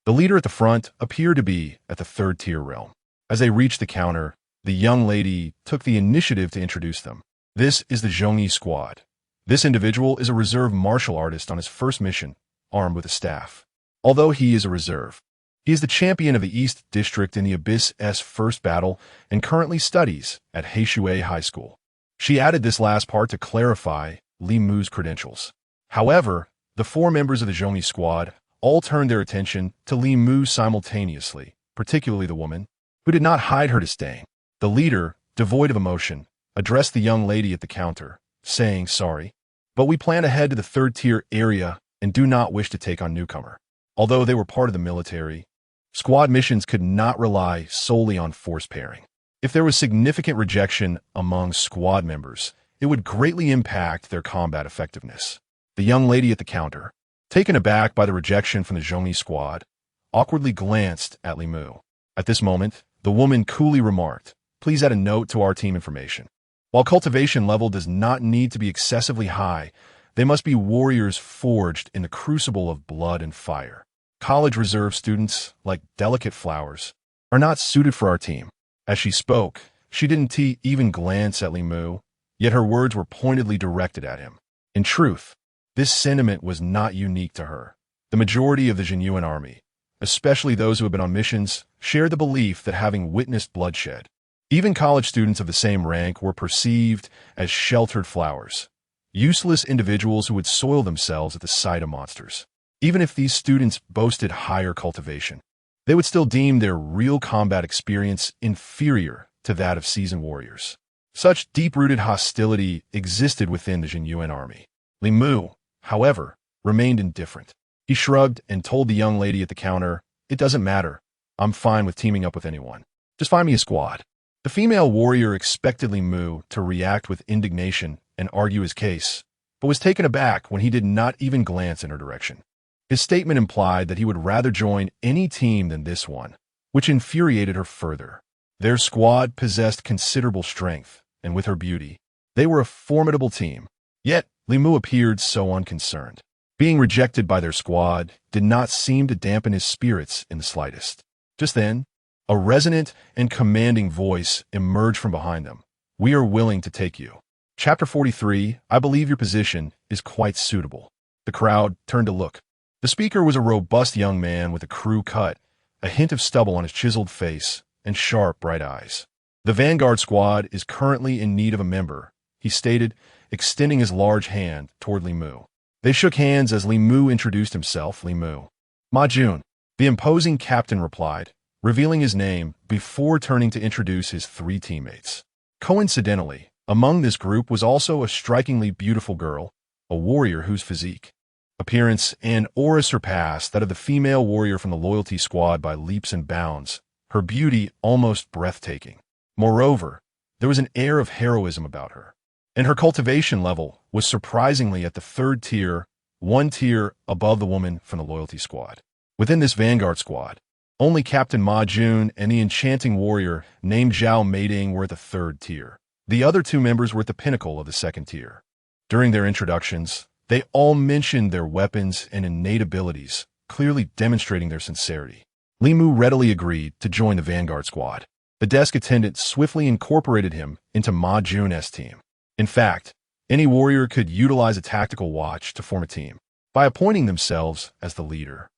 The leader at the front appeared to be at the 3rd-tier realm. As they reached the counter, the young lady took the initiative to introduce them. This is the Zhongyi squad. This individual is a reserve martial artist on his first mission, armed with a staff. Although he is a reserve, he is the champion of the East District in the Abyss-S first battle and currently studies at Heishui High School. She added this last part to clarify Li Mu's credentials. However, the 4 members of the Zhongyi squad all turned their attention to Li Mu simultaneously, particularly the woman, who did not hide her disdain. The leader, devoid of emotion, addressed the young lady at the counter, saying, "Sorry, but we plan to head to the 3rd-tier area and do not wish to take on newcomer." Although they were part of the military, squad missions could not rely solely on force pairing. If there was significant rejection among squad members, it would greatly impact their combat effectiveness. The young lady at the counter, taken aback by the rejection from the Zhongyi squad, awkwardly glanced at Li Mu. At this moment, the woman coolly remarked, "Please add a note to our team information. While cultivation level does not need to be excessively high, they must be warriors forged in the crucible of blood and fire. College reserve students, like delicate flowers, are not suited for our team." As she spoke, she didn't even glance at Li Mu, yet her words were pointedly directed at him. In truth, this sentiment was not unique to her. The majority of the Zhenyuan Army, especially those who have been on missions, shared the belief that having witnessed bloodshed, even college students of the same rank were perceived as sheltered flowers, useless individuals who would soil themselves at the sight of monsters. Even if these students boasted higher cultivation, they would still deem their real combat experience inferior to that of seasoned warriors. Such deep-rooted hostility existed within the Zhenyuan Army. Li Mu, however, remained indifferent. He shrugged and told the young lady at the counter, "It doesn't matter. I'm fine with teaming up with anyone. Just find me a squad." The female warrior expected Li Mu to react with indignation and argue his case, but was taken aback when he did not even glance in her direction. His statement implied that he would rather join any team than this one, which infuriated her further. Their squad possessed considerable strength, and with her beauty, they were a formidable team. Yet, Li Mu appeared so unconcerned. Being rejected by their squad did not seem to dampen his spirits in the slightest. Just then, a resonant and commanding voice emerged from behind them. "We are willing to take you." Chapter 43, I believe your position is quite suitable. The crowd turned to look. The speaker was a robust young man with a crew cut, a hint of stubble on his chiseled face, and sharp, bright eyes. "The Vanguard squad is currently in need of a member," he stated, extending his large hand toward Li Mu. They shook hands as Li Mu introduced himself. "Li Mu." "Ma Jun," the imposing captain replied, revealing his name before turning to introduce his 3 teammates. Coincidentally, among this group was also a strikingly beautiful girl, a warrior whose physique, appearance, and aura surpassed that of the female warrior from the loyalty squad by leaps and bounds, her beauty almost breathtaking. Moreover, there was an air of heroism about her, and her cultivation level was surprisingly at the 3rd tier, 1 tier above the woman from the loyalty squad. Within this Vanguard squad, only Captain Ma Jun and the enchanting warrior named Zhao Meiding were at the 3rd tier. The other 2 members were at the pinnacle of the 2nd tier. During their introductions, they all mentioned their weapons and innate abilities, clearly demonstrating their sincerity. Li Mu readily agreed to join the Vanguard squad. The desk attendant swiftly incorporated him into Ma Jun's team. In fact, any warrior could utilize a tactical watch to form a team by appointing themselves as the leader.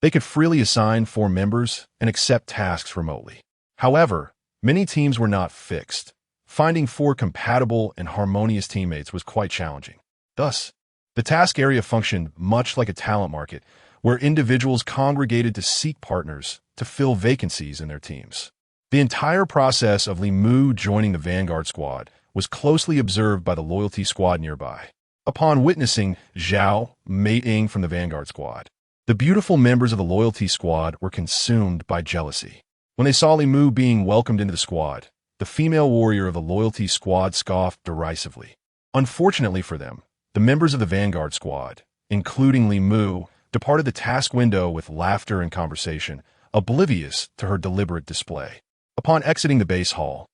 They could freely assign 4 members and accept tasks remotely. However, many teams were not fixed. Finding 4 compatible and harmonious teammates was quite challenging. Thus, the task area functioned much like a talent market, where individuals congregated to seek partners to fill vacancies in their teams. The entire process of Li Mu joining the Vanguard squad was closely observed by the loyalty squad nearby. Upon witnessing Zhao mating from the Vanguard squad, the beautiful members of the loyalty squad were consumed by jealousy. When they saw Li Mu being welcomed into the squad, the female warrior of the loyalty squad scoffed derisively. Unfortunately for them, the members of the Vanguard squad, including Li Mu, departed the task window with laughter and conversation, oblivious to her deliberate display. Upon exiting the base hall,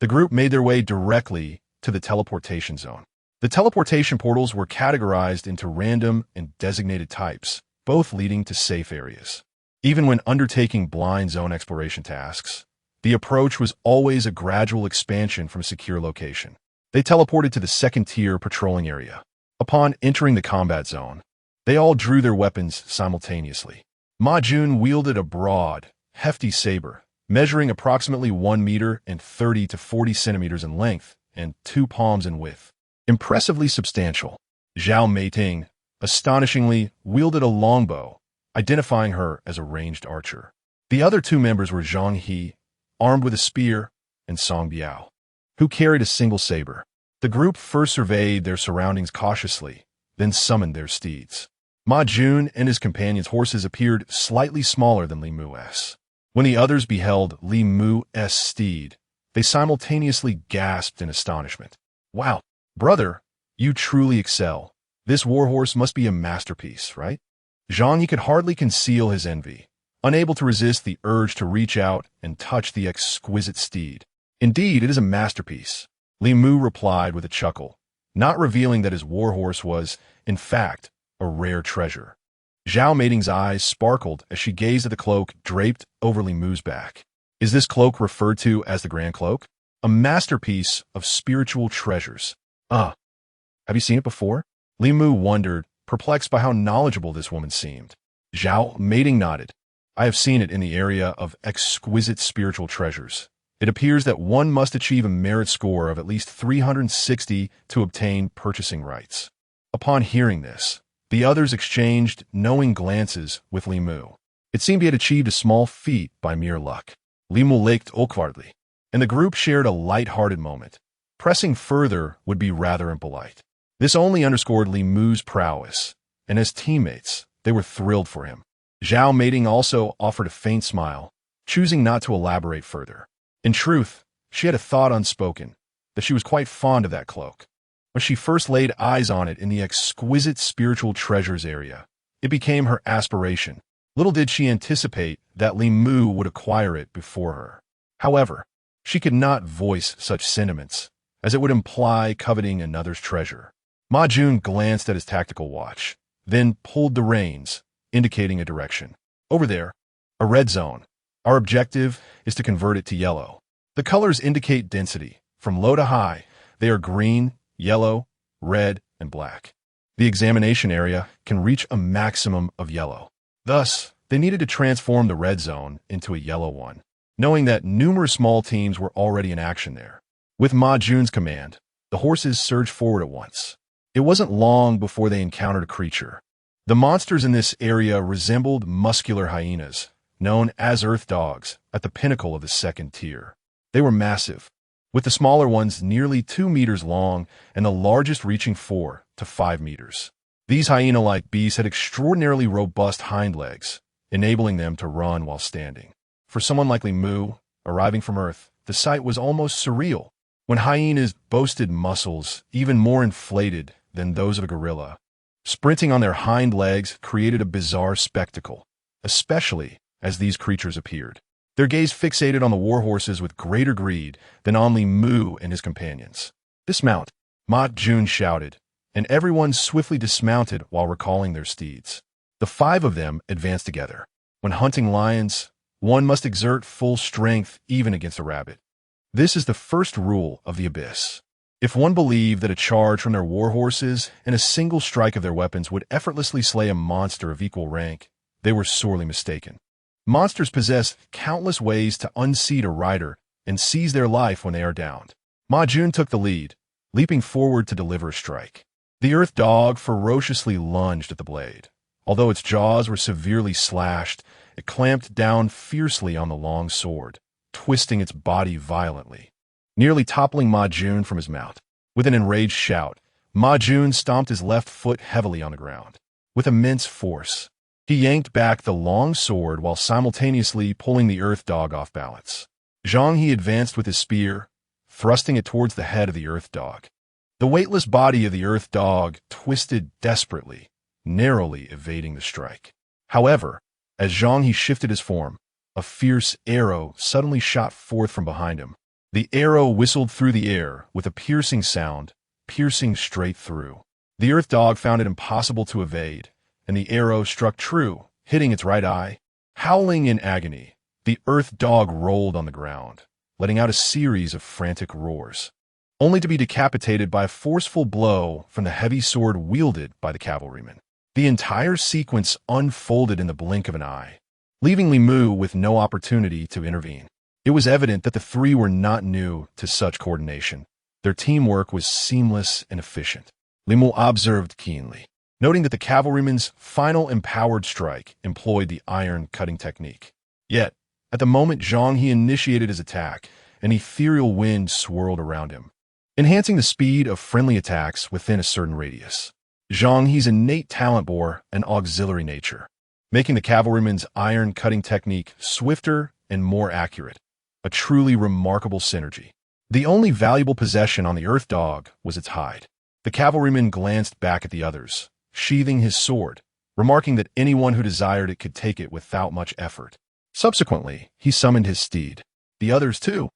the group made their way directly to the teleportation zone. The teleportation portals were categorized into random and designated types, both leading to safe areas. Even when undertaking blind zone exploration tasks, the approach was always a gradual expansion from a secure location. They teleported to the second-tier patrolling area. Upon entering the combat zone, they all drew their weapons simultaneously. Ma Jun wielded a broad, hefty saber, measuring approximately 1 meter and 30 to 40 centimeters in length and 2 palms in width. Impressively substantial. Zhao Meiting, astonishingly, wielded a longbow, identifying her as a ranged archer. The other 2 members were Zhang He, armed with a spear, and Song Biao, who carried a single saber. The group first surveyed their surroundings cautiously, then summoned their steeds. Ma Jun and his companions' horses appeared slightly smaller than Li Mu's. When the others beheld Li Mu's steed, they simultaneously gasped in astonishment. Wow, brother, you truly excel. This warhorse must be a masterpiece, right? Zhang He could hardly conceal his envy, unable to resist the urge to reach out and touch the exquisite steed. Indeed, it is a masterpiece, Li Mu replied with a chuckle, not revealing that his warhorse was, in fact, a rare treasure. Zhao Meiting's eyes sparkled as she gazed at the cloak draped over Li Mu's back. Is this cloak referred to as the Grand Cloak? A masterpiece of spiritual treasures. Have you seen it before? Li Mu wondered, perplexed by how knowledgeable this woman seemed. Zhao Meiting nodded. I have seen it in the area of exquisite spiritual treasures. It appears that one must achieve a merit score of at least 360 to obtain purchasing rights. Upon hearing this, the others exchanged knowing glances with Li Mu. It seemed he had achieved a small feat by mere luck. Li Mu licked awkwardly, and the group shared a light-hearted moment. Pressing further would be rather impolite. This only underscored Li Mu's prowess, and as teammates, they were thrilled for him. Zhao Meiting also offered a faint smile, choosing not to elaborate further. In truth, she had a thought unspoken, that she was quite fond of that cloak. When she first laid eyes on it in the exquisite spiritual treasures area, it became her aspiration. Little did she anticipate that Li Mu would acquire it before her. However, she could not voice such sentiments, as it would imply coveting another's treasure. Ma Jun glanced at his tactical watch, then pulled the reins, indicating a direction. Over there, a red zone. Our objective is to convert it to yellow. The colors indicate density. From low to high, they are green, yellow, red, and black. The examination area can reach a maximum of yellow. Thus, they needed to transform the red zone into a yellow one, knowing that numerous small teams were already in action there. With Ma Jun's command, the horses surged forward at once. It wasn't long before they encountered a creature. The monsters in this area resembled muscular hyenas, known as earth dogs, at the pinnacle of the second tier. They were massive, with the smaller ones nearly 2 meters long and the largest reaching 4 to 5 meters. These hyena-like beasts had extraordinarily robust hind legs, enabling them to run while standing. For someone like Li Mu, arriving from Earth, the sight was almost surreal. When hyenas boasted muscles even more inflated than those of a gorilla, sprinting on their hind legs created a bizarre spectacle, especially as these creatures appeared. Their gaze fixated on the warhorses with greater greed than on Li Mu and his companions. Dismount, Ma Jun shouted, and everyone swiftly dismounted while recalling their steeds. The 5 of them advanced together. When hunting lions, one must exert full strength even against a rabbit. This is the first rule of the Abyss. If one believed that a charge from their warhorses and a single strike of their weapons would effortlessly slay a monster of equal rank, they were sorely mistaken. Monsters possess countless ways to unseat a rider and seize their life when they are downed. Ma Jun took the lead, leaping forward to deliver a strike. The earth dog ferociously lunged at the blade. Although its jaws were severely slashed, it clamped down fiercely on the long sword, twisting its body violently, nearly toppling Ma Jun from his mount. With an enraged shout, Ma Jun stomped his left foot heavily on the ground. With immense force, he yanked back the long sword while simultaneously pulling the earth dog off balance. Zhang He advanced with his spear, thrusting it towards the head of the earth dog. The weightless body of the earth dog twisted desperately, narrowly evading the strike. However, as Zhang He shifted his form, a fierce arrow suddenly shot forth from behind him. The arrow whistled through the air with a piercing sound, piercing straight through. The earth dog found it impossible to evade, and the arrow struck true, hitting its right eye. Howling in agony, the earth dog rolled on the ground, letting out a series of frantic roars, only to be decapitated by a forceful blow from the heavy sword wielded by the cavalryman. The entire sequence unfolded in the blink of an eye, leaving Li Mu with no opportunity to intervene. It was evident that the three were not new to such coordination. Their teamwork was seamless and efficient. Li Mu observed keenly, noting that the cavalryman's final empowered strike employed the iron cutting technique. Yet, at the moment Zhang He initiated his attack, an ethereal wind swirled around him, enhancing the speed of friendly attacks within a certain radius. Zhang He's innate talent bore an auxiliary nature, making the cavalryman's iron cutting technique swifter and more accurate, a truly remarkable synergy. The only valuable possession on the earth dog was its hide. The cavalryman glanced back at the others, sheathing his sword, remarking that anyone who desired it could take it without much effort. Subsequently, he summoned his steed. The others, too,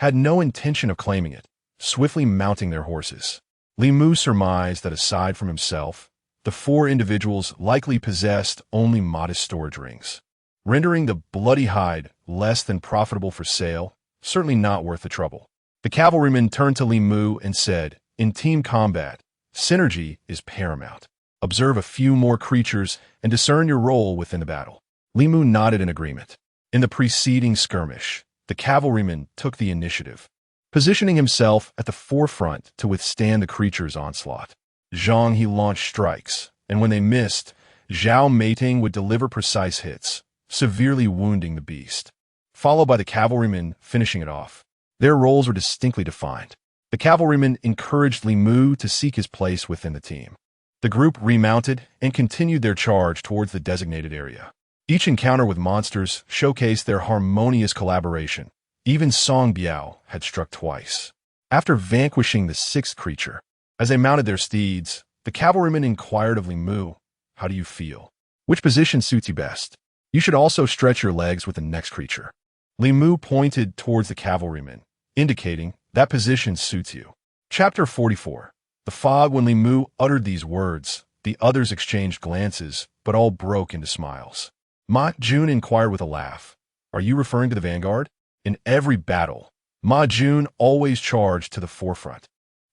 had no intention of claiming it, swiftly mounting their horses. Li Mu surmised that aside from himself, the four individuals likely possessed only modest storage rings, rendering the bloody hide less than profitable for sale, certainly not worth the trouble. The cavalryman turned to Li Mu and said, "In team combat, synergy is paramount. Observe a few more creatures and discern your role within the battle." Li Mu nodded in agreement. In the preceding skirmish, the cavalryman took the initiative, positioning himself at the forefront to withstand the creature's onslaught. Zhang He launched strikes, and when they missed, Zhao Meiting would deliver precise hits, severely wounding the beast, followed by the cavalryman finishing it off. Their roles were distinctly defined. The cavalryman encouraged Li Mu to seek his place within the team. The group remounted and continued their charge towards the designated area. Each encounter with monsters showcased their harmonious collaboration. Even Song Biao had struck twice. After vanquishing the sixth creature, as they mounted their steeds, the cavalryman inquired of Li Mu, "How do you feel? Which position suits you best? You should also stretch your legs with the next creature." Li Mu pointed towards the cavalryman, indicating, "That position suits you." Chapter 44. The fog. When Li Mu uttered these words, the others exchanged glances, but all broke into smiles. Ma Jun inquired with a laugh, "Are you referring to the vanguard?" In every battle, Ma Jun always charged to the forefront,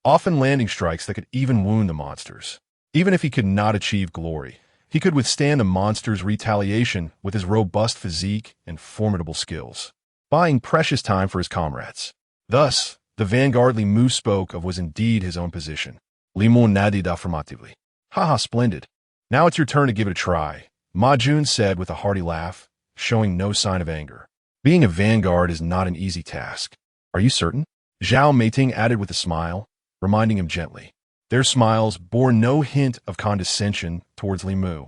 often landing strikes that could even wound the monsters. Even if he could not achieve glory, he could withstand the monster's retaliation with his robust physique and formidable skills, buying precious time for his comrades. Thus, the vanguard Li Mu spoke of was indeed his own position. Li Mu nodded affirmatively. "Haha, splendid. Now it's your turn to give it a try," Ma Jun said with a hearty laugh, showing no sign of anger. "Being a vanguard is not an easy task. Are you certain?" Zhao Meiting added with a smile, reminding him gently. Their smiles bore no hint of condescension towards Li Mu.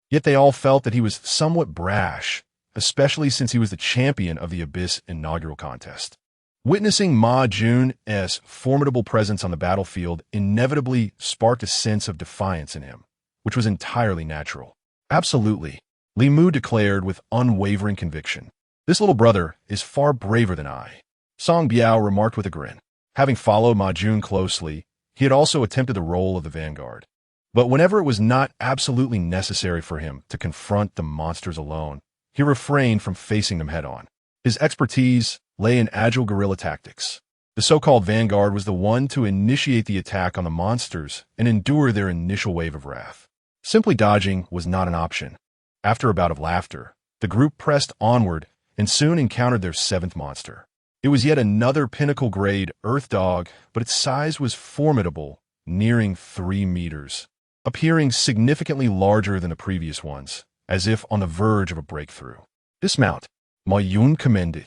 Yet they all felt that he was somewhat brash, especially since he was the champion of the Abyss inaugural contest. Witnessing Ma Jun's formidable presence on the battlefield inevitably sparked a sense of defiance in him, which was entirely natural. "Absolutely," Li Mu declared with unwavering conviction. "This little brother is far braver than I," Song Biao remarked with a grin. Having followed Ma Jun closely, he had also attempted the role of the vanguard. But whenever it was not absolutely necessary for him to confront the monsters alone, he refrained from facing them head-on. His expertise lay in agile guerrilla tactics. The so-called vanguard was the one to initiate the attack on the monsters and endure their initial wave of wrath. Simply dodging was not an option. After a bout of laughter, the group pressed onward and soon encountered their seventh monster. It was yet another pinnacle-grade earth dog, but its size was formidable, nearing 3 meters, appearing significantly larger than the previous ones, as if on the verge of a breakthrough. Dismount, Ma Yun commanded.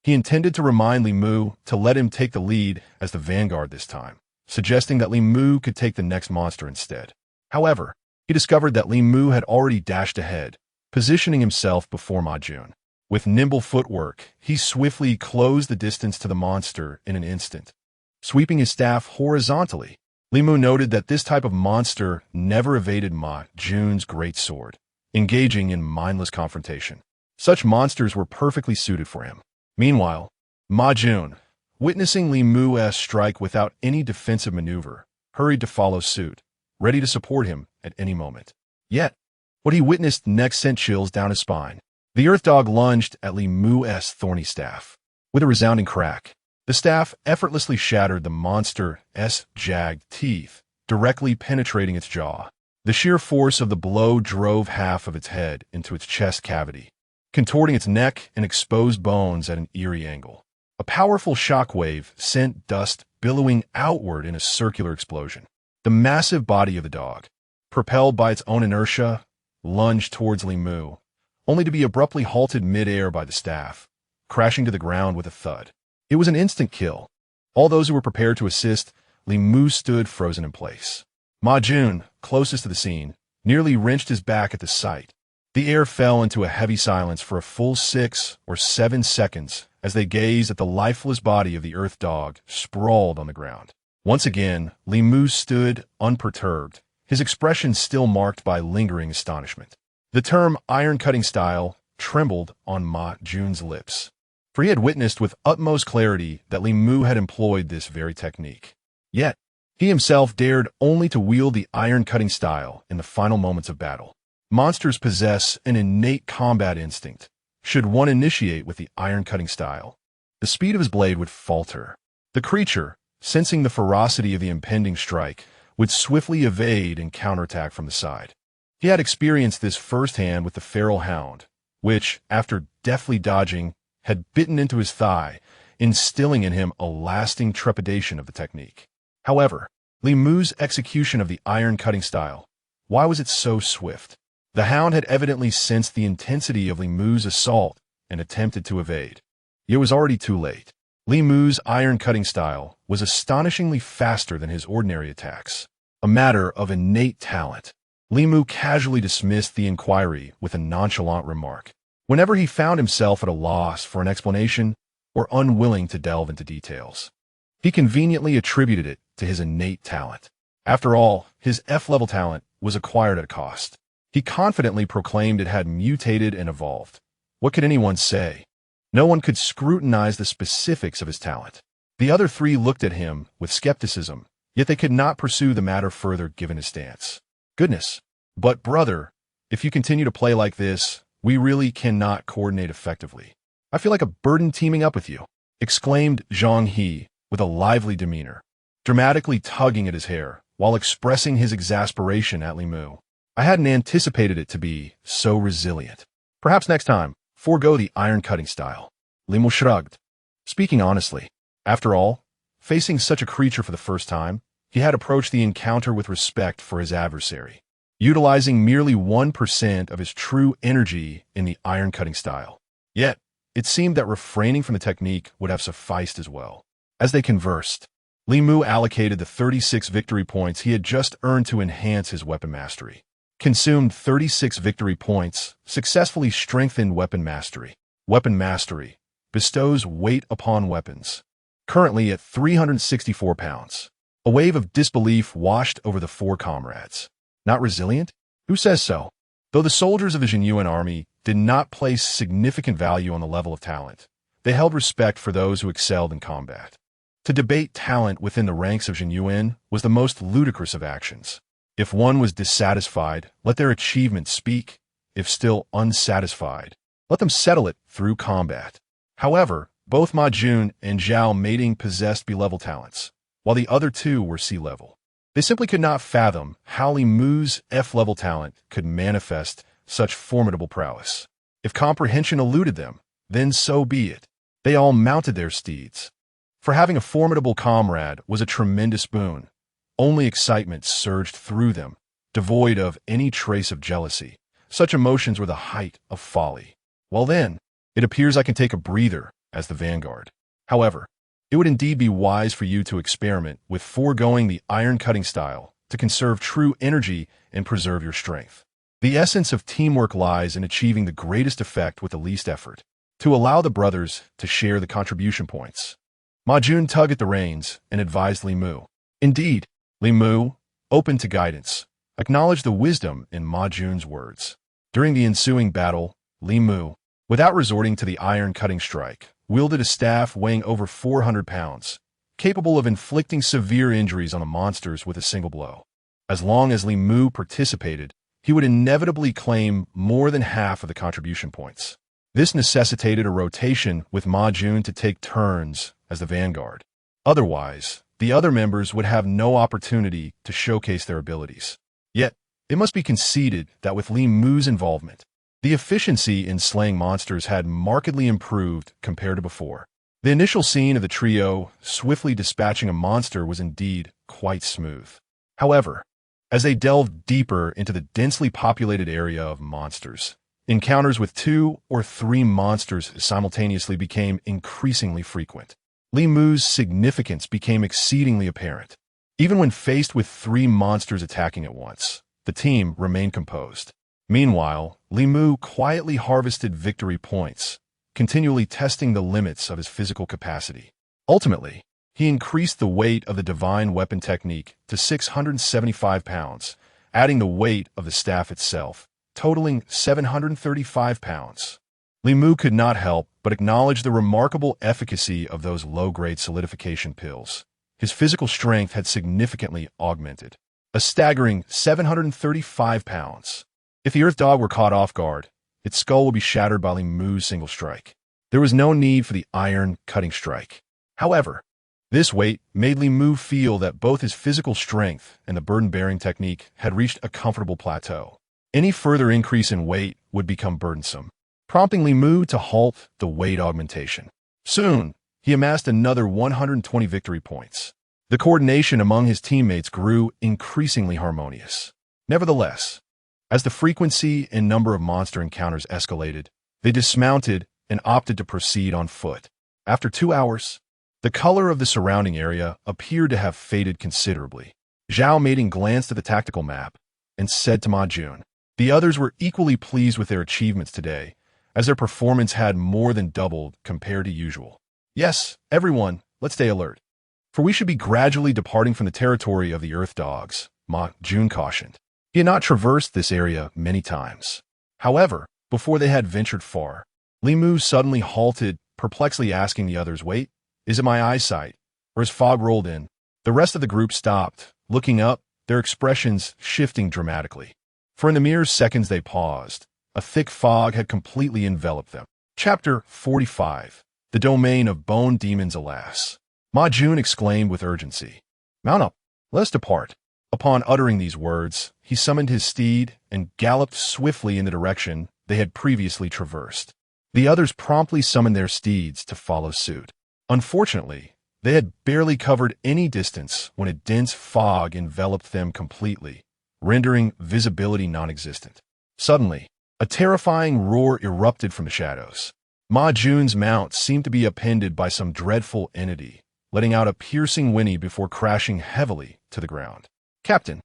He intended to remind Li Mu to let him take the lead as the vanguard this time, suggesting that Li Mu could take the next monster instead. However, he discovered that Li Mu had already dashed ahead, positioning himself before Ma Jun. With nimble footwork, he swiftly closed the distance to the monster in an instant. Sweeping his staff horizontally, Li Mu noted that this type of monster never evaded Ma Jun's great sword, engaging in mindless confrontation. Such monsters were perfectly suited for him. Meanwhile, Ma Jun, witnessing Li Mu's strike without any defensive maneuver, hurried to follow suit, ready to support him at any moment. Yet, what he witnessed next sent chills down his spine. The earth dog lunged at Li Mu's thorny staff. With a resounding crack, the staff effortlessly shattered the monster's jagged teeth, directly penetrating its jaw. The sheer force of the blow drove half of its head into its chest cavity, contorting its neck and exposed bones at an eerie angle. A powerful shockwave sent dust billowing outward in a circular explosion. The massive body of the dog, propelled by its own inertia, lunged towards Li Mu, only to be abruptly halted mid-air by the staff, crashing to the ground with a thud. It was an instant kill. All those who were prepared to assist, Li Mu stood frozen in place. Ma Jun, closest to the scene, nearly wrenched his back at the sight. The air fell into a heavy silence for a full 6 or 7 seconds as they gazed at the lifeless body of the earth dog sprawled on the ground. Once again, Li Mu stood unperturbed, his expression still marked by lingering astonishment. The term iron-cutting style trembled on Ma Jun's lips, for he had witnessed with utmost clarity that Li Mu had employed this very technique. Yet, he himself dared only to wield the iron-cutting style in the final moments of battle. Monsters possess an innate combat instinct. Should one initiate with the iron-cutting style, the speed of his blade would falter. The creature, sensing the ferocity of the impending strike, would swiftly evade and counterattack from the side. He had experienced this firsthand with the feral hound, which, after deftly dodging, had bitten into his thigh, instilling in him a lasting trepidation of the technique. However, Li Mu's execution of the iron-cutting style, why was it so swift? The hound had evidently sensed the intensity of Li Mu's assault and attempted to evade. It was already too late. Li Mu's iron-cutting style was astonishingly faster than his ordinary attacks, a matter of innate talent. Li Mu casually dismissed the inquiry with a nonchalant remark, whenever he found himself at a loss for an explanation or unwilling to delve into details. He conveniently attributed it to his innate talent. After all, his F-level talent was acquired at a cost. He confidently proclaimed it had mutated and evolved. What could anyone say? No one could scrutinize the specifics of his talent. The other 3 looked at him with skepticism, yet they could not pursue the matter further given his stance. Goodness. But brother, if you continue to play like this, we really cannot coordinate effectively. I feel like a burden teaming up with you, exclaimed Zhang He with a lively demeanor, dramatically tugging at his hair while expressing his exasperation at Li Mu. I hadn't anticipated it to be so resilient. Perhaps next time, forego the iron-cutting style. Li Mu shrugged. Speaking honestly, after all, facing such a creature for the first time, he had approached the encounter with respect for his adversary, utilizing merely 1% of his true energy in the iron-cutting style. Yet, it seemed that refraining from the technique would have sufficed as well. As they conversed, Li Mu allocated the 36 victory points he had just earned to enhance his weapon mastery. Consumed 36 victory points, successfully strengthened weapon mastery. Weapon mastery bestows weight upon weapons, currently at 364 pounds. A wave of disbelief washed over the 4 comrades. Not resilient? Who says so? Though the soldiers of the Zhenyuan Army did not place significant value on the level of talent, they held respect for those who excelled in combat. To debate talent within the ranks of Zhenyuan was the most ludicrous of actions. If one was dissatisfied, let their achievement speak. If still unsatisfied, let them settle it through combat. However, both Ma Jun and Zhao Meiding possessed B-level talents, while the other 2 were C-level. They simply could not fathom how Li Mu's F-level talent could manifest such formidable prowess. If comprehension eluded them, then so be it. They all mounted their steeds. For having a formidable comrade was a tremendous boon. Only excitement surged through them, devoid of any trace of jealousy. Such emotions were the height of folly. Well then, it appears I can take a breather as the vanguard. However, it would indeed be wise for you to experiment with foregoing the iron-cutting style to conserve true energy and preserve your strength. The essence of teamwork lies in achieving the greatest effect with the least effort. To allow the brothers to share the contribution points. Ma Jun tugged at the reins and advised Li Mu. Indeed, Li Mu, open to guidance, acknowledged the wisdom in Ma Jun's words. During the ensuing battle, Li Mu, without resorting to the iron-cutting strike, wielded a staff weighing over 400 pounds, capable of inflicting severe injuries on the monsters with a single blow. As long as Li Mu participated, he would inevitably claim more than half of the contribution points. This necessitated a rotation with Ma Jun to take turns as the vanguard. Otherwise, the other members would have no opportunity to showcase their abilities. Yet, it must be conceded that with Li Mu's involvement, the efficiency in slaying monsters had markedly improved compared to before. The initial scene of the trio swiftly dispatching a monster was indeed quite smooth. However, as they delved deeper into the densely populated area of monsters, encounters with 2 or 3 monsters simultaneously became increasingly frequent. Li Mu's significance became exceedingly apparent. Even when faced with 3 monsters attacking at once, the team remained composed. Meanwhile, Li Mu quietly harvested victory points, continually testing the limits of his physical capacity. Ultimately, he increased the weight of the divine weapon technique to 675 pounds, adding the weight of the staff itself, totaling 735 pounds. Li Mu could not help but acknowledge the remarkable efficacy of those low-grade solidification pills. His physical strength had significantly augmented. A staggering 735 pounds. If the Earth Dog were caught off guard, its skull would be shattered by Li Mu's single strike. There was no need for the iron-cutting strike. However, this weight made Li Mu feel that both his physical strength and the burden-bearing technique had reached a comfortable plateau. Any further increase in weight would become burdensome, prompting Li Mu to halt the weight augmentation. Soon, he amassed another 120 victory points. The coordination among his teammates grew increasingly harmonious. Nevertheless, as the frequency and number of monster encounters escalated, they dismounted and opted to proceed on foot. After 2 hours, the color of the surrounding area appeared to have faded considerably. Zhao Mating glanced at the tactical map and said to Ma Jun. The others were equally pleased with their achievements today, as their performance had more than doubled compared to usual. Yes, everyone, let's stay alert. For we should be gradually departing from the territory of the Earth Dogs, Ma Jun cautioned. He had not traversed this area many times. However, before they had ventured far, Li Mu suddenly halted, perplexedly asking the others, "Wait, is it my eyesight, or as fog rolled in?" The rest of the group stopped, looking up, their expressions shifting dramatically. For in the mere seconds they paused, a thick fog had completely enveloped them. Chapter 45. The Domain of Bone Demons, alas. Ma Jun exclaimed with urgency. "Mount up, let us depart." Upon uttering these words, he summoned his steed and galloped swiftly in the direction they had previously traversed. The others promptly summoned their steeds to follow suit. Unfortunately, they had barely covered any distance when a dense fog enveloped them completely, rendering visibility non-existent. Suddenly, a terrifying roar erupted from the shadows. Ma Jun's mount seemed to be appended by some dreadful entity, letting out a piercing whinny before crashing heavily to the ground. Captain,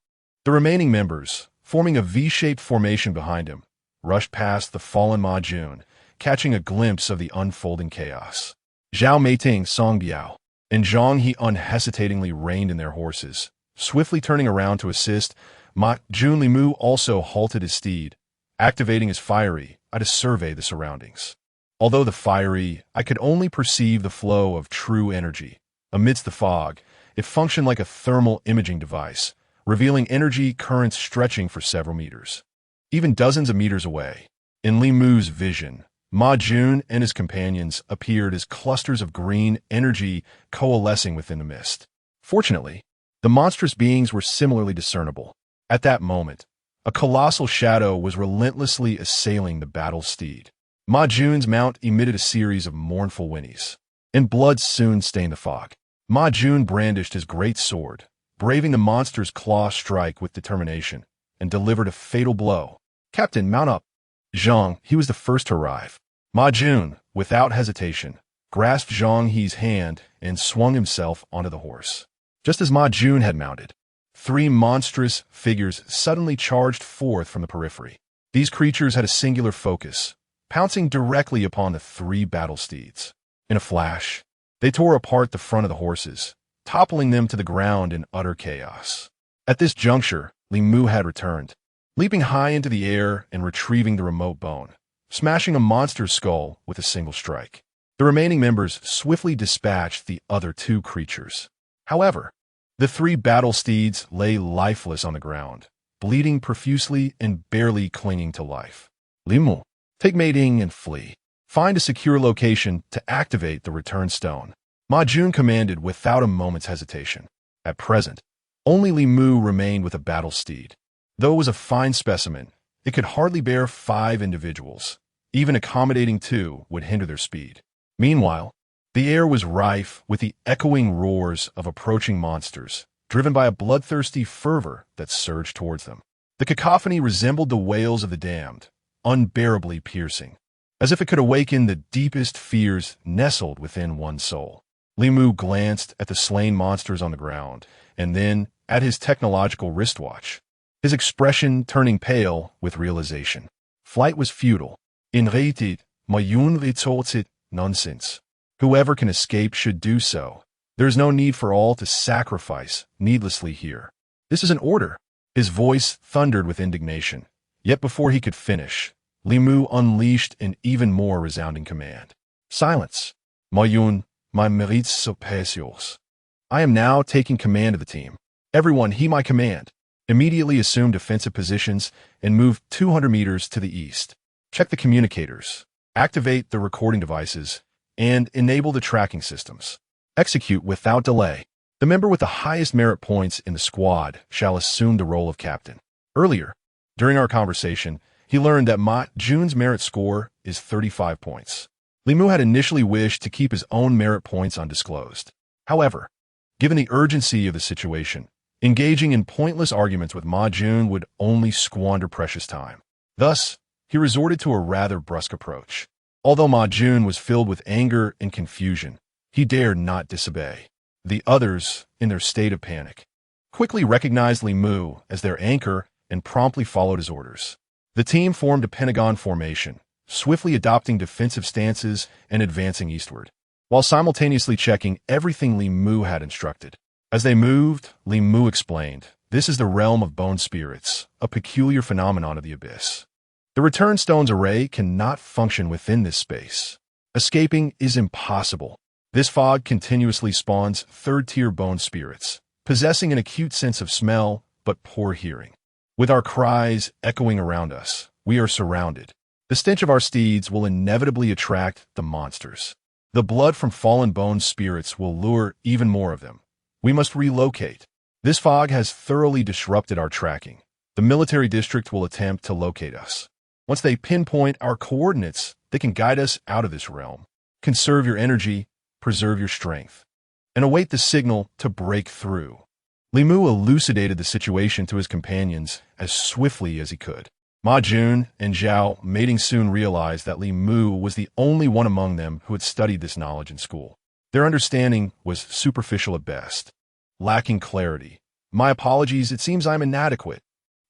the remaining members, forming a V-shaped formation behind him, rushed past the fallen Ma Jun, catching a glimpse of the unfolding chaos. Zhao Meiting, Song Biao, and Zhang He unhesitatingly reined in their horses. Swiftly turning around to assist, Ma Jun Li Mu also halted his steed, activating his fiery eye to survey the surroundings. Although the fiery eye could only perceive the flow of true energy, amidst the fog, it functioned like a thermal imaging device, revealing energy currents stretching for several meters, even dozens of meters away. In Li Mu's vision, Ma Jun and his companions appeared as clusters of green energy coalescing within the mist. Fortunately, the monstrous beings were similarly discernible. At that moment, A colossal shadow was relentlessly assailing the battle steed. Ma Jun's mount emitted a series of mournful whinnies, and blood soon stained the fog. Ma Jun brandished his great sword, braving the monster's claw strike with determination, and delivered a fatal blow. "Captain, mount up." Zhang, he was the first to arrive. Ma Jun, without hesitation, grasped Zhang He's hand and swung himself onto the horse. Just as Ma Jun had mounted, three monstrous figures suddenly charged forth from the periphery. These creatures had a singular focus, pouncing directly upon the three battle steeds. In a flash, they tore apart the front of the horses, toppling them to the ground in utter chaos. At this juncture, Li Mu had returned, leaping high into the air and retrieving the remote bone, smashing a monster's skull with a single strike. The remaining members swiftly dispatched the other two creatures. However, the three battle steeds lay lifeless on the ground, bleeding profusely and barely clinging to life. "Li Mu, take mating and flee. Find a secure location to activate the return stone," Ma Jun commanded without a moment's hesitation. At present, only Li Mu remained with a battle steed. Though it was a fine specimen, it could hardly bear 5 individuals. Even accommodating 2 would hinder their speed. Meanwhile, the air was rife with the echoing roars of approaching monsters, driven by a bloodthirsty fervor that surged towards them. The cacophony resembled the wails of the damned, unbearably piercing, as if it could awaken the deepest fears nestled within one's soul. Li Mu glanced at the slain monsters on the ground, and then at his technological wristwatch, his expression turning pale with realization. Flight was futile. In réalité, mayun retorted nonsense. Whoever can escape should do so. There is no need for all to sacrifice needlessly here. This is an order. His voice thundered with indignation. Yet before he could finish, Li Mu unleashed an even more resounding command. "Silence. Mayun, my mérites surpassent yours. I am now taking command of the team. Everyone heed my command." Immediately assume defensive positions and move 200 meters to the east. Check the communicators, activate the recording devices, and enable the tracking systems. Execute without delay. The member with the highest merit points in the squad shall assume the role of captain. Earlier, during our conversation, he learned that Ma Jun's merit score is 35 points. Li Mu had initially wished to keep his own merit points undisclosed. However, given the urgency of the situation, engaging in pointless arguments with Ma Jun would only squander precious time. Thus, he resorted to a rather brusque approach. Although Ma Jun was filled with anger and confusion, he dared not disobey. The others, in their state of panic, quickly recognized Li Mu as their anchor and promptly followed his orders. The team formed a pentagon formation, swiftly adopting defensive stances and advancing eastward, while simultaneously checking everything Li Mu had instructed. As they moved, Li Mu explained, "This is the realm of bone spirits, a peculiar phenomenon of the abyss. The return stone's array cannot function within this space. Escaping is impossible. This fog continuously spawns third-tier bone spirits, possessing an acute sense of smell but poor hearing. With our cries echoing around us, we are surrounded. The stench of our steeds will inevitably attract the monsters. The blood from fallen bone spirits will lure even more of them. We must relocate. This fog has thoroughly disrupted our tracking. The military district will attempt to locate us. Once they pinpoint our coordinates, they can guide us out of this realm. Conserve your energy, preserve your strength, and await the signal to break through." Li Mu elucidated the situation to his companions as swiftly as he could. Ma Jun and Zhao mating soon realized that Li Mu was the only one among them who had studied this knowledge in school. Their understanding was superficial at best, lacking clarity. "My apologies, it seems I'm inadequate,"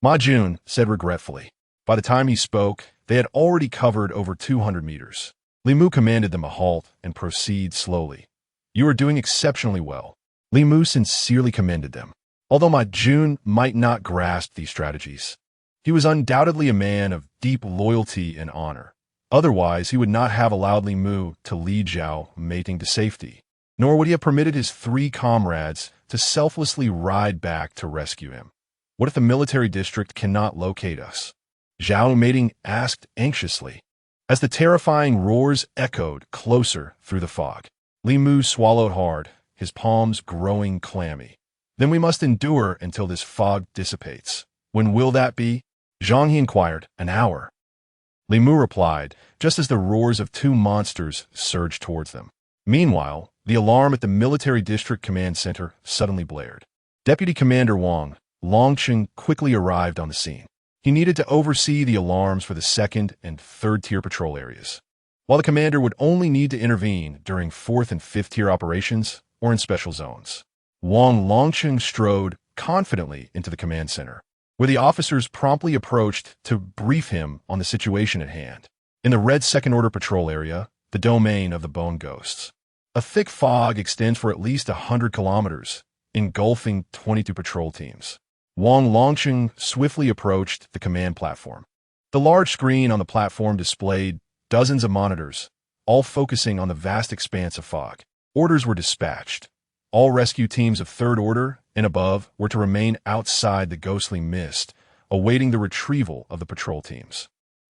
Ma Jun said regretfully. By the time he spoke, they had already covered over 200 meters. Li Mu commanded them a halt and proceed slowly. "You are doing exceptionally well." Li Mu sincerely commended them. Although Ma Jun might not grasp these strategies, he was undoubtedly a man of deep loyalty and honor. Otherwise, he would not have allowed Li Mu to lead Zhao mating to safety, nor would he have permitted his 3 comrades to selflessly ride back to rescue him. "What if the military district cannot locate us?" Zhao mating asked anxiously. As the terrifying roars echoed closer through the fog, Li Mu swallowed hard, his palms growing clammy. "Then we must endure until this fog dissipates. When will that be?" Zhang He inquired. An hour. Li Mu replied, just as the roars of two monsters surged towards them. Meanwhile, the alarm at the Military District Command Center suddenly blared. Deputy Commander Wang Longqing quickly arrived on the scene. He needed to oversee the alarms for the second and third-tier patrol areas, while the commander would only need to intervene during fourth- and fifth-tier operations or in special zones. Wang Longqing strode confidently into the command center, where the officers promptly approached to brief him on the situation at hand. In the red second-order patrol area, the domain of the Bone Ghosts, a thick fog extends for at least 100 kilometers, engulfing 22 patrol teams. Wang Longqing swiftly approached the command platform. The large screen on the platform displayed dozens of monitors, all focusing on the vast expanse of fog. Orders were dispatched. All rescue teams of third order and above were to remain outside the ghostly mist, awaiting the retrieval of the patrol teams.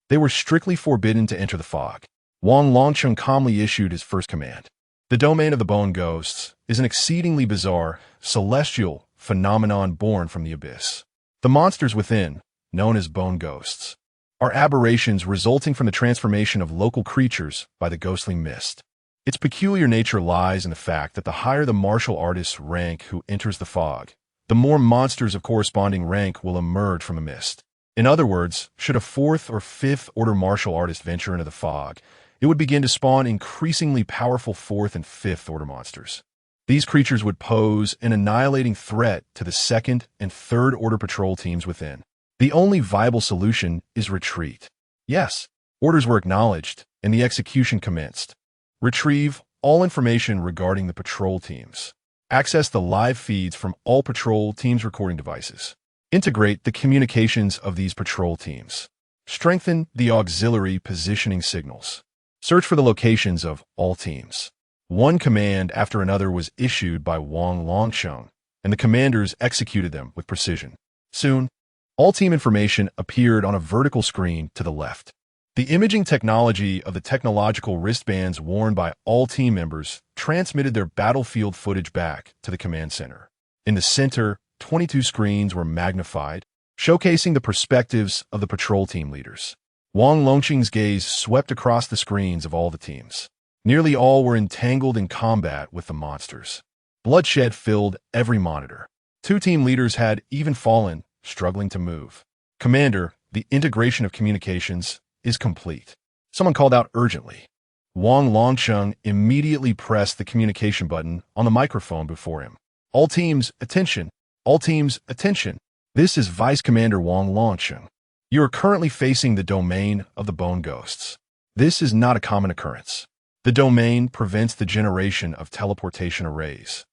They were strictly forbidden to enter the fog. Wang Longqing calmly issued his first command. The domain of the Bone Ghosts is an exceedingly bizarre, celestial phenomenon born from the abyss. The monsters within, known as Bone Ghosts, are aberrations resulting from the transformation of local creatures by the ghostly mist. Its peculiar nature lies in the fact that the higher the martial artist's rank who enters the fog, the more monsters of corresponding rank will emerge from the mist. In other words, should a fourth or fifth order martial artist venture into the fog, it would begin to spawn increasingly powerful fourth and fifth order monsters. These creatures would pose an annihilating threat to the second and third order patrol teams within. The only viable solution is retreat. Yes, orders were acknowledged, and the execution commenced. Retrieve all information regarding the patrol teams. Access the live feeds from all patrol teams' recording devices. Integrate the communications of these patrol teams. Strengthen the auxiliary positioning signals. Search for the locations of all teams. One command after another was issued by Wang Longqing, and the commanders executed them with precision. Soon, all team information appeared on a vertical screen to the left. The imaging technology of the technological wristbands worn by all team members transmitted their battlefield footage back to the command center. In the center, 22 screens were magnified, showcasing the perspectives of the patrol team leaders. Wang Longqing's gaze swept across the screens of all the teams. Nearly all were entangled in combat with the monsters. Bloodshed filled every monitor. Two team leaders had even fallen, struggling to move. Commander, the integration of communications is complete. Someone called out urgently. Wang Longqing immediately pressed the communication button on the microphone before him. All teams, attention! All teams, attention! This is Vice Commander Wang Longqing. You are currently facing the domain of the Bone Ghosts. This is not a common occurrence. The domain prevents the generation of teleportation arrays.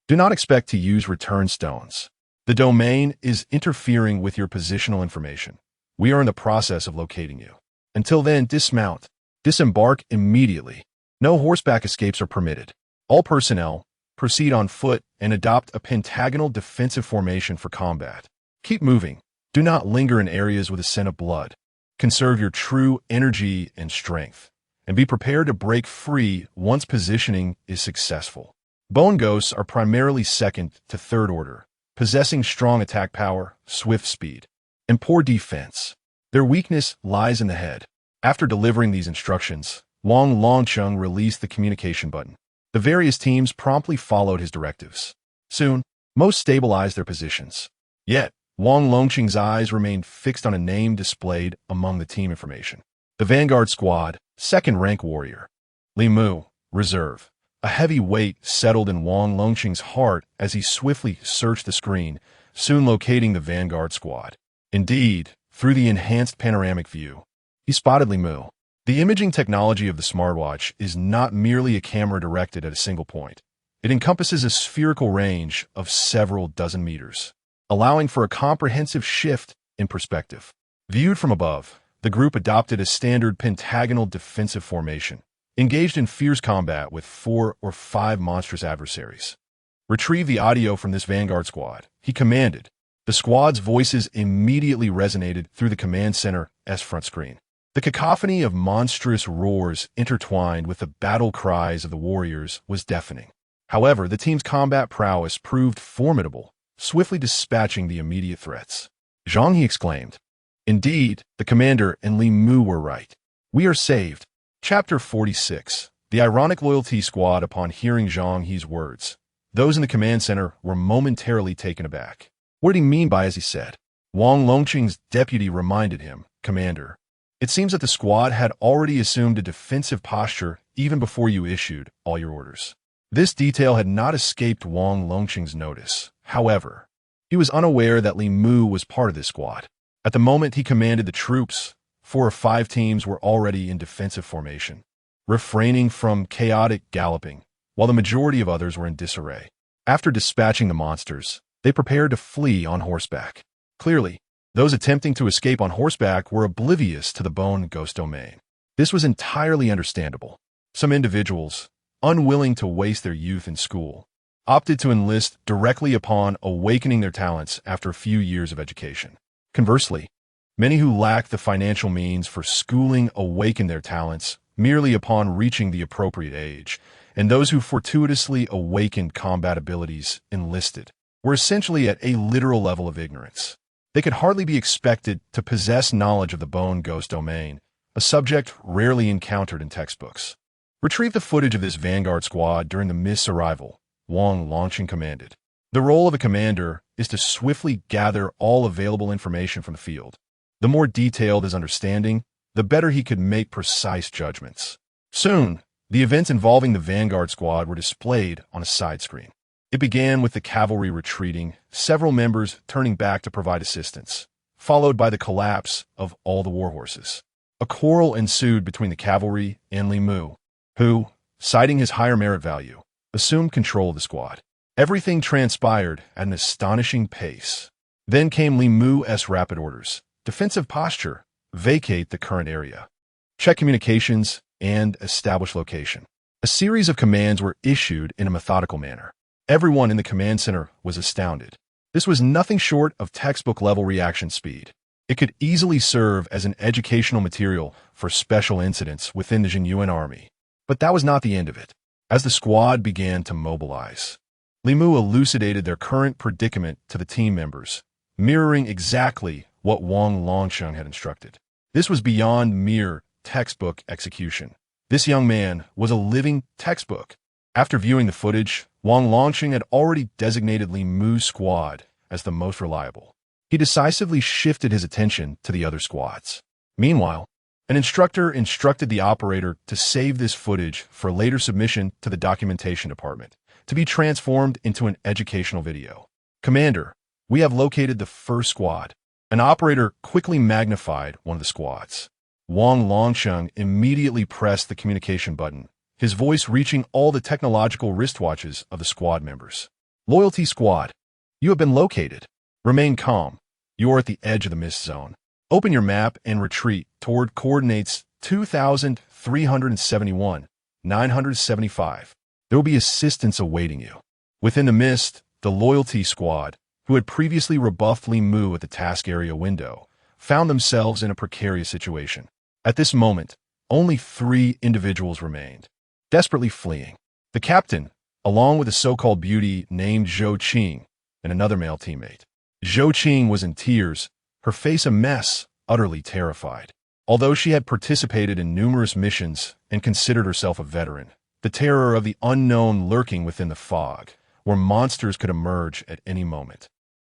Do not expect to use return stones. The domain is interfering with your positional information. We are in the process of locating you. Until then, dismount. Disembark immediately. No horseback escapes are permitted. All personnel, proceed on foot and adopt a pentagonal defensive formation for combat. Keep moving. Do not linger in areas with a scent of blood. Conserve your true energy and strength, and be prepared to break free once positioning is successful. Bone Ghosts are primarily second to third order, possessing strong attack power, swift speed, and poor defense. Their weakness lies in the head. After delivering these instructions, Wang Longqing released the communication button. The various teams promptly followed his directives. Soon, most stabilized their positions. Yet, Wang Longqing's eyes remained fixed on a name displayed among the team information. The Vanguard Squad, second-rank warrior. Li Mu, reserve. A heavy weight settled in Wang Longqing's heart as he swiftly searched the screen, soon locating the Vanguard Squad. Indeed, through the enhanced panoramic view, he spotted Li Mu. The imaging technology of the smartwatch is not merely a camera directed at a single point. It encompasses a spherical range of several dozen meters, allowing for a comprehensive shift in perspective. Viewed from above, the group adopted a standard pentagonal defensive formation, engaged in fierce combat with 4 or 5 monstrous adversaries. Retrieve the audio from this Vanguard Squad, he commanded. The squad's voices immediately resonated through the command center's front screen. The cacophony of monstrous roars intertwined with the battle cries of the warriors was deafening. However, the team's combat prowess proved formidable, swiftly dispatching the immediate threats. Zhang He exclaimed. Indeed, the commander and Li Mu were right. We are saved. Chapter 46. The ironic loyalty squad. Upon hearing Zhang He's words, those in the command center were momentarily taken aback. What did he mean by as he said? Wang Longqing's deputy reminded him, Commander, it seems that the squad had already assumed a defensive posture even before you issued all your orders. This detail had not escaped Wang Longqing's notice. However, he was unaware that Li Mu was part of this squad. At the moment he commanded the troops, 4 or 5 teams were already in defensive formation, refraining from chaotic galloping, while the majority of others were in disarray. After dispatching the monsters, they prepared to flee on horseback. Clearly, those attempting to escape on horseback were oblivious to the bone ghost domain. This was entirely understandable. Some individuals, unwilling to waste their youth in school, opted to enlist directly upon awakening their talents after a few years of education. Conversely, many who lacked the financial means for schooling awakened their talents merely upon reaching the appropriate age, and those who fortuitously awakened combat abilities enlisted were essentially at a literal level of ignorance. They could hardly be expected to possess knowledge of the bone ghost domain, a subject rarely encountered in textbooks. Retrieve the footage of this vanguard squad during the mist's arrival, Wang Longqing commanded. The role of a commander is to swiftly gather all available information from the field. The more detailed his understanding, the better he could make precise judgments. Soon, the events involving the vanguard squad were displayed on a side screen. It began with the cavalry retreating, several members turning back to provide assistance, followed by the collapse of all the warhorses. A quarrel ensued between the cavalry and Li Mu, who, citing his higher merit value, assumed control of the squad. Everything transpired at an astonishing pace. Then came Li Mu's rapid orders: defensive posture, vacate the current area, check communications, and establish location. A series of commands were issued in a methodical manner. Everyone in the command center was astounded. This was nothing short of textbook-level reaction speed. It could easily serve as an educational material for special incidents within the Zhenyuan Army. But that was not the end of it. As the squad began to mobilize, Li Mu elucidated their current predicament to the team members, mirroring exactly what Wang Longqing had instructed. This was beyond mere textbook execution. This young man was a living textbook. After viewing the footage, Wang Longqing had already designated Li Mu's squad as the most reliable. He decisively shifted his attention to the other squads. Meanwhile, an instructor instructed the operator to save this footage for later submission to the documentation department, to be transformed into an educational video. Commander, we have located the first squad. An operator quickly magnified one of the squads. Wang Longqing immediately pressed the communication button, his voice reaching all the technological wristwatches of the squad members. Loyalty squad, you have been located. Remain calm. You are at the edge of the mist zone. Open your map and retreat toward coordinates 2371, 975. There will be assistance awaiting you. Within the mist, the loyalty squad, who had previously rebuffed Li Mu at the task area window, found themselves in a precarious situation. At this moment, only 3 individuals remained, desperately fleeing. The captain, along with a so-called beauty named Zhou Qing and another male teammate. Zhou Qing was in tears, her face a mess, utterly terrified. Although she had participated in numerous missions and considered herself a veteran, the terror of the unknown lurking within the fog, where monsters could emerge at any moment,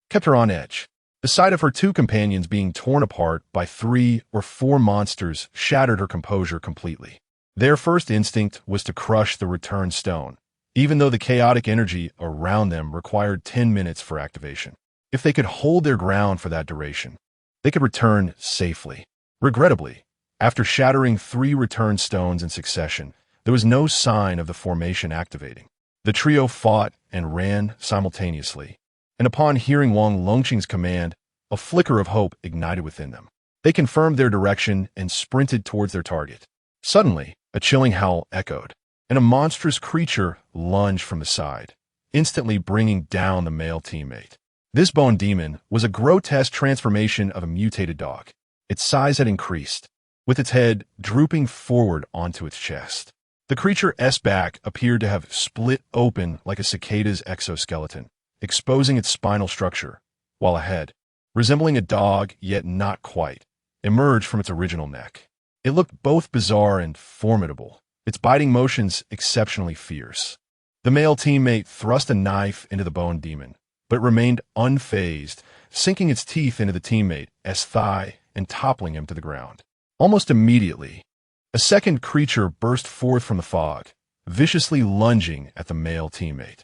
kept her on edge. The sight of her 2 companions being torn apart by 3 or 4 monsters shattered her composure completely. Their first instinct was to crush the return stone, even though the chaotic energy around them required 10 minutes for activation. If they could hold their ground for that duration, they could return safely. Regrettably, after shattering 3 return stones in succession, there was no sign of the formation activating. The trio fought and ran simultaneously, and upon hearing Wang Longqing's command, a flicker of hope ignited within them. They confirmed their direction and sprinted towards their target. Suddenly, a chilling howl echoed, and a monstrous creature lunged from the side, instantly bringing down the male teammate. This bone demon was a grotesque transformation of a mutated dog. Its size had increased, with its head drooping forward onto its chest. The creature's back appeared to have split open like a cicada's exoskeleton, exposing its spinal structure, while ahead, resembling a dog, yet not quite, emerged from its original neck. It looked both bizarre and formidable, its biting motions exceptionally fierce. The male teammate thrust a knife into the bone demon, but it remained unfazed, sinking its teeth into the teammate's thigh and toppling him to the ground. Almost immediately, a second creature burst forth from the fog, viciously lunging at the male teammate.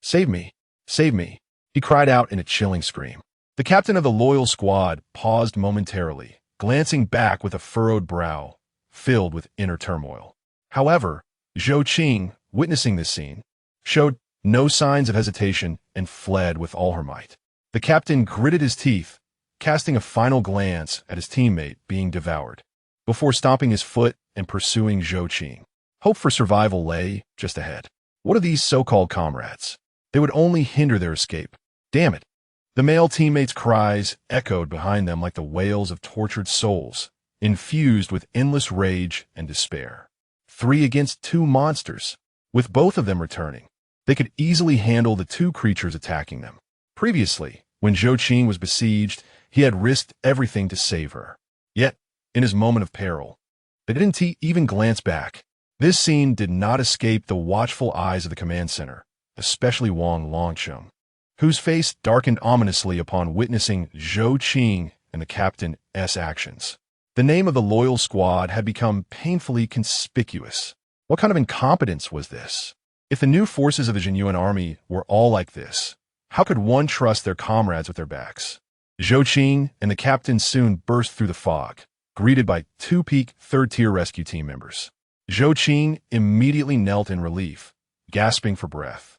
Save me! Save me!" he cried out in a chilling scream. The captain of the loyal squad paused momentarily, glancing back with a furrowed brow, filled with inner turmoil. However, Zhou Qing, witnessing this scene, showed no signs of hesitation and fled with all her might. The captain gritted his teeth, casting a final glance at his teammate being devoured, before stomping his foot and pursuing Zhou Qing. Hope for survival lay just ahead. What are these so-called comrades? They would only hinder their escape. Damn it! The male teammates' cries echoed behind them like the wails of tortured souls, infused with endless rage and despair. 3 against 2 monsters. With both of them returning, they could easily handle the 2 creatures attacking them. Previously, when Zhou Qing was besieged, he had risked everything to save her. Yet, in his moment of peril, they didn't even glance back. This scene did not escape the watchful eyes of the command center, especially Wang Longcheng, whose face darkened ominously upon witnessing Zhou Qing and the captain's actions. The name of the loyal squad had become painfully conspicuous. What kind of incompetence was this? If the new forces of the Zhenyuan Army were all like this, how could one trust their comrades with their backs? Zhou Qing and the captain soon burst through the fog, greeted by 2 peak 3rd-tier rescue team members. Zhou Qing immediately knelt in relief, gasping for breath,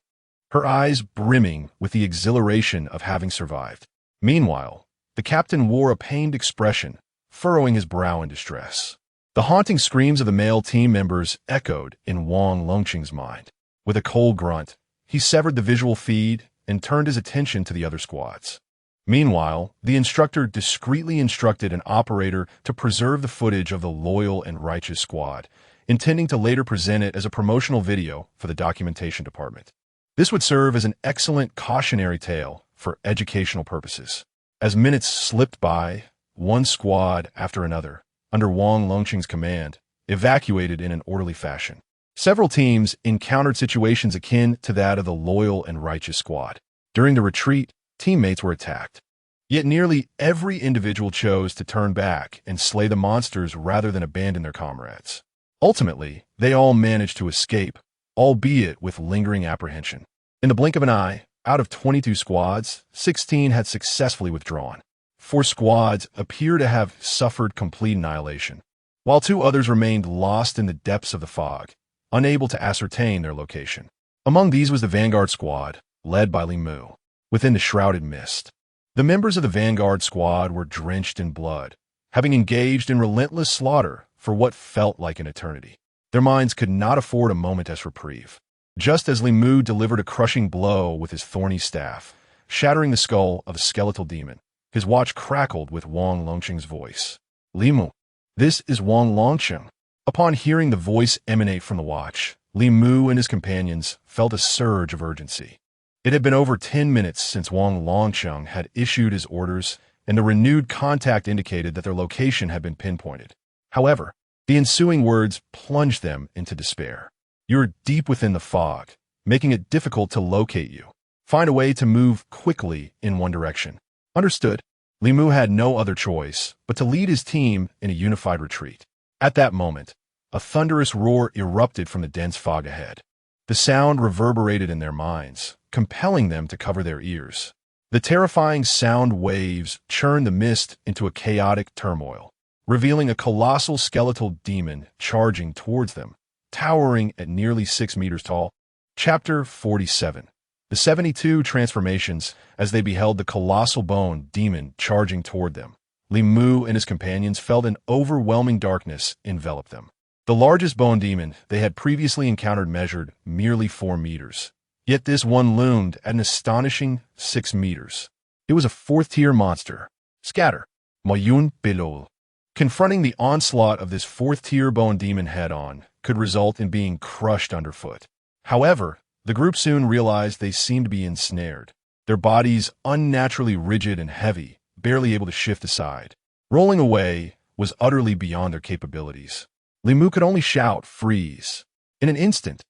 her eyes brimming with the exhilaration of having survived. Meanwhile, the captain wore a pained expression, furrowing his brow in distress. The haunting screams of the male team members echoed in Wang Longqing's mind. With a cold grunt, he severed the visual feed and turned his attention to the other squads. Meanwhile, the instructor discreetly instructed an operator to preserve the footage of the loyal and righteous squad, intending to later present it as a promotional video for the documentation department. This would serve as an excellent cautionary tale for educational purposes. As minutes slipped by, one squad after another, under Wang Longqing's command, evacuated in an orderly fashion. Several teams encountered situations akin to that of the loyal and righteous squad. During the retreat, teammates were attacked. Yet nearly every individual chose to turn back and slay the monsters rather than abandon their comrades. Ultimately, they all managed to escape, albeit with lingering apprehension. In the blink of an eye, out of 22 squads, 16 had successfully withdrawn. 4 squads appear to have suffered complete annihilation, while 2 others remained lost in the depths of the fog, unable to ascertain their location. Among these was the Vanguard squad, led by Li Mu, within the shrouded mist. The members of the Vanguard squad were drenched in blood, having engaged in relentless slaughter for what felt like an eternity. Their minds could not afford a moment's reprieve. Just as Li Mu delivered a crushing blow with his thorny staff, shattering the skull of a skeletal demon, his watch crackled with Wang Longqing's voice. "Li Mu, this is Wang Longqing." Upon hearing the voice emanate from the watch, Li Mu and his companions felt a surge of urgency. It had been over 10 minutes since Wang Longqing had issued his orders, and the renewed contact indicated that their location had been pinpointed. However, the ensuing words plunged them into despair. "You're deep within the fog, making it difficult to locate you. Find a way to move quickly in one direction." Understood. Li Mu had no other choice but to lead his team in a unified retreat. At that moment, a thunderous roar erupted from the dense fog ahead. The sound reverberated in their minds, compelling them to cover their ears. The terrifying sound waves churned the mist into a chaotic turmoil, revealing a colossal skeletal demon charging towards them, towering at nearly 6 meters tall. Chapter 47. The 72 transformations as they beheld the colossal bone demon charging toward them. Li Mu and his companions felt an overwhelming darkness envelop them. The largest bone demon they had previously encountered measured merely 4 meters. Yet this one loomed at an astonishing 6 meters. It was a 4th-tier monster. Scatter. Mayun Bilol. Confronting the onslaught of this 4th-tier bone demon head-on could result in being crushed underfoot. However, the group soon realized they seemed to be ensnared. their bodies unnaturally rigid and heavy, barely able to shift aside. Rolling away was utterly beyond their capabilities. Li Mu could only shout, "Freeze!" In an instant,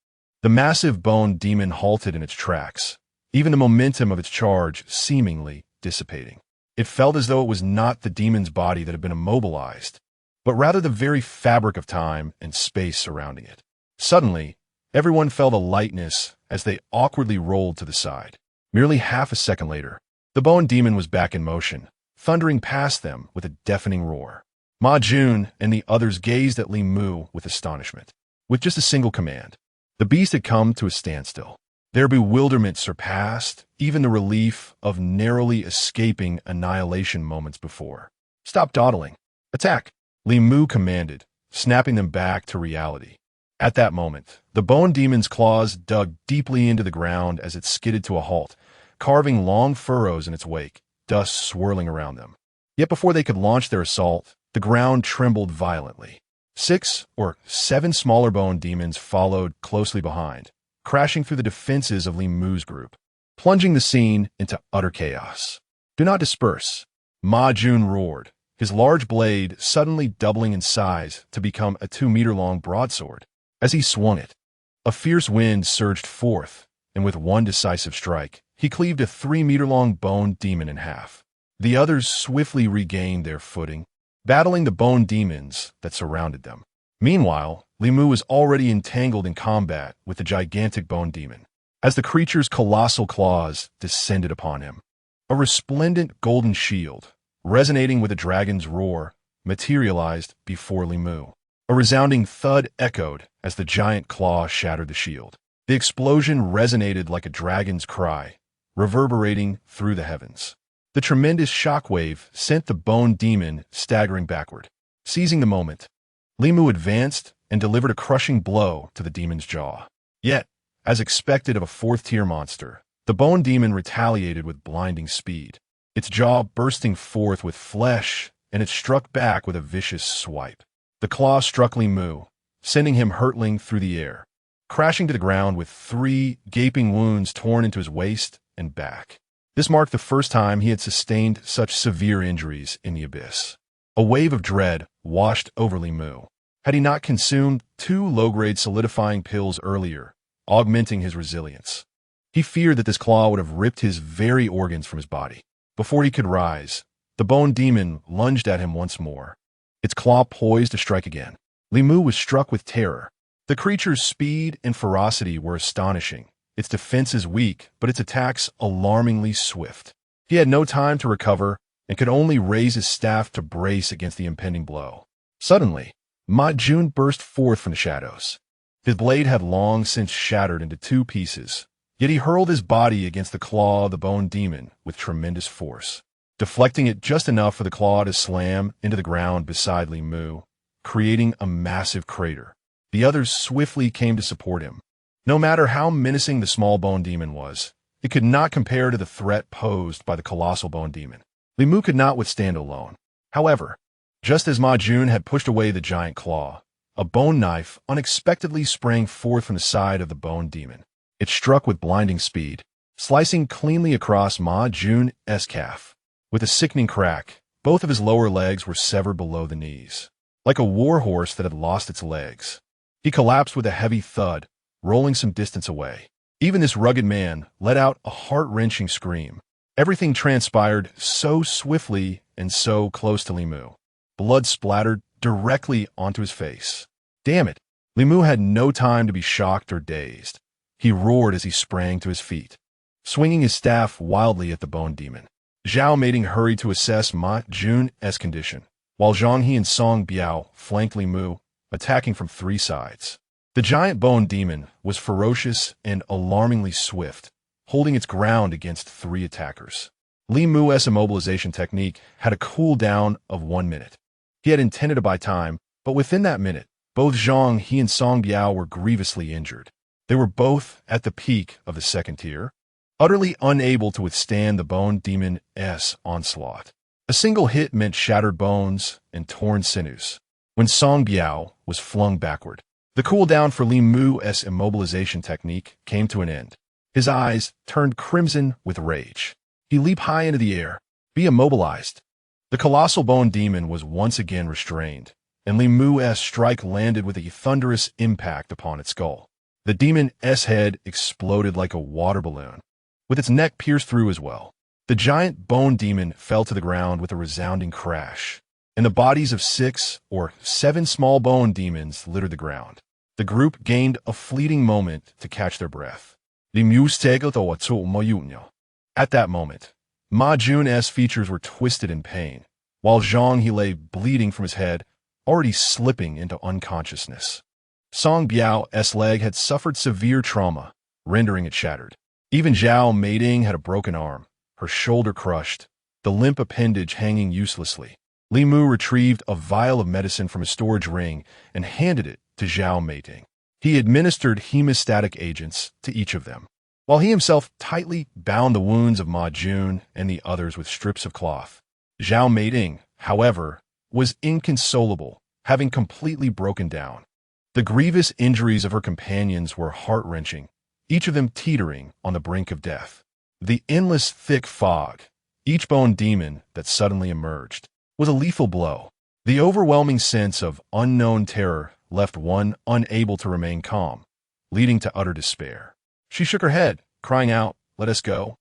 the massive bone demon halted in its tracks, even the momentum of its charge seemingly dissipating. It felt as though it was not the demon's body that had been immobilized, but rather the very fabric of time and space surrounding it. Suddenly, everyone felt a lightness as they awkwardly rolled to the side. Merely half a second later, the bone demon was back in motion, thundering past them with a deafening roar. Ma Jun and the others gazed at Li Mu with astonishment. With just a single command, the beast had come to a standstill. Their bewilderment surpassed even the relief of narrowly escaping annihilation moments before. "Stop dawdling. Attack!" Li Mu commanded, snapping them back to reality. At that moment, the bone demon's claws dug deeply into the ground as it skidded to a halt, carving long furrows in its wake, dust swirling around them. Yet before they could launch their assault, the ground trembled violently. 6 or 7 smaller bone demons followed closely behind, crashing through the defenses of Li Mu's group, plunging the scene into utter chaos. "Do not disperse," Ma Jun roared, his large blade suddenly doubling in size to become a 2-meter-long broadsword. As he swung it, a fierce wind surged forth, and with one decisive strike, he cleaved a 3-meter-long bone demon in half. The others swiftly regained their footing, battling the bone demons that surrounded them. Meanwhile, Li Mu was already entangled in combat with the gigantic bone demon. As the creature's colossal claws descended upon him, a resplendent golden shield, resonating with a dragon's roar, materialized before Li Mu. A resounding thud echoed as the giant claw shattered the shield. The explosion resonated like a dragon's cry, reverberating through the heavens. The tremendous shockwave sent the bone demon staggering backward. Seizing the moment, Li Mu advanced and delivered a crushing blow to the demon's jaw. Yet, as expected of a 4th-tier monster, the bone demon retaliated with blinding speed, its jaw bursting forth with flesh, and it struck back with a vicious swipe. The claw struck Li Mu, sending him hurtling through the air, crashing to the ground with 3 gaping wounds torn into his waist and back. This marked the first time he had sustained such severe injuries in the abyss. A wave of dread washed over Li Mu. Had he not consumed 2 low-grade solidifying pills earlier, augmenting his resilience, he feared that this claw would have ripped his very organs from his body. Before he could rise, the bone demon lunged at him once more, its claw poised to strike again. Li Mu was struck with terror. The creature's speed and ferocity were astonishing, its defenses weak, but its attacks alarmingly swift. He had no time to recover and could only raise his staff to brace against the impending blow. Suddenly, Ma Jun burst forth from the shadows. His blade had long since shattered into 2 pieces, yet he hurled his body against the claw of the bone demon with tremendous force, deflecting it just enough for the claw to slam into the ground beside Li Mu, creating a massive crater. The others swiftly came to support him. No matter how menacing the small bone demon was, it could not compare to the threat posed by the colossal bone demon. Li Mu could not withstand alone. However, just as Ma Jun had pushed away the giant claw, a bone knife unexpectedly sprang forth from the side of the bone demon. It struck with blinding speed, slicing cleanly across Ma Jun's calf. With a sickening crack, both of his lower legs were severed below the knees, like a war horse that had lost its legs. He collapsed with a heavy thud, rolling some distance away. Even this rugged man let out a heart-wrenching scream. Everything transpired so swiftly and so close to Li Mu. Blood splattered directly onto his face. Damn it! Li Mu had no time to be shocked or dazed. He roared as he sprang to his feet, swinging his staff wildly at the bone demon. Zhao Meiding hurried to assess Ma Jun's condition, while Zhang He and Song Biao flanked Li Mu, attacking from 3 sides. The giant bone demon was ferocious and alarmingly swift, holding its ground against 3 attackers. Li Mu's immobilization technique had a cooldown of 1 minute. He had intended to buy time, but within that minute, both Zhang He and Song Biao were grievously injured. They were both at the peak of the 2nd tier, utterly unable to withstand the bone demon's onslaught. A single hit meant shattered bones and torn sinews. When Song Biao was flung backward, the cooldown for Li Mu's immobilization technique came to an end. His eyes turned crimson with rage. He leaped high into the air, be immobilized. The colossal bone demon was once again restrained, and Li Mu's strike landed with a thunderous impact upon its skull. The demon's head exploded like a water balloon, with its neck pierced through as well. The giant bone demon fell to the ground with a resounding crash, and the bodies of 6 or 7 small bone demons littered the ground. The group gained a fleeting moment to catch their breath. At that moment, Ma Jun's features were twisted in pain, while Zhang He lay bleeding from his head, already slipping into unconsciousness. Song Biao's leg had suffered severe trauma, rendering it shattered. Even Zhao Meiding had a broken arm, her shoulder crushed, the limp appendage hanging uselessly. Li Mu retrieved a vial of medicine from a storage ring and handed it to Zhao Meiding. He administered hemostatic agents to each of them, while he himself tightly bound the wounds of Ma Jun and the others with strips of cloth. Zhao Meiding, however, was inconsolable, having completely broken down. The grievous injuries of her companions were heart-wrenching, each of them teetering on the brink of death. The endless thick fog, each bone demon that suddenly emerged, was a lethal blow. The overwhelming sense of unknown terror left one unable to remain calm, leading to utter despair. She shook her head, crying out, "Let us go.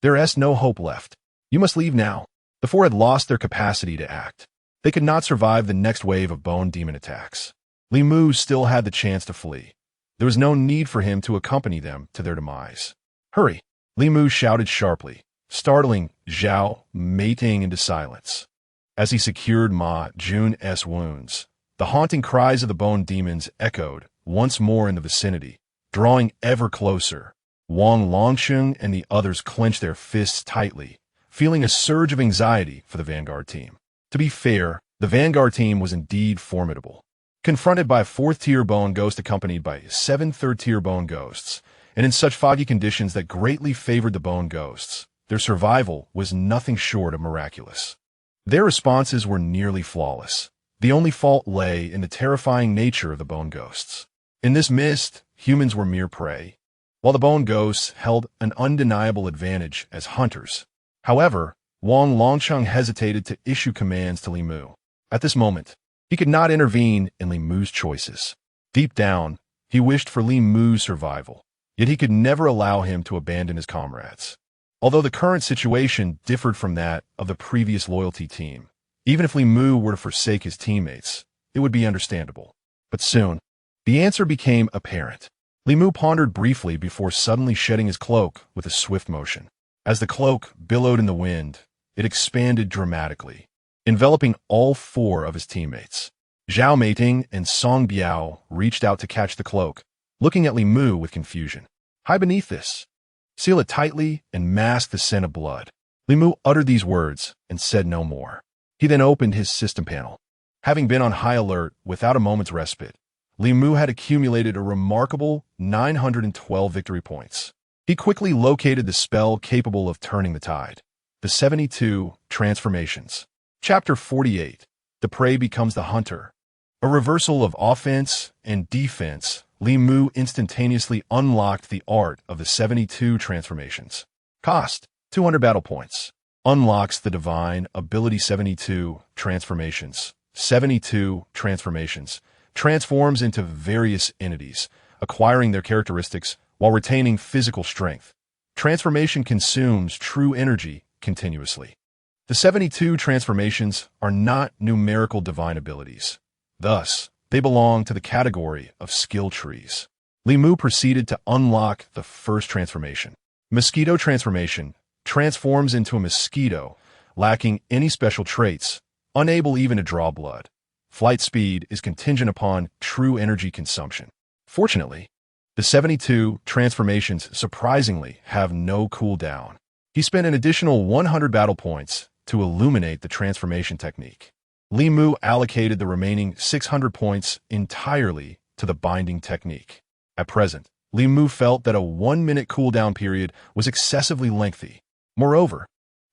There is no hope left. You must leave now." The 4 had lost their capacity to act. They could not survive the next wave of bone demon attacks. Li Mu still had the chance to flee. There was no need for him to accompany them to their demise. "Hurry!" Li Mu shouted sharply, startling Zhao Meiding into silence. As he secured Ma Jun's wounds, the haunting cries of the bone demons echoed once more in the vicinity, drawing ever closer. Wang Longsheng and the others clenched their fists tightly, feeling a surge of anxiety for the vanguard team. To be fair, the vanguard team was indeed formidable. Confronted by a 4th-tier bone ghost accompanied by 7 3rd-tier bone ghosts, and in such foggy conditions that greatly favored the bone ghosts, their survival was nothing short of miraculous. Their responses were nearly flawless. The only fault lay in the terrifying nature of the bone ghosts. In this mist, humans were mere prey, while the bone ghosts held an undeniable advantage as hunters. However, Wang Longsheng hesitated to issue commands to Li Mu. At this moment, he could not intervene in Li Mu's choices. Deep down, he wished for Li Mu's survival, yet he could never allow him to abandon his comrades. Although the current situation differed from that of the previous loyalty team, even if Li Mu were to forsake his teammates, it would be understandable. But soon, the answer became apparent. Li Mu pondered briefly before suddenly shedding his cloak with a swift motion. As the cloak billowed in the wind, it expanded dramatically, enveloping all 4 of his teammates. Zhao Meiding and Song Biao reached out to catch the cloak, looking at Li Mu with confusion. "Hide beneath this. Seal it tightly and mask the scent of blood." Li Mu uttered these words and said no more. He then opened his system panel. Having been on high alert without a moment's respite, Li Mu had accumulated a remarkable 912 victory points. He quickly located the spell capable of turning the tide. The 72 Transformations. Chapter 48. The Prey Becomes the Hunter. A reversal of offense and defense, Li Mu instantaneously unlocked the art of the 72 Transformations. Cost: 200 battle points. Unlocks the divine ability 72 Transformations. 72 Transformations. Transforms into various entities, acquiring their characteristics while retaining physical strength. Transformation consumes true energy continuously. The 72 transformations are not numerical divine abilities. Thus, they belong to the category of skill trees. Li Mu proceeded to unlock the first transformation. Mosquito Transformation transforms into a mosquito, lacking any special traits, unable even to draw blood. Flight speed is contingent upon true energy consumption. Fortunately, the 72 transformations surprisingly have no cooldown. He spent an additional 100 battle points to illuminate the transformation technique. Li Mu allocated the remaining 600 points entirely to the binding technique. At present, Li Mu felt that a 1-minute cooldown period was excessively lengthy. Moreover,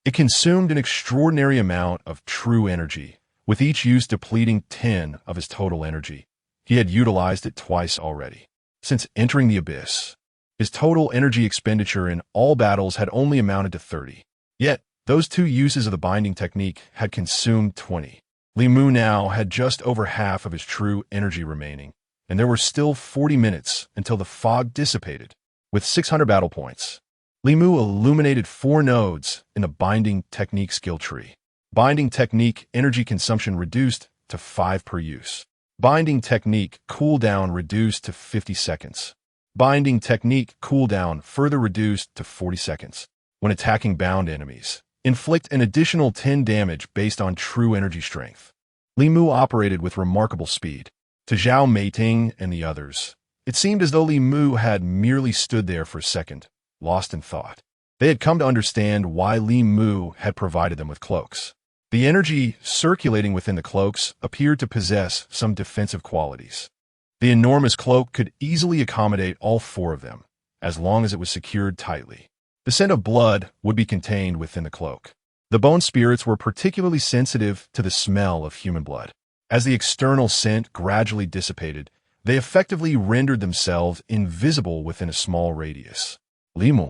it consumed an extraordinary amount of true energy, with each use depleting 10 of his total energy. He had utilized it twice already. Since entering the abyss, His total energy expenditure in all battles had only amounted to 30. Yet, those 2 uses of the binding technique had consumed 20. Li Mu now had just over half of his true energy remaining, and there were still 40 minutes until the fog dissipated. With 600 battle points, Li Mu illuminated 4 nodes in the binding technique skill tree. Binding technique energy consumption reduced to 5 per use. Binding technique cooldown reduced to 50 seconds. Binding technique cooldown further reduced to 40 seconds. When attacking bound enemies, inflict an additional 10 damage based on true energy strength. Li Mu operated with remarkable speed. To Zhao Meiting and the others, it seemed as though Li Mu had merely stood there for a second, lost in thought. They had come to understand why Li Mu had provided them with cloaks. The energy circulating within the cloaks appeared to possess some defensive qualities. The enormous cloak could easily accommodate all 4 of them, as long as it was secured tightly. The scent of blood would be contained within the cloak. The bone spirits were particularly sensitive to the smell of human blood. As the external scent gradually dissipated, they effectively rendered themselves invisible within a small radius. Li Mu,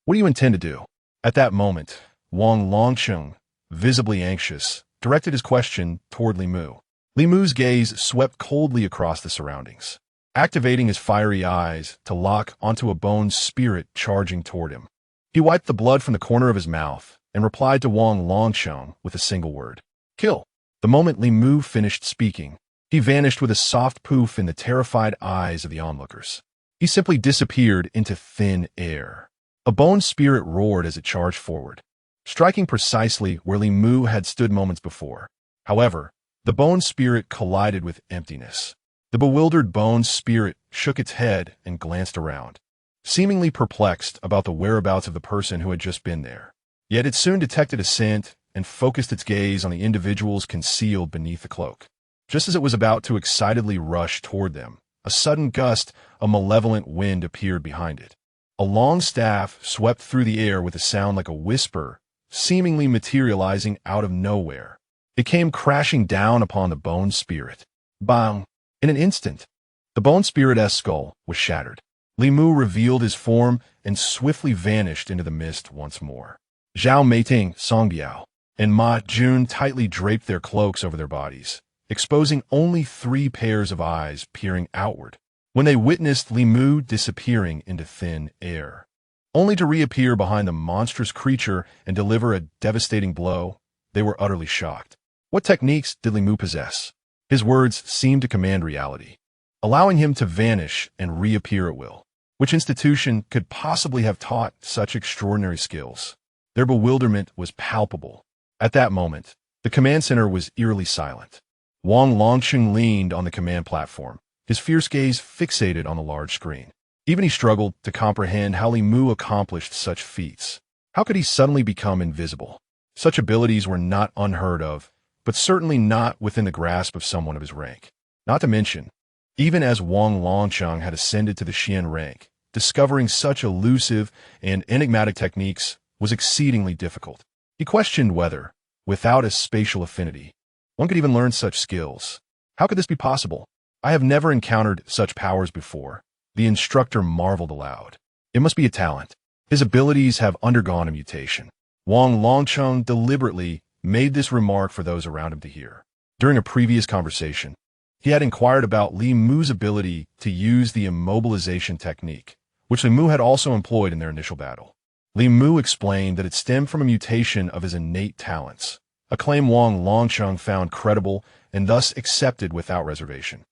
what do you intend to do? At that moment, Wang Longcheng, visibly anxious, directed his question toward Li Mu. Li Mu's gaze swept coldly across the surroundings, activating his fiery eyes to lock onto a bone spirit charging toward him. He wiped the blood from the corner of his mouth and replied to Wang Longcheng with a single word: kill. The moment Li Mu finished speaking, he vanished with a soft poof in the terrified eyes of the onlookers. He simply disappeared into thin air. A bone spirit roared as it charged forward, striking precisely where Li Mu had stood moments before. However, the bone spirit collided with emptiness. The bewildered bone spirit shook its head and glanced around, seemingly perplexed about the whereabouts of the person who had just been there. Yet it soon detected a scent and focused its gaze on the individuals concealed beneath the cloak. Just as it was about to excitedly rush toward them, a sudden gust of malevolent wind appeared behind it. A long staff swept through the air with a sound like a whisper, seemingly materializing out of nowhere. It came crashing down upon the bone spirit. Bang! In an instant, the bone spirit's skull was shattered. Li Mu revealed his form and swiftly vanished into the mist once more. Zhao Meiting, Song Biao, and Ma Jun tightly draped their cloaks over their bodies, exposing only 3 pairs of eyes peering outward. When they witnessed Li Mu disappearing into thin air, only to reappear behind the monstrous creature and deliver a devastating blow, they were utterly shocked. What techniques did Li Mu possess? His words seemed to command reality, allowing him to vanish and reappear at will. Which institution could possibly have taught such extraordinary skills? Their bewilderment was palpable. At that moment, the command center was eerily silent. Wang Longcheng leaned on the command platform, his fierce gaze fixated on the large screen. Even he struggled to comprehend how Li Mu accomplished such feats. How could he suddenly become invisible? Such abilities were not unheard of, but certainly not within the grasp of someone of his rank. Not to mention, even as Wang Longcheng had ascended to the Xian rank, discovering such elusive and enigmatic techniques was exceedingly difficult. He questioned whether, without a spatial affinity, one could even learn such skills. How could this be possible? I have never encountered such powers before. The instructor marveled aloud. It must be a talent. His abilities have undergone a mutation. Wang Longcheng deliberately made this remark for those around him to hear. During a previous conversation, he had inquired about Li Mu's ability to use the immobilization technique, which Li Mu had also employed in their initial battle. Li Mu explained that it stemmed from a mutation of his innate talents, a claim Wang Longcheng found credible and thus accepted without reservation.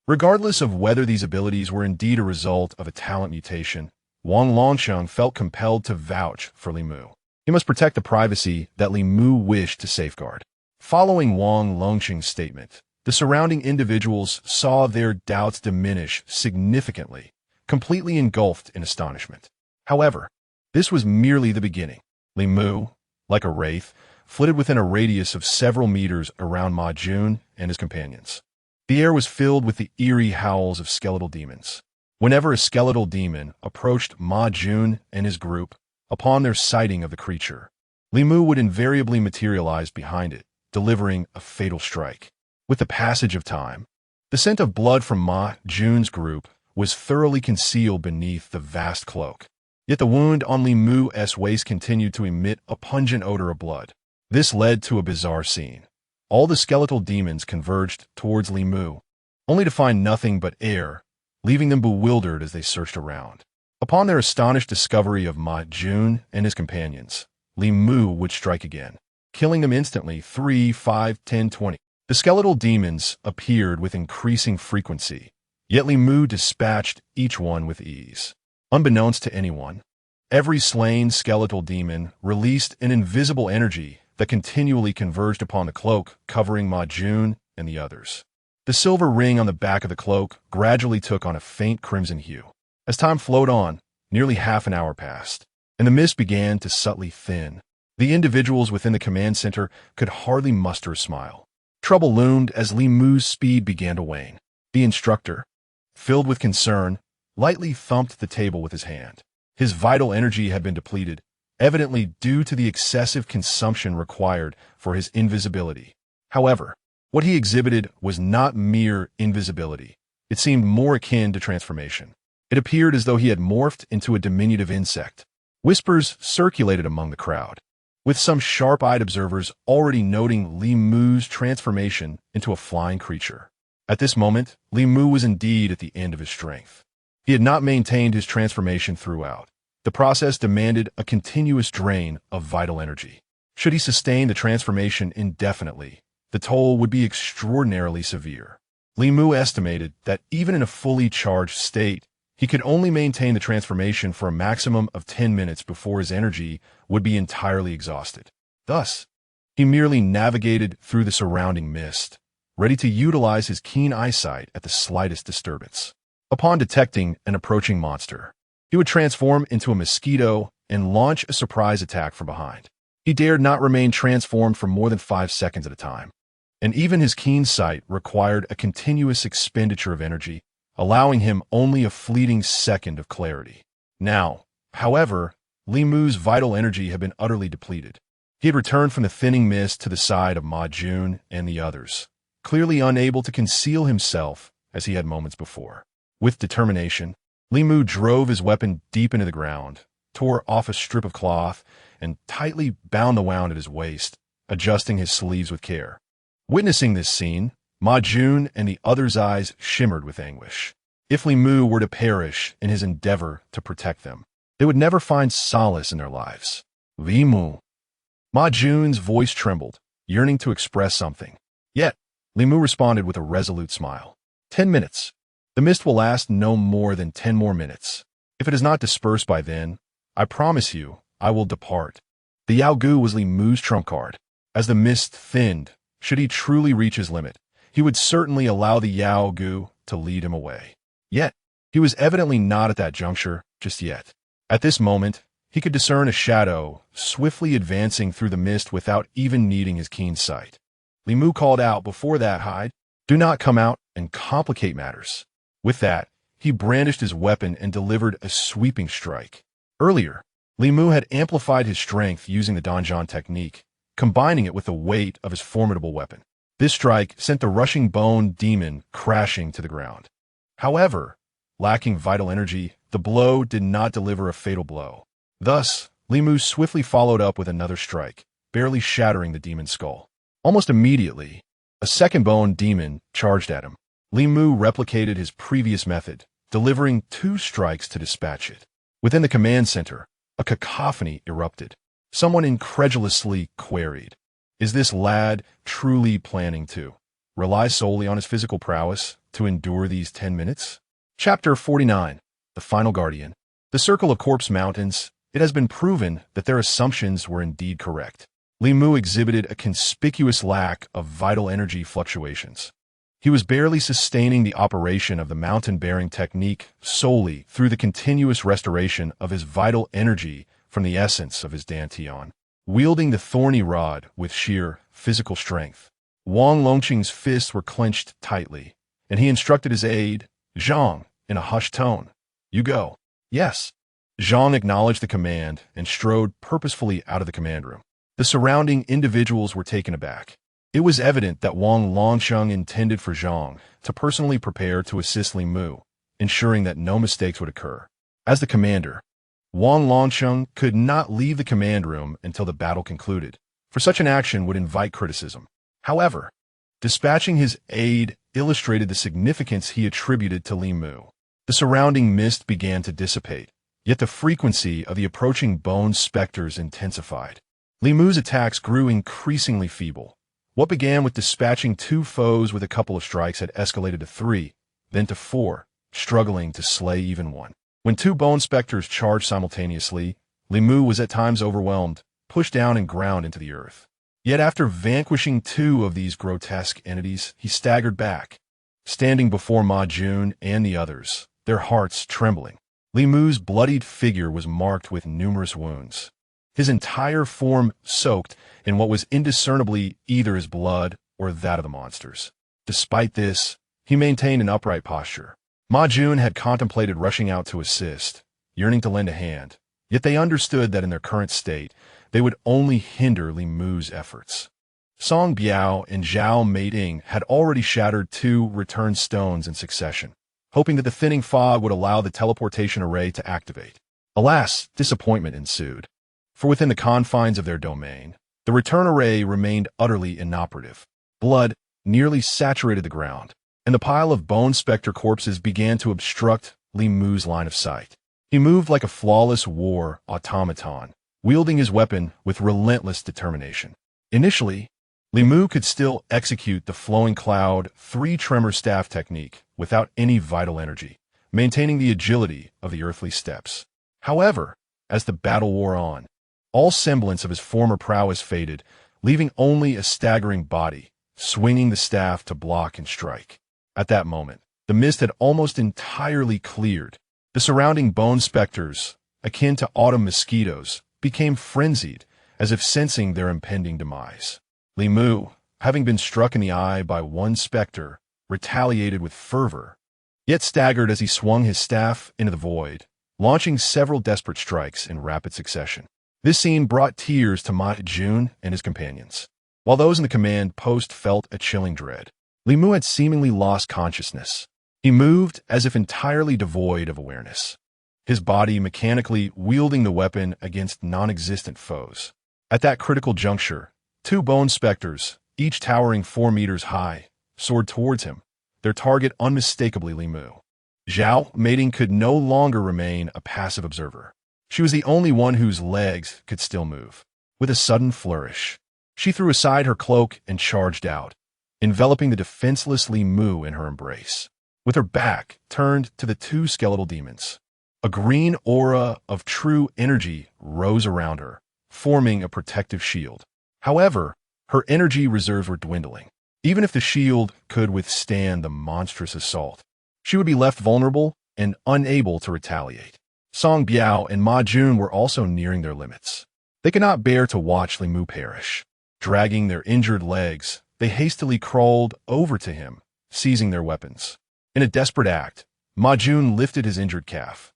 Regardless of whether these abilities were indeed a result of a talent mutation, Wang Longcheng felt compelled to vouch for Li Mu. He must protect the privacy that Li Mu wished to safeguard. Following Wang Longcheng's statement, the surrounding individuals saw their doubts diminish significantly, completely engulfed in astonishment. However, this was merely the beginning. Li Mu, like a wraith, flitted within a radius of several meters around Ma Jun and his companions. The air was filled with the eerie howls of skeletal demons. Whenever a skeletal demon approached Ma Jun and his group, upon their sighting of the creature, Li Mu would invariably materialize behind it, delivering a fatal strike. With the passage of time, the scent of blood from Ma Jun's group was thoroughly concealed beneath the vast cloak. Yet the wound on Li Mu's waist continued to emit a pungent odor of blood. This led to a bizarre scene. All the skeletal demons converged towards Li Mu, only to find nothing but air, leaving them bewildered as they searched around. Upon their astonished discovery of Ma Jun and his companions, Li Mu would strike again, killing them instantly 3, 5, 10, 20. The skeletal demons appeared with increasing frequency, yet Li Mu dispatched each one with ease. Unbeknownst to anyone, every slain skeletal demon released an invisible energy that continually converged upon the cloak covering Ma Jun and the others. The silver ring on the back of the cloak gradually took on a faint crimson hue. As time flowed on, nearly half an hour passed, and the mist began to subtly thin. The individuals within the command center could hardly muster a smile. Trouble loomed as Li Mu's speed began to wane. The instructor, filled with concern, lightly thumped the table with his hand. His vital energy had been depleted, evidently due to the excessive consumption required for his invisibility. However, what he exhibited was not mere invisibility. It seemed more akin to transformation. It appeared as though he had morphed into a diminutive insect. Whispers circulated among the crowd, with some sharp-eyed observers already noting Li Mu's transformation into a flying creature. At this moment, Li Mu was indeed at the end of his strength. He had not maintained his transformation throughout. The process demanded a continuous drain of vital energy. Should he sustain the transformation indefinitely, the toll would be extraordinarily severe. Li Mu estimated that even in a fully charged state, he could only maintain the transformation for a maximum of 10 minutes before his energy would be entirely exhausted. Thus, he merely navigated through the surrounding mist, ready to utilize his keen eyesight at the slightest disturbance. Upon detecting an approaching monster, he would transform into a mosquito and launch a surprise attack from behind. He dared not remain transformed for more than 5 seconds at a time, and even his keen sight required a continuous expenditure of energy, allowing him only a fleeting second of clarity. Now, however, Li Mu's vital energy had been utterly depleted. He had returned from the thinning mist to the side of Ma Jun and the others, clearly unable to conceal himself as he had moments before. With determination, Li Mu drove his weapon deep into the ground, tore off a strip of cloth, and tightly bound the wound at his waist, adjusting his sleeves with care. Witnessing this scene, Ma Jun and the others' eyes shimmered with anguish. If Li Mu were to perish in his endeavor to protect them, they would never find solace in their lives. Li Mu. Ma Jun's voice trembled, yearning to express something. Yet, Li Mu responded with a resolute smile. 10 minutes. The mist will last no more than 10 more minutes. If it is not dispersed by then, I promise you, I will depart. The Yao Gu was Li Mu's trump card. As the mist thinned, should he truly reach his limit, he would certainly allow the Yao Gu to lead him away. Yet, he was evidently not at that juncture just yet. At this moment, he could discern a shadow swiftly advancing through the mist without even needing his keen sight. Li Mu called out before that, "Hide. Do not come out and complicate matters." With that, he brandished his weapon and delivered a sweeping strike. Earlier, Li Mu had amplified his strength using the donjon technique, combining it with the weight of his formidable weapon. This strike sent the rushing bone demon crashing to the ground. However, lacking vital energy, the blow did not deliver a fatal blow. Thus, Li Mu swiftly followed up with another strike, barely shattering the demon's skull. Almost immediately, a second bone demon charged at him. Li Mu replicated his previous method, delivering 2 strikes to dispatch it. Within the command center, a cacophony erupted. Someone incredulously queried, "Is this lad truly planning to rely solely on his physical prowess to endure these 10 minutes?" Chapter 49. The Final Guardian. The Circle of Corpse Mountains. It has been proven that their assumptions were indeed correct. Li Mu exhibited a conspicuous lack of vital energy fluctuations. He was barely sustaining the operation of the mountain-bearing technique solely through the continuous restoration of his vital energy from the essence of his dantian. Wielding the thorny rod with sheer physical strength, Wang Longqing's fists were clenched tightly, and he instructed his aide, Zhang, in a hushed tone. "You go." "Yes." Zhang acknowledged the command and strode purposefully out of the command room. The surrounding individuals were taken aback. It was evident that Wang Longqing intended for Zhang to personally prepare to assist Li Mu, ensuring that no mistakes would occur. As the commander, Wang Longsheng could not leave the command room until the battle concluded, for such an action would invite criticism. However, dispatching his aide illustrated the significance he attributed to Li Mu. The surrounding mist began to dissipate, yet the frequency of the approaching bone specters intensified. Li Mu's attacks grew increasingly feeble. What began with dispatching 2 foes with a couple of strikes had escalated to 3, then to 4, struggling to slay even one. When 2 bone specters charged simultaneously, Li Mu was at times overwhelmed, pushed down and ground into the earth. Yet after vanquishing 2 of these grotesque entities, he staggered back, standing before Ma Jun and the others, their hearts trembling. Li Mu's bloodied figure was marked with numerous wounds, his entire form soaked in what was indiscernibly either his blood or that of the monsters. Despite this, he maintained an upright posture. Ma Jun had contemplated rushing out to assist, yearning to lend a hand, yet they understood that in their current state, they would only hinder Li Mu's efforts. Song Biao and Zhao Meiting had already shattered 2 return stones in succession, hoping that the thinning fog would allow the teleportation array to activate. Alas, disappointment ensued, for within the confines of their domain, the return array remained utterly inoperative. Blood nearly saturated the ground, and the pile of bone specter corpses began to obstruct Li Mu's line of sight. He moved like a flawless war automaton, wielding his weapon with relentless determination. Initially, Li Mu could still execute the flowing cloud 3-tremor staff technique without any vital energy, maintaining the agility of the earthly steps. However, as the battle wore on, all semblance of his former prowess faded, leaving only a staggering body, swinging the staff to block and strike. At that moment, the mist had almost entirely cleared. The surrounding bone specters, akin to autumn mosquitoes, became frenzied, as if sensing their impending demise. Li Mu, having been struck in the eye by one specter, retaliated with fervor, yet staggered as he swung his staff into the void, launching several desperate strikes in rapid succession. This scene brought tears to Ma Jun and his companions, while those in the command post felt a chilling dread. Li Mu had seemingly lost consciousness. He moved as if entirely devoid of awareness, his body mechanically wielding the weapon against non-existent foes. At that critical juncture, 2 bone specters, each towering 4 meters high, soared towards him, their target unmistakably Li Mu. Zhao Meiting could no longer remain a passive observer. She was the only one whose legs could still move. With a sudden flourish, she threw aside her cloak and charged out, enveloping the defenseless Li Mu in her embrace. With her back turned to the 2 skeletal demons, a green aura of true energy rose around her, forming a protective shield. However, her energy reserves were dwindling. Even if the shield could withstand the monstrous assault, she would be left vulnerable and unable to retaliate. Song Biao and Ma Jun were also nearing their limits. They could not bear to watch Li Mu perish. Dragging their injured legs, they hastily crawled over to him, seizing their weapons. In a desperate act, Ma Jun lifted his injured calf,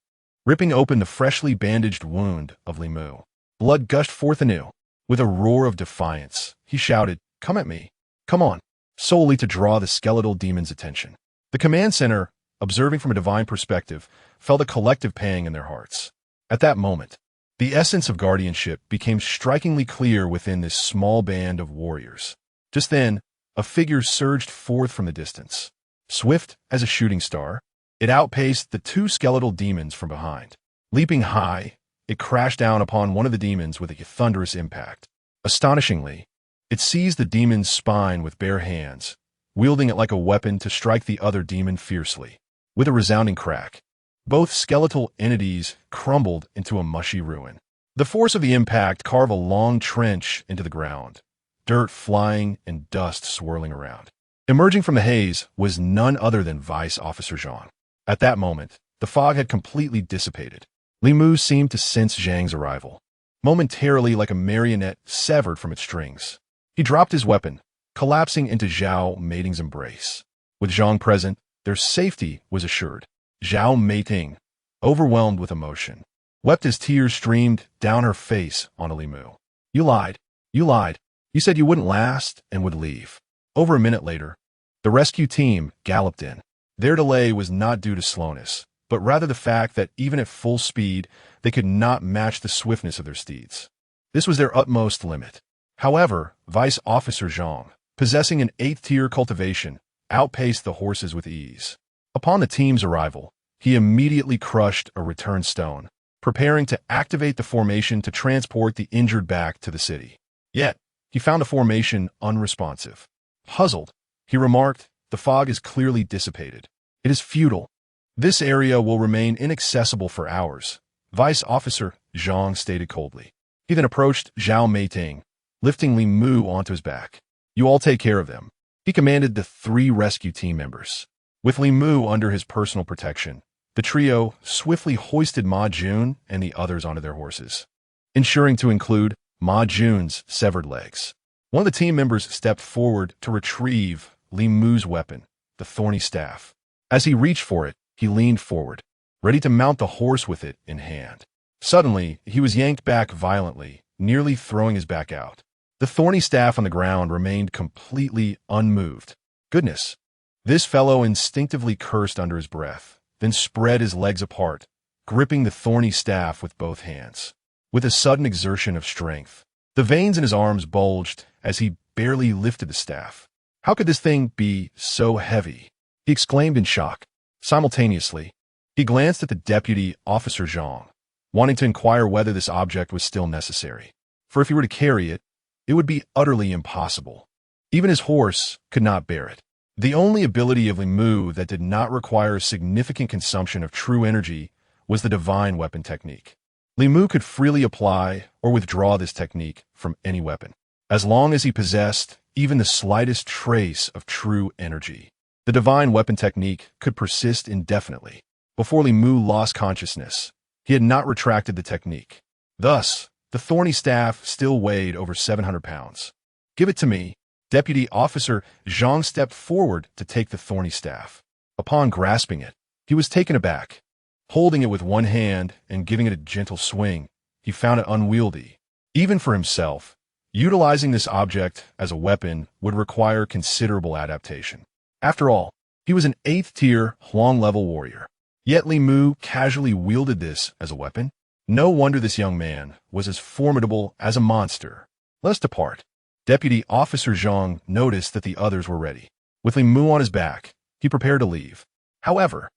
ripping open the freshly bandaged wound of Li Mu. Blood gushed forth anew. With a roar of defiance, he shouted, "Come at me. Come on," solely to draw the skeletal demon's attention. The command center, observing from a divine perspective, felt a collective pang in their hearts. At that moment, the essence of guardianship became strikingly clear within this small band of warriors. Just then, a figure surged forth from the distance. Swift as a shooting star, it outpaced the 2 skeletal demons from behind. Leaping high, it crashed down upon one of the demons with a thunderous impact. Astonishingly, it seized the demon's spine with bare hands, wielding it like a weapon to strike the other demon fiercely. With a resounding crack, both skeletal entities crumbled into a mushy ruin. The force of the impact carved a long trench into the ground, dirt flying and dust swirling around. Emerging from the haze was none other than Vice Officer Zhang. At that moment, the fog had completely dissipated. Li Mu seemed to sense Zhang's arrival, momentarily like a marionette severed from its strings. He dropped his weapon, collapsing into Zhao Meiting's embrace. With Zhang present, their safety was assured. Zhao Meiting, overwhelmed with emotion, wept as tears streamed down her face onto Li Mu. "You lied. You lied. You said you wouldn't last and would leave." Over a minute later, the rescue team galloped in. Their delay was not due to slowness, but rather the fact that even at full speed, they could not match the swiftness of their steeds. This was their utmost limit. However, Vice Officer Zhang, possessing an 8th-tier cultivation, outpaced the horses with ease. Upon the team's arrival, he immediately crushed a return stone, preparing to activate the formation to transport the injured back to the city. Yet, he found the formation unresponsive. Puzzled, he remarked, "The fog is clearly dissipated. It is futile. This area will remain inaccessible for hours," Vice Officer Zhang stated coldly. He then approached Zhao Meiting, lifting Li Mu onto his back. "You all take care of them," he commanded the 3 rescue team members. With Li Mu under his personal protection, the trio swiftly hoisted Ma Jun and the others onto their horses, ensuring to include Ma Jun's severed legs. One of the team members stepped forward to retrieve Li Mu's weapon, the thorny staff. As he reached for it, he leaned forward, ready to mount the horse with it in hand. Suddenly, he was yanked back violently, nearly throwing his back out. The thorny staff on the ground remained completely unmoved. "Goodness!" This fellow instinctively cursed under his breath, then spread his legs apart, gripping the thorny staff with both hands. With a sudden exertion of strength, the veins in his arms bulged as he barely lifted the staff. "How could this thing be so heavy?" he exclaimed in shock. Simultaneously, he glanced at the Deputy Officer Zhang, wanting to inquire whether this object was still necessary. For if he were to carry it, it would be utterly impossible. Even his horse could not bear it. The only ability of Li Mu that did not require significant consumption of true energy was the divine weapon technique. Li Mu could freely apply or withdraw this technique from any weapon, as long as he possessed even the slightest trace of true energy. The divine weapon technique could persist indefinitely. Before Li Mu lost consciousness, he had not retracted the technique. Thus, the thorny staff still weighed over 700 pounds. "Give it to me." Deputy Officer Zhang stepped forward to take the thorny staff. Upon grasping it, he was taken aback. Holding it with one hand and giving it a gentle swing, he found it unwieldy. Even for himself, utilizing this object as a weapon would require considerable adaptation. After all, he was an 8th-tier Huang-level warrior. Yet Li Mu casually wielded this as a weapon. No wonder this young man was as formidable as a monster. "Let us depart." Deputy Officer Zhang noticed that the others were ready. With Li Mu on his back, he prepared to leave. However,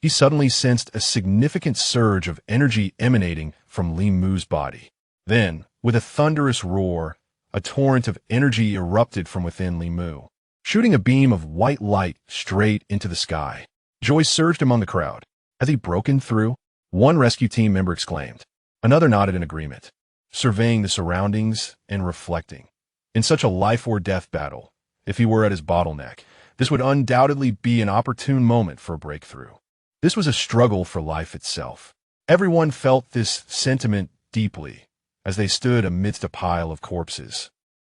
he suddenly sensed a significant surge of energy emanating from Li Mu's body. Then, with a thunderous roar, a torrent of energy erupted from within Li Mu, shooting a beam of white light straight into the sky. Joy surged among the crowd. "Has he broken through?" one rescue team member exclaimed. Another nodded in agreement, surveying the surroundings and reflecting. In such a life-or-death battle, if he were at his bottleneck, this would undoubtedly be an opportune moment for a breakthrough. This was a struggle for life itself. Everyone felt this sentiment deeply as they stood amidst a pile of corpses,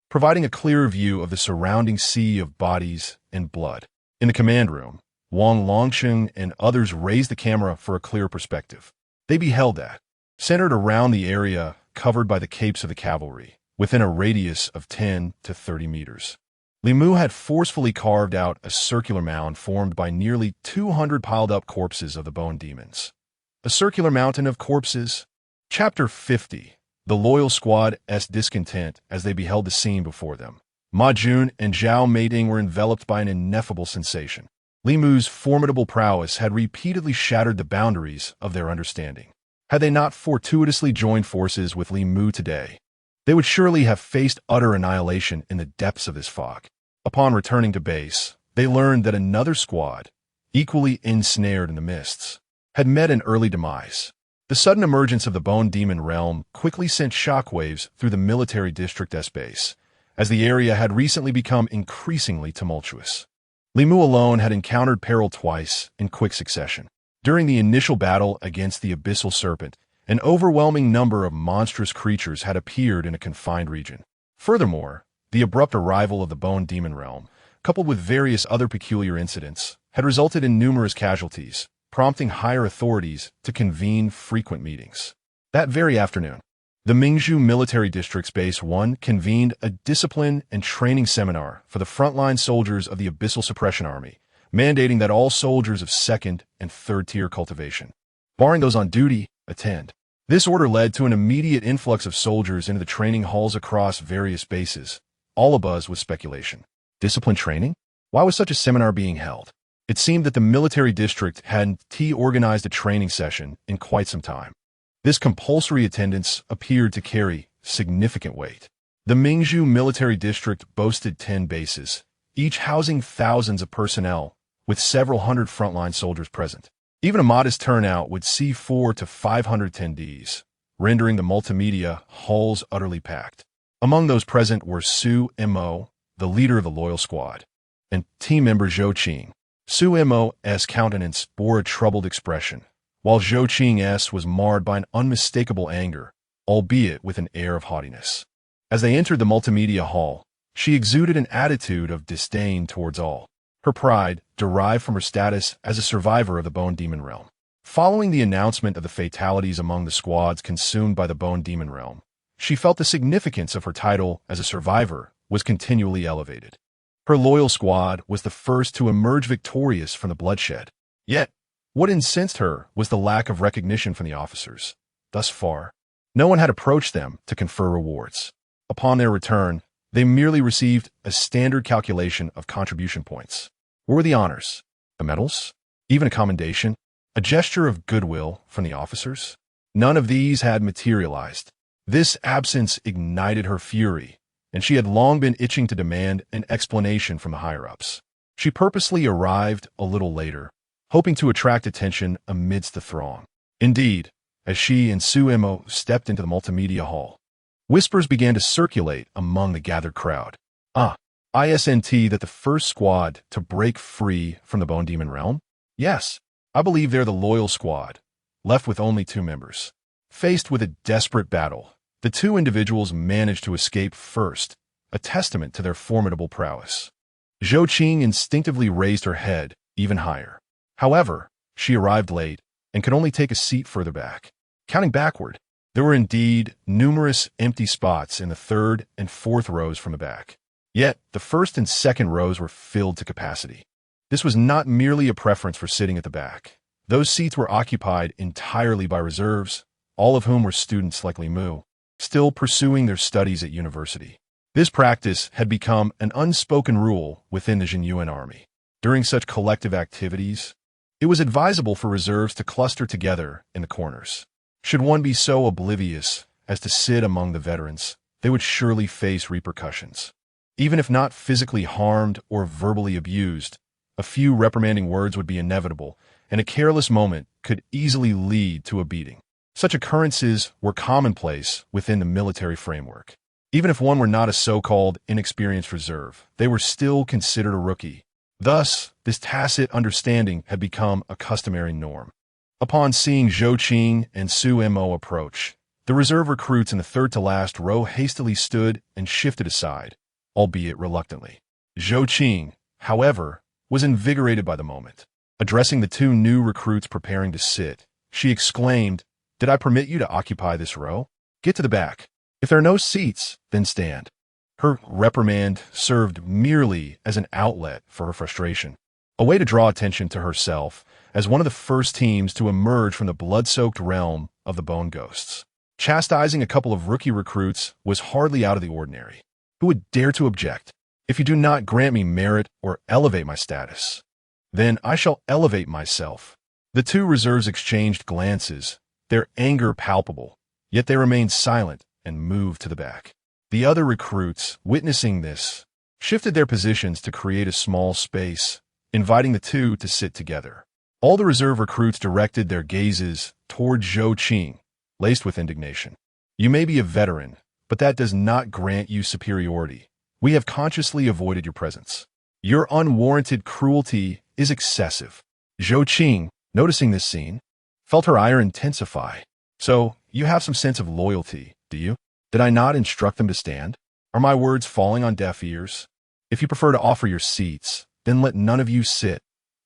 providing a clear view of the surrounding sea of bodies and blood. In the command room, Wang Longsheng and others raised the camera for a clear perspective. They beheld that, centered around the area covered by the capes of the cavalry, within a radius of 10 to 30 meters. Li Mu had forcefully carved out a circular mound formed by nearly 200 piled-up corpses of the bone demons. A circular mountain of corpses. Chapter 50. The loyal squad's discontent as they beheld the scene before them. Ma Jun and Zhao Meiting were enveloped by an ineffable sensation. Li Mu's formidable prowess had repeatedly shattered the boundaries of their understanding. Had they not fortuitously joined forces with Li Mu today, they would surely have faced utter annihilation in the depths of this fog. Upon returning to base, they learned that another squad, equally ensnared in the mists, had met an early demise. The sudden emergence of the Bone Demon realm quickly sent shockwaves through the military district's base, as the area had recently become increasingly tumultuous. Li Mu alone had encountered peril twice in quick succession. During the initial battle against the Abyssal Serpent, an overwhelming number of monstrous creatures had appeared in a confined region. Furthermore, the abrupt arrival of the Bone Demon realm, coupled with various other peculiar incidents, had resulted in numerous casualties, prompting higher authorities to convene frequent meetings. That very afternoon, the Mingzhu Military District's Base 1 convened a discipline and training seminar for the frontline soldiers of the Abyssal Suppression Army, mandating that all soldiers of second and third-tier cultivation, barring those on duty, attend. This order led to an immediate influx of soldiers into the training halls across various bases, all abuzz with speculation. Discipline training? Why was such a seminar being held? It seemed that the military district hadn't organized a training session in quite some time. This compulsory attendance appeared to carry significant weight. The Mingzhu military district boasted 10 bases, each housing thousands of personnel, with several hundred frontline soldiers present. Even a modest turnout would see 400 to 500 attendees, rendering the multimedia halls utterly packed. Among those present were Su Mo, the leader of the loyal squad, and team member Zhou Qing. Su Mo's countenance bore a troubled expression, while Zhou Qing's was marred by an unmistakable anger, albeit with an air of haughtiness. As they entered the multimedia hall, she exuded an attitude of disdain towards all. Her pride derived from her status as a survivor of the Bone Demon Realm. Following the announcement of the fatalities among the squads consumed by the Bone Demon Realm, she felt the significance of her title as a survivor was continually elevated. Her loyal squad was the first to emerge victorious from the bloodshed. Yet, what incensed her was the lack of recognition from the officers. Thus far, no one had approached them to confer rewards. Upon their return, they merely received a standard calculation of contribution points. What were the honors? The medals? Even a commendation? A gesture of goodwill from the officers? None of these had materialized. This absence ignited her fury, and she had long been itching to demand an explanation from the higher-ups. She purposely arrived a little later, hoping to attract attention amidst the throng. Indeed, as she and Su Mo stepped into the multimedia hall, whispers began to circulate among the gathered crowd. Isn't that the first squad to break free from the Bone Demon Realm? Yes, I believe they're the loyal squad, left with only 2 members. Faced with a desperate battle, the 2 individuals managed to escape first, a testament to their formidable prowess. Zhou Qing instinctively raised her head even higher. However, she arrived late and could only take a seat further back. Counting backward, there were indeed numerous empty spots in the 3rd and 4th rows from the back. Yet, the 1st and 2nd rows were filled to capacity. This was not merely a preference for sitting at the back. Those seats were occupied entirely by reserves, all of whom were students like Li Mu, still pursuing their studies at university. This practice had become an unspoken rule within the Zhenyuan Army. During such collective activities, it was advisable for reserves to cluster together in the corners. Should one be so oblivious as to sit among the veterans, they would surely face repercussions. Even if not physically harmed or verbally abused, a few reprimanding words would be inevitable, and a careless moment could easily lead to a beating. Such occurrences were commonplace within the military framework. Even if one were not a so-called inexperienced reserve, they were still considered a rookie. Thus, this tacit understanding had become a customary norm. Upon seeing Zhou Qing and Su Mo approach, the reserve recruits in the 3rd-to-last row hastily stood and shifted aside, albeit reluctantly. Zhou Qing, however, was invigorated by the moment. Addressing the 2 new recruits preparing to sit, she exclaimed, "Did I permit you to occupy this row? Get to the back. If there are no seats, then stand." Her reprimand served merely as an outlet for her frustration, a way to draw attention to herself as one of the first teams to emerge from the blood-soaked realm of the Bone Ghosts. Chastising a couple of rookie recruits was hardly out of the ordinary. Who would dare to object? If you do not grant me merit or elevate my status, then I shall elevate myself. The 2 reserves exchanged glances, their anger palpable, yet they remained silent and moved to the back. The other recruits, witnessing this, shifted their positions to create a small space, inviting the 2 to sit together. All the reserve recruits directed their gazes toward Zhou Qing, laced with indignation. "You may be a veteran, but that does not grant you superiority. We have consciously avoided your presence. Your unwarranted cruelty is excessive." Zhou Qing, noticing this scene, felt her ire intensify. "So, you have some sense of loyalty, do you? Did I not instruct them to stand? Are my words falling on deaf ears? If you prefer to offer your seats, then let none of you sit.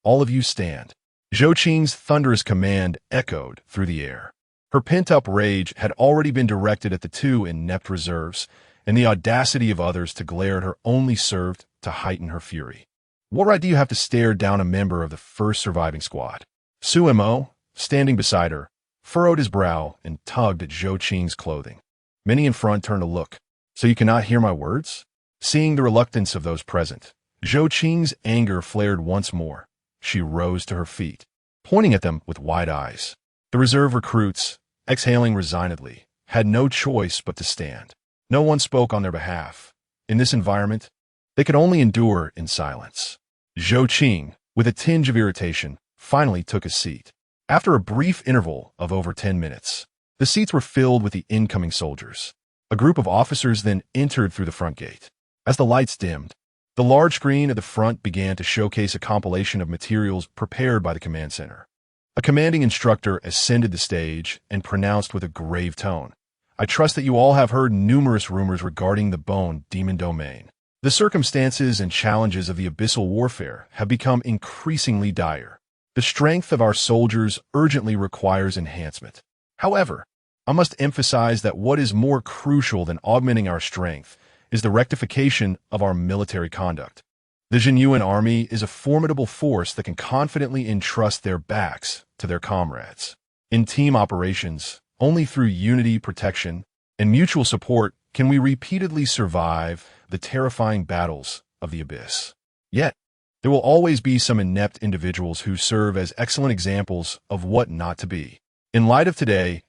All of you stand." Zhou Qing's thunderous command echoed through the air. Her pent-up rage had already been directed at the 2 inept reserves, and the audacity of others to glare at her only served to heighten her fury. What right do you have to stare down a member of the first surviving squad? Su Mo, standing beside her, furrowed his brow and tugged at Zhou Qing's clothing. Many in front turned to look. So you cannot hear my words? Seeing the reluctance of those present, Zhou Qing's anger flared once more. She rose to her feet, pointing at them with wide eyes. The reserve recruits, exhaling resignedly, had no choice but to stand. No one spoke on their behalf. In this environment, they could only endure in silence. Zhou Qing, with a tinge of irritation, finally took a seat. After a brief interval of over 10 minutes, the seats were filled with the incoming soldiers. A group of officers then entered through the front gate. As the lights dimmed, the large screen at the front began to showcase a compilation of materials prepared by the command center. A commanding instructor ascended the stage and pronounced with a grave tone, "I trust that you all have heard numerous rumors regarding the Bone Demon Domain. The circumstances and challenges of the abyssal warfare have become increasingly dire. The strength of our soldiers urgently requires enhancement. However, I must emphasize that what is more crucial than augmenting our strength is the rectification of our military conduct. The Zhenyuan Army is a formidable force that can confidently entrust their backs to their comrades. In team operations, only through unity, protection, and mutual support can we repeatedly survive the terrifying battles of the abyss. Yet, there will always be some inept individuals who serve as excellent examples of what not to be. In light of today's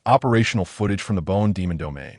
operational footage from the Bone Demon Domain,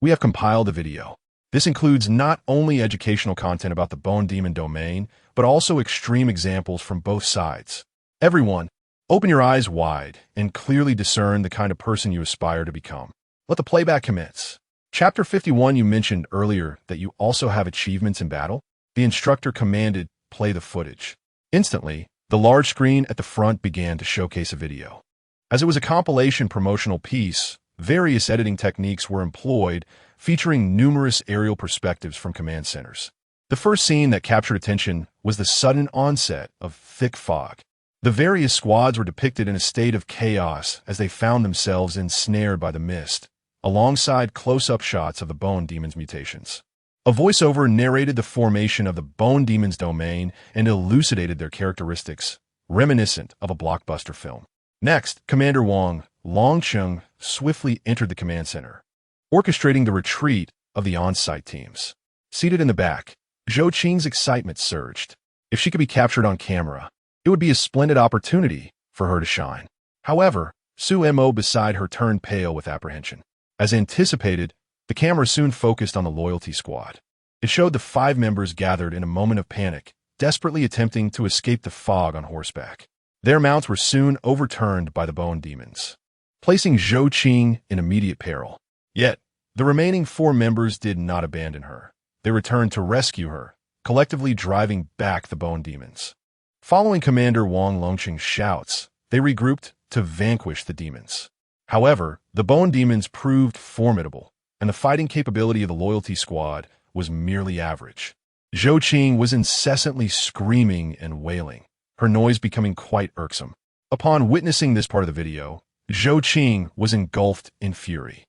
we have compiled a video. This includes not only educational content about the Bone Demon Domain, but also extreme examples from both sides. Everyone, open your eyes wide and clearly discern the kind of person you aspire to become. Let the playback commence. Chapter 51, you mentioned earlier that you also have achievements in battle. The instructor commanded, "Play the footage." Instantly, the large screen at the front began to showcase a video. As it was a compilation promotional piece, various editing techniques were employed, featuring numerous aerial perspectives from command centers. The first scene that captured attention was the sudden onset of thick fog. The various squads were depicted in a state of chaos as they found themselves ensnared by the mist, alongside close-up shots of the Bone Demon's mutations. A voiceover narrated the formation of the Bone Demon's domain and elucidated their characteristics, reminiscent of a blockbuster film. Next, Commander Wang Longcheng swiftly entered the command center, orchestrating the retreat of the on-site teams. Seated in the back, Zhou Qing's excitement surged. If she could be captured on camera, it would be a splendid opportunity for her to shine. However, Su Mo beside her turned pale with apprehension. As anticipated, the camera soon focused on the loyalty squad. It showed the 5 members gathered in a moment of panic, desperately attempting to escape the fog on horseback. Their mounts were soon overturned by the Bone Demons, placing Zhou Qing in immediate peril. Yet, the remaining 4 members did not abandon her. They returned to rescue her, collectively driving back the Bone Demons. Following Commander Wang Longqing's shouts, they regrouped to vanquish the demons. However, the Bone Demons proved formidable, and the fighting capability of the loyalty squad was merely average. Zhou Qing was incessantly screaming and wailing, her noise becoming quite irksome. Upon witnessing this part of the video, Zhou Qing was engulfed in fury.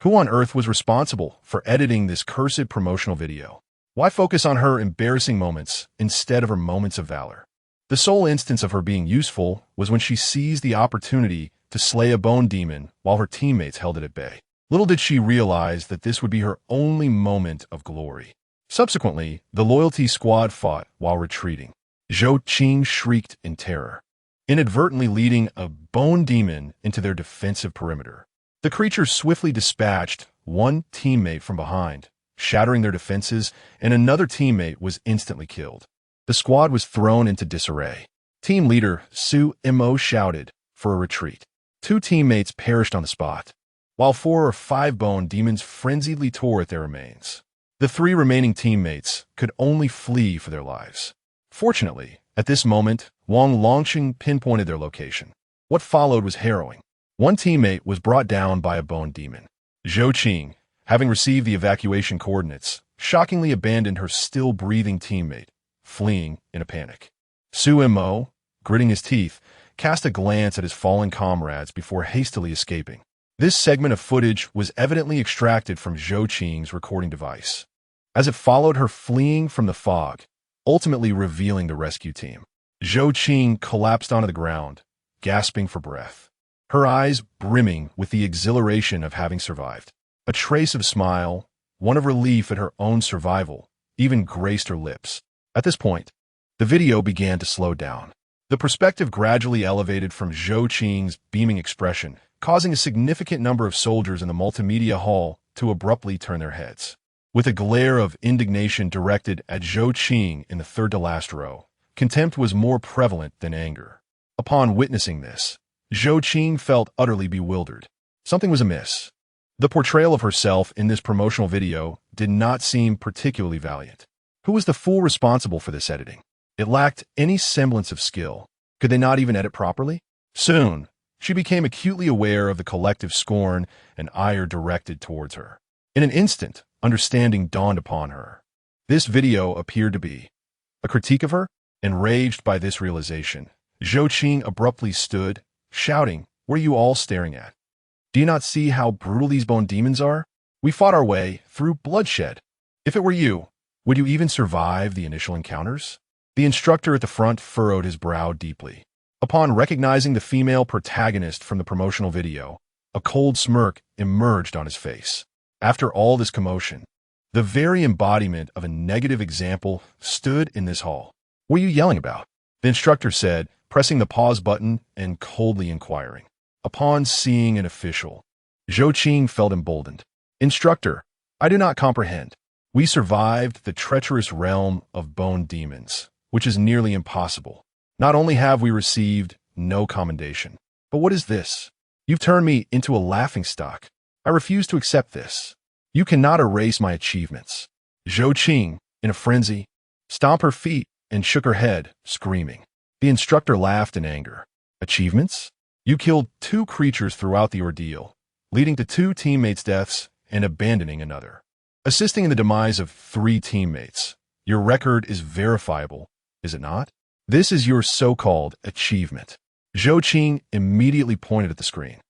Who on earth was responsible for editing this cursed promotional video? Why focus on her embarrassing moments instead of her moments of valor? The sole instance of her being useful was when she seized the opportunity to slay a bone demon while her teammates held it at bay. Little did she realize that this would be her only moment of glory. Subsequently, the loyalty squad fought while retreating. Zhou Qing shrieked in terror, inadvertently leading a bone demon into their defensive perimeter. The creature swiftly dispatched one teammate from behind, shattering their defenses, and another teammate was instantly killed. The squad was thrown into disarray. Team leader Su Mo shouted for a retreat. 2 teammates perished on the spot, while 4 or 5 bone demons frenziedly tore at their remains. The 3 remaining teammates could only flee for their lives. Fortunately, at this moment, Wang Longqing pinpointed their location. What followed was harrowing. One teammate was brought down by a bone demon. Zhou Qing, having received the evacuation coordinates, shockingly abandoned her still-breathing teammate, fleeing in a panic. Su Mo, gritting his teeth, cast a glance at his fallen comrades before hastily escaping. This segment of footage was evidently extracted from Zhou Qing's recording device. As it followed her fleeing from the fog, ultimately revealing the rescue team. Zhou Qing collapsed onto the ground, gasping for breath, her eyes brimming with the exhilaration of having survived. A trace of smile, one of relief at her own survival, even graced her lips. At this point, the video began to slow down. The perspective gradually elevated from Zhou Qing's beaming expression, causing a significant number of soldiers in the multimedia hall to abruptly turn their heads. With a glare of indignation directed at Zhou Qing in the third-to-last row, contempt was more prevalent than anger. Upon witnessing this, Zhou Qing felt utterly bewildered. Something was amiss. The portrayal of herself in this promotional video did not seem particularly valiant. Who was the fool responsible for this editing? It lacked any semblance of skill. Could they not even edit properly? Soon, she became acutely aware of the collective scorn and ire directed towards her. In an instant, understanding dawned upon her. This video appeared to be a critique of her. Enraged by this realization, Zhou Qing abruptly stood, shouting, "What are you all staring at? Do you not see how brutal these bone demons are? We fought our way through bloodshed. If it were you, would you even survive the initial encounters?" The instructor at the front furrowed his brow deeply. Upon recognizing the female protagonist from the promotional video, a cold smirk emerged on his face. After all this commotion, the very embodiment of a negative example stood in this hall. "What are you yelling about?" the instructor said, pressing the pause button and coldly inquiring. Upon seeing an official, Zhou Qing felt emboldened. "Instructor, I do not comprehend. We survived the treacherous realm of bone demons, which is nearly impossible. Not only have we received no commendation, but what is this? You've turned me into a laughingstock. I refuse to accept this. You cannot erase my achievements." Zhou Qing, in a frenzy, stomped her feet and shook her head, screaming. The instructor laughed in anger. "Achievements? You killed 2 creatures throughout the ordeal, leading to 2 teammates' deaths and abandoning another. Assisting in the demise of 3 teammates. Your record is verifiable, is it not? This is your so-called achievement." Zhou Qing immediately pointed at the screen.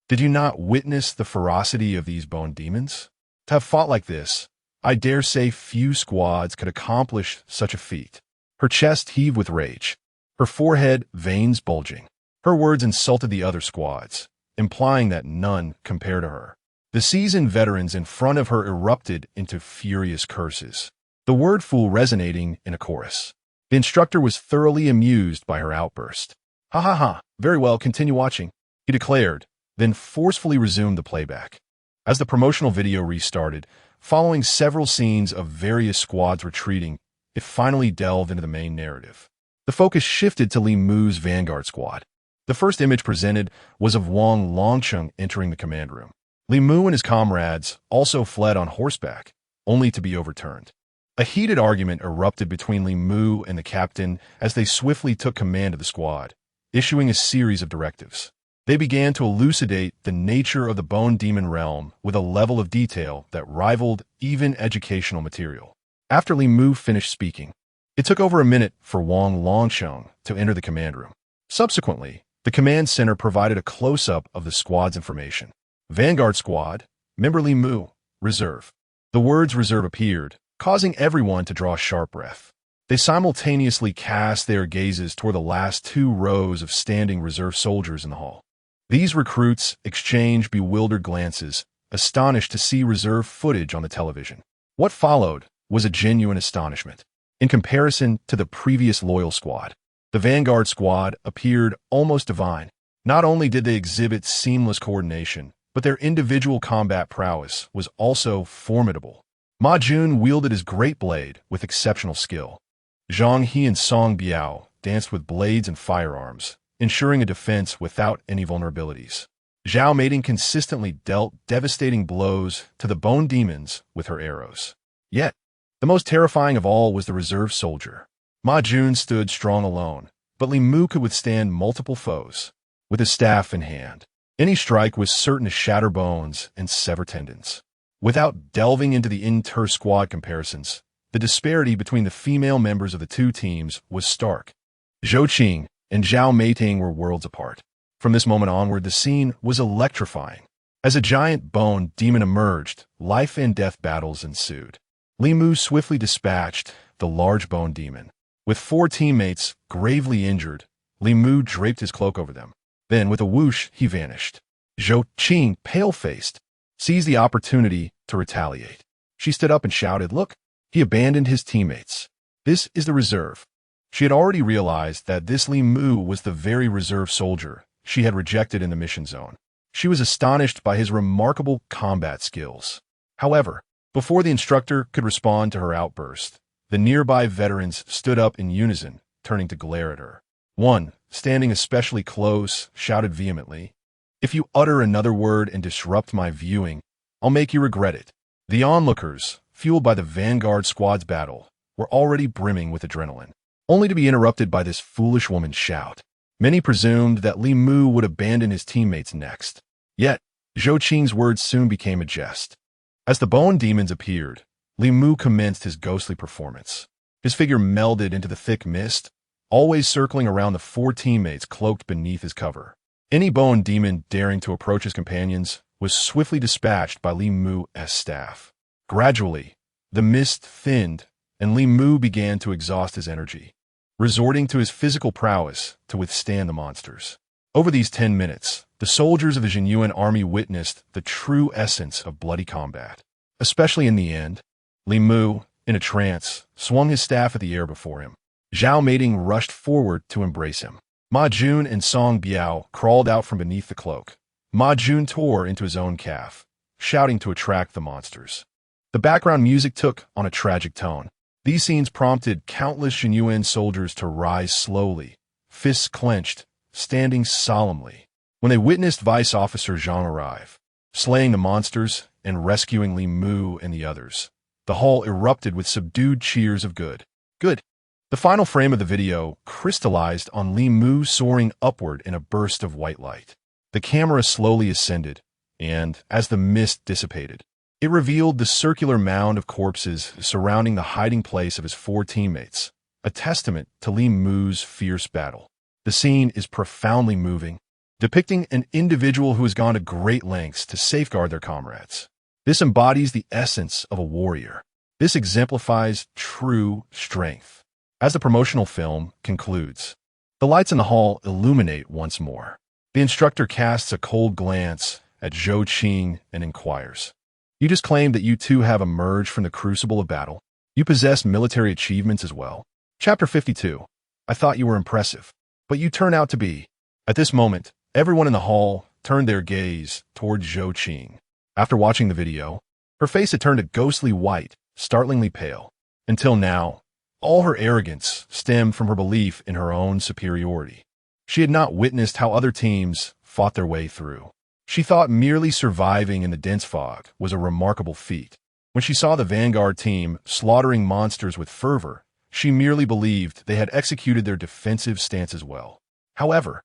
"Did you not witness the ferocity of these bone demons? To have fought like this, I dare say few squads could accomplish such a feat." Her chest heaved with rage, her forehead veins bulging. Her words insulted the other squads, implying that none compared to her. The seasoned veterans in front of her erupted into furious curses, the word fool resonating in a chorus. The instructor was thoroughly amused by her outburst. "Ha ha ha, very well, continue watching," he declared, then forcefully resumed the playback. As the promotional video restarted, following several scenes of various squads retreating, it finally delved into the main narrative. The focus shifted to Li Mu's vanguard squad. The first image presented was of Wang Longcheng entering the command room. Li Mu and his comrades also fled on horseback, only to be overturned. A heated argument erupted between Li Mu and the captain as they swiftly took command of the squad, issuing a series of directives. They began to elucidate the nature of the bone demon realm with a level of detail that rivaled even educational material. After Li Mu finished speaking, it took over a minute for Wang Longcheng to enter the command room. Subsequently, the command center provided a close-up of the squad's information. Vanguard Squad, member Li Mu, Reserve. The words Reserve appeared, causing everyone to draw a sharp breath. They simultaneously cast their gazes toward the last 2 rows of standing reserve soldiers in the hall. These recruits exchanged bewildered glances, astonished to see reserve footage on the television. What followed was a genuine astonishment. In comparison to the previous loyal squad, the Vanguard Squad appeared almost divine. Not only did they exhibit seamless coordination, but their individual combat prowess was also formidable. Ma Jun wielded his great blade with exceptional skill. Zhang He and Song Biao danced with blades and firearms, ensuring a defense without any vulnerabilities. Zhao Meiding consistently dealt devastating blows to the bone demons with her arrows. Yet, the most terrifying of all was the reserve soldier. Ma Jun stood strong alone, but Li Mu could withstand multiple foes. With his staff in hand, any strike was certain to shatter bones and sever tendons. Without delving into the inter-squad comparisons, the disparity between the female members of the 2 teams was stark. Zhou Qing and Zhao Meiting were worlds apart. From this moment onward, the scene was electrifying. As a giant bone demon emerged, life and death battles ensued. Li Mu swiftly dispatched the large bone demon, With 4 teammates gravely injured, Li Mu draped his cloak over them. Then, with a whoosh, he vanished. Zhou Qing, pale-faced, seized the opportunity to retaliate. She stood up and shouted, "Look!" He abandoned his teammates. This is the reserve. She had already realized that this Li Mu was the very reserve soldier she had rejected in the mission zone. She was astonished by his remarkable combat skills. However, before the instructor could respond to her outburst, the nearby veterans stood up in unison, turning to glare at her. One, standing especially close, shouted vehemently, "If you utter another word and disrupt my viewing, I'll make you regret it." The onlookers, fueled by the Vanguard squad's battle, were already brimming with adrenaline, only to be interrupted by this foolish woman's shout. Many presumed that Li Mu would abandon his teammates next. Yet, Zhou Qing's words soon became a jest. As the bone demons appeared, Li Mu commenced his ghostly performance. His figure melded into the thick mist, always circling around the 4 teammates cloaked beneath his cover. Any bone demon daring to approach his companions was swiftly dispatched by Li Mu's staff. Gradually, the mist thinned, and Li Mu began to exhaust his energy, resorting to his physical prowess to withstand the monsters. Over these 10 minutes, the soldiers of the Zhenyuan Army witnessed the true essence of bloody combat. Especially in the end, Li Mu, in a trance, swung his staff at the air before him. Zhao Meiding rushed forward to embrace him. Ma Jun and Song Biao crawled out from beneath the cloak. Ma Jun tore into his own calf, shouting to attract the monsters. The background music took on a tragic tone. These scenes prompted countless Zhenyuan soldiers to rise slowly, fists clenched, standing solemnly. When they witnessed Vice Officer Zhang arrive, slaying the monsters and rescuing Li Mu and the others, the hall erupted with subdued cheers of good. Good. The final frame of the video crystallized on Li Mu soaring upward in a burst of white light. The camera slowly ascended, and, as the mist dissipated, it revealed the circular mound of corpses surrounding the hiding place of his 4 teammates, a testament to Li Mu's fierce battle. The scene is profoundly moving, depicting an individual who has gone to great lengths to safeguard their comrades. This embodies the essence of a warrior. This exemplifies true strength. As the promotional film concludes, the lights in the hall illuminate once more. The instructor casts a cold glance at Zhou Qing and inquires, "You just claimed that you too have emerged from the crucible of battle. You possess military achievements as well." Chapter 52. I thought you were impressive, but you turn out to be. At this moment, everyone in the hall turned their gaze toward Zhou Qing. After watching the video, her face had turned a ghostly white, startlingly pale. Until now, all her arrogance stemmed from her belief in her own superiority. She had not witnessed how other teams fought their way through. She thought merely surviving in the dense fog was a remarkable feat. When she saw the Vanguard team slaughtering monsters with fervor, she merely believed they had executed their defensive stances well. However,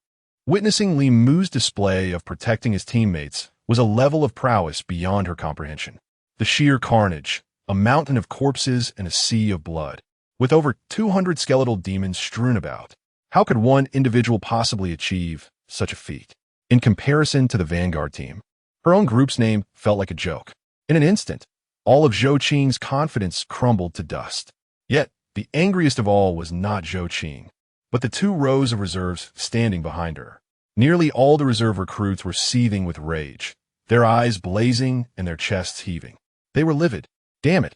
witnessing Li Mu's display of protecting his teammates was a level of prowess beyond her comprehension. The sheer carnage, a mountain of corpses and a sea of blood, with over 200 skeletal demons strewn about. How could one individual possibly achieve such a feat? In comparison to the Vanguard team, her own group's name felt like a joke. In an instant, all of Zhou Qing's confidence crumbled to dust. Yet, the angriest of all was not Zhou Qing, but the 2 rows of reserves standing behind her. Nearly all the reserve recruits were seething with rage, their eyes blazing and their chests heaving. They were livid. "Damn it.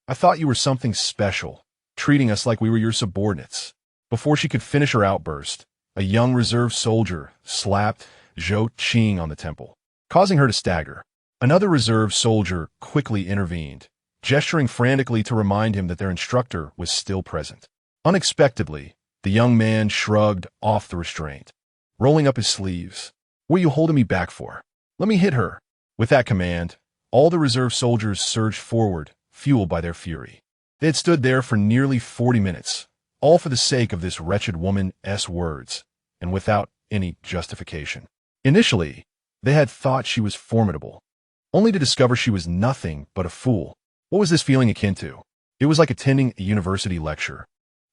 I thought you were something special, treating us like we were your subordinates." Before she could finish her outburst, a young reserve soldier slapped Zhou Qing on the temple, causing her to stagger. Another reserve soldier quickly intervened, gesturing frantically to remind him that their instructor was still present. Unexpectedly, the young man shrugged off the restraint, rolling up his sleeves. "What are you holding me back for? Let me hit her." With that command, all the reserve soldiers surged forward, fueled by their fury. They had stood there for nearly 40 minutes, all for the sake of this wretched woman's words, and without any justification. Initially, they had thought she was formidable, only to discover she was nothing but a fool. What was this feeling akin to? It was like attending a university lecture,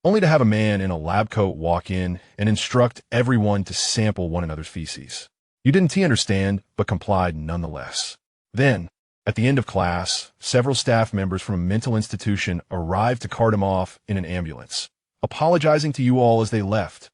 only to have a man in a lab coat walk in and instruct everyone to sample one another's feces. You didn't understand, but complied nonetheless. Then, at the end of class, several staff members from a mental institution arrived to cart him off in an ambulance, apologizing to you all as they left.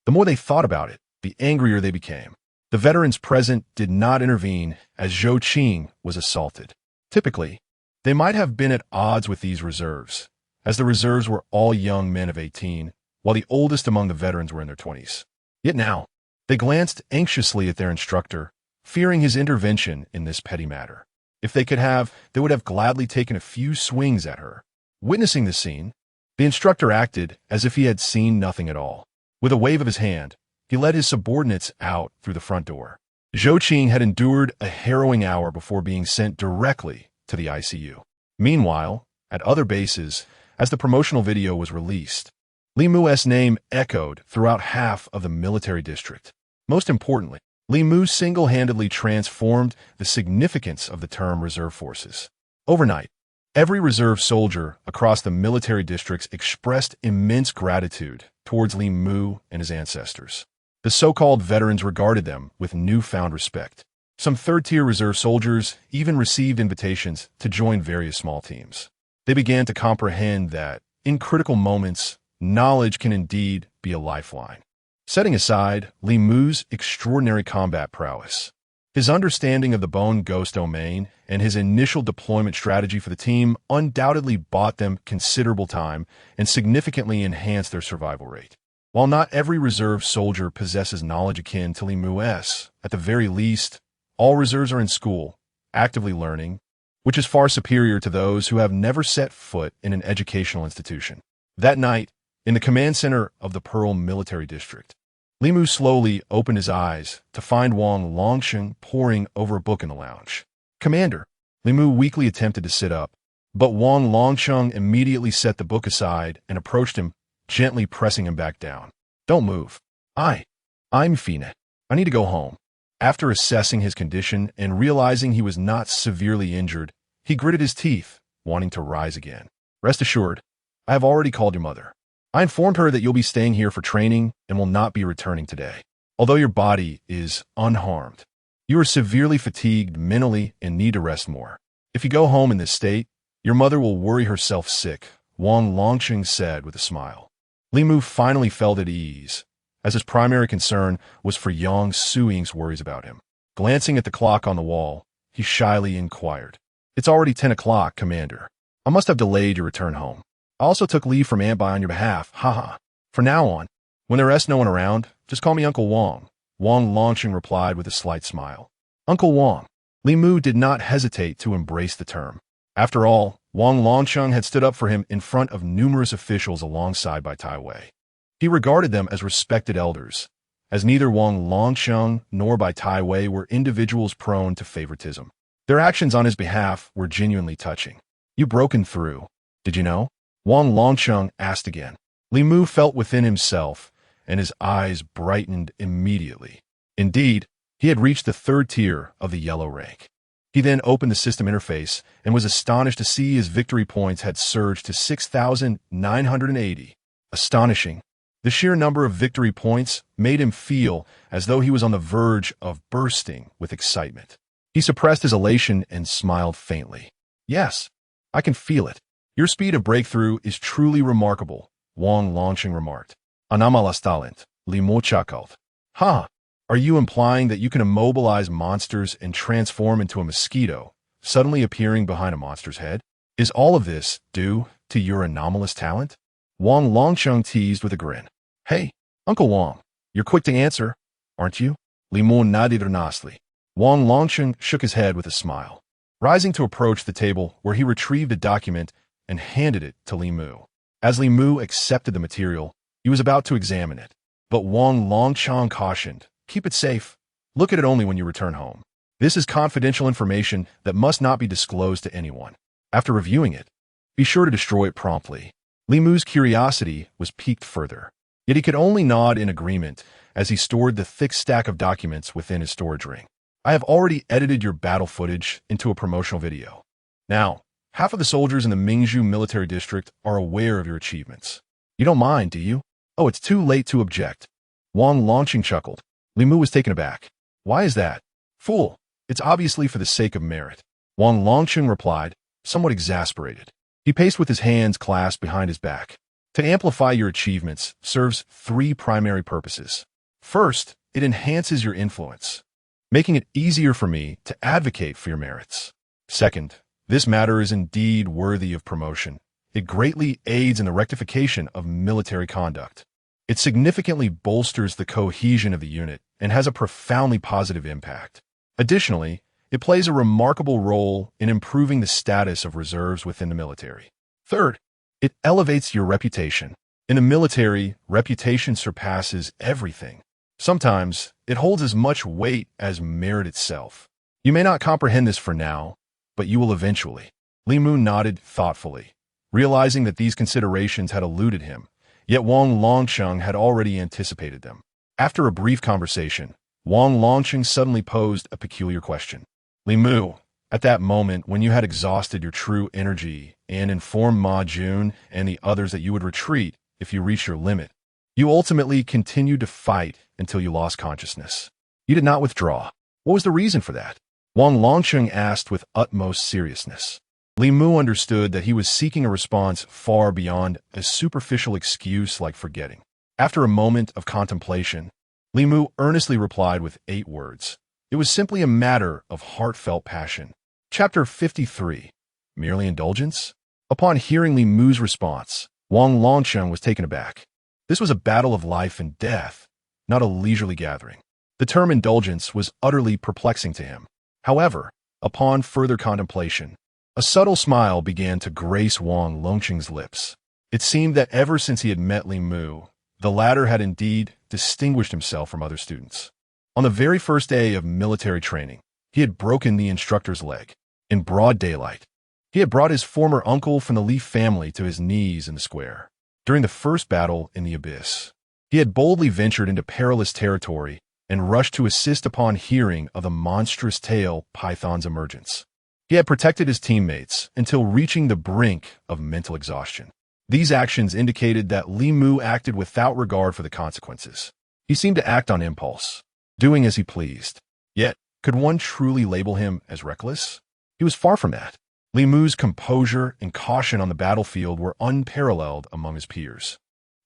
The more they thought about it, the angrier they became. The veterans present did not intervene as Zhou Qing was assaulted. Typically, they might have been at odds with these reserves, as the reserves were all young men of 18, while the oldest among the veterans were in their 20s. Yet now, they glanced anxiously at their instructor, fearing his intervention in this petty matter. If they could have, they would have gladly taken a few swings at her. Witnessing the scene, the instructor acted as if he had seen nothing at all. With a wave of his hand, he led his subordinates out through the front door. Zhou Qing had endured a harrowing hour before being sent directly to the ICU. Meanwhile, at other bases, as the promotional video was released, Li Mu's name echoed throughout half of the military district. Most importantly, Li Mu single-handedly transformed the significance of the term reserve forces. Overnight, every reserve soldier across the military districts expressed immense gratitude towards Li Mu and his ancestors. The so-called veterans regarded them with newfound respect. Some third-tier reserve soldiers even received invitations to join various small teams. They began to comprehend that, in critical moments, knowledge can indeed be a lifeline. Setting aside Li Mu's extraordinary combat prowess, his understanding of the Bone Ghost domain and his initial deployment strategy for the team undoubtedly bought them considerable time and significantly enhanced their survival rate. While not every reserve soldier possesses knowledge akin to Li Mu's, at the very least, all reserves are in school, actively learning, which is far superior to those who have never set foot in an educational institution. That night, in the command center of the Pearl Military District, Li Mu slowly opened his eyes to find Wang Longsheng poring over a book in the lounge. "Commander," Li Mu weakly attempted to sit up, but Wang Longsheng immediately set the book aside and approached him, gently pressing him back down. "Don't move. I'm Fina. I need to go home." After assessing his condition and realizing he was not severely injured, he gritted his teeth, wanting to rise again. "Rest assured, I have already called your mother. I informed her that you'll be staying here for training and will not be returning today. Although your body is unharmed, you are severely fatigued mentally and need to rest more. If you go home in this state, your mother will worry herself sick," Wang Longsheng said with a smile. Li Mu finally felt at ease, as his primary concern was for Yang Suying's worries about him. Glancing at the clock on the wall, he shyly inquired, "It's already 10 o'clock, Commander. I must have delayed your return home. I also took leave from Aunt Bai on your behalf, haha. From now on, when there rests no one around, just call me Uncle Wang," Wang Longsheng replied with a slight smile. Uncle Wang. Li Mu did not hesitate to embrace the term. After all, Wang Longsheng had stood up for him in front of numerous officials alongside Bai Taiwei. He regarded them as respected elders, as neither Wang Longsheng nor Bai Taiwei were individuals prone to favoritism. Their actions on his behalf were genuinely touching. "You broken through, did you know?" Wang Longsheng asked again. Li Mu felt within himself, and his eyes brightened immediately. Indeed, he had reached the third tier of the yellow rank. He then opened the system interface and was astonished to see his victory points had surged to 6,980. Astonishing. The sheer number of victory points made him feel as though he was on the verge of bursting with excitement. He suppressed his elation and smiled faintly. "Yes, I can feel it. Your speed of breakthrough is truly remarkable," Wang Longsheng remarked. "Anamalas talent, Li Mo chakalt." "Ha! Are you implying that you can immobilize monsters and transform into a mosquito, suddenly appearing behind a monster's head? Is all of this due to your anomalous talent?" Wang Longsheng teased with a grin. "Hey, Uncle Wang, you're quick to answer, aren't you?" Li Mu nodded earnestly. Wang Longsheng shook his head with a smile. Rising to approach the table where he retrieved a document and handed it to Li Mu. As Li Mu accepted the material, he was about to examine it. But Wang Longsheng cautioned, "Keep it safe. Look at it only when you return home. This is confidential information that must not be disclosed to anyone. After reviewing it, be sure to destroy it promptly." Li Mu's curiosity was piqued further. Yet he could only nod in agreement as he stored the thick stack of documents within his storage ring. "I have already edited your battle footage into a promotional video. Now, half of the soldiers in the Mingzhu military district are aware of your achievements. You don't mind, do you?" "Oh, it's too late to object." Wang Longsheng chuckled. Li Mu was taken aback. "Why is that?" "Fool, it's obviously for the sake of merit," Wang Longsheng replied, somewhat exasperated. He paced with his hands clasped behind his back. to amplify your achievements serves three primary purposes. First, it enhances your influence, making it easier for me to advocate for your merits. Second, this matter is indeed worthy of promotion. It greatly aids in the rectification of military conduct. It significantly bolsters the cohesion of the unit and has a profoundly positive impact. Additionally, it plays a remarkable role in improving the status of reserves within the military. Third, it elevates your reputation. In the military, reputation surpasses everything. Sometimes, it holds as much weight as merit itself. You may not comprehend this for now, but you will eventually. Li Mu nodded thoughtfully, realizing that these considerations had eluded him, yet Wang Longsheng had already anticipated them. After a brief conversation, Wang Longsheng suddenly posed a peculiar question. Li Mu, at that moment when you had exhausted your true energy and informed Ma Jun and the others that you would retreat if you reached your limit, you ultimately continued to fight until you lost consciousness. You did not withdraw. What was the reason for that? Wang Longsheng asked with utmost seriousness. Li Mu understood that he was seeking a response far beyond a superficial excuse like forgetting. After a moment of contemplation, Li Mu earnestly replied with 8 words. It was simply a matter of heartfelt passion. Chapter 53. Merely indulgence? Upon hearing Li Mu's response, Wang Longsheng was taken aback. This was a battle of life and death, not a leisurely gathering. The term indulgence was utterly perplexing to him. However, upon further contemplation, a subtle smile began to grace Wang Longsheng's lips. It seemed that ever since he had met Li Mu, the latter had indeed distinguished himself from other students. On the very first day of military training, he had broken the instructor's leg. In broad daylight, he had brought his former uncle from the Li family to his knees in the square. During the first battle in the abyss, he had boldly ventured into perilous territory and rushed to assist upon hearing of the monstrous tail python's emergence. He had protected his teammates until reaching the brink of mental exhaustion. These actions indicated that Li Mu acted without regard for the consequences. He seemed to act on impulse, doing as he pleased. Yet, could one truly label him as reckless? He was far from that. Li Mu's composure and caution on the battlefield were unparalleled among his peers.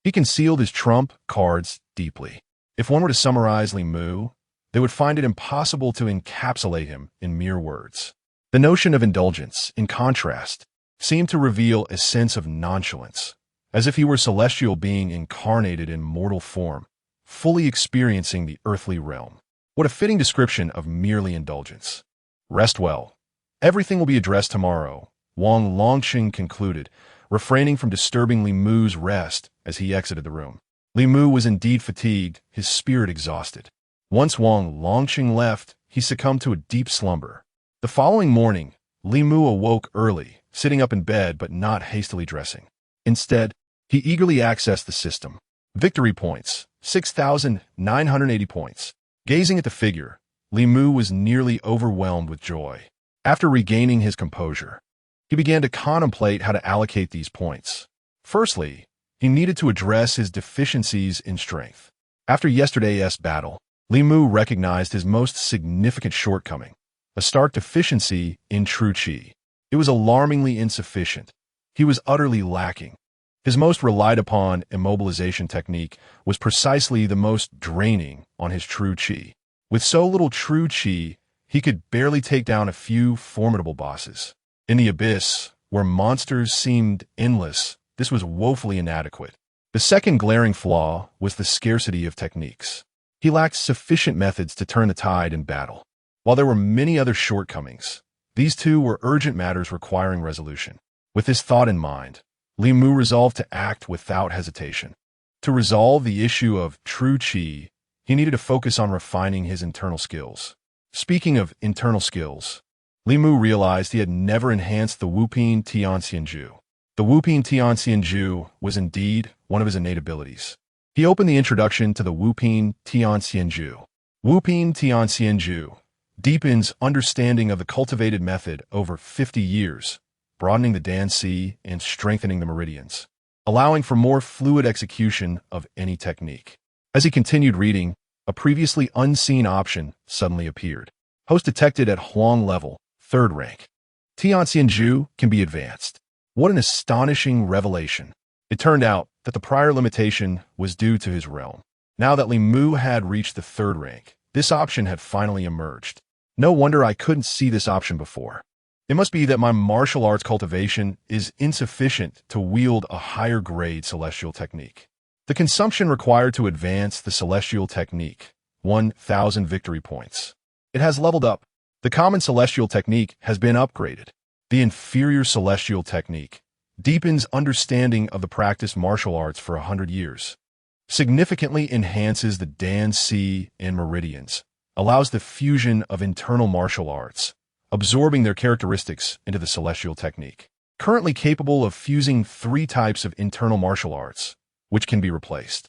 He concealed his trump cards deeply. If one were to summarize Li Mu, they would find it impossible to encapsulate him in mere words. The notion of indulgence, in contrast, seemed to reveal a sense of nonchalance, as if he were a celestial being incarnated in mortal form, fully experiencing the earthly realm. What a fitting description of merely indulgence. Rest well. Everything will be addressed tomorrow, Wang Longsheng concluded, refraining from disturbing Li Mu's rest as he exited the room. Li Mu was indeed fatigued, his spirit exhausted. Once Wang Longsheng left, he succumbed to a deep slumber. The following morning, Li Mu awoke early, sitting up in bed but not hastily dressing. Instead, he eagerly accessed the system. Victory points, 6,980 points. Gazing at the figure, Li Mu was nearly overwhelmed with joy. After regaining his composure, he began to contemplate how to allocate these points. Firstly, he needed to address his deficiencies in strength. After yesterday's battle, Li Mu recognized his most significant shortcoming, a stark deficiency in true qi. It was alarmingly insufficient. He was utterly lacking. His most relied upon immobilization technique was precisely the most draining on his true qi. With so little true qi, he could barely take down a few formidable bosses. In the abyss, where monsters seemed endless, this was woefully inadequate. The second glaring flaw was the scarcity of techniques. He lacked sufficient methods to turn the tide in battle. While there were many other shortcomings, these two were urgent matters requiring resolution. With this thought in mind, Li Mu resolved to act without hesitation. To resolve the issue of true qi, he needed to focus on refining his internal skills. Speaking of internal skills, Li Mu realized he had never enhanced the Wuping Tianxianju. The Wuping Tianxianju was indeed one of his innate abilities. He opened the introduction to the Wuping Tianxianju. Wuping Tianxianju deepens understanding of the cultivated method over 50 years, broadening the Danci and strengthening the meridians, allowing for more fluid execution of any technique. As he continued reading, a previously unseen option suddenly appeared. Host detected at Huang level, 3rd rank. Tianxianju can be advanced. What an astonishing revelation. It turned out that the prior limitation was due to his realm. Now that Li Mu had reached the 3rd rank, this option had finally emerged. No wonder I couldn't see this option before. It must be that my martial arts cultivation is insufficient to wield a higher grade celestial technique. The consumption required to advance the celestial technique, 1,000 victory points. It has leveled up. The common celestial technique has been upgraded. The inferior celestial technique deepens understanding of the practiced martial arts for 100 years, significantly enhances the Dan Si and meridians, allows the fusion of internal martial arts, absorbing their characteristics into the celestial technique. Currently capable of fusing 3 types of internal martial arts, which can be replaced.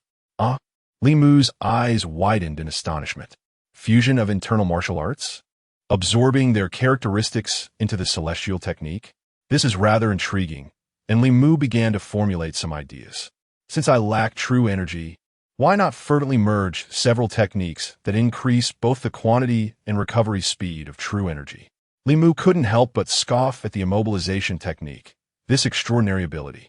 Li Mu's eyes widened in astonishment. Fusion of internal martial arts? Absorbing their characteristics into the celestial technique? This is rather intriguing, and Li Mu began to formulate some ideas. Since I lack true energy, why not fervently merge several techniques that increase both the quantity and recovery speed of true energy? Li Mu couldn't help but scoff at the immobilization technique, this extraordinary ability.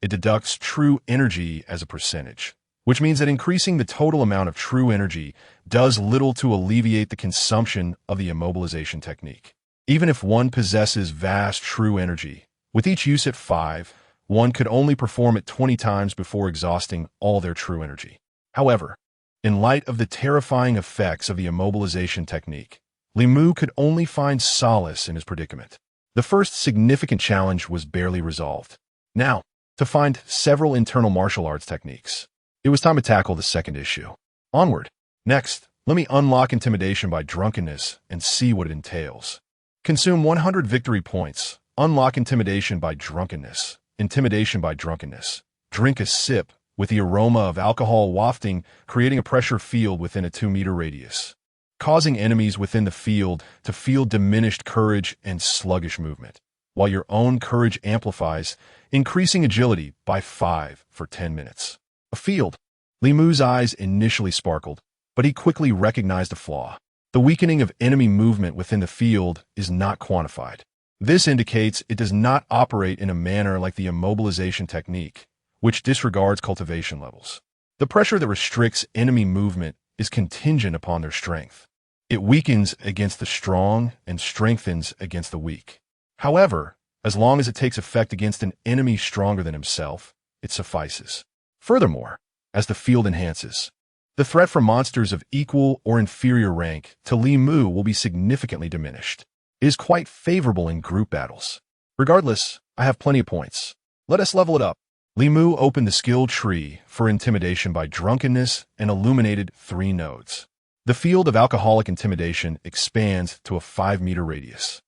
It deducts true energy as a percentage, which means that increasing the total amount of true energy does little to alleviate the consumption of the immobilization technique. Even if one possesses vast true energy, with each use at 5, one could only perform it 20 times before exhausting all their true energy. However, in light of the terrifying effects of the immobilization technique, Li Mu could only find solace in his predicament. The first significant challenge was barely resolved. Now, to find several internal martial arts techniques. It was time to tackle the second issue. Onward. Next, let me unlock intimidation by drunkenness and see what it entails. Consume 100 victory points. Unlock intimidation by drunkenness. Intimidation by drunkenness. Drink a sip, with the aroma of alcohol wafting, creating a pressure field within a 2-meter radius, causing enemies within the field to feel diminished courage and sluggish movement, while your own courage amplifies, increasing agility by 5 for 10 minutes. A field. Li Mu's eyes initially sparkled, but he quickly recognized a flaw. The weakening of enemy movement within the field is not quantified. This indicates it does not operate in a manner like the immobilization technique, which disregards cultivation levels. The pressure that restricts enemy movement is contingent upon their strength. It weakens against the strong and strengthens against the weak. However, as long as it takes effect against an enemy stronger than himself, it suffices. Furthermore, as the field enhances, the threat from monsters of equal or inferior rank to Li Mu will be significantly diminished. It is quite favorable in group battles. Regardless, I have plenty of points. Let us level it up. Li Mu opened the skill tree for intimidation by drunkenness and illuminated 3 nodes. The field of alcoholic intimidation expands to a 5-meter radius.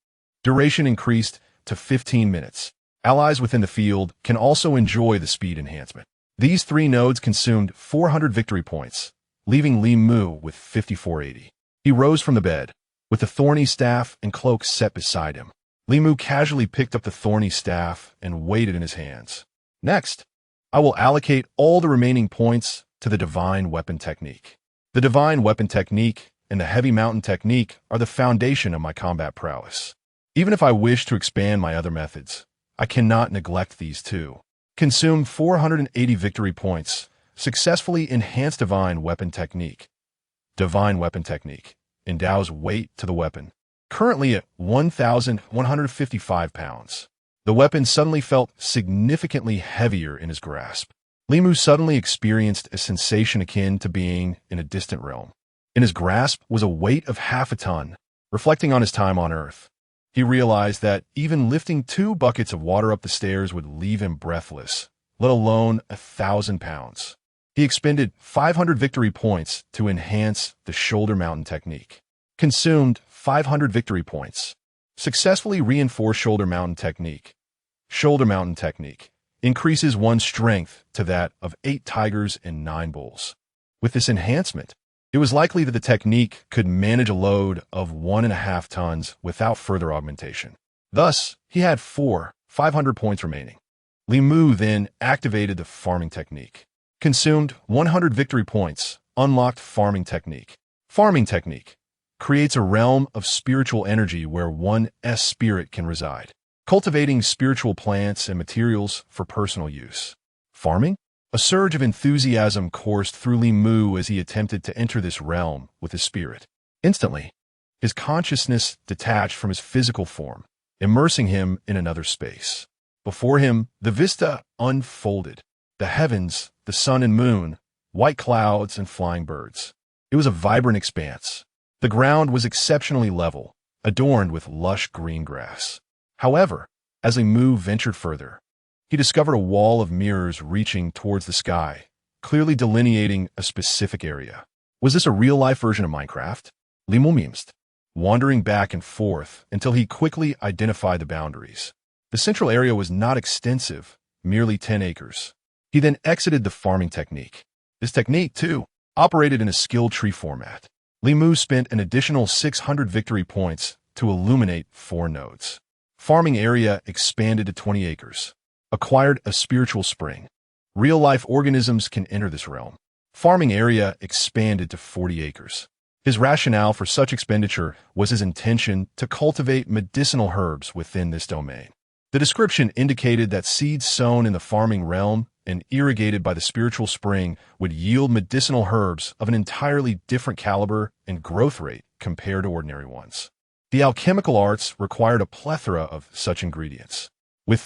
Duration increased to 15 minutes. Allies within the field can also enjoy the speed enhancement. These 3 nodes consumed 400 victory points, leaving Li Mu with 5480. He rose from the bed, with the thorny staff and cloak set beside him. Li Mu casually picked up the thorny staff and weighed it in his hands. Next, I will allocate all the remaining points to the divine weapon technique. The divine weapon technique and the heavy mountain technique are the foundation of my combat prowess. Even if I wish to expand my other methods, I cannot neglect these 2. Consume 480 victory points. Successfully enhance divine weapon technique. Divine weapon technique endows weight to the weapon. Currently at 1,155 pounds. The weapon suddenly felt significantly heavier in his grasp. Li Mu suddenly experienced a sensation akin to being in a distant realm. In his grasp was a weight of half a ton. Reflecting on his time on Earth, he realized that even lifting 2 buckets of water up the stairs would leave him breathless, let alone 1,000 pounds. He expended 500 victory points to enhance the shoulder mountain technique. Consumed 500 victory points. Successfully reinforced shoulder mountain technique. Shoulder mountain technique increases one's strength to that of 8 tigers and 9 bulls. With this enhancement, it was likely that the technique could manage a load of 1.5 tons without further augmentation. Thus, he had 500 points remaining. Li Mu then activated the farming technique. Consumed 100 victory points. Unlocked farming technique. Farming technique creates a realm of spiritual energy where one's spirit can reside, cultivating spiritual plants and materials for personal use. Farming? A surge of enthusiasm coursed through Li Mu as he attempted to enter this realm with his spirit. Instantly, his consciousness detached from his physical form, immersing him in another space. Before him, the vista unfolded. The heavens, the sun and moon, white clouds and flying birds. It was a vibrant expanse. The ground was exceptionally level, adorned with lush green grass. However, as Li Mu ventured further, he discovered a wall of mirrors reaching towards the sky, clearly delineating a specific area. Was this a real-life version of Minecraft? Li Mu mused, wandering back and forth until he quickly identified the boundaries. The central area was not extensive, merely 10 acres. He then exited the farming technique. This technique, too, operated in a skill tree format. Li Mu spent an additional 600 victory points to illuminate 4 nodes. Farming area expanded to 20 acres. Acquired a spiritual spring. Real-life organisms can enter this realm. Farming area expanded to 40 acres. His rationale for such expenditure was his intention to cultivate medicinal herbs within this domain. The description indicated that seeds sown in the farming realm and irrigated by the spiritual spring would yield medicinal herbs of an entirely different caliber and growth rate compared to ordinary ones. The alchemical arts required a plethora of such ingredients. With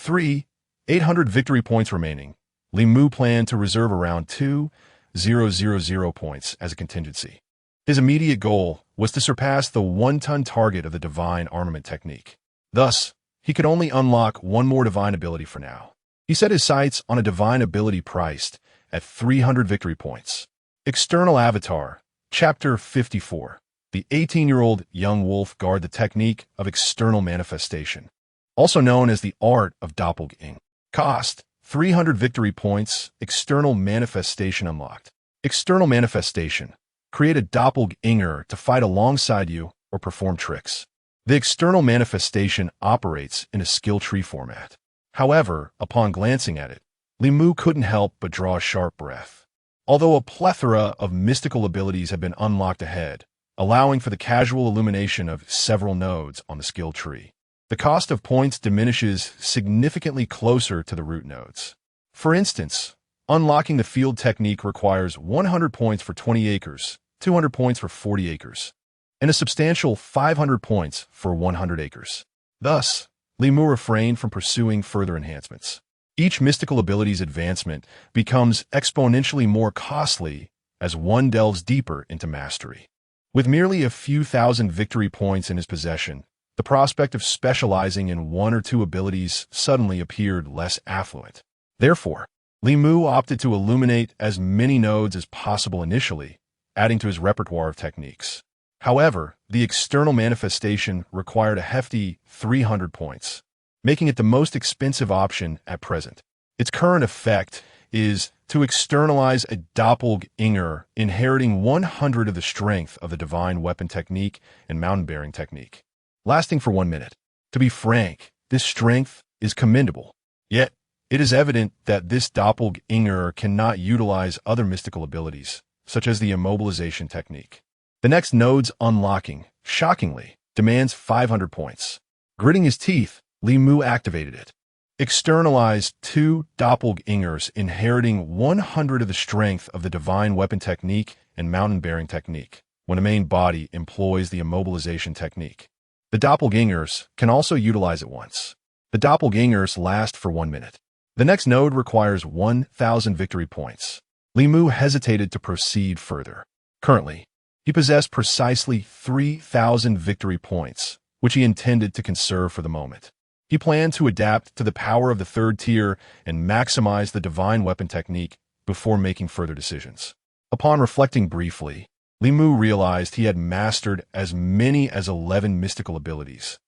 800 victory points remaining, Li Mu planned to reserve around 2,000 points as a contingency. His immediate goal was to surpass the 1-ton target of the divine armament technique. Thus, he could only unlock one more divine ability for now. He set his sights on a divine ability priced at 300 victory points. External Avatar, Chapter 54. The 18-year-old young wolf guard the technique of external manifestation, also known as the art of doppelganging. Cost, 300 victory points. External manifestation unlocked. External manifestation. Create a doppelganger to fight alongside you or perform tricks. The external manifestation operates in a skill tree format. However, upon glancing at it, Li Mu couldn't help but draw a sharp breath. Although a plethora of mystical abilities had been unlocked ahead, allowing for the casual illumination of several nodes on the skill tree, the cost of points diminishes significantly closer to the root nodes. For instance, unlocking the field technique requires 100 points for 20 acres, 200 points for 40 acres, and a substantial 500 points for 100 acres. Thus, Li Mu refrained from pursuing further enhancements. Each mystical ability's advancement becomes exponentially more costly as one delves deeper into mastery. With merely a few thousand victory points in his possession, the prospect of specializing in 1 or 2 abilities suddenly appeared less affluent. Therefore, Li Mu opted to illuminate as many nodes as possible initially, adding to his repertoire of techniques. However, the external manifestation required a hefty 300 points, making it the most expensive option at present. Its current effect is to externalize a doppelganger inheriting 100 of the strength of the divine weapon technique and mountain-bearing technique, lasting for 1 minute. To be frank, this strength is commendable. Yet, it is evident that this doppelganger cannot utilize other mystical abilities, such as the immobilization technique. The next node's unlocking, shockingly, demands 500 points. Gritting his teeth, Li Mu activated it. Externalized 2 doppelgangers inheriting 100 of the strength of the divine weapon technique and mountain-bearing technique, when a main body employs the immobilization technique. The doppelgangers can also utilize it once. The doppelgangers last for 1 minute. The next node requires 1,000 victory points. Li Mu hesitated to proceed further. Currently, he possessed precisely 3,000 victory points, which he intended to conserve for the moment. He planned to adapt to the power of the 3rd tier and maximize the divine weapon technique before making further decisions. Upon reflecting briefly, Li Mu realized he had mastered as many as 11 mystical abilities.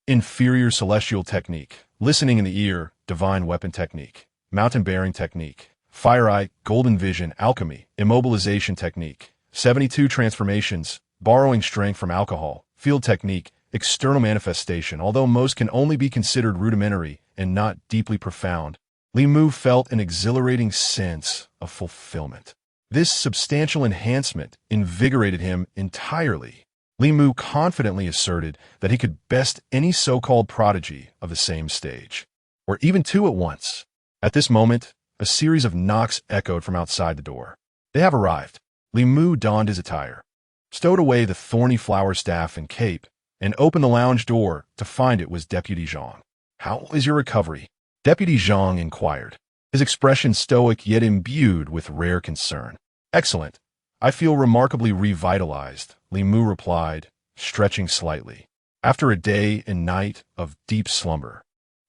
Inferior celestial technique, listening in the ear, divine weapon technique, mountain-bearing technique, fire eye, golden vision, alchemy, immobilization technique, 72 transformations, borrowing strength from alcohol, field technique, external manifestation. Although most can only be considered rudimentary and not deeply profound, Li Mu felt an exhilarating sense of fulfillment. This substantial enhancement invigorated him entirely. Li Mu confidently asserted that he could best any so-called prodigy of the same stage, or even 2 at once. At this moment, A series of knocks echoed from outside the door. They have arrived. Li Mu donned his attire, stowed away the thorny flower staff and cape, and opened the lounge door to find it was Deputy Zhang. "How is your recovery?" Deputy Zhang inquired, his expression stoic yet imbued with rare concern. "Excellent. I feel remarkably revitalized," Li Mu replied, stretching slightly. After a day and night of deep slumber,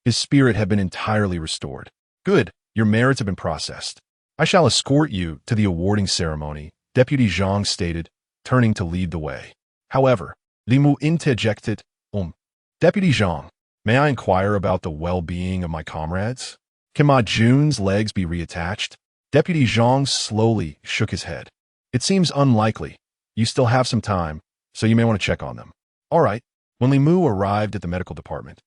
his spirit had been entirely restored. "Good. Your merits have been processed. I shall escort you to the awarding ceremony," Deputy Zhang stated, turning to lead the way. However, Li Mu interjected, Deputy Zhang, may I inquire about the well-being of my comrades? Can Ma Jun's legs be reattached?" Deputy Zhang slowly shook his head. "It seems unlikely. You still have some time, so you may want to check on them." "All right." When Li Mu arrived at the medical department,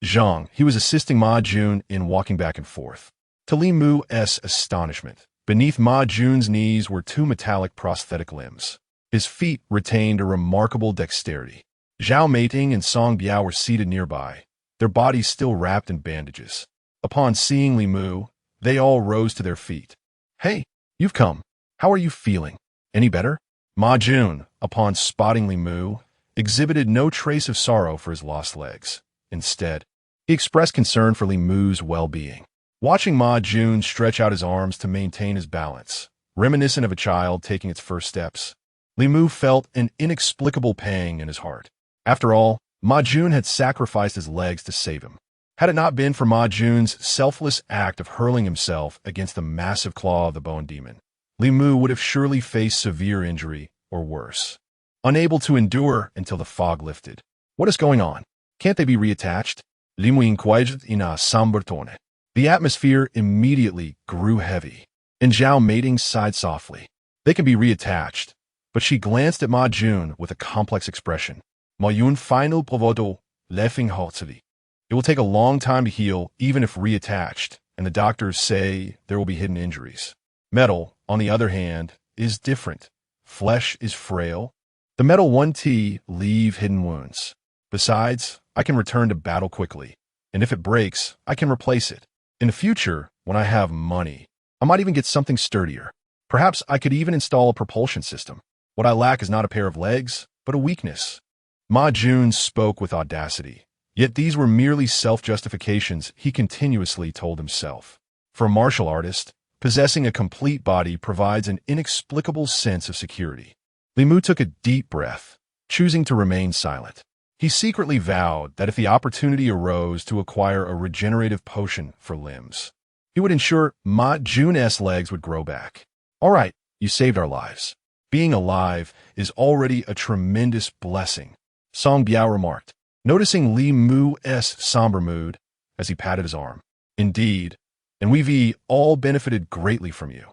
Zhang, he was assisting Ma Jun in walking back and forth. To Li Mu's astonishment, beneath Ma Jun's knees were two metallic prosthetic limbs. His feet retained a remarkable dexterity. Zhao Meiting and Song Biao were seated nearby, their bodies still wrapped in bandages. Upon seeing Li Mu, they all rose to their feet. "Hey, you've come. How are you feeling? Any better?" Ma Jun, upon spotting Li Mu, exhibited no trace of sorrow for his lost legs. Instead, he expressed concern for Li Mu's well-being. Watching Ma Jun stretch out his arms to maintain his balance, reminiscent of a child taking its first steps, Li Mu felt an inexplicable pang in his heart. After all, Ma Jun had sacrificed his legs to save him. Had it not been for Ma Jun's selfless act of hurling himself against the massive claw of the bone demon, Li Mu would have surely faced severe injury or worse. Unable to endure until the fog lifted. "What is going on? Can't they be reattached?" Li Mu inquired in a somber tone. The atmosphere immediately grew heavy, and Zhao Meiting sighed softly. "They can be reattached," but she glanced at Ma Jun with a complex expression. "Ma Yun final provodo, leffing haltili. It will take a long time to heal even if reattached, and the doctors say there will be hidden injuries. Metal, on the other hand, is different. Flesh is frail. The metal won't leave hidden wounds. Besides, I can return to battle quickly, and if it breaks, I can replace it. In the future, when I have money, I might even get something sturdier. Perhaps I could even install a propulsion system. What I lack is not a pair of legs, but a weakness." Ma Jun spoke with audacity, yet these were merely self-justifications he continuously told himself. For a martial artist, possessing a complete body provides an inexplicable sense of security. Li Mu took a deep breath, choosing to remain silent. He secretly vowed that if the opportunity arose to acquire a regenerative potion for limbs, he would ensure Ma Jun's legs would grow back. "All right, you saved our lives. Being alive is already a tremendous blessing," Song Biao remarked, noticing Li Mu's somber mood as he patted his arm. "Indeed, and we've all benefited greatly from you.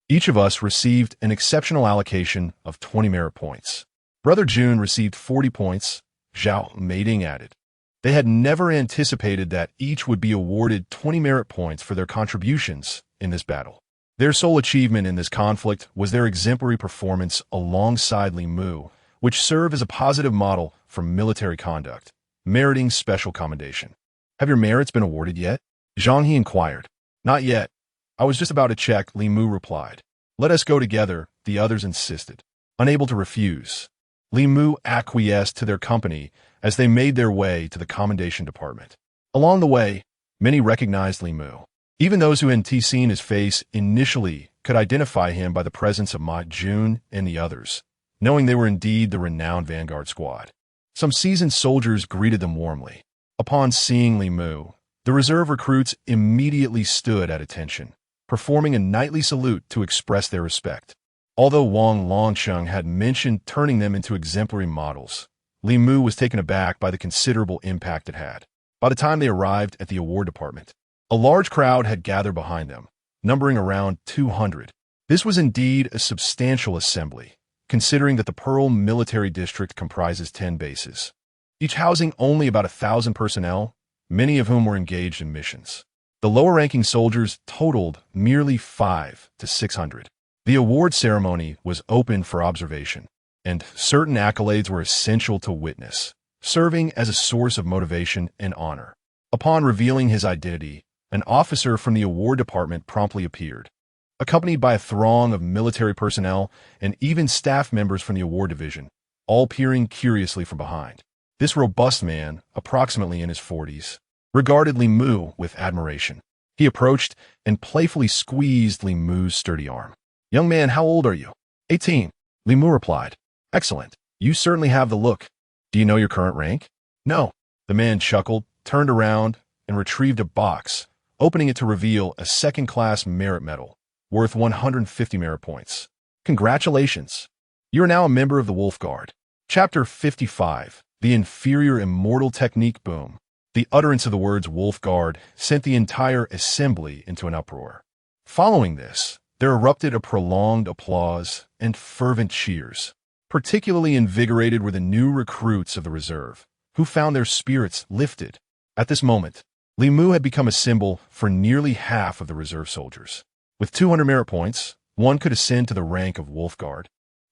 Each of us received an exceptional allocation of 20 merit points. Brother Jun received 40 points, Zhao Meiting added. They had never anticipated that each would be awarded 20 merit points for their contributions in this battle. Their sole achievement in this conflict was their exemplary performance alongside Li Mu, which served as a positive model for military conduct, meriting special commendation. "Have your merits been awarded yet?" Zhang He inquired. "Not yet. I was just about to check," Li Mu replied. "Let us go together," the others insisted. Unable to refuse, Li Mu acquiesced to their company as they made their way to the commendation department. Along the way, many recognized Li Mu. Even those who hadn't seen his face initially could identify him by the presence of Ma Jun and the others, knowing they were indeed the renowned vanguard squad. Some seasoned soldiers greeted them warmly. Upon seeing Li Mu, the reserve recruits immediately stood at attention, performing a knightly salute to express their respect. Although Wang Longsheng had mentioned turning them into exemplary models, Li Mu was taken aback by the considerable impact it had. By the time they arrived at the award department, a large crowd had gathered behind them, numbering around 200. This was indeed a substantial assembly, considering that the Pearl Military District comprises 10 bases, each housing only about 1,000 personnel, many of whom were engaged in missions. The lower-ranking soldiers totaled merely 500 to 600. The award ceremony was open for observation, and certain accolades were essential to witness, serving as a source of motivation and honor. Upon revealing his identity, an officer from the award department promptly appeared, accompanied by a throng of military personnel and even staff members from the award division, all peering curiously from behind. This robust man, approximately in his 40s, regarded Li Mu with admiration. He approached and playfully squeezed Li Mu's sturdy arm. "Young man, how old are you?" 18. Li Mu replied. "Excellent. You certainly have the look. Do you know your current rank?" "No." The man chuckled, turned around, and retrieved a box, opening it to reveal a second-class merit medal, worth 150 merit points. "Congratulations. You are now a member of the Wolf Guard." Chapter 55. The Inferior Immortal Technique Boom. The utterance of the words Wolf Guard sent the entire assembly into an uproar. Following this, there erupted a prolonged applause and fervent cheers. Particularly invigorated were the new recruits of the reserve, who found their spirits lifted. At this moment, Li Mu had become a symbol for nearly half of the reserve soldiers. With 200 merit points, one could ascend to the rank of Wolf Guard.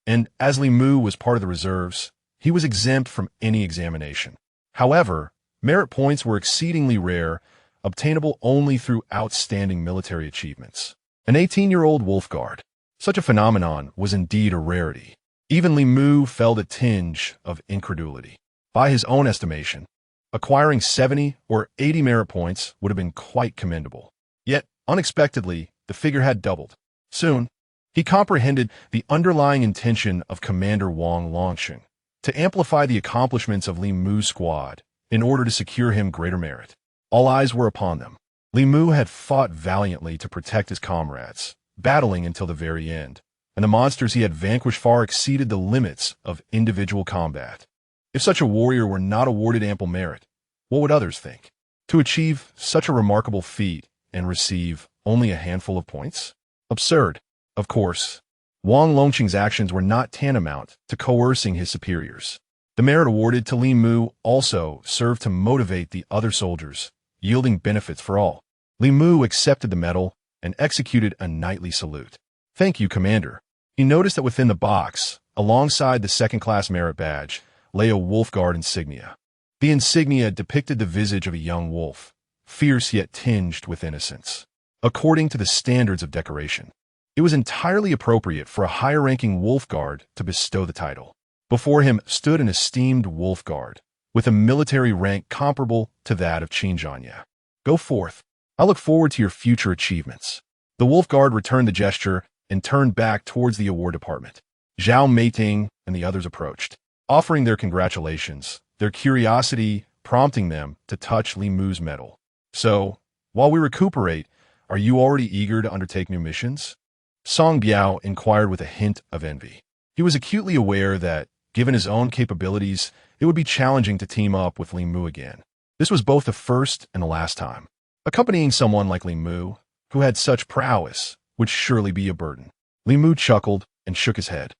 And as Li Mu was part of the reserves, he was exempt from any examination. However, merit points were exceedingly rare, obtainable only through outstanding military achievements. An 18-year-old Wolf Guard. Such a phenomenon was indeed a rarity. Even Li Mu felt a tinge of incredulity. By his own estimation, acquiring 70 or 80 merit points would have been quite commendable. Yet, unexpectedly, the figure had doubled. Soon, he comprehended the underlying intention of Commander Wang Longxing to amplify the accomplishments of Li Mu's squad in order to secure him greater merit. All eyes were upon them. Li Mu had fought valiantly to protect his comrades, battling until the very end, and the monsters he had vanquished far exceeded the limits of individual combat. If such a warrior were not awarded ample merit, what would others think? To achieve such a remarkable feat and receive only a handful of points? Absurd. Of course, Wang Longqing's actions were not tantamount to coercing his superiors. The merit awarded to Li Mu also served to motivate the other soldiers, yielding benefits for all. Li Mu accepted the medal and executed a knightly salute. "Thank you, Commander." He noticed that within the box, alongside the second-class merit badge, lay a Wolf Guard insignia. The insignia depicted the visage of a young wolf, fierce yet tinged with innocence. According to the standards of decoration, it was entirely appropriate for a higher-ranking Wolf Guard to bestow the title. Before him stood an esteemed Wolf Guard, with a military rank comparable to that of Qinzhanya. "Go forth. I look forward to your future achievements." The Wolf Guard returned the gesture and turned back towards the award department. Zhao Meiting and the others approached, offering their congratulations, their curiosity prompting them to touch Li Mu's medal. "So, while we recuperate, are you already eager to undertake new missions?" Song Biao inquired with a hint of envy. He was acutely aware that, given his own capabilities, it would be challenging to team up with Li Mu again. This was both the first and the last time. Accompanying someone like Li Mu, who had such prowess, would surely be a burden. Li Mu chuckled and shook his head.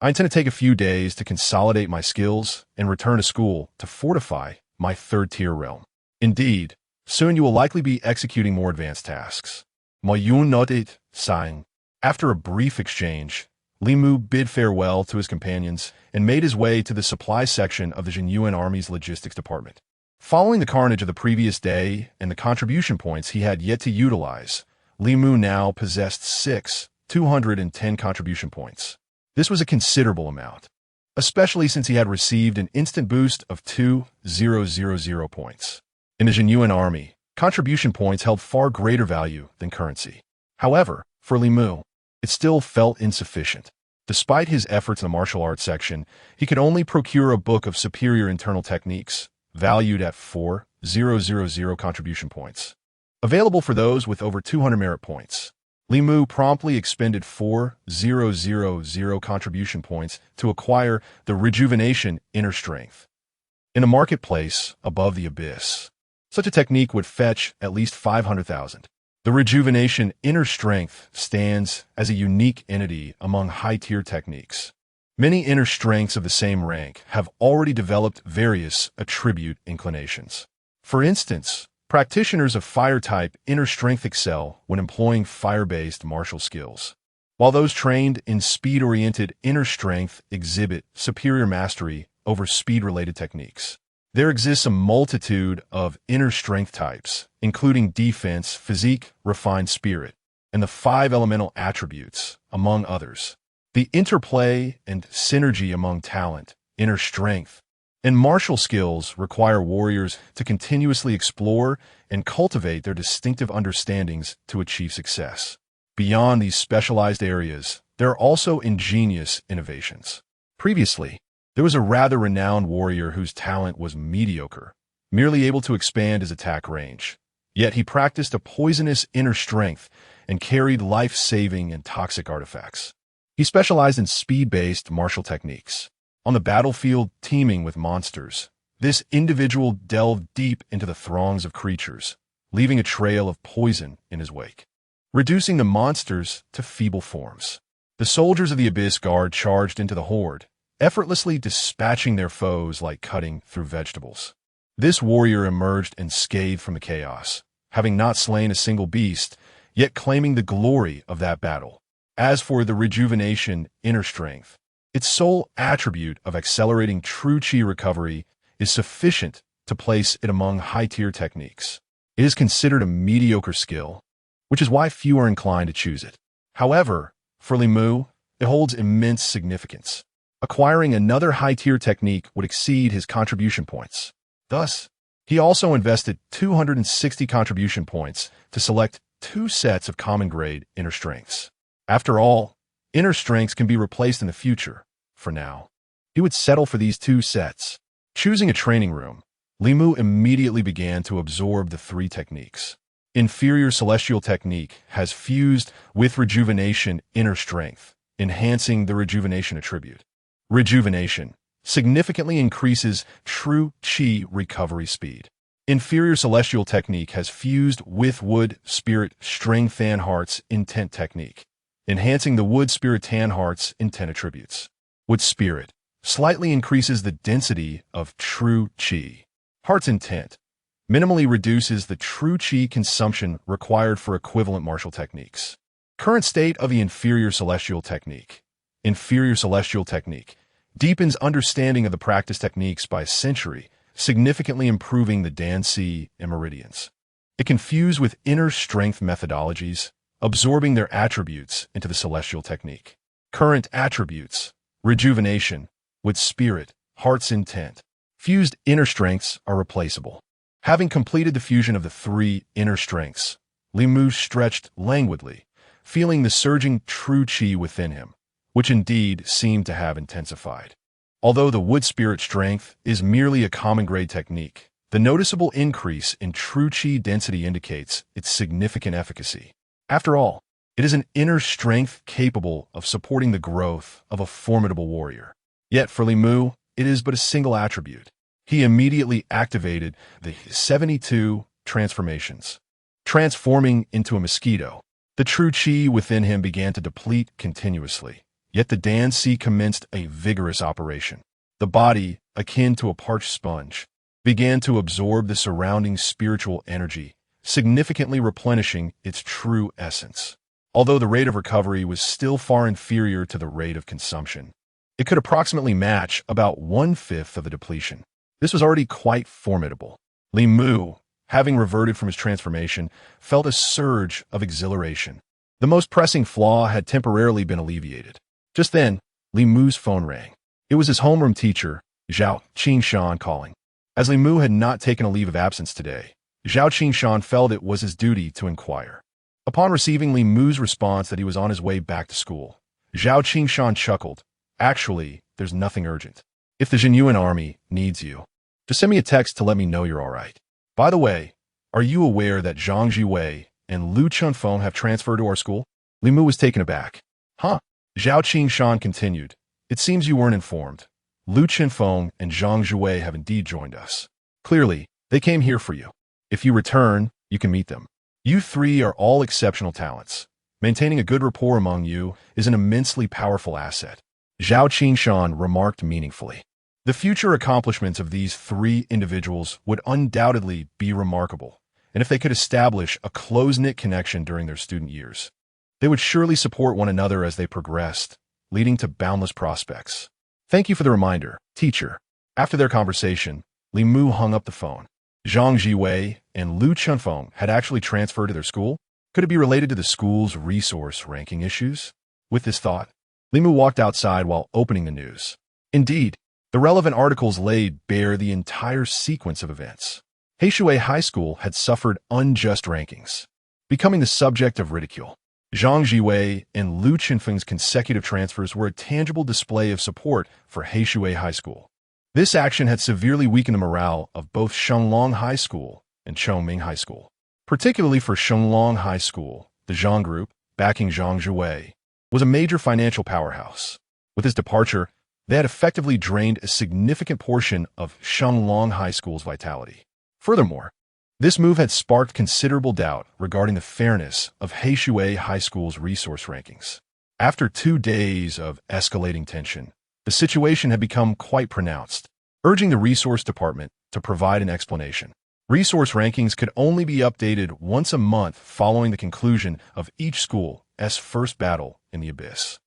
"I intend to take a few days to consolidate my skills and return to school to fortify my third-tier realm. Indeed, soon you will likely be executing more advanced tasks." Ma Yun nodded, sighing. After a brief exchange, Li Mu bid farewell to his companions and made his way to the supply section of the Zhenyuan Army's logistics department. Following the carnage of the previous day and the contribution points he had yet to utilize, Li Mu now possessed 210 contribution points. This was a considerable amount, especially since he had received an instant boost of 2,000 points. In the Zhenyuan Army, contribution points held far greater value than currency. However, for Li Mu, it still felt insufficient. Despite his efforts in the martial arts section, he could only procure a book of superior internal techniques, valued at 4,000 contribution points. Available for those with over 200 merit points. Li Mu promptly expended 4,000 contribution points to acquire the Rejuvenation Inner Strength. In a marketplace above the abyss, such a technique would fetch at least 500,000. The Rejuvenation Inner Strength stands as a unique entity among high-tier techniques. Many inner strengths of the same rank have already developed various attribute inclinations. For instance, practitioners of fire-type inner strength excel when employing fire-based martial skills, while those trained in speed-oriented inner strength exhibit superior mastery over speed-related techniques. There exists a multitude of inner strength types, including defense, physique, refined spirit, and the 5 elemental attributes, among others. The interplay and synergy among talent, inner strength, and martial skills require warriors to continuously explore and cultivate their distinctive understandings to achieve success. Beyond these specialized areas, there are also ingenious innovations. Previously, there was a rather renowned warrior whose talent was mediocre, merely able to expand his attack range. Yet he practiced a poisonous inner strength and carried life-saving and toxic artifacts. He specialized in speed-based martial techniques. On the battlefield teeming with monsters, this individual delved deep into the throngs of creatures, leaving a trail of poison in his wake, reducing the monsters to feeble forms. The soldiers of the Abyss Guard charged into the horde, effortlessly dispatching their foes like cutting through vegetables. This warrior emerged unscathed from the chaos, having not slain a single beast, yet claiming the glory of that battle. As for the rejuvenation inner strength, its sole attribute of accelerating true chi recovery is sufficient to place it among high-tier techniques. It is considered a mediocre skill, which is why few are inclined to choose it. However, for Li Mu, it holds immense significance. Acquiring another high-tier technique would exceed his contribution points. Thus, he also invested 260 contribution points to select 2 sets of common-grade inner strengths. After all, inner strengths can be replaced in the future. For now, he would settle for these 2 sets. Choosing a training room, Li Mu immediately began to absorb the 3 techniques. Inferior Celestial Technique has fused with Rejuvenation Inner Strength, enhancing the Rejuvenation attribute. Rejuvenation significantly increases true chi recovery speed. Inferior Celestial Technique has fused with Wood Spirit Strength and Heart's Intent Technique, enhancing the Wood Spirit Tan Heart's intent attributes. Wood Spirit slightly increases the density of true chi. Heart's Intent minimally reduces the true chi consumption required for equivalent martial techniques. Current state of the Inferior Celestial Technique. Inferior Celestial Technique deepens understanding of the practice techniques by a century, significantly improving the Dan-Si and meridians. It can fuse with inner strength methodologies, absorbing their attributes into the Celestial Technique. Current attributes: Rejuvenation, with Spirit, Heart's Intent. Fused inner strengths are replaceable. Having completed the fusion of the 3 inner strengths, Li Mu stretched languidly, feeling the surging true chi within him, which indeed seemed to have intensified. Although the Wood Spirit Strength is merely a common-grade technique, the noticeable increase in true chi density indicates its significant efficacy. After all, it is an inner strength capable of supporting the growth of a formidable warrior. Yet for Li Mu, it is but a single attribute. He immediately activated the 72 transformations. Transforming into a mosquito, the true chi within him began to deplete continuously. Yet the Dan-Si commenced a vigorous operation. The body, akin to a parched sponge, began to absorb the surrounding spiritual energy, significantly replenishing its true essence. Although the rate of recovery was still far inferior to the rate of consumption, it could approximately match about 1/5 of the depletion. This was already quite formidable. Li Mu, having reverted from his transformation, felt a surge of exhilaration. The most pressing flaw had temporarily been alleviated. Just then, Li Mu's phone rang. It was his homeroom teacher, Zhao Qingshan, calling. As Li Mu had not taken a leave of absence today, Zhao Qingshan felt it was his duty to inquire. Upon receiving Li Mu's response that he was on his way back to school, Zhao Qingshan chuckled. Actually, there's nothing urgent. If the Zhenyuan Army needs you, just send me a text to let me know you're all right. By the way, are you aware that Zhang Jiwei and Lu Chunfeng have transferred to our school? Li Mu was taken aback. Huh? Zhao Qingshan continued. It seems you weren't informed. Lu Chunfeng and Zhang Jiwei have indeed joined us. Clearly, they came here for you. If you return, you can meet them. You 3 are all exceptional talents. Maintaining a good rapport among you is an immensely powerful asset. Zhao Qingshan remarked meaningfully. The future accomplishments of these 3 individuals would undoubtedly be remarkable, and if they could establish a close-knit connection during their student years, they would surely support one another as they progressed, leading to boundless prospects. Thank you for the reminder, teacher. After their conversation, Li Mu hung up the phone. Zhang Jiwei and Lu Chunfeng had actually transferred to their school? Could it be related to the school's resource ranking issues? With this thought, Li Mu walked outside while opening the news. Indeed, the relevant articles laid bare the entire sequence of events. Heishui High School had suffered unjust rankings, becoming the subject of ridicule. Zhang Jiwei and Lu Chunfeng's consecutive transfers were a tangible display of support for Heishui High School. This action had severely weakened the morale of both Shenglong High School and Chongming High School. Particularly for Shenglong High School, the Zhang Group, backing Zhang Jiwei, was a major financial powerhouse. With his departure, they had effectively drained a significant portion of Shenglong High School's vitality. Furthermore, this move had sparked considerable doubt regarding the fairness of Heishui High School's resource rankings. After 2 days of escalating tension, the situation had become quite pronounced, urging the resource department to provide an explanation. Resource rankings could only be updated once a month following the conclusion of each school's first battle in the abyss.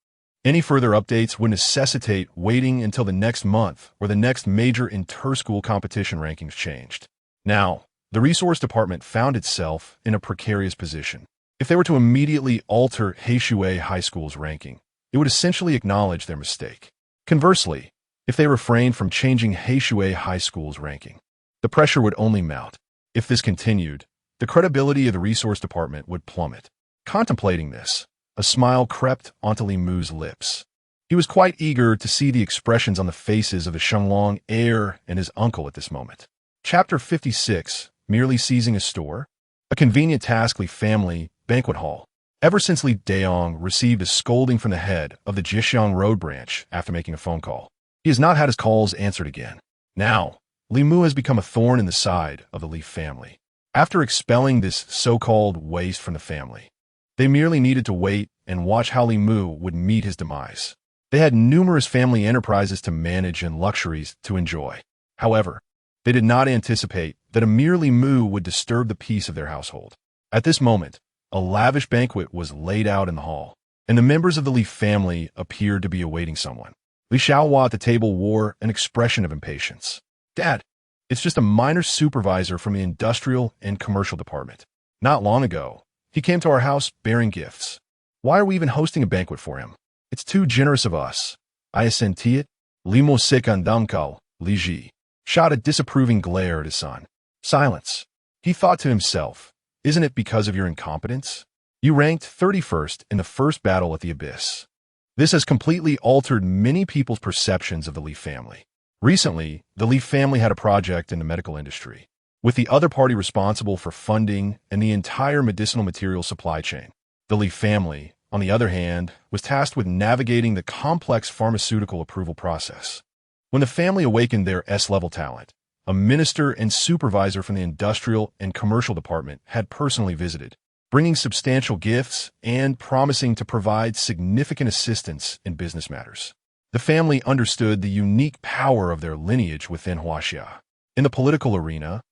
Any further updates would necessitate waiting until the next month or the next major inter-school competition rankings changed. Now, the resource department found itself in a precarious position. If they were to immediately alter Heishui High School's ranking, it would essentially acknowledge their mistake. Conversely, if they refrained from changing Heishui High School's ranking, the pressure would only mount. If this continued, the credibility of the resource department would plummet. Contemplating this, a smile crept onto Li Mu's lips. He was quite eager to see the expressions on the faces of the Shenglong heir and his uncle at this moment. Chapter 56, Merely Seizing a Store? A convenient task Li family banquet hall. Ever since Li Daong received a scolding from the head of the Jixiang Road branch after making a phone call, he has not had his calls answered again. Now, Li Mu has become a thorn in the side of the Li family. After expelling this so-called waste from the family, they merely needed to wait and watch how Li Mu would meet his demise. They had numerous family enterprises to manage and luxuries to enjoy. However, they did not anticipate that a mere Li Mu would disturb the peace of their household. At this moment, a lavish banquet was laid out in the hall, and the members of the Li family appeared to be awaiting someone. Li Xiaohua at the table wore an expression of impatience. "Dad, it's just a minor supervisor from the industrial and commercial department. Not long ago, he came to our house bearing gifts. Why are we even hosting a banquet for him? It's too generous of us." I assenti it. Li Mo Sikan Damkao, Li Ji, shot a disapproving glare at his son. Silence. He thought to himself, "Isn't it because of your incompetence? You ranked 31st in the first battle at the Abyss." This has completely altered many people's perceptions of the Li family. Recently, the Li family had a project in the medical industry, with the other party responsible for funding and the entire medicinal material supply chain. The Li family, on the other hand, was tasked with navigating the complex pharmaceutical approval process. When the family awakened their S-level talent, a minister and supervisor from the industrial and commercial department had personally visited, bringing substantial gifts and promising to provide significant assistance in business matters. The family understood the unique power of their lineage within Huaxia. In the political arena,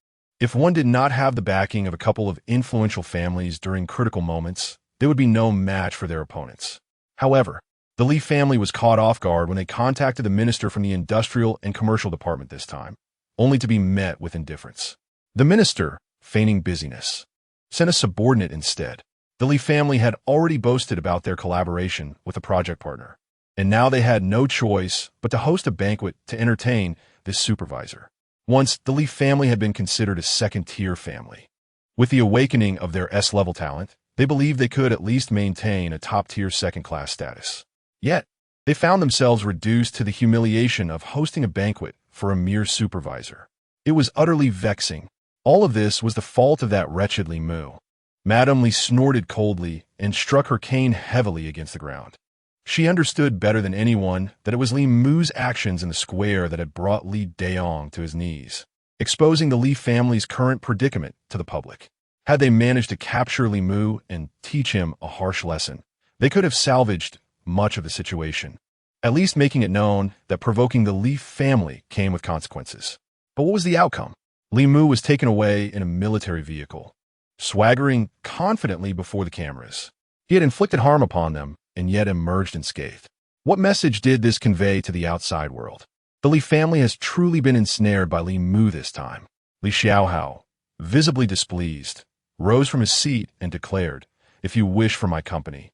if one did not have the backing of a couple of influential families during critical moments, they would be no match for their opponents. However, the Li family was caught off guard when they contacted the minister from the industrial and commercial department this time, only to be met with indifference. The minister, feigning busyness, sent a subordinate instead. The Li family had already boasted about their collaboration with a project partner, and now they had no choice but to host a banquet to entertain this supervisor. Once, the Li family had been considered a second-tier family. With the awakening of their S-level talent, they believed they could at least maintain a top-tier second-class status. Yet, they found themselves reduced to the humiliation of hosting a banquet for a mere supervisor. It was utterly vexing. All of this was the fault of that wretched Li Mu. Madame Li snorted coldly and struck her cane heavily against the ground. She understood better than anyone that it was Li Mu's actions in the square that had brought Li Daong to his knees, exposing the Li family's current predicament to the public. Had they managed to capture Li Mu and teach him a harsh lesson, they could have salvaged much of the situation, at least making it known that provoking the Li family came with consequences. But what was the outcome? Li Mu was taken away in a military vehicle, swaggering confidently before the cameras. He had inflicted harm upon them and yet emerged unscathed. What message did this convey to the outside world? The Li family has truly been ensnared by Li Mu this time. Li Xiaohao, visibly displeased, rose from his seat and declared, "If you wish for my company,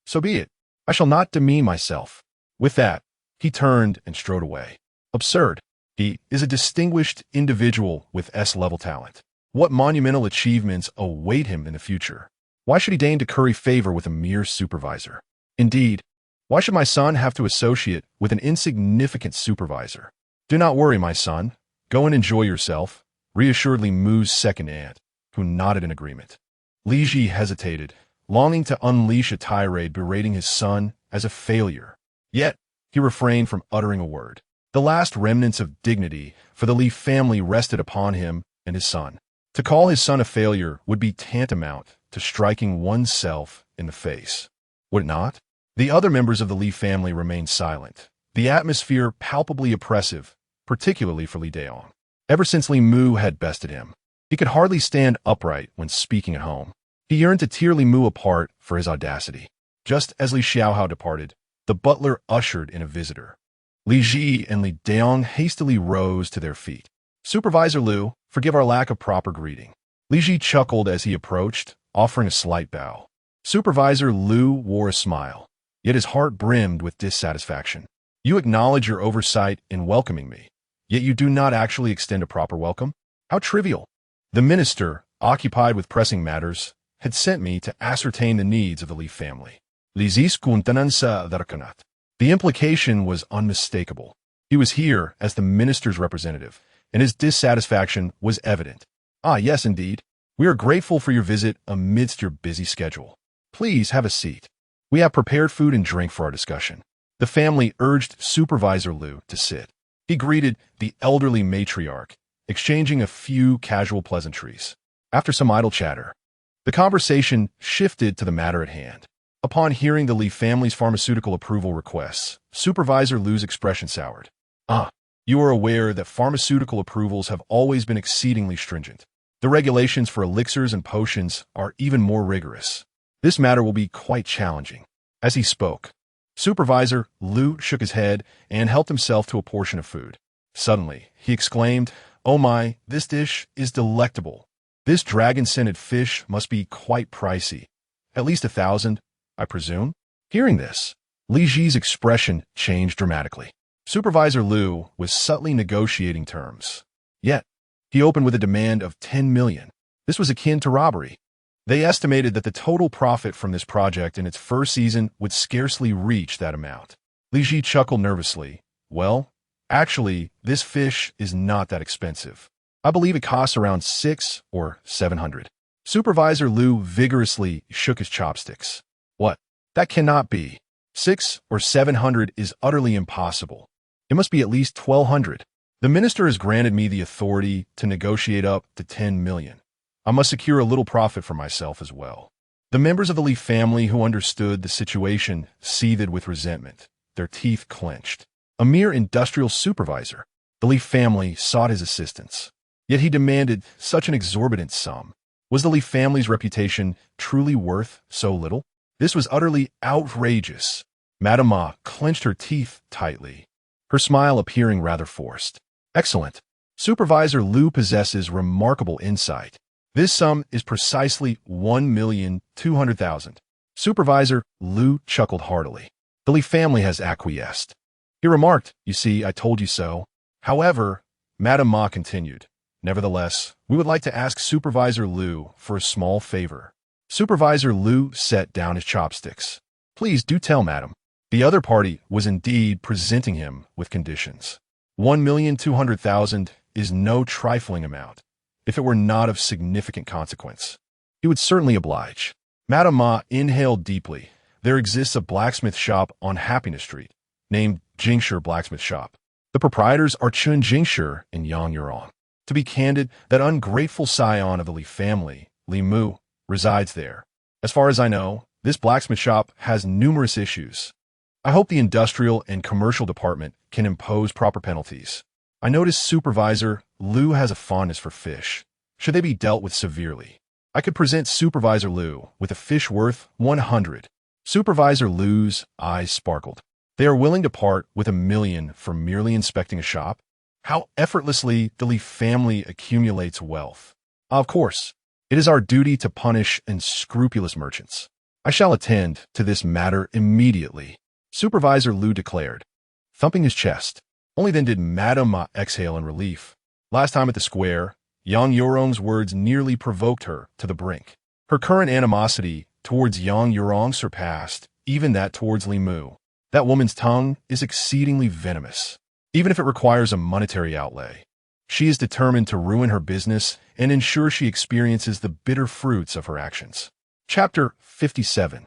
so be it. I shall not demean myself." With that, he turned and strode away. Absurd. He is a distinguished individual with S-level talent. What monumental achievements await him in the future? Why should he deign to curry favor with a mere supervisor? Indeed, why should my son have to associate with an insignificant supervisor? "Do not worry, my son. Go and enjoy yourself," reassured Li Mu's second aunt, who nodded in agreement. Li Ji hesitated, longing to unleash a tirade berating his son as a failure. Yet, he refrained from uttering a word. The last remnants of dignity for the Li family rested upon him and his son. To call his son a failure would be tantamount to striking oneself in the face. Would it not? The other members of the Li family remained silent, the atmosphere palpably oppressive, particularly for Li Daong. Ever since Li Mu had bested him, he could hardly stand upright when speaking at home. He yearned to tear Li Mu apart for his audacity. Just as Li Xiaohao departed, the butler ushered in a visitor. Li Ji and Li Daong hastily rose to their feet. "Supervisor Liu, forgive our lack of proper greeting." Li Ji chuckled as he approached, offering a slight bow. Supervisor Liu wore a smile, yet his heart brimmed with dissatisfaction. "You acknowledge your oversight in welcoming me, yet you do not actually extend a proper welcome? How trivial." The minister, occupied with pressing matters, had sent me to ascertain the needs of the Li family. The implication was unmistakable. He was here as the minister's representative, and his dissatisfaction was evident. "Ah, yes, indeed. We are grateful for your visit amidst your busy schedule. Please have a seat. We have prepared food and drink for our discussion." The family urged Supervisor Liu to sit. He greeted the elderly matriarch, exchanging a few casual pleasantries. After some idle chatter, the conversation shifted to the matter at hand. Upon hearing the Li family's pharmaceutical approval requests, Supervisor Liu's expression soured. "Ah, you are aware that pharmaceutical approvals have always been exceedingly stringent. The regulations for elixirs and potions are even more rigorous. This matter will be quite challenging." As he spoke, Supervisor Liu shook his head and helped himself to a portion of food. Suddenly, he exclaimed, "Oh my, this dish is delectable. This dragon-scented fish must be quite pricey. At least 1,000, I presume?" Hearing this, Li Ji's expression changed dramatically. Supervisor Liu was subtly negotiating terms. Yet, he opened with a demand of 10 million. This was akin to robbery. They estimated that the total profit from this project in its first season would scarcely reach that amount. Li Ji chuckled nervously. "Well, actually, this fish is not that expensive. I believe it costs around 600 or 700. Supervisor Liu vigorously shook his chopsticks. "What? That cannot be. 600 or 700 is utterly impossible. It must be at least 1,200. The minister has granted me the authority to negotiate up to 10 million. I must secure a little profit for myself as well." The members of the Li family who understood the situation seethed with resentment, their teeth clenched. A mere industrial supervisor, the Li family sought his assistance. Yet he demanded such an exorbitant sum. Was the Li family's reputation truly worth so little? This was utterly outrageous. Madame Ma clenched her teeth tightly, her smile appearing rather forced. "Excellent. Supervisor Liu possesses remarkable insight. This sum is precisely 1,200,000. Supervisor Liu chuckled heartily. The Li family has acquiesced. He remarked, "You see, I told you so." However, Madame Ma continued, "Nevertheless, we would like to ask Supervisor Liu for a small favor." Supervisor Liu set down his chopsticks. "Please do tell, madam." The other party was indeed presenting him with conditions. 1,200,000 is no trifling amount. If it were not of significant consequence, he would certainly oblige. Madame Ma inhaled deeply. There exists a blacksmith shop on Happiness Street, named Jingshi Blacksmith Shop. The proprietors are Chun Jingshi and Yang Yurong. To be candid, that ungrateful scion of the Li family, Li Mu, resides there. As far as I know, this blacksmith shop has numerous issues. I hope the industrial and commercial department can impose proper penalties. I notice Supervisor Liu has a fondness for fish. Should they be dealt with severely? I could present Supervisor Liu with a fish worth 100. Supervisor Liu's eyes sparkled. They are willing to part with $1 million for merely inspecting a shop? How effortlessly the Li family accumulates wealth. Of course, it is our duty to punish unscrupulous merchants. I shall attend to this matter immediately, Supervisor Lu declared, thumping his chest. Only then did Madame Ma exhale in relief. Last time at the square, Yang Yurong's words nearly provoked her to the brink. Her current animosity towards Yang Yurong surpassed even that towards Li Mu. That woman's tongue is exceedingly venomous, even if it requires a monetary outlay. She is determined to ruin her business and ensure she experiences the bitter fruits of her actions. Chapter 57.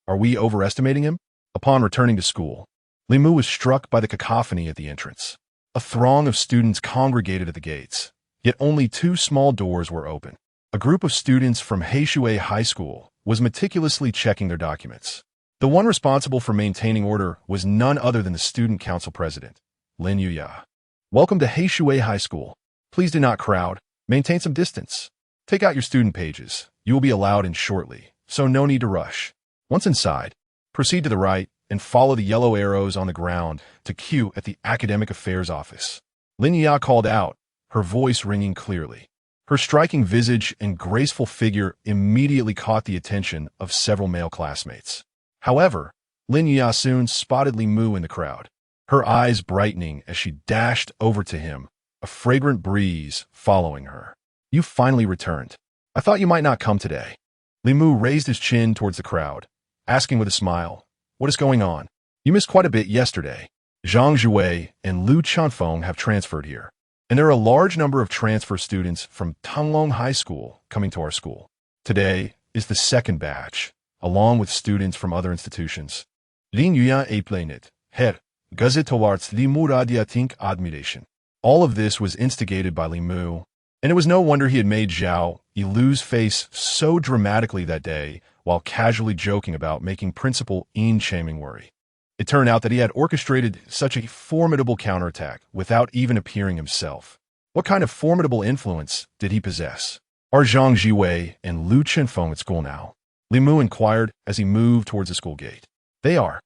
Are we overestimating him? Upon returning to school, Li Mu was struck by the cacophony at the entrance. A throng of students congregated at the gates, yet only 2 small doors were open. A group of students from Heishui High School was meticulously checking their documents. The one responsible for maintaining order was none other than the student council president, Lin Yuya. Welcome to Heishui High School. Please do not crowd. Maintain some distance. Take out your student pages. You will be allowed in shortly, so no need to rush. Once inside, proceed to the right and follow the yellow arrows on the ground to queue at the Academic Affairs Office. Lin Yuya called out, her voice ringing clearly. Her striking visage and graceful figure immediately caught the attention of several male classmates. However, Lin Yuya soon spotted Li Mu in the crowd, her eyes brightening as she dashed over to him, a fragrant breeze following her. You finally returned. I thought you might not come today. Li Mu raised his chin towards the crowd, asking with a smile, what is going on? You missed quite a bit yesterday. Zhang Zhuwei and Lu Chanfeng have transferred here, and there are a large number of transfer students from Tanglong High School coming to our school. Today is the 2nd batch, along with students from other institutions. Lin Yuya Aplanet, Her, Gazet towards Li Mu Radiating Admiration. All of this was instigated by Li Mu, and it was no wonder he had made Zhao Yi lose face so dramatically that day while casually joking about making Principal Yin Shaming worry. It turned out that he had orchestrated such a formidable counterattack without even appearing himself. What kind of formidable influence did he possess? Are Zhang Zhiwei and Lu Chenfeng at school now? Li Mu inquired as he moved towards the school gate. They are.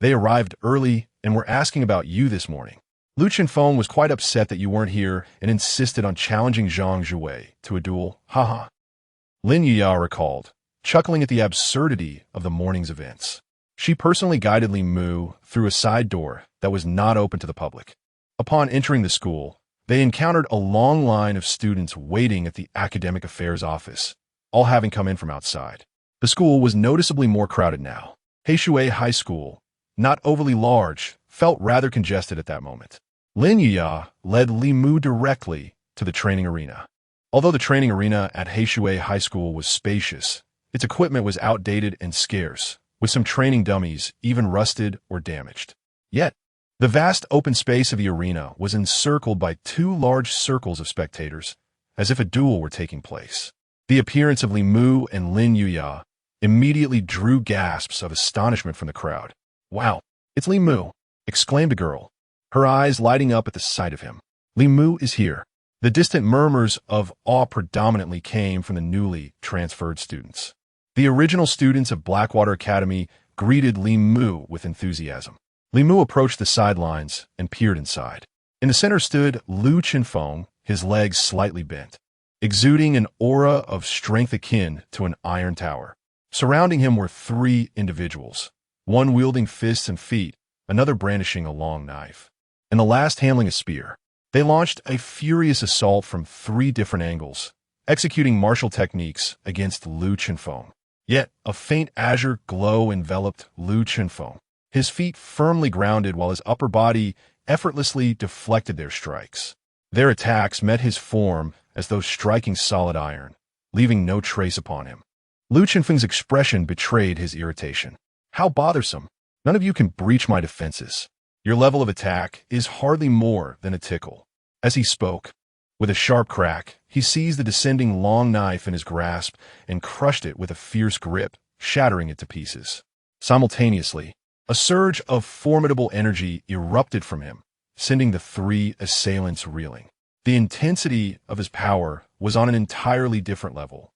They arrived early and were asking about you this morning. Lu Chenfeng was quite upset that you weren't here and insisted on challenging Zhang Zhuwei to a duel. Haha. Lin Yuya recalled, chuckling at the absurdity of the morning's events. She personally guided Li Mu through a side door that was not open to the public. Upon entering the school, they encountered a long line of students waiting at the Academic Affairs Office, all having come in from outside. The school was noticeably more crowded now. Heishui High School, not overly large, felt rather congested at that moment. Lin Yuya led Li Mu directly to the training arena. Although the training arena at Heishui High School was spacious, its equipment was outdated and scarce, with some training dummies even rusted or damaged. Yet, the vast open space of the arena was encircled by 2 large circles of spectators, as if a duel were taking place. The appearance of Li Mu and Lin Yuya immediately drew gasps of astonishment from the crowd. Wow, it's Li Mu, exclaimed a girl, her eyes lighting up at the sight of him. Li Mu is here. The distant murmurs of awe predominantly came from the newly transferred students. The original students of Blackwater Academy greeted Li Mu with enthusiasm. Li Mu approached the sidelines and peered inside. In the center stood Lu Chenfeng, his legs slightly bent, exuding an aura of strength akin to an iron tower. Surrounding him were 3 individuals, one wielding fists and feet, another brandishing a long knife, and the last handling a spear. They launched a furious assault from 3 different angles, executing martial techniques against Lu Chenfeng. Yet, a faint azure glow enveloped Lu Chenfeng, his feet firmly grounded while his upper body effortlessly deflected their strikes. Their attacks met his form as though striking solid iron, leaving no trace upon him. Lu Chenfeng's expression betrayed his irritation. How bothersome. None of you can breach my defenses. Your level of attack is hardly more than a tickle. As he spoke, with a sharp crack, he seized the descending long knife in his grasp and crushed it with a fierce grip, shattering it to pieces. Simultaneously, a surge of formidable energy erupted from him, sending the 3 assailants reeling. The intensity of his power was on an entirely different level,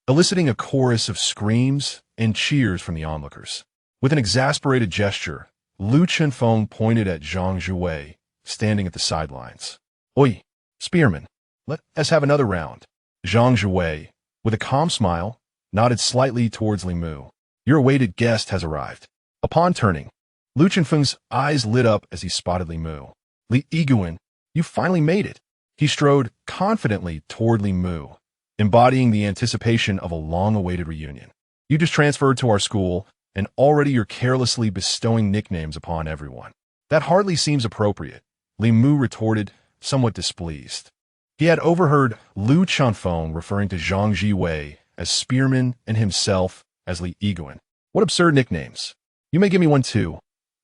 eliciting a chorus of screams and cheers from the onlookers. With an exasperated gesture, Lu Chenfeng pointed at Zhang Zhuwei, standing at the sidelines. Oi, spearman, let us have another round. Zhang Zhuwei, with a calm smile, nodded slightly towards Li Mu. Your awaited guest has arrived. Upon turning, Lu Chenfeng's eyes lit up as he spotted Li Mu. Li Yiguan, you finally made it. He strode confidently toward Li Mu, embodying the anticipation of a long-awaited reunion. You just transferred to our school, and already you're carelessly bestowing nicknames upon everyone. That hardly seems appropriate, Li Mu retorted, somewhat displeased. He had overheard Lu Chenfeng referring to Zhang Zhiwei as spearman and himself as Li Yiguan. What absurd nicknames. You may give me one too.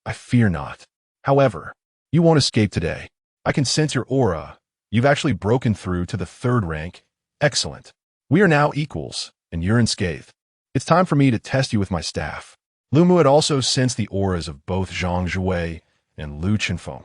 I fear not. However, you won't escape today. I can sense your aura. You've actually broken through to the 3rd rank. Excellent. We are now equals, and you're unscathed. It's time for me to test you with my staff. Lu Mu had also sensed the auras of both Zhang Zhuwei and Lu Chenfeng,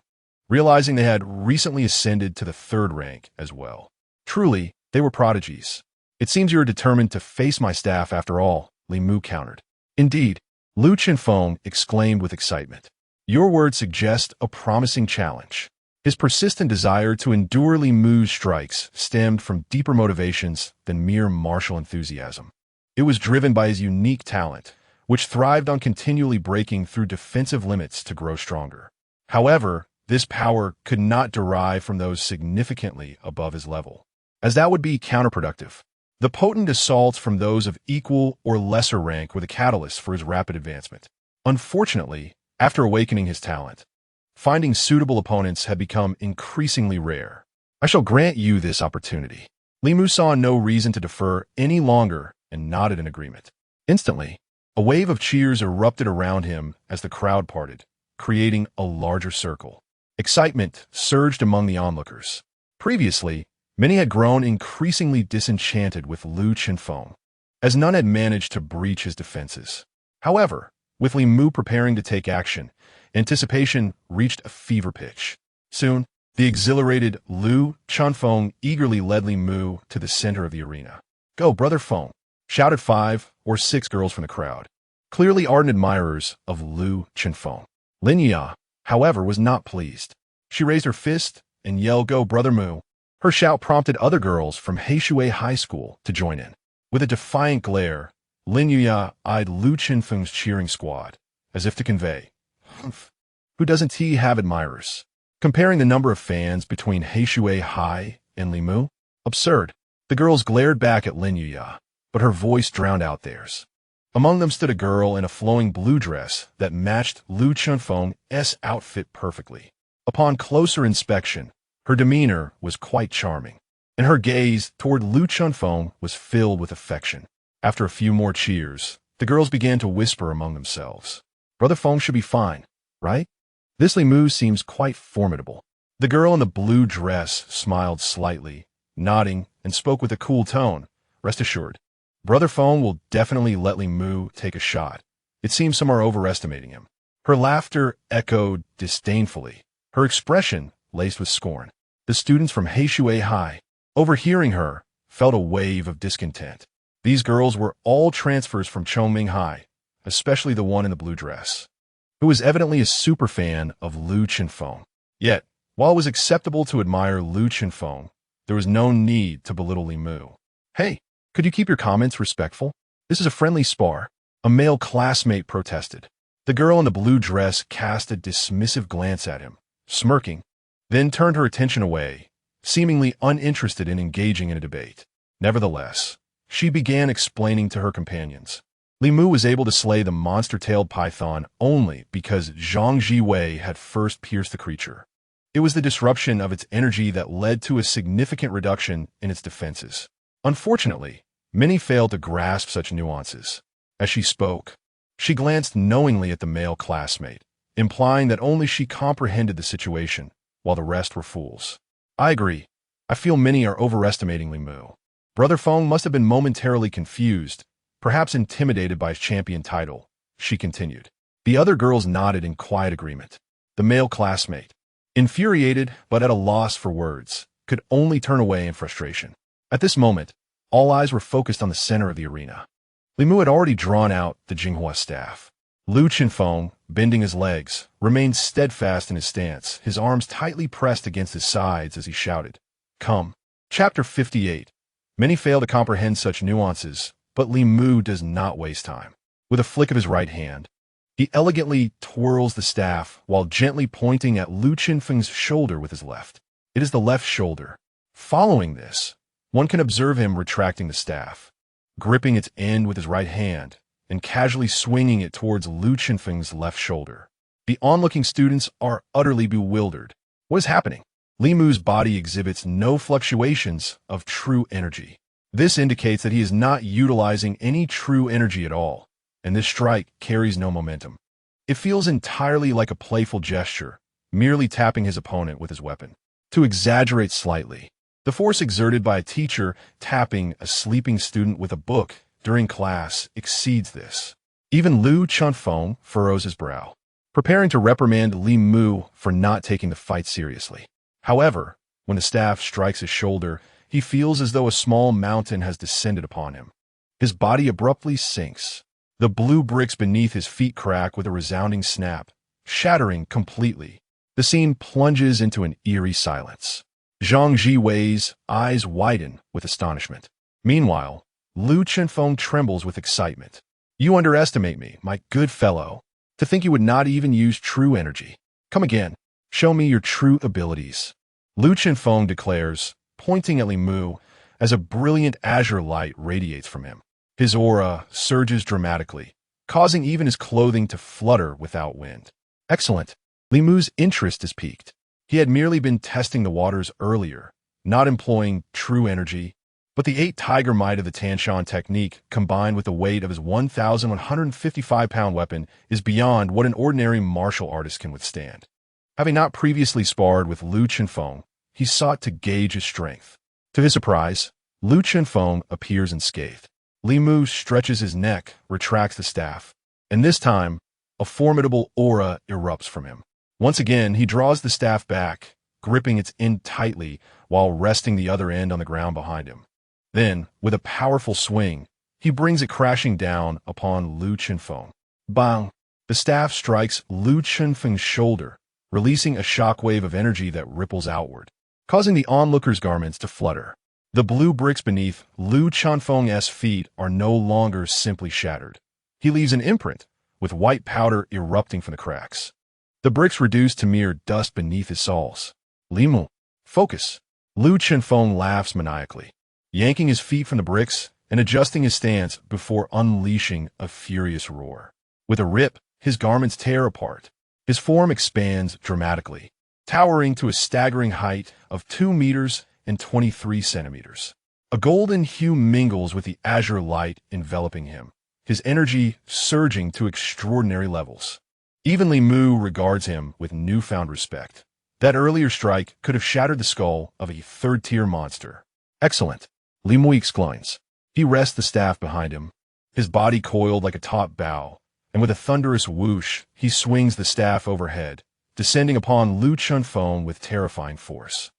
realizing they had recently ascended to the 3rd rank as well. Truly, they were prodigies. It seems you are determined to face my staff after all, Li Mu countered. Indeed, Lu Chenfeng exclaimed with excitement. Your words suggest a promising challenge. His persistent desire to endure Li Mu's strikes stemmed from deeper motivations than mere martial enthusiasm. It was driven by his unique talent, which thrived on continually breaking through defensive limits to grow stronger. However, this power could not derive from those significantly above his level, as that would be counterproductive. The potent assaults from those of equal or lesser rank were the catalyst for his rapid advancement. Unfortunately, after awakening his talent, finding suitable opponents had become increasingly rare. I shall grant you this opportunity. Li Mu saw no reason to defer any longer and nodded in agreement. Instantly, a wave of cheers erupted around him as the crowd parted, creating a larger circle. Excitement surged among the onlookers. Previously, many had grown increasingly disenchanted with Lu Chenfeng, as none had managed to breach his defenses. However, with Li Mu preparing to take action, anticipation reached a fever pitch. Soon, the exhilarated Lu Chenfeng eagerly led Li Mu to the center of the arena. Go, brother Feng, shouted 5 or 6 girls from the crowd, clearly ardent admirers of Lu Chenfeng. Lin Ya, however, was not pleased. She raised her fist and yelled, Go, brother Mu. Her shout prompted other girls from Heishui High School to join in. With a defiant glare, Lin Ya eyed Lu Chenfeng's cheering squad, as if to convey, Humph, who doesn't he have admirers? Comparing the number of fans between Heishui High and Li Mu? Absurd. The girls glared back at Lin Ya, but her voice drowned out theirs. Among them stood a girl in a flowing blue dress that matched Lu Chenfeng's outfit perfectly. Upon closer inspection, her demeanor was quite charming, and her gaze toward Lu Chenfeng was filled with affection. After a few more cheers, the girls began to whisper among themselves. Brother Feng should be fine, right? This Li Mu seems quite formidable. The girl in the blue dress smiled slightly, nodding, and spoke with a cool tone. Rest assured, Brother Feng will definitely let Li Mu take a shot. It seems some are overestimating him. Her laughter echoed disdainfully, her expression laced with scorn. The students from Heishui High, overhearing her, felt a wave of discontent. These girls were all transfers from Chongming High, especially the one in the blue dress, who was evidently a superfan of Lu Chenfeng. Yet, while it was acceptable to admire Lu Chenfeng, there was no need to belittle Li Mu. Hey, could you keep your comments respectful? This is a friendly spar, a male classmate protested. The girl in the blue dress cast a dismissive glance at him, smirking, then turned her attention away, seemingly uninterested in engaging in a debate. Nevertheless, she began explaining to her companions. Li Mu was able to slay the monster-tailed python only because Zhang Zhiwei had first pierced the creature. It was the disruption of its energy that led to a significant reduction in its defenses. Unfortunately, many failed to grasp such nuances. As she spoke, she glanced knowingly at the male classmate, implying that only she comprehended the situation, while the rest were fools. I agree. I feel many are overestimating Li Mu. Brother Feng must have been momentarily confused, perhaps intimidated by his champion title, she continued. The other girls nodded in quiet agreement. The male classmate, infuriated but at a loss for words, could only turn away in frustration. At this moment, all eyes were focused on the center of the arena. Li Mu had already drawn out the Jinghua staff. Lu Chenfeng, bending his legs, remained steadfast in his stance, his arms tightly pressed against his sides as he shouted, "Come." Chapter 58. Many fail to comprehend such nuances, but Li Mu does not waste time. With a flick of his right hand, he elegantly twirls the staff while gently pointing at Lu Chenfeng's shoulder with his left. It is the left shoulder. Following this, one can observe him retracting the staff, gripping its end with his right hand, and casually swinging it towards Lu Chenfeng's left shoulder. The onlooking students are utterly bewildered. What is happening? Li Mu's body exhibits no fluctuations of true energy. This indicates that he is not utilizing any true energy at all, and this strike carries no momentum. It feels entirely like a playful gesture, merely tapping his opponent with his weapon. To exaggerate slightly, the force exerted by a teacher tapping a sleeping student with a book during class exceeds this. Even Lu Chenfeng furrows his brow, preparing to reprimand Li Mu for not taking the fight seriously. However, when the staff strikes his shoulder, he feels as though a small mountain has descended upon him. His body abruptly sinks. The blue bricks beneath his feet crack with a resounding snap, shattering completely. The scene plunges into an eerie silence. Zhang Jiwei's eyes widen with astonishment. Meanwhile, Lu Chenfeng trembles with excitement. "You underestimate me, my good fellow. To think you would not even use true energy. Come again. Show me your true abilities." Lu Chenfeng declares, pointing at Li Mu, as a brilliant azure light radiates from him. His aura surges dramatically, causing even his clothing to flutter without wind. Excellent. Li Mu's interest is piqued. He had merely been testing the waters earlier, not employing true energy, but the 8-tiger might of the Tanshan technique, combined with the weight of his 1,155-pound weapon, is beyond what an ordinary martial artist can withstand. Having not previously sparred with Lu Chenfeng, he sought to gauge his strength. To his surprise, Lu Chenfeng appears unscathed. Li Mu stretches his neck, retracts the staff, and this time, a formidable aura erupts from him. Once again, he draws the staff back, gripping its end tightly while resting the other end on the ground behind him. Then, with a powerful swing, he brings it crashing down upon Lu Chenfeng. Bang! The staff strikes Lu Chenfeng's shoulder, releasing a shockwave of energy that ripples outward, causing the onlookers' garments to flutter. The blue bricks beneath Lu Chenfeng's feet are no longer simply shattered. He leaves an imprint, with white powder erupting from the cracks. The bricks reduce to mere dust beneath his soles. "Li Mu, focus." Lu Chenfeng laughs maniacally, yanking his feet from the bricks and adjusting his stance before unleashing a furious roar. With a rip, his garments tear apart. His form expands dramatically, towering to a staggering height of 2 meters and 23 centimeters. A golden hue mingles with the azure light enveloping him, his energy surging to extraordinary levels. Even Li Mu regards him with newfound respect. That earlier strike could have shattered the skull of a third-tier monster. "Excellent," Li Mu exclaims. He rests the staff behind him, his body coiled like a taut bow, and with a thunderous whoosh, he swings the staff overhead, descending upon Lu Chenfeng with terrifying force.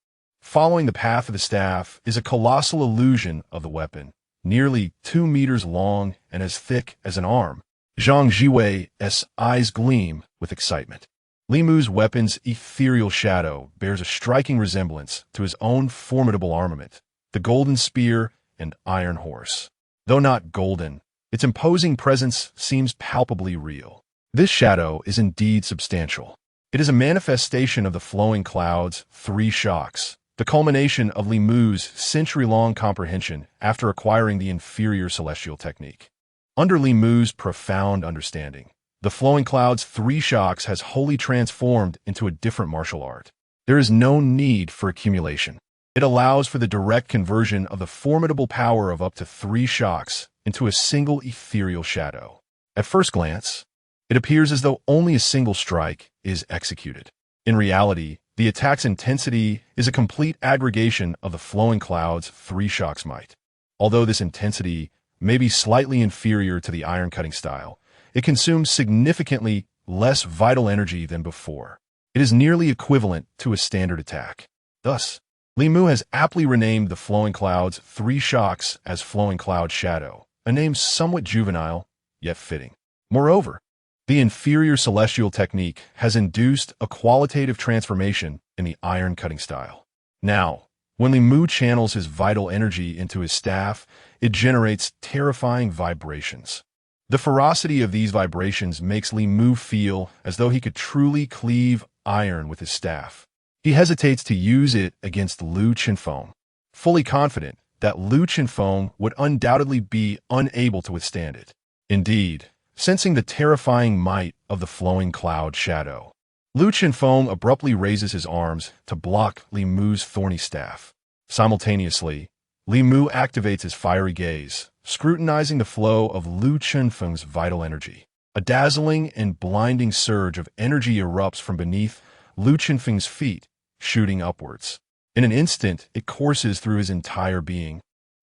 Following the path of the staff is a colossal illusion of the weapon, nearly 2 meters long and as thick as an arm. Zhang Jiwei's eyes gleam with excitement. Li Mu's weapon's ethereal shadow bears a striking resemblance to his own formidable armament, the golden spear and iron horse. Though not golden, its imposing presence seems palpably real. This shadow is indeed substantial. It is a manifestation of the flowing cloud's 3 shocks, the culmination of Li Mu's century-long comprehension after acquiring the inferior celestial technique. Under Li Mu's profound understanding, the flowing cloud's 3 shocks has wholly transformed into a different martial art. There is no need for accumulation. It allows for the direct conversion of the formidable power of up to 3 shocks into a single ethereal shadow. At first glance, it appears as though only a single strike is executed. In reality, the attack's intensity is a complete aggregation of the flowing cloud's 3 shocks might. Although this intensity may be slightly inferior to the iron-cutting style, it consumes significantly less vital energy than before. It is nearly equivalent to a standard attack. Thus, Li Mu has aptly renamed the flowing cloud's 3 shocks as Flowing Cloud Shadow, a name somewhat juvenile, yet fitting. Moreover, The inferior celestial technique has induced a qualitative transformation in the iron cutting style. Now, when Li Mu channels his vital energy into his staff, it generates terrifying vibrations. The ferocity of these vibrations makes Li Mu feel as though he could truly cleave iron with his staff. He hesitates to use it against Lu Qinfeng, fully confident that Lu Qinfeng would undoubtedly be unable to withstand it. Indeed, sensing the terrifying might of the flowing cloud shadow, Lu Qinfeng abruptly raises his arms to block Li Mu's thorny staff. Simultaneously, Li Mu activates his fiery gaze, scrutinizing the flow of Lu Qinfeng's vital energy. A dazzling and blinding surge of energy erupts from beneath Lu Qinfeng's feet, shooting upwards. In an instant, it courses through his entire being.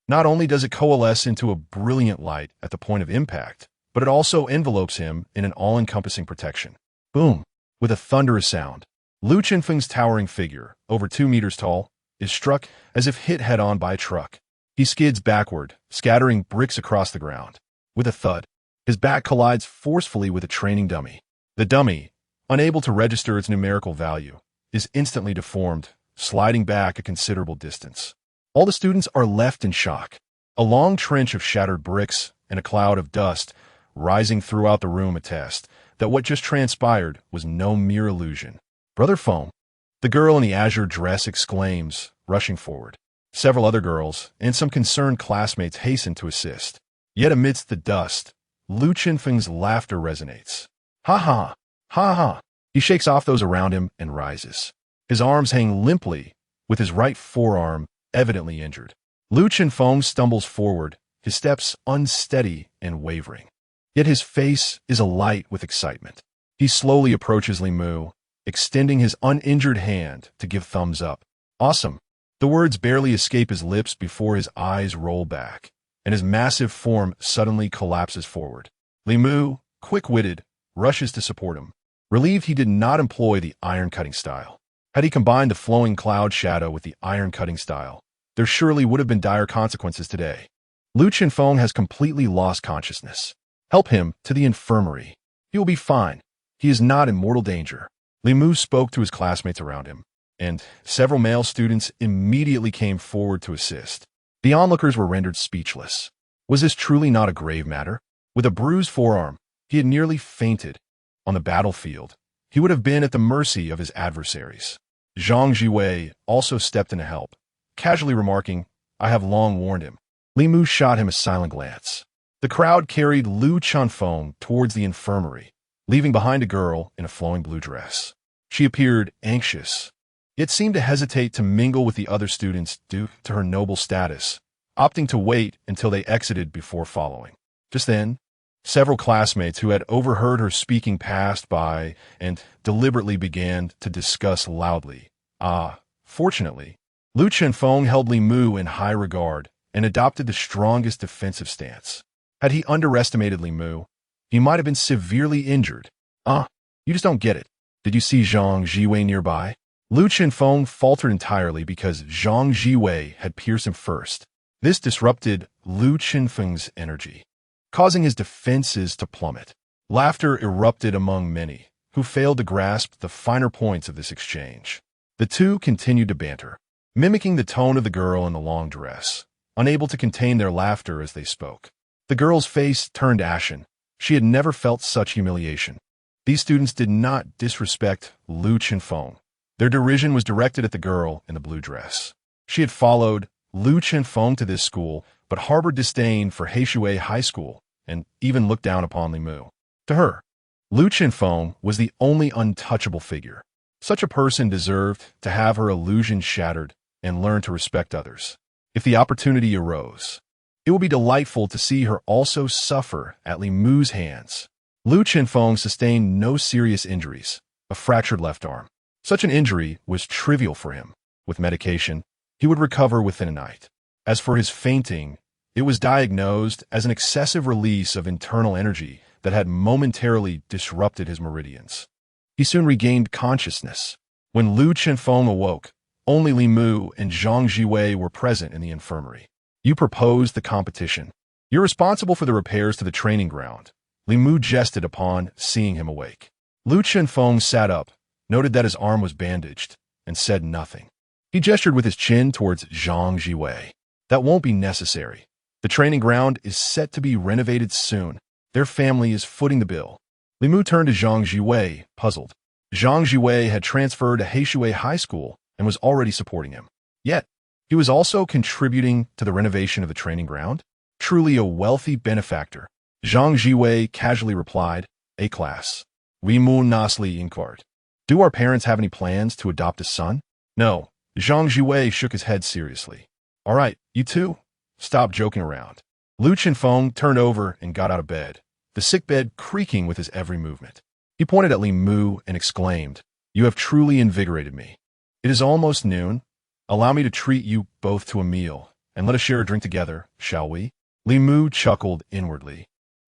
Not only does it coalesce into a brilliant light at the point of impact, but it also envelopes him in an all-encompassing protection. Boom! With a thunderous sound, Lu Qinfeng's towering figure, over 2 meters tall, is struck as if hit head-on by a truck. He skids backward, scattering bricks across the ground. With a thud, his back collides forcefully with a training dummy. The dummy, unable to register its numerical value, is instantly deformed, sliding back a considerable distance. All the students are left in shock. A long trench of shattered bricks and a cloud of dust rising throughout the room attest that what just transpired was no mere illusion. "Brother Feng," the girl in the azure dress exclaims, rushing forward. Several other girls and some concerned classmates hasten to assist. Yet amidst the dust, Lu Qinfeng's laughter resonates. "Ha ha! Ha ha!" He shakes off those around him and rises. His arms hang limply, with his right forearm evidently injured. Lu Qinfeng stumbles forward, his steps unsteady and wavering. Yet his face is alight with excitement. He slowly approaches Li Mu, extending his uninjured hand to give thumbs up. "Awesome!" The words barely escape his lips before his eyes roll back, and his massive form suddenly collapses forward. Li Mu, quick-witted, rushes to support him, relieved he did not employ the iron-cutting style. Had he combined the flowing cloud shadow with the iron-cutting style, there surely would have been dire consequences today. Lu Qinfeng has completely lost consciousness. Help him to the infirmary. He will be fine. He is not in mortal danger. Li Mu spoke to his classmates around him, and several male students immediately came forward to assist. The onlookers were rendered speechless. Was this truly not a grave matter? With a bruised forearm, he had nearly fainted. On the battlefield, he would have been at the mercy of his adversaries. Zhang Jiwei also stepped in to help, casually remarking, "I have long warned him." Li Mu shot him a silent glance. The crowd carried Lu Qinfeng towards the infirmary, leaving behind a girl in a flowing blue dress. She appeared anxious, yet seemed to hesitate to mingle with the other students due to her noble status, opting to wait until they exited before following. Just then, several classmates who had overheard her speaking passed by and deliberately began to discuss loudly. Fortunately, Lu Qinfeng held Li Mu in high regard and adopted the strongest defensive stance. Had he underestimated Li Mu, he might have been severely injured. You just don't get it. Did you see Zhang Jiwei nearby?" Lu Qinfeng faltered entirely because Zhang Jiwei had pierced him first. This disrupted Lu Qinfeng's energy, causing his defenses to plummet. Laughter erupted among many, who failed to grasp the finer points of this exchange. The two continued to banter, mimicking the tone of the girl in the long dress, unable to contain their laughter as they spoke. The girl's face turned ashen. She had never felt such humiliation. These students did not disrespect Lu Qinfeng. Their derision was directed at the girl in the blue dress. She had followed Lu Qinfeng to this school, but harbored disdain for Heishui High School, and even looked down upon Li Mu. To her, Lu Qinfeng was the only untouchable figure. Such a person deserved to have her illusions shattered and learn to respect others. If the opportunity arose, it would be delightful to see her also suffer at Li Mu's hands. Lu Qinfeng sustained no serious injuries, a fractured left arm. Such an injury was trivial for him. With medication, he would recover within a night. As for his fainting, it was diagnosed as an excessive release of internal energy that had momentarily disrupted his meridians. He soon regained consciousness. When Lu Qinfeng awoke, only Li Mu and Zhang Jiwei were present in the infirmary. "You proposed the competition. You're responsible for the repairs to the training ground. Li Mu jested upon seeing him awake. Lu Chenfeng sat up, noted that his arm was bandaged, and said nothing. He gestured with his chin towards Zhang Jiwei. That won't be necessary. The training ground is set to be renovated soon. Their family is footing the bill. Li Mu turned to Zhang Jiwei, puzzled. Zhang Jiwei had transferred to Heishui High School and was already supporting him. Yet, he was also contributing to the renovation of the training ground. Truly a wealthy benefactor. Zhang Jiwei casually replied, A-class. We mu nasli inquart. Do our parents have any plans to adopt a son? No. Zhang Jiwei shook his head seriously. All right, you two, stop joking around. Lu Chenfeng turned over and got out of bed, the sickbed creaking with his every movement. He pointed at Li Mu and exclaimed, You have truly invigorated me. It is almost noon. Allow me to treat you both to a meal, and let us share a drink together, shall we? Li Mu chuckled inwardly,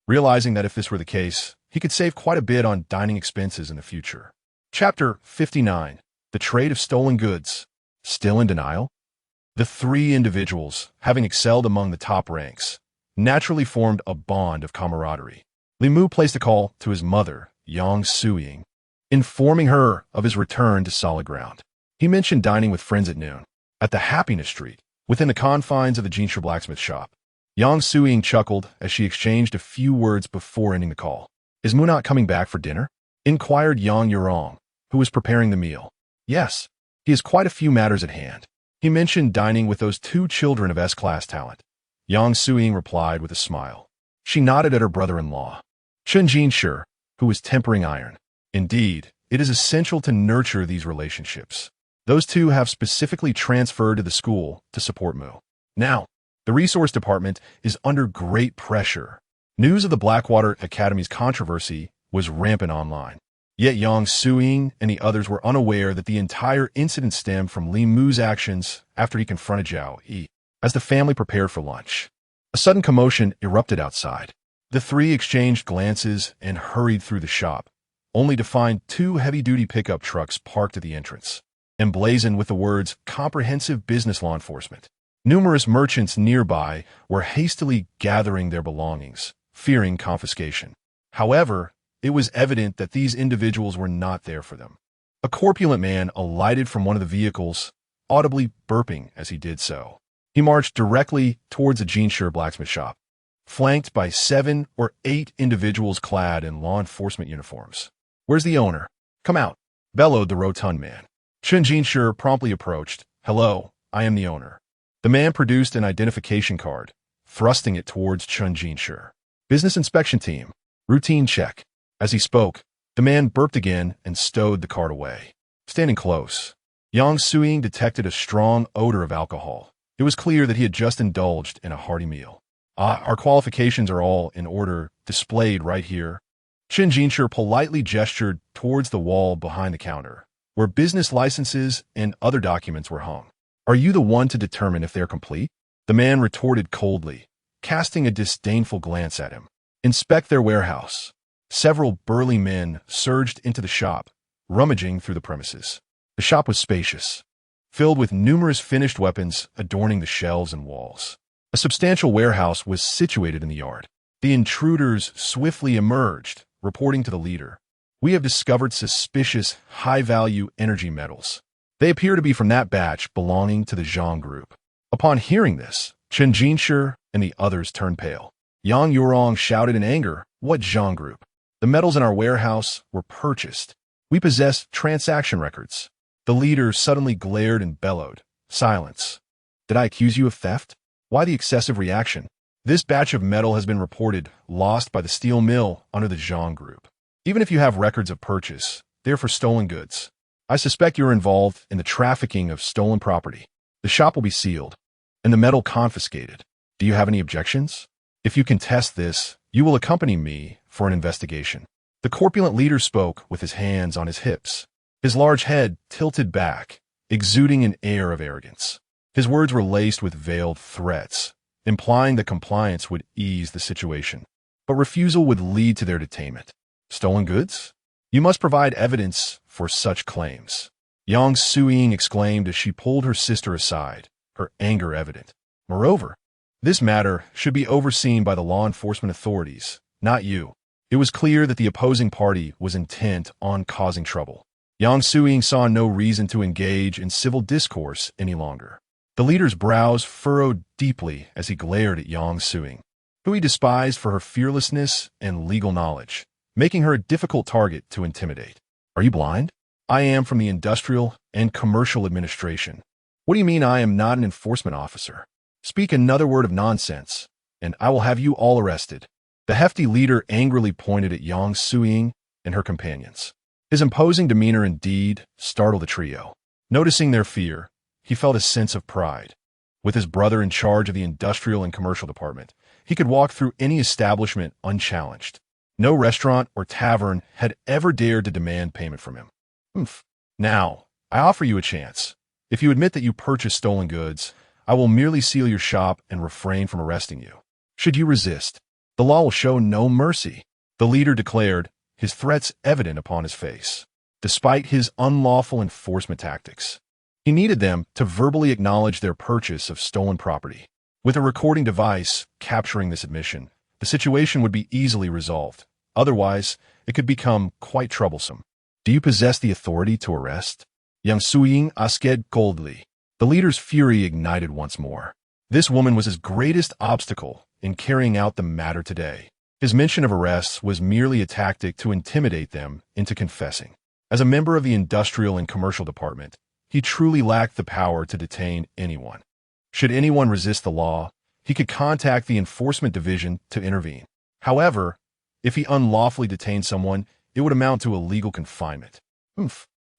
realizing that if this were the case, he could save quite a bit on dining expenses in the future. Chapter 59. The Trade of Stolen Goods. Still in denial? The three individuals, having excelled among the top ranks, naturally formed a bond of camaraderie. Li Mu placed a call to his mother, Yang Suying, informing her of his return to solid ground. He mentioned dining with friends at noon, at the Happiness Street, within the confines of the Jinsha blacksmith shop. Yang Suying chuckled as she exchanged a few words before ending the call. Is Mu not coming back for dinner? Inquired Yang Yurong, who was preparing the meal. Yes, he has quite a few matters at hand. He mentioned dining with those two children of S-class talent. Yang Suying replied with a smile. She nodded at her brother-in-law, Chen Jinsha, who was tempering iron. Indeed, it is essential to nurture these relationships. Those two have specifically transferred to the school to support Mu. Now, the resource department is under great pressure. News of the Blackwater Academy's controversy was rampant online. Yet Yang Suying and the others were unaware that the entire incident stemmed from Li Mu's actions after he confronted Zhao Yi. As the family prepared for lunch, a sudden commotion erupted outside. The three exchanged glances and hurried through the shop, only to find two heavy-duty pickup trucks parked at the entrance, emblazoned with the words Comprehensive Business Law Enforcement. Numerous merchants nearby were hastily gathering their belongings, fearing confiscation. However, it was evident that these individuals were not there for them. A corpulent man alighted from one of the vehicles, audibly burping as he did so. He marched directly towards the Jinsha blacksmith shop, flanked by 7 or 8 individuals clad in law enforcement uniforms. Where's the owner? Come out, bellowed the rotund man. Chen Jinsha promptly approached. Hello, I am the owner. The man produced an identification card, thrusting it towards Chen Jinsha. Business inspection team. Routine check. As he spoke, the man burped again and stowed the card away. Standing close, Yang Suying detected a strong odor of alcohol. It was clear that he had just indulged in a hearty meal. Our qualifications are all in order, displayed right here. Chen Jinsha politely gestured towards the wall behind the counter, where business licenses and other documents were hung. Are you the one to determine if they're complete? The man retorted coldly, casting a disdainful glance at him. Inspect their warehouse. Several burly men surged into the shop, rummaging through the premises. The shop was spacious, filled with numerous finished weapons adorning the shelves and walls. A substantial warehouse was situated in the yard. The intruders swiftly emerged, reporting to the leader. We have discovered suspicious, high-value energy metals. They appear to be from that batch belonging to the Zhang group. Upon hearing this, Chen Jinsha and the others turned pale. Yang Yurong shouted in anger, What Zhang group? The metals in our warehouse were purchased. We possess transaction records. The leader suddenly glared and bellowed. Silence. Did I accuse you of theft? Why the excessive reaction? This batch of metal has been reported lost by the steel mill under the Zhang group. Even if you have records of purchase, they are for stolen goods. I suspect you're involved in the trafficking of stolen property. The shop will be sealed, and the metal confiscated. Do you have any objections? If you contest this, you will accompany me for an investigation. The corpulent leader spoke with his hands on his hips, his large head tilted back, exuding an air of arrogance. His words were laced with veiled threats, implying that compliance would ease the situation, but refusal would lead to their detainment. Stolen goods? You must provide evidence for such claims. Yang Suying exclaimed as she pulled her sister aside, her anger evident. Moreover, this matter should be overseen by the law enforcement authorities, not you. It was clear that the opposing party was intent on causing trouble. Yang Suing saw no reason to engage in civil discourse any longer. The leader's brows furrowed deeply as he glared at Yang Suing, who he despised for her fearlessness and legal knowledge, making her a difficult target to intimidate. Are you blind? I am from the Industrial and Commercial Administration. What do you mean I am not an enforcement officer? Speak another word of nonsense, and I will have you all arrested. The hefty leader angrily pointed at Yang Suing and her companions. His imposing demeanor indeed startled the trio. Noticing their fear, he felt a sense of pride. With his brother in charge of the Industrial and Commercial Department, he could walk through any establishment unchallenged. No restaurant or tavern had ever dared to demand payment from him. Now, I offer you a chance. If you admit that you purchased stolen goods, I will merely seal your shop and refrain from arresting you. Should you resist, the law will show no mercy, the leader declared, his threats evident upon his face. Despite his unlawful enforcement tactics, he needed them to verbally acknowledge their purchase of stolen property. With a recording device capturing this admission, the situation would be easily resolved. Otherwise, it could become quite troublesome. Do you possess the authority to arrest? Yang Suing asked coldly. The leader's fury ignited once more. This woman was his greatest obstacle in carrying out the matter today. His mention of arrests was merely a tactic to intimidate them into confessing. As a member of the Industrial and Commercial Department, he truly lacked the power to detain anyone. Should anyone resist the law, he could contact the Enforcement Division to intervene. However, if he unlawfully detained someone, it would amount to illegal confinement.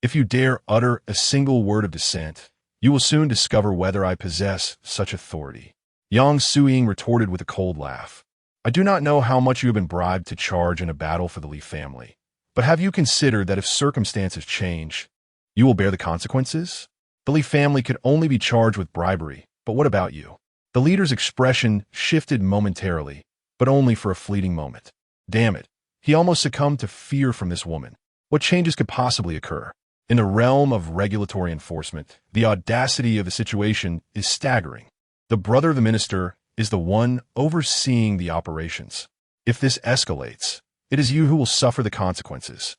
If you dare utter a single word of dissent, you will soon discover whether I possess such authority. Yang Suing retorted with a cold laugh. I do not know how much you have been bribed to charge in a battle for the Li family, but have you considered that if circumstances change, you will bear the consequences? The Li family could only be charged with bribery, but what about you? The leader's expression shifted momentarily, but only for a fleeting moment. Damn it, he almost succumbed to fear from this woman. What changes could possibly occur? In the realm of regulatory enforcement, the audacity of the situation is staggering. The brother of the minister is the one overseeing the operations. If this escalates, it is you who will suffer the consequences.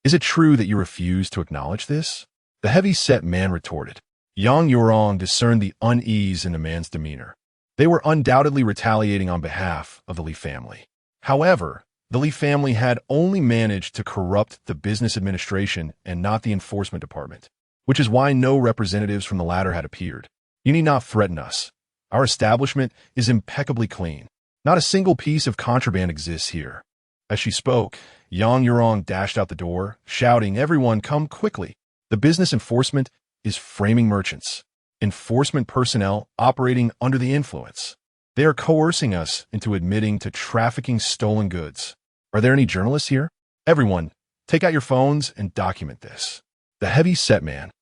Is it true that you refuse to acknowledge this? The heavy-set man retorted. Yang Yurong discerned the unease in the man's demeanor. They were undoubtedly retaliating on behalf of the Li family. However, the Li family had only managed to corrupt the business administration and not the enforcement department, which is why no representatives from the latter had appeared. You need not threaten us. Our establishment is impeccably clean. Not a single piece of contraband exists here. As she spoke, Yang Yurong dashed out the door, shouting, "Everyone, come quickly. The business enforcement is framing merchants. Enforcement personnel operating under the influence. They are coercing us into admitting to trafficking stolen goods. Are there any journalists here? Everyone, take out your phones and document this." The heavy-set man,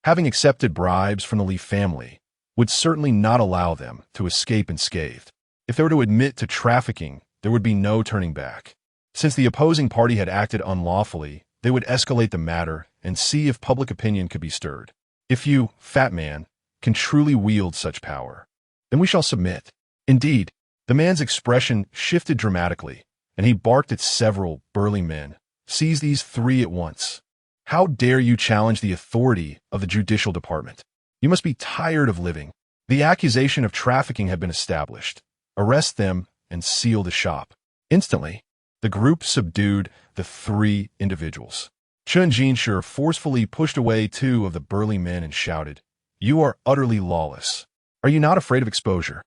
having accepted bribes from the Li family, would certainly not allow them to escape unscathed. If they were to admit to trafficking, there would be no turning back. Since the opposing party had acted unlawfully, they would escalate the matter and see if public opinion could be stirred. If you, fat man, can truly wield such power, then we shall submit. Indeed, the man's expression shifted dramatically, and he barked at several burly men. Seize these three at once. How dare you challenge the authority of the judicial department? You must be tired of living. The accusation of trafficking had been established. Arrest them and seal the shop. Instantly, the group subdued the three individuals. Chen Jinshi forcefully pushed away two of the burly men and shouted, "You are utterly lawless. Are you not afraid of exposure?"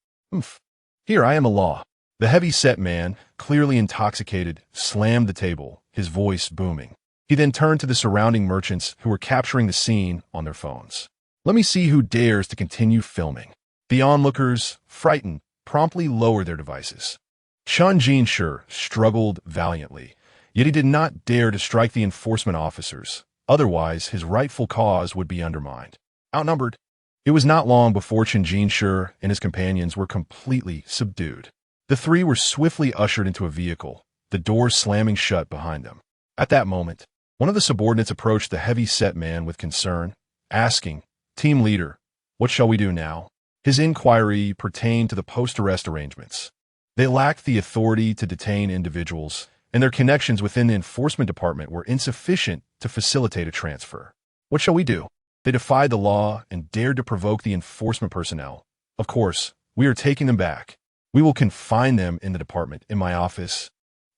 Here I am a law." The heavy-set man, clearly intoxicated, slammed the table, his voice booming. He then turned to the surrounding merchants who were capturing the scene on their phones. "Let me see who dares to continue filming." The onlookers, frightened, promptly lowered their devices. Chen Jinshi struggled valiantly, yet he did not dare to strike the enforcement officers, otherwise his rightful cause would be undermined. Outnumbered, it was not long before Chen Jinshi and his companions were completely subdued. The three were swiftly ushered into a vehicle, the doors slamming shut behind them. At that moment, one of the subordinates approached the heavy-set man with concern, asking, "Team leader, what shall we do now?" His inquiry pertained to the post-arrest arrangements. They lacked the authority to detain individuals, and their connections within the enforcement department were insufficient to facilitate a transfer. What shall we do? They defied the law and dared to provoke the enforcement personnel. Of course, we are taking them back. We will confine them in the department, in my office,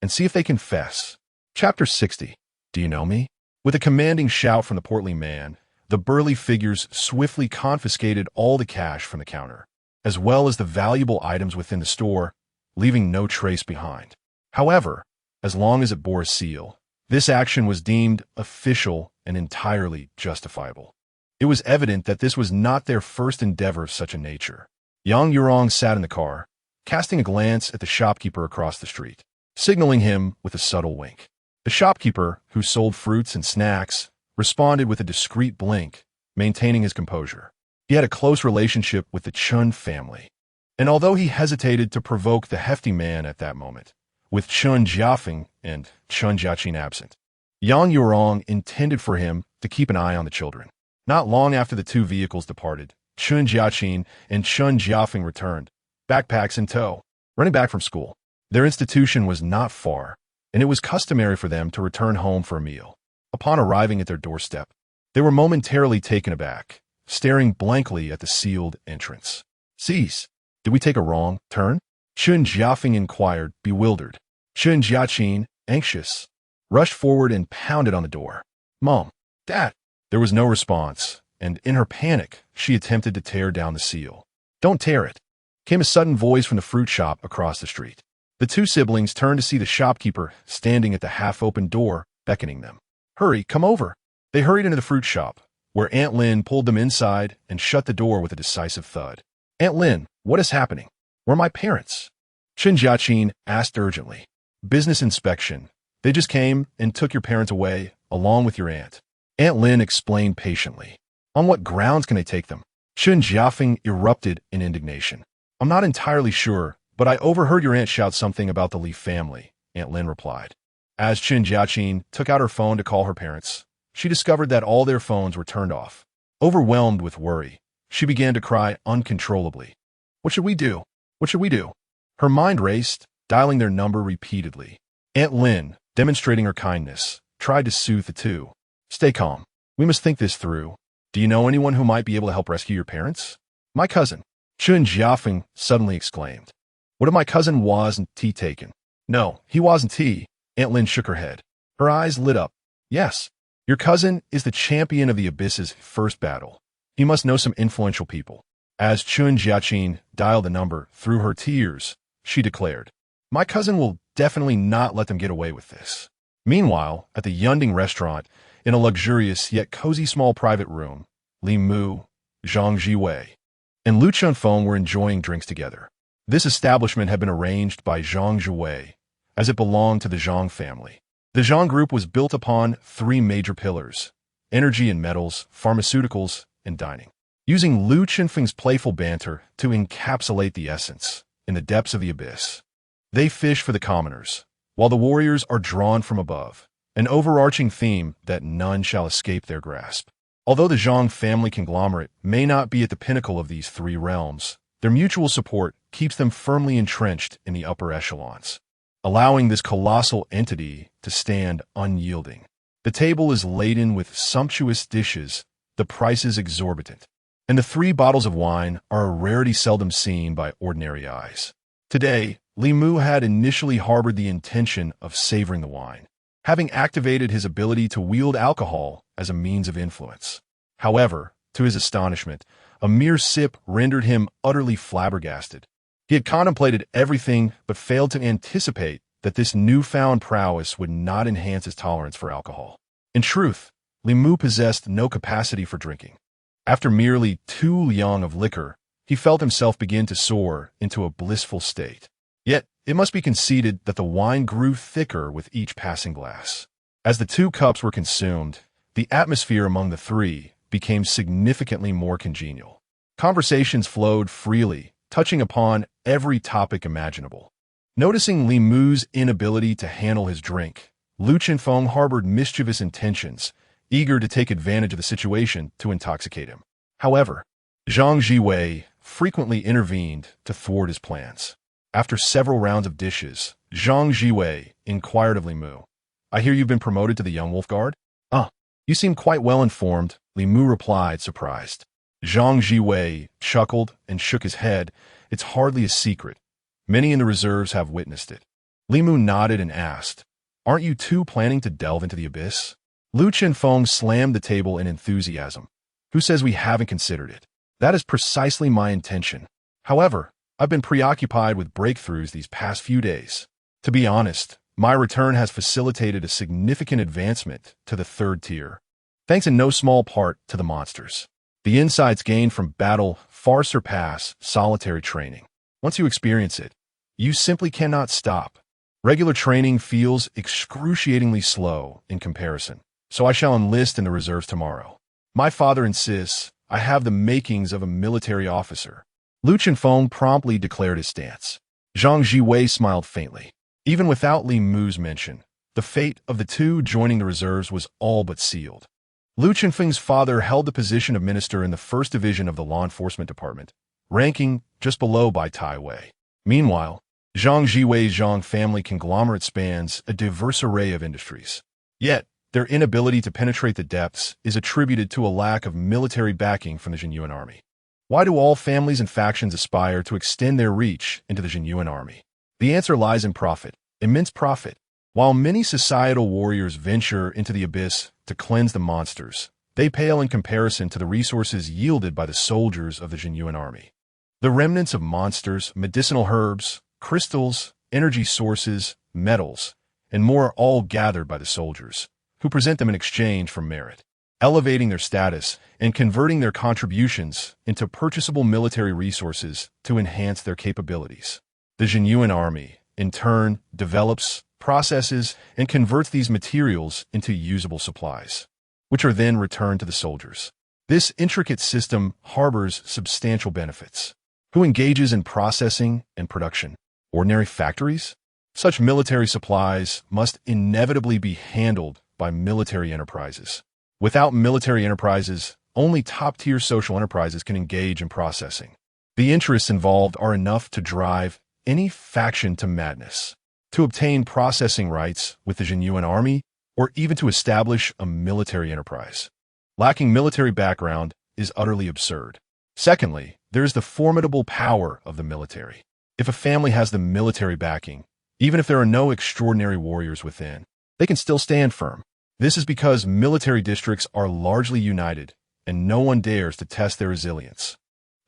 and see if they confess. Chapter 60. Do you know me? With a commanding shout from the portly man, the burly figures swiftly confiscated all the cash from the counter, as well as the valuable items within the store, leaving no trace behind. However, as long as it bore a seal, this action was deemed official and entirely justifiable. It was evident that this was not their first endeavor of such a nature. Yang Yurong sat in the car, casting a glance at the shopkeeper across the street, signaling him with a subtle wink. The shopkeeper, who sold fruits and snacks, responded with a discreet blink, maintaining his composure. He had a close relationship with the Chun family, and although he hesitated to provoke the hefty man at that moment, with Chun Jiafeng and Chun Jiaqin absent, Yang Yurong intended for him to keep an eye on the children. Not long after the two vehicles departed, Chun Jiaqin and Chun Jiafeng returned, backpacks in tow, running back from school. Their institution was not far, and it was customary for them to return home for a meal. Upon arriving at their doorstep, they were momentarily taken aback, staring blankly at the sealed entrance. "Cease! Did we take a wrong turn?" Chun Jiafeng inquired, bewildered. Chun Jiaqin, anxious, rushed forward and pounded on the door. "Mom! Dad!" There was no response, and in her panic, she attempted to tear down the seal. "Don't tear it," came a sudden voice from the fruit shop across the street. The two siblings turned to see the shopkeeper standing at the half-open door, beckoning them. "Hurry, come over." They hurried into the fruit shop, where Aunt Lin pulled them inside and shut the door with a decisive thud. "Aunt Lin, what is happening? Where are my parents?" Chun Jiaqin asked urgently. "Business inspection. They just came and took your parents away, along with your aunt." Aunt Lin explained patiently. "On what grounds can they take them?" Chun Jiafeng erupted in indignation. "I'm not entirely sure, but I overheard your aunt shout something about the Li family," Aunt Lin replied. As Chun Jiaqin took out her phone to call her parents, she discovered that all their phones were turned off. Overwhelmed with worry, she began to cry uncontrollably. "What should we do? What should we do?" Her mind raced, dialing their number repeatedly. Aunt Lin, demonstrating her kindness, tried to soothe the two. "Stay calm. We must think this through. Do you know anyone who might be able to help rescue your parents?" "My cousin," Chun Jiafeng suddenly exclaimed. "What if my cousin wasn't taken?" "No, he wasn't." Aunt Lin shook her head. Her eyes lit up. "Yes, your cousin is the champion of the Abyss's first battle. He must know some influential people." As Chun Jiaqin dialed the number through her tears, she declared, "My cousin will definitely not let them get away with this." Meanwhile, at the Yunding restaurant, in a luxurious yet cozy small private room, Li Mu, Zhang Jiwei, and Lu Chunfeng were enjoying drinks together. This establishment had been arranged by Zhang Jiwei, as it belonged to the Zhang family. The Zhang group was built upon three major pillars: energy and metals, pharmaceuticals, and dining. Using Lu Chunfeng's playful banter to encapsulate the essence in the depths of the abyss, they fish for the commoners, while the warriors are drawn from above, an overarching theme that none shall escape their grasp. Although the Zhang family conglomerate may not be at the pinnacle of these three realms, their mutual support keeps them firmly entrenched in the upper echelons, allowing this colossal entity to stand unyielding. The table is laden with sumptuous dishes, the prices exorbitant, and the 3 bottles of wine are a rarity seldom seen by ordinary eyes. Today, Li Mu had initially harbored the intention of savoring the wine, having activated his ability to wield alcohol as a means of influence. However, to his astonishment, a mere sip rendered him utterly flabbergasted. He had contemplated everything but failed to anticipate that this newfound prowess would not enhance his tolerance for alcohol. In truth, Li Mu possessed no capacity for drinking. After merely 2 liang of liquor, he felt himself begin to soar into a blissful state. Yet, it must be conceded that the wine grew thicker with each passing glass. As the 2 cups were consumed, the atmosphere among the 3 became significantly more congenial. Conversations flowed freely, touching upon every topic imaginable. Noticing Li Mu's inability to handle his drink, Lu Chunfeng harbored mischievous intentions, eager to take advantage of the situation to intoxicate him. However, Zhang Jiwei frequently intervened to thwart his plans. After several rounds of dishes, Zhang Jiwei inquired of Li Mu. I hear you've been promoted to the Young Wolf Guard? Ah, you seem quite well informed, Li Mu replied, surprised. Zhang Jiwei chuckled and shook his head. It's hardly a secret. Many in the reserves have witnessed it. Li Mu nodded and asked, Aren't you two planning to delve into the abyss? Lu Chenfeng slammed the table in enthusiasm. Who says we haven't considered it? That is precisely my intention. However, I've been preoccupied with breakthroughs these past few days. To be honest, my return has facilitated a significant advancement to the 3rd tier, thanks in no small part to the monsters. The insights gained from battle far surpass solitary training. Once you experience it, you simply cannot stop. Regular training feels excruciatingly slow in comparison, so I shall enlist in the reserves tomorrow. My father insists I have the makings of a military officer. Lu Chenfeng promptly declared his stance. Zhang Jiwei smiled faintly. Even without Li Mu's mention, the fate of the two joining the reserves was all but sealed. Lu Chenfeng's father held the position of minister in the 1st Division of the Law Enforcement Department, ranking just below by Tai Wei. Meanwhile, Zhang Jiwei's Zhang family conglomerate spans a diverse array of industries. Yet, their inability to penetrate the depths is attributed to a lack of military backing from the Zhenyuan Army. Why do all families and factions aspire to extend their reach into the Zhenyuan Army? The answer lies in profit, immense profit. While many societal warriors venture into the abyss to cleanse the monsters, they pale in comparison to the resources yielded by the soldiers of the Zhenyuan Army. The remnants of monsters, medicinal herbs, crystals, energy sources, metals, and more are all gathered by the soldiers, who present them in exchange for merit, elevating their status and converting their contributions into purchasable military resources to enhance their capabilities. The Zhenyuan Army, in turn, develops, processes, and converts these materials into usable supplies, which are then returned to the soldiers. This intricate system harbors substantial benefits. Who engages in processing and production? Ordinary factories? Such military supplies must inevitably be handled by military enterprises. Without military enterprises, only top-tier social enterprises can engage in processing. The interests involved are enough to drive any faction to madness. To obtain processing rights with the Zhenyuan Army, or even to establish a military enterprise. Lacking military background is utterly absurd. Secondly, there is the formidable power of the military. If a family has the military backing, even if there are no extraordinary warriors within, they can still stand firm. This is because military districts are largely united, and no one dares to test their resilience.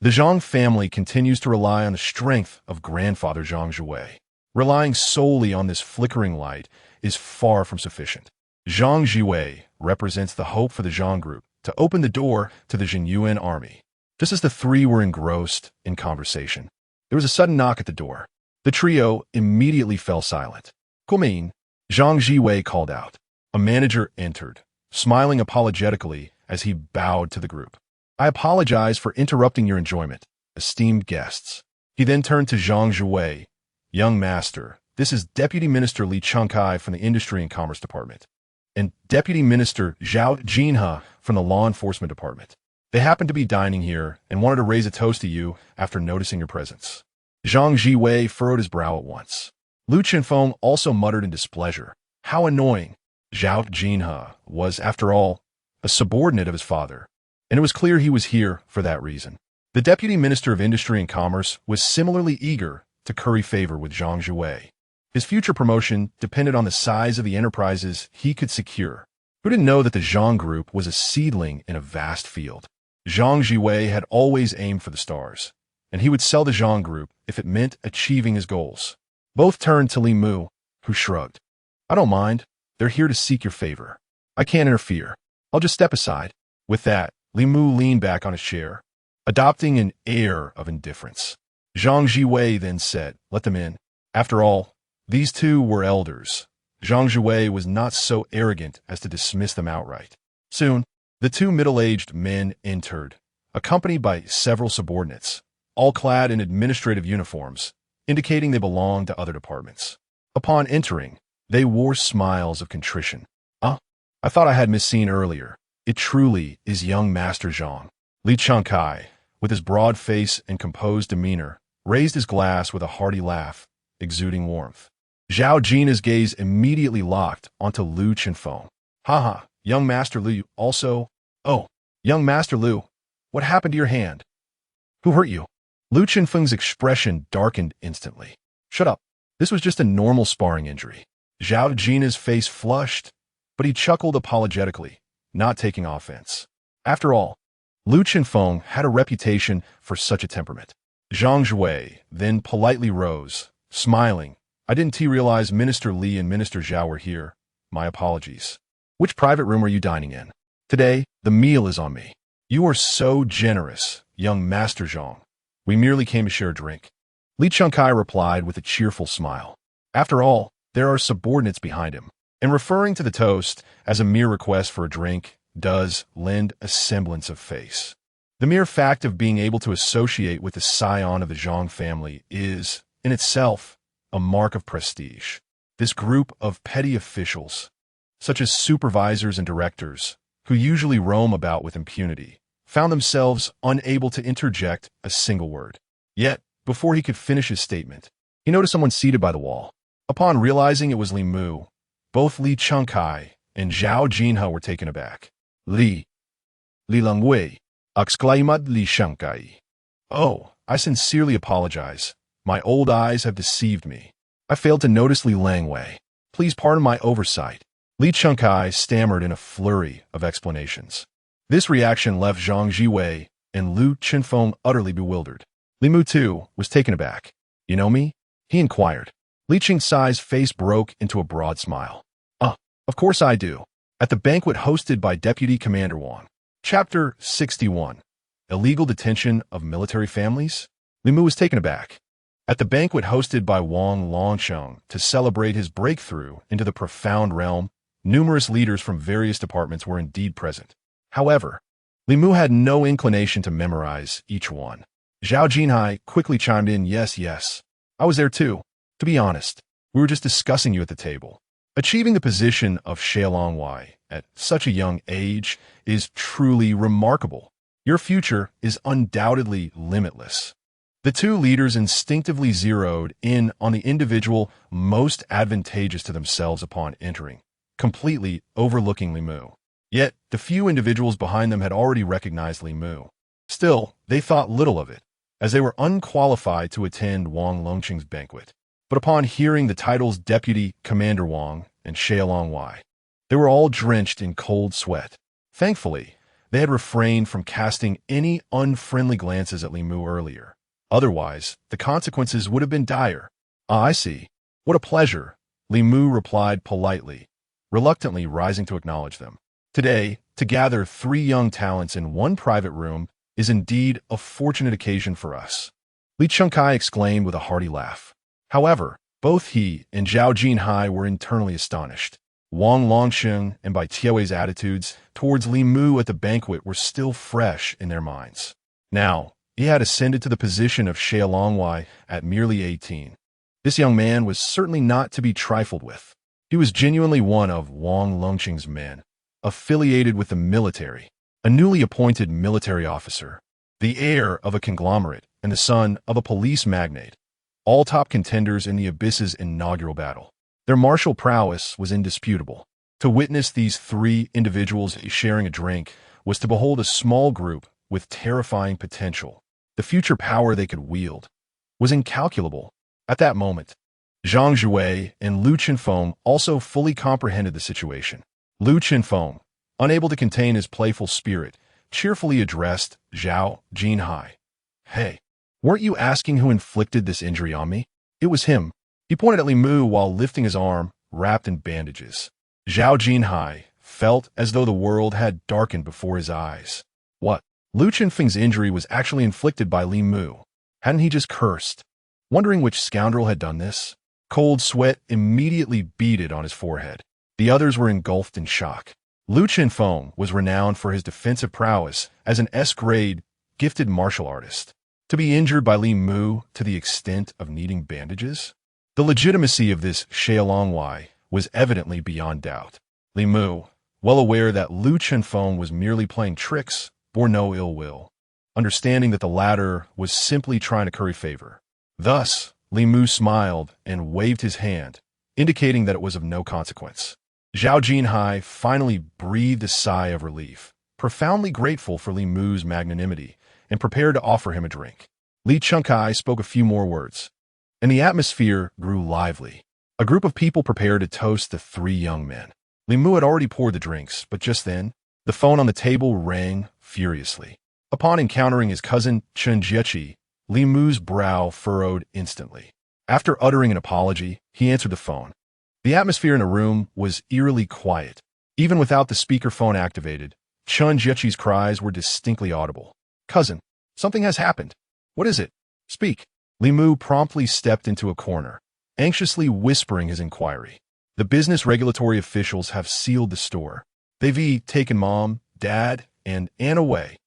The Zhang family continues to rely on the strength of grandfather Zhang Jiwei. Relying solely on this flickering light is far from sufficient. Zhang Jiwei represents the hope for the Zhang group to open the door to the Zhenyuan Army. Just as the three were engrossed in conversation, there was a sudden knock at the door. The trio immediately fell silent. "Come in," Zhang Jiwei called out. A manager entered, smiling apologetically as he bowed to the group. "I apologize for interrupting your enjoyment, esteemed guests." He then turned to Zhang Jiwei. "Young master, this is Deputy Minister Li Changkai from the Industry and Commerce Department, and Deputy Minister Zhao Jinhe from the Law Enforcement Department. They happened to be dining here and wanted to raise a toast to you after noticing your presence." Zhang Jiwei furrowed his brow at once. Lu Chenfeng also muttered in displeasure. How annoying. Zhao Jinhe was, after all, a subordinate of his father, and it was clear he was here for that reason. The Deputy Minister of Industry and Commerce was similarly eager to curry favor with Zhang Jiwei. His future promotion depended on the size of the enterprises he could secure. Who didn't know that the Zhang Group was a seedling in a vast field? Zhang Jiwei had always aimed for the stars, and he would sell the Zhang Group if it meant achieving his goals. Both turned to Li Mu, who shrugged. "I don't mind. They're here to seek your favor. I can't interfere. I'll just step aside." With that, Li Mu leaned back on his chair, adopting an air of indifference. Zhang Jiwei then said, "Let them in." After all, these two were elders. Zhang Jiwei was not so arrogant as to dismiss them outright. Soon, the two middle-aged men entered, accompanied by several subordinates, all clad in administrative uniforms, indicating they belonged to other departments. Upon entering, they wore smiles of contrition. I thought I had misseen earlier. It truly is young Master Zhang." Li Changkai, with his broad face and composed demeanor, raised his glass with a hearty laugh, exuding warmth. Zhao Jina's gaze immediately locked onto Lu Chenfeng. Haha, young Master Lu also... Oh, young Master Lu, what happened to your hand? Who hurt you? Lu Chenfeng's expression darkened instantly. Shut up. This was just a normal sparring injury. Zhao Jina's face flushed, but he chuckled apologetically, not taking offense. After all, Lu Chenfeng had a reputation for such a temperament. Zhang Zhui then politely rose, smiling. I didn't realize Minister Li and Minister Zhao were here. My apologies. Which private room are you dining in? Today, the meal is on me. You are so generous, young Master Zhang. We merely came to share a drink. Li Chengkai replied with a cheerful smile. After all, there are subordinates behind him, and referring to the toast as a mere request for a drink does lend a semblance of face. The mere fact of being able to associate with the scion of the Zhang family is, in itself, a mark of prestige. This group of petty officials, such as supervisors and directors, who usually roam about with impunity, found themselves unable to interject a single word. Yet, before he could finish his statement, he noticed someone seated by the wall. Upon realizing it was Li Mu, both Li Chengkai and Zhao Jinhe were taken aback. Li Lengwei, exclaimed Li Chengkai. Oh, I sincerely apologize. My old eyes have deceived me. I failed to notice Li Lengwei. Please pardon my oversight. Li Chengkai stammered in a flurry of explanations. This reaction left Zhang Zhiwei and Lu Chenfeng utterly bewildered. Li Mu, too, was taken aback. You know me? He inquired. Li Chengsai's face broke into a broad smile. Of course I do. At the banquet hosted by Deputy Commander Wang. Chapter 61. Illegal Detention of Military Families? Li Mu was taken aback. At the banquet hosted by Wang Longsheng to celebrate his breakthrough into the profound realm, numerous leaders from various departments were indeed present. However, Li Mu had no inclination to memorize each one. Zhao Jinhe quickly chimed in, yes. I was there too. To be honest, we were just discussing you at the table. Achieving the position of Shuangwen at such a young age is truly remarkable. Your future is undoubtedly limitless. The two leaders instinctively zeroed in on the individual most advantageous to themselves upon entering, completely overlooking Li Mu. Yet, the few individuals behind them had already recognized Li Mu. Still, they thought little of it, as they were unqualified to attend Wang Longqing's banquet. But upon hearing the titles Deputy Commander Wang and Shuangwen, they were all drenched in cold sweat. Thankfully, they had refrained from casting any unfriendly glances at Li Mu earlier. Otherwise, the consequences would have been dire. I see. What a pleasure, Li Mu replied politely, reluctantly rising to acknowledge them. Today, to gather three young talents in one private room is indeed a fortunate occasion for us. Li Chengkai exclaimed with a hearty laugh. However, both he and Zhao Jinhe were internally astonished. Wang Longsheng and Bai Tiewei's attitudes towards Li Mu at the banquet were still fresh in their minds. Now, he had ascended to the position of Shuangwen at merely 18. This young man was certainly not to be trifled with. He was genuinely one of Wang Longqing's men, affiliated with the military, a newly appointed military officer, the heir of a conglomerate and the son of a police magnate, all top contenders in the Abyss's inaugural battle. Their martial prowess was indisputable. To witness these three individuals sharing a drink was to behold a small group with terrifying potential. The future power they could wield was incalculable. At that moment, Zhang Zhui and Lu Chenfeng also fully comprehended the situation. Lu Chenfeng, unable to contain his playful spirit, cheerfully addressed Zhao Jinhe. Hey, weren't you asking who inflicted this injury on me? It was him. He pointed at Li Mu while lifting his arm, wrapped in bandages. Zhao Jinhe felt as though the world had darkened before his eyes. What? Lu Chenfeng's injury was actually inflicted by Li Mu. Hadn't he just cursed? Wondering which scoundrel had done this, cold sweat immediately beaded on his forehead. The others were engulfed in shock. Lu Chenfeng was renowned for his defensive prowess as an S-grade gifted martial artist. To be injured by Li Mu to the extent of needing bandages? The legitimacy of this Shuangwen was evidently beyond doubt. Li Mu, well aware that Lu Chenfeng was merely playing tricks, bore no ill will, understanding that the latter was simply trying to curry favor. Thus, Li Mu smiled and waved his hand, indicating that it was of no consequence. Zhao Jinhai finally breathed a sigh of relief, profoundly grateful for Li Mu's magnanimity, and prepared to offer him a drink. Li Chengkai spoke a few more words, and the atmosphere grew lively. A group of people prepared to toast the three young men. Li Mu had already poured the drinks, but just then, the phone on the table rang furiously. Upon encountering his cousin Chen Jiechi, Li Mu's brow furrowed instantly. After uttering an apology, he answered the phone. The atmosphere in the room was eerily quiet. Even without the speakerphone activated, Chen Jiechi's cries were distinctly audible. "Cousin, something has happened. What is it? Speak." Li Mu promptly stepped into a corner, anxiously whispering his inquiry. "The business regulatory officials have sealed the store. They've taken Mom, Dad, and Anne away."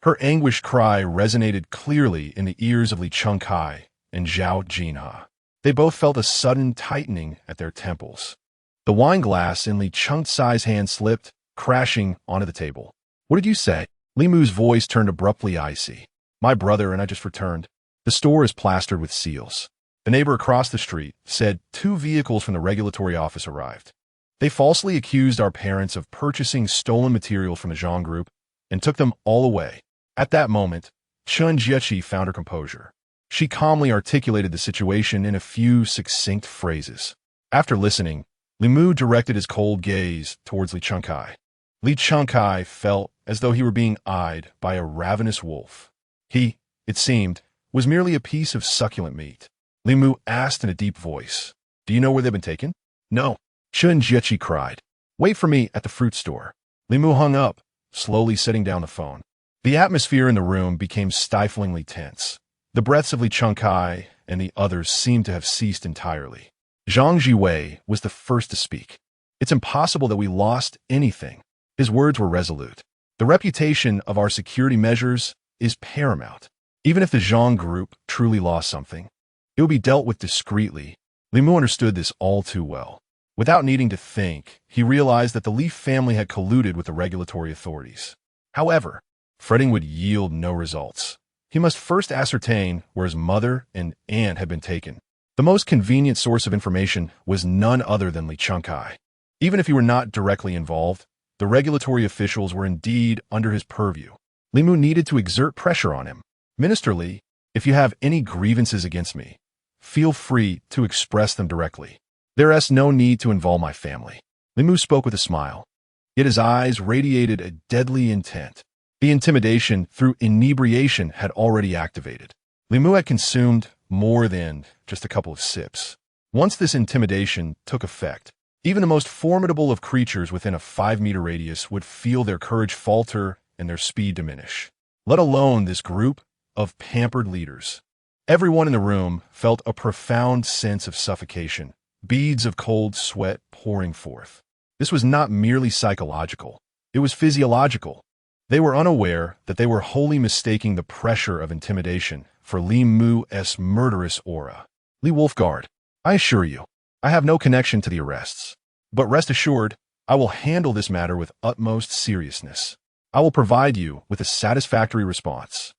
Her anguished cry resonated clearly in the ears of Li Chengkai and Zhao Jinha. They both felt a sudden tightening at their temples. The wine glass in Li Chengkai's hand slipped, crashing onto the table. "What did you say?" Li Mu's voice turned abruptly icy. "My brother and I just returned. The store is plastered with seals. The neighbor across the street said 2 vehicles from the regulatory office arrived. They falsely accused our parents of purchasing stolen material from the Zhang group and took them all away." At that moment, Chen Jiechi found her composure. She calmly articulated the situation in a few succinct phrases. After listening, Li Mu directed his cold gaze towards Li Chengkai. Li Chengkai felt as though he were being eyed by a ravenous wolf. He, it seemed, was merely a piece of succulent meat. Li Mu asked in a deep voice, "Do you know where they've been taken?" "No," Chen Jiechi cried. "Wait for me at the fruit store." Li Mu hung up, slowly setting down the phone. The atmosphere in the room became stiflingly tense. The breaths of Li Chengkai and the others seemed to have ceased entirely. Zhang Jiwei was the first to speak. "It's impossible that we lost anything." His words were resolute. "The reputation of our security measures is paramount. Even if the Zhang group truly lost something, it will be dealt with discreetly." Li Mu understood this all too well. Without needing to think, he realized that the Li family had colluded with the regulatory authorities. However, fretting would yield no results. He must first ascertain where his mother and aunt had been taken. The most convenient source of information was none other than Li Chengkai. Even if he were not directly involved, the regulatory officials were indeed under his purview. Li Mu needed to exert pressure on him. "Minister Li, if you have any grievances against me, feel free to express them directly. There is no need to involve my family." Li Mu spoke with a smile, yet his eyes radiated a deadly intent. The intimidation through inebriation had already activated. Li Mu had consumed more than just a couple of sips. Once this intimidation took effect, even the most formidable of creatures within a 5-meter radius would feel their courage falter and their speed diminish, let alone this group of pampered leaders. Everyone in the room felt a profound sense of suffocation, beads of cold sweat pouring forth. This was not merely psychological, it was physiological. They were unaware that they were wholly mistaking the pressure of intimidation for Li Mu's murderous aura. "Li Wolfguard, I assure you, I have no connection to the arrests. But rest assured, I will handle this matter with utmost seriousness. I will provide you with a satisfactory response."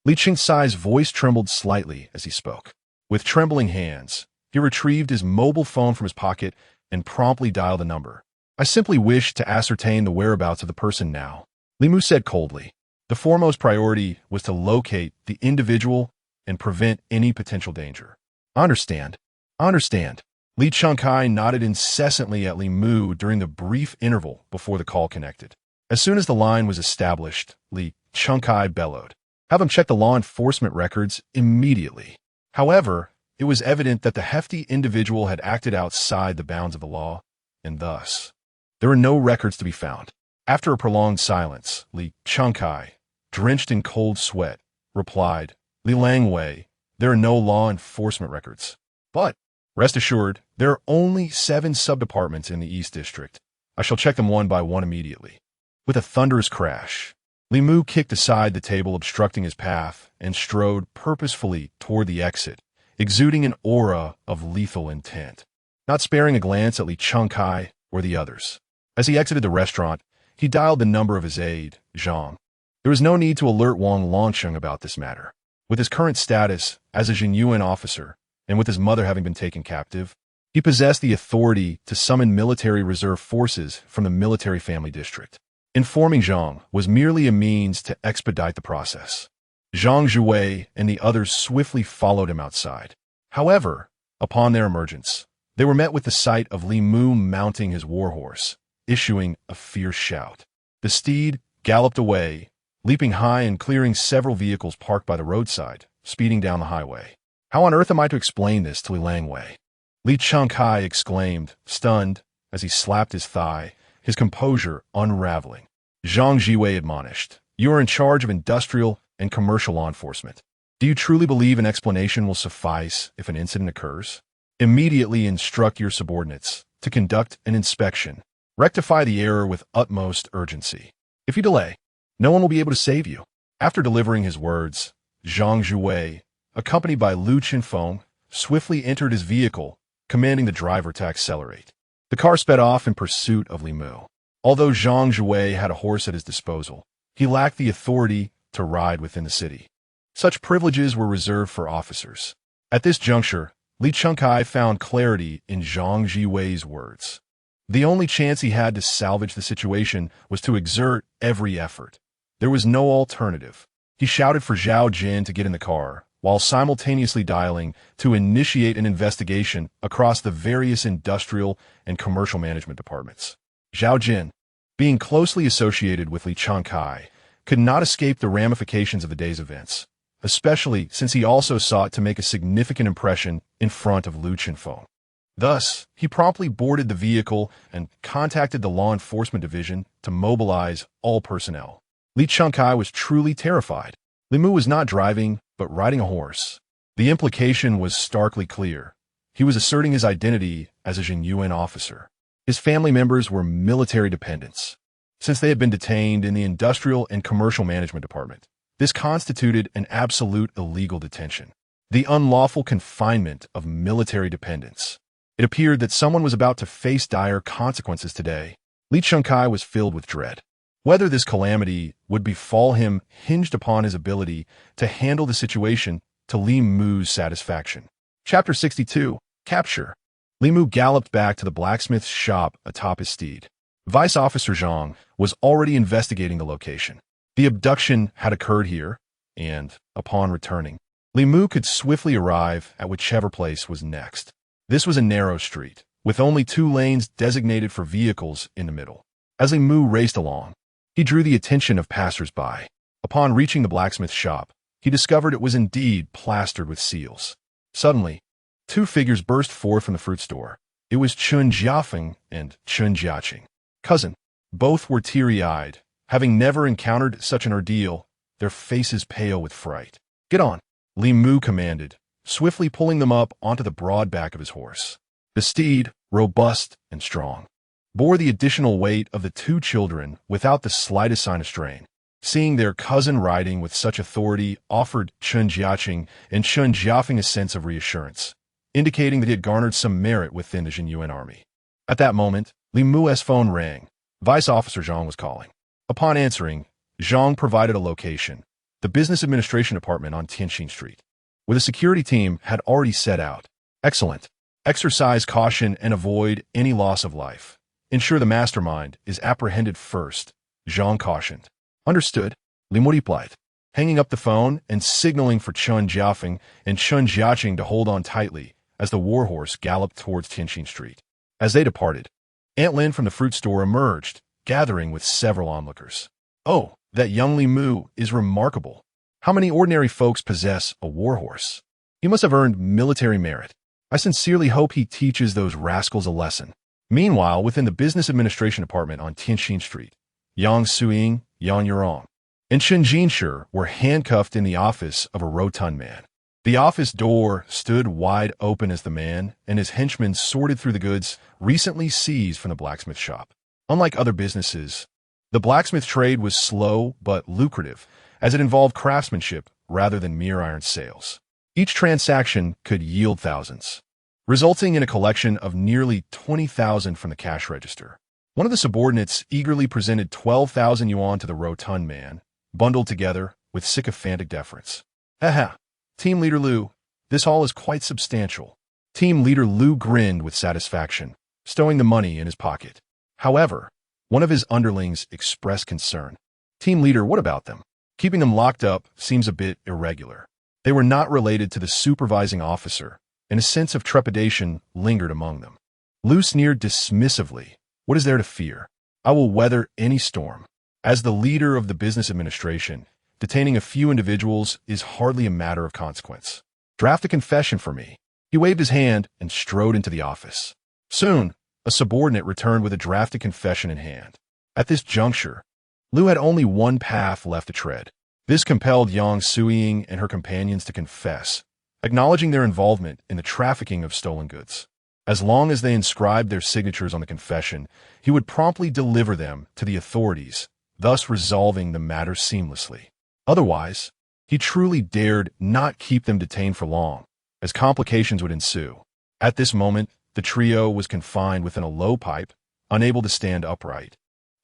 Li Chengkai's voice trembled slightly as he spoke. With trembling hands, he retrieved his mobile phone from his pocket and promptly dialed a number. "I simply wish to ascertain the whereabouts of the person now," Li Mu said coldly. The foremost priority was to locate the individual and prevent any potential danger. "I understand. I understand." Li Chengkai nodded incessantly at Li Mu during the brief interval before the call connected. As soon as the line was established, Li Chengkai bellowed, "Have him check the law enforcement records immediately." However, it was evident that the hefty individual had acted outside the bounds of the law, and thus, there were no records to be found. After a prolonged silence, Li Chengkai, drenched in cold sweat, replied, "Li Langwei, there are no law enforcement records. But, rest assured, there are only 7 sub-departments in the East District. I shall check them one by one immediately." With a thunderous crash, Li Mu kicked aside the table obstructing his path and strode purposefully toward the exit, exuding an aura of lethal intent, not sparing a glance at Li Chengkai or the others. As he exited the restaurant, he dialed the number of his aide, Zhang. There was no need to alert Wang Longsheng about this matter. With his current status as a Zhenyuan officer, and with his mother having been taken captive, He possessed the authority to summon military reserve forces from the military family district. Informing Zhang was merely a means to expedite the process. Zhang Zhuwei and the others swiftly followed him outside. However, upon their emergence, they were met with the sight of Li Mu mounting his warhorse, issuing a fierce shout. The steed galloped away, leaping high and clearing several vehicles parked by the roadside, speeding down the highway. How on earth am I to explain this to Li Langwei? Li Chengkai exclaimed, stunned, as he slapped his thigh, his composure unraveling. Zhang Zhiwei admonished, "You are in charge of industrial and commercial law enforcement. Do you truly believe an explanation will suffice if an incident occurs? Immediately instruct your subordinates to conduct an inspection. Rectify the error with utmost urgency. If you delay, no one will be able to save you." After delivering his words, Zhang Zhuwei, accompanied by Lu Qinfeng, swiftly entered his vehicle, commanding the driver to accelerate. The car sped off in pursuit of Li Mu. Although Zhang Zhuwei had a horse at his disposal, he lacked the authority to ride within the city. Such privileges were reserved for officers. At this juncture, Li Chengkai found clarity in Zhang Zhiwei's words. The only chance he had to salvage the situation was to exert every effort. There was no alternative. He shouted for Zhao Jin to get in the car, while simultaneously dialing to initiate an investigation across the various industrial and commercial management departments. Zhao Jin, being closely associated with Li Chengkai, could not escape the ramifications of the day's events, especially since he also sought to make a significant impression in front of Lu Qinfeng. Thus, he promptly boarded the vehicle and contacted the law enforcement division to mobilize all personnel. Li Chengkai was truly terrified. Li Mu was not driving, but riding a horse. The implication was starkly clear. He was asserting his identity as a Zhenyuan officer. His family members were military dependents. Since they had been detained in the Industrial and Commercial Management Department, this constituted an absolute illegal detention, the unlawful confinement of military dependents. It appeared that someone was about to face dire consequences today. Li Chengkai was filled with dread. Whether this calamity would befall him hinged upon his ability to handle the situation to Li Mu's satisfaction. Chapter 62. Capture. Li Mu galloped back to the blacksmith's shop atop his steed. Vice Officer Zhang was already investigating the location. The abduction had occurred here, and, upon returning, Li Mu could swiftly arrive at whichever place was next. This was a narrow street, with only 2 lanes designated for vehicles in the middle. As Li Mu raced along, he drew the attention of passers-by. Upon reaching the blacksmith shop, he discovered it was indeed plastered with seals. Suddenly, 2 figures burst forth from the fruit store. It was Chun Jiafeng and Chun Jiaqing. Cousin. Both were teary-eyed, having never encountered such an ordeal, their faces pale with fright. "Get on," Li Mu commanded, swiftly pulling them up onto the broad back of his horse. The steed, robust and strong, bore the additional weight of the 2 children without the slightest sign of strain. Seeing their cousin riding with such authority offered Chun Jiaqing and Chun Jiafeng a sense of reassurance, indicating that he had garnered some merit within the Zhenyuan Army. At that moment, Li Mu's phone rang. Vice Officer Zhang was calling. Upon answering, Zhang provided a location, the Business Administration Department on Tianxin Street, where the security team had already set out. "Excellent. Exercise caution and avoid any loss of life. Ensure the mastermind is apprehended first," Zhang cautioned. "Understood," Li Mu replied, hanging up the phone and signaling for Chun Jiafeng and Chun Jiaqing to hold on tightly as the warhorse galloped towards Tianxin Street. As they departed, Aunt Lin from the fruit store emerged, gathering with several onlookers. "Oh, that young Li Mu is remarkable. How many ordinary folks possess a warhorse? He must have earned military merit. I sincerely hope he teaches those rascals a lesson." Meanwhile, within the Business Administration Department on Tianxin Street, Yang Suying, Yang Yurong, and Chen Jinshi were handcuffed in the office of a rotund man. The office door stood wide open as the man and his henchmen sorted through the goods recently seized from the blacksmith shop. Unlike other businesses, the blacksmith trade was slow but lucrative, as it involved craftsmanship rather than mere iron sales. Each transaction could yield thousands, resulting in a collection of nearly 20,000 from the cash register. One of the subordinates eagerly presented 12,000 yuan to the rotund man, bundled together with sycophantic deference. "Haha, Team Leader Liu, this haul is quite substantial. Team leader Lu grinned with satisfaction, stowing the money in his pocket. However, one of his underlings expressed concern. Team leader, what about them? Keeping them locked up seems a bit irregular. They were not related to the supervising officer, and a sense of trepidation lingered among them. Lu sneered dismissively. What is there to fear? I will weather any storm. As the leader of the business administration, detaining a few individuals is hardly a matter of consequence. Draft a confession for me. He waved his hand and strode into the office. Soon, a subordinate returned with a drafted confession in hand. At this juncture, Lu had only one path left to tread. This compelled Yang Suiying and her companions to confess, acknowledging their involvement in the trafficking of stolen goods. As long as they inscribed their signatures on the confession, he would promptly deliver them to the authorities, thus resolving the matter seamlessly. Otherwise, he truly dared not keep them detained for long, as complications would ensue. At this moment, the trio was confined within a low pipe, unable to stand upright,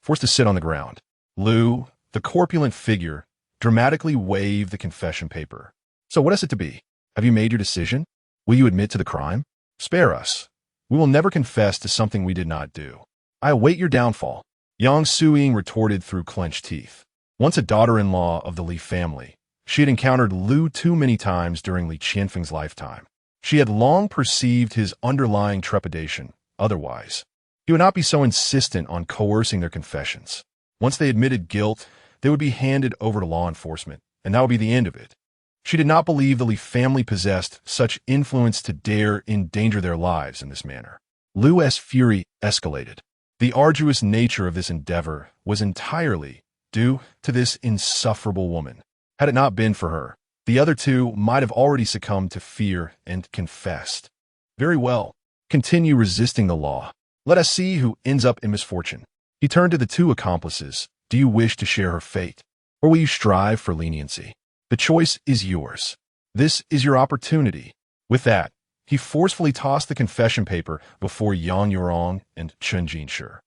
forced to sit on the ground. Lu, the corpulent figure, dramatically waved the confession paper. So what is it to be? Have you made your decision? Will you admit to the crime? Spare us. We will never confess to something we did not do. I await your downfall. Yang Suiying retorted through clenched teeth. Once a daughter-in-law of the Li family, she had encountered Lu too many times during Li Qianfeng's lifetime. She had long perceived his underlying trepidation. Otherwise, he would not be so insistent on coercing their confessions. Once they admitted guilt, they would be handed over to law enforcement, and that would be the end of it. She did not believe the Li family possessed such influence to dare endanger their lives in this manner. Lu's fury escalated. The arduous nature of this endeavor was entirely due to this insufferable woman. Had it not been for her, the other two might have already succumbed to fear and confessed. Very well. Continue resisting the law. Let us see who ends up in misfortune. He turned to the two accomplices. Do you wish to share her fate, or will you strive for leniency? The choice is yours. This is your opportunity. With that, he forcefully tossed the confession paper before Yang Yurong and Chen Jinshi,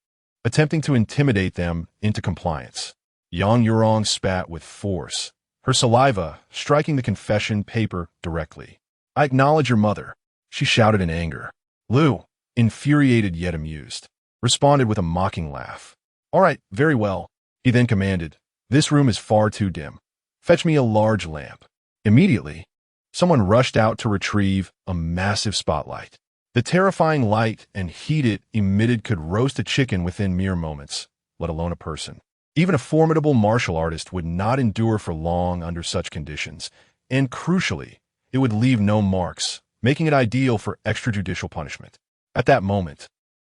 attempting to intimidate them into compliance. Yang Yurong spat with force, her saliva striking the confession paper directly. I acknowledge your mother, she shouted in anger. Lu, infuriated yet amused, responded with a mocking laugh. All right, very well, he then commanded. This room is far too dim. Fetch me a large lamp. Immediately, someone rushed out to retrieve a massive spotlight. The terrifying light and heat it emitted could roast a chicken within mere moments, let alone a person. Even a formidable martial artist would not endure for long under such conditions, and crucially, it would leave no marks, making it ideal for extrajudicial punishment. At that moment,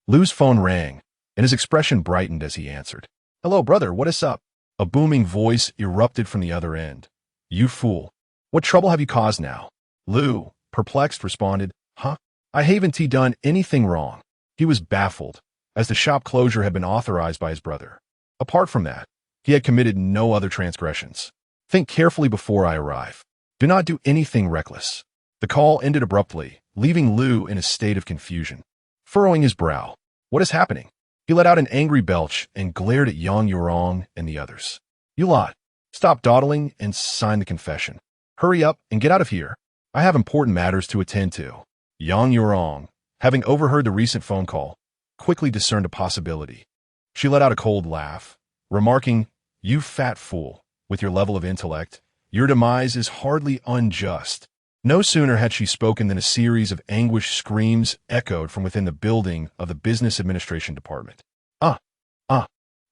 Lu's phone rang, and his expression brightened as he answered. Hello, brother, what is up? A booming voice erupted from the other end. You fool. What trouble have you caused now? Lu, perplexed, responded, Huh? I haven't done anything wrong. He was baffled, as the shop closure had been authorized by his brother. Apart from that, he had committed no other transgressions. Think carefully before I arrive. Do not do anything reckless. The call ended abruptly, leaving Lu in a state of confusion. Furrowing his brow. What is happening? He let out an angry belch and glared at Yang Yurong and the others. You lot, stop dawdling and sign the confession. Hurry up and get out of here. I have important matters to attend to. Yang Yurong, having overheard the recent phone call, quickly discerned a possibility. She let out a cold laugh, remarking, You fat fool, with your level of intellect, your demise is hardly unjust. No sooner had she spoken than a series of anguished screams echoed from within the building of the Business Administration Department.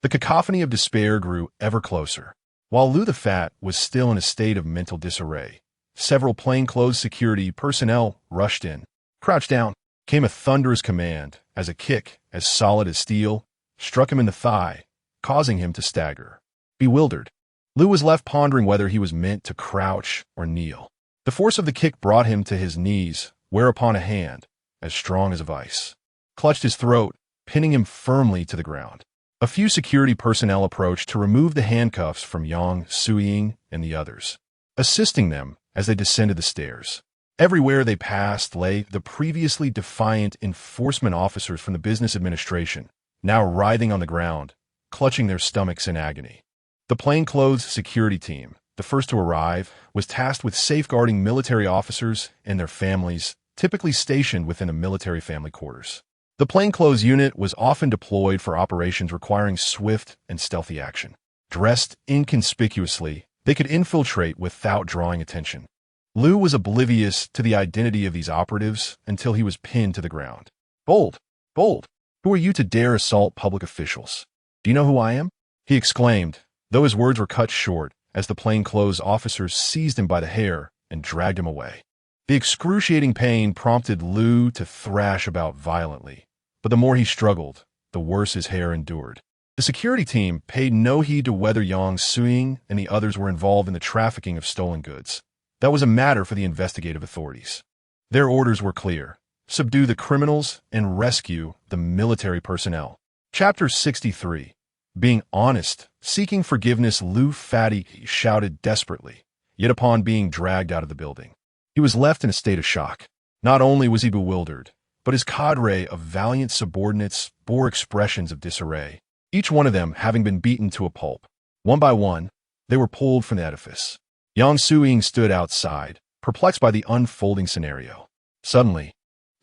The cacophony of despair grew ever closer. While Lu the Fat was still in a state of mental disarray, several plainclothes security personnel rushed in. Crouch down, came a thunderous command as a kick, as solid as steel, struck him in the thigh, causing him to stagger. Bewildered, Lu was left pondering whether he was meant to crouch or kneel. The force of the kick brought him to his knees, whereupon a hand, as strong as a vice, clutched his throat, pinning him firmly to the ground. A few security personnel approached to remove the handcuffs from Yang Suiying and the others, assisting them as they descended the stairs. Everywhere they passed lay the previously defiant enforcement officers from the business administration, now writhing on the ground, clutching their stomachs in agony. The plainclothes security team, the first to arrive, was tasked with safeguarding military officers and their families, typically stationed within a military family quarters. The plainclothes unit was often deployed for operations requiring swift and stealthy action. Dressed inconspicuously, they could infiltrate without drawing attention. Liu was oblivious to the identity of these operatives until he was pinned to the ground. Bold! Bold! Who are you to dare assault public officials? Do you know who I am? He exclaimed, though his words were cut short as the plainclothes officers seized him by the hair and dragged him away. The excruciating pain prompted Liu to thrash about violently, but the more he struggled, the worse his hair endured. The security team paid no heed to whether Yang Suiying and the others were involved in the trafficking of stolen goods. That was a matter for the investigative authorities. Their orders were clear: subdue the criminals and rescue the military personnel. Chapter 63. Being honest, seeking forgiveness, Liu Fatty shouted desperately, yet upon being dragged out of the building, he was left in a state of shock. Not only was he bewildered, but his cadre of valiant subordinates bore expressions of disarray, each one of them having been beaten to a pulp. One by one, they were pulled from the edifice. Yang Suiying stood outside, perplexed by the unfolding scenario. Suddenly,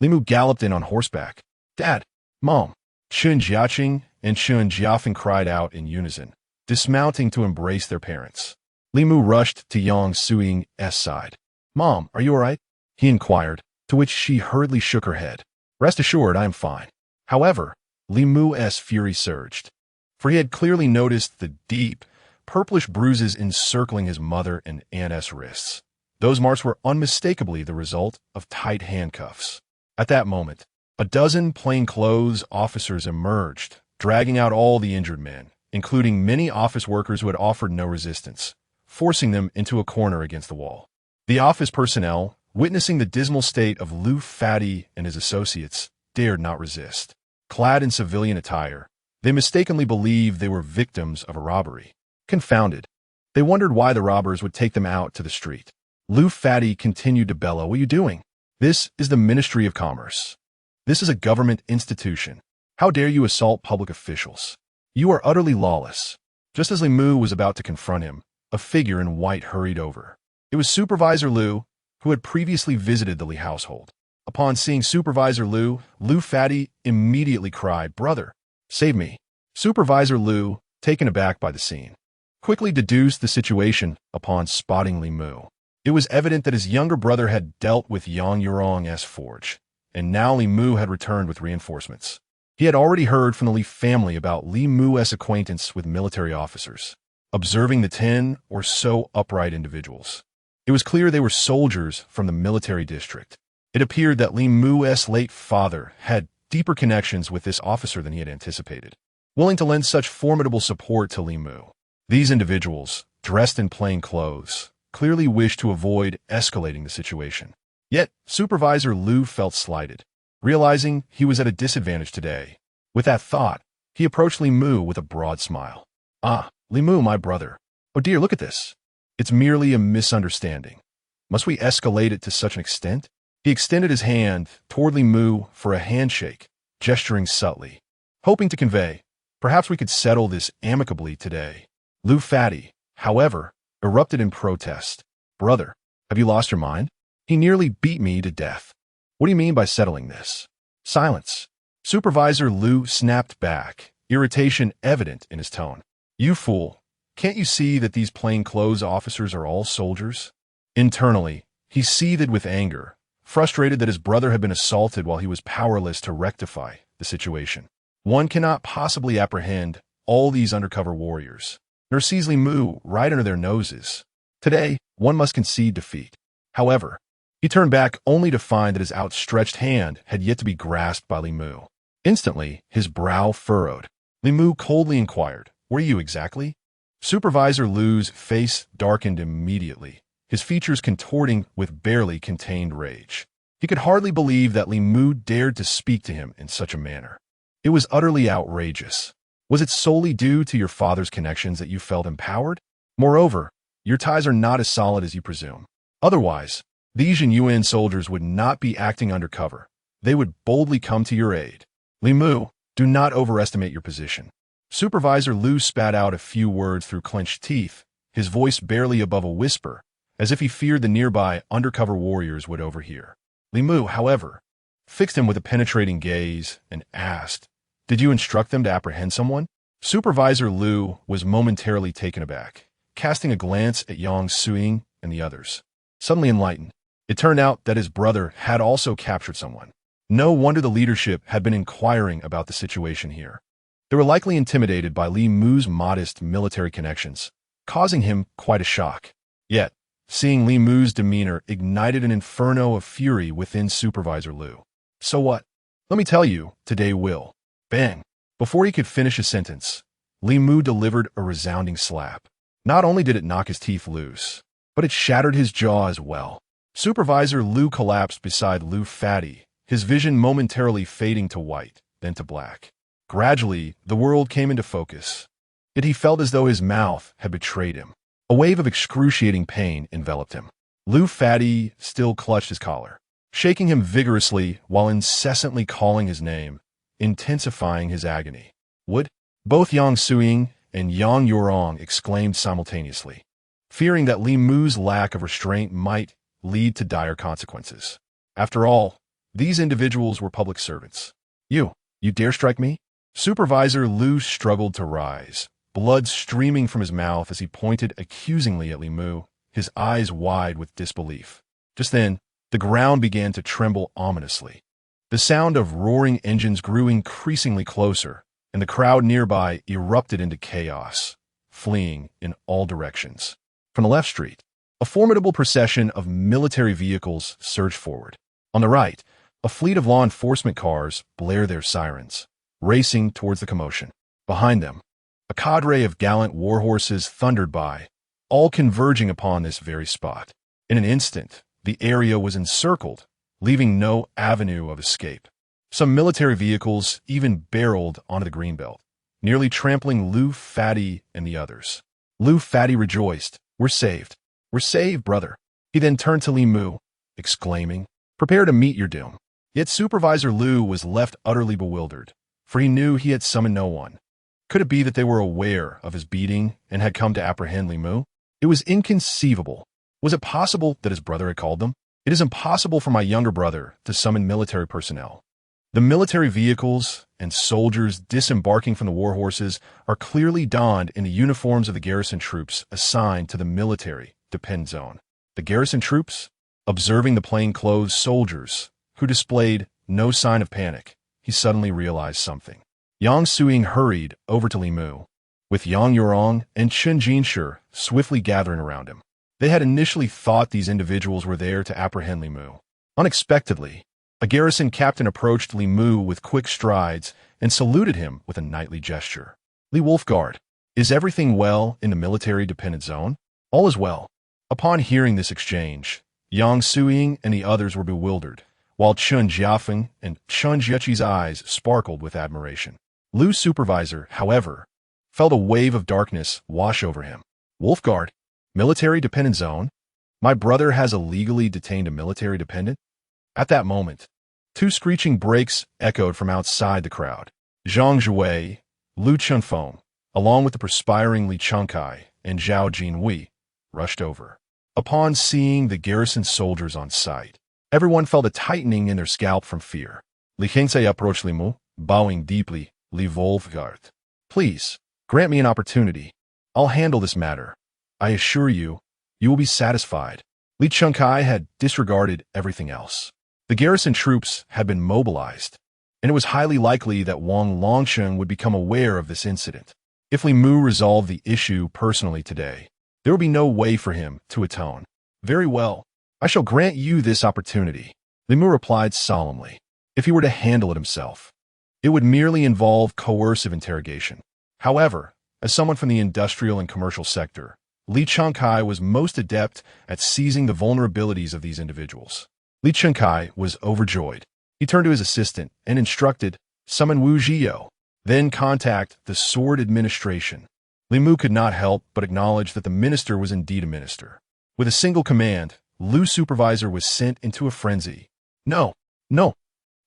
Li Mu galloped in on horseback. "Dad! Mom!" Chun Jiaqing and Chun Jiafeng cried out in unison, dismounting to embrace their parents. Li Mu rushed to Yang Suiying's side. "Mom, are you all right?" he inquired, to which she hurriedly shook her head. "Rest assured, I am fine." However, Li Mu's fury surged, for he had clearly noticed the deep, purplish bruises encircling his mother and aunt's wrists. Those marks were unmistakably the result of tight handcuffs. At that moment, a dozen plainclothes officers emerged, dragging out all the injured men, including many office workers who had offered no resistance, forcing them into a corner against the wall. The office personnel, witnessing the dismal state of Liu Fatty and his associates, dared not resist. Clad in civilian attire, they mistakenly believed they were victims of a robbery. Confounded, they wondered why the robbers would take them out to the street. Liu Fatty continued to bellow, "What are you doing? This is the Ministry of Commerce. This is a government institution. How dare you assault public officials? You are utterly lawless." Just as Li Mu was about to confront him, a figure in white hurried over. It was Supervisor Liu, who had previously visited the Li household. Upon seeing Supervisor Liu, Liu Fatty immediately cried, "Brother, save me." Supervisor Liu, taken aback by the scene, quickly deduced the situation upon spotting Li Mu. It was evident that his younger brother had dealt with Yang Yurong's forge, and now Li Mu had returned with reinforcements. He had already heard from the Li family about Li Mu's acquaintance with military officers. Observing the 10 or so upright individuals, it was clear they were soldiers from the military district. It appeared that Li Mu's late father had deeper connections with this officer than he had anticipated, willing to lend such formidable support to Li Mu. These individuals, dressed in plain clothes, clearly wished to avoid escalating the situation. Yet, Supervisor Liu felt slighted, realizing he was at a disadvantage today. With that thought, he approached Li Mu with a broad smile. "Ah, Li Mu, my brother. Oh dear, look at this. It's merely a misunderstanding. Must we escalate it to such an extent?" He extended his hand toward Li Mu for a handshake, gesturing subtly, hoping to convey, "Perhaps we could settle this amicably today." Liu Fatty, however, erupted in protest. "Brother, have you lost your mind? He nearly beat me to death. What do you mean by settling this?" "Silence." Supervisor Liu snapped back, irritation evident in his tone. "You fool. Can't you see that these plainclothes officers are all soldiers?" Internally, he seethed with anger, frustrated that his brother had been assaulted while he was powerless to rectify the situation. One cannot possibly apprehend all these undercover warriors, nor seize Li Mu right under their noses. Today, one must concede defeat. However, he turned back only to find that his outstretched hand had yet to be grasped by Li Mu. Instantly, his brow furrowed. Li Mu coldly inquired, "Where are you exactly?" Supervisor Liu's face darkened immediately, his features contorting with barely contained rage. He could hardly believe that Li Mu dared to speak to him in such a manner. It was utterly outrageous. Was it solely due to your father's connections that you felt empowered? Moreover, your ties are not as solid as you presume. Otherwise, these Zhenyuan soldiers would not be acting undercover. They would boldly come to your aid. Li Mu, do not overestimate your position. Supervisor Liu spat out a few words through clenched teeth, his voice barely above a whisper, as if he feared the nearby undercover warriors would overhear. Li Mu, however, fixed him with a penetrating gaze and asked, "Did you instruct them to apprehend someone?" Supervisor Liu was momentarily taken aback, casting a glance at Yang Suing and the others. Suddenly enlightened, it turned out that his brother had also captured someone. No wonder the leadership had been inquiring about the situation here. They were likely intimidated by Li Mu's modest military connections, causing him quite a shock. Yet, seeing Li Mu's demeanor ignited an inferno of fury within Supervisor Liu. "So what? Let me tell you, today will." Bang! Before he could finish his sentence, Li Mu delivered a resounding slap. Not only did it knock his teeth loose, but it shattered his jaw as well. Supervisor Liu collapsed beside Liu Fatty, his vision momentarily fading to white, then to black. Gradually, the world came into focus. Yet he felt as though his mouth had betrayed him. A wave of excruciating pain enveloped him. Liu Fatty still clutched his collar, shaking him vigorously while incessantly calling his name, intensifying his agony. "Would?" Both Yang Suing and Yang Yurong exclaimed simultaneously, fearing that Li Mu's lack of restraint might lead to dire consequences. After all, these individuals were public servants. You dare strike me?" Supervisor Liu struggled to rise, blood streaming from his mouth as he pointed accusingly at Li Mu, his eyes wide with disbelief. Just then, the ground began to tremble ominously. The sound of roaring engines grew increasingly closer, and the crowd nearby erupted into chaos, fleeing in all directions. From the left street, a formidable procession of military vehicles surged forward. On the right, a fleet of law enforcement cars blared their sirens, racing towards the commotion. Behind them, a cadre of gallant warhorses thundered by, all converging upon this very spot. In an instant, the area was encircled, leaving no avenue of escape. Some military vehicles even barreled onto the greenbelt, nearly trampling Liu Fatty and the others. Liu Fatty rejoiced. "We're saved. We're saved, brother." He then turned to Li Mu, exclaiming, "Prepare to meet your doom." Yet Supervisor Liu was left utterly bewildered, for he knew he had summoned no one. Could it be that they were aware of his beating and had come to apprehend Li Mu? It was inconceivable. Was it possible that his brother had called them? "It is impossible for my younger brother to summon military personnel." The military vehicles and soldiers disembarking from the warhorses are clearly donned in the uniforms of the garrison troops assigned to the military depend zone. The garrison troops, observing the plainclothes soldiers, who displayed no sign of panic, he suddenly realized something. Yang Suing hurried over to Li Mu, with Yang Yurong and Chen Jinshi swiftly gathering around him. They had initially thought these individuals were there to apprehend Li Mu. Unexpectedly, a garrison captain approached Li Mu with quick strides and saluted him with a knightly gesture. "Li Wolfguard, is everything well in the military dependent zone?" "All is well." Upon hearing this exchange, Yang Suing and the others were bewildered, while Chen Jiafeng and Chen Jiechi's eyes sparkled with admiration. Liu's supervisor, however, felt a wave of darkness wash over him. "Wolfguard? Military dependent zone? My brother has illegally detained a military dependent?" At that moment, two screeching brakes echoed from outside the crowd. Zhang Zhuwei, Lu Chunfeng, along with the perspiring Li Chengkai and Zhao Jinwei, rushed over. Upon seeing the garrison soldiers on sight, everyone felt a tightening in their scalp from fear. Li Hengzai approached Li Mu, bowing deeply. "Li Wolfguard, please, grant me an opportunity. I'll handle this matter. I assure you, you will be satisfied." Li Chengkai had disregarded everything else. The garrison troops had been mobilized, and it was highly likely that Wang Longsheng would become aware of this incident. If Li Mu resolved the issue personally today, there would be no way for him to atone. "Very well, I shall grant you this opportunity," Li Mu replied solemnly. If he were to handle it himself, it would merely involve coercive interrogation. However, as someone from the industrial and commercial sector, Li Chengkai was most adept at seizing the vulnerabilities of these individuals. Li Chengkai was overjoyed. He turned to his assistant and instructed, "Summon Wu Zhiyo, then contact the Sword Administration." Li Mu could not help but acknowledge that the minister was indeed a minister. With a single command, Liu's supervisor was sent into a frenzy. No,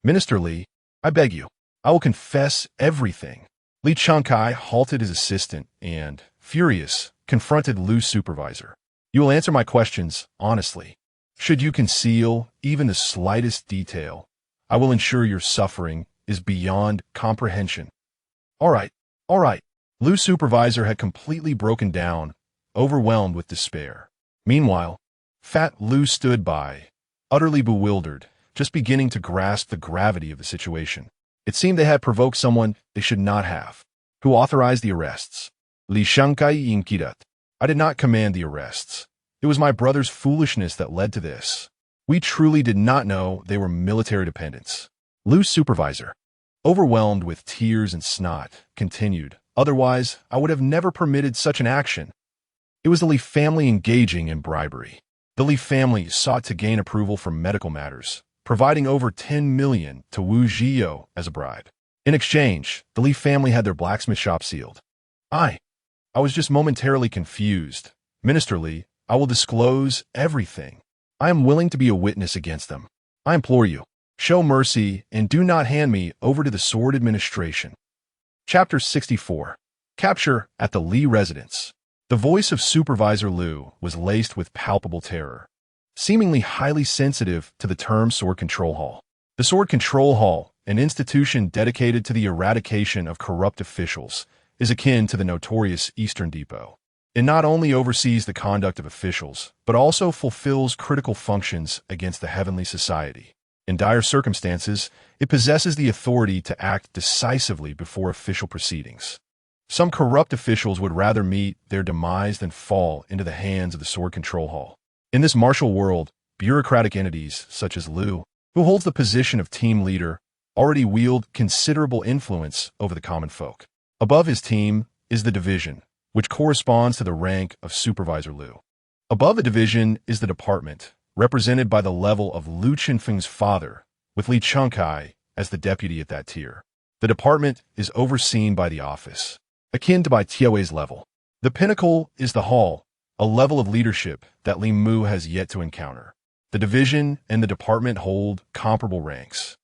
Minister Li, I beg you, I will confess everything." Li Chengkai halted his assistant and, furious, confronted Liu's supervisor. "You will answer my questions honestly." Should you conceal even the slightest detail, I will ensure your suffering is beyond comprehension. All right, all right. Lu's supervisor had completely broken down, overwhelmed with despair. Meanwhile, Fat Lu stood by, utterly bewildered, just beginning to grasp the gravity of the situation. It seemed they had provoked someone they should not have. Who authorized the arrests? Li Shankai Yinkidat. I did not command the arrests. It was my brother's foolishness that led to this. We truly did not know they were military dependents. Lu's supervisor, overwhelmed with tears and snot, continued, otherwise I would have never permitted such an action. It was the Li family engaging in bribery. The Li family sought to gain approval for medical matters, providing over 10 million to Wu Zhiyou as a bribe. In exchange, the Li family had their blacksmith shop sealed. I was just momentarily confused. Minister Li, I will disclose everything. I am willing to be a witness against them. I implore you, show mercy and do not hand me over to the sword administration. Chapter 64. Capture at the Li residence. The voice of Supervisor Lu was laced with palpable terror, seemingly highly sensitive to the term Sword Control Hall. The Sword Control Hall, an institution dedicated to the eradication of corrupt officials, is akin to the notorious Eastern Depot. It not only oversees the conduct of officials, but also fulfills critical functions against the heavenly society. In dire circumstances, it possesses the authority to act decisively before official proceedings. Some corrupt officials would rather meet their demise than fall into the hands of the Sword Control Hall. In this martial world, bureaucratic entities such as Lu, who holds the position of team leader, already wield considerable influence over the common folk. Above his team is the division, which corresponds to the rank of Supervisor Lu. Above the division is the department, represented by the level of Lu Qinfeng's father, with Li Chengkai as the deputy at that tier. The department is overseen by the office, akin to Bai Tiao's level. The pinnacle is the hall, a level of leadership that Li Mu has yet to encounter. The division and the department hold comparable ranks,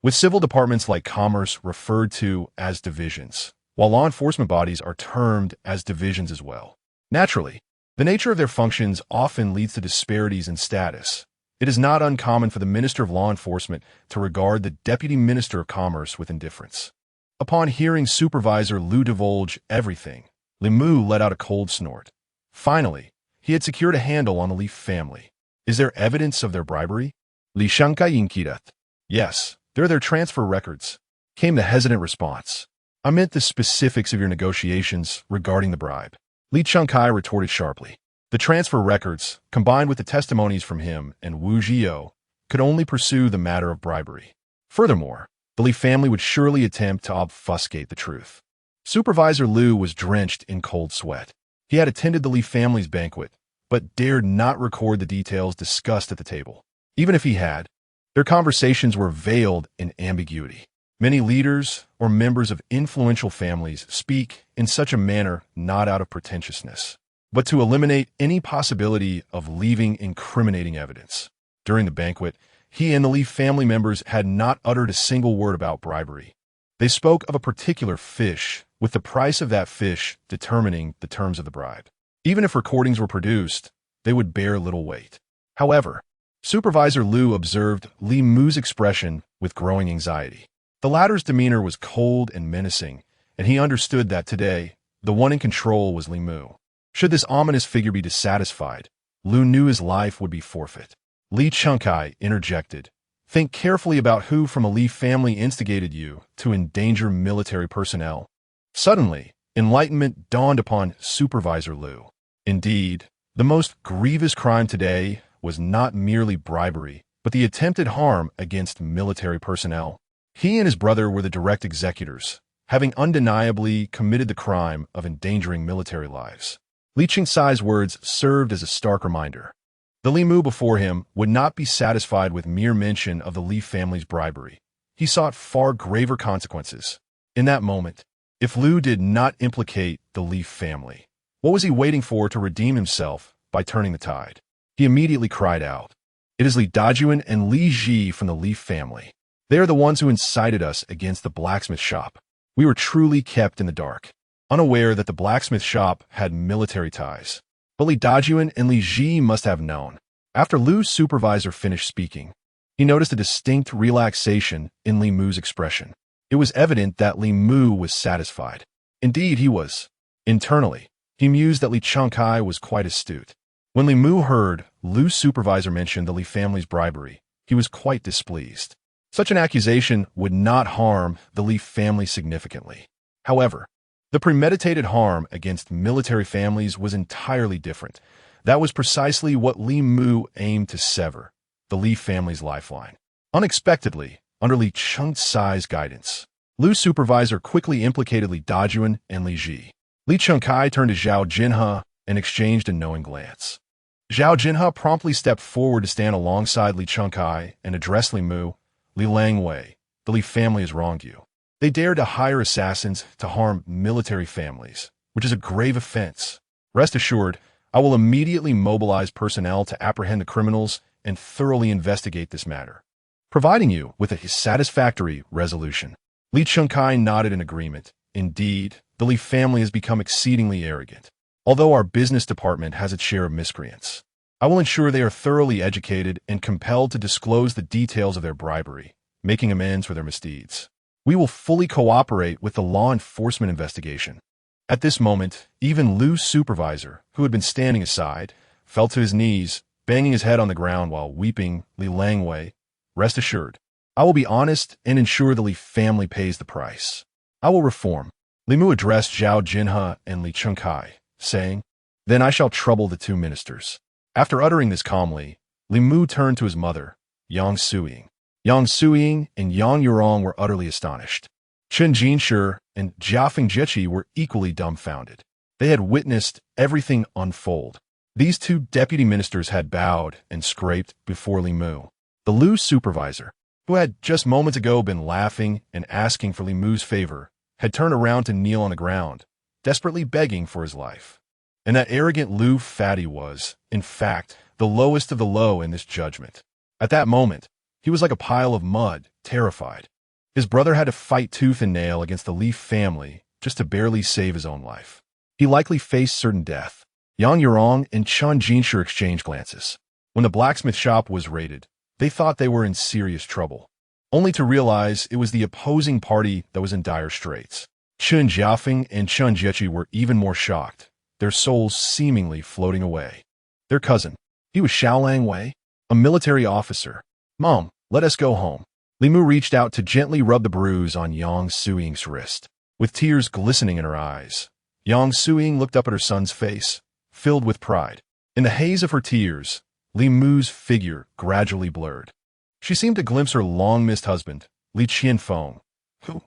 with civil departments like commerce referred to as divisions, while law enforcement bodies are termed as divisions as well. Naturally, the nature of their functions often leads to disparities in status. It is not uncommon for the Minister of Law Enforcement to regard the Deputy Minister of Commerce with indifference. Upon hearing Supervisor Lu divulge everything, Li Mu let out a cold snort. Finally, he had secured a handle on the Li family. Is there evidence of their bribery? Li Shankai Yinkidat. Yes, there are their transfer records, came the hesitant response. I meant the specifics of your negotiations regarding the bribe. Li Chengkai retorted sharply. The transfer records, combined with the testimonies from him and Wu Zhiyou, could only pursue the matter of bribery. Furthermore, the Li family would surely attempt to obfuscate the truth. Supervisor Lu was drenched in cold sweat. He had attended the Li family's banquet, but dared not record the details discussed at the table. Even if he had, their conversations were veiled in ambiguity. Many leaders or members of influential families speak in such a manner not out of pretentiousness, but to eliminate any possibility of leaving incriminating evidence. During the banquet, he and the Li family members had not uttered a single word about bribery. They spoke of a particular fish, with the price of that fish determining the terms of the bribe. Even if recordings were produced, they would bear little weight. However, Supervisor Lu observed Li Mu's expression with growing anxiety. The latter's demeanor was cold and menacing, and he understood that today, the one in control was Li Mu. Should this ominous figure be dissatisfied, Lu knew his life would be forfeit. Li Chengkai interjected. Think carefully about who from a Li family instigated you to endanger military personnel. Suddenly, enlightenment dawned upon Supervisor Lu. Indeed, the most grievous crime today was not merely bribery, but the attempted harm against military personnel. He and his brother were the direct executors, having undeniably committed the crime of endangering military lives. Li Qingsai's words served as a stark reminder. The Li Mu before him would not be satisfied with mere mention of the Li family's bribery. He sought far graver consequences. In that moment, if Lu did not implicate the Li family, what was he waiting for to redeem himself by turning the tide? He immediately cried out, "It is Li Dajuan and Li Ji from the Li family. They are the ones who incited us against the blacksmith shop." We were truly kept in the dark, unaware that the blacksmith shop had military ties. But Li Dajuan and Li Ji must have known. After Lu's supervisor finished speaking, he noticed a distinct relaxation in Li Mu's expression. It was evident that Li Mu was satisfied. Indeed, he was. Internally, he mused that Li Changkai was quite astute. When Li Mu heard Lu's supervisor mention the Li family's bribery, he was quite displeased. Such an accusation would not harm the Li family significantly. However, the premeditated harm against military families was entirely different. That was precisely what Li Mu aimed to sever, the Li family's lifeline. Unexpectedly, under Li Changkai's guidance, Lu's supervisor quickly implicated Li Dazhuan and Li Ji. Li Changkai turned to Zhao Jinhe and exchanged a knowing glance. Zhao Jinhe promptly stepped forward to stand alongside Li Changkai and address Li Mu. Li Langwei, the Li family has wronged you. They dared to hire assassins to harm military families, which is a grave offense. Rest assured, I will immediately mobilize personnel to apprehend the criminals and thoroughly investigate this matter, providing you with a satisfactory resolution. Li Changkai nodded in agreement. Indeed, the Li family has become exceedingly arrogant. Although our business department has its share of miscreants, I will ensure they are thoroughly educated and compelled to disclose the details of their bribery, making amends for their misdeeds. We will fully cooperate with the law enforcement investigation. At this moment, even Lu's supervisor, who had been standing aside, fell to his knees, banging his head on the ground while weeping. Li Langwei, rest assured, I will be honest and ensure the Li family pays the price. I will reform. Li Mu addressed Zhao Jinhe and Li Changkai, saying, Then I shall trouble the two ministers. After uttering this calmly, Li Mu turned to his mother, Yang Suying. Yang Suying and Yang Yurong were utterly astonished. Chen Jinshi and Jiafeng Jiechi were equally dumbfounded. They had witnessed everything unfold. These two deputy ministers had bowed and scraped before Li Mu. The Lu supervisor, who had just moments ago been laughing and asking for Li Mu's favor, had turned around to kneel on the ground, desperately begging for his life. And that arrogant Lu fatty was, in fact, the lowest of the low in this judgment. At that moment, he was like a pile of mud, terrified. His brother had to fight tooth and nail against the Li family just to barely save his own life. He likely faced certain death. Yang Yurong and Chen Jinshi exchanged glances. When the blacksmith shop was raided, they thought they were in serious trouble, only to realize it was the opposing party that was in dire straits. Chen Jiafeng and Chen Jiechi were even more shocked, their souls seemingly floating away. Their cousin, he was Xiao Langwei, a military officer. Mom, let us go home. Li Mu reached out to gently rub the bruise on Yang Suying's wrist. With tears glistening in her eyes, Yang Suying looked up at her son's face, filled with pride. In the haze of her tears, Li Mu's figure gradually blurred. She seemed to glimpse her long-missed husband, Li Qianfeng, who,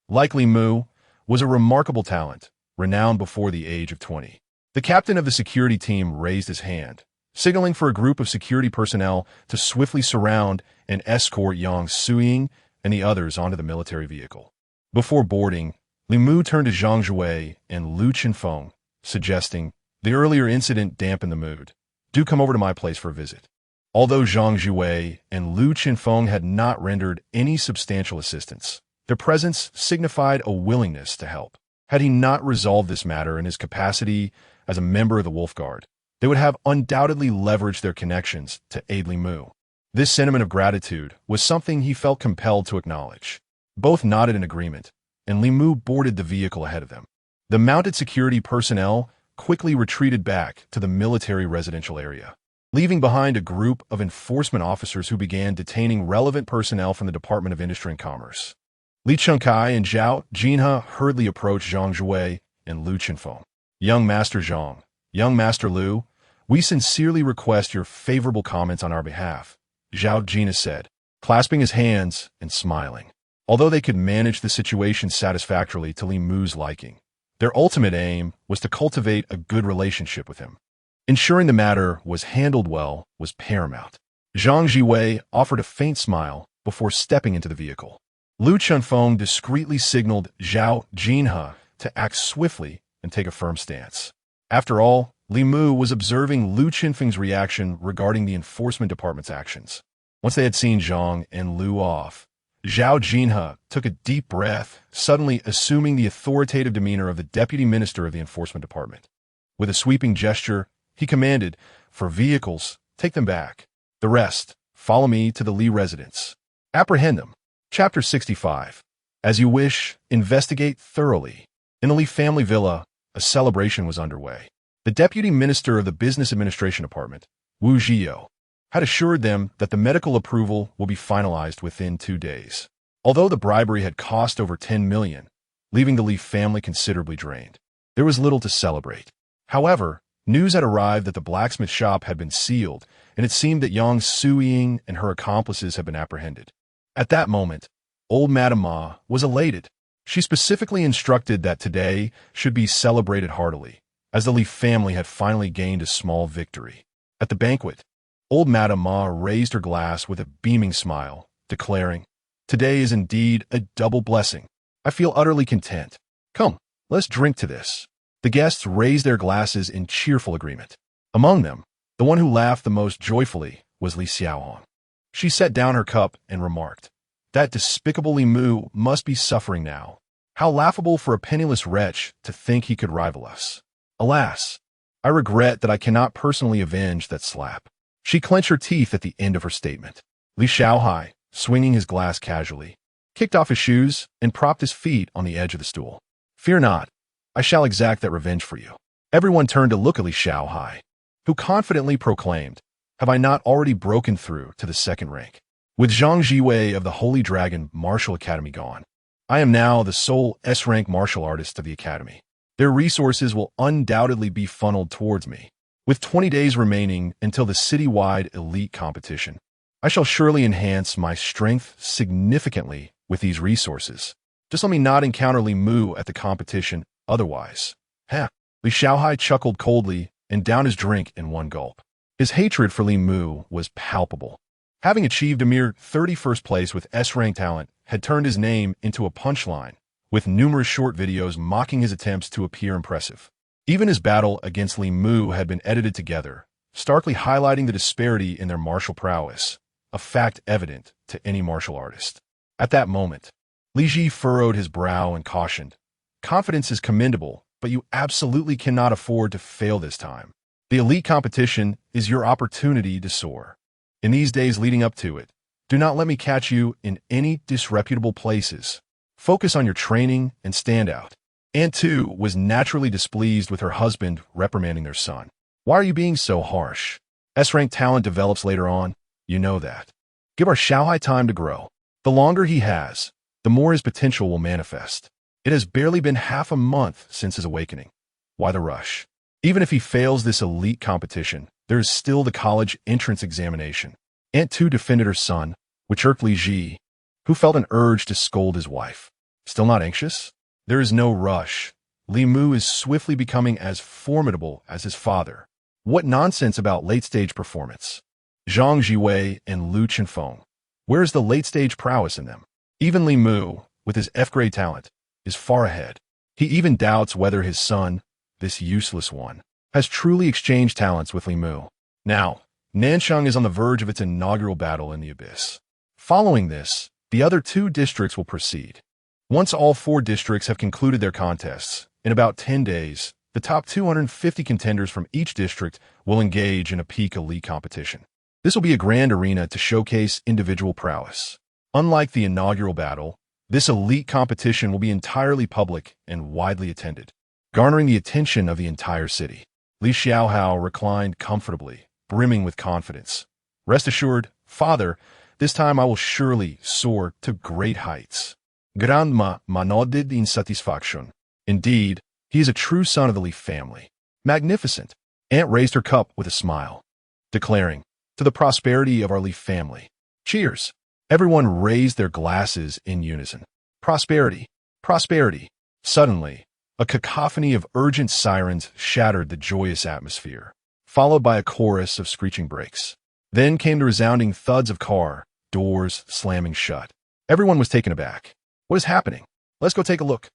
like Li Mu, was a remarkable talent, renowned before the age of 20. The captain of the security team raised his hand, signaling for a group of security personnel to swiftly surround and escort Yang Suying and the others onto the military vehicle. Before boarding, Li Mu turned to Zhang Jue and Lu Qianfeng, suggesting, the earlier incident dampened the mood. Do come over to my place for a visit. Although Zhang Jue and Lu Qianfeng had not rendered any substantial assistance, their presence signified a willingness to help. Had he not resolved this matter in his capacity as a member of the Wolf Guard, they would have undoubtedly leveraged their connections to aid Li Mu. This sentiment of gratitude was something he felt compelled to acknowledge. Both nodded in agreement, and Li Mu boarded the vehicle ahead of them. The mounted security personnel quickly retreated back to the military residential area, leaving behind a group of enforcement officers who began detaining relevant personnel from the Department of Industry and Commerce. Li Changkai and Zhao Jinhe hurriedly approached Zhang Jue and Lu Qianfeng. Young Master Zhang, Young Master Lu, we sincerely request your favorable comments on our behalf, Zhao Jinhe said, clasping his hands and smiling. Although they could manage the situation satisfactorily to Li Mu's liking, their ultimate aim was to cultivate a good relationship with him. Ensuring the matter was handled well was paramount. Zhang Jue offered a faint smile before stepping into the vehicle. Lu Qianfeng discreetly signaled Zhao Jinhe to act swiftly and take a firm stance. After all, Li Mu was observing Lu Qianfeng's reaction regarding the enforcement department's actions. Once they had seen Zhang and Lu off, Zhao Jinhe took a deep breath, suddenly assuming the authoritative demeanor of the deputy minister of the enforcement department. With a sweeping gesture, he commanded for vehicles Take them back. The rest, follow me to the Li residence. Apprehend them. Chapter 65. As you wish, investigate thoroughly. In the Li family villa, a celebration was underway. The deputy minister of the Business Administration Department, Wu Zhiyou, had assured them that the medical approval will be finalized within 2 days. Although the bribery had cost over 10 million, leaving the Li family considerably drained, there was little to celebrate. However, news had arrived that the blacksmith shop had been sealed, and it seemed that Yang Suying and her accomplices had been apprehended. At that moment, old Madame Ma was elated. She specifically instructed that today should be celebrated heartily, as the Li family had finally gained a small victory. At the banquet, old Madame Ma raised her glass with a beaming smile, declaring, "Today is indeed a double blessing. I feel utterly content. Come, let's drink to this." The guests raised their glasses in cheerful agreement. Among them, the one who laughed the most joyfully was Li Xiaohong. She set down her cup and remarked, "That despicable Li Mu must be suffering now. How laughable for a penniless wretch to think he could rival us. Alas, I regret that I cannot personally avenge that slap." She clenched her teeth at the end of her statement. Li Xiaohai, swinging his glass casually, kicked off his shoes and propped his feet on the edge of the stool. "Fear not, I shall exact that revenge for you." Everyone turned to look at Li Xiaohai, who confidently proclaimed, "Have I not already broken through to the second rank? With Zhang Jiwei of the Holy Dragon Martial Academy gone, I am now the sole S-rank martial artist of the Academy. Their resources will undoubtedly be funneled towards me. With 20 days remaining until the city-wide elite competition, I shall surely enhance my strength significantly with these resources. Just let me not encounter Li Mu at the competition otherwise." Ha! Li Xiaohai chuckled coldly and downed his drink in one gulp. His hatred for Li Mu was palpable. Having achieved a mere 31st place with S-rank talent had turned his name into a punchline, with numerous short videos mocking his attempts to appear impressive. Even his battle against Li Mu had been edited together, starkly highlighting the disparity in their martial prowess, a fact evident to any martial artist. At that moment, Li Ji furrowed his brow and cautioned, "Confidence is commendable, but you absolutely cannot afford to fail this time. The elite competition is your opportunity to soar. In these days leading up to it, do not let me catch you in any disreputable places. Focus on your training and stand out." Aunt Tu was naturally displeased with her husband reprimanding their son. "Why are you being so harsh? S-rank talent develops later on. You know that. Give our Xiaohai time to grow. The longer he has, the more his potential will manifest. It has barely been half a month since his awakening. Why the rush? Even if he fails this elite competition, there is still the college entrance examination." Aunt Tu defended her son, which irked Li Ji, who felt an urge to scold his wife. "Still not anxious? There is no rush. Li Mu is swiftly becoming as formidable as his father. What nonsense about late-stage performance? Zhang Jiwei and Lu Chenfeng. Where is the late-stage prowess in them? Even Li Mu, with his F-grade talent, is far ahead. He even doubts whether his son, this useless one, has truly exchanged talents with Li Mu. Now, Nansheng is on the verge of its inaugural battle in the abyss. Following this, the other 2 districts will proceed. Once all 4 districts have concluded their contests, in about 10 days, the top 250 contenders from each district will engage in a peak elite competition. This will be a grand arena to showcase individual prowess. Unlike the inaugural battle, this elite competition will be entirely public and widely attended, garnering the attention of the entire city. Li Xiaohao reclined comfortably, brimming with confidence. "Rest assured, father, this time I will surely soar to great heights." Grandma nodded in satisfaction. Indeed, he is a true son of the Li family. "Magnificent." Aunt raised her cup with a smile, declaring, "To the prosperity of our Li family. Cheers." Everyone raised their glasses in unison. "Prosperity, prosperity." Suddenly, a cacophony of urgent sirens shattered the joyous atmosphere, followed by a chorus of screeching brakes. Then came the resounding thuds of car doors slamming shut. Everyone was taken aback. "What is happening? Let's go take a look."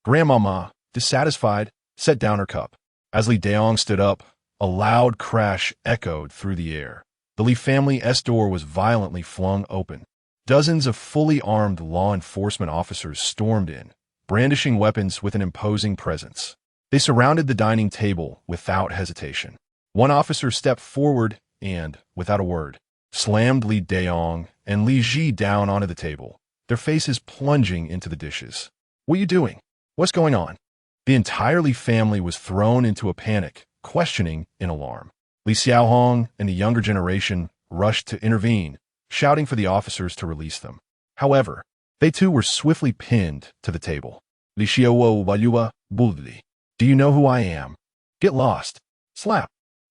Grandmama, dissatisfied, set down her cup. As Li Daong stood up, a loud crash echoed through the air. The Li family S-door was violently flung open. Dozens of fully armed law enforcement officers stormed in, brandishing weapons with an imposing presence. They surrounded the dining table without hesitation. One officer stepped forward, and, without a word, slammed Li Daong and Li Ji down onto the table, their faces plunging into the dishes. "What are you doing? What's going on?" The entire Li family was thrown into a panic, questioning in alarm. Li Xiaohong and the younger generation rushed to intervene, shouting for the officers to release them. However, they too were swiftly pinned to the table. "Li Xiaowo Wayua Bulli. Do you know who I am? Get lost." Slap.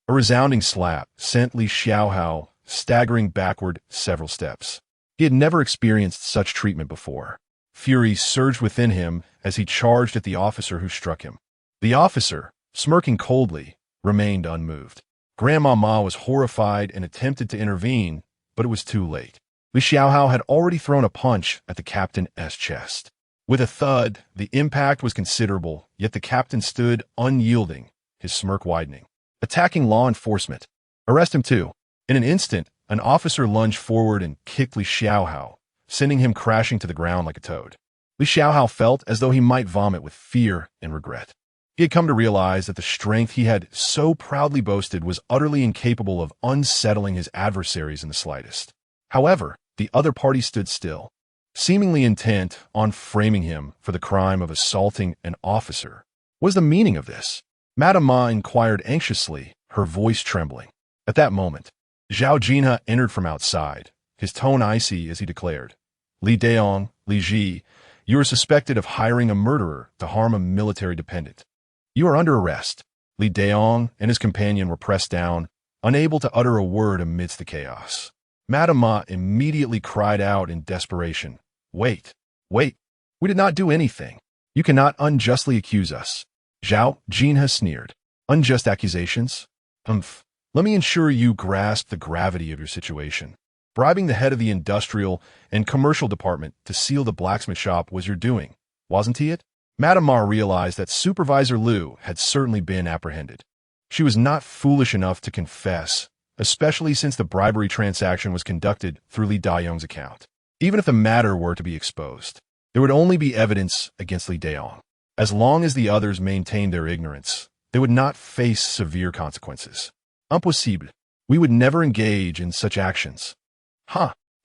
A resounding slap sent Li Xiaohao staggering backward several steps. He had never experienced such treatment before. Fury surged within him as he charged at the officer who struck him. The officer, smirking coldly, remained unmoved. Grandma Ma was horrified and attempted to intervene, but it was too late. Li Xiaohao had already thrown a punch at the captain's chest. With a thud, the impact was considerable, yet the captain stood unyielding, his smirk widening. "Attacking law enforcement. Arrest him too." In an instant, an officer lunged forward and kicked Li Xiaohao, sending him crashing to the ground like a toad. Li Xiaohao felt as though he might vomit with fear and regret. He had come to realize that the strength he had so proudly boasted was utterly incapable of unsettling his adversaries in the slightest. However, the other party stood still, seemingly intent on framing him for the crime of assaulting an officer. What was the meaning of this? Madame Ma inquired anxiously, her voice trembling. At that moment, Zhao Jinhe entered from outside, his tone icy as he declared, "Li Daong, Li Ji, you are suspected of hiring a murderer to harm a military dependent. You are under arrest." Li Daong and his companion were pressed down, unable to utter a word amidst the chaos. Madame Ma immediately cried out in desperation, Wait, we did not do anything. You cannot unjustly accuse us." Zhao Jinhe sneered. "Unjust accusations? Let me ensure you grasp the gravity of your situation. Bribing the head of the industrial and commercial department to seal the blacksmith shop was your doing, wasn't it?" Madame Ma realized that Supervisor Liu had certainly been apprehended. She was not foolish enough to confess, especially since the bribery transaction was conducted through Li Daong's account. Even if the matter were to be exposed, there would only be evidence against Li Daong. As long as the others maintained their ignorance, they would not face severe consequences. Impossible. We would never engage in such actions.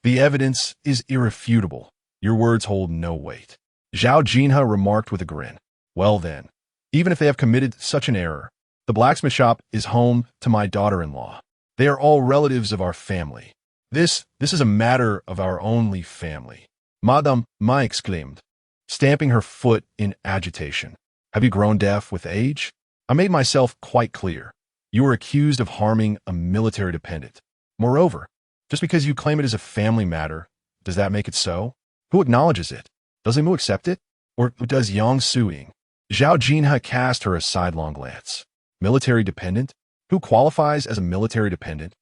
The evidence is irrefutable. Your words hold no weight. Zhao Jinhe remarked with a grin. Well then, even if they have committed such an error, the blacksmith shop is home to my daughter-in-law. They are all relatives of our family. This is a matter of our only family. Madame Ma exclaimed, stamping her foot in agitation. Have you grown deaf with age? I made myself quite clear. You are accused of harming a military dependent. Moreover, just because you claim it is a family matter, does that make it so? Who acknowledges it? Does Limu accept it? Or does Yang Suing? Zhao Jinhe cast her a sidelong glance. Military dependent? Who qualifies as a military dependent?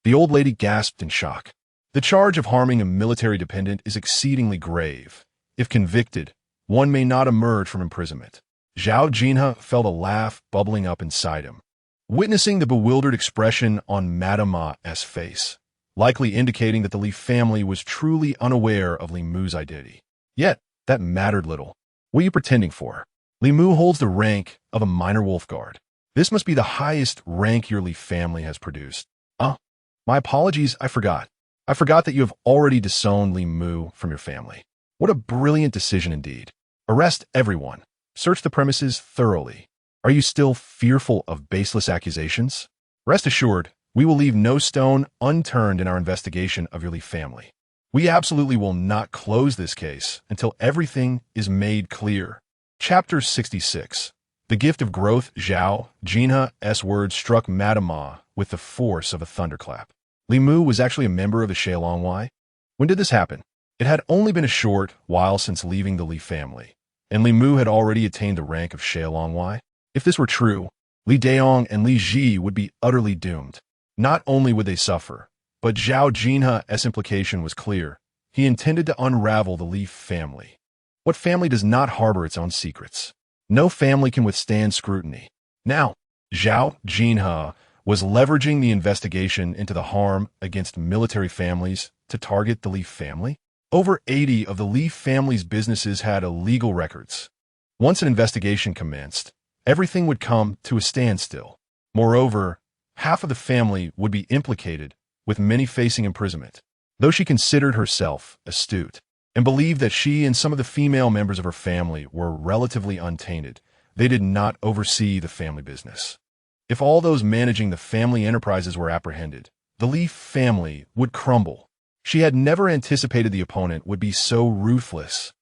The old lady gasped in shock. The charge of harming a military dependent is exceedingly grave. If convicted, one may not emerge from imprisonment. Zhao Jinhe felt a laugh bubbling up inside him. Witnessing the bewildered expression on Madame Ma's face, likely indicating that the Li family was truly unaware of Li Mu's identity. Yet, that mattered little. What are you pretending for? Li Mu holds the rank of a minor wolf guard. This must be the highest rank your Li family has produced. My apologies, I forgot. I forgot that you have already disowned Li Mu from your family. What a brilliant decision indeed. Arrest everyone. Search the premises thoroughly. Are you still fearful of baseless accusations? Rest assured, we will leave no stone unturned in our investigation of your Li family. We absolutely will not close this case until everything is made clear. Chapter 66. The Gift of Growth. Zhao Jinhe's words struck Madame Ma with the force of a thunderclap. Li Mu was actually a member of the Shuangwen. When did this happen? It had only been a short while since leaving the Li family, and Li Mu had already attained the rank of Shuangwen. If this were true, Li Daong and Li Ji would be utterly doomed. Not only would they suffer, but Zhao Jinhe's implication was clear. He intended to unravel the Li family. What family does not harbor its own secrets? No family can withstand scrutiny. Now, Zhao Jinhe was leveraging the investigation into the harm against military families to target the Li family. Over 80 of the Li family's businesses had illegal records. Once an investigation commenced, everything would come to a standstill. Moreover, half of the family would be implicated, with many facing imprisonment. Though she considered herself astute and believed that she and some of the female members of her family were relatively untainted, they did not oversee the family business. If all those managing the family enterprises were apprehended, the Li family would crumble. She had never anticipated the opponent would be so ruthless.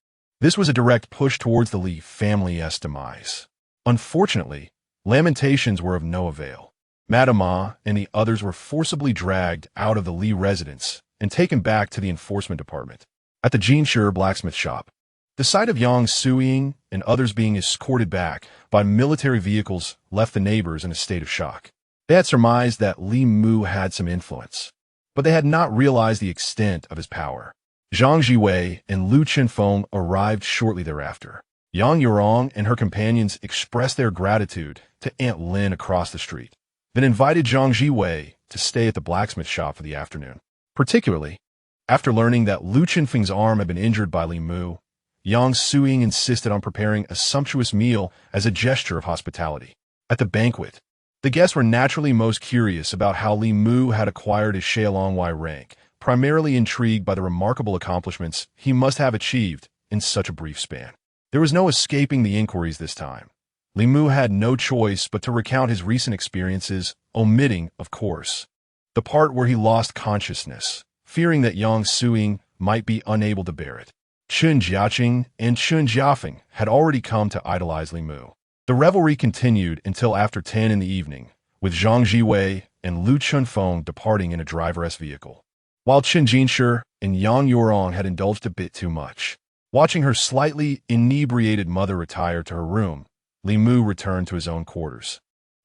This was a direct push towards the Li family's demise. Unfortunately, lamentations were of no avail. Madame Ma and the others were forcibly dragged out of the Li residence and taken back to the enforcement department at the Zhenyuan blacksmith shop. The sight of Yang Suying and others being escorted back by military vehicles left the neighbors in a state of shock. They had surmised that Li Mu had some influence, but they had not realized the extent of his power. Zhang Jiwei and Lu Chenfeng arrived shortly thereafter. Yang Yurong and her companions expressed their gratitude to Aunt Lin across the street, then invited Zhang Jiwei to stay at the blacksmith shop for the afternoon. Particularly, after learning that Lu Chenfeng's arm had been injured by Li Mu, Yang Suying insisted on preparing a sumptuous meal as a gesture of hospitality. At the banquet, the guests were naturally most curious about how Li Mu had acquired his Shuangwen rank, primarily intrigued by the remarkable accomplishments he must have achieved in such a brief span. There was no escaping the inquiries this time. Li Mu had no choice but to recount his recent experiences, omitting, of course, the part where he lost consciousness, fearing that Yang Suying might be unable to bear it. Chen Jiaqing and Chen Jiafeng had already come to idolize Li Mu. The revelry continued until after 10 in the evening, with Zhang Jiwei and Lu Chenfeng departing in a driverless vehicle, while Chen Jinshi and Yang Yurong had indulged a bit too much. Watching her slightly inebriated mother retire to her room, Li Mu returned to his own quarters,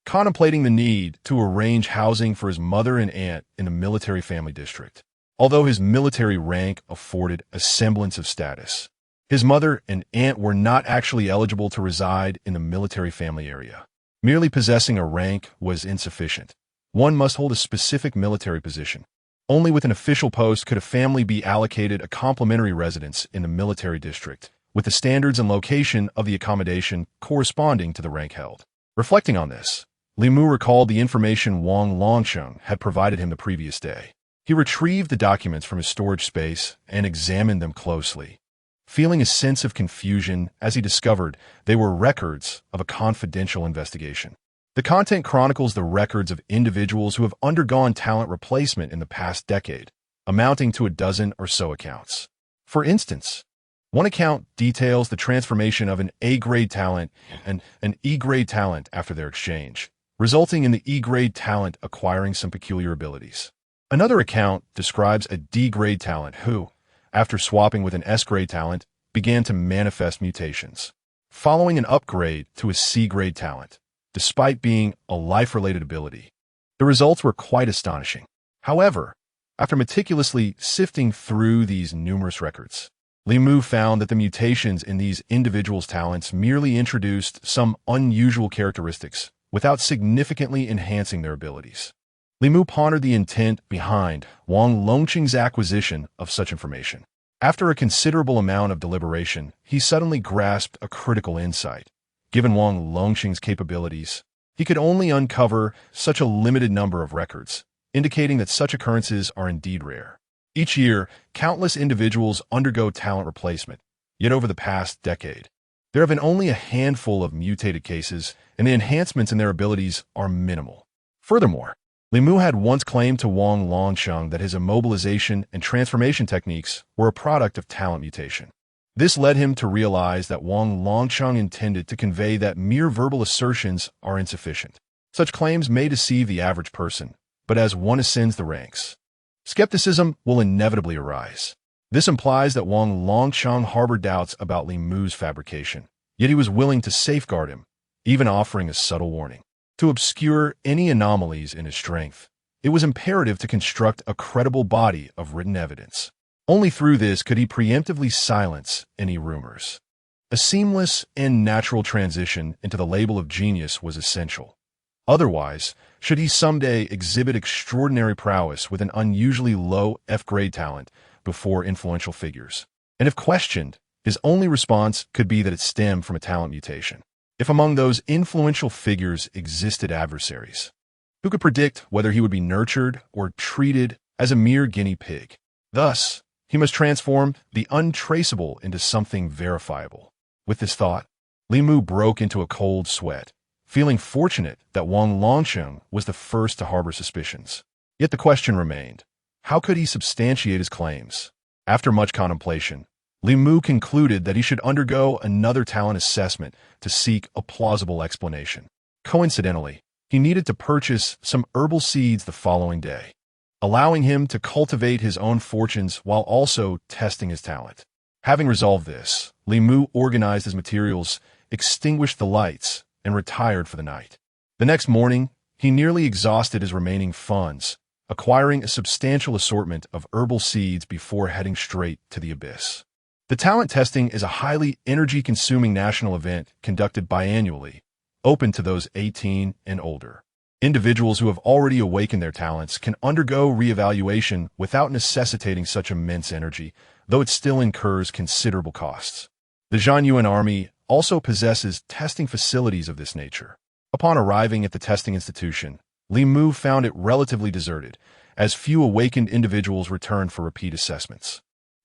contemplating the need to arrange housing for his mother and aunt in the military family district. Although his military rank afforded a semblance of status, his mother and aunt were not actually eligible to reside in the military family area. Merely possessing a rank was insufficient. One must hold a specific military position. Only with an official post could a family be allocated a complementary residence in the military district, with the standards and location of the accommodation corresponding to the rank held. Reflecting on this, Li Mu recalled the information Wang Longsheng had provided him the previous day. He retrieved the documents from his storage space and examined them closely, feeling a sense of confusion as he discovered they were records of a confidential investigation. The content chronicles the records of individuals who have undergone talent replacement in the past decade, amounting to a dozen or so accounts. For instance, one account details the transformation of an A-grade talent and an E-grade talent after their exchange, resulting in the E-grade talent acquiring some peculiar abilities. Another account describes a D-grade talent who, after swapping with an S-grade talent, began to manifest mutations, following an upgrade to a C-grade talent, despite being a life-related ability. The results were quite astonishing. However, after meticulously sifting through these numerous records, Li Mu found that the mutations in these individuals' talents merely introduced some unusual characteristics without significantly enhancing their abilities. Li Mu pondered the intent behind Wang Longqing's acquisition of such information. After a considerable amount of deliberation, he suddenly grasped a critical insight. Given Wang Longqing's capabilities, he could only uncover such a limited number of records, indicating that such occurrences are indeed rare. Each year, countless individuals undergo talent replacement, yet over the past decade, there have been only a handful of mutated cases, and the enhancements in their abilities are minimal. Furthermore, Li Mu had once claimed to Wang Longsheng that his immobilization and transformation techniques were a product of talent mutation. This led him to realize that Wang Longsheng intended to convey that mere verbal assertions are insufficient. Such claims may deceive the average person, but as one ascends the ranks, skepticism will inevitably arise. This implies that Wang Longsheng harbored doubts about Li Mu's fabrication, yet he was willing to safeguard him, even offering a subtle warning. To obscure any anomalies in his strength, it was imperative to construct a credible body of written evidence. Only through this could he preemptively silence any rumors. A seamless and natural transition into the label of genius was essential. Otherwise, should he someday exhibit extraordinary prowess with an unusually low F-grade talent before influential figures, and if questioned, his only response could be that it stemmed from a talent mutation. If among those influential figures existed adversaries, Who could predict whether he would be nurtured or treated as a mere guinea pig? Thus, he must transform the untraceable into something verifiable. With this thought, Li Mu broke into a cold sweat, feeling fortunate that Wang Longsheng was the first to harbor suspicions. Yet the question remained, how could he substantiate his claims? After much contemplation, Li Mu concluded that he should undergo another talent assessment to seek a plausible explanation. Coincidentally, he needed to purchase some herbal seeds the following day, allowing him to cultivate his own fortunes while also testing his talent. Having resolved this, Li Mu organized his materials, extinguished the lights, and retired for the night. The next morning, he nearly exhausted his remaining funds, acquiring a substantial assortment of herbal seeds before heading straight to the abyss. The talent testing is a highly energy-consuming national event conducted biannually, open to those 18 and older. Individuals who have already awakened their talents can undergo reevaluation without necessitating such immense energy, though it still incurs considerable costs. The Zhenyuan Army also possesses testing facilities of this nature. Upon arriving at the testing institution, Li Mu found it relatively deserted, as few awakened individuals returned for repeat assessments.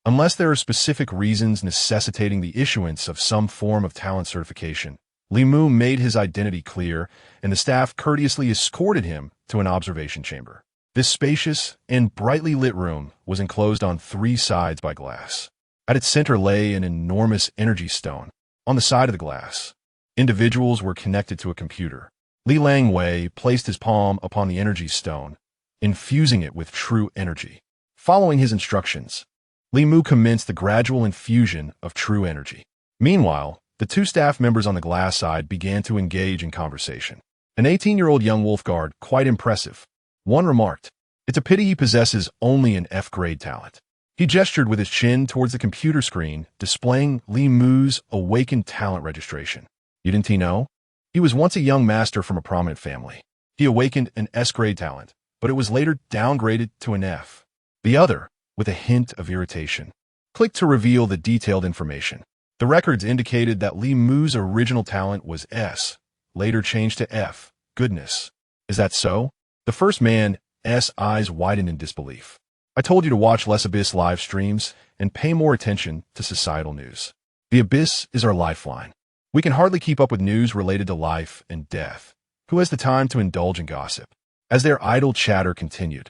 Unless there are specific reasons necessitating the issuance of some form of talent certification, Li Mu made his identity clear, and the staff courteously escorted him to an observation chamber. This spacious and brightly lit room was enclosed on 3 sides by glass. At its center lay an enormous energy stone. On the side of the glass, individuals were connected to a computer. Li Langwei placed his palm upon the energy stone, infusing it with true energy. Following his instructions, Li Mu commenced the gradual infusion of true energy. Meanwhile, the 2 staff members on the glass side began to engage in conversation. An 18-year-old young wolf guard, quite impressive. One remarked, "It's a pity he possesses only an F-grade talent." He gestured with his chin towards the computer screen, displaying Li Mu's awakened talent registration. Didn't he know? He was once a young master from a prominent family. He awakened an S-grade talent, but it was later downgraded to an F. The other, with a hint of irritation, clicked to reveal the detailed information. The records indicated that Li Mu's original talent was S, later changed to F. Goodness. Is that so? The first man's eyes widened in disbelief. I told you to watch less Abyss live streams and pay more attention to societal news. The Abyss is our lifeline. We can hardly keep up with news related to life and death. Who has the time to indulge in gossip? As their idle chatter continued,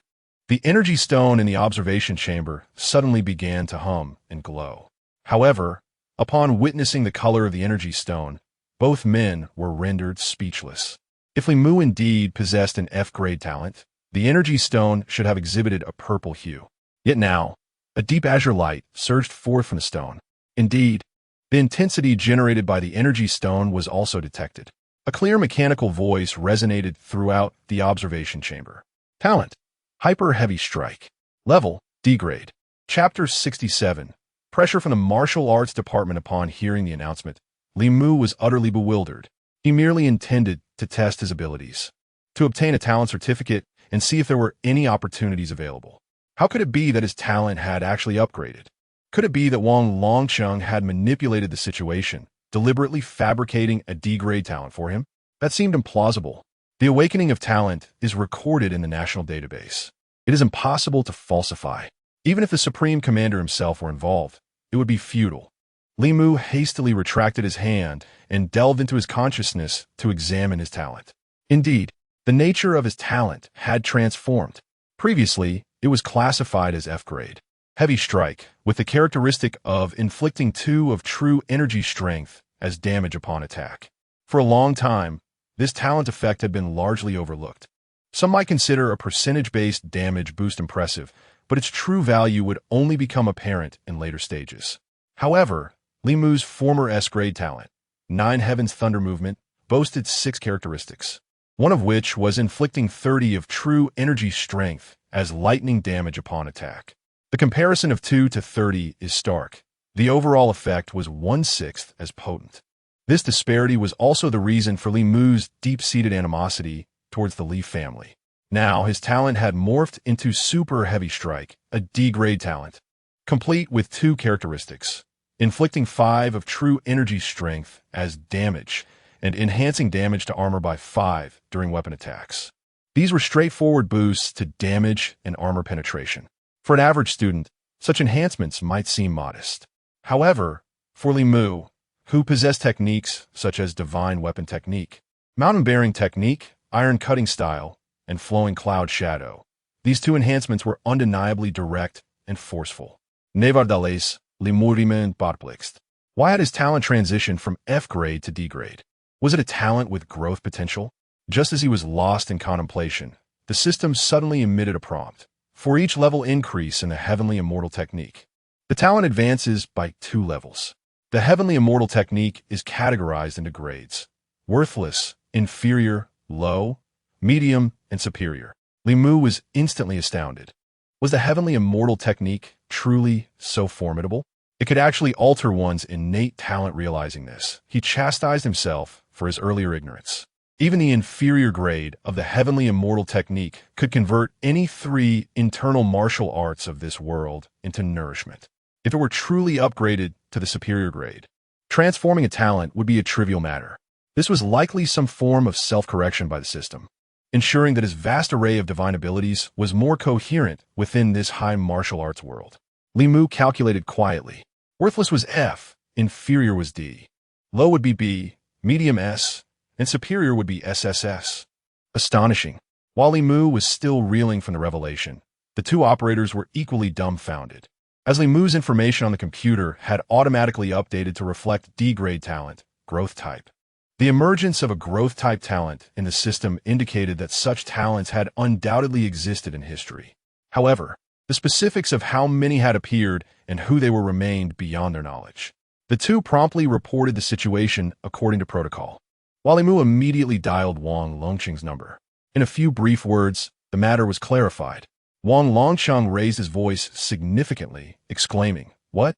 the energy stone in the observation chamber suddenly began to hum and glow. However, upon witnessing the color of the energy stone, both men were rendered speechless. If Li Mu indeed possessed an F-grade talent, the energy stone should have exhibited a purple hue. Yet now, a deep azure light surged forth from the stone. Indeed, the intensity generated by the energy stone was also detected. A clear mechanical voice resonated throughout the observation chamber. Talent: Hyper Heavy Strike. Level: D-grade. Chapter 67. Pressure from the martial arts department. Upon hearing the announcement, Li Mu was utterly bewildered. He merely intended to test his abilities, to obtain a talent certificate and see if there were any opportunities available. How could it be that his talent had actually upgraded? Could it be that Wang Longsheng had manipulated the situation, deliberately fabricating a D-grade talent for him? That seemed implausible. The awakening of talent is recorded in the national database. It is impossible to falsify. Even if the Supreme Commander himself were involved, it would be futile. Li Mu hastily retracted his hand and delved into his consciousness to examine his talent. Indeed, the nature of his talent had transformed. Previously, it was classified as F-grade. Heavy Strike, with the characteristic of inflicting 2 of true energy strength as damage upon attack. For a long time, this talent effect had been largely overlooked. Some might consider a percentage-based damage boost impressive, but its true value would only become apparent in later stages. However, Li Mu's former S-grade talent, 9 Heaven's Thunder Movement, boasted 6 characteristics, one of which was inflicting 30 of true energy strength as lightning damage upon attack. The comparison of 2 to 30 is stark. The overall effect was 1/6 as potent. This disparity was also the reason for Li Mu's deep-seated animosity towards the Li family. Now, his talent had morphed into Super Heavy Strike, a D-grade talent, complete with 2 characteristics, inflicting 5 of true energy strength as damage and enhancing damage to armor by 5 during weapon attacks. These were straightforward boosts to damage and armor penetration. For an average student, such enhancements might seem modest. However, for Li Mu, who possessed techniques such as divine weapon technique, mountain-bearing technique, iron cutting style, and flowing cloud shadow, these two enhancements were undeniably direct and forceful. Nevertheless, Li Mu remained perplexed. Why had his talent transitioned from F grade to D grade? Was it a talent with growth potential? Just as he was lost in contemplation, the system suddenly emitted a prompt. For each level increase in the Heavenly Immortal Technique, the talent advances by 2 levels. The Heavenly Immortal Technique is categorized into grades: worthless, inferior, low, medium, and superior. Li Mu was instantly astounded. Was the Heavenly Immortal Technique truly so formidable? It could actually alter one's innate talent. Realizing this, he chastised himself for his earlier ignorance. Even the inferior grade of the Heavenly Immortal Technique could convert any 3 internal martial arts of this world into nourishment. If it were truly upgraded to the superior grade, transforming a talent would be a trivial matter. This was likely some form of self-correction by the system, ensuring that his vast array of divine abilities was more coherent within this high martial arts world. Li Mu calculated quietly. Worthless was F, inferior was D, low would be B, medium S, and superior would be SSS. Astonishing. While Li Mu was still reeling from the revelation, the 2 operators were equally dumbfounded, as Li Mu's information on the computer had automatically updated to reflect D-grade talent, growth type. The emergence of a growth-type talent in the system indicated that such talents had undoubtedly existed in history. However, the specifics of how many had appeared and who they were remained beyond their knowledge. The 2 promptly reported the situation according to protocol, while Li Mu immediately dialed Wang Longqing's number. In a few brief words, the matter was clarified. Wang Longqing raised his voice significantly, exclaiming, "What?"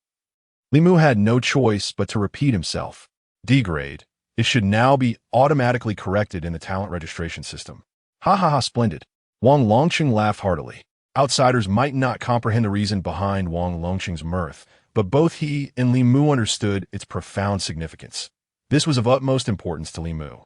Li Mu had no choice but to repeat himself. D-grade. It should now be automatically corrected in the talent registration system. Ha ha ha, splendid. Wang Longqing laughed heartily. Outsiders might not comprehend the reason behind Wang Longqing's mirth, but both he and Li Mu understood its profound significance. This was of utmost importance to Li Mu.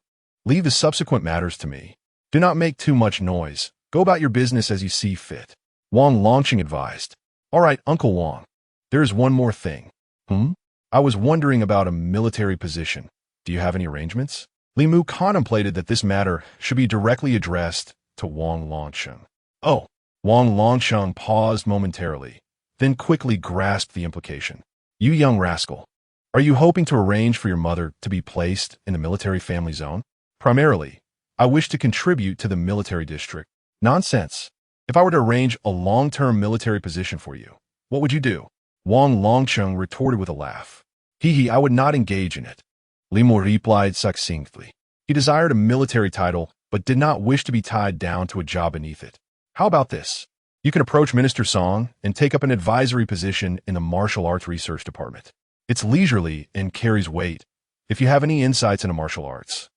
Leave the subsequent matters to me. Do not make too much noise. Go about your business as you see fit. Wang Longqing advised. All right, Uncle Wang. There is one more thing. I was wondering about a military position. Do you have any arrangements? Li Mu contemplated that this matter should be directly addressed to Wang Longqing. Oh, Wang Longqing paused momentarily, then quickly grasped the implication. You young rascal. Are you hoping to arrange for your mother to be placed in the military family zone? Primarily, I wish to contribute to the military district. Nonsense. If I were to arrange a long-term military position for you, what would you do? Wang Longqing retorted with a laugh. I would not engage in it. Li Mu replied succinctly. He desired a military title, but did not wish to be tied down to a job beneath it. How about this? You can approach Minister Song and take up an advisory position in the Martial Arts Research Department. It's leisurely and carries weight. If you have any insights into martial arts,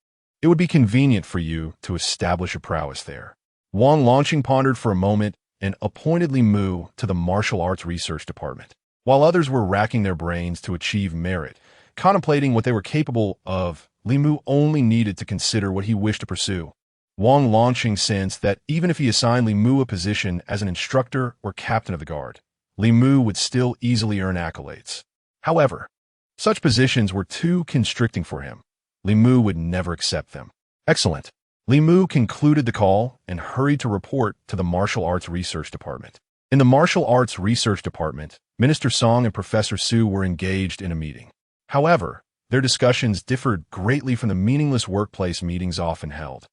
it would be convenient for you to establish a prowess there. Wang Longqing pondered for a moment and appointed Li Mu to the Martial Arts Research Department, while others were racking their brains to achieve merit. Contemplating what they were capable of, Li Mu only needed to consider what he wished to pursue. Wang Longqing sensed that even if he assigned Li Mu a position as an instructor or captain of the guard, Li Mu would still easily earn accolades. However, such positions were too constricting for him. Li Mu would never accept them. Excellent. Li Mu concluded the call and hurried to report to the Martial Arts Research Department. In the Martial Arts Research Department, Minister Song and Professor Su were engaged in a meeting. However, their discussions differed greatly from the meaningless workplace meetings often held.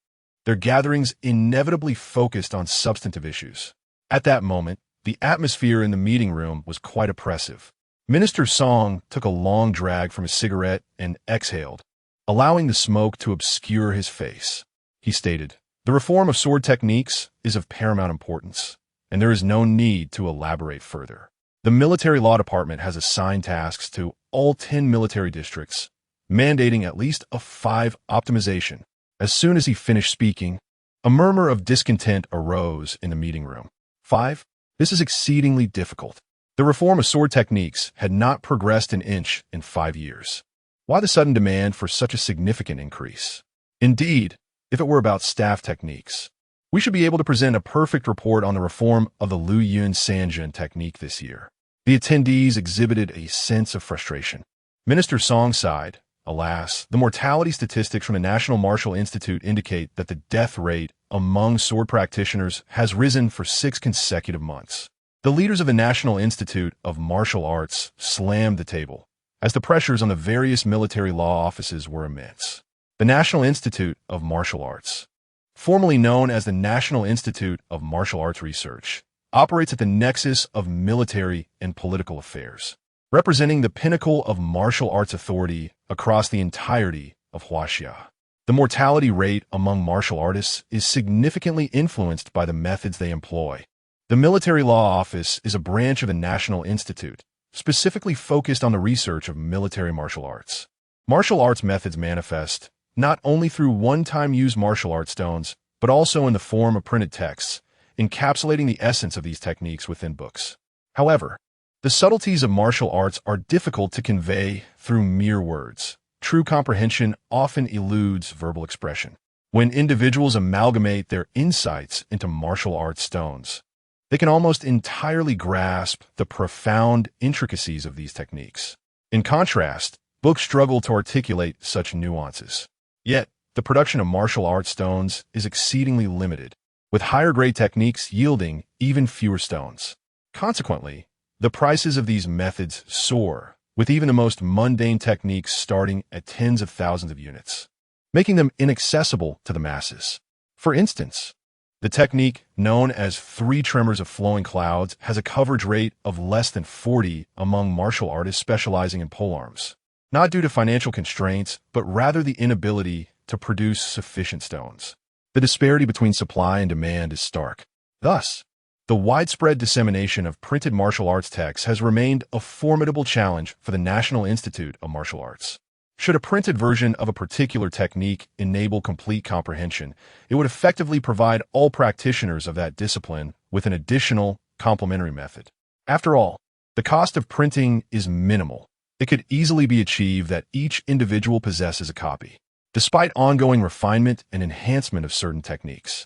Their gatherings inevitably focused on substantive issues. At that moment, the atmosphere in the meeting room was quite oppressive. Minister Song took a long drag from his cigarette and exhaled, allowing the smoke to obscure his face. He stated, "The reform of sword techniques is of paramount importance, and there is no need to elaborate further. The Military Law Department has assigned tasks to all 10 military districts, mandating at least a 5 optimization." As soon as he finished speaking, a murmur of discontent arose in the meeting room. 5? This is exceedingly difficult. The reform of sword techniques had not progressed an inch in 5 years. Why the sudden demand for such a significant increase? Indeed, if it were about staff techniques, We should be able to present a perfect report on the reform of the Lu Yun Sanjun technique this year. The attendees exhibited a sense of frustration. Minister Song sighed. Alas, the mortality statistics from the National Martial Institute indicate that the death rate among sword practitioners has risen for 6 consecutive months. The leaders of the National Institute of Martial Arts slammed the table, as the pressures on the various military law offices were immense. The National Institute of Martial Arts, formerly known as the National Institute of Martial Arts Research, operates at the nexus of military and political affairs, representing the pinnacle of martial arts authority across the entirety of Huaxia. The mortality rate among martial artists is significantly influenced by the methods they employ. The Military Law Office is a branch of the National Institute, specifically focused on the research of military martial arts. Martial arts methods manifest not only through one-time use martial arts stones, but also in the form of printed texts, encapsulating the essence of these techniques within books. However, the subtleties of martial arts are difficult to convey through mere words. True comprehension often eludes verbal expression. When individuals amalgamate their insights into martial arts stones, they can almost entirely grasp the profound intricacies of these techniques. In contrast, books struggle to articulate such nuances. Yet, the production of martial arts stones is exceedingly limited, with higher-grade techniques yielding even fewer stones. Consequently, the prices of these methods soar, with even the most mundane techniques starting at tens of thousands of units, making them inaccessible to the masses. For instance, the technique known as 3 tremors of flowing clouds has a coverage rate of less than 40 among martial artists specializing in polearms, not due to financial constraints, but rather the inability to produce sufficient stones. The disparity between supply and demand is stark. Thus, the widespread dissemination of printed martial arts texts has remained a formidable challenge for the National Institute of Martial Arts. Should a printed version of a particular technique enable complete comprehension, it would effectively provide all practitioners of that discipline with an additional complementary method. After all, the cost of printing is minimal. It could easily be achieved that each individual possesses a copy, despite ongoing refinement and enhancement of certain techniques.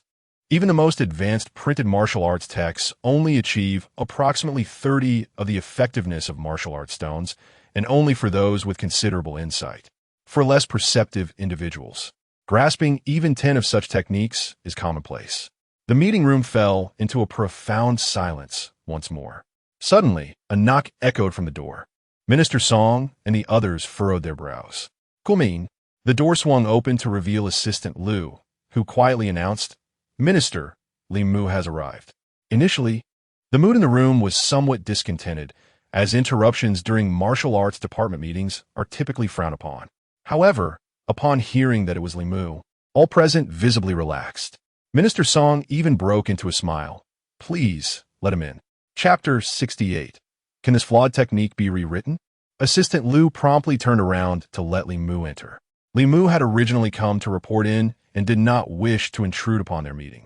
Even the most advanced printed martial arts texts only achieve approximately 30 of the effectiveness of martial arts stones, and only for those with considerable insight. For less perceptive individuals, grasping even 10 of such techniques is commonplace. The meeting room fell into a profound silence once more. Suddenly, a knock echoed from the door. Minister Song and the others furrowed their brows. Gumin, the door swung open to reveal Assistant Lu, who quietly announced, "Minister, Li Mu has arrived." Initially, the mood in the room was somewhat discontented, as interruptions during martial arts department meetings are typically frowned upon. However, upon hearing that it was Li Mu, all present visibly relaxed. Minister Song even broke into a smile. "Please, let him in." Chapter 68. Can this flawed technique be rewritten? Assistant Lu promptly turned around to let Li Mu enter. Li Mu had originally come to report in and did not wish to intrude upon their meeting.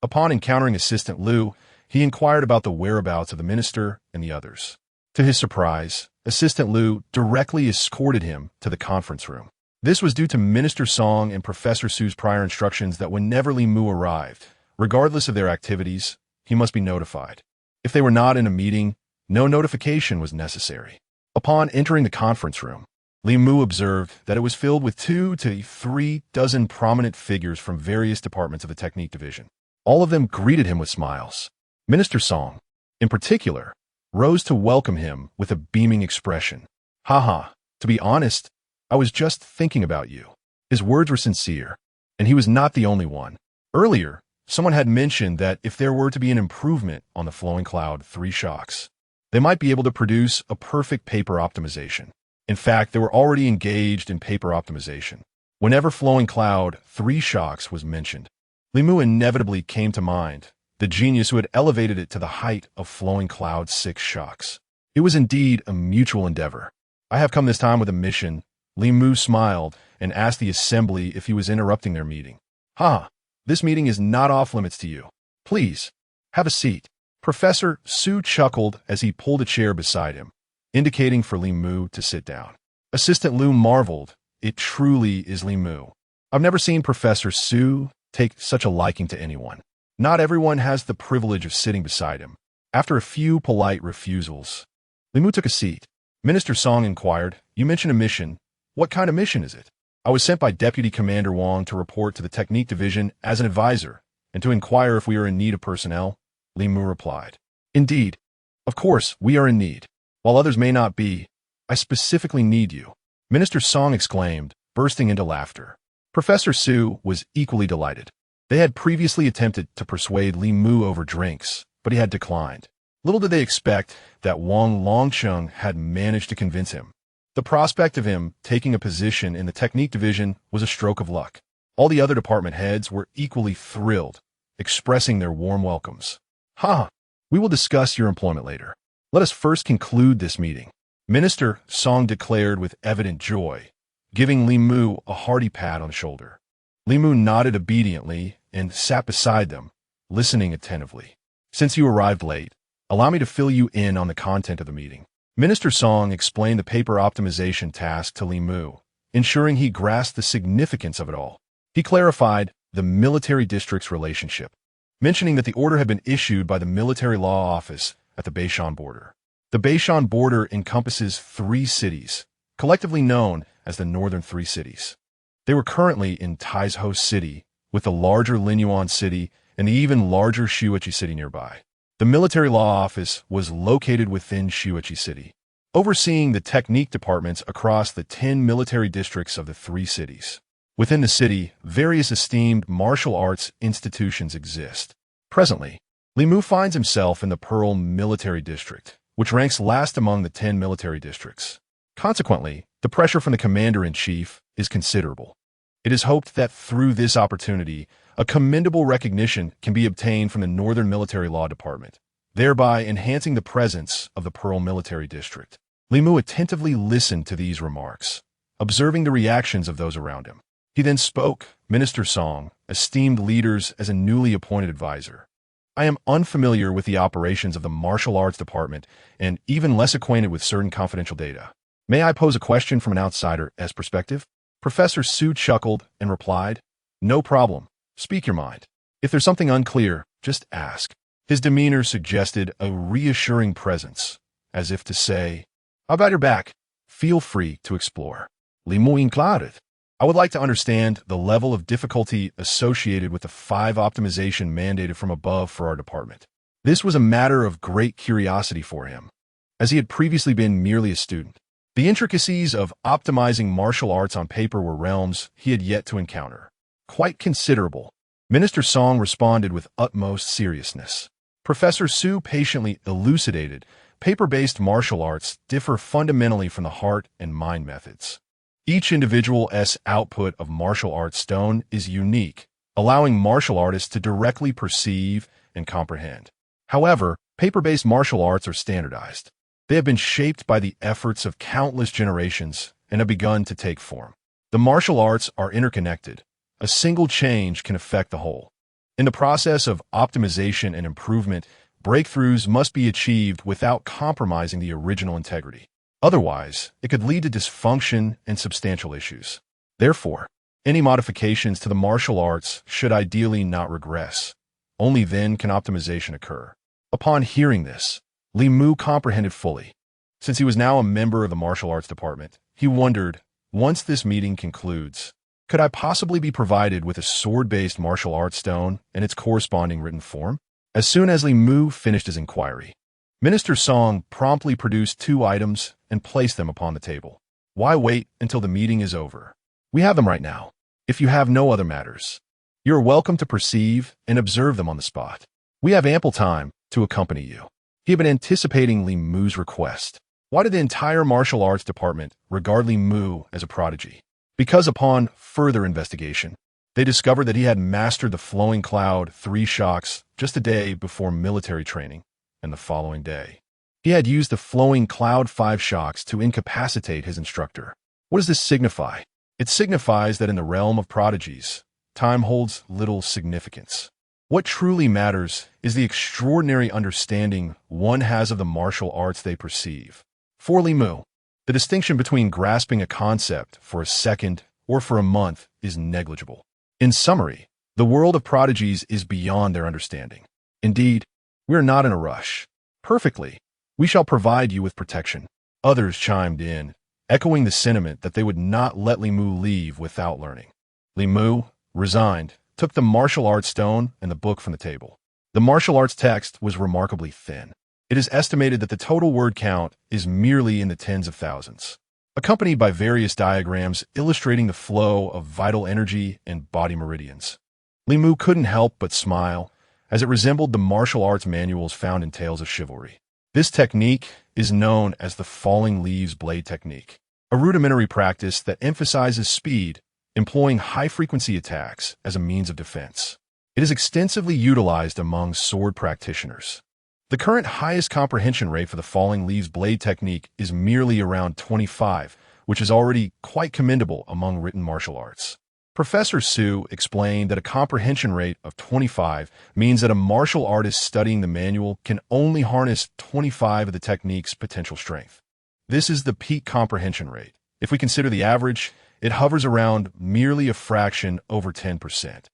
Upon encountering Assistant Lu, he inquired about the whereabouts of the minister and the others. To his surprise, Assistant Lu directly escorted him to the conference room. This was due to Minister Song and Professor Su's prior instructions that whenever Li Mu arrived, regardless of their activities, he must be notified. If they were not in a meeting, no notification was necessary. Upon entering the conference room, Li Mu observed that it was filled with 2 to 3 dozen prominent figures from various departments of the technique division. All of them greeted him with smiles. Minister Song, in particular, rose to welcome him with a beaming expression. "Haha, to be honest, I was just thinking about you." His words were sincere, and he was not the only one. Earlier, someone had mentioned that if there were to be an improvement on the Flowing Cloud 3 shocks, they might be able to produce a perfect paper optimization. In fact, they were already engaged in paper optimization. Whenever Flowing Cloud 3 shocks was mentioned, Li Mu inevitably came to mind, the genius who had elevated it to the height of Flowing Cloud 6 shocks. It was indeed a mutual endeavor. "I have come this time with a mission." Li Mu smiled and asked the assembly if he was interrupting their meeting. "Ha, this meeting is not off limits to you. Please, have a seat." Professor Su chuckled as he pulled a chair beside him, indicating for Li Mu to sit down. Assistant Lu marveled. It truly is Li Mu. I've never seen Professor Su take such a liking to anyone. Not everyone has the privilege of sitting beside him. After a few polite refusals, Li Mu took a seat. Minister Song inquired, "You mentioned a mission. What kind of mission is it?" "I was sent by Deputy Commander Wang to report to the Technique Division as an advisor and to inquire if we are in need of personnel," Li Mu replied. "Indeed. Of course, we are in need. While others may not be, I specifically need you," Minister Song exclaimed, bursting into laughter. Professor Su was equally delighted. They had previously attempted to persuade Li Mu over drinks, but he had declined. Little did they expect that Wang Longcheng had managed to convince him. The prospect of him taking a position in the Technique Division was a stroke of luck. All the other department heads were equally thrilled, expressing their warm welcomes. "Ha! We will discuss your employment later. Let us first conclude this meeting," Minister Song declared with evident joy, giving Li Mu a hearty pat on the shoulder. Li Mu nodded obediently and sat beside them, listening attentively. "Since you arrived late, allow me to fill you in on the content of the meeting." Minister Song explained the paper optimization task to Li Mu, ensuring he grasped the significance of it all. He clarified the military district's relationship, mentioning that the order had been issued by the military law office at the Beishan border. The Beishan border encompasses 3 cities, collectively known as the Northern 3 Cities. They were currently in Tai's host city, with the larger Linyuan city and the even larger Shueqi city nearby. The military law office was located within Shueqi city, overseeing the technique departments across the 10 military districts of the 3 cities. Within the city, various esteemed martial arts institutions exist. Presently, Li Mu finds himself in the Pearl Military District, which ranks last among the 10 military districts. Consequently, the pressure from the commander-in-chief is considerable. It is hoped that through this opportunity, a commendable recognition can be obtained from the Northern Military Law Department, thereby enhancing the presence of the Pearl Military District. Li Mu attentively listened to these remarks, observing the reactions of those around him. He then spoke, "Minister Song, esteemed leaders as a newly appointed advisor. I am unfamiliar with the operations of the Martial Arts Department and even less acquainted with certain confidential data. May I pose a question from an outsider's perspective?" Professor Su chuckled and replied, "No problem. Speak your mind. If there's something unclear, just ask." His demeanor suggested a reassuring presence, as if to say, "How about your back? Feel free to explore." Li Mu included. "I would like to understand the level of difficulty associated with the 5 optimization mandated from above for our department." This was a matter of great curiosity for him, as he had previously been merely a student. The intricacies of optimizing martial arts on paper were realms he had yet to encounter. "Quite considerable," Minister Song responded with utmost seriousness. Professor Su patiently elucidated, paper-based martial arts differ fundamentally from the heart and mind methods. Each individual's output of martial arts stone is unique, allowing martial artists to directly perceive and comprehend. However, paper-based martial arts are standardized. They have been shaped by the efforts of countless generations and have begun to take form. The martial arts are interconnected. A single change can affect the whole. In the process of optimization and improvement, breakthroughs must be achieved without compromising the original integrity. Otherwise, it could lead to dysfunction and substantial issues. Therefore, any modifications to the martial arts should ideally not regress. Only then can optimization occur. Upon hearing this, Li Mu comprehended fully. Since he was now a member of the martial arts department, he wondered, once this meeting concludes, could I possibly be provided with a sword-based martial arts stone and its corresponding written form? As soon as Li Mu finished his inquiry, Minister Song promptly produced 2 items and placed them upon the table. "Why wait until the meeting is over? We have them right now. If you have no other matters, you are welcome to perceive and observe them on the spot. We have ample time to accompany you." He had been anticipating Li Mu's request. Why did the entire martial arts department regard Li Mu as a prodigy? Because upon further investigation, they discovered that he had mastered the Flowing Cloud 3 shocks just a day before military training, and the following day, he had used the Flowing Cloud 5 shocks to incapacitate his instructor. What does this signify? It signifies that in the realm of prodigies, time holds little significance. What truly matters is the extraordinary understanding one has of the martial arts they perceive. For Li Mu, the distinction between grasping a concept for a second or for a month is negligible. In summary, The world of prodigies is beyond their understanding. Indeed, we are not in a rush. Perfectly. We shall provide you with protection. Others chimed in, echoing the sentiment that they would not let Li Mu leave without learning. Li Mu, resigned, took the martial arts stone and the book from the table. The martial arts text was remarkably thin. It is estimated that the total word count is merely in the tens of thousands, accompanied by various diagrams illustrating the flow of vital energy and body meridians. Li Mu couldn't help but smile, as it resembled the martial arts manuals found in Tales of Chivalry. This technique is known as the falling leaves blade technique, a rudimentary practice that emphasizes speed, employing high-frequency attacks as a means of defense. It is extensively utilized among sword practitioners. The current highest comprehension rate for the falling leaves blade technique is merely around 25, which is already quite commendable among written martial arts. Professor Su explained that a comprehension rate of 25 means that a martial artist studying the manual can only harness 25 of the technique's potential strength. This is the peak comprehension rate. If we consider the average, it hovers around merely a fraction over 10%.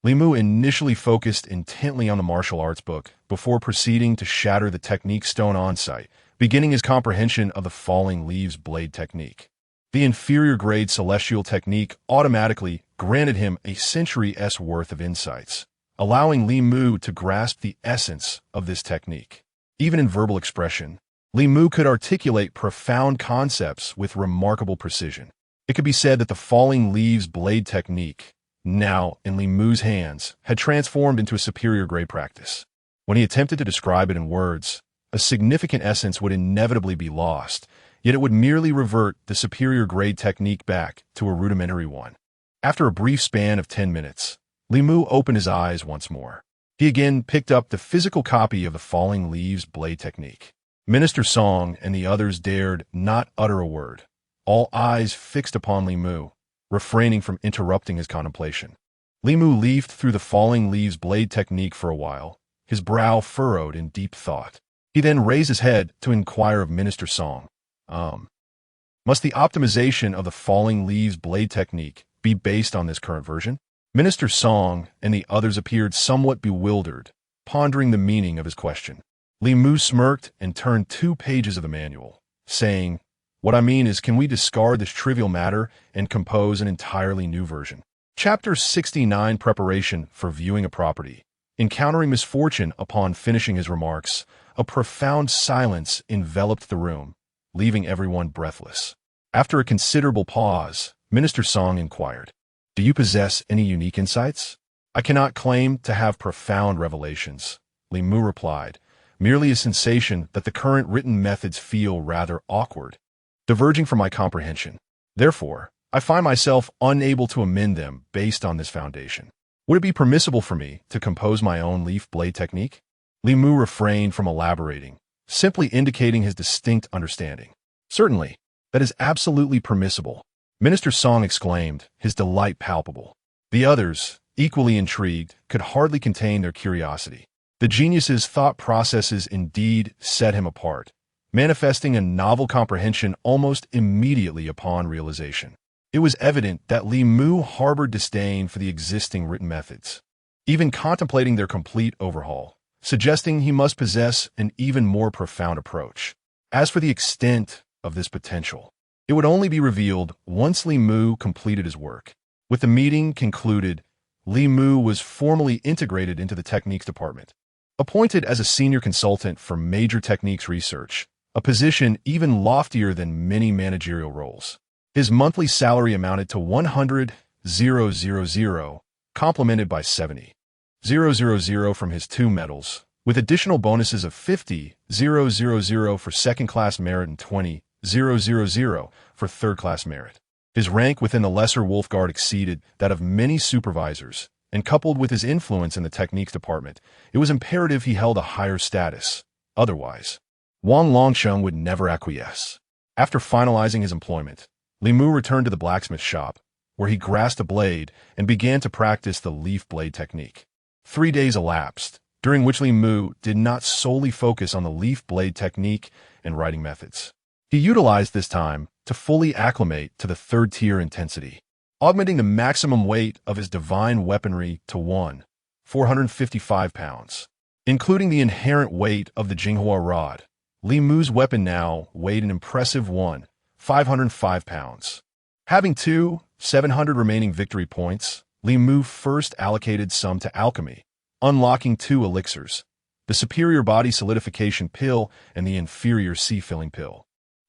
Li Mu initially focused intently on the martial arts book before proceeding to shatter the technique stone on-site, beginning his comprehension of the falling leaves blade technique. The inferior grade celestial technique automatically granted him a century's worth of insights, allowing Li Mu to grasp the essence of this technique. Even in verbal expression, Li Mu could articulate profound concepts with remarkable precision. It could be said that the falling leaves blade technique, now in Li Mu's hands, had transformed into a superior grade practice. When he attempted to describe it in words, a significant essence would inevitably be lost, yet it would merely revert the superior grade technique back to a rudimentary one. After a brief span of 10 minutes, Li Mu opened his eyes once more. He again picked up the physical copy of the falling leaves blade technique. Minister Song and the others dared not utter a word, all eyes fixed upon Li Mu, refraining from interrupting his contemplation. Li Mu leafed through the falling leaves blade technique for a while, his brow furrowed in deep thought. He then raised his head to inquire of Minister Song. Must the optimization of the falling leaves blade technique be based on this current version? Minister Song and the others appeared somewhat bewildered, pondering the meaning of his question. Li Mu smirked and turned 2 pages of the manual, saying, "What I mean is, can we discard this trivial matter and compose an entirely new version?" Chapter 69, Preparation for Viewing a Property. Encountering misfortune upon finishing his remarks, a profound silence enveloped the room, leaving everyone breathless. After a considerable pause, Minister Song inquired, "Do you possess any unique insights?" "I cannot claim to have profound revelations," Li Mu replied, "merely a sensation that the current written methods feel rather awkward, diverging from my comprehension. Therefore, I find myself unable to amend them based on this foundation. Would it be permissible for me to compose my own leaf blade technique?" Li Mu refrained from elaborating, simply indicating his distinct understanding. "Certainly, that is absolutely permissible," Minister Song exclaimed, his delight palpable. The others, equally intrigued, could hardly contain their curiosity. The genius's thought processes indeed set him apart, manifesting a novel comprehension almost immediately upon realization. It was evident that Li Mu harbored disdain for the existing written methods, even contemplating their complete overhaul, suggesting he must possess an even more profound approach. As for the extent of this potential, it would only be revealed once Li Mu completed his work. With the meeting concluded, Li Mu was formally integrated into the techniques department, appointed as a senior consultant for major techniques research, a position even loftier than many managerial roles. His monthly salary amounted to 100,000, complemented by 70,000 from his 2 medals, with additional bonuses of 50,000 for second-class merit and 20,000 for third-class merit. His rank within the Lesser Wolf Guard exceeded that of many supervisors, and coupled with his influence in the techniques department, it was imperative he held a higher status. Otherwise, Wang Longsheng would never acquiesce. After finalizing his employment, Li Mu returned to the blacksmith shop, where he grasped a blade and began to practice the leaf blade technique. 3 days elapsed, during which Li Mu did not solely focus on the leaf blade technique and writing methods. He utilized this time to fully acclimate to the third-tier intensity. augmenting the maximum weight of his divine weaponry to 455 pounds. Including the inherent weight of the Jinghua rod, Li Mu's weapon now weighed an impressive 505 pounds. Having 700 remaining victory points, Li Mu first allocated some to alchemy, unlocking 2 elixirs, the superior body solidification pill and the inferior sea-filling pill.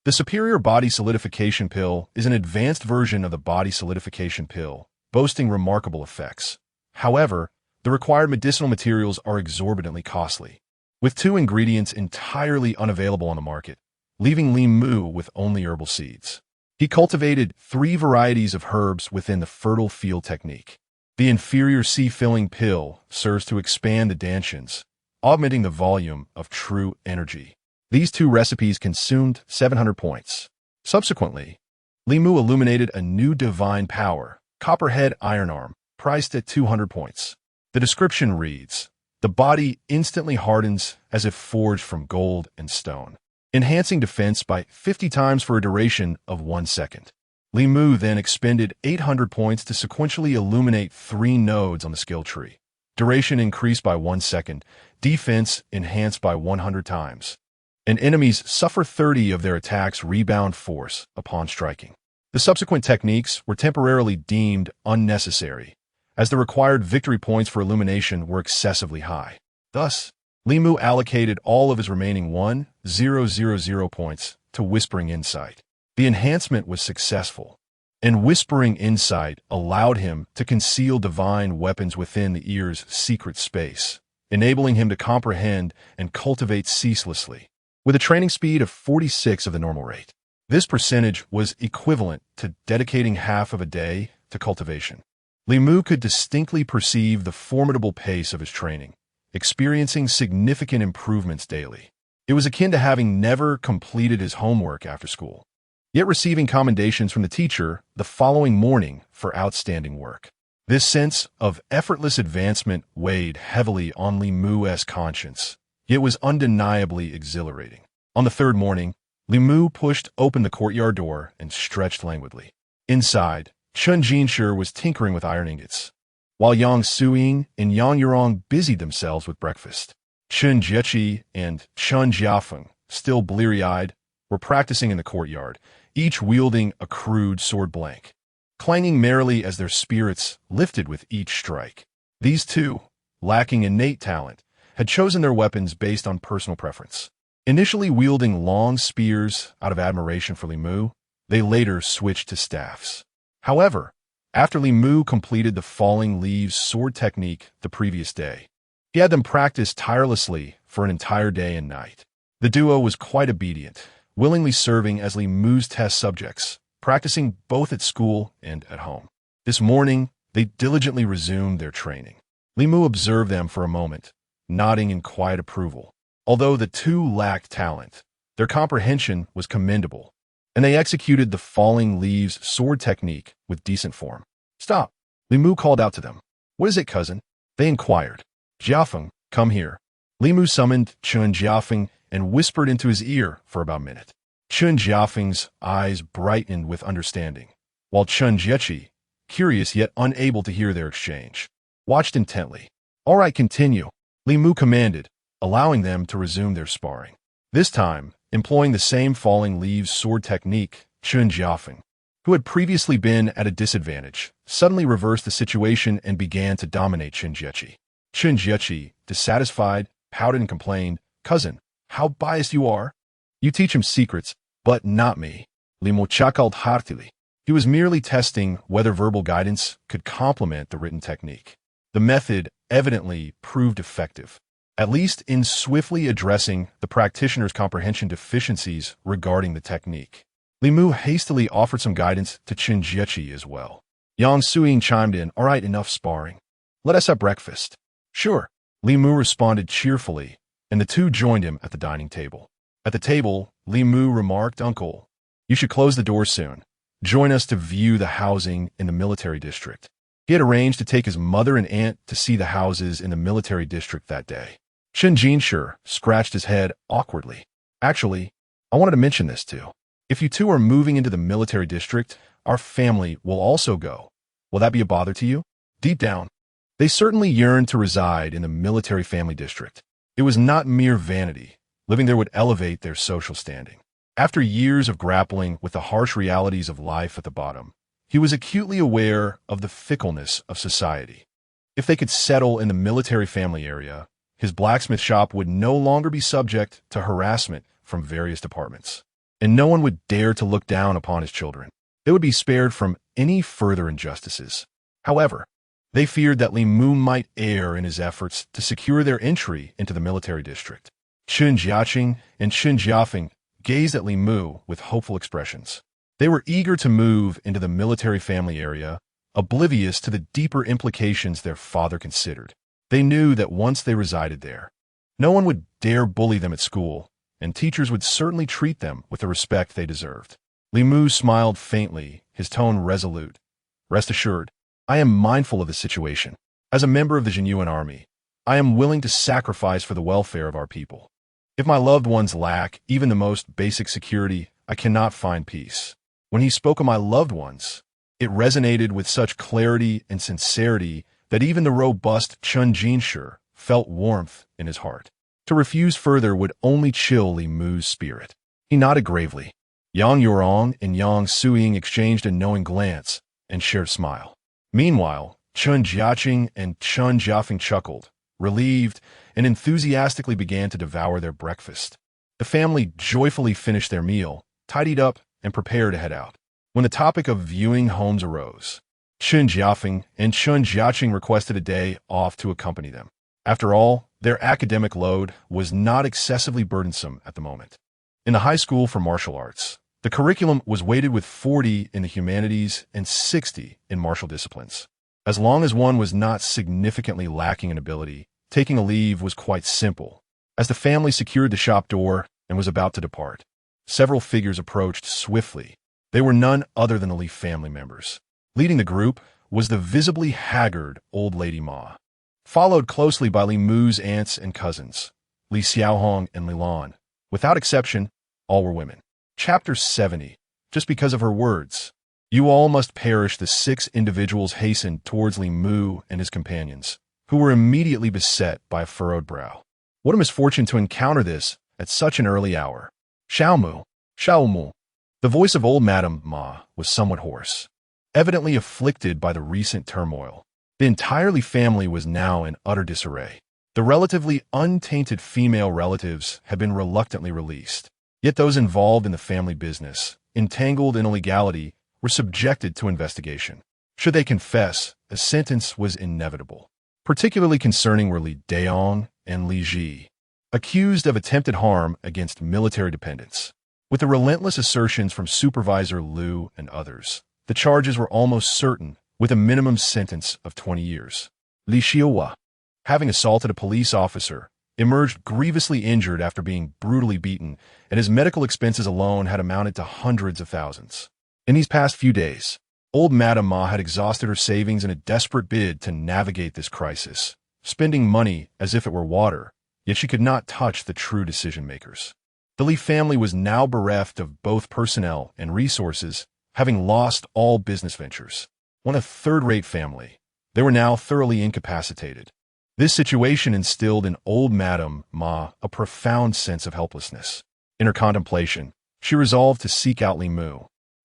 The superior body solidification pill is an advanced version of the body solidification pill, boasting remarkable effects. However, the required medicinal materials are exorbitantly costly, with 2 ingredients entirely unavailable on the market, leaving Li Mu with only herbal seeds. He cultivated 3 varieties of herbs within the fertile field technique. The inferior sea-filling pill serves to expand the dantians, augmenting the volume of true energy. These 2 recipes consumed 700 points. Subsequently, Li Mu illuminated a new divine power, Copperhead Iron Arm, priced at 200 points. The description reads, "The body instantly hardens as if forged from gold and stone, enhancing defense by 50 times for a duration of 1 second." Li Mu then expended 800 points to sequentially illuminate 3 nodes on the skill tree. Duration increased by 1 second, defense enhanced by 100 times, and enemies suffer 30 of their attacks' rebound force upon striking. The subsequent techniques were temporarily deemed unnecessary, as the required victory points for illumination were excessively high. Thus, Li Mu allocated all of his remaining 1,000 points to Whispering Insight. The enhancement was successful, and Whispering Insight allowed him to conceal divine weapons within the ear's secret space, enabling him to comprehend and cultivate ceaselessly, with a training speed of 46 of the normal rate. This percentage was equivalent to dedicating half of a day to cultivation. Li Mu could distinctly perceive the formidable pace of his training, experiencing significant improvements daily. It was akin to having never completed his homework after school, yet receiving commendations from the teacher the following morning for outstanding work. This sense of effortless advancement weighed heavily on Li Mu's conscience, yet was undeniably exhilarating. On the 3rd morning, Li Mu pushed open the courtyard door and stretched languidly. Inside, Chen Jinshi was tinkering with iron ingots, while Yang Suiying and Yang Yurong busied themselves with breakfast. Chen Jieqi and Chen Jiafeng, still bleary-eyed, were practicing in the courtyard, each wielding a crude sword blank, clanging merrily as their spirits lifted with each strike. These 2, lacking innate talent, had chosen their weapons based on personal preference. Initially wielding long spears out of admiration for Li Mu, they later switched to staffs. However, after Li Mu completed the Falling Leaves sword technique the previous day, he had them practice tirelessly for an entire day and night. The duo was quite obedient, willingly serving as Li Mu's test subjects, practicing both at school and at home. This morning, they diligently resumed their training. Li Mu observed them for a moment, nodding in quiet approval. Although the 2 lacked talent, their comprehension was commendable, and they executed the Falling Leaves sword technique with decent form. "Stop!" Li Mu called out to them. "What is it, cousin?" they inquired. "Jiafeng, come here." Li Mu summoned Chen Jiafeng and whispered into his ear for about a minute. Chen Jiafeng's eyes brightened with understanding, while Chen Jieqi, curious yet unable to hear their exchange, watched intently. "All right, continue," Li Mu commanded, allowing them to resume their sparring. This time, employing the same Falling Leaves sword technique, Chen Jiafeng, who had previously been at a disadvantage, suddenly reversed the situation and began to dominate Chen Jieqi. Chen Jieqi, dissatisfied, pouted and complained, "Cousin, how biased you are. You teach him secrets, but not me." Li Mu chuckled heartily. He was merely testing whether verbal guidance could complement the written technique. The method evidently proved effective, at least in swiftly addressing the practitioner's comprehension deficiencies regarding the technique. Li Mu hastily offered some guidance to Chen Jieqi as well. Yang Suiying chimed in, "All right, enough sparring. Let us have breakfast." "Sure," Li Mu responded cheerfully, and the 2 joined him at the dining table. At the table, Li Mu remarked, "Uncle, you should close the door soon. Join us to view the housing in the military district." He had arranged to take his mother and aunt to see the houses in the military district that day. Chen Jinshi scratched his head awkwardly. "Actually, I wanted to mention this too. If you 2 are moving into the military district, our family will also go. Will that be a bother to you? Deep down, they certainly yearned to reside in the military family district. It was not mere vanity. Living there would elevate their social standing. After years of grappling with the harsh realities of life at the bottom, he was acutely aware of the fickleness of society. If they could settle in the military family area, his blacksmith shop would no longer be subject to harassment from various departments, and no one would dare to look down upon his children. They would be spared from any further injustices. However, they feared that Li Mu might err in his efforts to secure their entry into the military district. Chen Jiaqing and Chen Jiafeng gazed at Li Mu with hopeful expressions. They were eager to move into the military family area, oblivious to the deeper implications their father considered. They knew that once they resided there, no one would dare bully them at school, and teachers would certainly treat them with the respect they deserved. Li Mu smiled faintly, his tone resolute. Rest assured, I am mindful of the situation. As a member of the Zhenyuan Army, I am willing to sacrifice for the welfare of our people. If my loved ones lack even the most basic security, I cannot find peace. When he spoke of my loved ones, it resonated with such clarity and sincerity that even the robust Chen Jinshe felt warmth in his heart. To refuse further would only chill Li Mu's spirit. He nodded gravely. Yang Yurong and Yang Suiying exchanged a knowing glance and shared a smile. Meanwhile, Chen Jiaqing and Chen Jiafeng chuckled, relieved, and enthusiastically began to devour their breakfast. The family joyfully finished their meal, tidied up, and prepared to head out. When the topic of viewing homes arose, Chen Jiafeng and Chen Jiaqing requested a day off to accompany them. After all, their academic load was not excessively burdensome at the moment. In the high school for martial arts, the curriculum was weighted with 40 in the humanities and 60 in martial disciplines. As long as one was not significantly lacking in ability, taking a leave was quite simple. As the family secured the shop door and was about to depart, several figures approached swiftly. They were none other than the Li family members. Leading the group was the visibly haggard old lady Ma, followed closely by Li Mu's aunts and cousins, Li Xiaohong and Li Lan. Without exception, all were women. Chapter 70. Just because of her words, you all must perish. The 6 individuals hastened towards Li Mu and his companions, who were immediately beset by a furrowed brow. What a misfortune to encounter this at such an early hour. Xiaomu, Xiaomu. The voice of old Madame Ma was somewhat hoarse, evidently afflicted by the recent turmoil. The entire Li family was now in utter disarray. The relatively untainted female relatives had been reluctantly released, yet those involved in the family business, entangled in illegality, were subjected to investigation. Should they confess, a sentence was inevitable. Particularly concerning were Li Daong and Li Ji, accused of attempted harm against military dependents. With the relentless assertions from Supervisor Liu and others, the charges were almost certain, with a minimum sentence of 20 years. Li Xiaohua, having assaulted a police officer, emerged grievously injured after being brutally beaten, and his medical expenses alone had amounted to hundreds of thousands. In these past few days, old Madame Ma had exhausted her savings in a desperate bid to navigate this crisis, spending money as if it were water, yet she could not touch the true decision-makers. The Li family was now bereft of both personnel and resources, having lost all business ventures. One a third-rate family, they were now thoroughly incapacitated. This situation instilled in old Madame Ma a profound sense of helplessness. In her contemplation, she resolved to seek out Li Mu.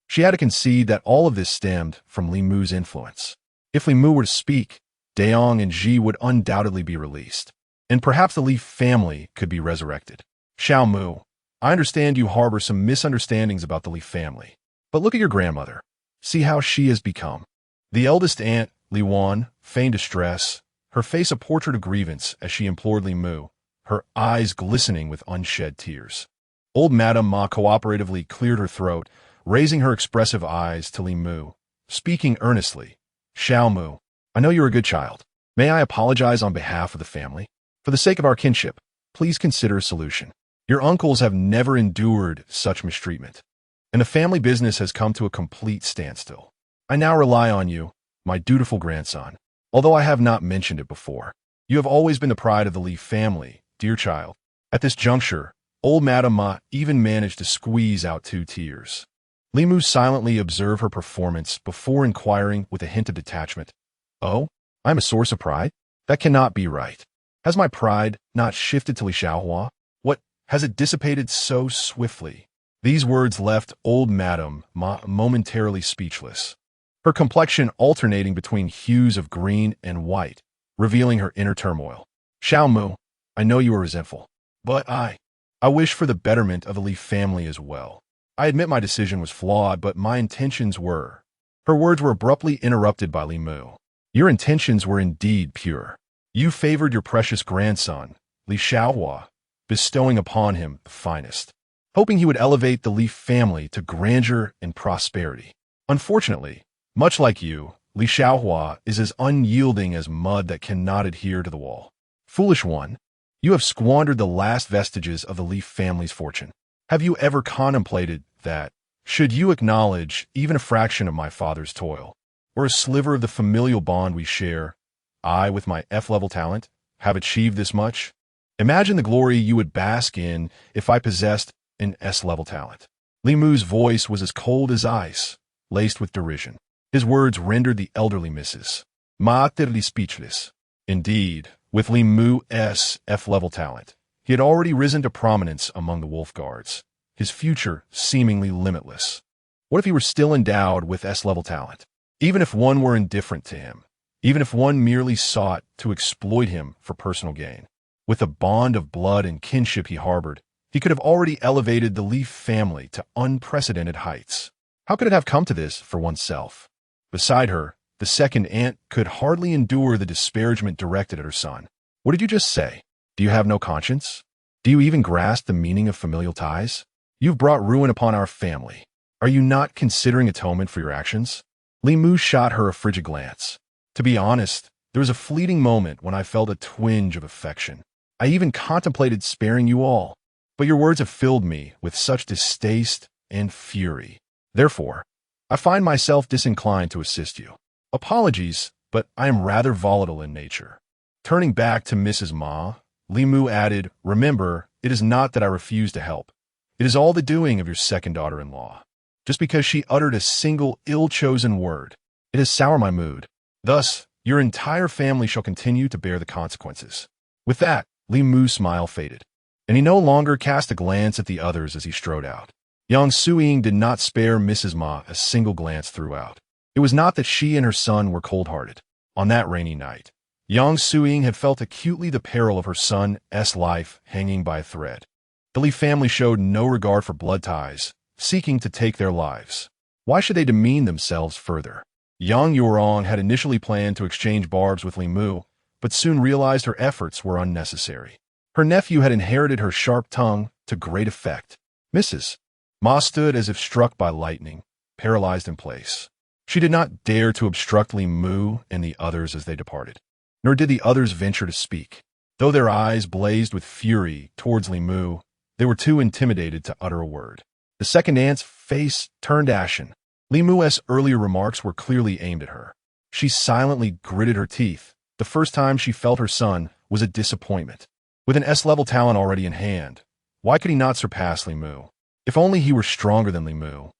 She had to concede that all of this stemmed from Li Mu's influence. If Li Mu were to speak, Daong and Ji would undoubtedly be released, and perhaps the Li family could be resurrected. Xiao Mu, I understand you harbor some misunderstandings about the Li family, but look at your grandmother. See how she has become. The eldest aunt, Li Wan, feigned distress, her face a portrait of grievance as she implored Li Mu, her eyes glistening with unshed tears. Old Madame Ma cooperatively cleared her throat, raising her expressive eyes to Li Mu, speaking earnestly. Xiao Mu, I know you're a good child. May I apologize on behalf of the family? For the sake of our kinship, please consider a solution. Your uncles have never endured such mistreatment, and the family business has come to a complete standstill. I now rely on you, my dutiful grandson. Although I have not mentioned it before, you have always been the pride of the Li family, dear child. At this juncture, old Madame Ma even managed to squeeze out 2 tears. Li Mu silently observed her performance before inquiring with a hint of detachment. Oh, I'm a source of pride? That cannot be right. Has my pride not shifted to Li Xiaohua? What, has it dissipated so swiftly? These words left old Madame Ma momentarily speechless, her complexion alternating between hues of green and white, revealing her inner turmoil. Xiao Mu, I know you are resentful, but I wish for the betterment of the Li family as well. I admit my decision was flawed, but my intentions were. Her words were abruptly interrupted by Li Mu. Your intentions were indeed pure. You favored your precious grandson, Li Xiaohua, bestowing upon him the finest, hoping he would elevate the Li family to grandeur and prosperity. Unfortunately, much like you, Li Xiaohua is as unyielding as mud that cannot adhere to the wall. Foolish one, you have squandered the last vestiges of the Li family's fortune. Have you ever contemplated that, should you acknowledge even a fraction of my father's toil, or a sliver of the familial bond we share, I, with my F-level talent, have achieved this much? Imagine the glory you would bask in if I possessed an S-level talent. Li Mu's voice was as cold as ice, laced with derision. His words rendered the elderly Mrs. Ma utterly speechless. Indeed, with Li Mu's F-level talent, he had already risen to prominence among the Wolf Guards, his future seemingly limitless. What if he were still endowed with S-level talent? Even if one were indifferent to him, even if one merely sought to exploit him for personal gain, with the bond of blood and kinship he harbored, he could have already elevated the Li family to unprecedented heights. How could it have come to this for oneself? Beside her, the second aunt could hardly endure the disparagement directed at her son. What did you just say? Do you have no conscience? Do you even grasp the meaning of familial ties? You've brought ruin upon our family. Are you not considering atonement for your actions? Li Mu shot her a frigid glance. To be honest, there was a fleeting moment when I felt a twinge of affection. I even contemplated sparing you all, but your words have filled me with such distaste and fury. Therefore, I find myself disinclined to assist you. Apologies, but I am rather volatile in nature. Turning back to Mrs. Ma, Li Mu added, remember, it is not that I refuse to help. It is all the doing of your second daughter-in-law. Just because she uttered a single ill-chosen word, it has soured my mood. Thus, your entire family shall continue to bear the consequences. With that, Li Mu's smile faded, and he no longer cast a glance at the others as he strode out. Yang Suying did not spare Mrs. Ma a single glance throughout. It was not that she and her son were cold-hearted. On that rainy night, Yang Suying had felt acutely the peril of her son's life hanging by a thread. The Li family showed no regard for blood ties, seeking to take their lives. Why should they demean themselves further? Yang Yurong had initially planned to exchange barbs with Li Mu, but soon realized her efforts were unnecessary. Her nephew had inherited her sharp tongue to great effect. Mrs. Ma stood as if struck by lightning, paralyzed in place. She did not dare to obstruct Li Mu and the others as they departed, nor did the others venture to speak. Though their eyes blazed with fury towards Li Mu, they were too intimidated to utter a word. The second aunt's face turned ashen. Li Mu's earlier remarks were clearly aimed at her. She silently gritted her teeth. The first time she felt her son was a disappointment. With an S-level talent already in hand, why could he not surpass Li Mu? If only he were stronger than Li Mu,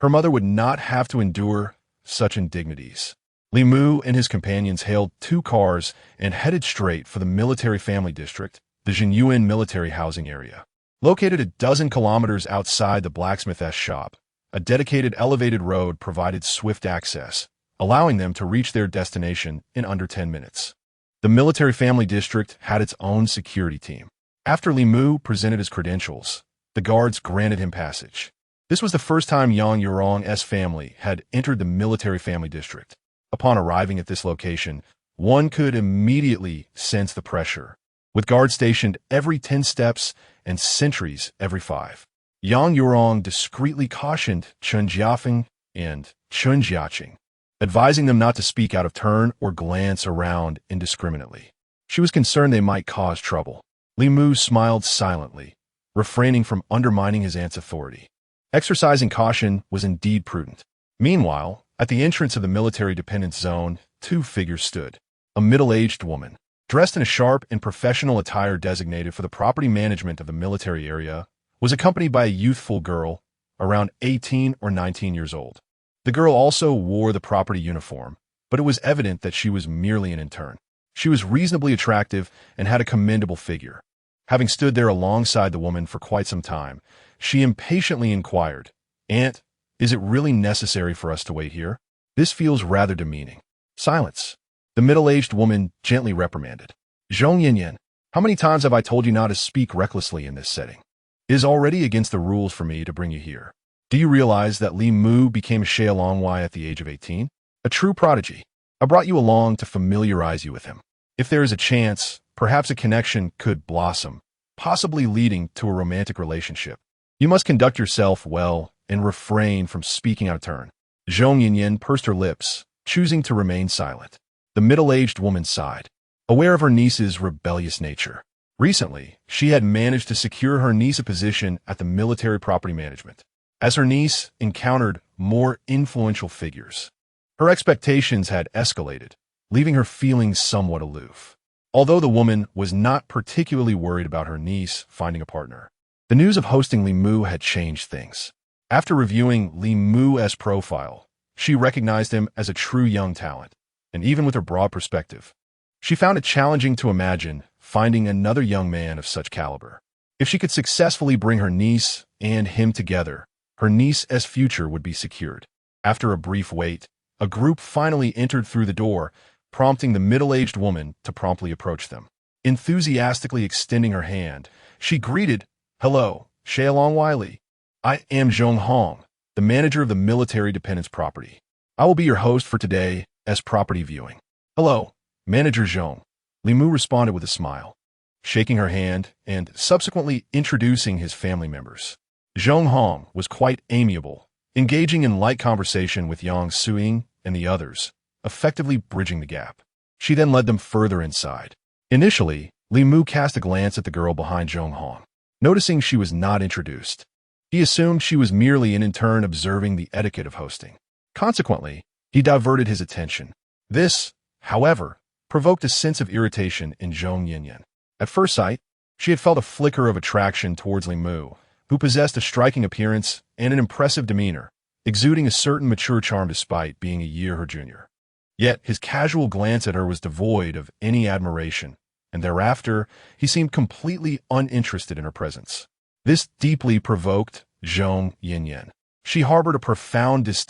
her mother would not have to endure such indignities. Li Mu and his companions hailed 2 cars and headed straight for the military family district, the Zhenyuan military housing area. Located a dozen kilometers outside the blacksmith's shop, a dedicated elevated road provided swift access, allowing them to reach their destination in under 10 minutes. The military family district had its own security team. After Li Mu presented his credentials, the guards granted him passage. This was the first time Yang Yurong's family had entered the military family district. Upon arriving at this location, one could immediately sense the pressure, with guards stationed every 10 steps and sentries every 5. Yang Yurong discreetly cautioned Chen Jiafeng and Chen Jiaqing, advising them not to speak out of turn or glance around indiscriminately. She was concerned they might cause trouble. Li Mu smiled silently, refraining from undermining his aunt's authority. Exercising caution was indeed prudent. Meanwhile, at the entrance of the military dependence zone, 2 figures stood. A middle-aged woman, dressed in a sharp and professional attire designated for the property management of the military area, was accompanied by a youthful girl, around 18 or 19 years old. The girl also wore the property uniform, but it was evident that she was merely an intern. She was reasonably attractive and had a commendable figure. Having stood there alongside the woman for quite some time, she impatiently inquired, "Aunt, is it really necessary for us to wait here? This feels rather demeaning." "Silence," the middle-aged woman gently reprimanded. "Zhenyuan, how many times have I told you not to speak recklessly in this setting? It is already against the rules for me to bring you here. Do you realize that Li Mu became a Shuangwen at the age of 18? A true prodigy. I brought you along to familiarize you with him. If there is a chance, perhaps a connection could blossom, possibly leading to a romantic relationship. You must conduct yourself well and refrain from speaking out of turn." Zhenyuan pursed her lips, choosing to remain silent. The middle-aged woman sighed, aware of her niece's rebellious nature. Recently, she had managed to secure her niece a position at the military property management. As her niece encountered more influential figures, her expectations had escalated, leaving her feeling somewhat aloof. Although the woman was not particularly worried about her niece finding a partner, the news of hosting Li Mu had changed things. After reviewing Li Mu's profile, she recognized him as a true young talent, and even with her broad perspective, she found it challenging to imagine finding another young man of such caliber. If she could successfully bring her niece and him together, her niece's future would be secured. After a brief wait, a group finally entered through the door, prompting the middle-aged woman to promptly approach them. Enthusiastically extending her hand, she greeted, "Hello, Shuangwen. I am Zhong, the manager of the military dependence property. I will be your host for today's property viewing." "Hello, Manager Zhong," Li Mu responded with a smile, shaking her hand and subsequently introducing his family members. Zhong was quite amiable, engaging in light conversation with Yang Suing and the others, effectively bridging the gap. She then led them further inside. Initially, Li Mu cast a glance at the girl behind Zhong. Noticing she was not introduced, he assumed she was merely an intern observing the etiquette of hosting. Consequently, he diverted his attention. This, however, provoked a sense of irritation in Zhenyuan. At first sight, she had felt a flicker of attraction towards Li Mu, who possessed a striking appearance and an impressive demeanor, exuding a certain mature charm despite being a year her junior. Yet his casual glance at her was devoid of any admiration, and thereafter he seemed completely uninterested in her presence. This deeply provoked Zhenyuan. She harbored a profound disdain